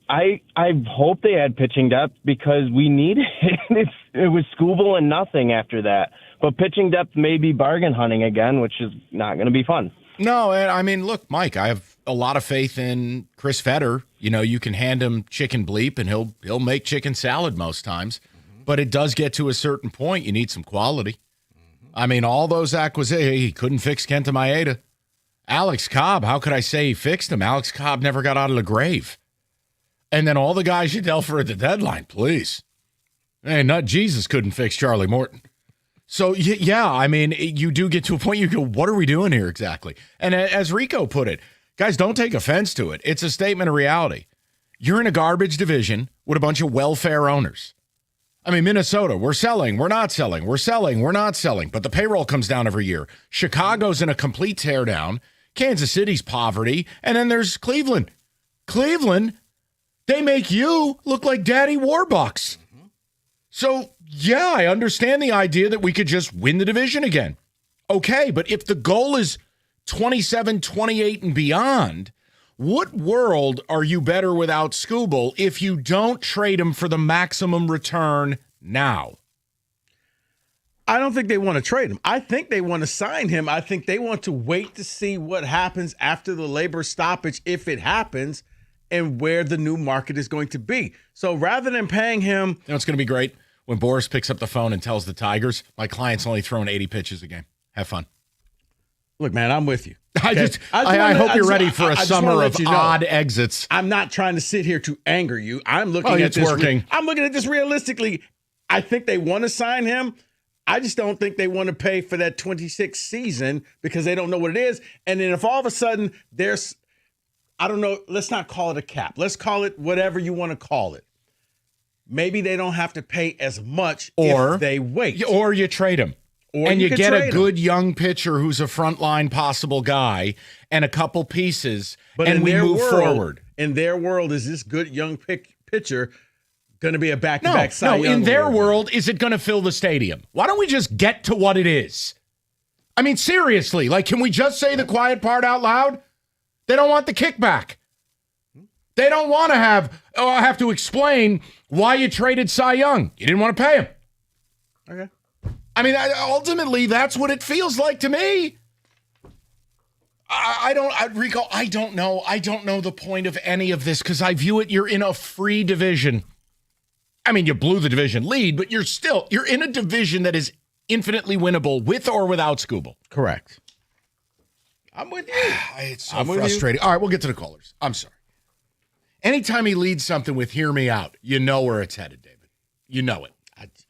Speaker 14: I hope they had pitching depth because we need it. It was Skubal and nothing after that. But pitching depth may be bargain hunting again, which is not going to be fun.
Speaker 13: No, and I mean, look, Mike, I have a lot of faith in Chris Fetter. You know, you can hand him chicken bleep and he'll make chicken salad most times. But it does get to a certain point. You need some quality. I mean, all those acquisitions, he couldn't fix Kenta Maeda. Alex Cobb, how could I say he fixed him? Alex Cobb never got out of the grave. And then all the guys you dealt for at the deadline, please. Hey, not Jesus couldn't fix Charlie Morton. So, yeah, I mean, you do get to a point you go, what are we doing here exactly? And as Rico put it, guys, don't take offense to it. It's a statement of reality. You're in a garbage division with a bunch of welfare owners. I mean, Minnesota, we're selling, we're not selling, we're selling, we're not selling, but the payroll comes down every year. Chicago's in a complete teardown. Kansas City's poverty. And then there's Cleveland. Cleveland, they make you look like Daddy Warbucks. So, yeah, I understand the idea that we could just win the division again. Okay, but if the goal is 27, 28, and beyond, what world are you better without Skubal if you don't trade him for the maximum return now?
Speaker 11: I don't think they want to trade him. I think they want to sign him. I think they want to wait to see what happens after the labor stoppage, if it happens, and where the new market is going to be. So rather than paying him...
Speaker 13: You know, it's going to be great when Boris picks up the phone and tells the Tigers, my client's only throwing 80 pitches a game. Have fun.
Speaker 11: Look, man, I'm with you.
Speaker 13: Okay? I hope you're ready for a summer of odd exits.
Speaker 11: I'm not trying to sit here to anger you. I'm looking at this.
Speaker 13: Working.
Speaker 11: I'm looking at this realistically. I think they want to sign him. I just don't think they want to pay for that 26th season because they don't know what it is. And then if all of a sudden there's, I don't know, let's not call it a cap. Let's call it whatever you want to call it. Maybe they don't have to pay as much if they wait.
Speaker 13: Or you trade him. And you get a good young pitcher who's a frontline possible guy and a couple pieces, and we move forward.
Speaker 11: In their world, is this good young pitcher going to be a back-to-back Cy Young?
Speaker 13: No, in their world, is it going to fill the stadium? Why don't we just get to what it is? I mean, seriously, like, can we just say the quiet part out loud? They don't want the kickback. They don't want to have to explain why you traded Cy Young. You didn't want to pay him.
Speaker 11: Okay.
Speaker 13: I mean, ultimately, that's what it feels like to me. Rico, I don't know. I don't know the point of any of this because I view it, you're in a free division. I mean, you blew the division lead, but you're in a division that is infinitely winnable with or without Skubal.
Speaker 11: Correct. I'm with you.
Speaker 13: It's so frustrating. All right, we'll get to the callers. I'm sorry. Anytime he leads something with "hear me out," you know where it's headed, David. You know it.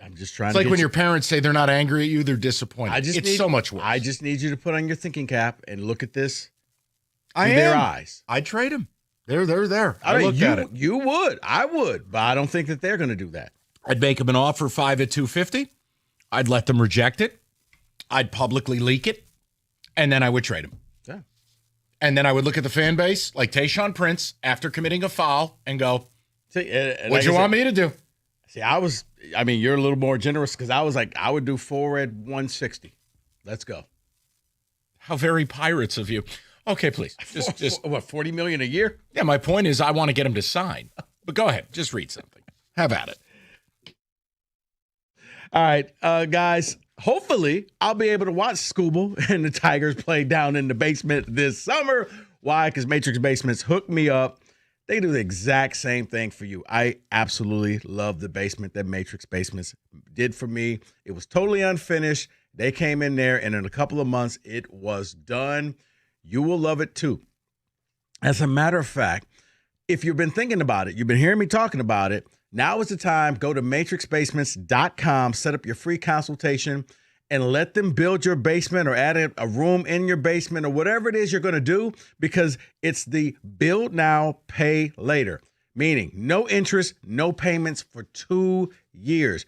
Speaker 11: I'm just trying
Speaker 13: it's like when your parents say they're not angry at you, they're disappointed. It's so much worse.
Speaker 11: I just need you to put on your thinking cap and look at this
Speaker 13: through
Speaker 11: their eyes.
Speaker 13: I'd trade them. They're there.
Speaker 11: I look at it. You would. I would. But I don't think that they're going to do that.
Speaker 13: I'd make them an offer 5 at $250. I'd let them reject it. I'd publicly leak it. And then I would trade them.
Speaker 11: Yeah.
Speaker 13: And then I would look at the fan base like Tayshaun Prince after committing a foul and go, what'd you want me to do?
Speaker 11: See, you're a little more generous because I was like, I would do 4 at 160. Let's go.
Speaker 13: How very Pirates of you. Okay, please. Just
Speaker 11: what, $40 million a year?
Speaker 13: Yeah, my point is I want to get him to sign. But go ahead. Just read something. Have at it.
Speaker 11: All right, guys. Hopefully, I'll be able to watch Skubal and the Tigers play down in the basement this summer. Why? Because Matrix Basements hooked me up. They do the exact same thing for you. I absolutely love the basement that Matrix Basements did for me. It was totally unfinished. They came in there, and in a couple of months, it was done. You will love it, too. As a matter of fact, if you've been thinking about it, you've been hearing me talking about it, now is the time. Go to matrixbasements.com, set up your free consultation, and let them build your basement or add a room in your basement or whatever it is you're going to do, because it's the build now, pay later, meaning no interest, no payments for 2 years.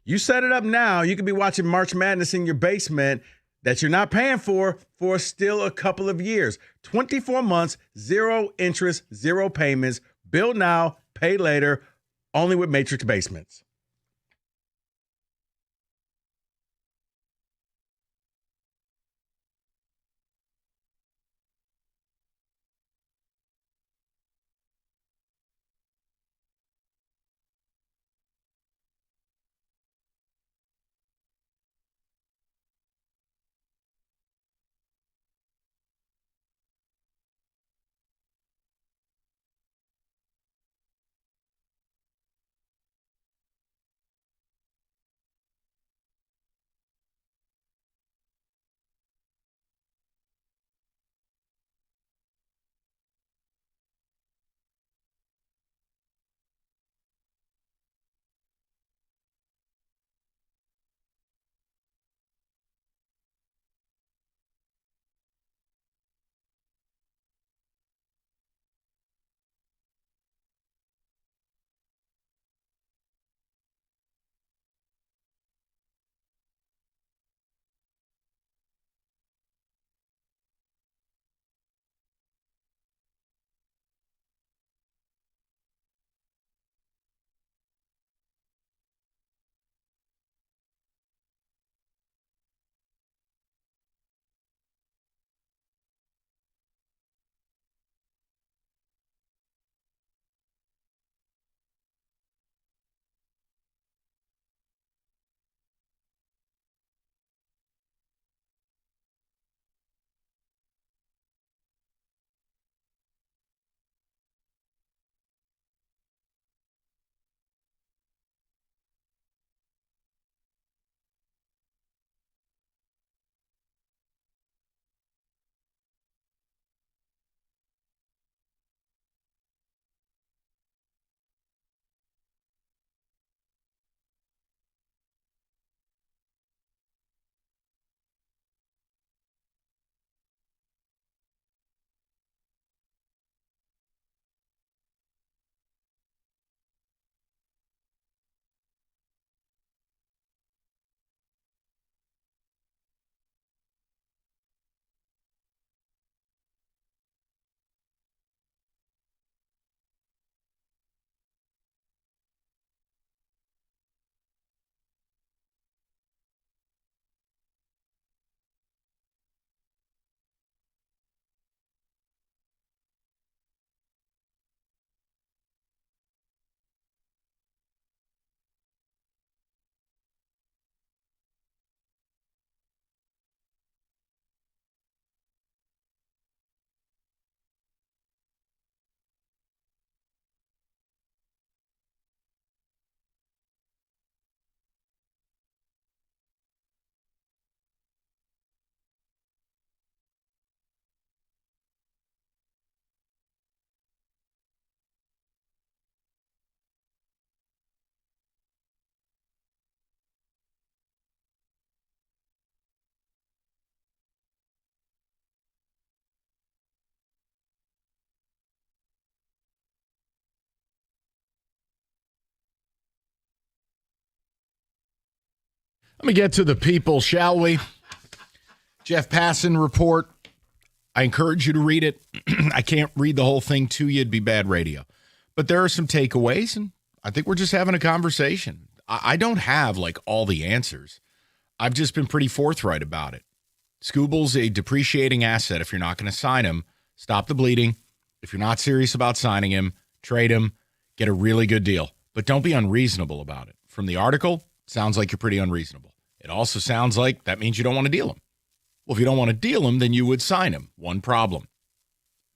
Speaker 11: You set it up now, you could be watching March Madness in your basement that you're not paying for still a couple of years. 24 months, zero interest, zero payments. Build now, pay later, only with Matrix Basements.
Speaker 13: Let me get to the people, shall we? Jeff Passan report. I encourage you to read it. I can't read the whole thing to you. It'd be bad radio. But there are some takeaways, and I think we're just having a conversation. I don't have, like, all the answers. I've just been pretty forthright about it. Scooble's a depreciating asset. If you're not going to sign him, stop the bleeding. If you're not serious about signing him, trade him, get a really good deal. But don't be unreasonable about it. From the article, sounds like you're pretty unreasonable. It also sounds like that means you don't want to deal him. Well, if you don't want to deal him, then you would sign him. One problem.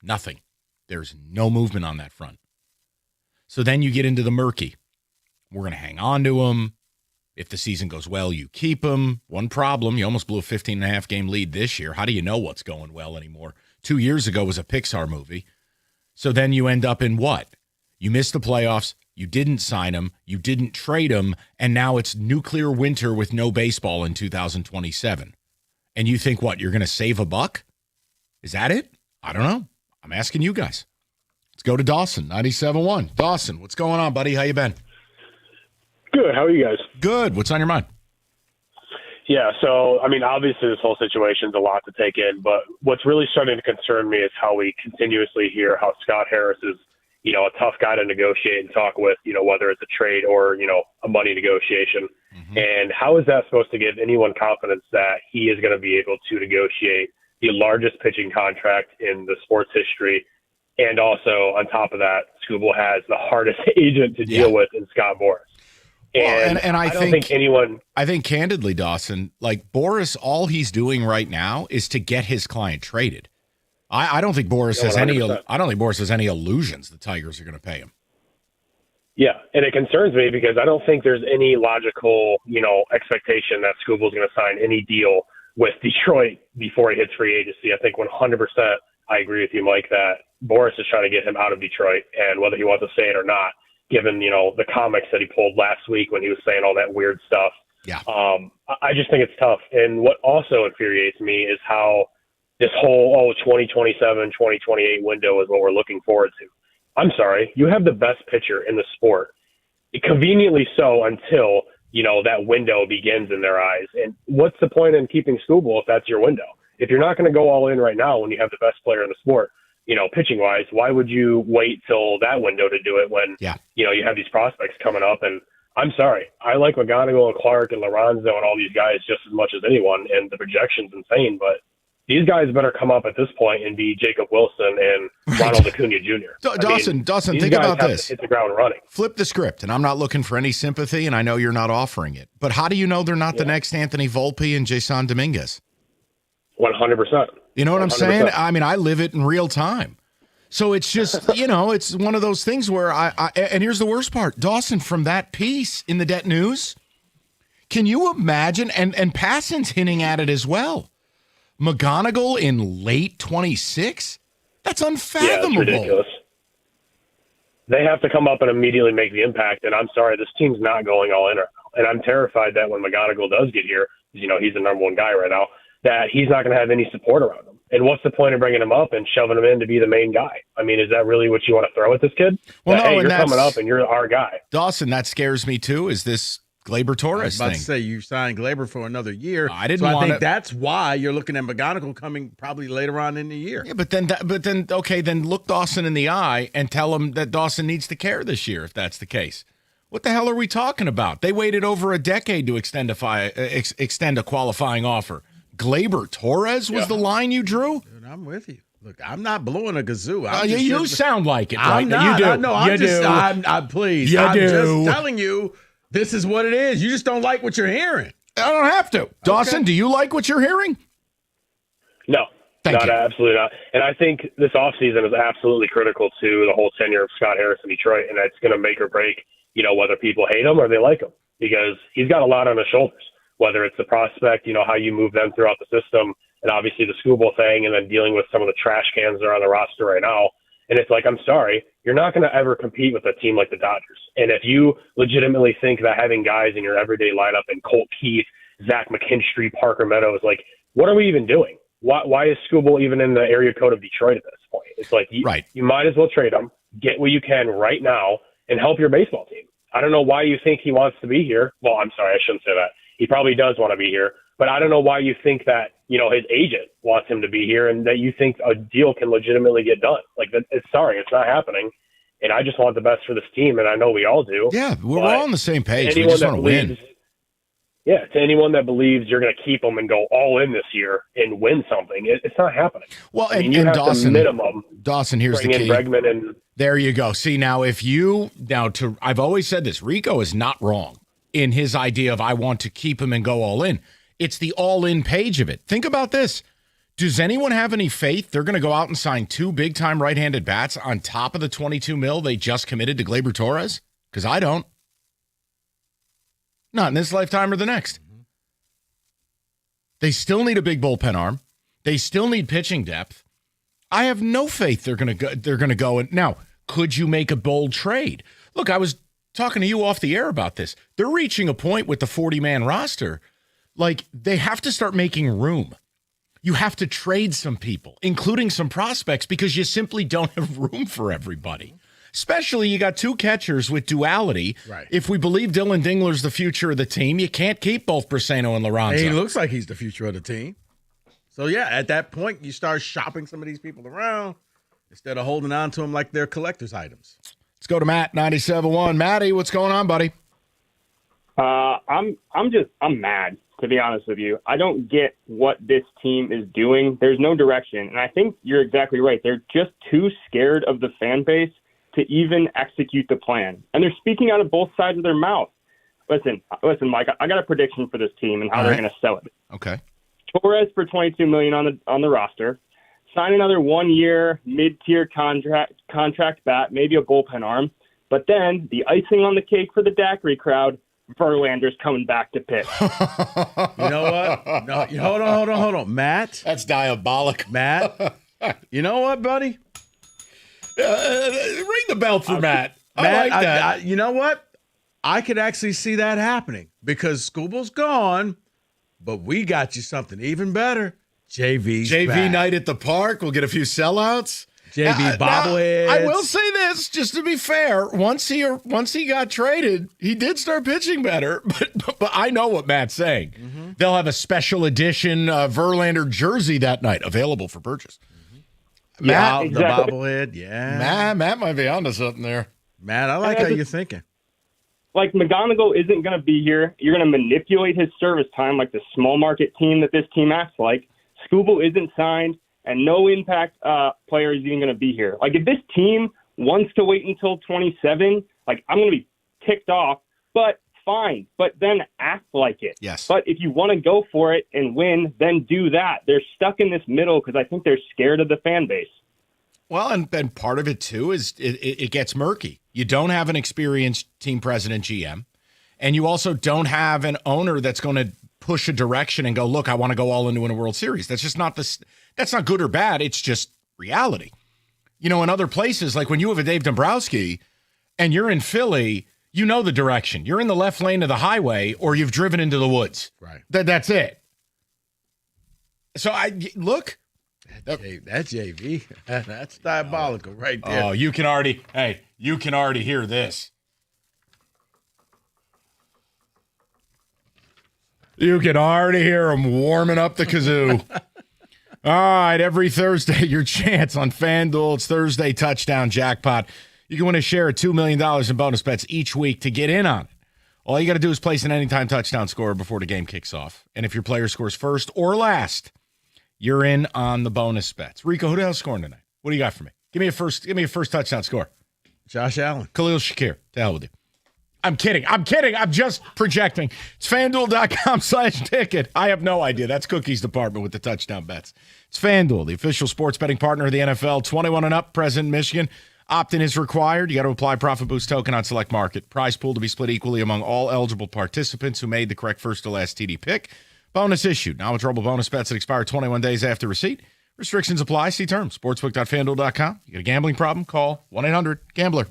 Speaker 13: Nothing. There's no movement on that front. So then you get into the murky. We're going to hang on to him. If the season goes well, you keep him. One problem, you almost blew a 15-and-a-half game lead this year. How do you know what's going well anymore? 2 years ago was a Pixar movie. So then you end up in what? You missed the playoffs. You didn't sign him. You didn't trade him. And now it's nuclear winter with no baseball in 2027. And you think what? You're going to save a buck? Is that it? I don't know. I'm asking you guys. Let's go to Dawson, 97.1. Dawson, what's going on, buddy? How you been?
Speaker 5: Good. How are you guys?
Speaker 13: Good. What's on your mind?
Speaker 5: Yeah, so, I mean, obviously this whole situation's a lot to take in, but what's really starting to concern me is how we continuously hear how Scott Harris is, you know, a tough guy to negotiate and talk with, you know, whether it's a trade or, you know, a money negotiation. And how is that supposed to give anyone confidence that he is going to be able to negotiate the largest pitching contract in the sports history? And also, on top of that, Scooble has the hardest agent to deal with in Scott Boras.
Speaker 13: And, and I
Speaker 5: don't think anyone.
Speaker 13: I think candidly, Dawson, like Boras, all he's doing right now is to get his client traded. I don't think Boras has any.
Speaker 5: 100%.
Speaker 13: I don't think Boras has any illusions the Tigers are going to pay him.
Speaker 5: Yeah, and it concerns me because I don't think there's any logical, you know, expectation that Scooble's going to sign any deal with Detroit before he hits free agency. I think 100%. I agree with you, Mike, that Boras is trying to get him out of Detroit, and whether he wants to say it or not, given, you know, the comics that he pulled last week when he was saying all that weird stuff.
Speaker 13: Yeah.
Speaker 5: I just think it's tough. And what also infuriates me is how this whole, 2027, 2028 window is what we're looking forward to. I'm sorry. You have the best pitcher in the sport. Conveniently so until, you know, that window begins in their eyes. And what's the point in keeping Scooble if that's your window? If you're not going to go all in right now when you have the best player in the sport, you know, pitching wise, why would you wait till that window to do it when, you know, you have these prospects coming up? And I'm sorry, I like McGonigal and Clark and Lorenzo and all these guys just as much as anyone, and the projection's insane, but these guys better come up at this point and be Jacob Wilson and Ronald Acuna Jr.
Speaker 13: Dawson,
Speaker 5: these
Speaker 13: think
Speaker 5: guys
Speaker 13: about
Speaker 5: have
Speaker 13: this.
Speaker 5: to hit the ground running.
Speaker 13: Flip the script, and I'm not looking for any sympathy, and I know you're not offering it. But how do you know they're not the next Anthony Volpe and Jason Dominguez?
Speaker 5: 100%.
Speaker 13: You know what I'm
Speaker 5: 100%.
Speaker 13: saying? I mean, I live it in real time. So it's just, you know, it's one of those things where and here's the worst part, Dawson, from that piece in the Det News, can you imagine, and Passan's hinting at it as well, McGonigal in late 26? That's unfathomable.
Speaker 5: Yeah, it's ridiculous. They have to come up and immediately make the impact, and I'm sorry, this team's not going all in right now. And I'm terrified that when McGonigal does get here, you know, he's the number one guy right now, that he's not going to have any support around him. And what's the point of bringing him up and shoving him in to be the main guy? I mean, is that really what you want to throw at this kid?
Speaker 13: Well,
Speaker 5: that,
Speaker 13: no,
Speaker 5: hey,
Speaker 13: and
Speaker 5: you're
Speaker 13: that's-
Speaker 5: coming up and you're our guy.
Speaker 13: Dawson, that scares me too, is this Gleyber
Speaker 11: I was
Speaker 13: Torres
Speaker 11: about
Speaker 13: thing.
Speaker 11: to say you signed Gleyber for another year.
Speaker 13: I didn't
Speaker 11: so I
Speaker 13: want
Speaker 11: think
Speaker 13: it.
Speaker 11: that's why you're looking at McGonigal coming probably later on in the year.
Speaker 13: Yeah, but then, okay, then look Dawson in the eye and tell him that Dawson needs to care this year if that's the case. What the hell are we talking about? They waited over a decade to extend a qualifying offer. Gleyber Torres was the line you drew?
Speaker 11: Dude, I'm with you. Look, I'm not blowing a kazoo.
Speaker 13: You sound like it.
Speaker 11: I'm
Speaker 13: right?
Speaker 11: not.
Speaker 13: You do.
Speaker 11: No, I'm
Speaker 13: You
Speaker 11: just.
Speaker 13: do.
Speaker 11: I'm pleased.
Speaker 13: You
Speaker 11: I'm
Speaker 13: do.
Speaker 11: just telling you, this is what it is. You just don't like what you're hearing.
Speaker 13: I don't have to. Dawson, do you like what you're hearing?
Speaker 5: No, absolutely not. And I think this offseason is absolutely critical to the whole tenure of Scott Harris in Detroit, and it's going to make or break, you know, whether people hate him or they like him, because he's got a lot on his shoulders, whether it's the prospect, you know, how you move them throughout the system, and obviously the Scooble thing, and then dealing with some of the trash cans that are on the roster right now. And it's like, I'm sorry, you're not going to ever compete with a team like the Dodgers. And if you legitimately think that having guys in your everyday lineup and Colt Keith, Zach McKinstry, Parker Meadows, like, what are we even doing? Why is Scooble even in the area code of Detroit at this point? It's like, you might as well trade him, get what you can right now, and help your baseball team. I don't know why you think he wants to be here. Well, I'm sorry, I shouldn't say that. He probably does want to be here, but I don't know why you think that, you know, his agent wants him to be here and that you think a deal can legitimately get done. Like, it's not happening. And I just want the best for this team, and I know we all do.
Speaker 13: Yeah, we're all on the same page. We
Speaker 5: Anyone
Speaker 13: just
Speaker 5: that
Speaker 13: want to win.
Speaker 5: believes- Yeah, to anyone that believes you're going to keep them and go all in this year and win something, it's not happening.
Speaker 13: Well,
Speaker 5: I mean,
Speaker 13: and,
Speaker 5: you
Speaker 13: and
Speaker 5: have
Speaker 13: Dawson,
Speaker 5: to minimum
Speaker 13: Dawson, here's the
Speaker 5: bring
Speaker 13: key.
Speaker 5: in Bregman and
Speaker 13: There you go. See, now I've always said this, Rico is not wrong in his idea of I want to keep him and go all in. It's the all in page of it. Think about this. Does anyone have any faith they're going to go out and sign two big time right handed bats on top of the $22 million they just committed to Gleyber Torres? Because I don't. Not in this lifetime or the next. They still need a big bullpen arm. They still need pitching depth. I have no faith they're going to go. And now, could you make a bold trade? Look, I was talking to you off the air about this. They're reaching a point with the 40-man roster. Like, they have to start making room. You have to trade some people, including some prospects, because you simply don't have room for everybody. Especially, you got two catchers with duality.
Speaker 11: Right.
Speaker 13: If we believe Dylan Dingler's the future of the team, you can't keep both Briseno and Lorenzo.
Speaker 11: He looks like he's the future of the team. So, yeah, at that point, you start shopping some of these people around instead of holding on to them like they're collector's items.
Speaker 13: Let's go to Matt, 97.1. Matty, what's going on, buddy?
Speaker 8: I'm mad, to be honest with you. I don't get what this team is doing. There's no direction. And I think you're exactly right. They're just too scared of the fan base to even execute the plan. And they're speaking out of both sides of their mouth. Listen, Mike, I got a prediction for this team and how they're going to sell it.
Speaker 13: Okay.
Speaker 8: Torres for $22 million on the roster. Sign another 1 year mid-tier contract bat, maybe a bullpen arm. But then the icing on the cake for the daiquiri crowd, Verlander's coming back to pitch.
Speaker 11: You know what? No, hold on. Matt.
Speaker 13: That's diabolic.
Speaker 11: Matt. You know what, buddy?
Speaker 13: Ring the bell for Matt. I
Speaker 11: Matt,
Speaker 13: like that.
Speaker 11: you know what? I could actually see that happening because Scooble's gone, but we got you something even better. JV's
Speaker 13: JV
Speaker 11: back.
Speaker 13: night at the park. We'll get a few sellouts.
Speaker 11: JV bobbleheads.
Speaker 13: I will say this, just to be fair. Once he got traded, he did start pitching better. But I know what Matt's saying.
Speaker 11: Mm-hmm.
Speaker 13: They'll have a special edition Verlander jersey that night available for purchase.
Speaker 11: Yeah,
Speaker 13: Matt,
Speaker 11: exactly. The bobblehead. Yeah,
Speaker 13: Matt might be onto something there.
Speaker 11: Matt, I like how you're thinking.
Speaker 8: Like, McGonigal isn't going to be here. You're going to manipulate his service time like the small market team that this team acts like. Scooble isn't signed, and no impact player is even going to be here. Like, if this team wants to wait until 27, like, I'm going to be ticked off, but fine. But then act like it.
Speaker 13: Yes.
Speaker 8: But if you want to go for it and win, then do that. They're stuck in this middle because I think they're scared of the fan base.
Speaker 13: Well, and part of it, too, is it gets murky. You don't have an experienced team president, GM, and you also don't have an owner that's going to push a direction and go, look, I want to go all into a World Series. That's just not that's not good or bad. It's just reality. You know, in other places, like when you have a Dave Dombrowski and you're in Philly, you know the direction. You're in the left lane of the highway or you've driven into the woods.
Speaker 11: Right.
Speaker 13: That's it. So look.
Speaker 11: That's JV. That's diabolical right there.
Speaker 13: Oh, you can already hear this. You can already hear him warming up the kazoo. All right, every Thursday, your chance on FanDuel. It's Thursday Touchdown Jackpot. You can win a share of $2 million in bonus bets each week. To get in on it, all you got to do is place an anytime touchdown score before the game kicks off. And if your player scores first or last, you're in on the bonus bets. Rico, who the hell's scoring tonight? What do you got for me? Give me a first touchdown score.
Speaker 11: Josh Allen.
Speaker 13: Khalil Shakir. To hell with you. I'm kidding. I'm just projecting. It's FanDuel.com/ticket. I have no idea. That's Cookie's department with the touchdown bets. It's FanDuel, the official sports betting partner of the NFL. 21 and up, present in Michigan. Opt-in is required. You got to apply Profit Boost token on select market. Prize pool to be split equally among all eligible participants who made the correct first to last TD pick. Bonus issued. Non-withdrawable bonus bets that expire 21 days after receipt. Restrictions apply. See terms. Sportsbook.fanduel.com. You got a gambling problem? Call 1-800-GAMBLER.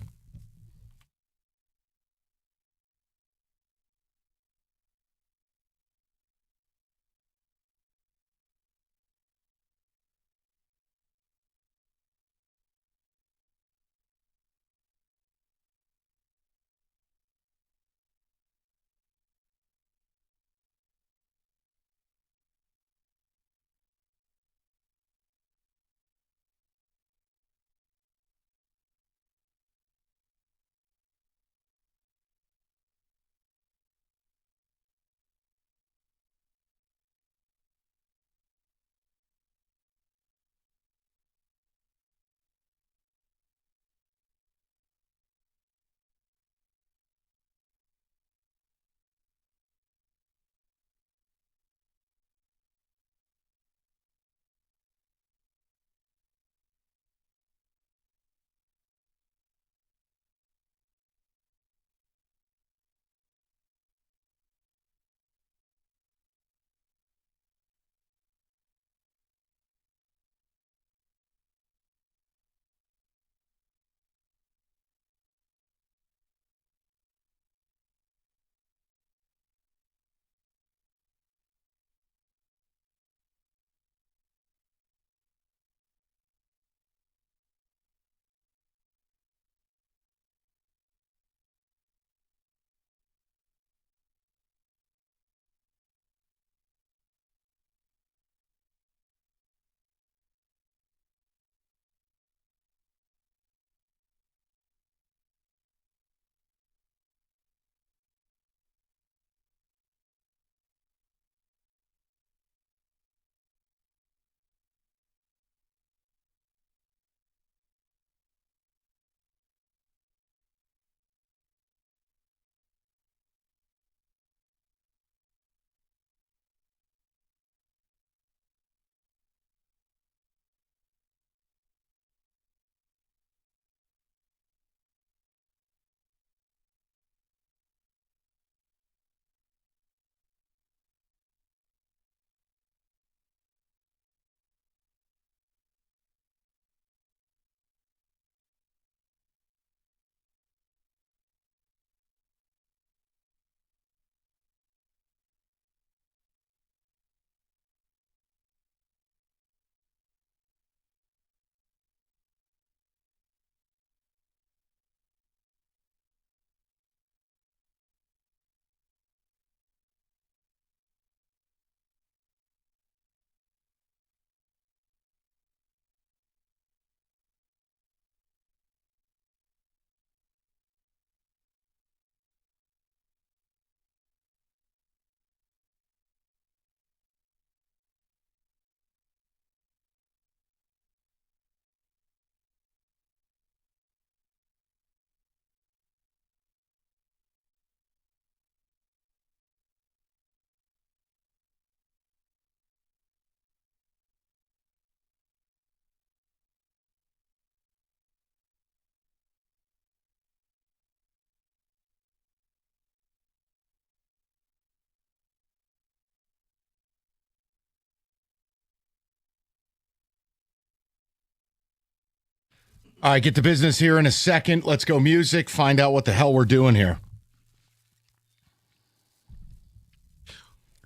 Speaker 13: All right, get to business here in a second. Let's go music, find out what the hell we're doing here.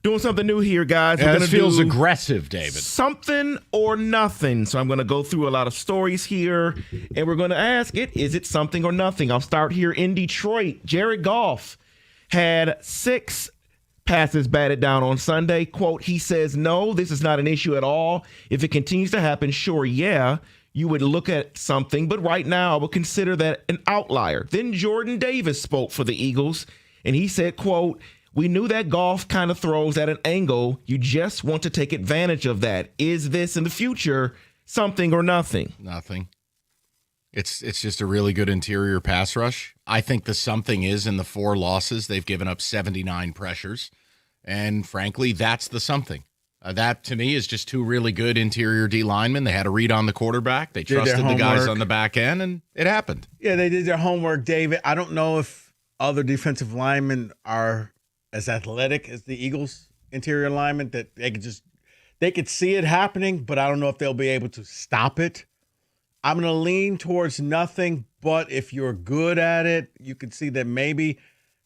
Speaker 3: Doing something new here, guys.
Speaker 13: Yeah,
Speaker 3: We're
Speaker 13: this
Speaker 3: gonna
Speaker 13: feels
Speaker 3: do
Speaker 13: aggressive, David.
Speaker 3: Something or nothing. So I'm going to go through a lot of stories here, and we're going to ask it, is it something or nothing? I'll start here in Detroit. Jared Goff had 6 passes batted down on Sunday. Quote, he says, no, this is not an issue at all. If it continues to happen, sure, yeah, you would look at something. But right now, I would consider that an outlier. Then Jordan Davis spoke for the Eagles, and he said, quote, we knew that Goff kind of throws at an angle. You just want to take advantage of that. Is this in the future something or nothing?
Speaker 13: Nothing. It's just a really good interior pass rush. I think the something is in the 4 losses. They've given up 79 pressures. And frankly, that's the something. That, to me, is just 2 really good interior D linemen. They had a read on the quarterback. They trusted the guys on the back end, and it happened.
Speaker 11: Yeah, they did their homework, David. I don't know if other defensive linemen are as athletic as the Eagles interior linemen, that they could see it happening, but I don't know if they'll be able to stop it. I'm going to lean towards nothing, but if you're good at it, you could see that maybe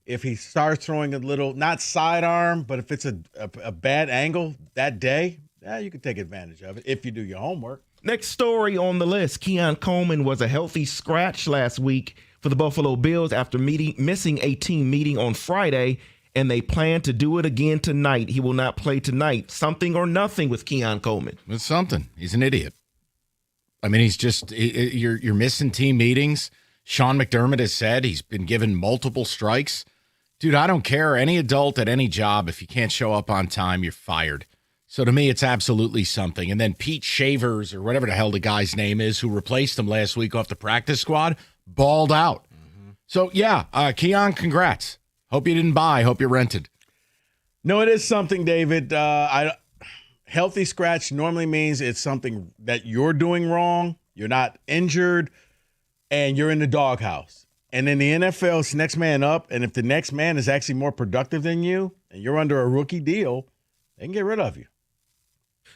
Speaker 11: if he starts throwing a little, not sidearm, but if it's a bad angle that day, you can take advantage of it if you do your homework.
Speaker 3: Next story on the list, Keon Coleman was a healthy scratch last week for the Buffalo Bills after missing a team meeting on Friday, and they plan to do it again tonight. He will not play tonight. Something or nothing with Keon Coleman.
Speaker 13: It's something. He's an idiot. I mean, he's just you're missing team meetings. Sean McDermott has said he's been given multiple strikes. Dude, I don't care. Any adult at any job, if you can't show up on time, you're fired. So to me, it's absolutely something. And then Pete Shavers, or whatever the hell the guy's name is, who replaced him last week off the practice squad, balled out. Mm-hmm. So, yeah, Keon, congrats. Hope you didn't buy. Hope you rented.
Speaker 11: No, it is something, David. Healthy scratch normally means it's something that you're doing wrong. You're not injured, and you're in the doghouse. And in the NFL, it's next man up. And if the next man is actually more productive than you, and you're under a rookie deal, they can get rid of you.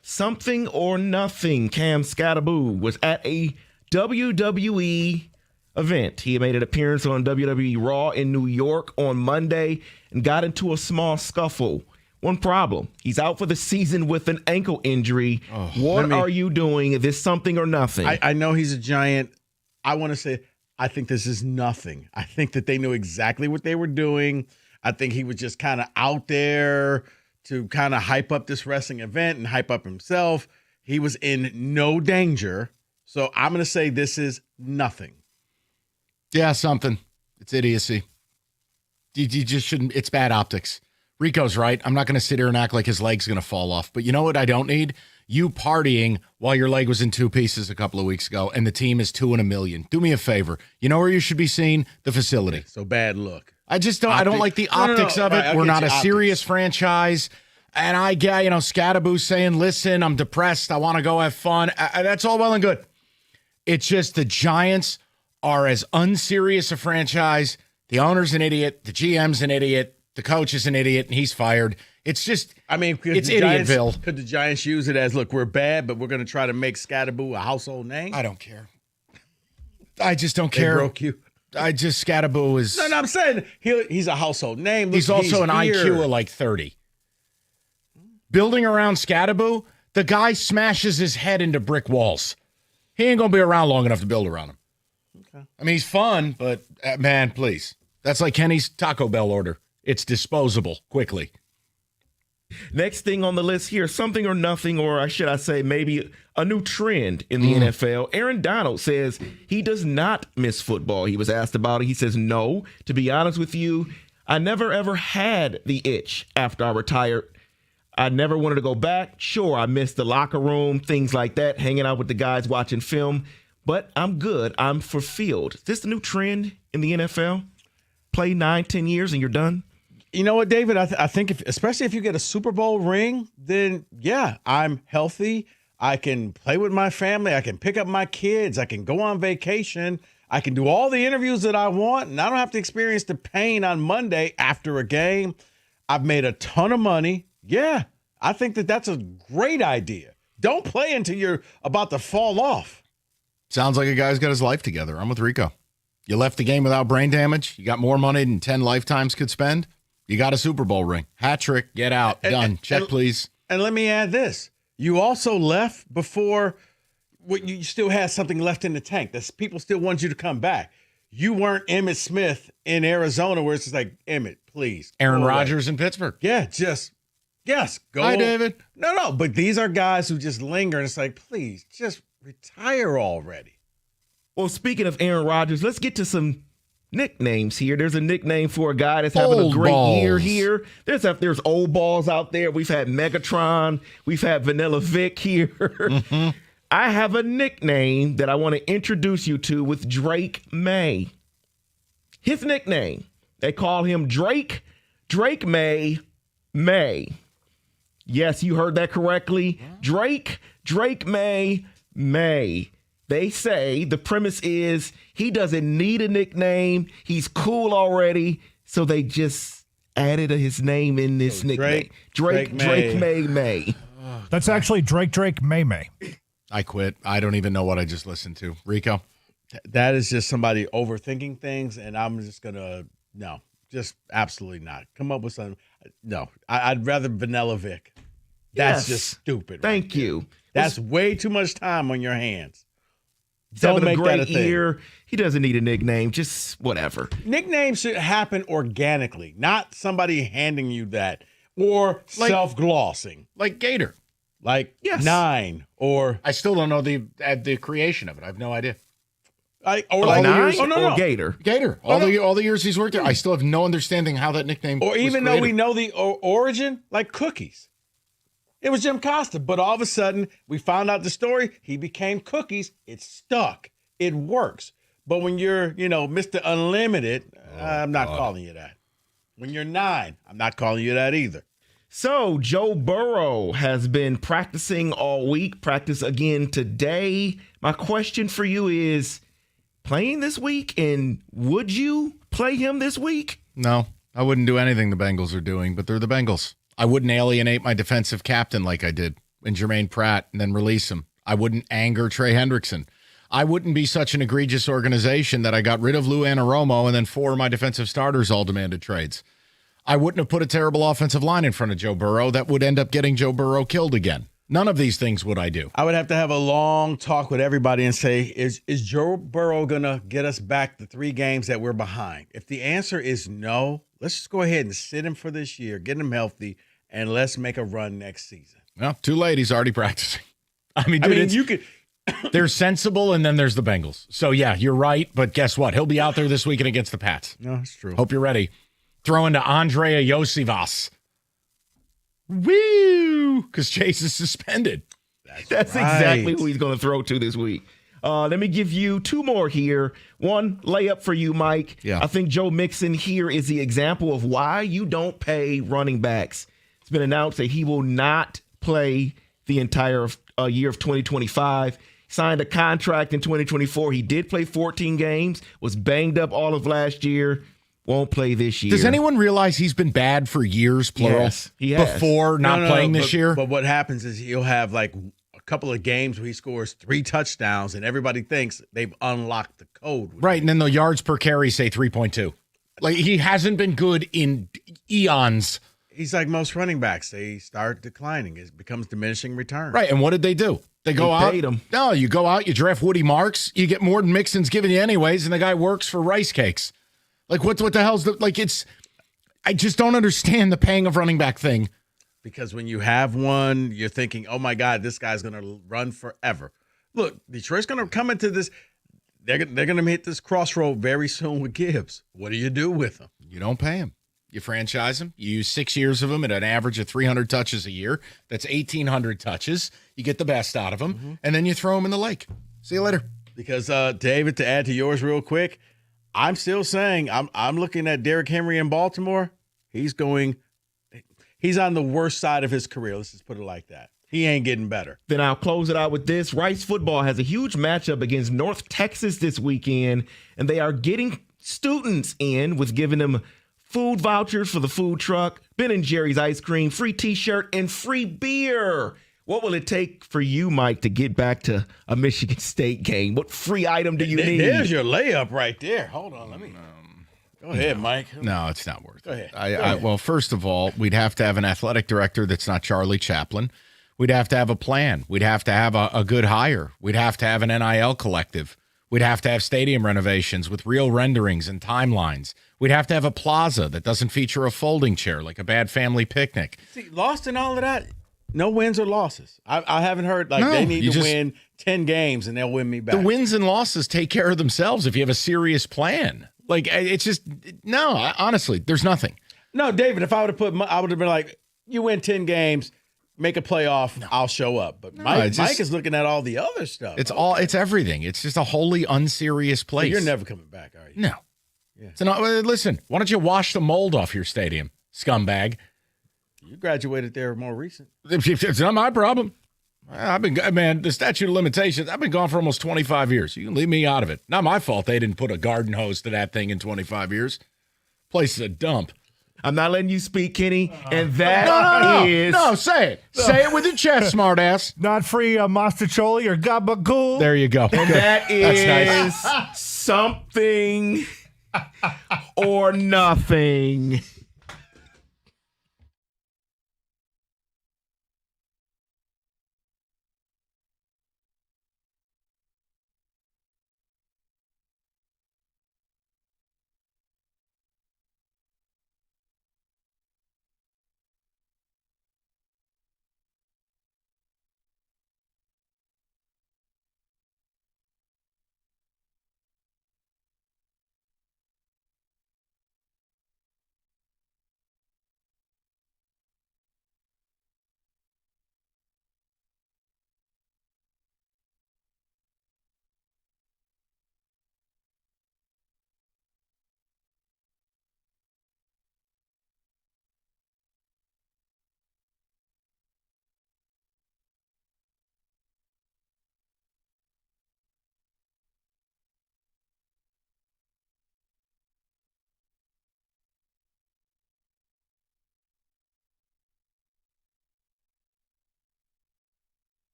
Speaker 3: Something or nothing. Cam Scatterboo was at a WWE event. He made an appearance on WWE Raw in New York on Monday and got into a small scuffle. One problem, he's out for the season with an ankle injury. What are you doing? Is this something or nothing?
Speaker 11: I know he's a giant. I want to say, I think this is nothing. I think that they knew exactly what they were doing. I think he was just kind of out there to kind of hype up this wrestling event and hype up himself. He was in no danger. So I'm going to say this is nothing.
Speaker 13: Yeah, something. It's idiocy. You just shouldn't. It's bad optics. Rico's right. I'm not going to sit here and act like his leg's going to fall off. But you know what I don't need? You partying while your leg was in 2 pieces a couple of weeks ago and the team is 2 in a million. Do me a favor. You know where you should be seen? The facility.
Speaker 11: So bad look.
Speaker 13: I just don't. I don't like the optics of it. We're not a serious franchise. And I get, Scatterboo saying, listen, I'm depressed. I want to go have fun. That's all well and good. It's just the Giants are as unserious a franchise. The owner's an idiot. The GM's an idiot. The coach is an idiot, and he's fired. It's just, it's Idiotville.
Speaker 11: Could the Giants use it as, look, we're bad, but we're going to try to make Scatterboo a household name?
Speaker 13: I don't care. I just don't care.
Speaker 11: They broke you.
Speaker 13: Scatterboo is.
Speaker 11: No, I'm saying he's a household name. Look,
Speaker 13: he's also an IQ of like 30. Building around Scatterboo, the guy smashes his head into brick walls. He ain't going to be around long enough to build around him. Okay. I mean, he's fun, but man, please. That's like Kenny's Taco Bell order. It's disposable quickly.
Speaker 3: Next thing on the list here, something or nothing, or should I say maybe a new trend in the NFL. Aaron Donald says he does not miss football. He was asked about it. He says, no, to be honest with you, I never ever had the itch after I retired. I never wanted to go back. Sure, I missed the locker room, things like that, hanging out with the guys, watching film, but I'm good. I'm fulfilled. Is this the new trend in the NFL? Play 9-10 years and you're done?
Speaker 11: You know what, David? I think especially if you get a Super Bowl ring, then yeah, I'm healthy. I can play with my family. I can pick up my kids. I can go on vacation. I can do all the interviews that I want, and I don't have to experience the pain on Monday after a game. I've made a ton of money. Yeah, I think that's a great idea. Don't play until you're about to fall off.
Speaker 13: Sounds like a guy's got his life together. I'm with Rico. You left the game without brain damage. You got more money than 10 lifetimes could spend. You got a Super Bowl ring. Hat trick. Get out. Done. Check, please.
Speaker 11: And let me add this. You also left before you still had something left in the tank. People still want you to come back. You weren't Emmitt Smith in Arizona where it's just like, Emmitt, please.
Speaker 13: Aaron Rodgers in Pittsburgh.
Speaker 11: Yeah, go.
Speaker 13: Hi, David.
Speaker 11: No, but these are guys who just linger, and it's like, please, just retire already.
Speaker 3: Well, speaking of Aaron Rodgers, let's get to some nicknames here. There's a nickname for a guy that's having a great year here. There's old balls out there. We've had Megatron. We've had Vanilla Vic here. Mm-hmm. I have a nickname that I want to introduce you to with Drake May. His nickname, they call him Drake May. Yes, you heard that correctly. Drake May. They say the premise is he doesn't need a nickname. He's cool already. So they just added his name in this nickname. Drake May.
Speaker 16: That's actually Drake May.
Speaker 13: I quit. I don't even know what I just listened to. Rico?
Speaker 11: That is just somebody overthinking things, and I'm just going to, no, just absolutely not. Come up with something. No, I'd rather Vanilla Vic. That's just stupid.
Speaker 3: Thank you.
Speaker 11: That's way too much time on your hands.
Speaker 3: He's having a great year. He doesn't need a nickname. Just whatever.
Speaker 11: Nicknames should happen organically, not somebody handing you that or self-glossing.
Speaker 13: Like Gator.
Speaker 11: Like Nine or
Speaker 13: I still don't know the creation of it. I have no idea.
Speaker 3: Or Gator.
Speaker 13: Gator. All the years he's worked there, I still have no understanding how that nickname
Speaker 11: or
Speaker 13: was
Speaker 11: even
Speaker 13: created.
Speaker 11: though we know the origin, like Cookies. It was Jim Costa, but all of a sudden we found out the story. He became Cookies. It stuck. It works. But when you're, Mr. Unlimited, I'm not calling you that. When you're Nine, I'm not calling you that either.
Speaker 3: So Joe Burrow has been practicing all week, practice again today. My question for you is, playing this week, and would you play him this week?
Speaker 13: No, I wouldn't do anything the Bengals are doing, but they're the Bengals. I wouldn't alienate my defensive captain like I did in Jermaine Pratt and then release him. I wouldn't anger Trey Hendrickson. I wouldn't be such an egregious organization that I got rid of Lou Anarumo and then 4 of my defensive starters all demanded trades. I wouldn't have put a terrible offensive line in front of Joe Burrow that would end up getting Joe Burrow killed again. None of these things would I do.
Speaker 11: I would have to have a long talk with everybody and say, is Joe Burrow going to get us back the 3 games that we're behind? If the answer is no, let's just go ahead and sit him for this year, get him healthy, and let's make a run next season.
Speaker 13: Well, too late. He's already practicing. Dude,
Speaker 11: you could.
Speaker 13: There's sensible, and then there's the Bengals. So, yeah, you're right. But guess what? He'll be out there this weekend against the Pats.
Speaker 11: No, it's true.
Speaker 13: Hope you're ready. Throw into Andrea Iosivas. Woo! Because Chase is suspended.
Speaker 3: That's exactly who he's going to throw to this week. Let me give you 2 more here. One layup for you, Mike.
Speaker 13: Yeah.
Speaker 3: I think Joe Mixon here is the example of why you don't pay running backs. It's been announced that he will not play the entire year of 2025. Signed a contract in 2024. He did play 14 games, was banged up all of last year. Won't play this year.
Speaker 13: Does anyone realize he's been bad for years, plural?
Speaker 3: Yes, he has.
Speaker 13: Before not playing this year?
Speaker 11: But what happens is he'll have like a couple of games where he scores 3 touchdowns and everybody thinks they've unlocked the code.
Speaker 13: Right, and then the yards per carry say 3.2. Like, he hasn't been good in eons.
Speaker 11: He's like most running backs. They start declining. It becomes diminishing return.
Speaker 13: Right, and what did they do? They go out.
Speaker 3: Paid him.
Speaker 13: No, you go out, you draft Woody Marks, you get more than Mixon's giving you anyways, and the guy works for rice cakes. Like, what the hell's the, like, it's, I just don't understand the paying of running back thing.
Speaker 11: Because when you have one, you're thinking, oh my God, this guy's going to run forever. Look, Detroit's going to come into this, they're going to hit this crossroad very soon with Gibbs. What do you do with him?
Speaker 13: You don't pay him. You franchise him. You use 6 years of him at an average of 300 touches a year. That's 1,800 touches. You get the best out of him, and then you throw him in the lake. See you later.
Speaker 11: Because, David, to add to yours real quick, I'm still saying I'm looking at Derrick Henry in Baltimore. He's on the worst side of his career. Let's just put it like that. He ain't getting better.
Speaker 3: Then I'll close it out with this. Rice football has a huge matchup against North Texas this weekend, and they are getting students in with giving them food vouchers for the food truck, Ben & Jerry's ice cream, free T-shirt, and free beer. What will it take for you, Mike, to get back to a Michigan State game? What free item do you need?
Speaker 11: There's your layup right there. Hold on, let me. Go ahead, Mike.
Speaker 13: No, it's not worth
Speaker 11: Go
Speaker 13: it.
Speaker 11: ahead.
Speaker 13: Well, first of all, we'd have to have an athletic director that's not Charlie Chaplin. We'd have to have a plan. We'd have to have a good hire. We'd have to have an NIL collective. We'd have to have stadium renovations with real renderings and timelines. We'd have to have a plaza that doesn't feature a folding chair like a bad family picnic.
Speaker 11: See, lost in all of that, no wins or losses. I haven't heard like
Speaker 13: No,
Speaker 11: they need
Speaker 13: you
Speaker 11: to
Speaker 13: just-
Speaker 11: win 10 games and they'll win me back.
Speaker 13: The wins and losses take care of themselves if you have a serious plan. Like, it's just, no, honestly, there's nothing.
Speaker 11: No, David, if I would have I would have been like, you win 10 games, make a playoff, I'll show up. But Mike is looking at all the other stuff.
Speaker 13: It's everything. It's just a wholly unserious
Speaker 11: So
Speaker 13: place.
Speaker 11: you're never coming back, are you?
Speaker 13: No. So listen, why don't you wash the mold off your stadium, scumbag?
Speaker 11: You graduated there more recent.
Speaker 13: It's not my problem. The statute of limitations, I've been gone for almost 25 years. You can leave me out of it. Not my fault they didn't put a garden hose to that thing in 25 years. Place is a dump.
Speaker 3: I'm not letting you speak, Kenny. And that is...
Speaker 13: No, say it. Say it with your chest, smartass.
Speaker 16: Not free Mastacholi or Gabagool.
Speaker 13: There you go.
Speaker 3: And
Speaker 13: Good.
Speaker 3: that is
Speaker 13: That's nice.
Speaker 3: something or nothing.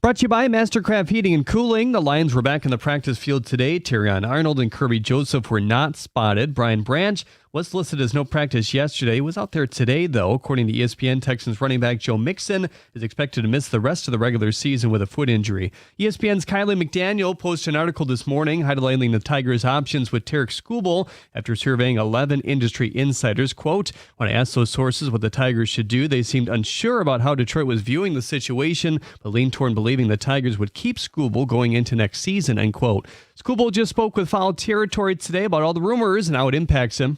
Speaker 12: Brought to you by Mastercraft Heating and Cooling. The Lions were back in the practice field today. Terrion Arnold and Kirby Joseph were not spotted. Brian Branch was listed as no practice yesterday. Was out there today, though. According to ESPN, Texans running back Joe Mixon is expected to miss the rest of the regular season with a foot injury. ESPN's Kylie McDaniel posted an article this morning highlighting the Tigers' options with Tarek Skubal after surveying 11 industry insiders. Quote, when I asked those sources what the Tigers should do, they seemed unsure about how Detroit was viewing the situation, but leaned toward believing the Tigers would keep Skubal going into next season, end quote. Skubal just spoke with Foul Territory today about all the rumors and how it impacts him.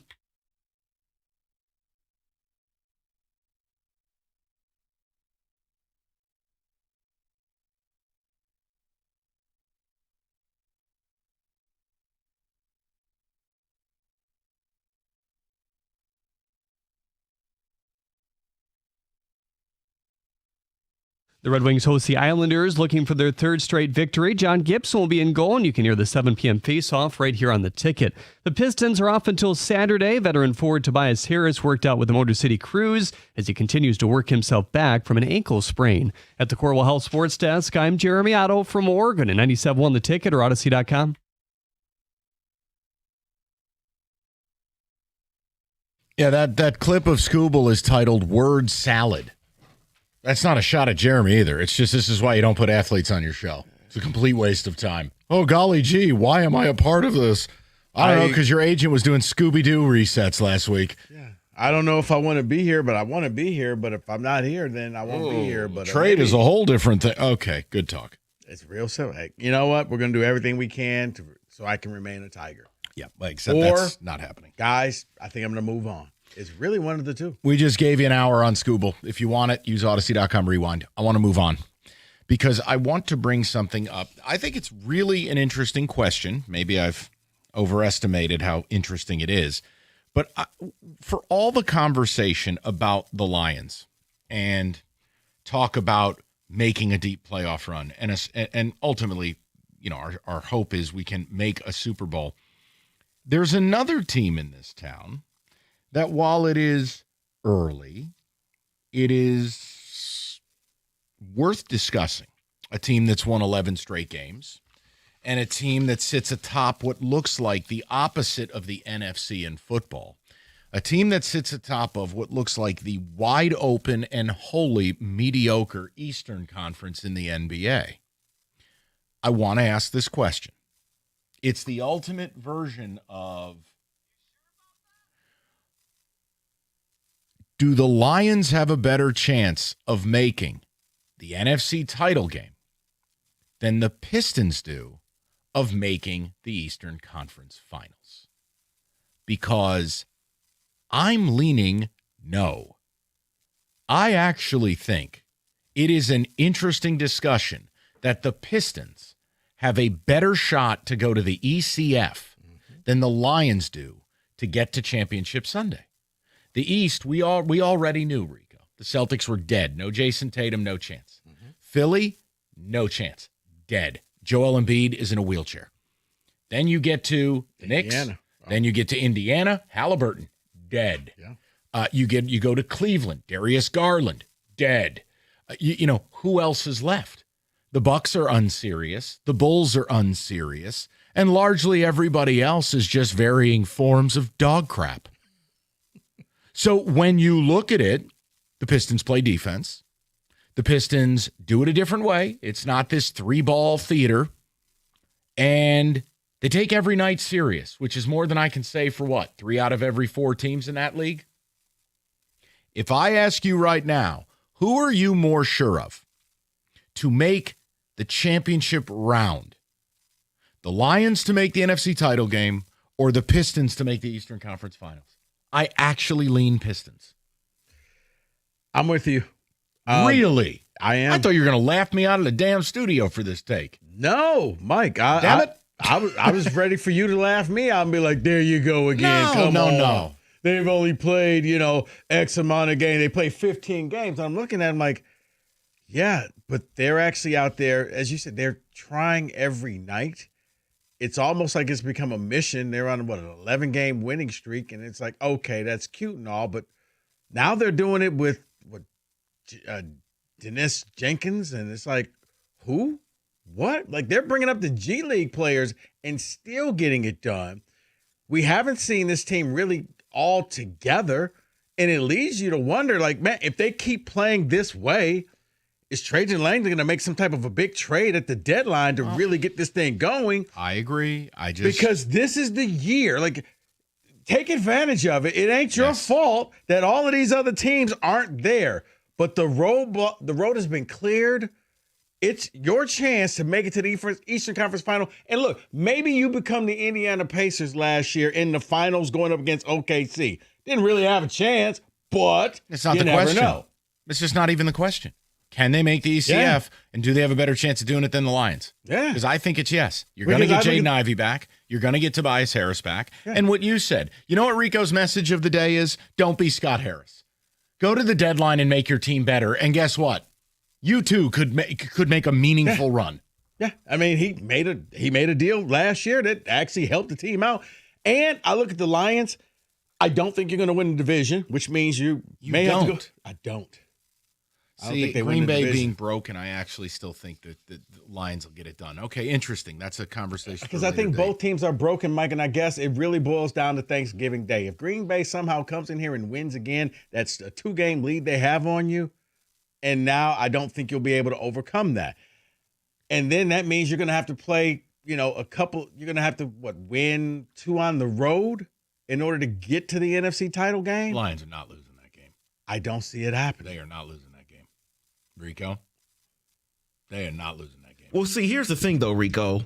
Speaker 12: The Red Wings host the Islanders, looking for their third straight victory. John Gibson will be in goal, and you can hear the 7 p.m. face-off right here on the ticket. The Pistons are off until Saturday. Veteran forward Tobias Harris worked out with the Motor City Cruise as he continues to work himself back from an ankle sprain. At the Corwell Health Sports Desk, I'm Jeremy Otto from Oregon at 97.1 The Ticket or Odyssey.com.
Speaker 13: Yeah, that clip of Skubal is titled Word Salad. That's not a shot at Jeremy either. It's just this is why you don't put athletes on your show. It's a complete waste of time. Oh, golly gee, why am I a part of this? I don't know, because your agent was doing Scooby-Doo resets last week.
Speaker 11: Yeah. I don't know if I want to be here, but I want to be here. But if I'm not here, then I won't be here. But
Speaker 13: trade is a whole different thing. Okay, good talk.
Speaker 11: It's real simple. Hey, you know what? We're going to do everything we can so I can remain a Tiger.
Speaker 13: Yeah, except that's not happening.
Speaker 11: Guys, I think I'm going to move on. It's really one of the two.
Speaker 13: We just gave you an hour on Skubal. If you want it, use Odyssey.com Rewind. I want to move on because I want to bring something up. I think it's really an interesting question. Maybe I've overestimated how interesting it is. But for all the conversation about the Lions and talk about making a deep playoff run and ultimately, you know, our hope is we can make a Super Bowl. There's another team in this town that while it is early, it is worth discussing. A team that's won 11 straight games and a team that sits atop what looks like the opposite of the NFC in football. A team that sits atop of what looks like the wide open and wholly mediocre Eastern Conference in the NBA. I want to ask this question. It's the ultimate version of, do the Lions have a better chance of making the NFC title game than the Pistons do of making the Eastern Conference Finals? Because I'm leaning no. I actually think it is an interesting discussion that the Pistons have a better shot to go to the ECF than the Lions do to get to Championship Sunday. The East, we already knew, Rico. The Celtics were dead. No Jason Tatum, no chance. Philly, no chance. Dead. Joel Embiid is in a wheelchair. Then you get to the Knicks. Then you get to Indiana. Halliburton, dead. Yeah. You go to Cleveland. Darius Garland, dead. You know, who else is left? The Bucks are unserious. The Bulls are unserious. And largely everybody else is just varying forms of dog crap. So when you look at it, the Pistons play defense. The Pistons do it a different way. It's not this 3-ball theater. And they take every night serious, which is more than I can say for 3 out of every 4 teams in that league? If I ask you right now, who are you more sure of to make the championship round? The Lions to make the NFC title game or the Pistons to make the Eastern Conference Finals? I actually lean Pistons.
Speaker 11: I'm with you.
Speaker 13: Really?
Speaker 11: I am.
Speaker 13: I thought you were going to laugh me out of the damn studio for this take.
Speaker 11: No, Mike.
Speaker 13: Damn it.
Speaker 11: I was ready for you to laugh me out and be like, there you go again.
Speaker 13: No.
Speaker 11: They've only played, X amount of games. They play 15 games. I'm looking at them like, yeah, but they're actually out there, as you said, they're trying every night. It's almost like it's become a mission. They're on, an 11-game winning streak, and it's like, okay, that's cute and all, but now they're doing it with Dennis Jenkins, and it's like, who? What? Like, they're bringing up the G League players and still getting it done. We haven't seen this team really all together, and it leads you to wonder, like, man, if they keep playing this way, is Trajan Langdon going to make some type of a big trade at the deadline to really get this thing going?
Speaker 13: I agree.
Speaker 11: Because this is the year. Like, take advantage of it. It ain't your fault that all of these other teams aren't there. But the road has been cleared. It's your chance to make it to the Eastern Conference Final. And look, maybe you become the Indiana Pacers last year in the finals going up against OKC. Didn't really have a chance, but
Speaker 13: it's not
Speaker 11: you
Speaker 13: the
Speaker 11: never
Speaker 13: question.
Speaker 11: know.
Speaker 13: It's just not even the question. Can they make the ECF, and do they have a better chance of doing it than the Lions?
Speaker 11: Yeah.
Speaker 13: Because I think it's yes. You're going to get Jaden Ivey back. You're going to get Tobias Harris back. Yeah. And what you said, you know what Rico's message of the day is? Don't be Scott Harris. Go to the deadline and make your team better. And guess what? You too could make a meaningful run.
Speaker 11: Yeah, I mean, he made a deal last year that actually helped the team out. And I look at the Lions. I don't think you're going to win the division, which means you may have to go. I don't.
Speaker 13: See, Green Bay being broken, I actually still think that the Lions will get it done. Okay, interesting. That's a conversation.
Speaker 11: Because I think both teams are broken, Mike, and I guess it really boils down to Thanksgiving Day. If Green Bay somehow comes in here and wins again, that's a 2-game lead they have on you. And now I don't think you'll be able to overcome that. And then that means you're going to have to play, a couple. You're going to have to, win 2 on the road in order to get to the NFC title game?
Speaker 13: Lions are not losing that game.
Speaker 11: I don't see it happening.
Speaker 13: They are not losing that game. Rico? They are not losing that game.
Speaker 3: Well, see, here's the thing, though, Rico.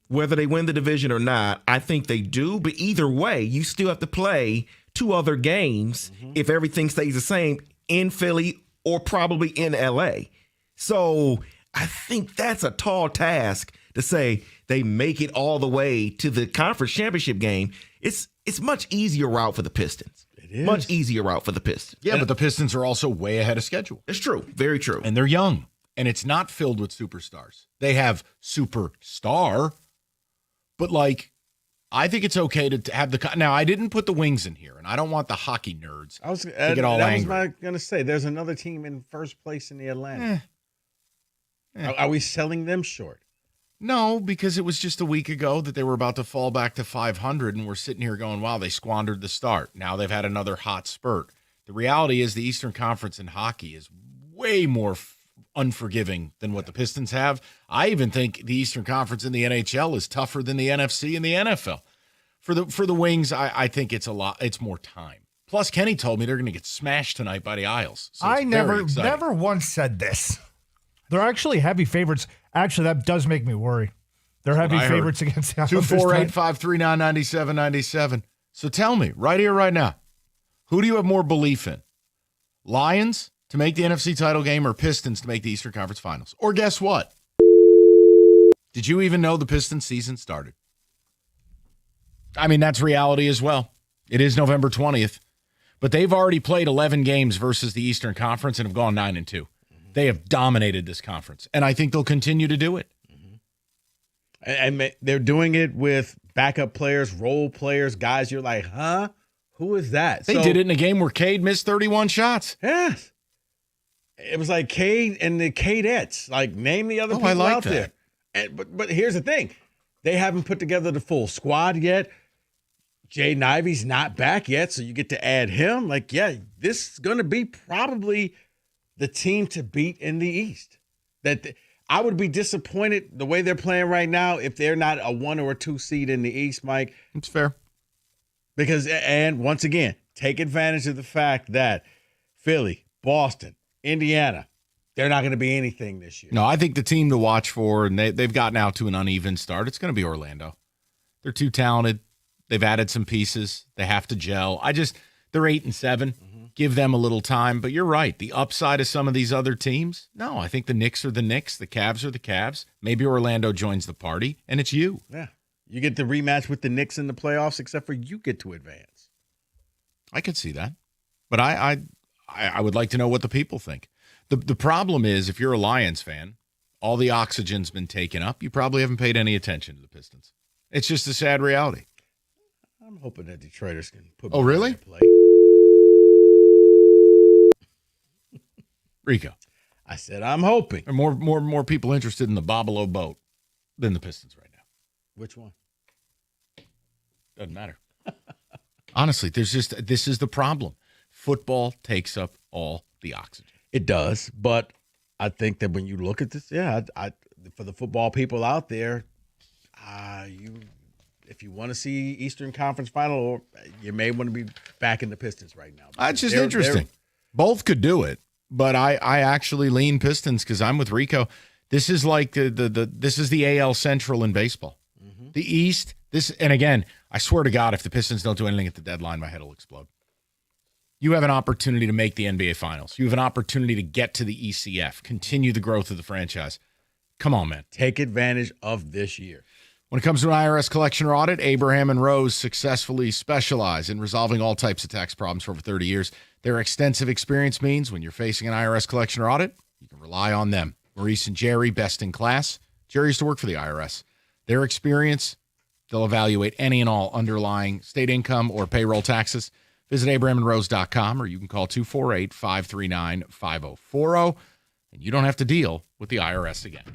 Speaker 3: Whether they win the division or not, I think they do. But either way, you still have to play 2 other games if everything stays the same in Philly or probably in LA. So I think that's a tall task to say they make it all the way to the conference championship game. It's much easier route for the Pistons. It is. Much easier route for the Pistons.
Speaker 13: Yeah, but the Pistons are also way ahead of schedule.
Speaker 3: It's true. Very true.
Speaker 13: And they're young. And it's not filled with superstars. They have superstar, but I think it's okay to have the. Now, I didn't put the Wings in here, and I don't want the hockey nerds to get all angry.
Speaker 11: That was going to say. There's another team in first place in the Atlantic. Are we selling them short?
Speaker 13: No, because it was just a week ago that they were about to fall back to 500, and we're sitting here going, wow, they squandered the start. Now they've had another hot spurt. The reality is the Eastern Conference in hockey is way more unforgiving than what the Pistons have. I even think the Eastern Conference in the NHL is tougher than the NFC and the NFL. For the Wings, I think it's more time. Plus, Kenny told me they're going to get smashed tonight by the Isles. So
Speaker 16: I never once said this. They're actually heavy favorites. Actually, that does make me worry. They're heavy favorites against the Islanders.
Speaker 13: 248-539-9797. So tell me, right here, right now, who do you have more belief in? Lions to make the NFC title game or Pistons to make the Eastern Conference Finals? Or guess what? Did you even know the Pistons season started? I mean, that's reality as well. It is November 20th. But they've already played 11 games versus the Eastern Conference and have gone 9-2. They have dominated this conference, and I think they'll continue to do it.
Speaker 11: And they're doing it with backup players, role players, guys. You're like, huh? Who is that?
Speaker 13: They did it in a game where Cade missed 31 shots.
Speaker 11: Yes. It was like Cade and the Cadettes. Like, name the other people out there. But here's the thing. They haven't put together the full squad yet. Jaden Ivey's not back yet, so you get to add him. Like, yeah, this is going to be probably the team to beat in the East. I would be disappointed the way they're playing right now if they're not a 1 or a 2 seed in the East, Mike.
Speaker 13: It's fair.
Speaker 11: Because, and once again, take advantage of the fact that Philly, Boston, Indiana, they're not going to be anything this year.
Speaker 13: No, I think the team to watch for, and they've gotten out to an uneven start, it's going to be Orlando. They're too talented. They've added some pieces. They have to gel. They're 8-7. Give them a little time. But you're right. The upside of some of these other teams, no, I think the Knicks are the Knicks. The Cavs are the Cavs. Maybe Orlando joins the party, and it's you.
Speaker 11: Yeah. You get the rematch with the Knicks in the playoffs, except for you get to advance.
Speaker 13: I could see that. But I would like to know what the people think. The problem is, if you're a Lions fan, all the oxygen's been taken up. You probably haven't paid any attention to the Pistons. It's just a sad reality.
Speaker 11: I'm hoping that Detroiters can put.
Speaker 13: Oh, really? Rico.
Speaker 11: I said I'm hoping.
Speaker 13: There are more people interested in the Bobolo boat than the Pistons right now.
Speaker 11: Which one?
Speaker 13: Doesn't matter. Honestly, this is the problem. Football takes up all the oxygen.
Speaker 11: It does, but I think that when you look at this, I for the football people out there, if you want to see Eastern Conference Final, you may want to be back in the Pistons right now.
Speaker 13: It's just interesting. Both could do it, but I actually lean Pistons because I'm with Rico. This is like this is the AL Central in baseball. Mm-hmm. The East, and again, I swear to God, if the Pistons don't do anything at the deadline, my head will explode. You have an opportunity to make the NBA Finals. You have an opportunity to get to the ECF, continue the growth of the franchise. Come on, man.
Speaker 11: Take advantage of this year.
Speaker 13: When it comes to an IRS collection or audit, Abraham and Rose successfully specialize in resolving all types of tax problems for over 30 years. Their extensive experience means when you're facing an IRS collection or audit, you can rely on them. Maurice and Jerry, best in class. Jerry used to work for the IRS. Their experience, they'll evaluate any and all underlying state income or payroll taxes. Visit abrahamandrose.com or you can call 248-539-5040, and you don't have to deal with the IRS again.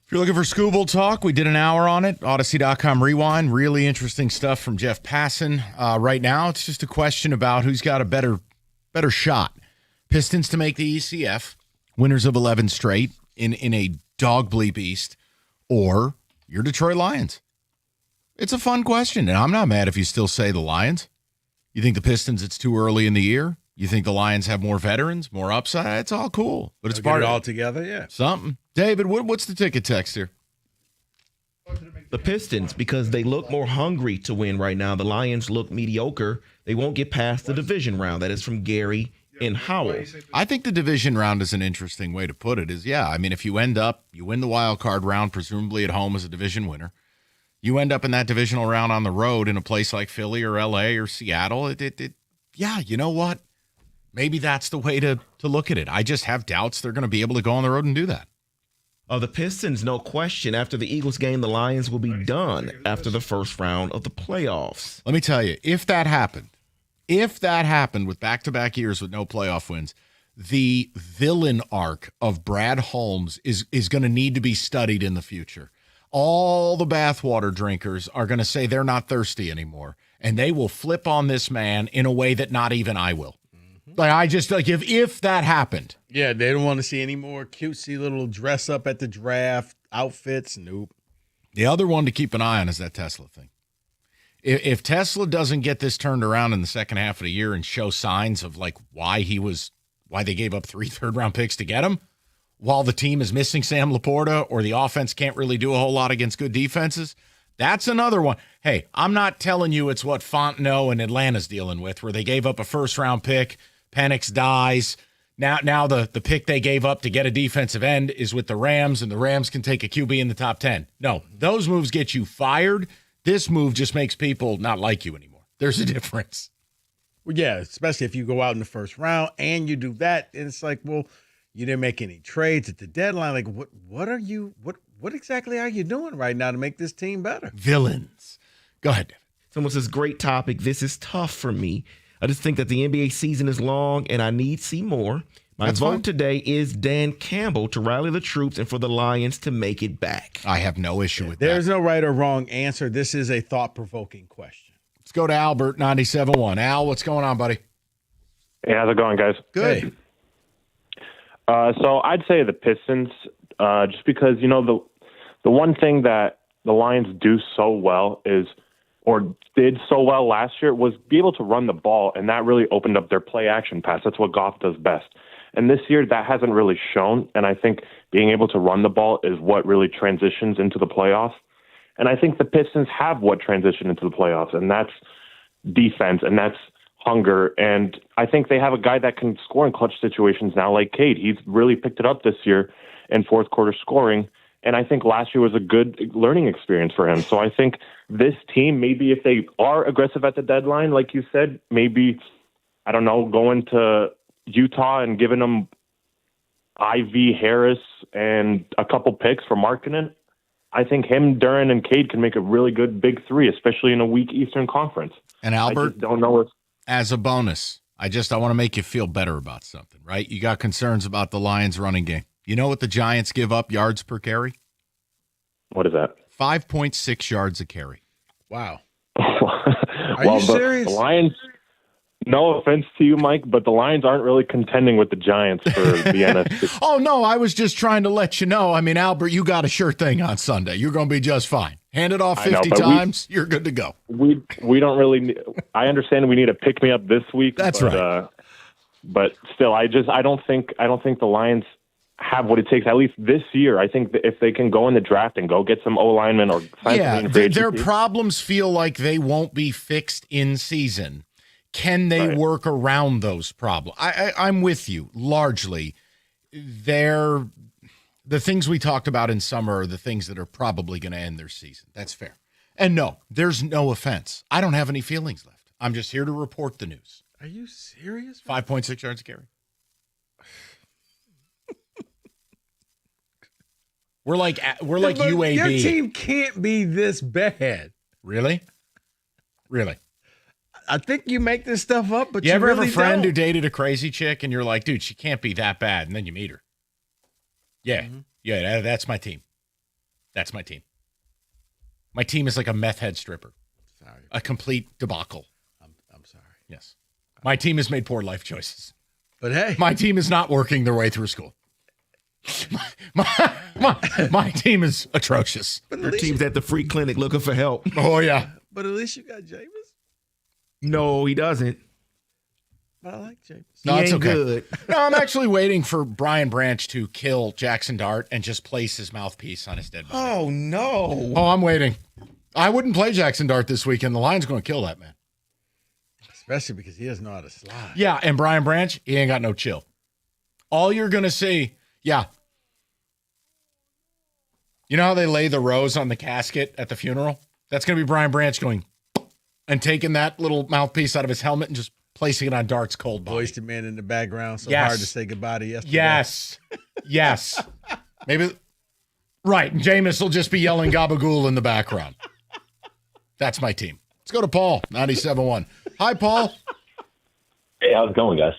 Speaker 13: If you're looking for Scooble Talk, we did an hour on it. Odyssey.com Rewind. Really interesting stuff from Jeff Passan. Right now, it's just a question about who's got a better shot. Pistons to make the ECF, winners of 11 straight in a dog bleep East, or your Detroit Lions. It's a fun question, and I'm not mad if you still say the Lions. You think the Pistons, it's too early in the year? You think the Lions have more veterans, more upside? It's all cool, but it's part
Speaker 2: of
Speaker 13: of
Speaker 2: it all
Speaker 13: it.
Speaker 2: together. Yeah.
Speaker 13: Something. David, what's the ticket text here?
Speaker 3: The Pistons, because they look more hungry to win right now. The Lions look mediocre. They won't get past the division round. That is from Gary in Howell.
Speaker 13: I think the division round is an interesting way to put it. If you win the wild card round, presumably at home as a division winner. You end up in that divisional round on the road in a place like Philly or LA or Seattle. You know what? Maybe that's the way to look at it. I just have doubts they're going to be able to go on the road and do that.
Speaker 3: The Pistons, no question. After the Eagles game, the Lions will be done after the first round of the playoffs.
Speaker 13: Let me tell you, if that happened with back-to-back years with no playoff wins, the villain arc of Brad Holmes is going to need to be studied in the future. All the bathwater drinkers are going to say they're not thirsty anymore, and they will flip on this man in a way that not even I will. If that happened.
Speaker 2: Yeah, they don't want to see any more cutesy little dress up at the draft outfits. Nope.
Speaker 13: The other one to keep an eye on is that Tesla thing. If Tesla doesn't get this turned around in the second half of the year and show signs of why they gave up 3 third-round picks to get him, while the team is missing Sam Laporta or the offense can't really do a whole lot against good defenses, that's another one. Hey, I'm not telling you it's what Fontenot and Atlanta's dealing with, where they gave up a first-round pick, Penix dies. Now the pick they gave up to get a defensive end is with the Rams, and the Rams can take a QB in the top 10. No, those moves get you fired. This move just makes people not like you anymore. There's a difference.
Speaker 2: Well, yeah, especially if you go out in the first round and you do that, and it's like, well, you didn't make any trades at the deadline. Like, what exactly are you doing right now to make this team better?
Speaker 13: Villains. Go ahead, David.
Speaker 3: Someone says, great topic. This is tough for me. I just think that the NBA season is long and I need to see more. My vote today is Dan Campbell to rally the troops and for the Lions to make it back.
Speaker 13: I have no issue with that.
Speaker 2: There's no right or wrong answer. This is a thought-provoking question.
Speaker 13: Let's go to Albert, 97.1. Al, what's going on, buddy?
Speaker 22: Hey, how's it going, guys?
Speaker 13: Good.
Speaker 22: Hey. So I'd say the Pistons, just because, the one thing that the Lions do so well or did so well last year was be able to run the ball, and that really opened up their play action pass. That's what Goff does best. And this year, that hasn't really shown, and I think being able to run the ball is what really transitions into the playoffs. And I think the Pistons have what transitioned into the playoffs, and that's defense, and that's hunger. And I think they have a guy that can score in clutch situations now, like Cade. He's really picked it up this year in fourth quarter scoring. And I think last year was a good learning experience for him. So I think this team, maybe if they are aggressive at the deadline, like you said, maybe, I don't know, going to Utah and giving them Ivy, Harris, and a couple picks for Markkanen. I think him, Duren, and Cade can make a really good big three, especially in a weak Eastern Conference.
Speaker 13: And Albert,
Speaker 22: I just don't know if,
Speaker 13: as a bonus, I want to make you feel better about something, right? You got concerns about the Lions running game. You know what the Giants give up yards per carry?
Speaker 22: What is that?
Speaker 13: 5.6 yards a carry.
Speaker 2: Wow.
Speaker 22: Are
Speaker 2: you serious?
Speaker 22: The Lions, no offense to you, Mike, but the Lions aren't really contending with the Giants for the NFC.
Speaker 13: Oh, no, I was just trying to let you know. I mean, Albert, you got a sure thing on Sunday. You're going to be just fine. Hand it off 50 times, you're good to go.
Speaker 22: We don't really – I understand we need a pick-me-up this week.
Speaker 13: That's right.
Speaker 22: But still, I don't think the Lions – have what it takes, at least this year. I think that if they can go in the draft and go get some O-linemen or sign
Speaker 13: their problems feel like they won't be fixed in season. Can they work around those problems? I'm with you. Largely, the things we talked about in summer are the things that are probably going to end their season. That's fair. And no, there's no offense. I don't have any feelings left. I'm just here to report the news.
Speaker 2: Are you serious?
Speaker 13: 5.6 yards a carry. We're like UAB.
Speaker 2: Your team can't be this bad.
Speaker 13: Really?
Speaker 2: I think you make this stuff up, but
Speaker 13: you ever
Speaker 2: really
Speaker 13: have a friend
Speaker 2: don't.
Speaker 13: who dated a crazy chick and you're like, dude, she can't be that bad, and then you meet her. Yeah, yeah, that's my team. That's my team. My team is like a meth head stripper.
Speaker 11: Sorry.
Speaker 13: A complete debacle.
Speaker 11: I'm sorry.
Speaker 13: Yes. My team has made poor life choices.
Speaker 2: But hey.
Speaker 13: My team is not working their way through school. My team is atrocious.
Speaker 3: Your team's at the free clinic looking for help.
Speaker 13: Oh, yeah.
Speaker 2: But at least you got Jameis.
Speaker 3: No, he doesn't.
Speaker 2: But I like Jameis.
Speaker 13: No,
Speaker 3: He
Speaker 13: it's
Speaker 3: ain't
Speaker 13: okay.
Speaker 3: good.
Speaker 13: No, I'm actually waiting for Brian Branch to kill Jackson Dart and just place his mouthpiece on his dead body.
Speaker 3: Oh, no.
Speaker 13: Oh, I'm waiting. I wouldn't play Jackson Dart this weekend. The Lions going to kill that man.
Speaker 2: Especially because he doesn't know how to slide.
Speaker 13: Yeah, and Brian Branch, he ain't got no chill. All you're going to see, yeah. You know how they lay the rose on the casket at the funeral? That's going to be Brian Branch going and taking that little mouthpiece out of his helmet and just placing it on Dart's cold body.
Speaker 2: Boyz II Men in the background, so
Speaker 13: Yes.
Speaker 2: hard to say goodbye to yesterday.
Speaker 13: Yes. Yes. Maybe. Right. And Jameis will just be yelling gabagool in the background. That's my team. Let's go to Paul, 97.1. Hi, Paul.
Speaker 18: Hey, how's it going, guys?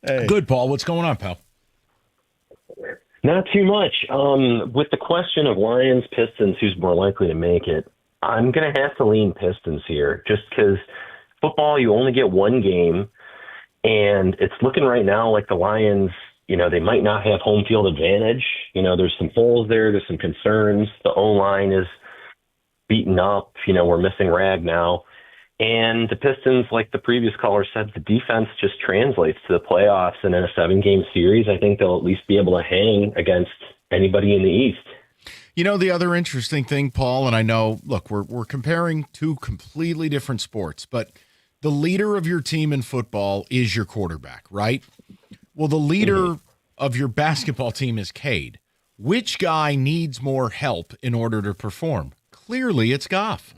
Speaker 2: Hey.
Speaker 13: Good, Paul. What's going on, pal?
Speaker 18: Not too much. With the question of Lions, Pistons, who's more likely to make it, I'm going to have to lean Pistons here just because football, you only get one game, and it's looking right now like the Lions, they might not have home field advantage. There's some holes there. There's some concerns. The O-line is beaten up. We're missing Rag now. And the Pistons, like the previous caller said, the defense just translates to the playoffs. And in a 7-game series, I think they'll at least be able to hang against anybody in the East.
Speaker 13: The other interesting thing, Paul, and I know, look, we're comparing two completely different sports, but the leader of your team in football is your quarterback, right? Well, the leader of your basketball team is Cade. Which guy needs more help in order to perform? Clearly, it's Goff.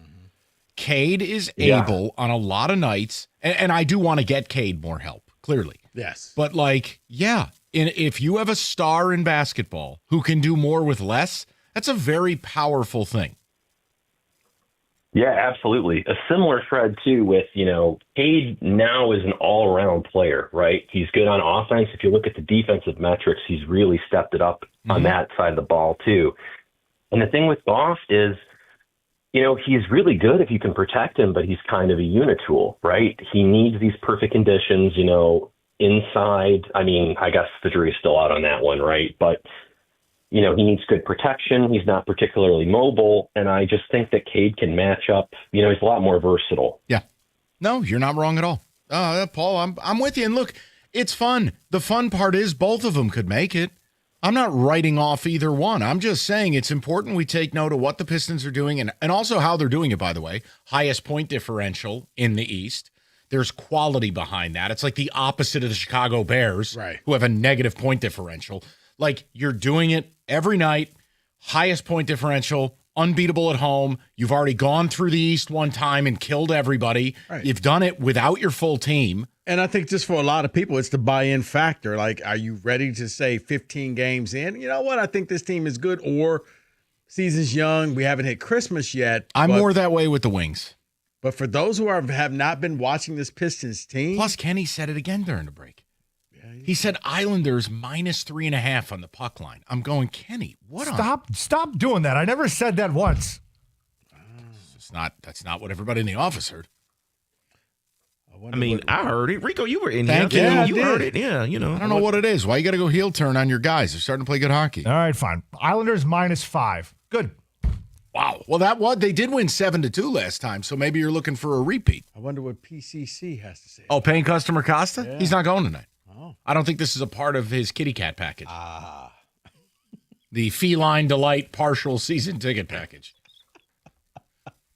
Speaker 13: Cade is able on a lot of nights, and I do want to get Cade more help, clearly.
Speaker 2: Yes.
Speaker 13: But, if you have a star in basketball who can do more with less, that's a very powerful thing.
Speaker 18: Yeah, absolutely. A similar thread, too, with, Cade now is an all-around player, right? He's good on offense. If you look at the defensive metrics, he's really stepped it up on that side of the ball, too. And the thing with Goff is, he's really good if you can protect him, but he's kind of a unit tool, right? He needs these perfect conditions, inside. I mean, I guess the jury's still out on that one, right? But, he needs good protection. He's not particularly mobile. And I just think that Cade can match up. He's a lot more versatile.
Speaker 13: Yeah. No, you're not wrong at all. Paul, I'm with you. And look, it's fun. The fun part is both of them could make it. I'm not writing off either one. I'm just saying it's important we take note of what the Pistons are doing and also how they're doing it, by the way. Highest point differential in the East. There's quality behind that. It's like the opposite of the Chicago Bears,
Speaker 2: right,
Speaker 13: who have a negative point differential. Like, you're doing it every night, highest point differential, unbeatable at home. You've already gone through the East one time and killed everybody.
Speaker 2: Right.
Speaker 13: You've done it without your full team.
Speaker 2: And I think just for a lot of people, it's the buy-in factor. Like, are you ready to say 15 games in? You know what? I think this team is good, or season's young. We haven't hit Christmas yet.
Speaker 13: I'm more that way with the Wings.
Speaker 2: But for those who have not been watching this Pistons team.
Speaker 13: Plus, Kenny said it again during the break. He said Islanders -3.5 on the puck line. I'm going, Kenny, what?
Speaker 19: Stop doing that. I never said that once.
Speaker 13: That's not what everybody in the office heard.
Speaker 3: I heard it. Rico, you were in
Speaker 13: Thank
Speaker 3: here.
Speaker 13: you.
Speaker 3: You heard it. Yeah,
Speaker 13: I don't know what it is. Why you got to go heel turn on your guys? They're starting to play good hockey.
Speaker 19: All right, fine. Islanders -5. Good.
Speaker 13: Wow. Well, they did win 7-2 last time, so maybe you're looking for a repeat.
Speaker 2: I wonder what PCC has to say.
Speaker 13: Oh, paying customer Costa?
Speaker 2: Yeah.
Speaker 13: He's not going tonight.
Speaker 2: Oh.
Speaker 13: I don't think this is a part of his kitty cat package. The Feline Delight partial season ticket package.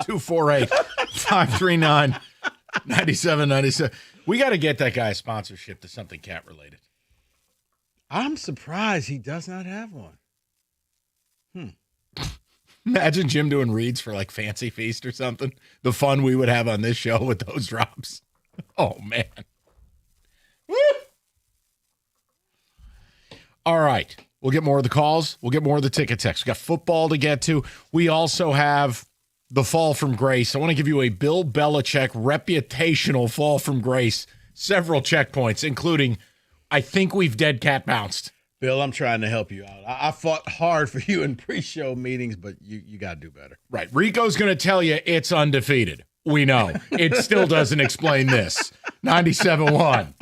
Speaker 13: 248-539-9797. We got to get that guy a sponsorship to something cat related.
Speaker 2: I'm surprised he does not have one.
Speaker 13: Imagine Jim doing reads for like Fancy Feast or something. The fun we would have on this show with those drops. Oh, man. Woo! All right. We'll get more of the calls. We'll get more of the ticket text. We got football to get to. We also have the fall from grace. I want to give you a Bill Belichick reputational fall from grace. Several checkpoints, including I think we've dead cat bounced.
Speaker 2: Bill, I'm trying to help you out. I fought hard for you in pre-show meetings, but you got to do better.
Speaker 13: Right. Rico's going to tell you it's undefeated. We know. It still doesn't explain this. 97.1.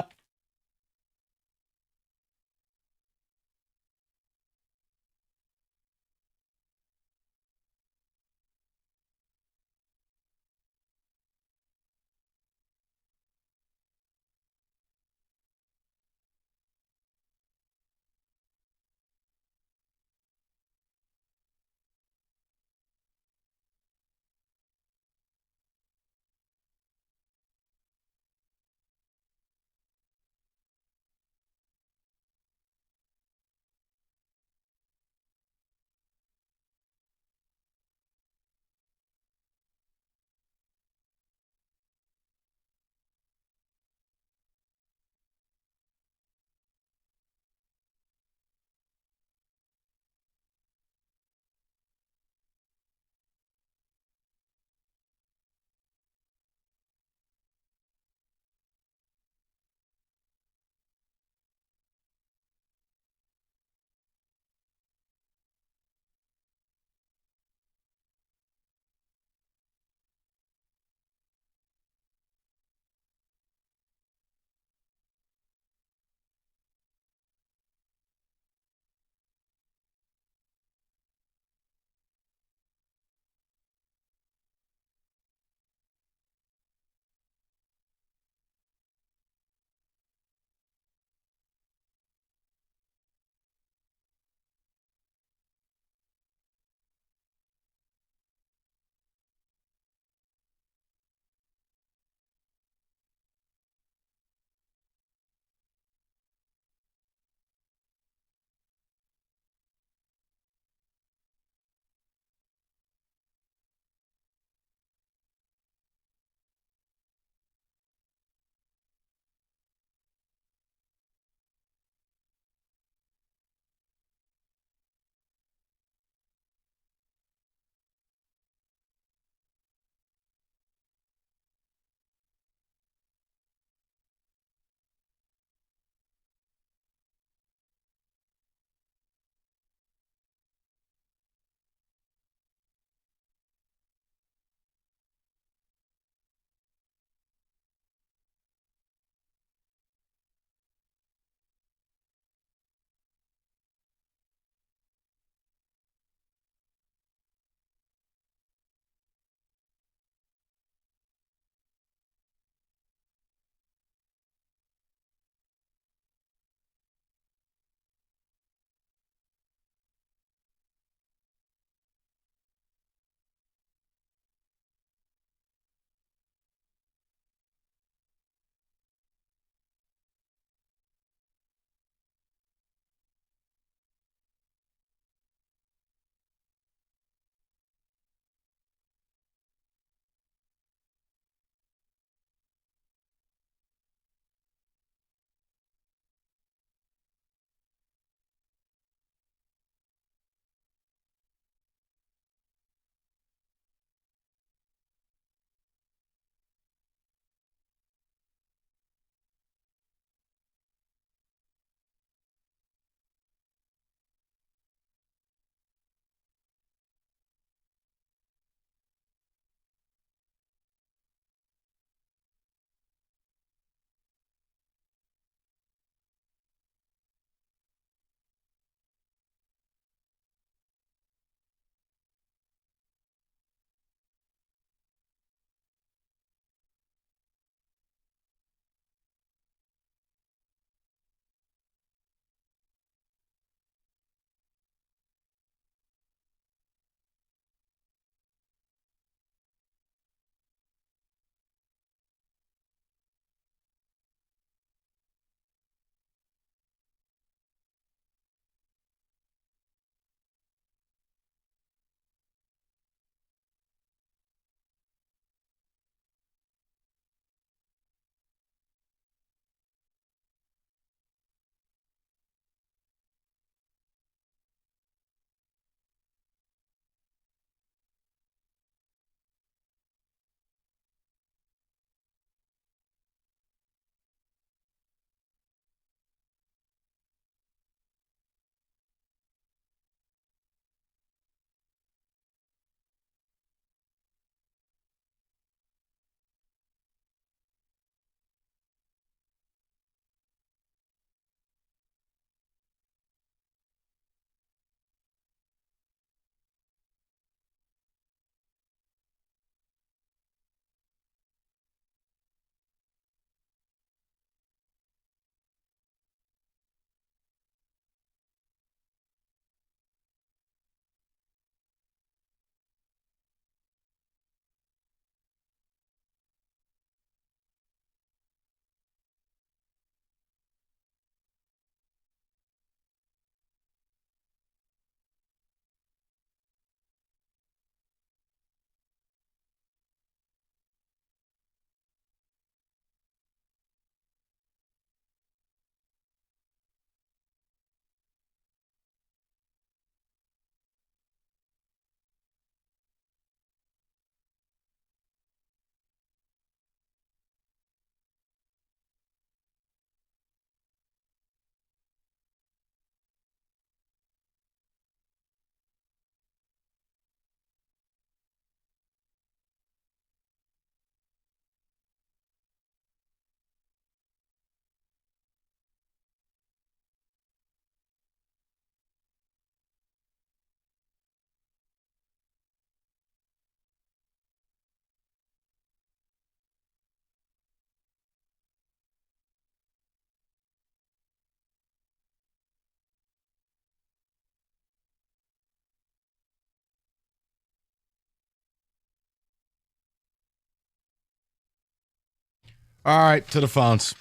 Speaker 13: All right, to the phones.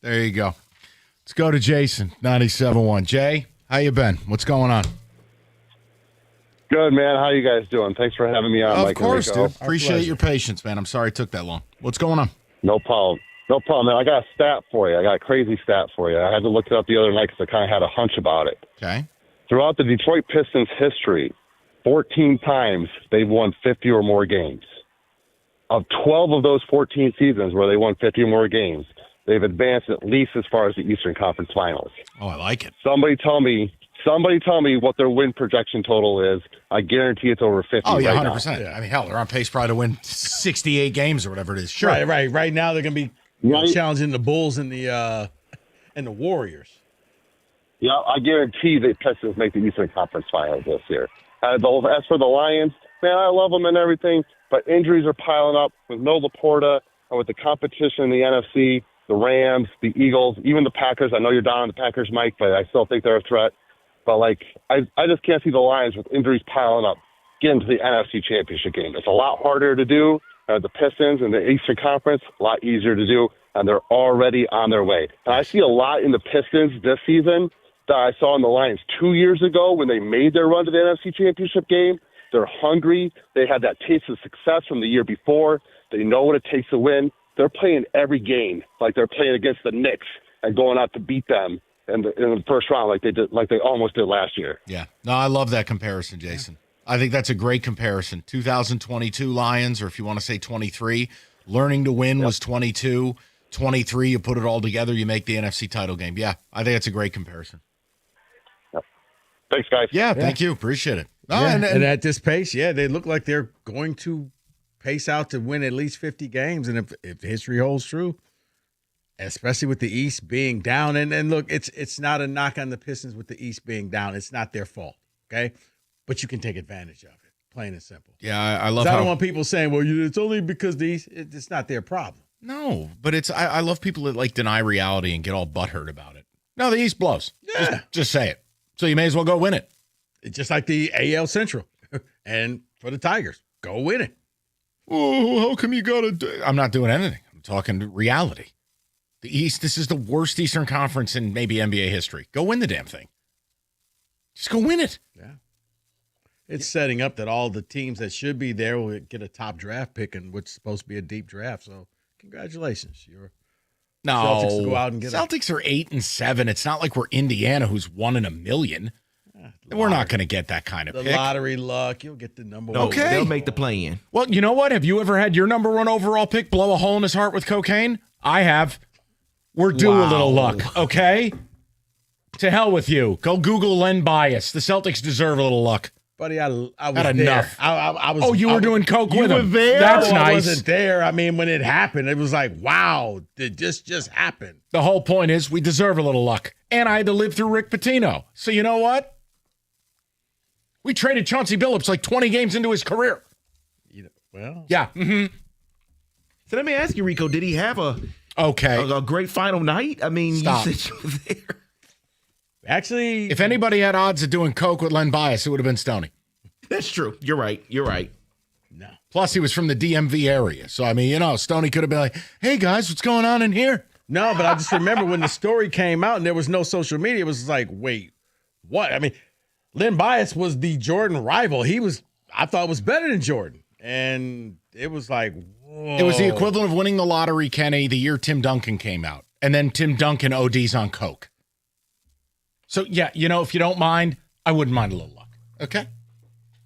Speaker 13: There you go. Let's go to Jason, 97.1. Jay, how you been? What's going on?
Speaker 1: Good, man. How you guys doing? Thanks for having me on,
Speaker 13: Of
Speaker 1: Mike.
Speaker 13: course,
Speaker 1: and Rico.
Speaker 13: dude. Appreciate your patience, man. I'm sorry it took that long. What's going on?
Speaker 1: No problem. No problem, man. I got a stat for you. I got a crazy stat for you. I had to look it up the other night because I kind of had a hunch about it.
Speaker 13: Okay.
Speaker 1: Throughout the Detroit Pistons' history, 14 times they've won 50 or more games. Of 12 of those 14 seasons where they won 50 or more games, they've advanced at least as far as the Eastern Conference Finals.
Speaker 13: Oh, I like it.
Speaker 1: Somebody tell me what their win projection total is. I guarantee it's over 50.
Speaker 13: Oh, yeah,
Speaker 1: right
Speaker 13: 100%.
Speaker 1: now.
Speaker 13: I mean, hell, they're on pace probably to win 68 games or whatever it is. Sure.
Speaker 2: Right. Right now they're going to be challenging the Bulls and the Warriors.
Speaker 1: Yeah, I guarantee the Pistons make the Eastern Conference Finals this year. As for the Lions, man, I love them and everything, but injuries are piling up with no Laporta and with the competition in the NFC, the Rams, the Eagles, even the Packers. I know you're down on the Packers, Mike, but I still think they're a threat. But, I just can't see the Lions with injuries piling up getting to the NFC Championship game. It's a lot harder to do. The Pistons and the Eastern Conference, a lot easier to do, and they're already on their way. And I see a lot in the Pistons this season that I saw in the Lions 2 years ago when they made their run to the NFC Championship game. They're hungry. They had that taste of success from the year before. They know what it takes to win. They're playing every game like they're playing against the Knicks and going out to beat them in the first round like they almost did last year.
Speaker 13: Yeah. No, I love that comparison, Jason. I think that's a great comparison. 2022 Lions, or if you want to say 23, learning to win was 22. 23, you put it all together, you make the NFC title game. Yeah, I think that's a great comparison.
Speaker 1: Thanks, guys.
Speaker 13: Yeah, thank you. Appreciate it.
Speaker 2: And at this pace, they look like they're going to pace out to win at least 50 games. And if history holds true, especially with the East being down, and look, it's not a knock on the Pistons with the East being down. It's not their fault, okay? But you can take advantage of it, plain and simple.
Speaker 13: Yeah, I love
Speaker 2: I don't want people saying, well, it's only because the East, it's not their problem.
Speaker 13: No, but I love people that deny reality and get all butthurt about it. No, the East blows.
Speaker 2: Yeah.
Speaker 13: Just say it. So you may as well go win it.
Speaker 2: It's just like the AL Central. And for the Tigers, go win it.
Speaker 13: Oh, how come you got to? I'm not doing anything. I'm talking reality. The East, this is the worst Eastern Conference in maybe NBA history. Go win the damn thing. Just go win it.
Speaker 2: Yeah. It's setting up that all the teams that should be there will get a top draft pick, and what's supposed to be a deep draft. So congratulations. Celtics to go out and get
Speaker 13: Celtics are 8-7. It's not like we're Indiana, who's 1 in a million. We're not going to get that kind of
Speaker 2: the
Speaker 13: pick.
Speaker 2: lottery luck. You'll get the number one.
Speaker 3: Okay. They'll make the play-in.
Speaker 13: Well, you know what? Have you ever had your number 1 overall pick blow a hole in his heart with cocaine? I have. We're due a little luck, okay? To hell with you. Go Google Len Bias. The Celtics deserve a little luck.
Speaker 2: Buddy, I was
Speaker 13: Had
Speaker 2: there.
Speaker 13: enough.
Speaker 2: I was.
Speaker 13: Oh, you were doing coke with him.
Speaker 2: You were there.
Speaker 13: That's
Speaker 2: No,
Speaker 13: nice.
Speaker 2: I wasn't there. I mean, when it happened, it was like, wow, did this just happen?
Speaker 13: The whole point is we deserve a little luck. And I had to live through Rick Pitino. So you know what? We traded Chauncey Billups like 20 games into his career.
Speaker 2: Well.
Speaker 13: Yeah. Mm-hmm.
Speaker 3: So let me ask you, Rico, did he have a great final night? I mean,
Speaker 13: Stop.
Speaker 3: you said you were there.
Speaker 2: Actually,
Speaker 13: if anybody had odds of doing coke with Len Bias, it would have been Stoney.
Speaker 3: That's true. You're right.
Speaker 2: No.
Speaker 13: Plus, he was from the DMV area. So, I mean, Stoney could have been like, hey, guys, what's going on in here?
Speaker 2: No, but I just remember when the story came out and there was no social media, it was like, wait, what? I mean, Len Bias was the Jordan rival. I thought was better than Jordan. And it was like, whoa.
Speaker 13: It was the equivalent of winning the lottery, Kenny, the year Tim Duncan came out. And then Tim Duncan ODs on coke. So, yeah, if you don't mind, I wouldn't mind a little luck. Okay?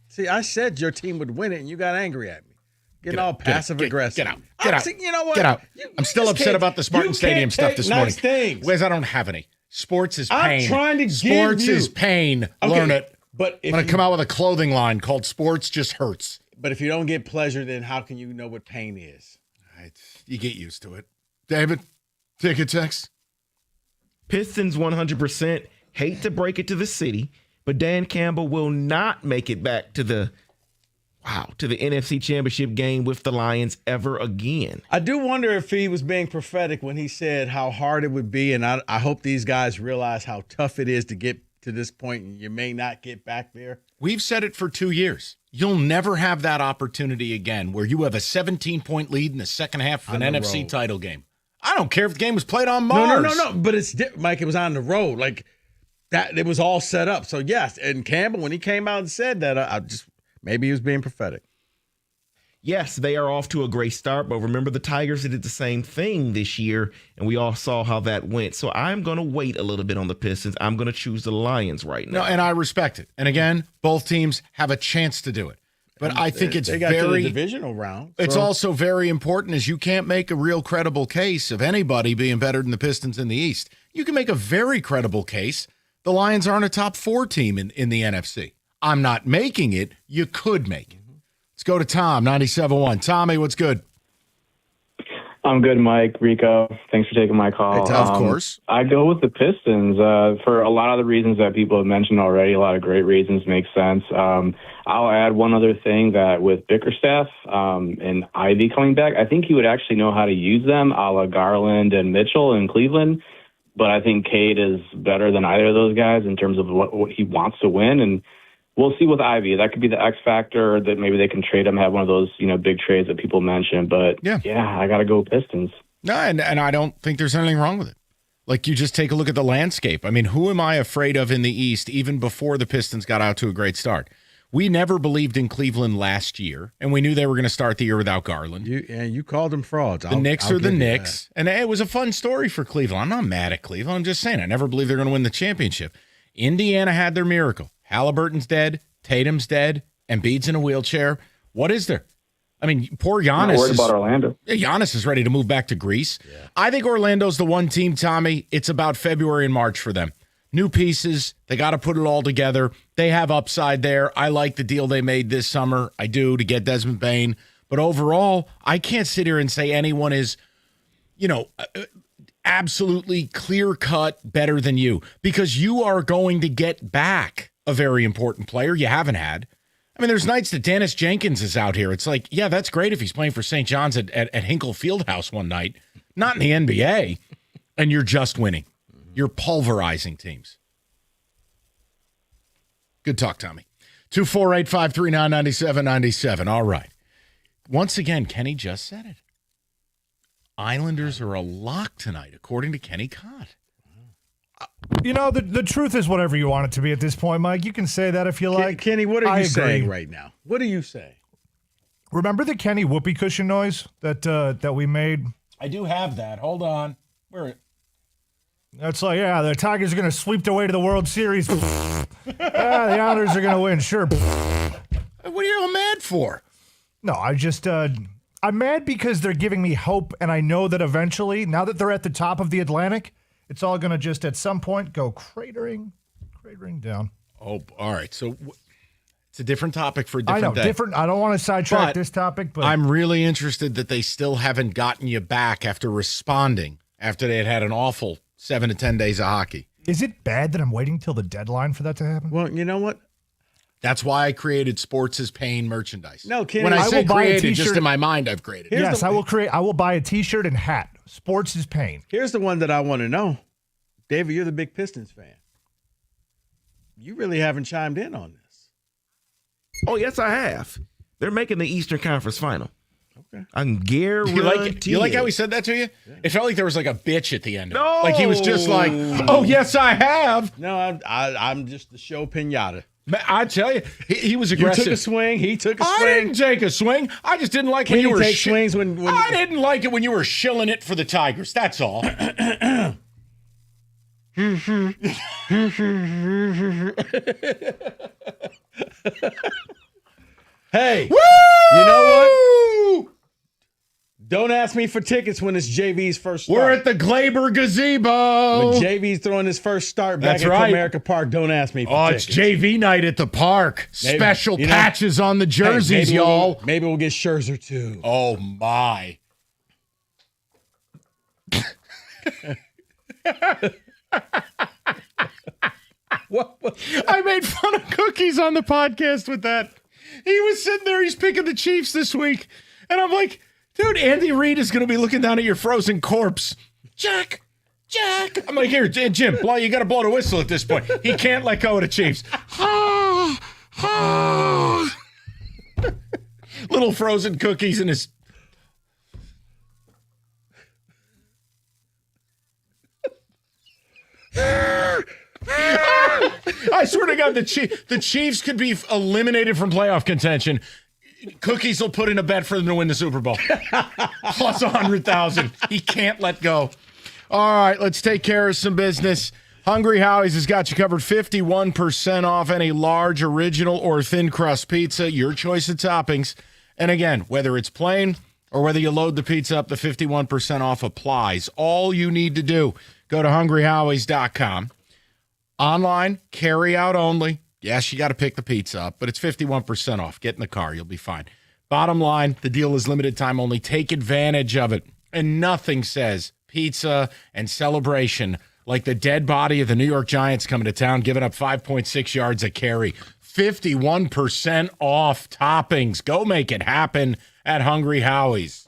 Speaker 2: See, I said your team would win it, and you got angry at me. Getting all passive aggressive.
Speaker 13: Get out. Get out.
Speaker 2: See, you know what?
Speaker 13: Get out.
Speaker 2: You
Speaker 13: I'm still upset about the Spartan Stadium stuff this morning.
Speaker 2: Things.
Speaker 13: Wes, I don't have any. Sports is pain.
Speaker 2: I'm trying to
Speaker 13: Sports
Speaker 2: give you.
Speaker 13: is pain.
Speaker 2: Okay,
Speaker 13: Learn it.
Speaker 2: But
Speaker 13: I'm going to come out with a clothing line called Sports Just Hurts.
Speaker 2: But if you don't get pleasure, then how can you know what pain is?
Speaker 13: You get used to it. David, take a text.
Speaker 3: Pistons 100%. Hate to break it to the city, but Dan Campbell will not make it back to the NFC Championship game with the Lions ever again.
Speaker 2: I do wonder if he was being prophetic when he said how hard it would be, and I hope these guys realize how tough it is to get to this point, and you may not get back there.
Speaker 13: We've said it for 2 years. You'll never have that opportunity again where you have a 17-point lead in the second half of an NFC title game. I don't care if the game was played on Mars.
Speaker 2: No. But Mike, it was on the road. Like that, it was all set up. So yes, and Campbell, when he came out and said that, maybe he was being prophetic.
Speaker 3: Yes, they are off to a great start, but remember the Tigers did the same thing this year, and we all saw how that went. So I'm going to wait a little bit on the Pistons. I'm going to choose the Lions right now.
Speaker 13: No, and I respect it. And again, both teams have a chance to do it. But I think it's
Speaker 2: they got to the divisional round.
Speaker 13: It's
Speaker 2: so.
Speaker 13: also very important is you can't make a real credible case of anybody being better than the Pistons in the East. You can make a very credible case. The Lions aren't a top 4 team in the NFC. I'm not making it. You could make it. Let's go to Tom, 97.1. Tommy, what's good?
Speaker 6: I'm good, Mike, Rico. Thanks for taking my call.
Speaker 13: Hey, Tom, of course.
Speaker 6: I go with the Pistons for a lot of the reasons that people have mentioned already. A lot of great reasons, makes sense. I'll add one other thing that with Bickerstaff and Ivy coming back, I think he would actually know how to use them, a la Garland and Mitchell in Cleveland. But I think Cade is better than either of those guys in terms of what he wants to win. And we'll see with Ivy. That could be the X factor that maybe they can trade him, have one of those, big trades that people mention. But yeah I got to go Pistons.
Speaker 13: No, and I don't think there's anything wrong with it. Like, you just take a look at the landscape. I mean, who am I afraid of in the East, even before the Pistons got out to a great start? We never believed in Cleveland last year, and we knew they were going to start the year without Garland.
Speaker 2: You called them frauds.
Speaker 13: The Knicks are the Knicks. And it was a fun story for Cleveland. I'm not mad at Cleveland. I'm just saying I never believed they're going to win the championship. Indiana had their miracle. Halliburton's dead. Tatum's dead. Embiid's in a wheelchair. What is there? I mean, poor Giannis.
Speaker 6: Not worried about Orlando.
Speaker 13: Giannis is ready to move back to Greece. Yeah. I think Orlando's the one team, Tommy. It's about February and March for them. New pieces. They got to put it all together. They have upside there. I like the deal they made this summer. I do, to get Desmond Bane. But overall, I can't sit here and say anyone is, absolutely clear-cut better than you, because you are going to get back a very important player you haven't had. I mean, there's nights that Dennis Jenkins is out here. It's like, yeah, that's great if he's playing for St. John's at Hinkle Fieldhouse one night. Not in the NBA. And you're just winning. You're pulverizing teams. Good talk, Tommy. 248-539-9797. All right. Once again, Kenny just said it. Islanders are a lock tonight, according to Kenny Cott.
Speaker 19: The truth is whatever you want it to be at this point, Mike. You can say that if you like.
Speaker 2: Kenny, what are you saying right now? What do you say?
Speaker 19: Remember the Kenny whoopee cushion noise that we made?
Speaker 13: I do have that. Hold on. Where?
Speaker 19: That's like, the Tigers are going to sweep their way to the World Series. The Islanders are going to win, sure.
Speaker 13: What are you all mad for?
Speaker 19: No, I'm mad because they're giving me hope, and I know that eventually, now that they're at the top of the Atlantic, it's all going to just at some point go cratering down.
Speaker 13: Oh, all right. So it's a different topic for a different day.
Speaker 19: Different. I don't want to sidetrack this topic, but
Speaker 13: I'm really interested that they still haven't gotten you back after responding after they had an awful 7 to 10 days of hockey.
Speaker 19: Is it bad that I'm waiting till the deadline for that to happen?
Speaker 2: Well, you know what?
Speaker 13: That's why I created Sports is Paying merchandise.
Speaker 2: No, Kenny,
Speaker 13: when I say
Speaker 19: will buy a
Speaker 13: created,
Speaker 19: t-shirt.
Speaker 13: just in my mind, I've created.
Speaker 19: I will buy a T-shirt and hat. Sports is Paying.
Speaker 2: Here's the one that I want to know. David, you're the big Pistons fan. You really haven't chimed in on this.
Speaker 3: Oh, yes, I have. They're making the Eastern Conference Final.
Speaker 2: Okay.
Speaker 3: I can guarantee
Speaker 13: You like how he said that to you? Yeah. It felt like there was like a bitch at the end.
Speaker 3: No.
Speaker 13: Like he was just like, oh, yes, I have.
Speaker 2: No, I'm just the show pinata.
Speaker 13: I tell you, he was aggressive.
Speaker 2: You took a swing. He took a swing.
Speaker 13: I didn't take a swing. I just didn't like when you were
Speaker 2: take swings when
Speaker 13: I didn't like it when you were shilling it for the Tigers. That's all.
Speaker 2: Hey,
Speaker 13: woo!
Speaker 2: You know what? Don't ask me for tickets when it's JV's first start.
Speaker 13: We're at the Glaber Gazebo.
Speaker 2: When JV's throwing his first start back at Comerica Park, don't ask me for tickets.
Speaker 13: It's JV night at the park.
Speaker 2: Maybe,
Speaker 13: Special patches on the jerseys, y'all.
Speaker 2: Maybe we'll get Scherzer too.
Speaker 13: Oh, my.
Speaker 2: What?
Speaker 13: I made fun of Cookies on the podcast with that. He was sitting there, he's picking the Chiefs this week. And I'm like, dude, Andy Reid is going to be looking down at your frozen corpse. Jack. I'm like, here, Jim, you got to blow the whistle at this point. He can't let go of the Chiefs. Little frozen cookies in his... I swear to God, the Chiefs could be eliminated from playoff contention. Cookies will put in a bet for them to win the Super Bowl. Plus 100,000. He can't let go. All right, let's take care of some business. Hungry Howie's has got you covered 51% off any large, original, or thin crust pizza. Your choice of toppings. And again, whether it's plain or whether you load the pizza up, the 51% off applies. All you need to do, go to hungryhowies.com. Online, carry out only. Yes, you got to pick the pizza up, but it's 51% off. Get in the car. You'll be fine. Bottom line, the deal is limited time only. Take advantage of it. And nothing says pizza and celebration like the dead body of the New York Giants coming to town, giving up 5.6 yards a carry. 51% off toppings. Go make it happen at Hungry Howie's.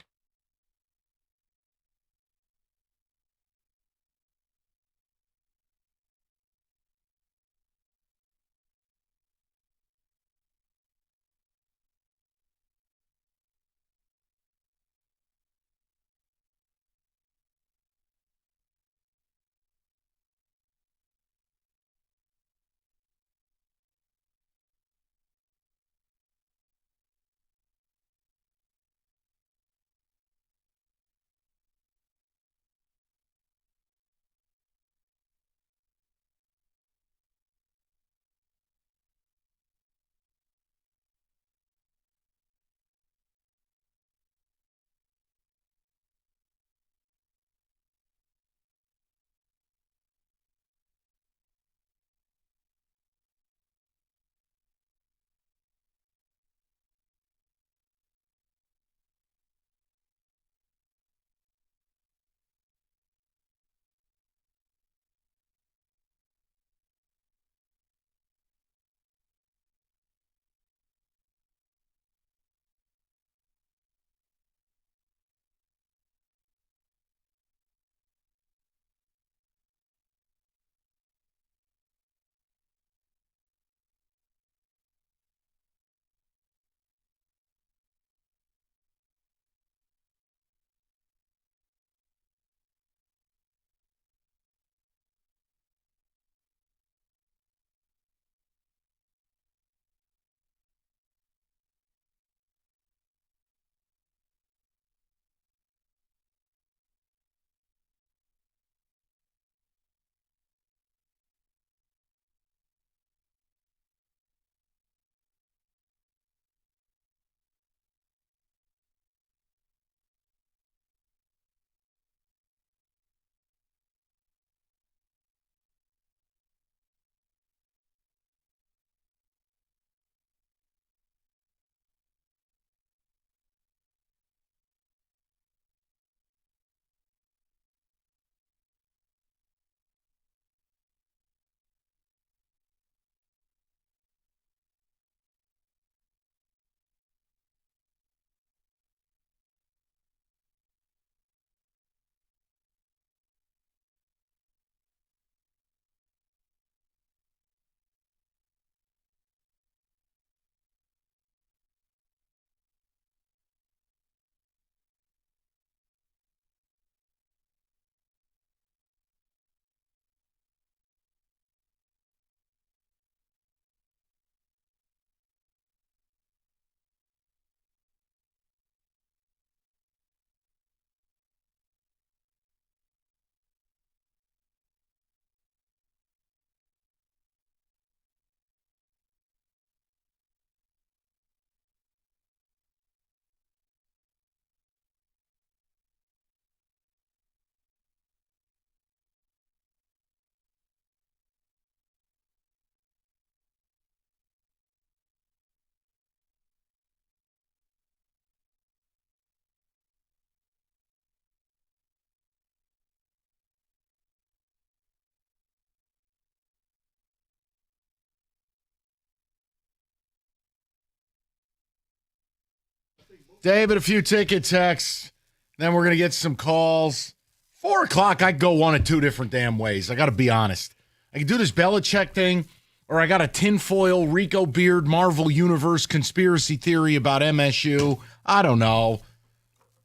Speaker 13: David, a few ticket texts. Then we're going to get some calls. 4 o'clock, I go one of two different damn ways. I got to be honest. I can do this Belichick thing, or I got a tinfoil Rico Beard Marvel Universe conspiracy theory about MSU. I don't know.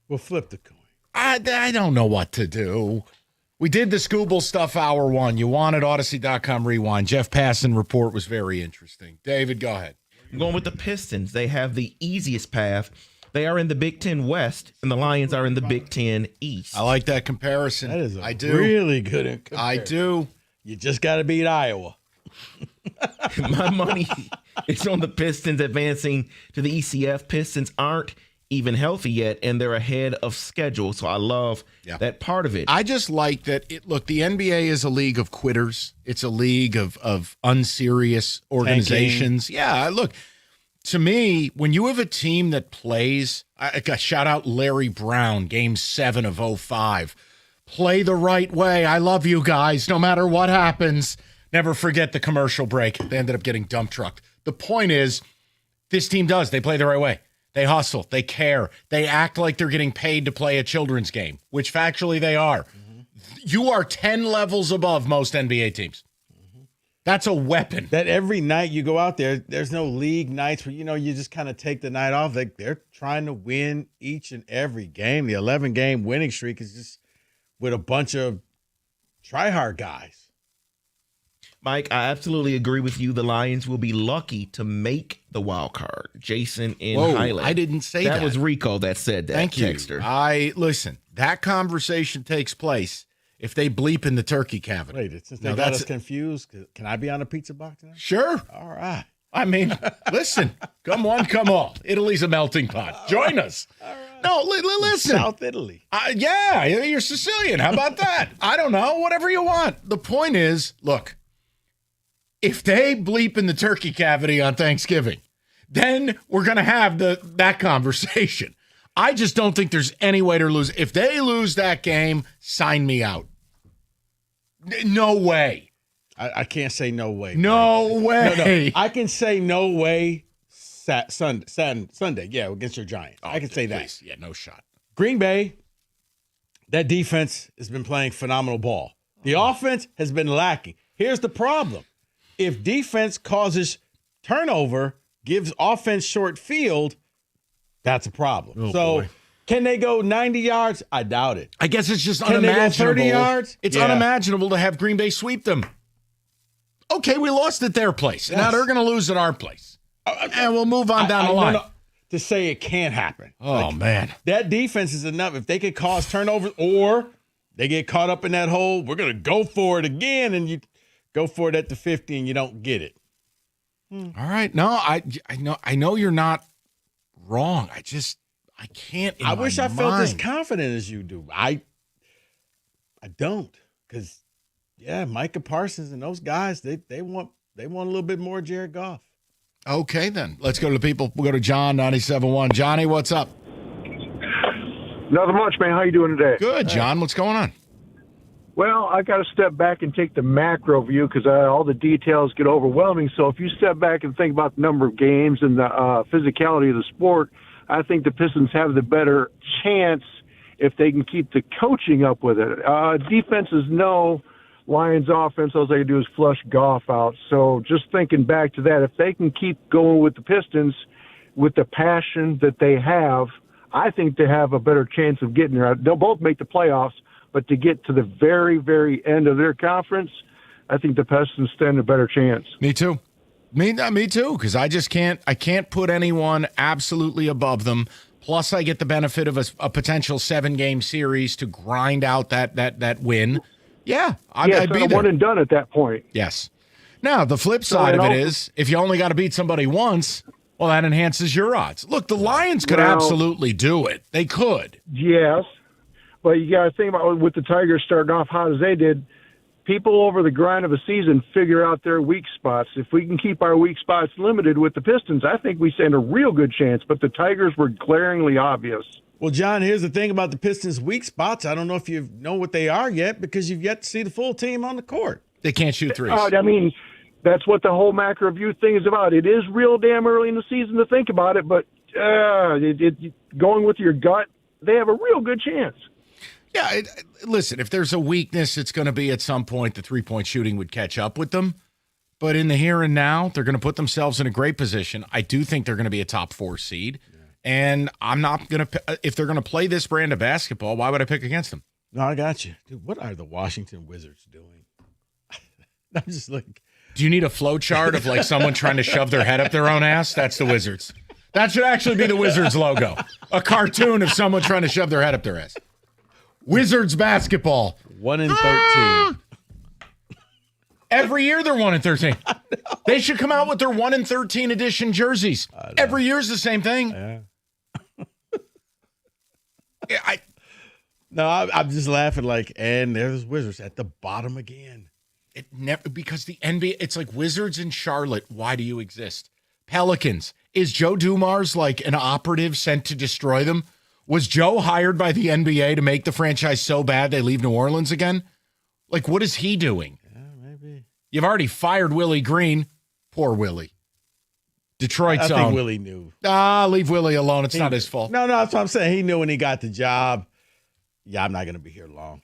Speaker 2: We'll flip the coin.
Speaker 13: I don't know what to do. We did the Scooble stuff hour one. You wanted Odyssey.com rewind. Jeff Passan report was very interesting. David, go ahead.
Speaker 3: I'm going with the Pistons. They have the easiest path. They are in the Big Ten West, and the Lions are in the Big Ten East.
Speaker 13: I like that comparison.
Speaker 2: That is
Speaker 13: I do.
Speaker 2: really good comparison.
Speaker 13: I do.
Speaker 2: You just got to beat Iowa.
Speaker 3: My money is on the Pistons advancing to the ECF. Pistons aren't even healthy yet, and they're ahead of schedule. So I love that part of it.
Speaker 13: I just like that. Look, the NBA is a league of quitters. It's a league of unserious organizations.
Speaker 2: Tanking.
Speaker 13: Yeah, look, to me, when you have a team that plays, I shout out Larry Brown, Game 7 of 05. Play the right way. I love you guys, no matter what happens. Never forget the commercial break. They ended up getting dump trucked. The point is, this team does. They play the right way. They hustle. They care. They act like they're getting paid to play a children's game, which factually they are. Mm-hmm. You are 10 levels above most NBA teams. Mm-hmm. That's a weapon.
Speaker 2: That every night you go out there, there's no league nights where, you just kind of take the night off. They're trying to win each and every game. The 11-game winning streak is just with a bunch of try-hard guys.
Speaker 3: Mike, I absolutely agree with you. The Lions will be lucky to make the wild card. Jason in Highland.
Speaker 13: I didn't say that.
Speaker 3: That was Rico that said that.
Speaker 13: Thank you.
Speaker 3: Texter.
Speaker 13: Listen, that conversation takes place if they bleep in the turkey cavity.
Speaker 2: Wait, since they got us confused, can I be on a pizza box now?
Speaker 13: Sure.
Speaker 2: All right.
Speaker 13: I mean, listen, come on, come all. Italy's a melting pot. Join us. All right. No, listen.
Speaker 2: South Italy.
Speaker 13: Yeah, you're Sicilian. How about that? I don't know. Whatever you want. The point is, look, if they bleep in the turkey cavity on Thanksgiving, then we're going to have that conversation. I just don't think there's any way to lose. If they lose that game, sign me out. No way.
Speaker 2: I can't say no way.
Speaker 13: No way.
Speaker 2: No. I can say no way Sunday. Yeah, against your Giants. I can say that.
Speaker 13: Yeah, no shot.
Speaker 2: Green Bay, that defense has been playing phenomenal ball. The offense has been lacking. Here's the problem. If defense causes turnover, gives offense short field, that's a problem.
Speaker 13: Boy.
Speaker 2: Can they go 90 yards? I doubt it.
Speaker 13: I guess it's just
Speaker 2: Can
Speaker 13: unimaginable.
Speaker 2: They go 30 yards?
Speaker 13: It's unimaginable to have Green Bay sweep them. Okay, we lost at their place. Yes. Now they're going to lose at our place. And we'll move on down the line.
Speaker 2: No, to say it can't happen.
Speaker 13: Oh, man.
Speaker 2: That defense is enough. If they could cause turnovers or they get caught up in that hole, we're going to go for it again, and you go for it at the 50 and you don't get it.
Speaker 13: All right. No, I know you're not wrong. I can't.
Speaker 2: I wish I felt as confident as you do. I don't, because Micah Parsons and those guys, they want a little bit more Jared Goff.
Speaker 13: Okay, then let's go to the people. We'll go to John 97.1. Johnny, what's up?
Speaker 20: Nothing much, man. How you doing today?
Speaker 13: Good, John. What's going on?
Speaker 20: Well, I got to step back and take the macro view because all the details get overwhelming. So if you step back and think about the number of games and the physicality of the sport, I think the Pistons have the better chance if they can keep the coaching up with it. Defenses know Lions offense, all they can do is flush Goff out. So just thinking back to that, if they can keep going with the Pistons with the passion that they have, I think they have a better chance of getting there. They'll both make the playoffs, but to get to the very, very end of their conference, I think the Pistons stand a better chance.
Speaker 13: Me too. Me too, because I can't put anyone absolutely above them. Plus, I get the benefit of a potential 7-game series to grind out that win. Yeah, I'd be there.
Speaker 20: One and done at that point.
Speaker 13: Yes. Now, the flip side of it is, if you only got to beat somebody once, well, that enhances your odds. Look, the Lions could absolutely do it. They could.
Speaker 20: Yes. But you got to think about with the Tigers starting off hot as they did, people over the grind of a season figure out their weak spots. If we can keep our weak spots limited with the Pistons, I think we stand a real good chance. But the Tigers were glaringly obvious.
Speaker 2: Well, John, here's the thing about the Pistons' weak spots. I don't know if you know what they are yet because you've yet to see the full team on the court.
Speaker 13: They can't shoot threes.
Speaker 20: I mean, that's what the whole macro view thing is about. It is real damn early in the season to think about it, but going with your gut, they have a real good chance.
Speaker 13: Yeah, listen, if there's a weakness, it's going to be at some point the three-point shooting would catch up with them. But in the here and now, they're going to put themselves in a great position. I do think they're going to be a top 4 seed. And I'm not going to – if they're going to play this brand of basketball, why would I pick against them?
Speaker 11: No, I got you. Dude, what are the Washington Wizards doing? I'm just like,
Speaker 13: Do you need a flow chart of like someone trying to shove their head up their own ass? That's the Wizards. That should actually be the Wizards logo. A cartoon of someone trying to shove their head up their ass. Wizards basketball.
Speaker 11: 1-13.
Speaker 13: Every year they're 1-13. They should come out with their 1-13 edition jerseys. Every year's the same thing.
Speaker 11: Yeah. I'm just laughing like, and there's Wizards at the bottom again.
Speaker 13: It never, because the NBA, it's like Wizards in Charlotte. Why do you exist? Pelicans. Is Joe Dumars like an operative sent to destroy them? Was Joe hired by the NBA to make the franchise so bad they leave New Orleans again? Like, what is he doing?
Speaker 11: Yeah, maybe.
Speaker 13: You've already fired Willie Green. Poor Willie. Detroit's
Speaker 11: I think
Speaker 13: own.
Speaker 11: Willie knew.
Speaker 13: Leave Willie alone. It's not his fault.
Speaker 11: No, that's what I'm saying. He knew when he got the job. Yeah, I'm not going to be here long.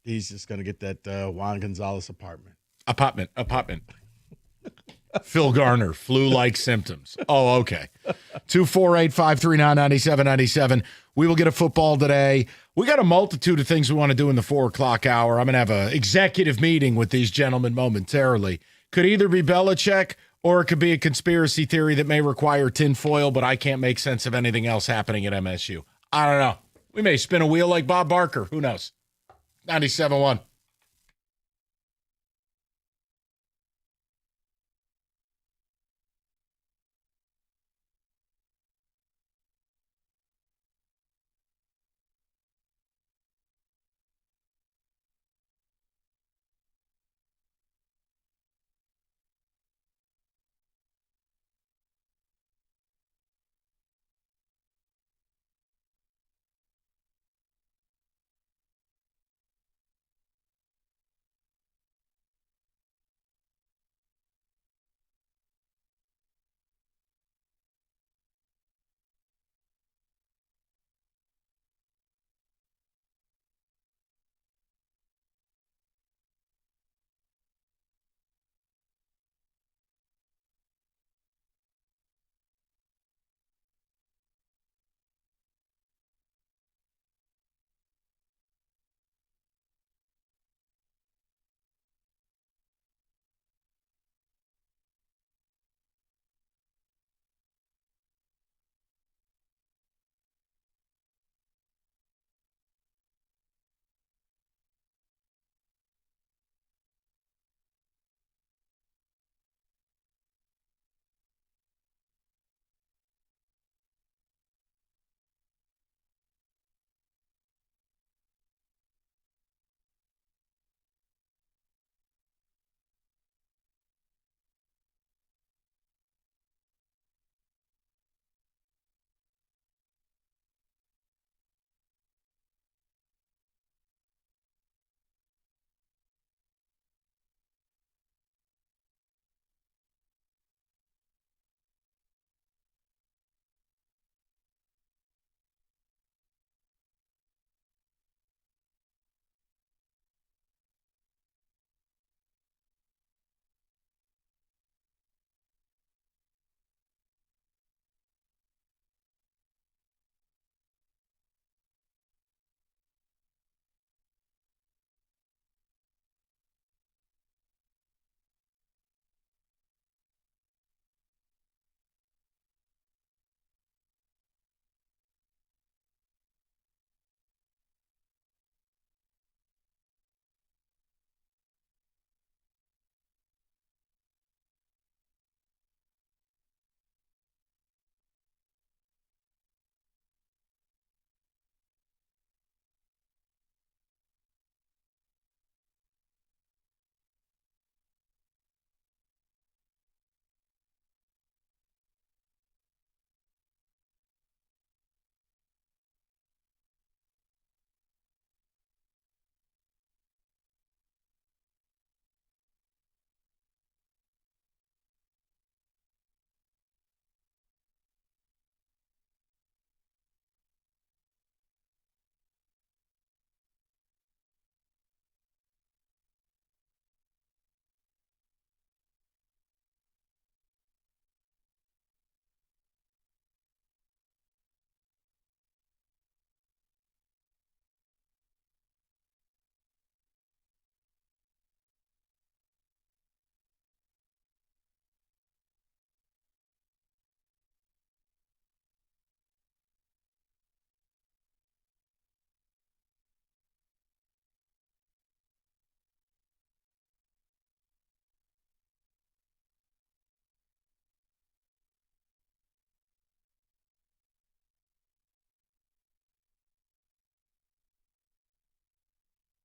Speaker 11: He's just going to get that Juan Gonzalez apartment.
Speaker 13: Apartment. Phil Garner, flu-like symptoms. Oh, okay. 248-539-9797. We will get a football today. We got a multitude of things we want to do in the 4 o'clock hour. I'm going to have an executive meeting with these gentlemen momentarily. Could either be Belichick or it could be a conspiracy theory that may require tinfoil, but I can't make sense of anything else happening at MSU. I don't know. We may spin a wheel like Bob Barker. Who knows? 97.1.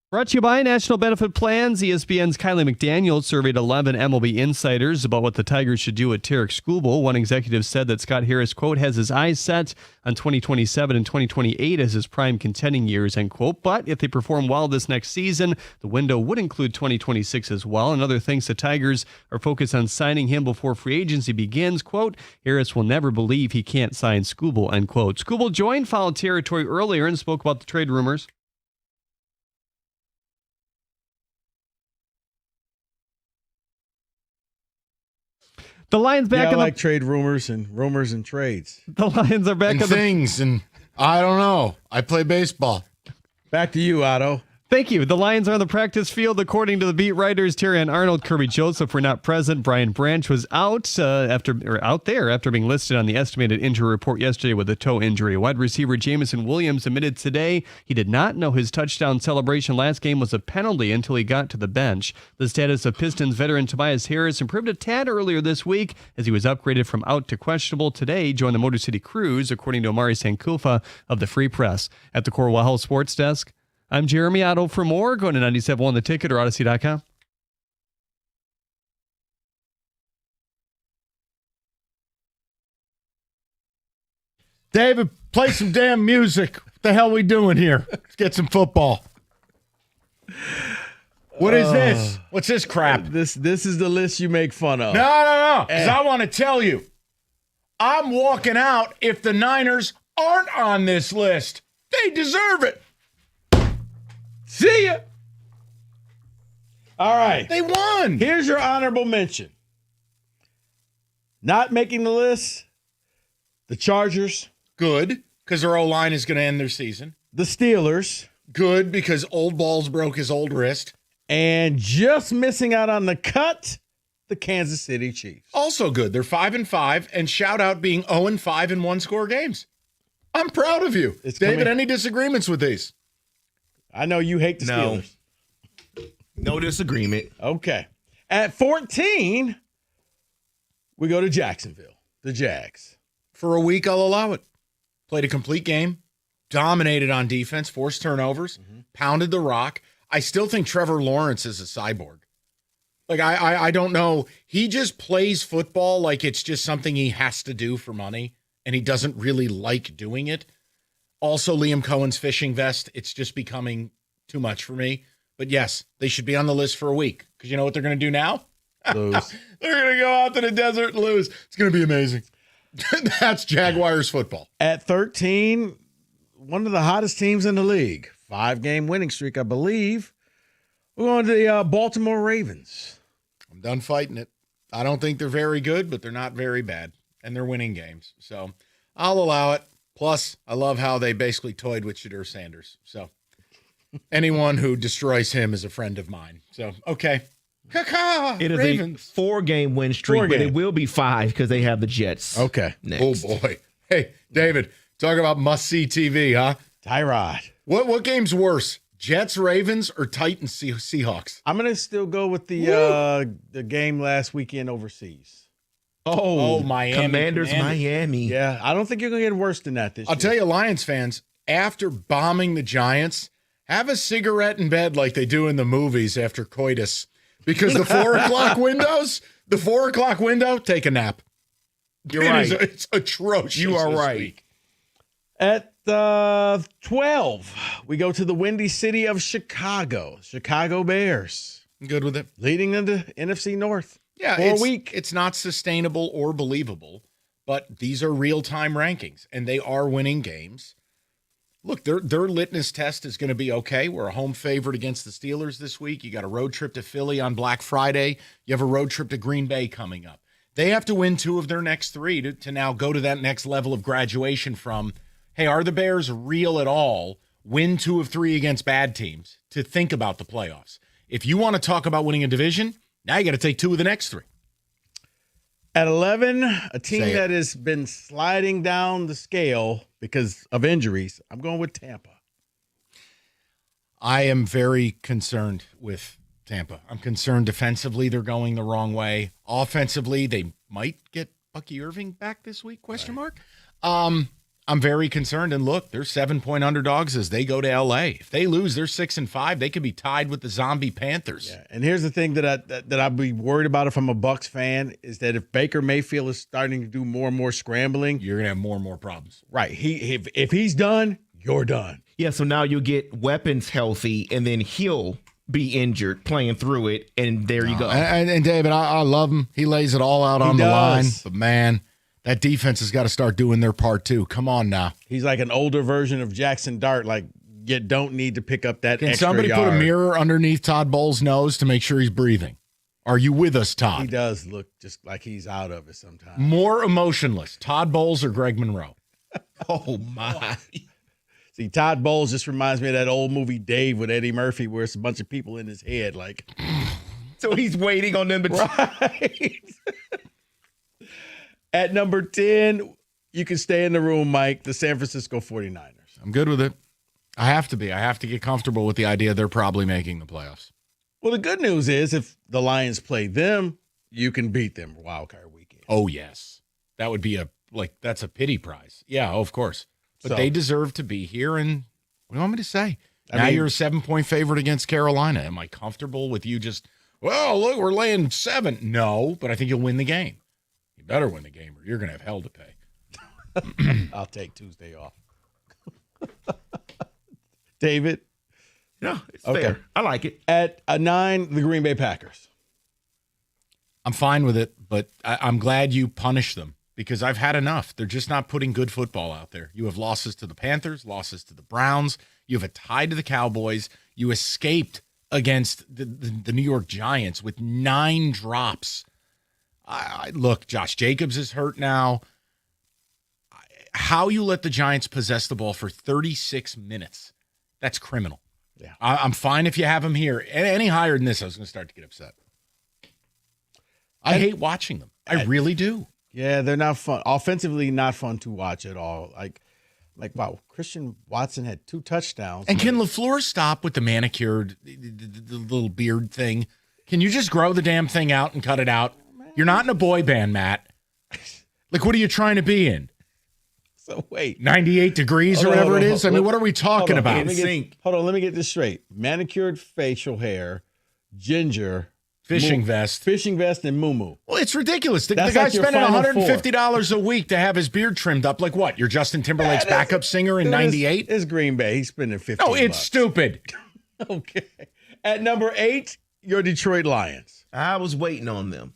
Speaker 12: Brought to you by National Benefit Plans. ESPN's Kylie McDaniel surveyed 11 MLB insiders about what the Tigers should do at Tarek Skubal. One executive said that Scott Harris, quote, has his eyes set on 2027 and 2028 as his prime contending years, end quote. But if they perform well this next season, the window would include 2026 as well. Another thinks the Tigers are focused on signing him before free agency begins. Quote, Harris will never believe he can't sign Skubal, end quote. Skubal joined Foul Territory earlier and spoke about the trade rumors. The Lions back in
Speaker 2: like trade rumors and trades.
Speaker 12: The Lions are back
Speaker 13: and
Speaker 12: in
Speaker 13: things, and I don't know. I play baseball.
Speaker 2: Back to you, Otto.
Speaker 12: Thank you. The Lions are on the practice field. According to the beat writers, Terrion Arnold, Kirby Joseph were not present. Brian Branch was out after being listed on the estimated injury report yesterday with a toe injury. Wide receiver Jameson Williams admitted today he did not know his touchdown celebration last game was a penalty until he got to the bench. The status of Pistons veteran Tobias Harris improved a tad earlier this week as he was upgraded from out to questionable. Today, joined the Motor City Cruise, according to Amari Sankofa of the Free Press. At the Corwell Sports Desk, I'm Jeremy Otto. For more, go to 97.1 The Ticket or Odyssey.com.
Speaker 13: David, play some damn music. What the hell are we doing here? Let's get some football. What is this? What's this crap?
Speaker 2: This is the list you make fun of.
Speaker 13: No. Because I want to tell you, I'm walking out if the Niners aren't on this list. They deserve it.
Speaker 2: See ya. All right.
Speaker 13: They won.
Speaker 2: Here's your honorable mention. Not making the list, the Chargers.
Speaker 13: Good, because their O-line is going to end their season.
Speaker 2: The Steelers.
Speaker 13: Good, because Old Balls broke his old wrist.
Speaker 2: And just missing out on the cut, the Kansas City Chiefs.
Speaker 13: Also good. They're 5-5, and shout out being 0-5 in one-score games. I'm proud of you. David, any disagreements with these?
Speaker 2: I know you hate the Steelers.
Speaker 3: No disagreement.
Speaker 2: Okay. At 14, we go to Jacksonville, the Jags.
Speaker 13: For a week, I'll allow it. Played a complete game, dominated on defense, forced turnovers, pounded the rock. I still think Trevor Lawrence is a cyborg. Like, I don't know. He just plays football like it's just something he has to do for money, and he doesn't really like doing it. Also, Liam Cohen's fishing vest, it's just becoming too much for me. But yes, they should be on the list for a week. Because you know what they're going to do now?
Speaker 2: Lose.
Speaker 13: They're going to go out to the desert and lose. It's going to be amazing. That's Jaguars football.
Speaker 2: At 13, one of the hottest teams in the league. 5-game winning streak, I believe. We're going to the Baltimore Ravens.
Speaker 13: I'm done fighting it. I don't think they're very good, but they're not very bad. And they're winning games. So I'll allow it. Plus, I love how they basically toyed with Shadur Sanders. So anyone who destroys him is a friend of mine. So, okay.
Speaker 3: It is
Speaker 13: Ravens.
Speaker 3: a 4-game win streak, but it will be 5 because they have the Jets.
Speaker 2: Okay.
Speaker 3: Next.
Speaker 13: Oh, boy. Hey, David, talk about must-see TV, huh?
Speaker 2: Tyrod.
Speaker 13: What game's worse, Jets, Ravens, or Titans, Seahawks?
Speaker 2: I'm going to still go with the game last weekend overseas.
Speaker 13: Oh, Miami.
Speaker 3: Commanders, Miami.
Speaker 2: Yeah, I don't think you're going to get worse than that this year.
Speaker 13: I'll tell you, Lions fans, after bombing the Giants, have a cigarette in bed like they do in the movies after coitus. Because the 4 o'clock window, take a nap.
Speaker 3: You're right.
Speaker 13: It's atrocious.
Speaker 3: You are
Speaker 13: this
Speaker 3: right.
Speaker 13: week.
Speaker 2: At 12, we go to the windy city of Chicago. Chicago Bears.
Speaker 13: I'm good with it.
Speaker 2: Leading into NFC North.
Speaker 13: Yeah,
Speaker 2: for a week.
Speaker 13: It's not sustainable or believable, but these are real-time rankings, and they are winning games. Look, their litmus test is going to be okay. We're a home favorite against the Steelers this week. You got a road trip to Philly on Black Friday. You have a road trip to Green Bay coming up. They have to win 2 of their next 3 to now go to that next level of graduation from, hey, are the Bears real at all? Win 2 of 3 against bad teams to think about the playoffs. If you want to talk about winning a division, now you got to take 2 of the next 3.
Speaker 2: At 11, a team that has been sliding down the scale because of injuries, I'm going with Tampa.
Speaker 13: I am very concerned with Tampa. I'm concerned defensively they're going the wrong way. Offensively, they might get Bucky Irving back this week, question mark. I'm very concerned. And look, they're 7-point underdogs as they go to LA. If they lose, they're 6-5. They could be tied with the zombie Panthers.
Speaker 2: Yeah. And here's the thing that I'd be worried about if I'm a Bucs fan is that if Baker Mayfield is starting to do more and more scrambling,
Speaker 13: you're gonna have more and more problems.
Speaker 2: Right. If he's done, you're done.
Speaker 3: Yeah. So now you get weapons healthy, and then he'll be injured playing through it, and there you go.
Speaker 13: And David, I love him. He lays it all out on the line. But man, that defense has got to start doing their part too. Come on now.
Speaker 2: He's like an older version of Jackson Dart. Like, you don't need to pick up that
Speaker 13: Can
Speaker 2: extra
Speaker 13: somebody
Speaker 2: yard.
Speaker 13: put a mirror underneath Todd Bowles' nose to make sure he's breathing? Are you with us, Todd?
Speaker 2: He does look just like he's out of it sometimes.
Speaker 13: More emotionless, Todd Bowles or Greg Monroe?
Speaker 3: Oh, my.
Speaker 2: See, Todd Bowles just reminds me of that old movie Dave with Eddie Murphy where it's a bunch of people in his head. Like,
Speaker 3: so he's waiting on them to.
Speaker 2: Right. At number 10, you can stay in the room, Mike, the San Francisco 49ers.
Speaker 13: I'm good with it. I have to be. I have to get comfortable with the idea they're probably making the playoffs.
Speaker 2: Well, the good news is if the Lions play them, you can beat them wild card weekend.
Speaker 13: Oh, yes. That would be that's a pity prize. Yeah, of course. But they deserve to be here, and what do you want me to say? Now you're a 7-point favorite against Carolina. Am I comfortable with you just, well, look, we're laying 7? No, but I think you'll win the game. You better win the game or you're going to have hell to pay.
Speaker 2: I'll take Tuesday off. David?
Speaker 3: No, it's fair. I like it.
Speaker 2: At 9, the Green Bay Packers.
Speaker 13: I'm fine with it, but I'm glad you punish them because I've had enough. They're just not putting good football out there. You have losses to the Panthers, losses to the Browns. You have a tie to the Cowboys. You escaped against the New York Giants with 9 drops. Look, Josh Jacobs is hurt now. How you let the Giants possess the ball for 36 minutes, that's criminal.
Speaker 2: Yeah,
Speaker 13: I'm fine if you have them here. Any higher than this, I was going to start to get upset. I hate watching them. I really do.
Speaker 2: Yeah, they're not fun. Offensively, not fun to watch at all. Like wow, Christian Watson had 2 touchdowns.
Speaker 13: And can LaFleur stop with the manicured, the little beard thing? Can you just grow the damn thing out and cut it out? You're not in a boy band, Matt. Like, what are you trying to be in?
Speaker 2: So wait,
Speaker 13: 98 degrees or whatever it is? I mean, what are we talking about?
Speaker 2: Hold on, let me get this straight. Manicured facial hair, ginger,
Speaker 13: fishing vest,
Speaker 2: and muumuu.
Speaker 13: Well, it's ridiculous. The
Speaker 2: That's
Speaker 13: guy's
Speaker 2: like your
Speaker 13: spending
Speaker 2: final
Speaker 13: $150 a week to have his beard trimmed up. Like what? You're Justin Timberlake's backup singer in 98?
Speaker 2: It's Green Bay. He's spending $50.
Speaker 13: No, it's stupid.
Speaker 2: Okay. At number 8, your Detroit Lions.
Speaker 3: I was waiting on them.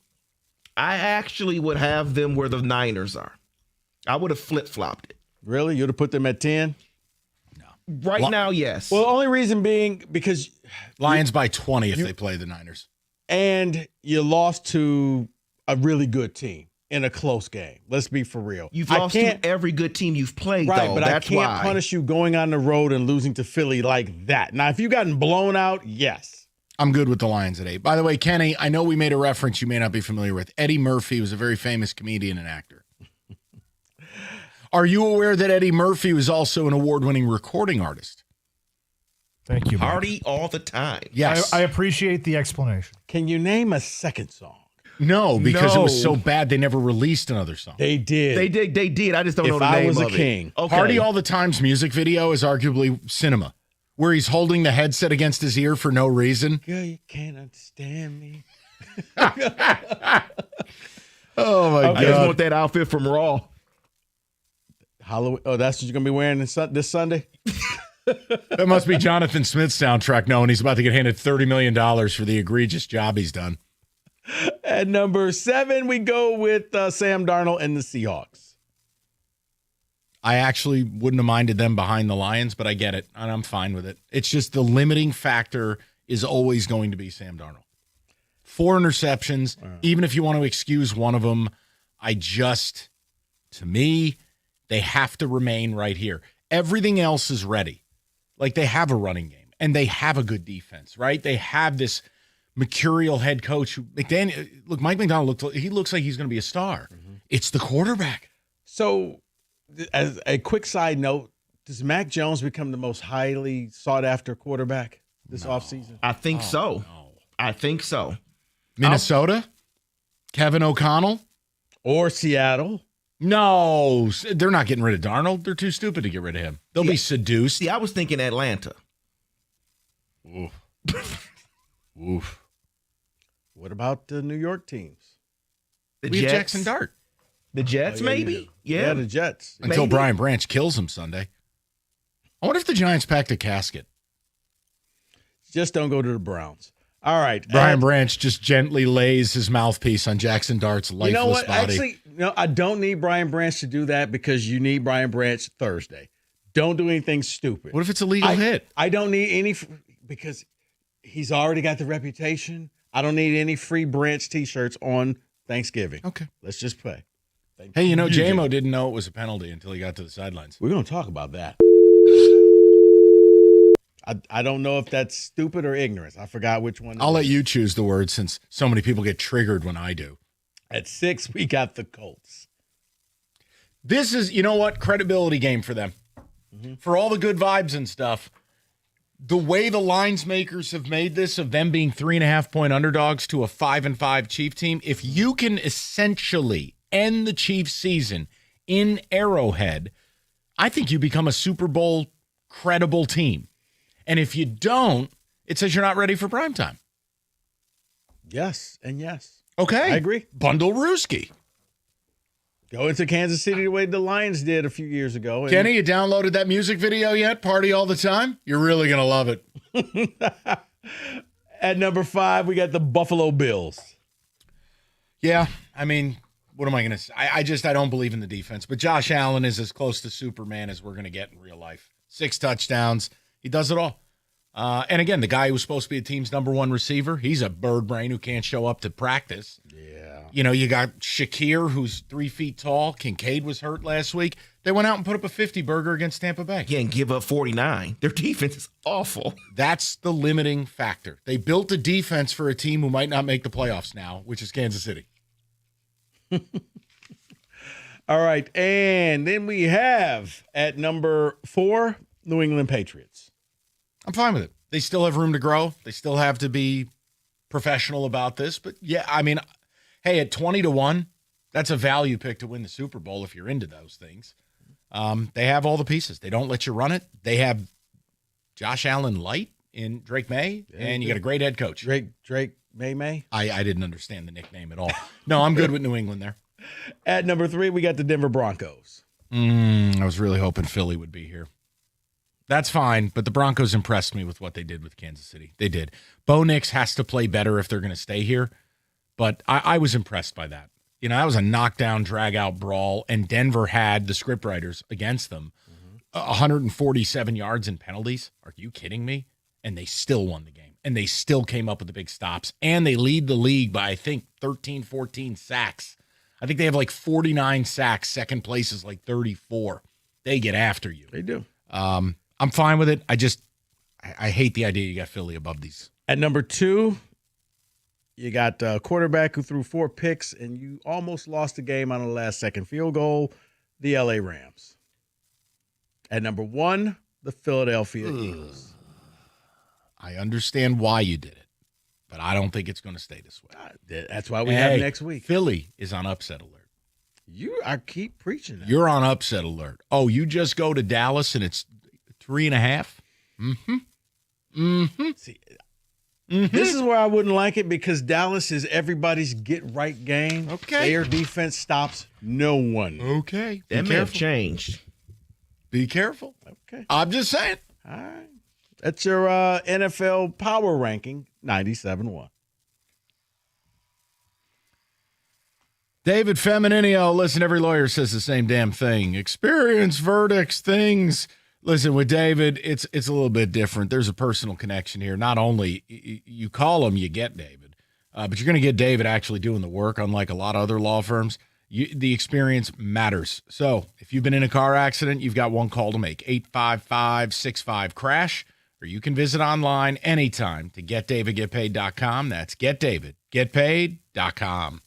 Speaker 3: I actually would have them where the Niners are. I would have flip-flopped it.
Speaker 2: Really? You would have put them at 10?
Speaker 3: Right now, yes.
Speaker 2: Well, the only reason being because
Speaker 13: Lions by 20 if they play the Niners.
Speaker 2: And you lost to a really good team in a close game. Let's be for real.
Speaker 3: You've lost to every good team you've played,
Speaker 2: right,
Speaker 3: though.
Speaker 2: But
Speaker 3: That's
Speaker 2: I can't
Speaker 3: why.
Speaker 2: punish you going on the road and losing to Philly like that. Now, if you gotten blown out, yes.
Speaker 13: I'm good with the Lions at 8. By the way, Kenny, I know we made a reference you may not be familiar with. Eddie Murphy was a very famous comedian and actor. Are you aware that Eddie Murphy was also an award-winning recording artist?
Speaker 19: Thank you, Mike.
Speaker 3: Party all the time.
Speaker 13: Yes.
Speaker 19: I appreciate the explanation.
Speaker 2: Can you name a second song?
Speaker 13: No, because it was so bad they never released another song.
Speaker 2: They did.
Speaker 3: They did. I just don't know the
Speaker 2: If I
Speaker 3: name
Speaker 2: Was a
Speaker 3: of
Speaker 2: King.
Speaker 3: it. Okay.
Speaker 13: Party All the Time's music video is arguably cinema, where he's holding the headset against his ear for no reason.
Speaker 2: Girl, you can't understand me.
Speaker 13: Oh, my God.
Speaker 3: I just want that outfit from Raw.
Speaker 2: Halloween. Oh, that's what you're going to be wearing this Sunday?
Speaker 13: That must be Jonathan Smith's soundtrack knowing he's about to get handed $30 million for the egregious job he's done.
Speaker 2: At number 7, we go with Sam Darnold and the Seahawks.
Speaker 13: I actually wouldn't have minded them behind the Lions, but I get it, and I'm fine with it. It's just the limiting factor is always going to be Sam Darnold. 4 interceptions, even if you want to excuse one of them, to me, they have to remain right here. Everything else is ready. Like, they have a running game, and they have a good defense, right? They have this mercurial head coach. Mike McDonald looks like he's going to be a star. Mm-hmm. It's the quarterback.
Speaker 2: So, as a quick side note, does Mac Jones become the most highly sought-after quarterback this offseason?
Speaker 3: I think so.
Speaker 13: No.
Speaker 3: I think so.
Speaker 13: Minnesota? Kevin O'Connell?
Speaker 2: Or Seattle?
Speaker 13: No, they're not getting rid of Darnold. They're too stupid to get rid of him. They'll be seduced.
Speaker 3: See, I was thinking Atlanta.
Speaker 13: Oof. Oof.
Speaker 2: What about the New York teams?
Speaker 3: The
Speaker 13: We have
Speaker 3: Jets.
Speaker 13: Jackson Dart.
Speaker 3: The Jets,
Speaker 2: Oh, yeah, you
Speaker 3: maybe?
Speaker 2: do.
Speaker 3: Yeah.
Speaker 2: the Jets.
Speaker 13: Until
Speaker 3: Maybe.
Speaker 13: Brian Branch kills him Sunday. I wonder if the Giants packed a casket.
Speaker 2: Just don't go to the Browns. All right.
Speaker 13: Brian Branch just gently lays his mouthpiece on Jackson Dart's lifeless
Speaker 2: You know what?
Speaker 13: body.
Speaker 2: Actually, no, I don't need Brian Branch to do that because you need Brian Branch Thursday. Don't do anything stupid.
Speaker 13: What if it's a legal hit?
Speaker 2: I don't need any because he's already got the reputation. I don't need any free Branch T-shirts on Thanksgiving.
Speaker 13: Okay.
Speaker 2: Let's just play.
Speaker 13: Hey, you know, JMO didn't know it was a penalty until he got to the sidelines.
Speaker 2: We're going to talk about that. I don't know if that's stupid or ignorance. I forgot which one.
Speaker 13: I'll let you choose the word since so many people get triggered when I do.
Speaker 2: At 6, we got the Colts.
Speaker 13: This is, you know what, credibility game for them. For all the good vibes and stuff. The way the lines makers have made this of them being 3.5-point underdogs to a 5-5 Chief team, if you can essentially end the Chiefs season in Arrowhead, I think you become a Super Bowl credible team. And if you don't, it says you're not ready for primetime.
Speaker 2: Yes and yes.
Speaker 13: Okay.
Speaker 2: I agree.
Speaker 13: Bundle Rooski.
Speaker 2: Go into Kansas City the way the Lions did a few years ago.
Speaker 13: Kenny, you downloaded that music video yet? Party all the time? You're really going to love it.
Speaker 2: At number 5, we got the Buffalo Bills.
Speaker 13: Yeah, I mean, what am I going to say? I don't believe in the defense, but Josh Allen is as close to Superman as we're going to get in real life. 6 touchdowns. He does it all. And again, the guy who was supposed to be a team's #1 receiver, he's a bird brain who can't show up to practice.
Speaker 2: Yeah.
Speaker 13: You know, you got Shakir, who's 3 feet tall. Kincaid was hurt last week. They went out and put up a 50 burger against Tampa Bay.
Speaker 3: Yeah, and give up 49. Their defense is awful.
Speaker 13: That's the limiting factor. They built a defense for a team who might not make the playoffs now, which is Kansas City.
Speaker 2: All right. And then we have at number 4, New England Patriots.
Speaker 13: I'm fine with it. They still have room to grow. They still have to be professional about this. But yeah, I mean, hey, at 20-1, that's a value pick to win the Super Bowl if you're into those things. They have all the pieces. They don't let you run it. They have Josh Allen light in Drake May, and you got a great head coach.
Speaker 2: Drake May?
Speaker 13: I didn't understand the nickname at all. No, I'm good with New England there.
Speaker 2: At number 3, we got the Denver Broncos.
Speaker 13: I was really hoping Philly would be here. That's fine, but the Broncos impressed me with what they did with Kansas City. They did. Bo Nix has to play better if they're going to stay here, but I was impressed by that. You know, that was a knockdown, drag-out brawl, and Denver had the scriptwriters against them. 147 yards in penalties. Are you kidding me? And they still won the game, and they still came up with the big stops, and they lead the league by, I think, 13, 14 sacks. I think they have like 49 sacks. Second place is like 34. They get after you.
Speaker 2: They do.
Speaker 13: I'm fine with it. I hate the idea you got Philly above these.
Speaker 2: At number 2, you got a quarterback who threw 4 picks, and you almost lost the game on a last-second field goal, the L.A. Rams. At number 1, the Philadelphia Eagles.
Speaker 13: I understand why you did it, but I don't think it's going to stay this way.
Speaker 2: That's why we have next week.
Speaker 13: Philly is on upset alert.
Speaker 2: I keep preaching that.
Speaker 13: You're on upset alert. Oh, you just go to Dallas and it's 3.5?
Speaker 2: See, this is where I wouldn't like it because Dallas is everybody's get-right game.
Speaker 13: Okay.
Speaker 2: Their defense stops no one.
Speaker 13: Okay.
Speaker 3: That may have changed.
Speaker 13: Be careful.
Speaker 2: Okay.
Speaker 13: I'm just saying.
Speaker 2: All right. That's your NFL power ranking, 97-1.
Speaker 13: David Femininio, listen, every lawyer says the same damn thing. Experience, verdicts, things. Listen, with David, it's a little bit different. There's a personal connection here. Not only you call him, you get David, but you're going to get David actually doing the work, unlike a lot of other law firms. The experience matters. So if you've been in a car accident, you've got one call to make, 855-65-CRASH, or you can visit online anytime to getdavidgetpaid.com. That's getdavidgetpaid.com.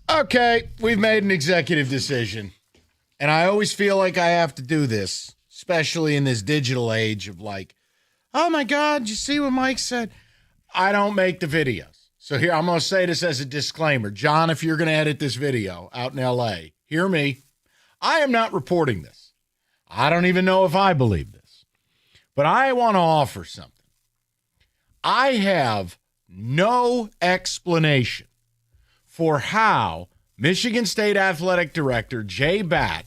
Speaker 13: Okay, we've made an executive decision. And I always feel like I have to do this, especially in this digital age of like, oh my God, you see what Mike said? I don't make the videos. So here, I'm going to say this as a disclaimer. John, if you're going to edit this video out in L.A., hear me. I am not reporting this. I don't even know if I believe this. But I want to offer something. I have no explanation for how Michigan State Athletic Director Jay Batt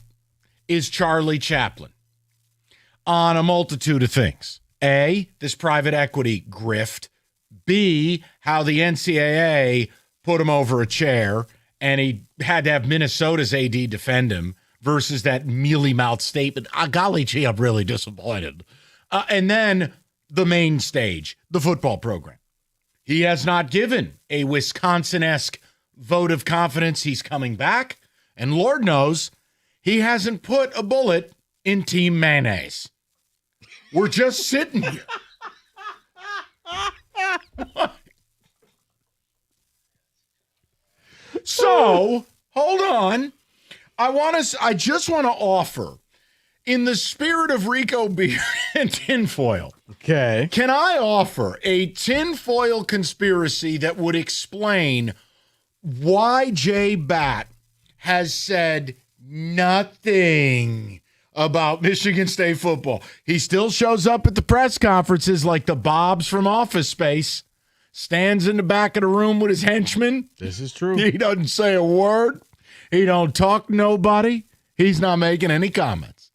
Speaker 13: is Charlie Chaplin on a multitude of things. A, this private equity grift. B, how the NCAA put him over a chair and he had to have Minnesota's AD defend him versus that mealy-mouthed statement. Golly gee, I'm really disappointed. And then the main stage, the football program. He has not given a Wisconsin-esque vote of confidence he's coming back. And Lord knows he hasn't put a bullet in Team Mayonnaise. We're just sitting here. So, hold on. I just want to offer, in the spirit of Rico beer and tinfoil.
Speaker 11: Okay.
Speaker 13: Can I offer a tinfoil conspiracy that would explain why Jay Batt has said nothing about Michigan State football? He still shows up at the press conferences like the Bobs from Office Space, stands in the back of the room with his henchmen.
Speaker 11: This is true.
Speaker 13: He doesn't say a word. He don't talk to nobody. He's not making any comments.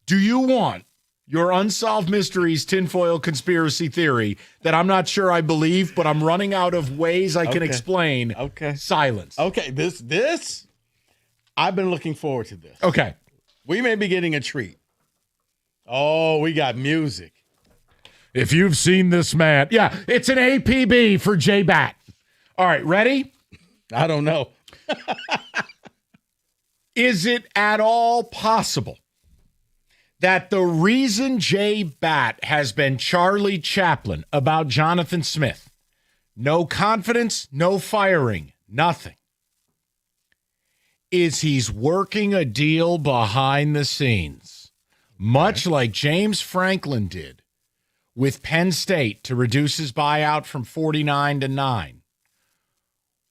Speaker 13: Do you want your Unsolved Mysteries tinfoil conspiracy theory that I'm not sure I believe, but I'm running out of ways I can explain?
Speaker 11: Okay.
Speaker 13: Silence.
Speaker 11: Okay. This, I've been looking forward to this.
Speaker 13: Okay.
Speaker 11: We may be getting a treat. Oh, we got music.
Speaker 13: If you've seen this man. Yeah, it's an APB for Jay Batt. All right, ready?
Speaker 11: I don't know.
Speaker 13: Is it at all possible that the reason Jay Batt has been Charlie Chaplin about Jonathan Smith, no confidence, no firing, nothing, is he's working a deal behind the scenes, much like James Franklin did with Penn State to reduce his buyout from 49 to 9?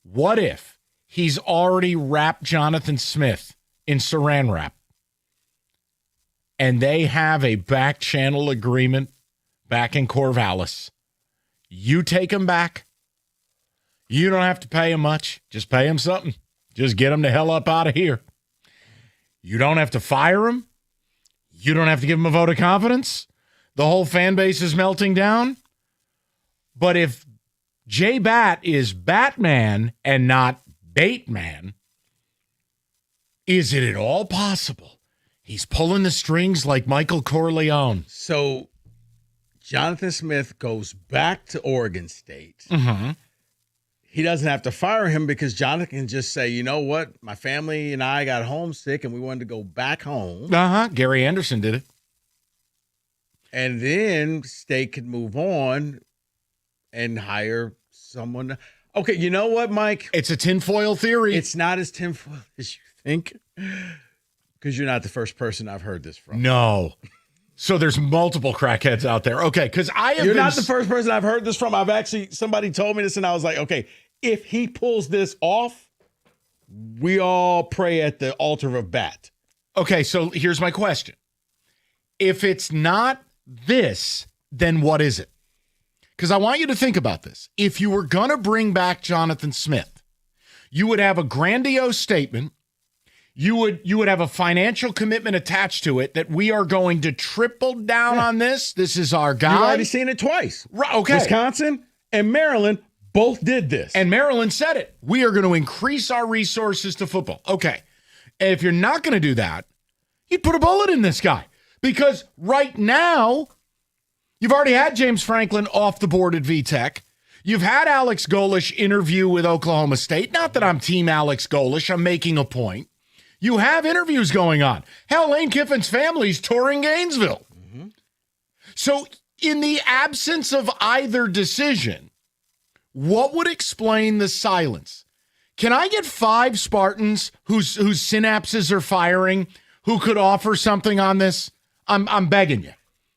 Speaker 13: What if he's already wrapped Jonathan Smith in saran wrap and they have a back channel agreement back in Corvallis? You take him back. You don't have to pay him much. Just pay him something. Just get him the hell up out of here. You don't have to fire him. You don't have to give him a vote of confidence. The whole fan base is melting down. But if Jay Batt is Batman and not Bateman, is it at all possible he's pulling the strings like Michael Corleone?
Speaker 11: So Jonathan Smith goes back to Oregon State.
Speaker 13: Mm-hmm.
Speaker 11: He doesn't have to fire him because Jonathan can just say, you know what? My family and I got homesick and we wanted to go back home.
Speaker 13: Uh-huh. Gary Anderson did it.
Speaker 11: And then State could move on and hire someone. Okay, you know what, Mike?
Speaker 13: It's a tinfoil theory.
Speaker 11: It's not as tinfoil as you think, because you're not the first person I've heard this from.
Speaker 13: No. So there's multiple crackheads out there. Okay, because
Speaker 11: You're not the first person I've heard this from. Somebody told me this, and I was like, okay, if he pulls this off, we all pray at the altar of Bat.
Speaker 13: Okay, so here's my question. If it's not this, then what is it? Because I want you to think about this. If you were going to bring back Jonathan Smith, you would have a grandiose statement. You would have a financial commitment attached to it that we are going to triple down on this. This is our guy.
Speaker 11: You've already seen it twice.
Speaker 13: Right, okay.
Speaker 11: Wisconsin and Maryland both did this.
Speaker 13: And Maryland said it. We are going to increase our resources to football. Okay. And if you're not going to do that, you'd put a bullet in this guy. Because right now, you've already had James Franklin off the board at VTech. You've had Alex Golesh interview with Oklahoma State. Not that I'm team Alex Golesh. I'm making a point. You have interviews going on. Hell, Lane Kiffin's family's touring Gainesville. Mm-hmm. So in the absence of either decision, what would explain the silence? Can I get 5 Spartans whose synapses are firing who could offer something on this? I'm begging you.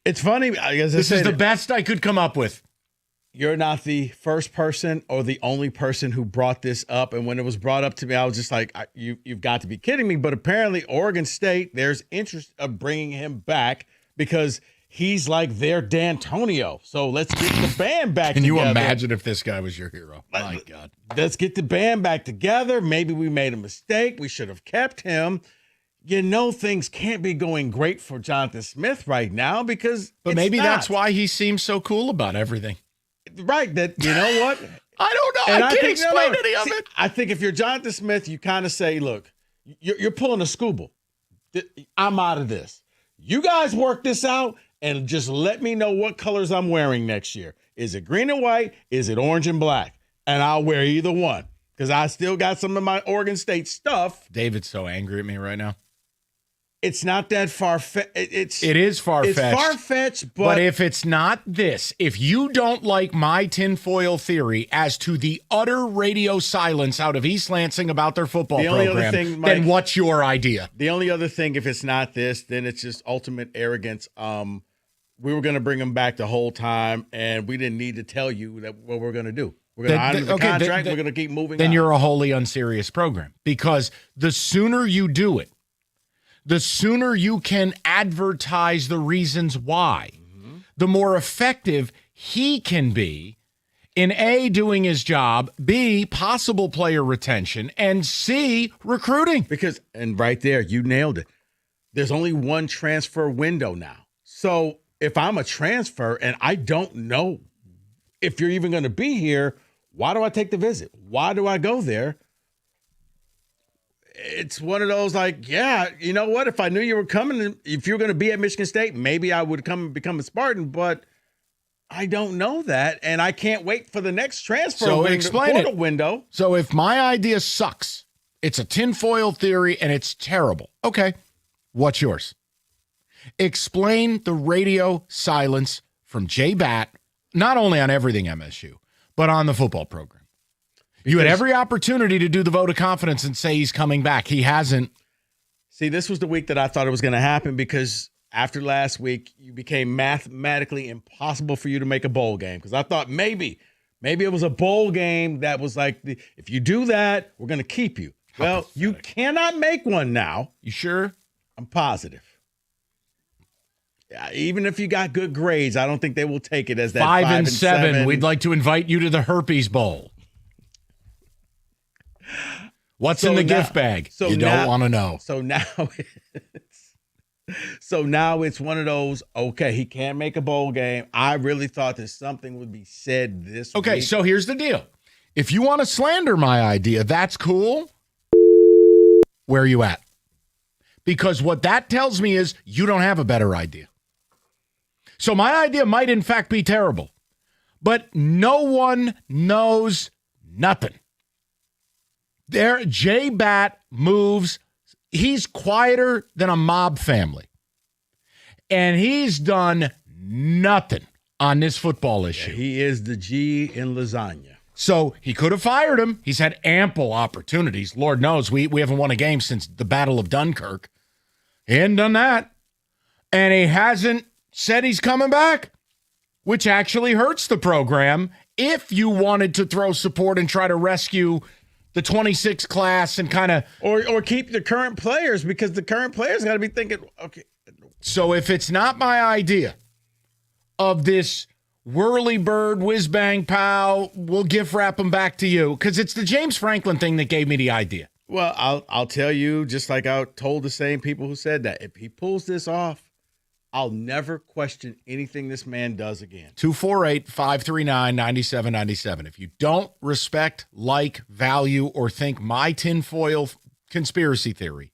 Speaker 2: It's funny.
Speaker 13: This is the best I could come up with.
Speaker 2: You're not the first person or the only person who brought this up. And when it was brought up to me, I was just like, you've got to be kidding me. But apparently Oregon State, there's interest of bringing him back because he's like their D'Antonio. So let's get the band back
Speaker 13: Can
Speaker 2: together.
Speaker 13: you imagine if this guy was your hero? My God.
Speaker 2: Let's get the band back together. Maybe we made a mistake. We should have kept him. You know, things can't be going great for Jonathan Smith right now because
Speaker 13: But maybe that's why he seems so cool about everything.
Speaker 2: Right, that you know what?
Speaker 13: I don't know. I can't explain any of it.
Speaker 2: I think if you're Jonathan Smith, you kind of say, look, you're pulling a Scooble. I'm out of this. You guys work this out and just let me know what colors I'm wearing next year. Is it green and white? Is it orange and black? And I'll wear either one because I still got some of my Oregon State stuff.
Speaker 13: David's so angry at me right now.
Speaker 2: It's not that far-fetched.
Speaker 13: It is far-fetched.
Speaker 2: It's far-fetched,
Speaker 13: but if it's not this, if you don't like my tinfoil theory as to the utter radio silence out of East Lansing about their football program, then what's your idea?
Speaker 2: The only other thing, if it's not this, then it's just ultimate arrogance. We were going to bring him back the whole time, and we didn't need to tell you that what we're going to do. We're going to honor the contract. We're going to keep moving on.
Speaker 13: Then you're a wholly unserious program because the sooner you do it, the sooner you can advertise the reasons why, the more effective he can be in A, doing his job, B, possible player retention, and C, recruiting.
Speaker 2: Because, and right there, you nailed it. There's only one transfer window now. So if I'm a transfer and I don't know if you're even going to be here, why do I take the visit? Why do I go there? It's one of those like, yeah, you know what? If I knew you were coming, if you were going to be at Michigan State, maybe I would come and become a Spartan, but I don't know that, and I can't wait for the next transfer window.
Speaker 13: So if my idea sucks, it's a tinfoil theory, and it's terrible. Okay, what's yours? Explain the radio silence from Jay Batt, not only on everything MSU, but on the football program. You had every opportunity to do the vote of confidence and say he's coming back. He hasn't.
Speaker 2: See, this was the week that I thought it was going to happen because after last week, you became mathematically impossible for you to make a bowl game. Because I thought maybe it was a bowl game that was like, if you do that, we're going to keep you. Well, you cannot make one now.
Speaker 13: You sure?
Speaker 2: I'm positive. Even if you got good grades, I don't think they will take it as that
Speaker 13: 5 and 7. We'd like to invite you to the Herpes Bowl. What's in the gift bag? You don't want to know.
Speaker 2: So now it's one of those, okay, he can't make a bowl game. I really thought that something would be said this week.
Speaker 13: Okay, so here's the deal. If you want to slander my idea, that's cool. Where are you at? Because what that tells me is you don't have a better idea. So my idea might in fact be terrible, but no one knows nothing. There, Jay Batt moves. He's quieter than a mob family. And he's done nothing on this football issue.
Speaker 2: Yeah, he is the G in lasagna.
Speaker 13: So he could have fired him. He's had ample opportunities. Lord knows we haven't won a game since the Battle of Dunkirk. He hadn't done that. And he hasn't said he's coming back, which actually hurts the program if you wanted to throw support and try to rescue the 26 class and kind of
Speaker 2: or keep the current players, because the current players got to be thinking, okay.
Speaker 13: So if it's not my idea of this whirly bird, whiz bang pow, we'll gift wrap them back to you, because it's the James Franklin thing that gave me the idea.
Speaker 2: Well, I'll tell you, just like I told the same people who said that, if he pulls this off, I'll never question anything this man does again.
Speaker 13: 248-539-9797. If you don't respect, like, value, or think my tinfoil conspiracy theory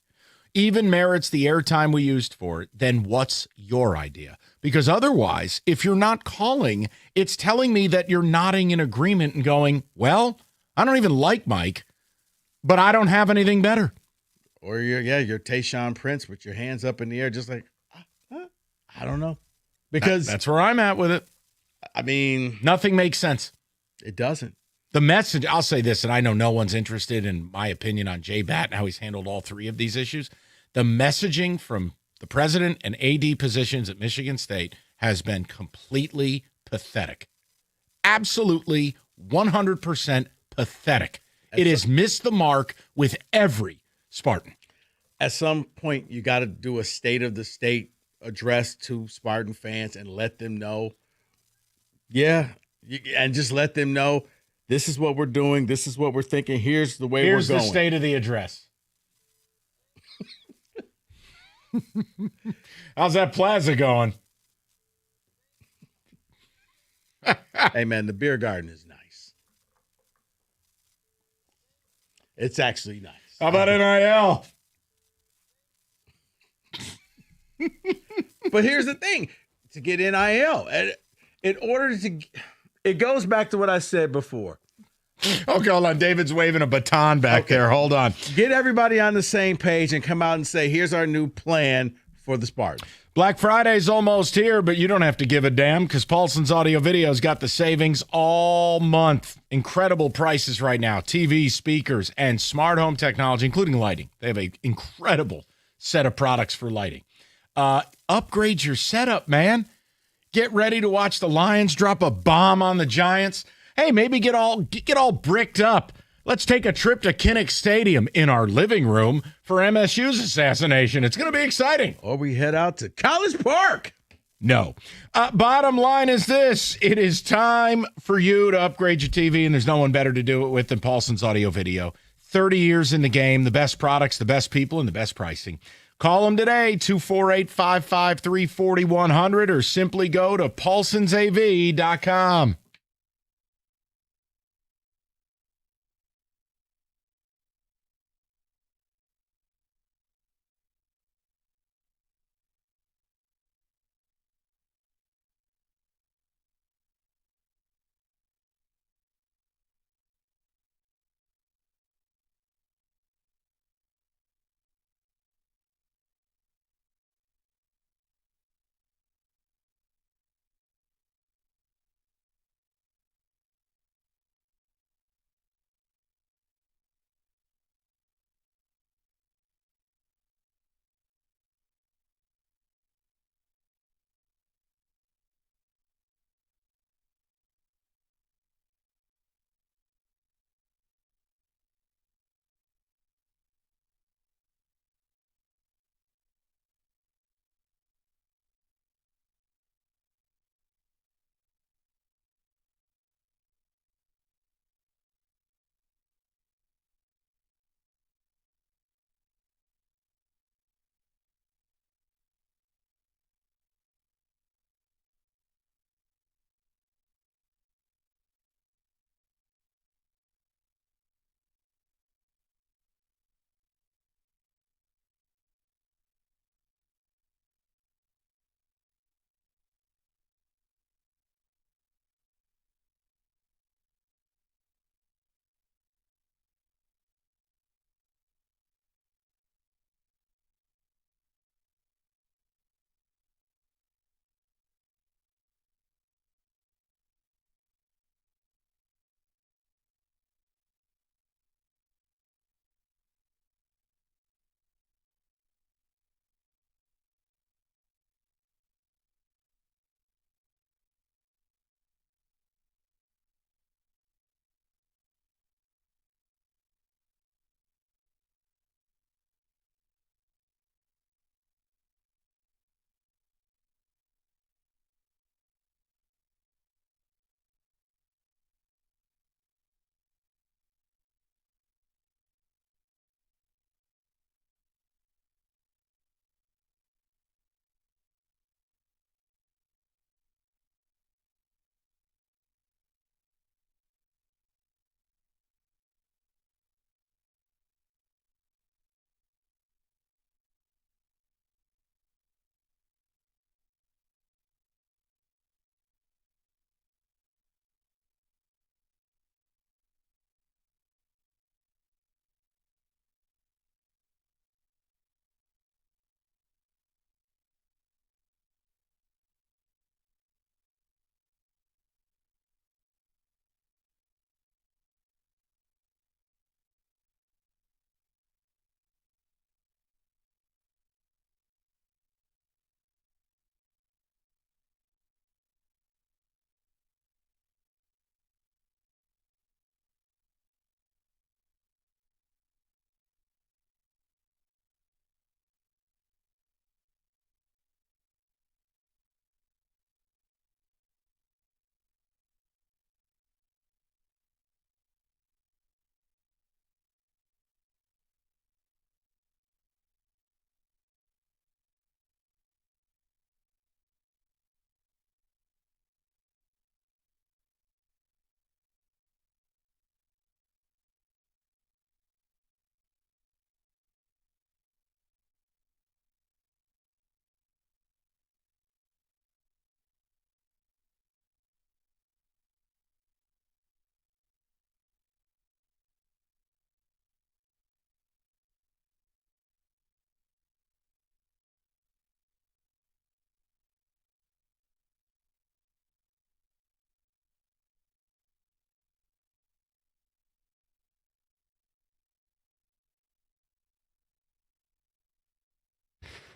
Speaker 13: even merits the airtime we used for it, then what's your idea? Because otherwise, if you're not calling, it's telling me that you're nodding in agreement and going, well, I don't even like Mike, but I don't have anything better.
Speaker 2: Or you're Tayshaun Prince with your hands up in the air, just like, I don't know. Because
Speaker 13: that's where I'm at with it.
Speaker 2: I mean,
Speaker 13: nothing makes sense.
Speaker 2: It doesn't.
Speaker 13: The message, I'll say this, and I know no one's interested in my opinion on Jay Batt and how he's handled all three of these issues. The messaging from the president and AD positions at Michigan State has been completely pathetic. Absolutely 100% pathetic. It has missed the mark with every Spartan.
Speaker 11: At some point, you got to do a state of the state address to Spartan fans and let them know. And just let them know this is what we're doing. This is what we're thinking. Here's the way we're going.
Speaker 13: Here's the state of the address. How's that plaza going?
Speaker 11: Hey, man, the beer garden is nice. It's actually nice.
Speaker 13: How about NIL?
Speaker 11: But here's the thing. To get NIL, in order to – it goes back to what I said before.
Speaker 13: Okay, hold on. David's waving a baton back there. Hold on.
Speaker 11: Get everybody on the same page and come out and say, here's our new plan for the Spartans.
Speaker 13: Black Friday's almost here, but you don't have to give a damn because Paulson's Audio Video's got the savings all month. Incredible prices right now. TVs, speakers, and smart home technology, including lighting. They have an incredible set of products for lighting. Upgrade your setup, man. Get ready to watch the Lions drop a bomb on the Giants. Hey, maybe get all bricked up. Let's take a trip to Kinnick Stadium in our living room for MSU's assassination. It's going to be exciting.
Speaker 11: Or we head out to College Park.
Speaker 13: No. Bottom line is this. It is time for you to upgrade your TV, and there's no one better to do it with than Paulson's Audio Video. 30 years in the game, the best products, the best people, and the best pricing. Call them today, 248-553-4100, or simply go to paulsonsav.com.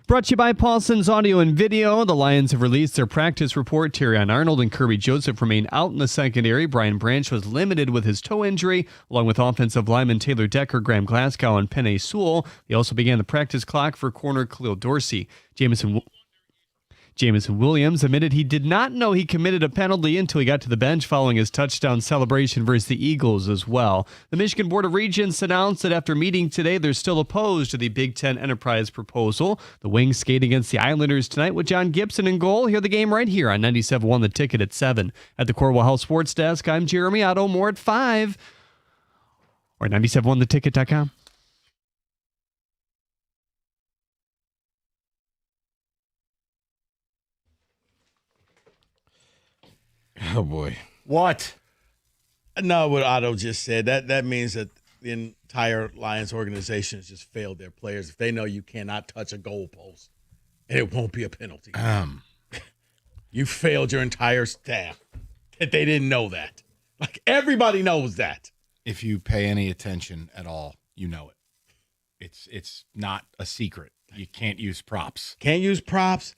Speaker 12: Brought to you by Paulson's Audio and Video. The Lions have released their practice report. Terrion Arnold and Kirby Joseph remain out in the secondary. Brian Branch was limited with his toe injury, along with offensive lineman Taylor Decker, Graham Glasgow, and Penei Sewell. They also began the practice clock for corner Khalil Dorsey. Jameson Williams admitted he did not know he committed a penalty until he got to the bench following his touchdown celebration versus the Eagles as well. The Michigan Board of Regents announced that after meeting today, they're still opposed to the Big Ten Enterprise proposal. The Wings skate against the Islanders tonight with John Gibson in goal. Hear the game right here on 97.1 The Ticket at 7. At the Corwell Health Sports Desk, I'm Jeremy Otto. More at 5 or 97.1theticket.com.
Speaker 11: Oh boy.
Speaker 3: What?
Speaker 11: No, what Otto just said. That means that the entire Lions organization has just failed their players. If they know you cannot touch a goalpost, and it won't be a penalty. You failed your entire staff. That they didn't know that. Like everybody knows that.
Speaker 13: If you pay any attention at all, you know it. It's not a secret. You can't use props.
Speaker 11: Can't use props.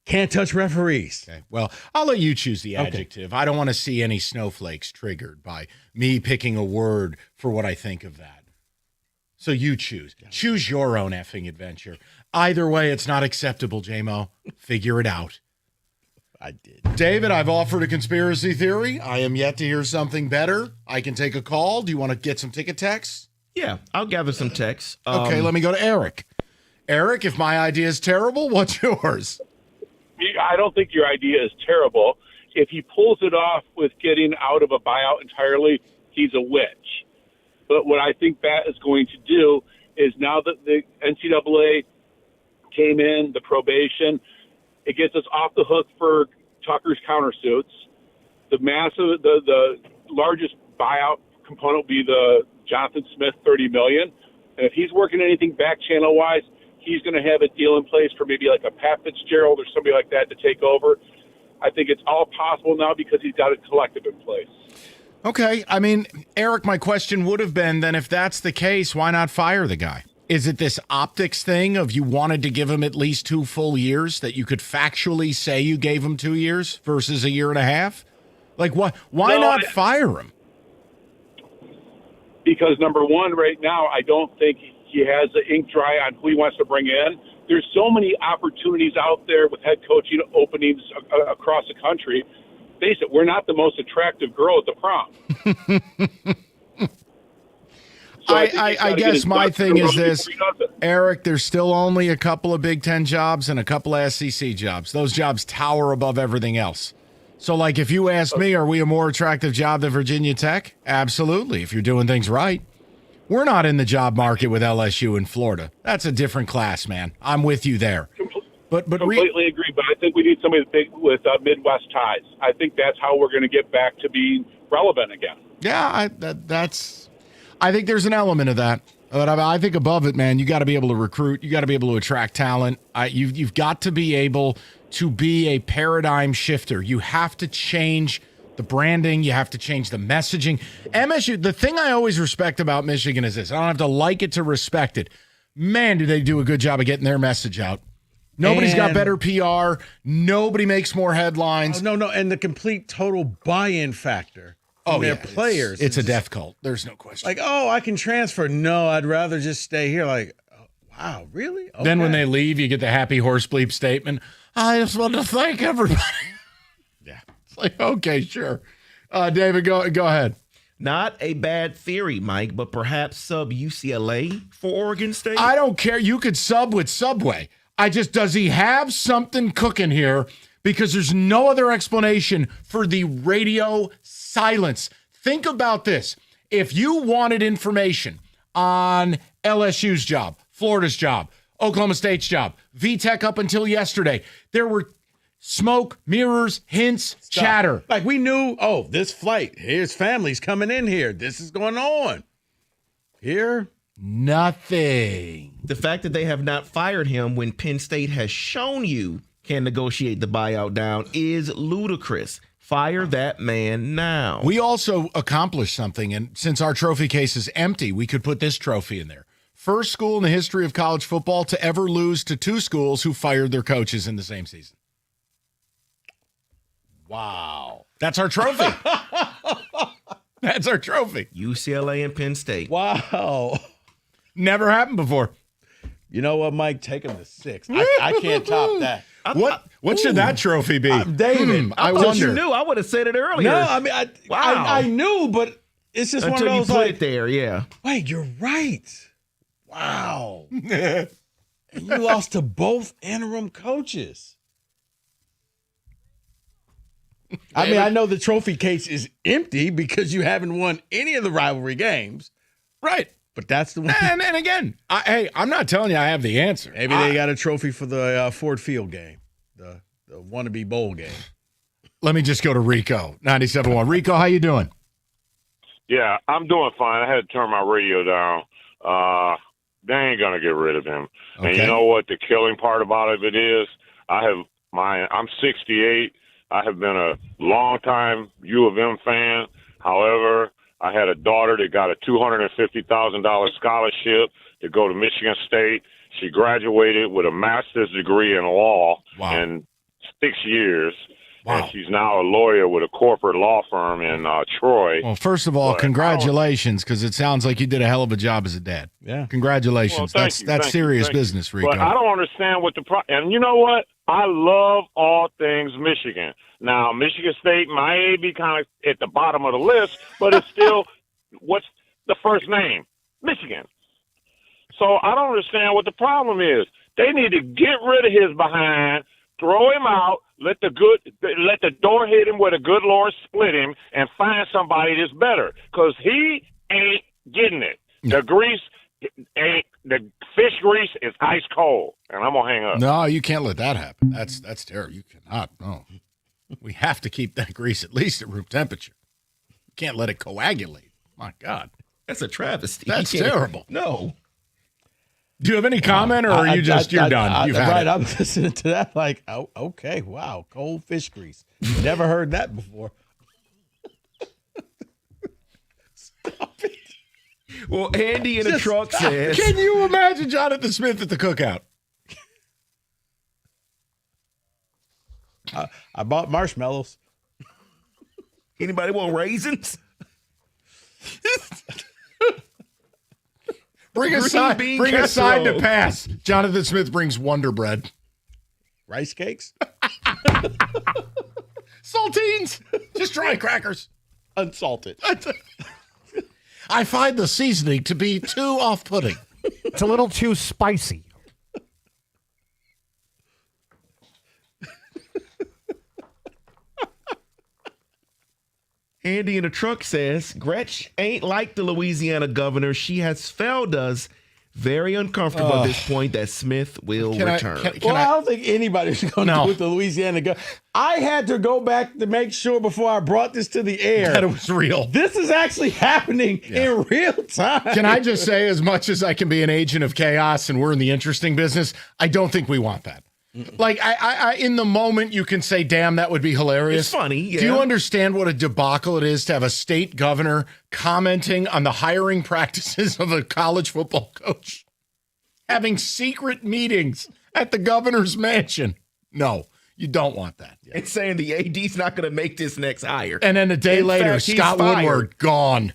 Speaker 11: Can't touch referees.
Speaker 13: Okay. Well, I'll let you choose the adjective. I don't want to see any snowflakes triggered by me picking a word for what I think of that. So you choose. Choose your own effing adventure. Either way, it's not acceptable, J-Mo. Figure it out.
Speaker 11: I did.
Speaker 13: David, I've offered a conspiracy theory. I am yet to hear something better. I can take a call. Do you want to get some ticket texts?
Speaker 3: Yeah, I'll gather some texts.
Speaker 13: Okay, let me go to Eric. Eric, if my idea is terrible, what's yours?
Speaker 4: I don't think your idea is terrible. If he pulls it off with getting out of a buyout entirely, he's a witch. But what I think that is going to do is now that the NCAA came in, the probation, it gets us off the hook for Tucker's countersuits. The largest buyout component will be the Jonathan Smith $30 million. And if he's working anything back channel wise, he's going to have a deal in place for maybe like a Pat Fitzgerald or somebody like that to take over. I think it's all possible now because he's got a collective in place.
Speaker 13: Okay. I mean, Eric, my question would have been then if that's the case, why not fire the guy? Is it this optics thing of you wanted to give him at least 2 full years that you could factually say you gave him 2 years versus a year and a half? Like, why not fire him?
Speaker 4: Because number one, right now, I don't think he has the ink dry on who he wants to bring in. There's so many opportunities out there with head coaching openings across the country. Face it, we're not the most attractive girl at the prom. So
Speaker 13: I guess my thing is this, Eric, there's still only a couple of Big Ten jobs and a couple of SEC jobs. Those jobs tower above everything else. So, like, if you ask me, are we a more attractive job than Virginia Tech? Absolutely, if you're doing things right. We're not in the job market with LSU in Florida. That's a different class, man. I'm with you there. But
Speaker 4: completely agree. But I think we need somebody with Midwest ties. I think that's how we're going to get back to being relevant again.
Speaker 13: Yeah, I think there's an element of that. But I think above it, man, you got to be able to recruit. You got to be able to attract talent. You've got to be able to be a paradigm shifter. You have to change the branding, you have to change the messaging. MSU, the thing I always respect about Michigan is this. I don't have to like it to respect it. Man, do they do a good job of getting their message out. Nobody's got better PR. Nobody makes more headlines.
Speaker 11: Oh, no. And the complete total buy-in factor from their players.
Speaker 13: It's a death cult. There's no question.
Speaker 11: Like, I can transfer. No, I'd rather just stay here. Like, wow, really? Okay.
Speaker 13: Then when they leave, you get the happy horse bleep statement. I just want to thank everybody. Like, okay, sure. David, go ahead.
Speaker 3: Not a bad theory, Mike, but perhaps sub UCLA for Oregon State?
Speaker 13: I don't care. You could sub with Subway. Does he have something cooking here? Because there's no other explanation for the radio silence. Think about this. If you wanted information on LSU's job, Florida's job, Oklahoma State's job, VTech up until yesterday, there were smoke, mirrors, hints, chatter.
Speaker 11: Like we knew, this flight, his family's coming in here. This is going on. Here,
Speaker 13: nothing.
Speaker 3: The fact that they have not fired him when Penn State has shown you can negotiate the buyout down is ludicrous. Fire that man now.
Speaker 13: We also accomplished something, and since our trophy case is empty, we could put this trophy in there. first school in the history of college football to ever lose to two schools who fired their coaches in the same season.
Speaker 11: Wow.
Speaker 13: That's our trophy. That's our trophy.
Speaker 3: UCLA and Penn State.
Speaker 11: Wow.
Speaker 13: Never happened before.
Speaker 11: You know what, Mike? Take him to 6. I can't top that.
Speaker 13: What should that trophy be?
Speaker 11: David,
Speaker 3: I thought you knew. I would have said it earlier.
Speaker 11: No, I mean, I knew, but it's just
Speaker 3: Until
Speaker 11: one of those
Speaker 3: you put
Speaker 11: like,
Speaker 3: it there, yeah.
Speaker 11: wait, you're right. Wow. And you lost to both interim coaches. I mean, I know the trophy case is empty because you haven't won any of the rivalry games.
Speaker 13: Right.
Speaker 11: But that's the one.
Speaker 13: And again, I'm not telling you I have the answer.
Speaker 11: Maybe they got a trophy for the Ford Field game, the wannabe bowl game.
Speaker 13: Let me just go to Rico, 97.1. Rico, how you doing?
Speaker 7: Yeah, I'm doing fine. I had to turn my radio down. They ain't gonna get rid of him. And you know what the killing part about it is? I'm 68. I have been a long-time U of M fan. However, I had a daughter that got a $250,000 scholarship to go to Michigan State. She graduated with a master's degree in law in 6 years. Wow. And she's now a lawyer with a corporate law firm in Troy.
Speaker 13: Well, first of all, congratulations, because it sounds like you did a hell of a job as a dad.
Speaker 11: Yeah.
Speaker 13: Congratulations.
Speaker 7: Well,
Speaker 13: That's serious business, Rico.
Speaker 7: But I don't understand what the problem. And you know what? I love all things Michigan. Now, Michigan State might be kind of at the bottom of the list, but it's still, what's the first name? Michigan. So I don't understand what the problem is. They need to get rid of his behind, throw him out, let the door hit him where the good Lord split him, and find somebody that's better. Because he ain't getting it. The grease ain't, the fish grease is ice cold. And I'm gonna hang up.
Speaker 13: No, you can't let that happen. That's terrible. You cannot. No. We have to keep that grease at least at room temperature. You can't let it coagulate. My God.
Speaker 3: That's a travesty.
Speaker 13: That's terrible.
Speaker 3: No.
Speaker 13: Do you have any comment, or are you you're done? You've had
Speaker 11: right,
Speaker 13: it.
Speaker 11: I'm listening to that like, oh, okay, wow, cold fish grease. Never heard that before. Stop it.
Speaker 3: Well, Andy in a truck says,
Speaker 13: Can you imagine Jonathan Smith at the cookout?
Speaker 11: I bought marshmallows.
Speaker 3: Anybody want raisins?
Speaker 13: Bring a side to pass. Jonathan Smith brings Wonder Bread.
Speaker 11: Rice cakes?
Speaker 13: Saltines. Just dry crackers.
Speaker 11: Unsalted.
Speaker 13: I find the seasoning to be too off-putting.
Speaker 19: It's a little too spicy.
Speaker 3: Andy in a truck says, Gretch ain't like the Louisiana governor. She has failed us. Very uncomfortable at this point that Smith will return.
Speaker 11: I don't think anybody's going to do with the Louisiana governor. I had to go back to make sure before I brought this to the air
Speaker 13: that it was real.
Speaker 11: This is actually happening in real time.
Speaker 13: Can I just say, as much as I can be an agent of chaos and we're in the interesting business, I don't think we want that. Like, I in the moment, you can say, damn, that would be hilarious.
Speaker 3: It's funny, yeah.
Speaker 13: Do you understand what a debacle it is to have a state governor commenting on the hiring practices of a college football coach? Having secret meetings at the governor's mansion. No, you don't want that.
Speaker 3: And saying the AD's not going to make this next hire.
Speaker 13: And then a day later,
Speaker 3: fact,
Speaker 13: Scott Woodward, gone.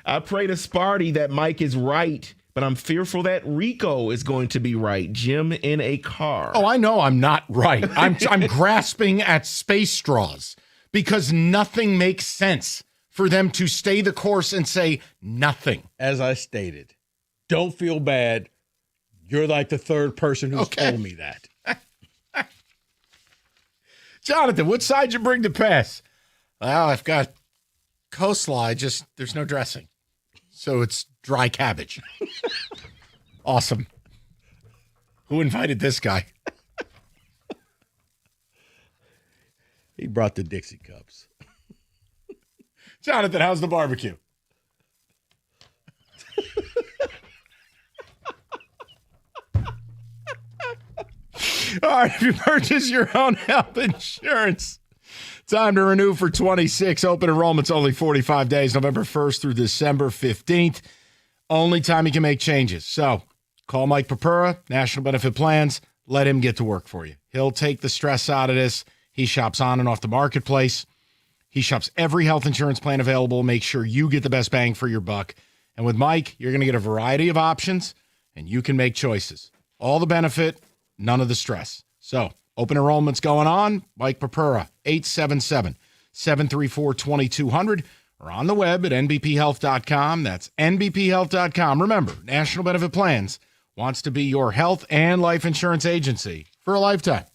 Speaker 3: I pray to Sparty that Mike is right, but I'm fearful that Rico is going to be right. Jim in a car.
Speaker 13: Oh, I know I'm not right. I'm grasping at space straws because nothing makes sense for them to stay the course and say nothing.
Speaker 11: As I stated, don't feel bad. You're like the third person who's told me that.
Speaker 13: Jonathan, what side you bring to pass? Well, I've got coleslaw. There's no dressing. So it's dry cabbage. Awesome. Who invited this guy?
Speaker 11: He brought the Dixie cups.
Speaker 13: Jonathan, how's the barbecue? All right, if you purchase your own health insurance, Time to renew for 26. Open enrollment's only 45 days, November 1st through December 15th. Only time you can make changes. So call Mike Papura, National Benefit Plans. Let him get to work for you. He'll take the stress out of this. He shops on and off the marketplace. He shops every health insurance plan available. Make sure you get the best bang for your buck. And with Mike, you're going to get a variety of options, and you can make choices. All the benefit, none of the stress. So open enrollment's going on. Mike Papura, 877-734-2200, or on the web at nbphealth.com. That's nbphealth.com. Remember, National Benefit Plans wants to be your health and life insurance agency for a lifetime.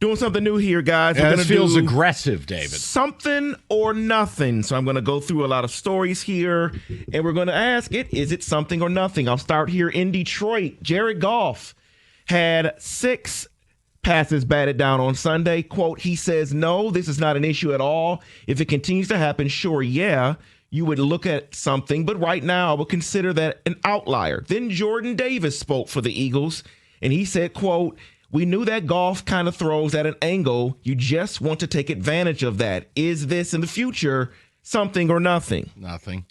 Speaker 3: Doing something new here, guys.
Speaker 13: Yeah,
Speaker 3: We're
Speaker 13: this
Speaker 3: gonna
Speaker 13: feels
Speaker 3: do
Speaker 13: aggressive, David.
Speaker 3: Something or nothing. So I'm going to go through a lot of stories here, and we're going to ask it, is it something or nothing? I'll start here in Detroit. Jared Goff had 6 passes batted down on Sunday. Quote, he says, no, this is not an issue at all. If it continues to happen, sure, yeah, you would look at something. But right now, I would consider that an outlier. Then Jordan Davis spoke for the Eagles, and he said, quote, we knew that Goff kind of throws at an angle. You just want to take advantage of that. Is this in the future something or nothing?
Speaker 13: Nothing.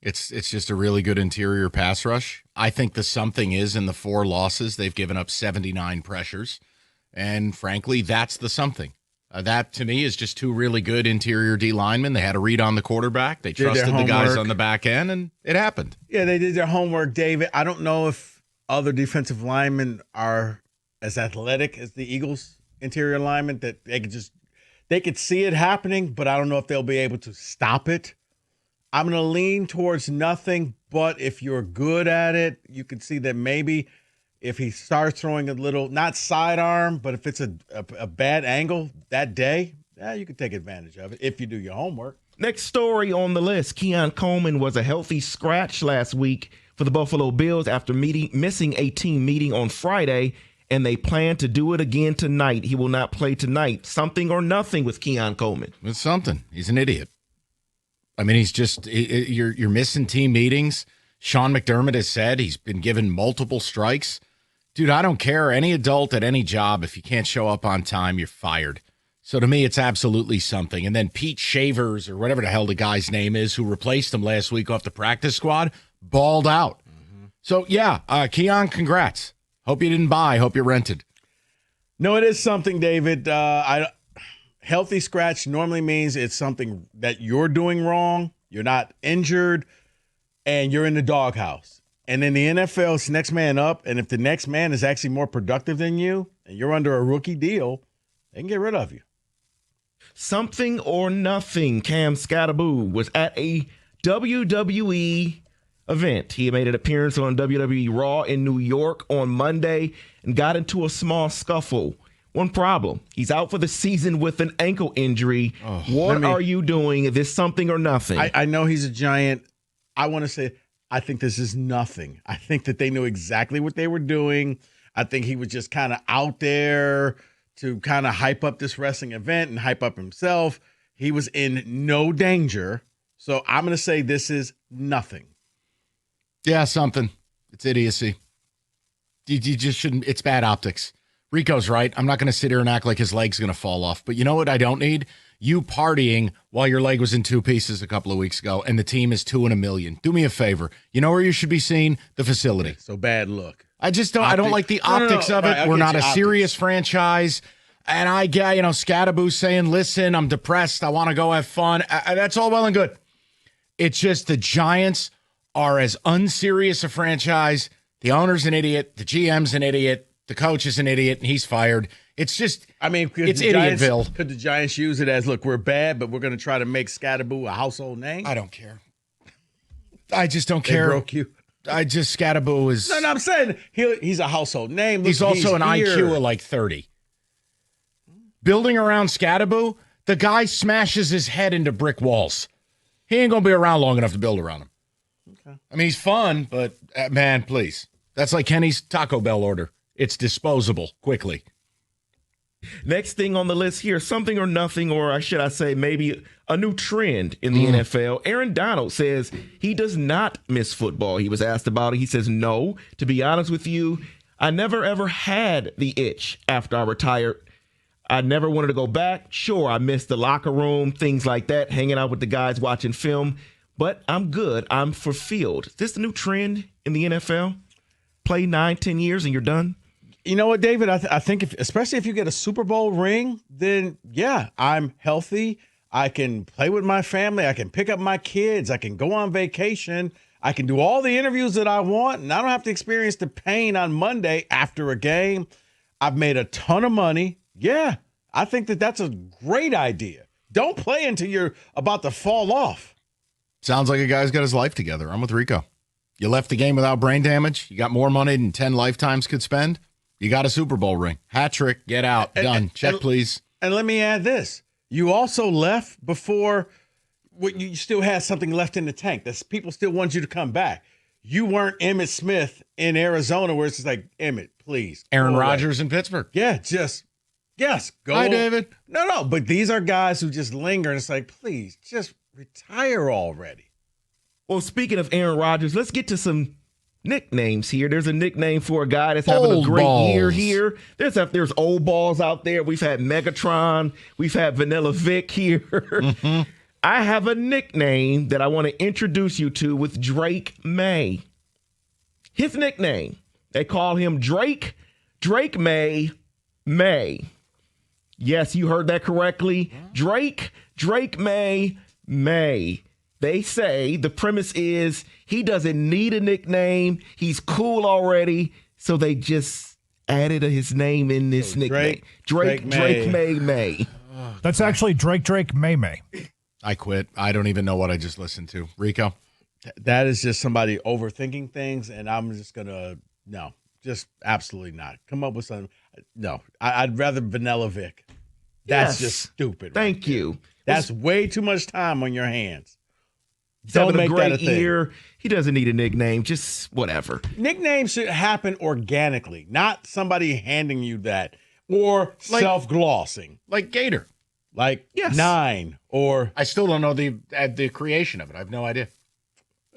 Speaker 13: It's just a really good interior pass rush. I think the something is in the 4 losses. They've given up 79 pressures. And frankly, that's the something. That, to me, is just 2 really good interior D linemen. They had a read on the quarterback. They trusted the guys on the back end, and it happened.
Speaker 2: Yeah, they did their homework, David. I don't know if other defensive linemen are as athletic as the Eagles interior linemen, that they could see it happening, but I don't know if they'll be able to stop it. I'm going to lean towards nothing, but if you're good at it, you can see that maybe if he starts throwing a little, not sidearm, but if it's a bad angle that day, yeah, you can take advantage of it if you do your homework.
Speaker 3: Next story on the list, Keon Coleman was a healthy scratch last week for the Buffalo Bills after missing a team meeting on Friday, and they plan to do it again tonight. He will not play tonight. Something or nothing with Keon Coleman.
Speaker 13: It's something. He's an idiot. I mean, he's just you're missing team meetings. Sean McDermott has said he's been given multiple strikes. Dude, I don't care. Any adult at any job, if you can't show up on time, you're fired. So to me, it's absolutely something. And then Pete Shavers, or whatever the hell the guy's name is, who replaced him last week off the practice squad, balled out. So, yeah, Keon, congrats. Hope you didn't buy. Hope you rented.
Speaker 2: No, it is something, David. Healthy scratch normally means it's something that you're doing wrong. You're not injured, and you're in the doghouse. And in the NFL, it's next man up. And if the next man is actually more productive than you, and you're under a rookie deal, they can get rid of you.
Speaker 3: Something or nothing. Cam Scatterboo was at a WWE event. He made an appearance on WWE Raw in New York on Monday and got into a small scuffle. One problem, he's out for the season with an ankle injury. What are you doing? Is this something or nothing?
Speaker 2: I know he's a giant. I want to say, I think this is nothing. I think that they knew exactly what they were doing. I think he was just kind of out there to kind of hype up this wrestling event and hype up himself. He was in no danger. So I'm going to say this is nothing.
Speaker 13: Yeah, something. It's idiocy. You just shouldn't. It's bad optics. Rico's right. I'm not going to sit here and act like his leg's going to fall off. But you know what I don't need? You partying while your leg was in 2 pieces a couple of weeks ago and the team is 2 in a million. Do me a favor. You know where you should be seen? The facility.
Speaker 2: So bad look.
Speaker 13: I just don't. I don't like the optics of it.
Speaker 2: Right,
Speaker 13: We're not a serious franchise. And I get, Scatterboo saying, listen, I'm depressed. I want to go have fun. That's all well and good. It's just the Giants are as unserious a franchise. The owner's an idiot. The GM's an idiot. The coach is an idiot, and he's fired. It's just, it's Idiotville.
Speaker 2: Could the Giants use it as, look, we're bad, but we're going to try to make Scatterboo a household name?
Speaker 13: I don't care. I just don't care.
Speaker 2: They broke you.
Speaker 13: Scatterboo is.
Speaker 2: No, I'm saying he's a household name. Look,
Speaker 13: he's also an IQ of like 30. Building around Scatterboo, the guy smashes his head into brick walls. He ain't going to be around long enough to build around him. Okay. I mean, he's fun, but man, please. That's like Kenny's Taco Bell order. It's disposable quickly.
Speaker 3: Next thing on the list here, something or nothing, or should I say maybe a new trend in the NFL. Aaron Donald says he does not miss football. He was asked about it. He says, no, to be honest with you, I never ever had the itch after I retired. I never wanted to go back. Sure, I missed the locker room, things like that, hanging out with the guys watching film, but I'm good. I'm fulfilled. Is this the new trend in the NFL? Play 9-10 years and you're done?
Speaker 2: You know what, David? I think especially if you get a Super Bowl ring, then yeah, I'm healthy. I can play with my family. I can pick up my kids. I can go on vacation. I can do all the interviews that I want, and I don't have to experience the pain on Monday after a game. I've made a ton of money. Yeah, I think that's a great idea. Don't play until you're about to fall off.
Speaker 13: Sounds like a guy's got his life together. I'm with Rico. You left the game without brain damage. You got more money than 10 lifetimes could spend. You got a Super Bowl ring. Hat trick. Get out. Done. Check, please.
Speaker 2: And let me add this. You also left before you still had something left in the tank. That's people still want you to come back. You weren't Emmitt Smith in Arizona where it's just like, Emmitt, please.
Speaker 13: Aaron Rodgers in Pittsburgh.
Speaker 2: Yeah, go.
Speaker 13: Hi, David.
Speaker 2: No, but these are guys who just linger, and it's like, please, just retire already.
Speaker 3: Well, speaking of Aaron Rodgers, let's get to some nicknames here. There's a nickname for a guy that's having a great year here. There's old balls out there. We've had Megatron. We've had Vanilla Vic here. Mm-hmm. I have a nickname that I want to introduce you to with Drake May. His nickname, they call him Drake May. Yes, you heard that correctly. Drake May. They say the premise is he doesn't need a nickname. He's cool already. So they just added his name in this nickname. Drake May.
Speaker 19: That's actually Drake May.
Speaker 13: I quit. I don't even know what I just listened to. Rico?
Speaker 2: That is just somebody overthinking things, and I'm just going to, no, just absolutely not. Come up with something. No, I'd rather Vanilla Vic. That's just stupid.
Speaker 3: Thank you.
Speaker 2: That's way too much time on your hands.
Speaker 3: He's having a great year. He doesn't need a nickname. Just whatever.
Speaker 2: Nicknames should happen organically, not somebody handing you that or self-glossing.
Speaker 13: Like Gator.
Speaker 2: Like Nine or...
Speaker 13: I still don't know the creation of it. I have no idea.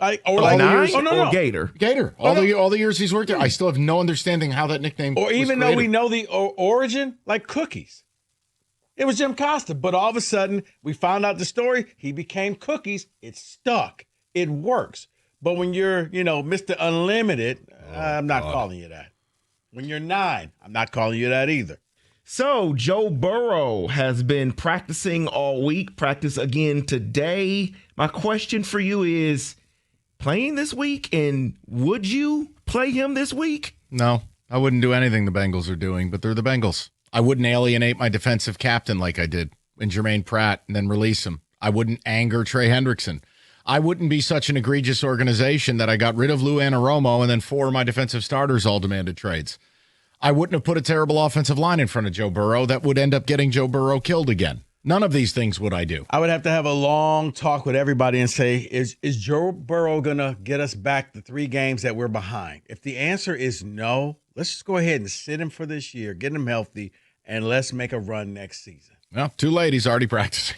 Speaker 3: Or Gator.
Speaker 13: Gator. All the years he's worked there, I still have no understanding how that nickname
Speaker 2: or
Speaker 13: was
Speaker 2: even
Speaker 13: created.
Speaker 2: though we know the origin, like Cookies. It was Jim Costa, but all of a sudden we found out the story. He became Cookies. It stuck. It works. But when you're, Mr. Unlimited, I'm not calling you that. When you're Nine, I'm not calling you that either.
Speaker 3: So Joe Burrow has been practicing all week, practice again today. My question for you is, playing this week, and would you play him this week?
Speaker 13: No, I wouldn't do anything the Bengals are doing, but they're the Bengals. I wouldn't alienate my defensive captain like I did in Jermaine Pratt and then release him. I wouldn't anger Trey Hendrickson. I wouldn't be such an egregious organization that I got rid of Lou Anarumo and then 4 of my defensive starters all demanded trades. I wouldn't have put a terrible offensive line in front of Joe Burrow that would end up getting Joe Burrow killed again. None of these things would I do.
Speaker 2: I would have to have a long talk with everybody and say, is Joe Burrow going to get us back the 3 games that we're behind? If the answer is no, let's just go ahead and sit him for this year, get him healthy, and let's make a run next season.
Speaker 13: Well, too late. He's already practicing.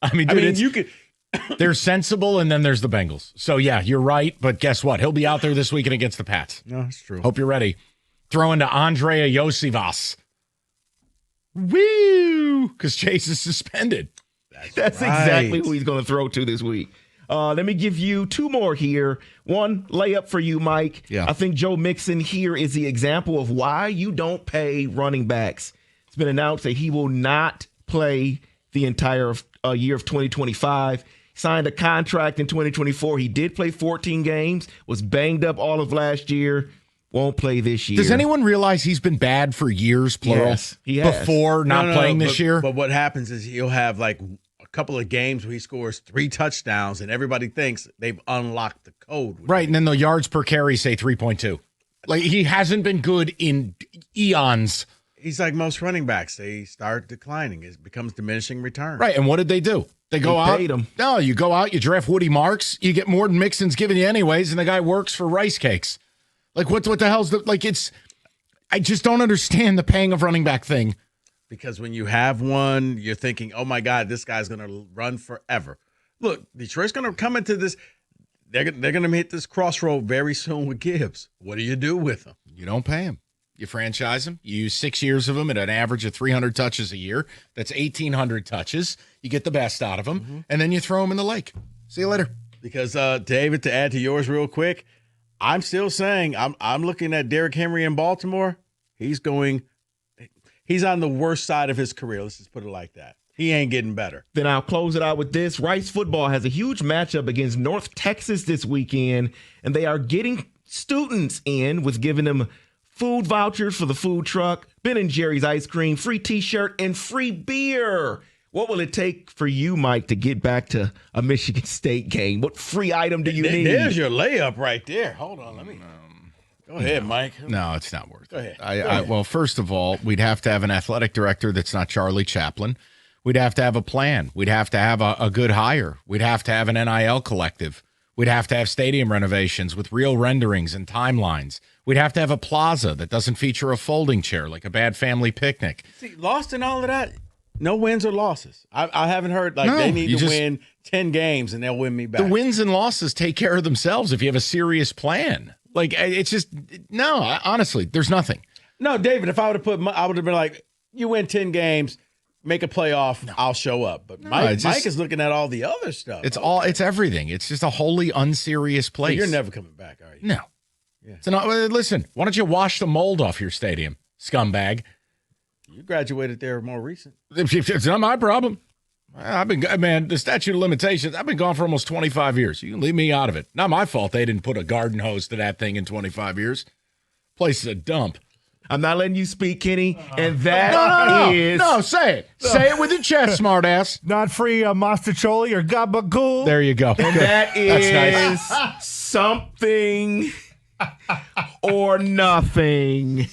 Speaker 13: I mean,
Speaker 2: you could.
Speaker 13: There's sensible, and then there's the Bengals. So, yeah, you're right. But guess what? He'll be out there this weekend against the Pats.
Speaker 2: No, it's true.
Speaker 13: Hope you're ready. Throw into Andrea Iosivas. Woo! Because Chase is suspended.
Speaker 3: That's exactly who he's going to throw to this week. Let me give you 2 more here. One layup for you, Mike.
Speaker 13: Yeah.
Speaker 3: I think Joe Mixon here is the example of why you don't pay running backs. It's been announced that he will not play the entire year of 2025. Signed a contract in 2024. He did play 14 games, was banged up all of last year. Won't play this year.
Speaker 13: Does anyone realize he's been bad for years, plural?
Speaker 3: Yes, he has.
Speaker 13: Before not playing this year?
Speaker 2: But what happens is he'll have like a couple of games where he scores 3 touchdowns, and everybody thinks they've unlocked the code.
Speaker 13: Right, and then the yards per carry say 3.2. Like, he hasn't been good in eons.
Speaker 2: He's like most running backs. They start declining. It becomes diminishing return.
Speaker 13: Right, and what did they do? They go out.
Speaker 3: Paid him.
Speaker 13: No, you go out, you draft Woody Marks, you get more than Mixon's giving you anyways, and the guy works for rice cakes. Like, what the hell's the, like, it's, I just don't understand the paying of running back thing.
Speaker 2: Because when you have one, you're thinking, oh my God, this guy's going to run forever. Look, Detroit's going to come into this, they're going to hit this crossroad very soon with Gibbs. What do you do with him?
Speaker 13: You don't pay him. You franchise him. You use 6 years of him at an average of 300 touches a year. That's 1,800 touches. You get the best out of him, and then you throw him in the lake. See you later.
Speaker 2: Because, David, to add to yours real quick, I'm still saying I'm looking at Derrick Henry in Baltimore. He's on the worst side of his career. Let's just put it like that. He ain't getting better.
Speaker 3: Then I'll close it out with this. Rice football has a huge matchup against North Texas this weekend, and they are getting students in with giving them food vouchers for the food truck, Ben & Jerry's ice cream, free T-shirt, and free beer. What will it take for you, Mike, to get back to a Michigan State game? What free item do you need?
Speaker 2: There's your layup right there. Hold on, let me
Speaker 11: Go ahead, Mike.
Speaker 13: No, it's not worth
Speaker 11: Go ahead.
Speaker 13: it. Well, first of all, we'd have to have an athletic director that's not Charlie Chaplin. We'd have to have a plan. We'd have to have a good hire. We'd have to have an NIL collective. We'd have to have stadium renovations with real renderings and timelines. We'd have to have a plaza that doesn't feature a folding chair like a bad family picnic.
Speaker 11: See, lost in all of that, no wins or losses. I haven't heard
Speaker 13: No,
Speaker 11: they need
Speaker 13: you
Speaker 11: to
Speaker 13: just-
Speaker 11: win 10 games and they'll win me back.
Speaker 13: The wins and losses take care of themselves if you have a serious plan. Like, it's just, no, honestly, there's nothing.
Speaker 11: No, David, if I would have I would have been like, you win 10 games, make a playoff, I'll show up. But Mike is looking at all the other stuff.
Speaker 13: It's everything. It's just a wholly unserious
Speaker 11: So
Speaker 13: place.
Speaker 11: you're never coming back, are you?
Speaker 13: No.
Speaker 11: Yeah.
Speaker 13: So listen, why don't you wash the mold off your stadium, scumbag?
Speaker 11: You graduated there more recent.
Speaker 13: It's not my problem. The statute of limitations, I've been gone for almost 25 years. You can leave me out of it. Not my fault they didn't put a garden hose to that thing in 25 years. Place is a dump.
Speaker 3: I'm not letting you speak, Kenny. And that is...
Speaker 13: No, say it. Say it with your chest, smartass.
Speaker 19: Not free Mastacholi or Gabagool.
Speaker 13: There you go.
Speaker 3: And
Speaker 13: Good.
Speaker 3: that is
Speaker 13: That's nice.
Speaker 3: something or nothing.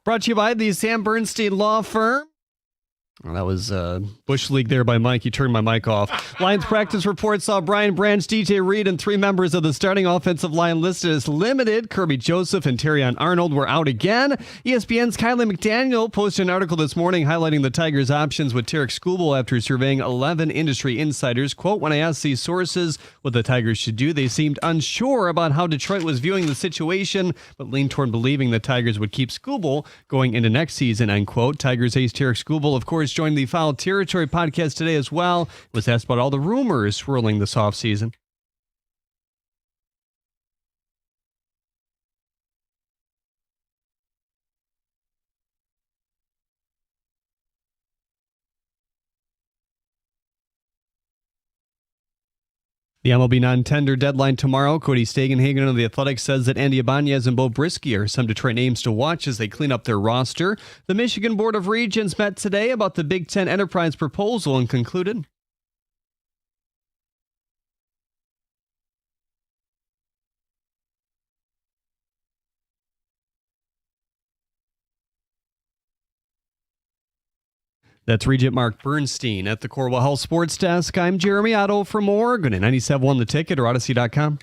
Speaker 12: Brought to you by the Sam Bernstein Law Firm. Well, that was Bush League there by Mike. You turned my mic off. Lions practice report saw Brian Branch, DJ Reed, and 3 members of the starting offensive line listed as limited. Kirby Joseph and Terrion Arnold were out again. ESPN's Kylie McDaniel posted an article this morning highlighting the Tigers' options with Tarek Skubal after surveying 11 industry insiders. Quote, when I asked these sources what the Tigers should do, they seemed unsure about how Detroit was viewing the situation, but leaned toward believing the Tigers would keep Skubal going into next season, end quote. Tigers ace Tarek Skubal, of course, joined the Foul Territory podcast today as well. Was asked about all the rumors swirling this offseason. The MLB non-tender deadline tomorrow. Cody Stegenhagen of The Athletic says that Andy Ibanez and Bo Brisky are some Detroit names to watch as they clean up their roster. The Michigan Board of Regents met today about the Big Ten Enterprise proposal and concluded. That's Regent Mark Bernstein at the Corwell Health Sports Desk. I'm Jeremy Otto for more. Go to 97.1 The Ticket or Odyssey.com.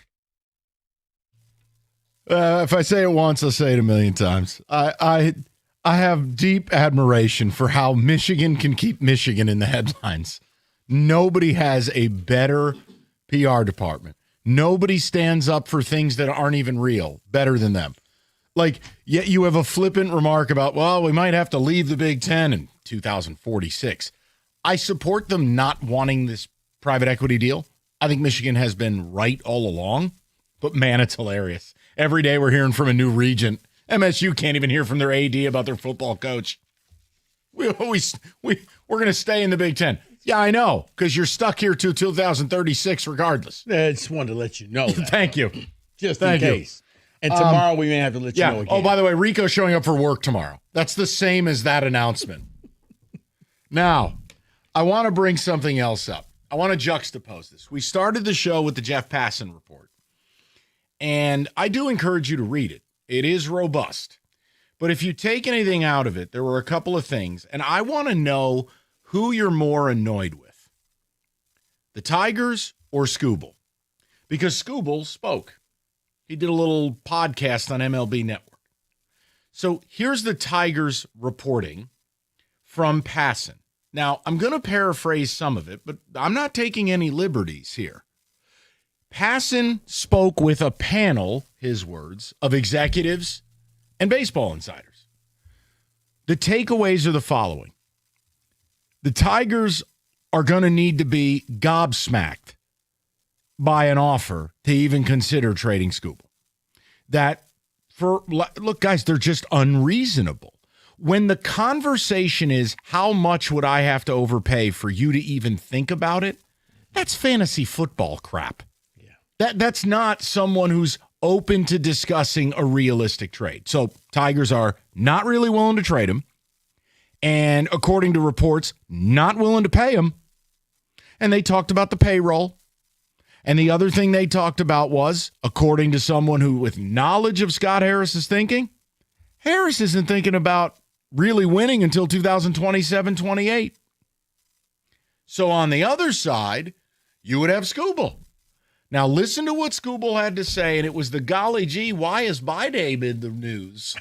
Speaker 13: If I say it once, I'll say it a million times. I have deep admiration for how Michigan can keep Michigan in the headlines. Nobody has a better PR department. Nobody stands up for things that aren't even real better than them. Like, yet you have a flippant remark about, well, we might have to leave the Big Ten in 2046. I support them not wanting this private equity deal. I think Michigan has been right all along, but man, it's hilarious. Every day we're hearing from a new regent. MSU can't even hear from their AD about their football coach. We're going to stay in the Big Ten. Yeah, I know, because you're stuck here till 2036 regardless.
Speaker 11: I just wanted to let you know that.
Speaker 13: Thank you.
Speaker 11: Just in case. And tomorrow we may have to let you know again.
Speaker 13: Oh, by the way, Rico's showing up for work tomorrow. That's the same as that announcement. Now, I want to bring something else up. I want to juxtapose this. We started the show with the Jeff Passan report, and I do encourage you to read it. It is robust. But if you take anything out of it, there were a couple of things, and I want to know who you're more annoyed with, the Tigers or Skubal, because Skubal spoke. He did a little podcast on MLB Network. So here's the Tigers reporting from Passan. Now, I'm going to paraphrase some of it, but I'm not taking any liberties here. Passan spoke with a panel, his words, of executives and baseball insiders. The takeaways are the following. The Tigers are going to need to be gobsmacked by an offer to even consider trading Skubal. Look, guys, they're just unreasonable. When the conversation is how much would I have to overpay for you to even think about it, that's fantasy football crap. Yeah. That's not someone who's open to discussing a realistic trade. So Tigers are not really willing to trade him, and according to reports, not willing to pay him. And they talked about the payroll. And the other thing they talked about was, according to someone who with knowledge of Scott Harris's thinking, Harris isn't thinking about really winning until 2027-28. So on the other side, you would have Skubal. Now listen to what Skubal had to say, and it was the golly gee, why is Biden in the news?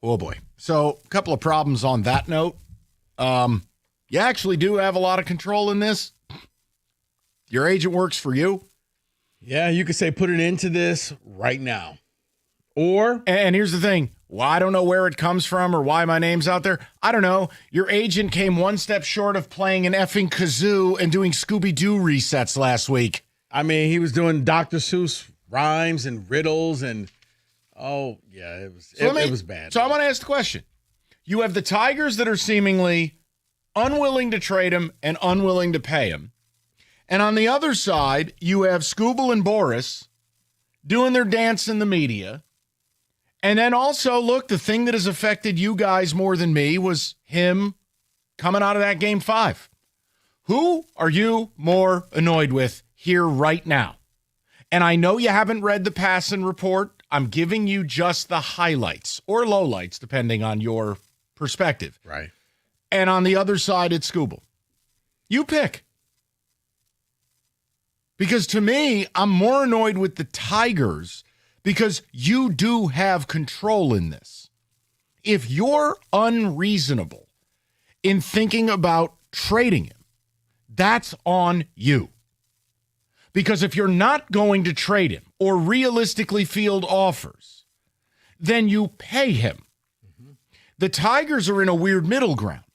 Speaker 13: Oh, boy. So a couple of problems on that note. You actually do have a lot of control in this. Your agent works for you.
Speaker 11: Yeah, you could say put an end to this right now. Or,
Speaker 13: and here's the thing. Well, I don't know where it comes from or why my name's out there. I don't know. Your agent came one step short of playing an effing kazoo and doing Scooby-Doo resets last week.
Speaker 11: I mean, he was doing Dr. Seuss rhymes and riddles and... Oh, yeah, it was bad.
Speaker 13: So I want to ask the question. You have the Tigers that are seemingly unwilling to trade him and unwilling to pay him. And on the other side, you have Skubal and Boris doing their dance in the media. And then also, look, the thing that has affected you guys more than me was him coming out of that Game 5. Who are you more annoyed with here right now? And I know you haven't read the Passan report. I'm giving you just the highlights or lowlights, depending on your perspective.
Speaker 11: Right.
Speaker 13: And on the other side, it's Skubal. You pick. Because to me, I'm more annoyed with the Tigers because you do have control in this. If you're unreasonable in thinking about trading him, that's on you. Because if you're not going to trade him or realistically field offers, then you pay him. Mm-hmm. The Tigers are in a weird middle ground.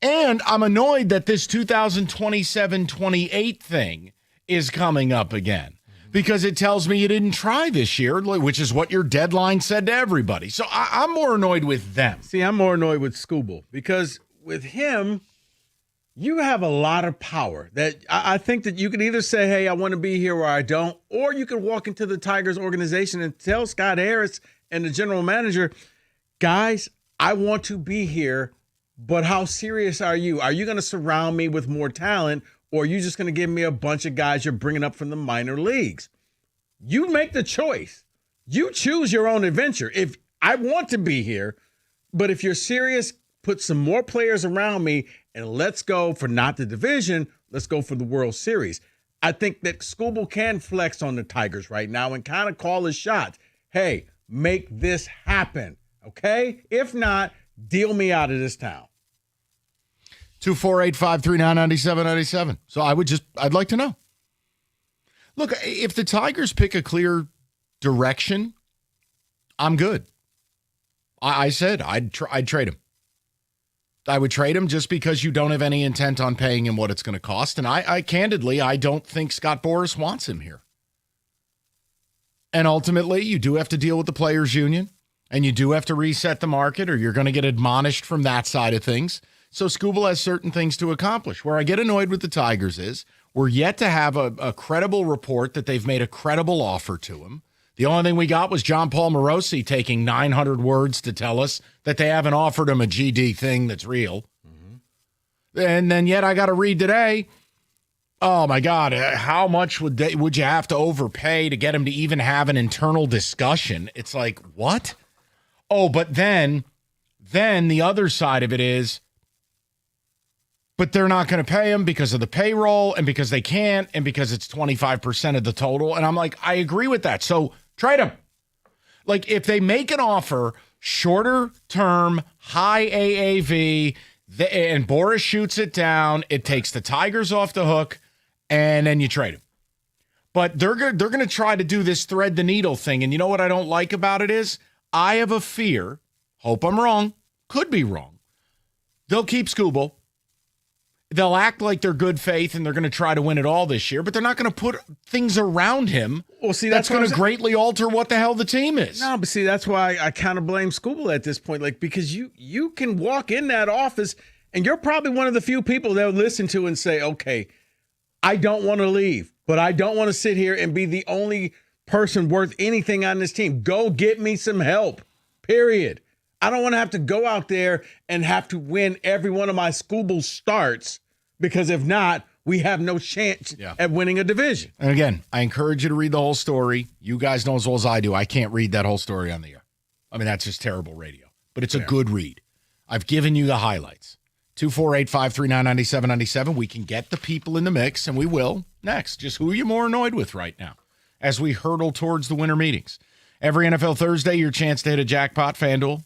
Speaker 13: And I'm annoyed that this 2027-28 thing is coming up again because it tells me you didn't try this year, which is what your deadline said to everybody. So I'm more annoyed with them.
Speaker 2: See, I'm more annoyed with Scooble because with him, you have a lot of power that I think that you could either say, hey, I want to be here or I don't, or you could walk into the Tigers organization and tell Scott Harris and the general manager, guys, I want to be here. But how serious are you? Are you going to surround me with more talent, or are you just going to give me a bunch of guys you're bringing up from the minor leagues? You make the choice. You choose your own adventure. If I want to be here, but if you're serious, put some more players around me, and let's go for not the division, let's go for the World Series. I think that Scooble can flex on the Tigers right now and kind of call his shot. Hey, make this happen, okay? If not, deal me out of this town.
Speaker 13: 248-539-9797. So I'd like to know. Look, if the Tigers pick a clear direction, I'm good. I said I'd trade him. I would trade him just because you don't have any intent on paying him what it's going to cost. And I candidly, I don't think Scott Boras wants him here. And ultimately, you do have to deal with the players' union. And you do have to reset the market, or you're going to get admonished from that side of things. So Scooble has certain things to accomplish. Where I get annoyed with the Tigers is we're yet to have a credible report that they've made a credible offer to him. The only thing we got was John Paul Morosi taking 900 words to tell us that they haven't offered him a GD thing that's real. Mm-hmm. And then yet I got to read today, oh my God, how much would you have to overpay to get him to even have an internal discussion? It's like, what? Oh, but then the other side of it is, but they're not going to pay him because of the payroll and because they can't and because it's 25% of the total. And I'm like, I agree with that. So trade him. Like if they make an offer, shorter term, high AAV, and Boras shoots it down, it takes the Tigers off the hook, and then you trade him. But they're going to try to do this thread the needle thing. And you know what I don't like about it is, I have a fear, hope I'm wrong, could be wrong. They'll keep Scooble. They'll act like they're good faith and they're going to try to win it all this year, but they're not going to put things around him.
Speaker 2: Well, see,
Speaker 13: that's going to greatly alter what the hell the team is.
Speaker 2: No, but see, that's why I kind of blame Scooble at this point. Like, because you can walk in that office and you're probably one of the few people they'll listen to and say, okay, I don't want to leave, but I don't want to sit here and be the only person worth anything on this team. Go get me some help, period. I don't want to have to go out there and have to win every one of my Scooble starts, because if not, we have no chance at winning a division.
Speaker 13: And again, I encourage you to read the whole story. You guys know as well as I do, I can't read that whole story on the air. I mean, that's just terrible radio. But it's a good read. I've given you the highlights. 248-539-9797. We can get the people in the mix, and we will next. Just who are you more annoyed with right now as we hurtle towards the winter meetings? Every NFL Thursday, your chance to hit a jackpot. FanDuel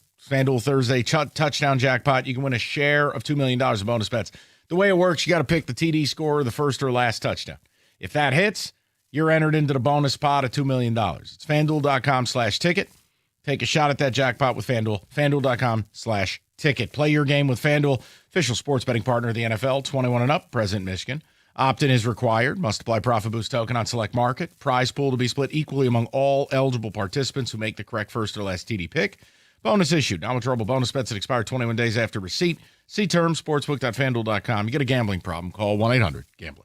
Speaker 13: Thursday touchdown jackpot. You can win a share of $2 million in bonus bets. The way it works, you got to pick the TD score, the first or last touchdown. If that hits, you're entered into the bonus pot of $2 million. It's FanDuel.com/ticket. Take a shot at that jackpot with FanDuel. FanDuel.com/ticket. Play your game with FanDuel, official sports betting partner of the NFL, 21 and up, present in Michigan. Opt-in is required. Must apply profit boost token on select market. Prize pool to be split equally among all eligible participants who make the correct first or last TD pick. Bonus issued. Non-withdrawable bonus bets that expire 21 days after receipt. See terms, sportsbook.fanduel.com. You get a gambling problem, call 1-800-GAMBLER.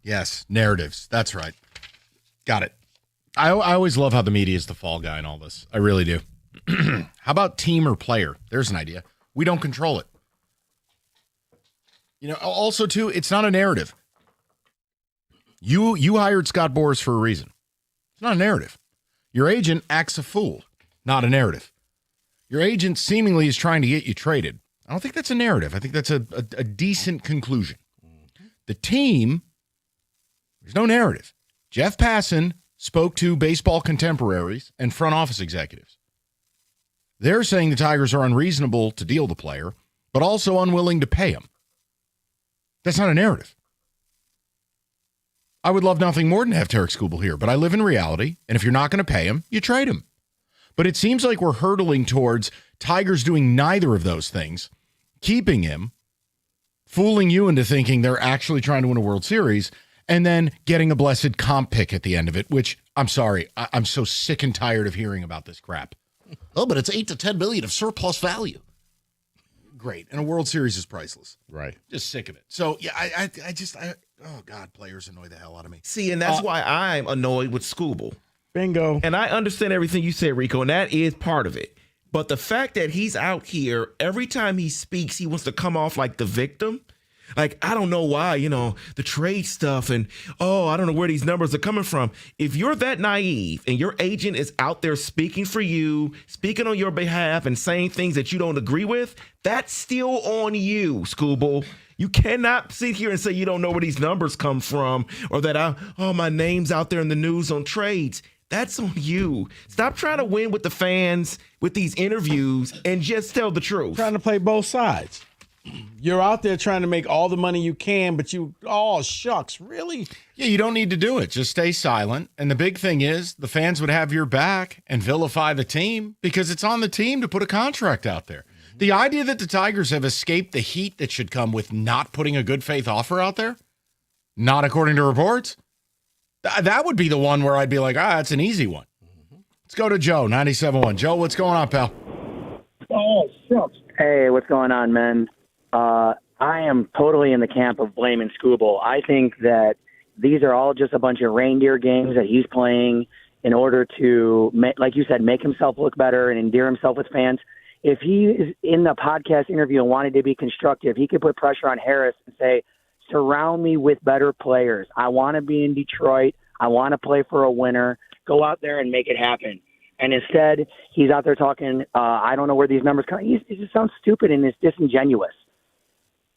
Speaker 13: Yes, narratives. That's right. Got it. I always love how the media is the fall guy in all this. I really do. How about team or player? There's an idea. We don't control it. Also, too, it's not a narrative. You hired Scott Boras for a reason. It's not a narrative. Your agent acts a fool. Not a narrative. Your agent seemingly is trying to get you traded. I don't think that's a narrative. I think that's a decent conclusion. The team, there's no narrative. Jeff Passan spoke to baseball contemporaries and front office executives. They're saying the Tigers are unreasonable to deal the player, but also unwilling to pay him. That's not a narrative. I would love nothing more than to have Tarek Skubal here, but I live in reality, and if you're not going to pay him, you trade him. But it seems like we're hurtling towards Tigers doing neither of those things, keeping him, fooling you into thinking they're actually trying to win a World Series, and then getting a blessed comp pick at the end of it, which, I'm sorry, I'm so sick and tired of hearing about this crap. Oh, but it's $8 to $10 million of surplus value. Great. And a World Series is priceless.
Speaker 11: Right.
Speaker 13: Just sick of it. So, yeah, I oh, God, players annoy the hell out of me.
Speaker 3: See, and that's why I'm annoyed with Skubal.
Speaker 11: Bingo.
Speaker 3: And I understand everything you said, Rico, and that is part of it. But the fact that he's out here, every time he speaks, he wants to come off like the victim. Like, I don't know why, the trade stuff and, I don't know where these numbers are coming from. If you're that naive and your agent is out there speaking for you, speaking on your behalf and saying things that you don't agree with, that's still on you, Skubal. You cannot sit here and say you don't know where these numbers come from or that, my name's out there in the news on trades. That's on you. Stop trying to win with the fans with these interviews and just tell the truth.
Speaker 11: Trying to play both sides. You're out there trying to make all the money you can, but shucks, really?
Speaker 13: Yeah, you don't need to do it. Just stay silent. And the big thing is the fans would have your back and vilify the team because it's on the team to put a contract out there. The idea that the Tigers have escaped the heat that should come with not putting a good faith offer out there, not according to reports, that would be the one where I'd be like, that's an easy one. Let's go to Joe, 97.1. Joe, what's going on, pal?
Speaker 9: Oh, shucks. Hey, what's going on, man? I am totally in the camp of blaming Skubal. I think that these are all just a bunch of reindeer games that he's playing in order to, like you said, make himself look better and endear himself with fans. If he is in the podcast interview and wanted to be constructive, he could put pressure on Harris and say, surround me with better players. I want to be in Detroit. I want to play for a winner. Go out there and make it happen. And instead, he's out there talking, I don't know where these numbers come. It just sounds stupid and it's disingenuous.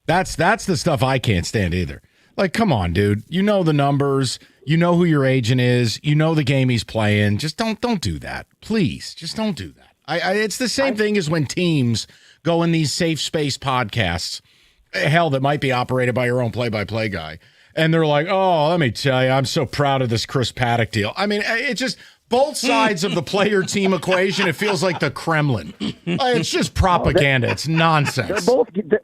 Speaker 13: That's the stuff I can't stand either. Like, come on, dude. You know the numbers. You know who your agent is. You know the game he's playing. Just don't do that. Please, just don't do that. It's the same thing as when teams go in these safe space podcasts, hell, that might be operated by your own play-by-play guy. And they're like, let me tell you, I'm so proud of this Chris Paddock deal. I mean, it's just both sides of the player-team equation. It feels like the Kremlin. It's just propaganda. It's nonsense.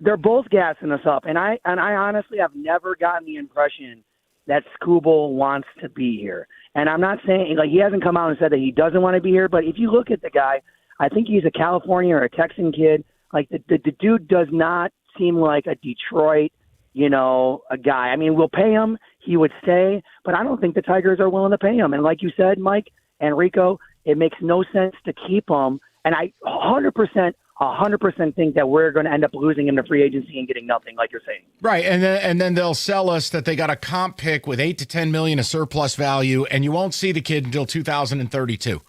Speaker 9: They're both gassing us up. And I honestly have never gotten the impression that Skubal wants to be here. And I'm not saying, he hasn't come out and said that he doesn't want to be here. But if you look at the guy, I think he's a California or a Texan kid. Like, the dude does not seem like a Detroit, a guy. I mean, we'll pay him. He would stay. But I don't think the Tigers are willing to pay him. And like you said, Mike and Rico, it makes no sense to keep him. And I 100% think that we're going to end up losing him to free agency and getting nothing, like you're saying.
Speaker 13: Right, and then they'll sell us that they got a comp pick with $8 to $10 million of surplus value, and you won't see the kid until 2032.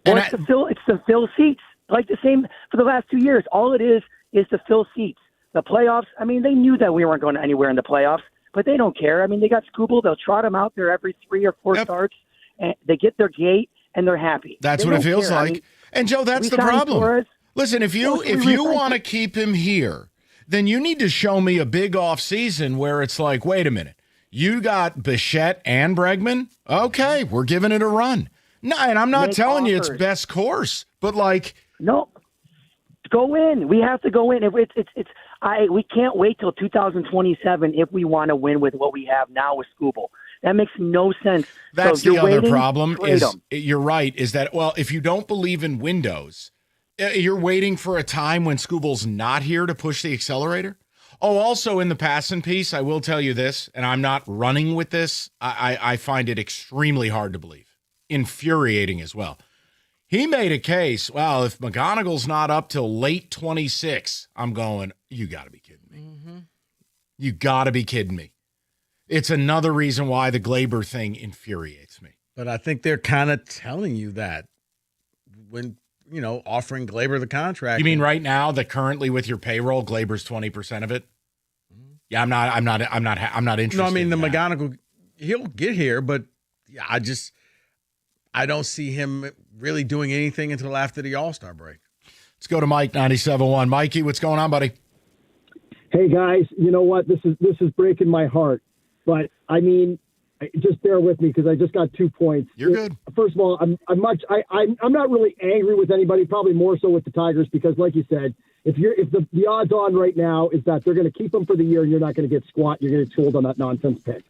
Speaker 9: Well, it's to fill seats, like the same for the last 2 years. All it is to fill seats. The playoffs. I mean, they knew that we weren't going anywhere in the playoffs, but they don't care. I mean, they got Skubal. They'll trot him out there every 3 or 4 starts, and they get their gate and they're happy.
Speaker 13: That's what it feels like. I mean, and Joe, that's the problem. Torres. Listen, if you want to keep him here, then you need to show me a big offseason where it's like, wait a minute, you got Bichette and Bregman? Okay, we're giving it a run. No, and I'm not telling you it's best course, but
Speaker 9: no, go in. We have to go in. We can't wait till 2027 if we want to win with what we have now with Skubal. That makes no sense.
Speaker 13: That's the other problem. You're right. Is that if you don't believe in windows, you're waiting for a time when Skubal's not here to push the accelerator. Oh, also in the passing piece, I will tell you this, and I'm not running with this. I find it extremely hard to believe. Infuriating as well. He made a case, well, if McGonagall's not up till late 26, I'm going, you got to be kidding me.
Speaker 2: Mm-hmm.
Speaker 13: You got to be kidding me. It's another reason why the Glaber thing infuriates me.
Speaker 2: But I think they're kind of telling you that when, offering Glaber the contract.
Speaker 13: You mean right now that currently with your payroll, Glaber's 20% of it? Yeah, I'm not interested.
Speaker 2: No, I mean,
Speaker 13: in
Speaker 2: the
Speaker 13: that.
Speaker 2: McGonagall, he'll get here, but yeah, I don't see him really doing anything until after the All-Star break.
Speaker 13: Let's go to Mike 97.1. Mikey, what's going on, buddy?
Speaker 10: Hey guys, you know what? This is breaking my heart, but I mean, just bear with me because I just got 2 points.
Speaker 13: You're good.
Speaker 10: First of all, I'm not really angry with anybody. Probably more so with the Tigers because, like you said, if the odds on right now is that they're going to keep him for the year and you're not going to get squat, you're going to get told on that nonsense pick.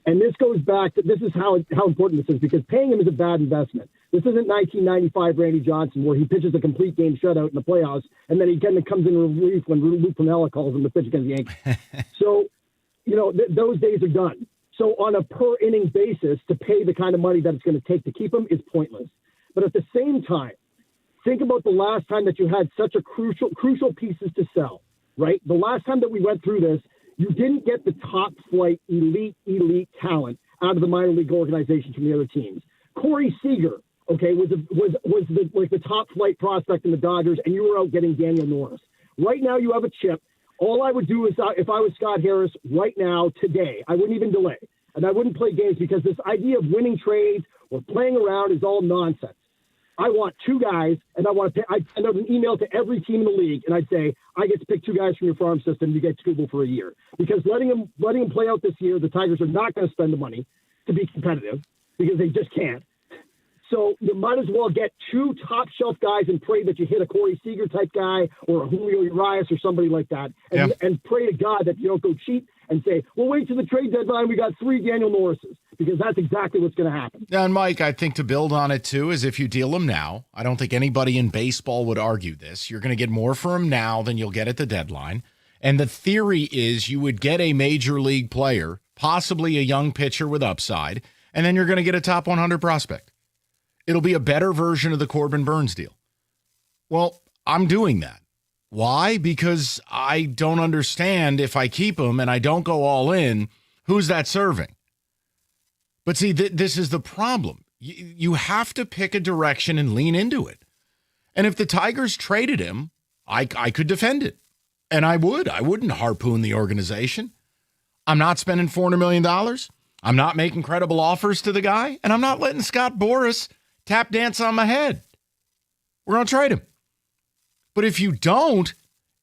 Speaker 10: And this goes back to this is how important this is because paying him is a bad investment. This isn't 1995 Randy Johnson where he pitches a complete game shutout in the playoffs and then he kind of comes in relief when Lou Piniella calls him to pitch against the Yankees. So, those days are done. So on a per inning basis, to pay the kind of money that it's going to take to keep him is pointless. But at the same time, think about the last time that you had such a crucial pieces to sell, right? The last time that we went through this, you didn't get the top flight elite talent out of the minor league organizations from the other teams. Corey Seager, okay, was the top flight prospect in the Dodgers, and you were out getting Daniel Norris. Right now, you have a chip. All I would do is, if I was Scott Harris right now, today, I wouldn't even delay. And I wouldn't play games because this idea of winning trades or playing around is all nonsense. I want 2 guys, and I'd send out an email to every team in the league, and I'd say, I get to pick 2 guys from your farm system, you get Skubal for a year. Because letting him play out this year, the Tigers are not going to spend the money to be competitive because they just can't. So you might as well get 2 top-shelf guys and pray that you hit a Corey Seager type guy or a Julio Urias or somebody like that, and pray to God that you don't go cheap and say, well, wait till the trade deadline. We got 3 Daniel Norrises, because that's exactly what's going to happen.
Speaker 13: Yeah, and Mike, I think to build on it too is if you deal him now, I don't think anybody in baseball would argue this. You're going to get more for him now than you'll get at the deadline. And the theory is you would get a major league player, possibly a young pitcher with upside, and then you're going to get a top 100 prospect. It'll be a better version of the Corbin Burns deal. Well, I'm doing that. Why? Because I don't understand if I keep him and I don't go all in, who's that serving? But see, this is the problem. You have to pick a direction and lean into it. And if the Tigers traded him, I could defend it. And I would. I wouldn't harpoon the organization. I'm not spending $400 million. I'm not making credible offers to the guy. And I'm not letting Scott Boras tap dance on my head. We're going to trade him. But if you don't,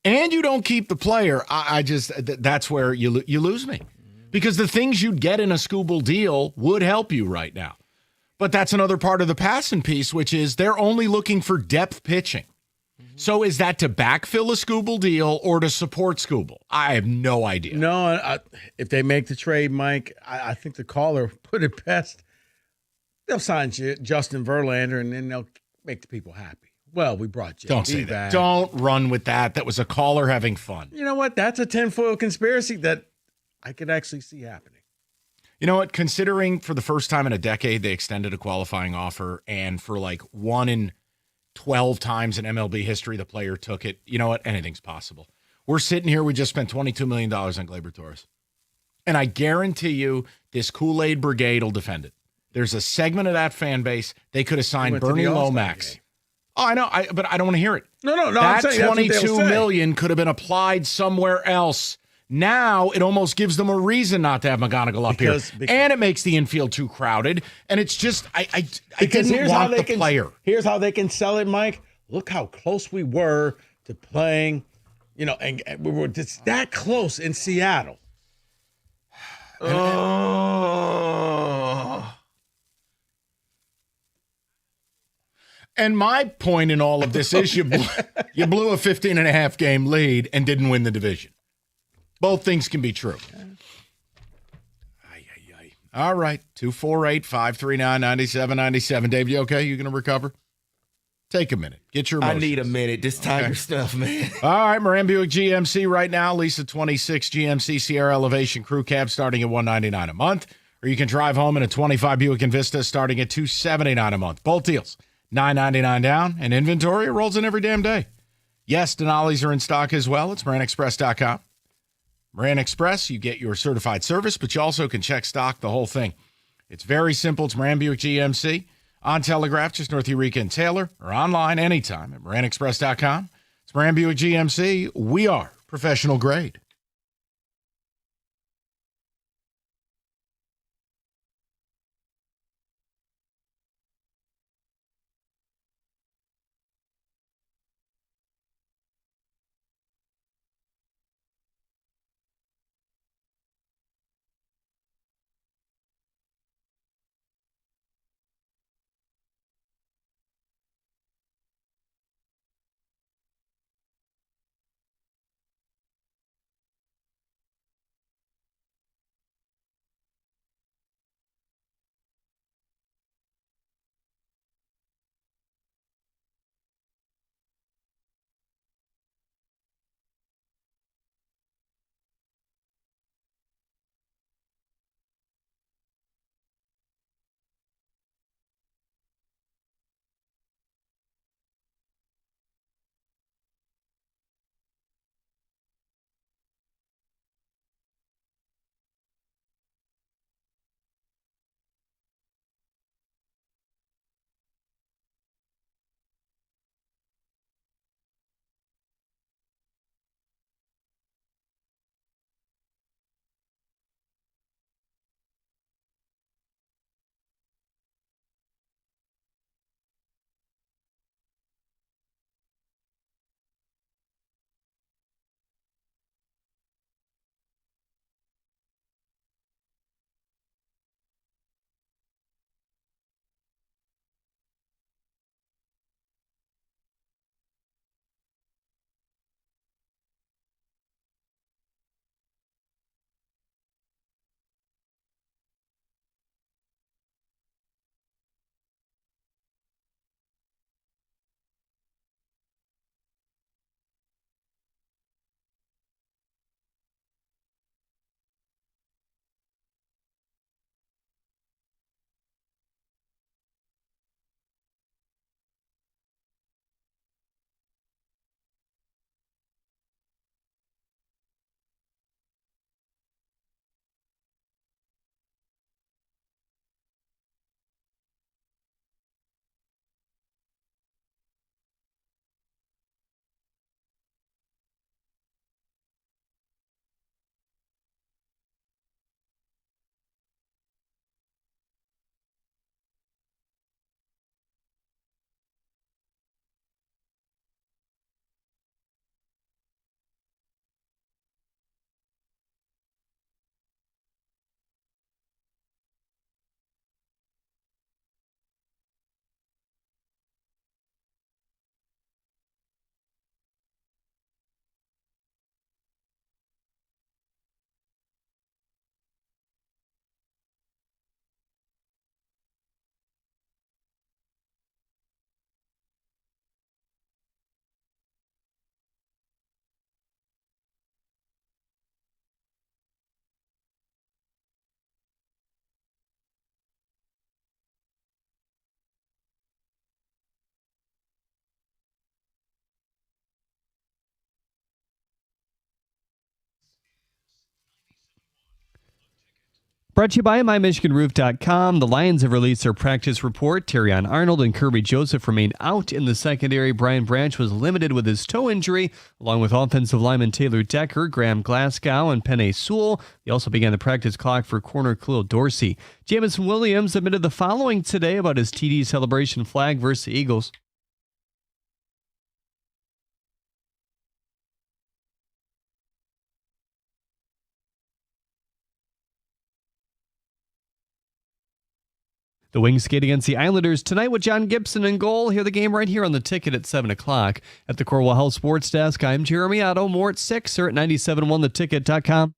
Speaker 13: and you don't keep the player, that's where you lose me. Because the things you'd get in a Skubal deal would help you right now. But that's another part of the passing piece, which is they're only looking for depth pitching. So is that to backfill a Skubal deal or to support Skubal? I have no idea.
Speaker 2: No, if they make the trade, Mike, I think the caller put it best. They'll sign Justin Verlander, and then they'll make the people happy. Well, we brought JD
Speaker 13: Don't say that.
Speaker 2: back.
Speaker 13: Don't run with that. That was a caller having fun.
Speaker 2: You know what? That's a tinfoil conspiracy that I could actually see happening.
Speaker 13: You know what? Considering for the first time in a decade they extended a qualifying offer, and for like 1 in 12 times in MLB history the player took it, you know what? Anything's possible. We're sitting here, we just spent $22 million on Gleyber Torres. And I guarantee you this Kool-Aid Brigade will defend it. There's a segment of that fan base, they could have signed Bernie Lomax. Oh, I know, but I don't want to hear it.
Speaker 2: No.
Speaker 13: That
Speaker 2: $22
Speaker 13: million could have been applied somewhere else. Now it almost gives them a reason not to have McGonagall up here, and it makes the infield too crowded. And it's just I didn't want the player.
Speaker 2: Here's how they can sell it, Mike. Look how close we were to playing, and we were just that close in Seattle.
Speaker 13: And my point in all of this is you blew a 15.5 game lead and didn't win the division. Both things can be true. All right, 248-539-9797. Dave, you okay? You going to recover? Take a minute. Get your
Speaker 3: I
Speaker 13: emotions.
Speaker 3: need a minute. This Tiger stuff, man.
Speaker 13: All right, Moran Buick GMC right now. Lease a 26 GMC Sierra Elevation Crew Cab starting at $199 a month. Or you can drive home in a 25 Buick Envista starting at $279 a month. Both deals, $999 down, and inventory rolls in every damn day. Yes, Denali's are in stock as well. It's MoranExpress.com. Moran Express, you get your certified service, but you also can check stock, the whole thing. It's very simple. It's Moran Buick GMC. On Telegraph, just north of Eureka and Taylor, or online anytime at MoranExpress.com. It's Moran Buick GMC. We are professional grade.
Speaker 12: Brought to you by MyMichiganRoof.com. The Lions have released their practice report. Terrion Arnold and Kirby Joseph remain out in the secondary. Brian Branch was limited with his toe injury, along with offensive lineman Taylor Decker, Graham Glasgow, and Penei Sewell. They also began the practice clock for corner Khalil Dorsey. Jameson Williams admitted the following today about his TD celebration flag versus the Eagles. The Wings skate against the Islanders tonight with John Gibson in goal. Hear the game right here on the ticket at 7 o'clock. At the Corwell Health Sports Desk, I'm Jeremy Otto. More at 6 or at 97.1theticket.com.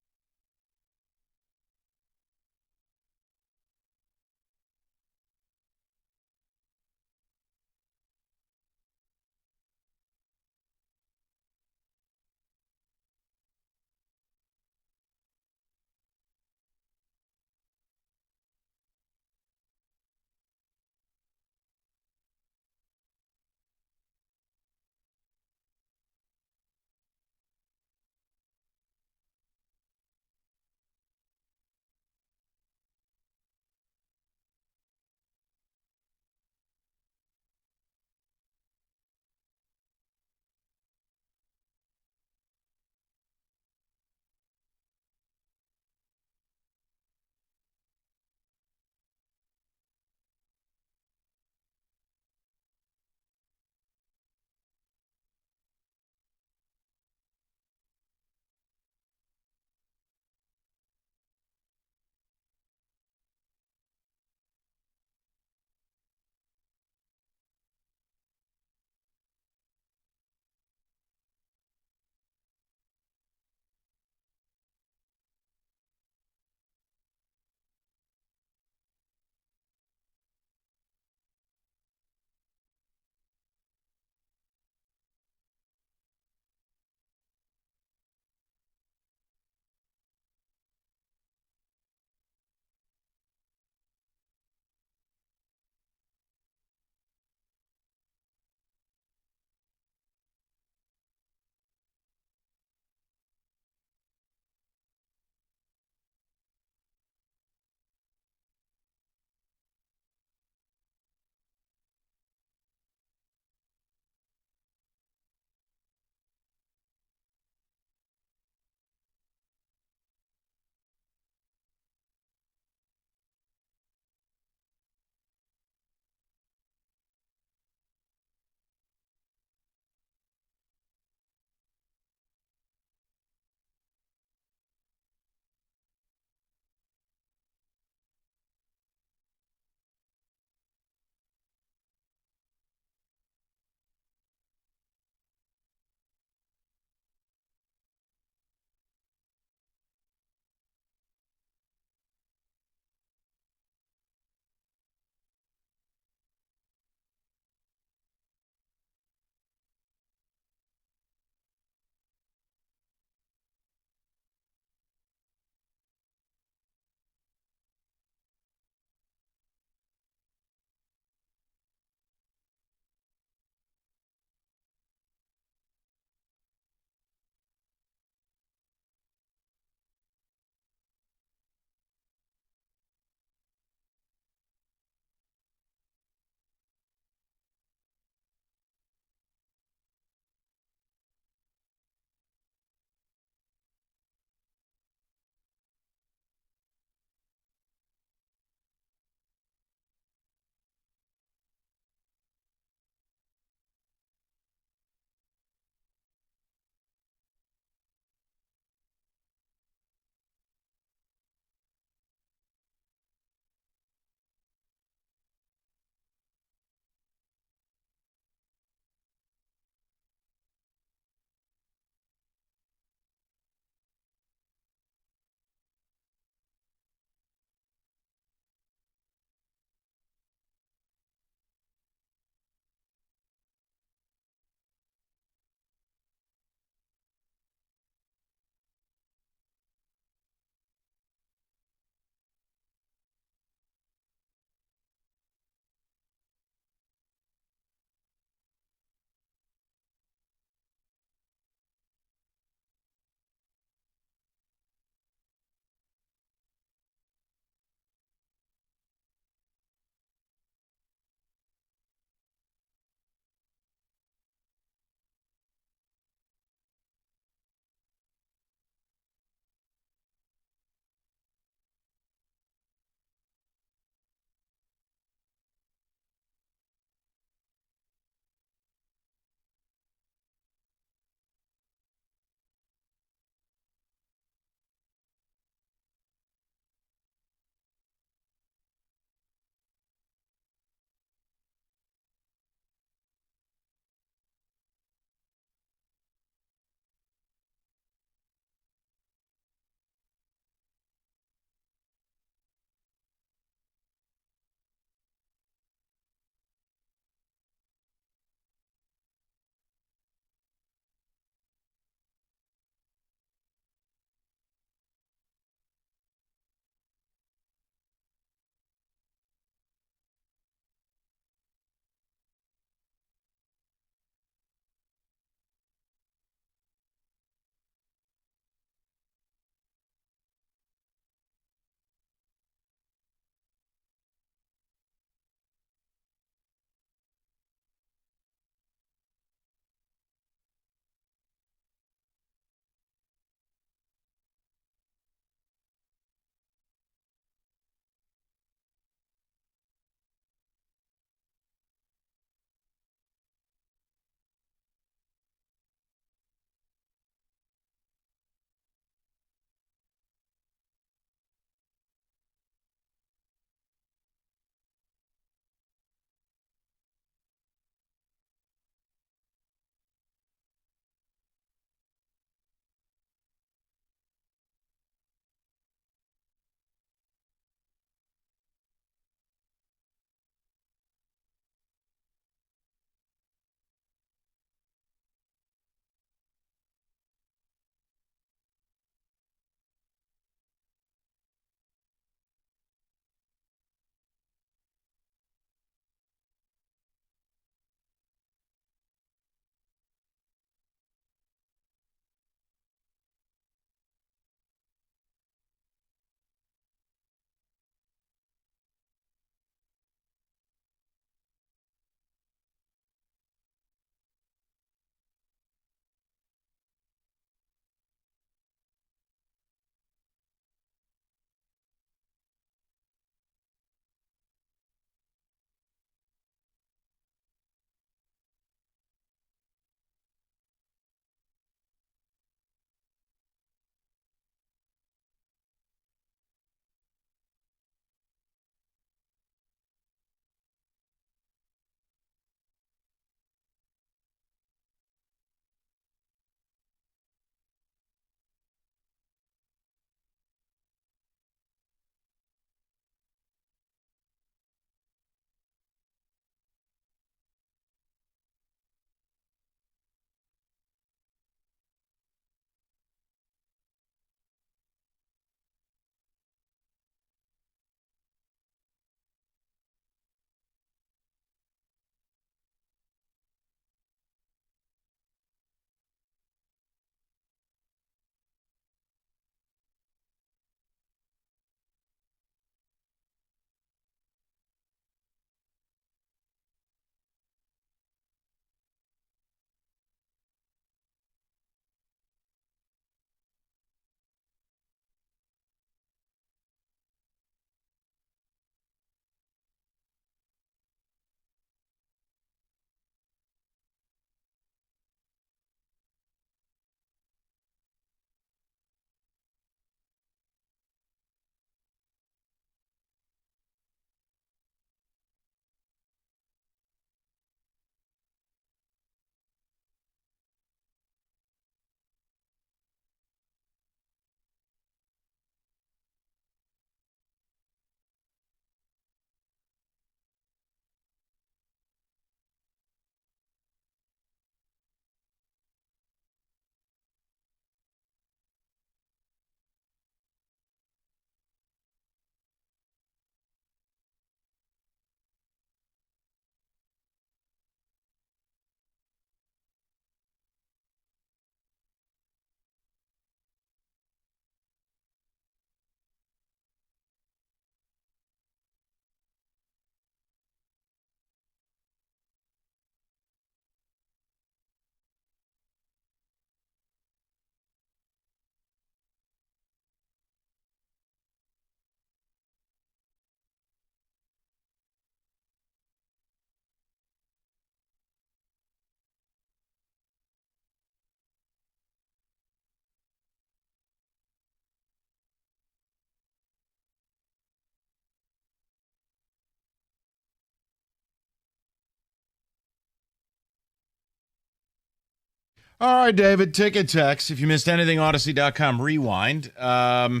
Speaker 13: All right, David, ticket text. If you missed anything, Odyssey.com rewind. Yeah,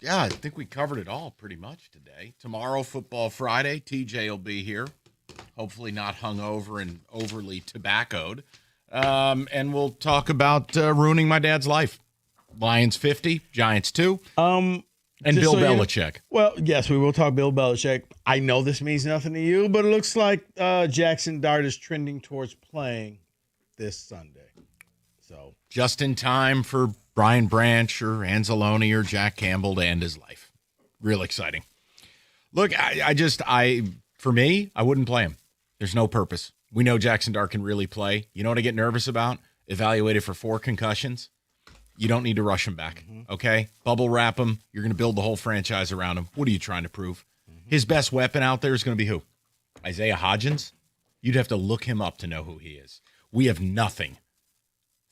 Speaker 13: I think we covered it all pretty much today. Tomorrow, Football Friday. TJ will be here. Hopefully not hungover and overly tobaccoed. And we'll talk about ruining my dad's life. Lions 50, Giants 2. And Bill Belichick.
Speaker 11: Well, yes, we will talk Bill Belichick. I know this means nothing to you, but it looks like Jackson Dart is trending towards playing this Sunday. So
Speaker 13: just in time for Brian Branch or Anzalone or Jack Campbell to end his life. Real exciting. Look, for me, I wouldn't play him. There's no purpose. We know Jackson Dart can really play. You know what I get nervous about? Evaluated for 4 concussions. You don't need to rush him back, okay? Bubble wrap him. You're going to build the whole franchise around him. What are you trying to prove? His best weapon out there is going to be who? Isaiah Hodgins? You'd have to look him up to know who he is. We have nothing.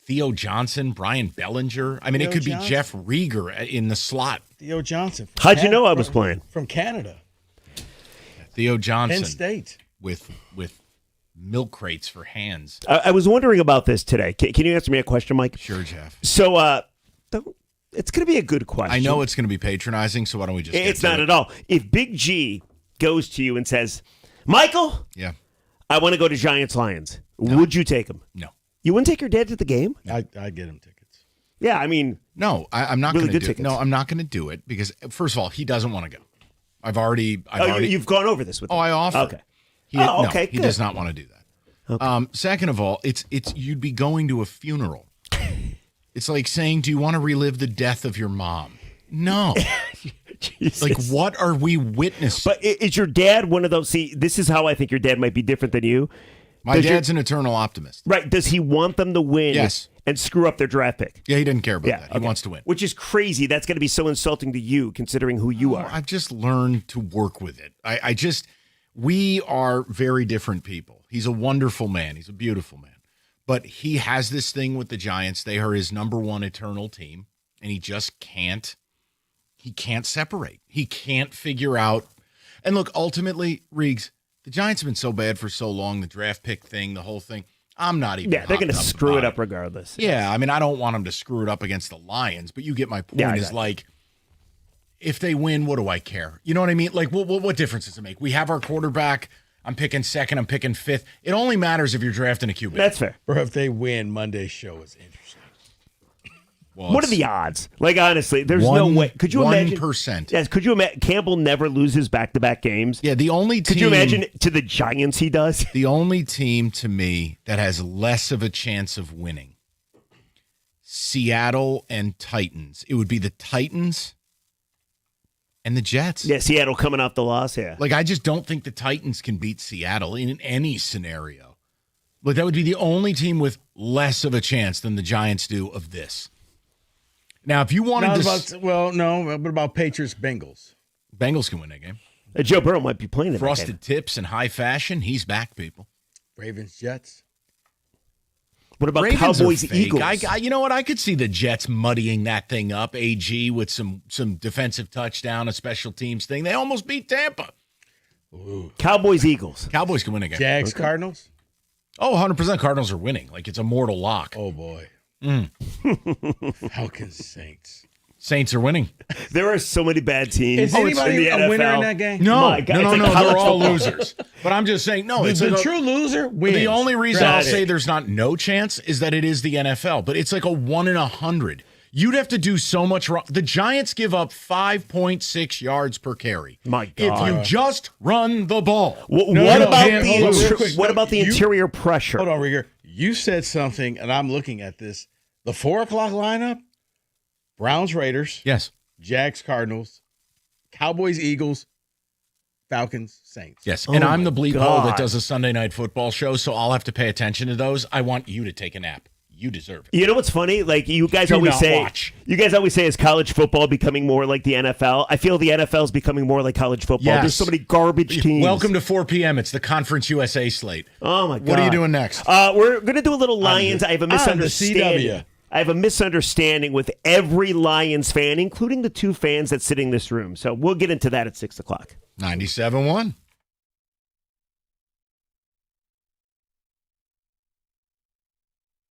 Speaker 13: Theo Johnson, Brian Bellinger. I mean, it could be Jeff Rieger in the slot.
Speaker 11: Theo Johnson.
Speaker 17: How'd you know I was playing?
Speaker 11: From Canada.
Speaker 13: Theo Johnson.
Speaker 11: Penn State.
Speaker 13: With milk crates for hands.
Speaker 17: I was wondering about this today. Can you answer me a question, Mike?
Speaker 13: Sure, Jeff.
Speaker 17: So, it's going to be a good question.
Speaker 13: I know it's going to be patronizing, so why don't we just
Speaker 17: It's not at all. If Big G goes to you and says, Michael,
Speaker 13: yeah,
Speaker 17: I want to go to Giants-Lions, would you take him?
Speaker 13: No.
Speaker 17: You wouldn't take your dad to the game?
Speaker 11: I get him tickets.
Speaker 17: Yeah, I mean,
Speaker 13: no, I'm not
Speaker 17: really
Speaker 13: going to
Speaker 17: good
Speaker 13: do it.
Speaker 17: tickets.
Speaker 13: No, I'm not going to do it because, first of all, he doesn't want to go. I've already.
Speaker 17: You've gone over this with him.
Speaker 13: I offered.
Speaker 17: Okay.
Speaker 13: Okay.
Speaker 17: Good.
Speaker 13: He does not want to do that. Okay. Second of all, it's you'd be going to a funeral. It's like saying, "Do you want to relive the death of your mom?" No. Like, what are we witnessing?
Speaker 17: But is your dad one of those? See, this is how I think your dad might be different than you.
Speaker 13: My dad's an eternal optimist.
Speaker 17: Right. Does he want them to win?
Speaker 13: Yes.
Speaker 17: And screw up their draft pick?
Speaker 13: Yeah, he doesn't care about that. He wants to win.
Speaker 17: Which is crazy. That's going to be so insulting to you, considering who you are.
Speaker 13: I've just learned to work with it. We are very different people. He's a wonderful man. He's a beautiful man. But he has this thing with the Giants. They are his number one eternal team, and he just can't. He can't separate. He can't figure out. And look, ultimately, Riggs, the Giants have been so bad for so long, the draft pick thing, the whole thing. I'm not even.
Speaker 17: Yeah, they're going to
Speaker 13: hopped
Speaker 17: screw it
Speaker 13: about
Speaker 17: up regardless.
Speaker 13: Yeah, I mean, I don't want them to screw it up against the Lions, but you get my point.
Speaker 17: Yeah,
Speaker 13: Is like, if they win, what do I care? You know what I mean? Like, what difference does it make? We have our quarterback. I'm picking second. I'm picking fifth. It only matters if you're drafting a QB.
Speaker 17: That's fair.
Speaker 11: Or if they win, Monday's show is interesting.
Speaker 13: Well,
Speaker 17: what are the odds? Like, honestly, there's no way. Could you imagine?
Speaker 13: 1%.
Speaker 17: Yes. Could you imagine? Campbell never loses back-to-back games.
Speaker 13: Yeah, the only team.
Speaker 17: Could you imagine to the Giants he does?
Speaker 13: The only team to me that has less of a chance of winning, Seattle and Titans. It would be the Titans and the Jets.
Speaker 17: Yeah, Seattle coming off the loss. Yeah.
Speaker 13: Like, I just don't think the Titans can beat Seattle in any scenario. Like, that would be the only team with less of a chance than the Giants do of this. Now, if you wanted to...
Speaker 11: what about Patriots-Bengals?
Speaker 13: Bengals can win that game.
Speaker 17: Joe Burrow might be playing it.
Speaker 13: Frosted tips and high fashion. He's back, people.
Speaker 11: Ravens-Jets.
Speaker 17: What about
Speaker 13: Ravens
Speaker 17: Cowboys-Eagles?
Speaker 13: You know what? I could see the Jets muddying that thing up. AG with some defensive touchdown, a special teams thing. They almost beat Tampa.
Speaker 17: Cowboys-Eagles.
Speaker 13: Cowboys can win a game.
Speaker 11: Jags-Cardinals?
Speaker 13: Oh, 100% Cardinals are winning. Like, it's a mortal lock.
Speaker 11: Oh, boy. Falcons Saints.
Speaker 13: Saints are winning.
Speaker 17: There are so many bad teams.
Speaker 11: Is anybody
Speaker 17: in the
Speaker 11: a winner
Speaker 17: NFL.
Speaker 11: in that game?
Speaker 13: No,
Speaker 17: My God,
Speaker 13: no,
Speaker 17: it's like
Speaker 13: they're
Speaker 17: college
Speaker 13: all
Speaker 17: football.
Speaker 13: losers. But I'm just saying, no, it's
Speaker 11: the
Speaker 13: like
Speaker 11: true loser wins.
Speaker 13: The only reason I'll
Speaker 11: Tragic.
Speaker 13: say there's not no chance is that it is the NFL, but it's like a 1 in 100. You'd have to do so much wrong. The Giants give up 5.6 yards per carry.
Speaker 17: My God.
Speaker 13: If you just run the ball.
Speaker 17: What about the interior pressure?
Speaker 11: Hold on, Rieger. You said something, and I'm looking at this. The 4 o'clock lineup, Browns-Raiders.
Speaker 13: Yes.
Speaker 11: Jags-Cardinals. Cowboys-Eagles. Falcons-Saints.
Speaker 13: Yes, and I'm the bleep hole that
Speaker 17: God.
Speaker 13: does a Sunday night football show, so I'll have to pay attention to those. I want you to take a nap. You deserve it.
Speaker 17: You know what's funny? Like you guys
Speaker 13: Do
Speaker 17: always
Speaker 13: not
Speaker 17: say,
Speaker 13: watch.
Speaker 17: is college football becoming more like the NFL? I feel the NFL is becoming more like college football.
Speaker 13: Yes.
Speaker 17: There's so many garbage teams.
Speaker 13: Welcome to 4 p.m. It's the Conference USA slate.
Speaker 17: Oh my God!
Speaker 13: What are you doing next?
Speaker 17: We're gonna do a little Lions. I have a
Speaker 11: the
Speaker 17: misunderstanding.
Speaker 11: CW.
Speaker 17: I have a misunderstanding with every Lions fan, including the 2 fans that sit in this room. So we'll get into that at 6 o'clock.
Speaker 13: 97-1.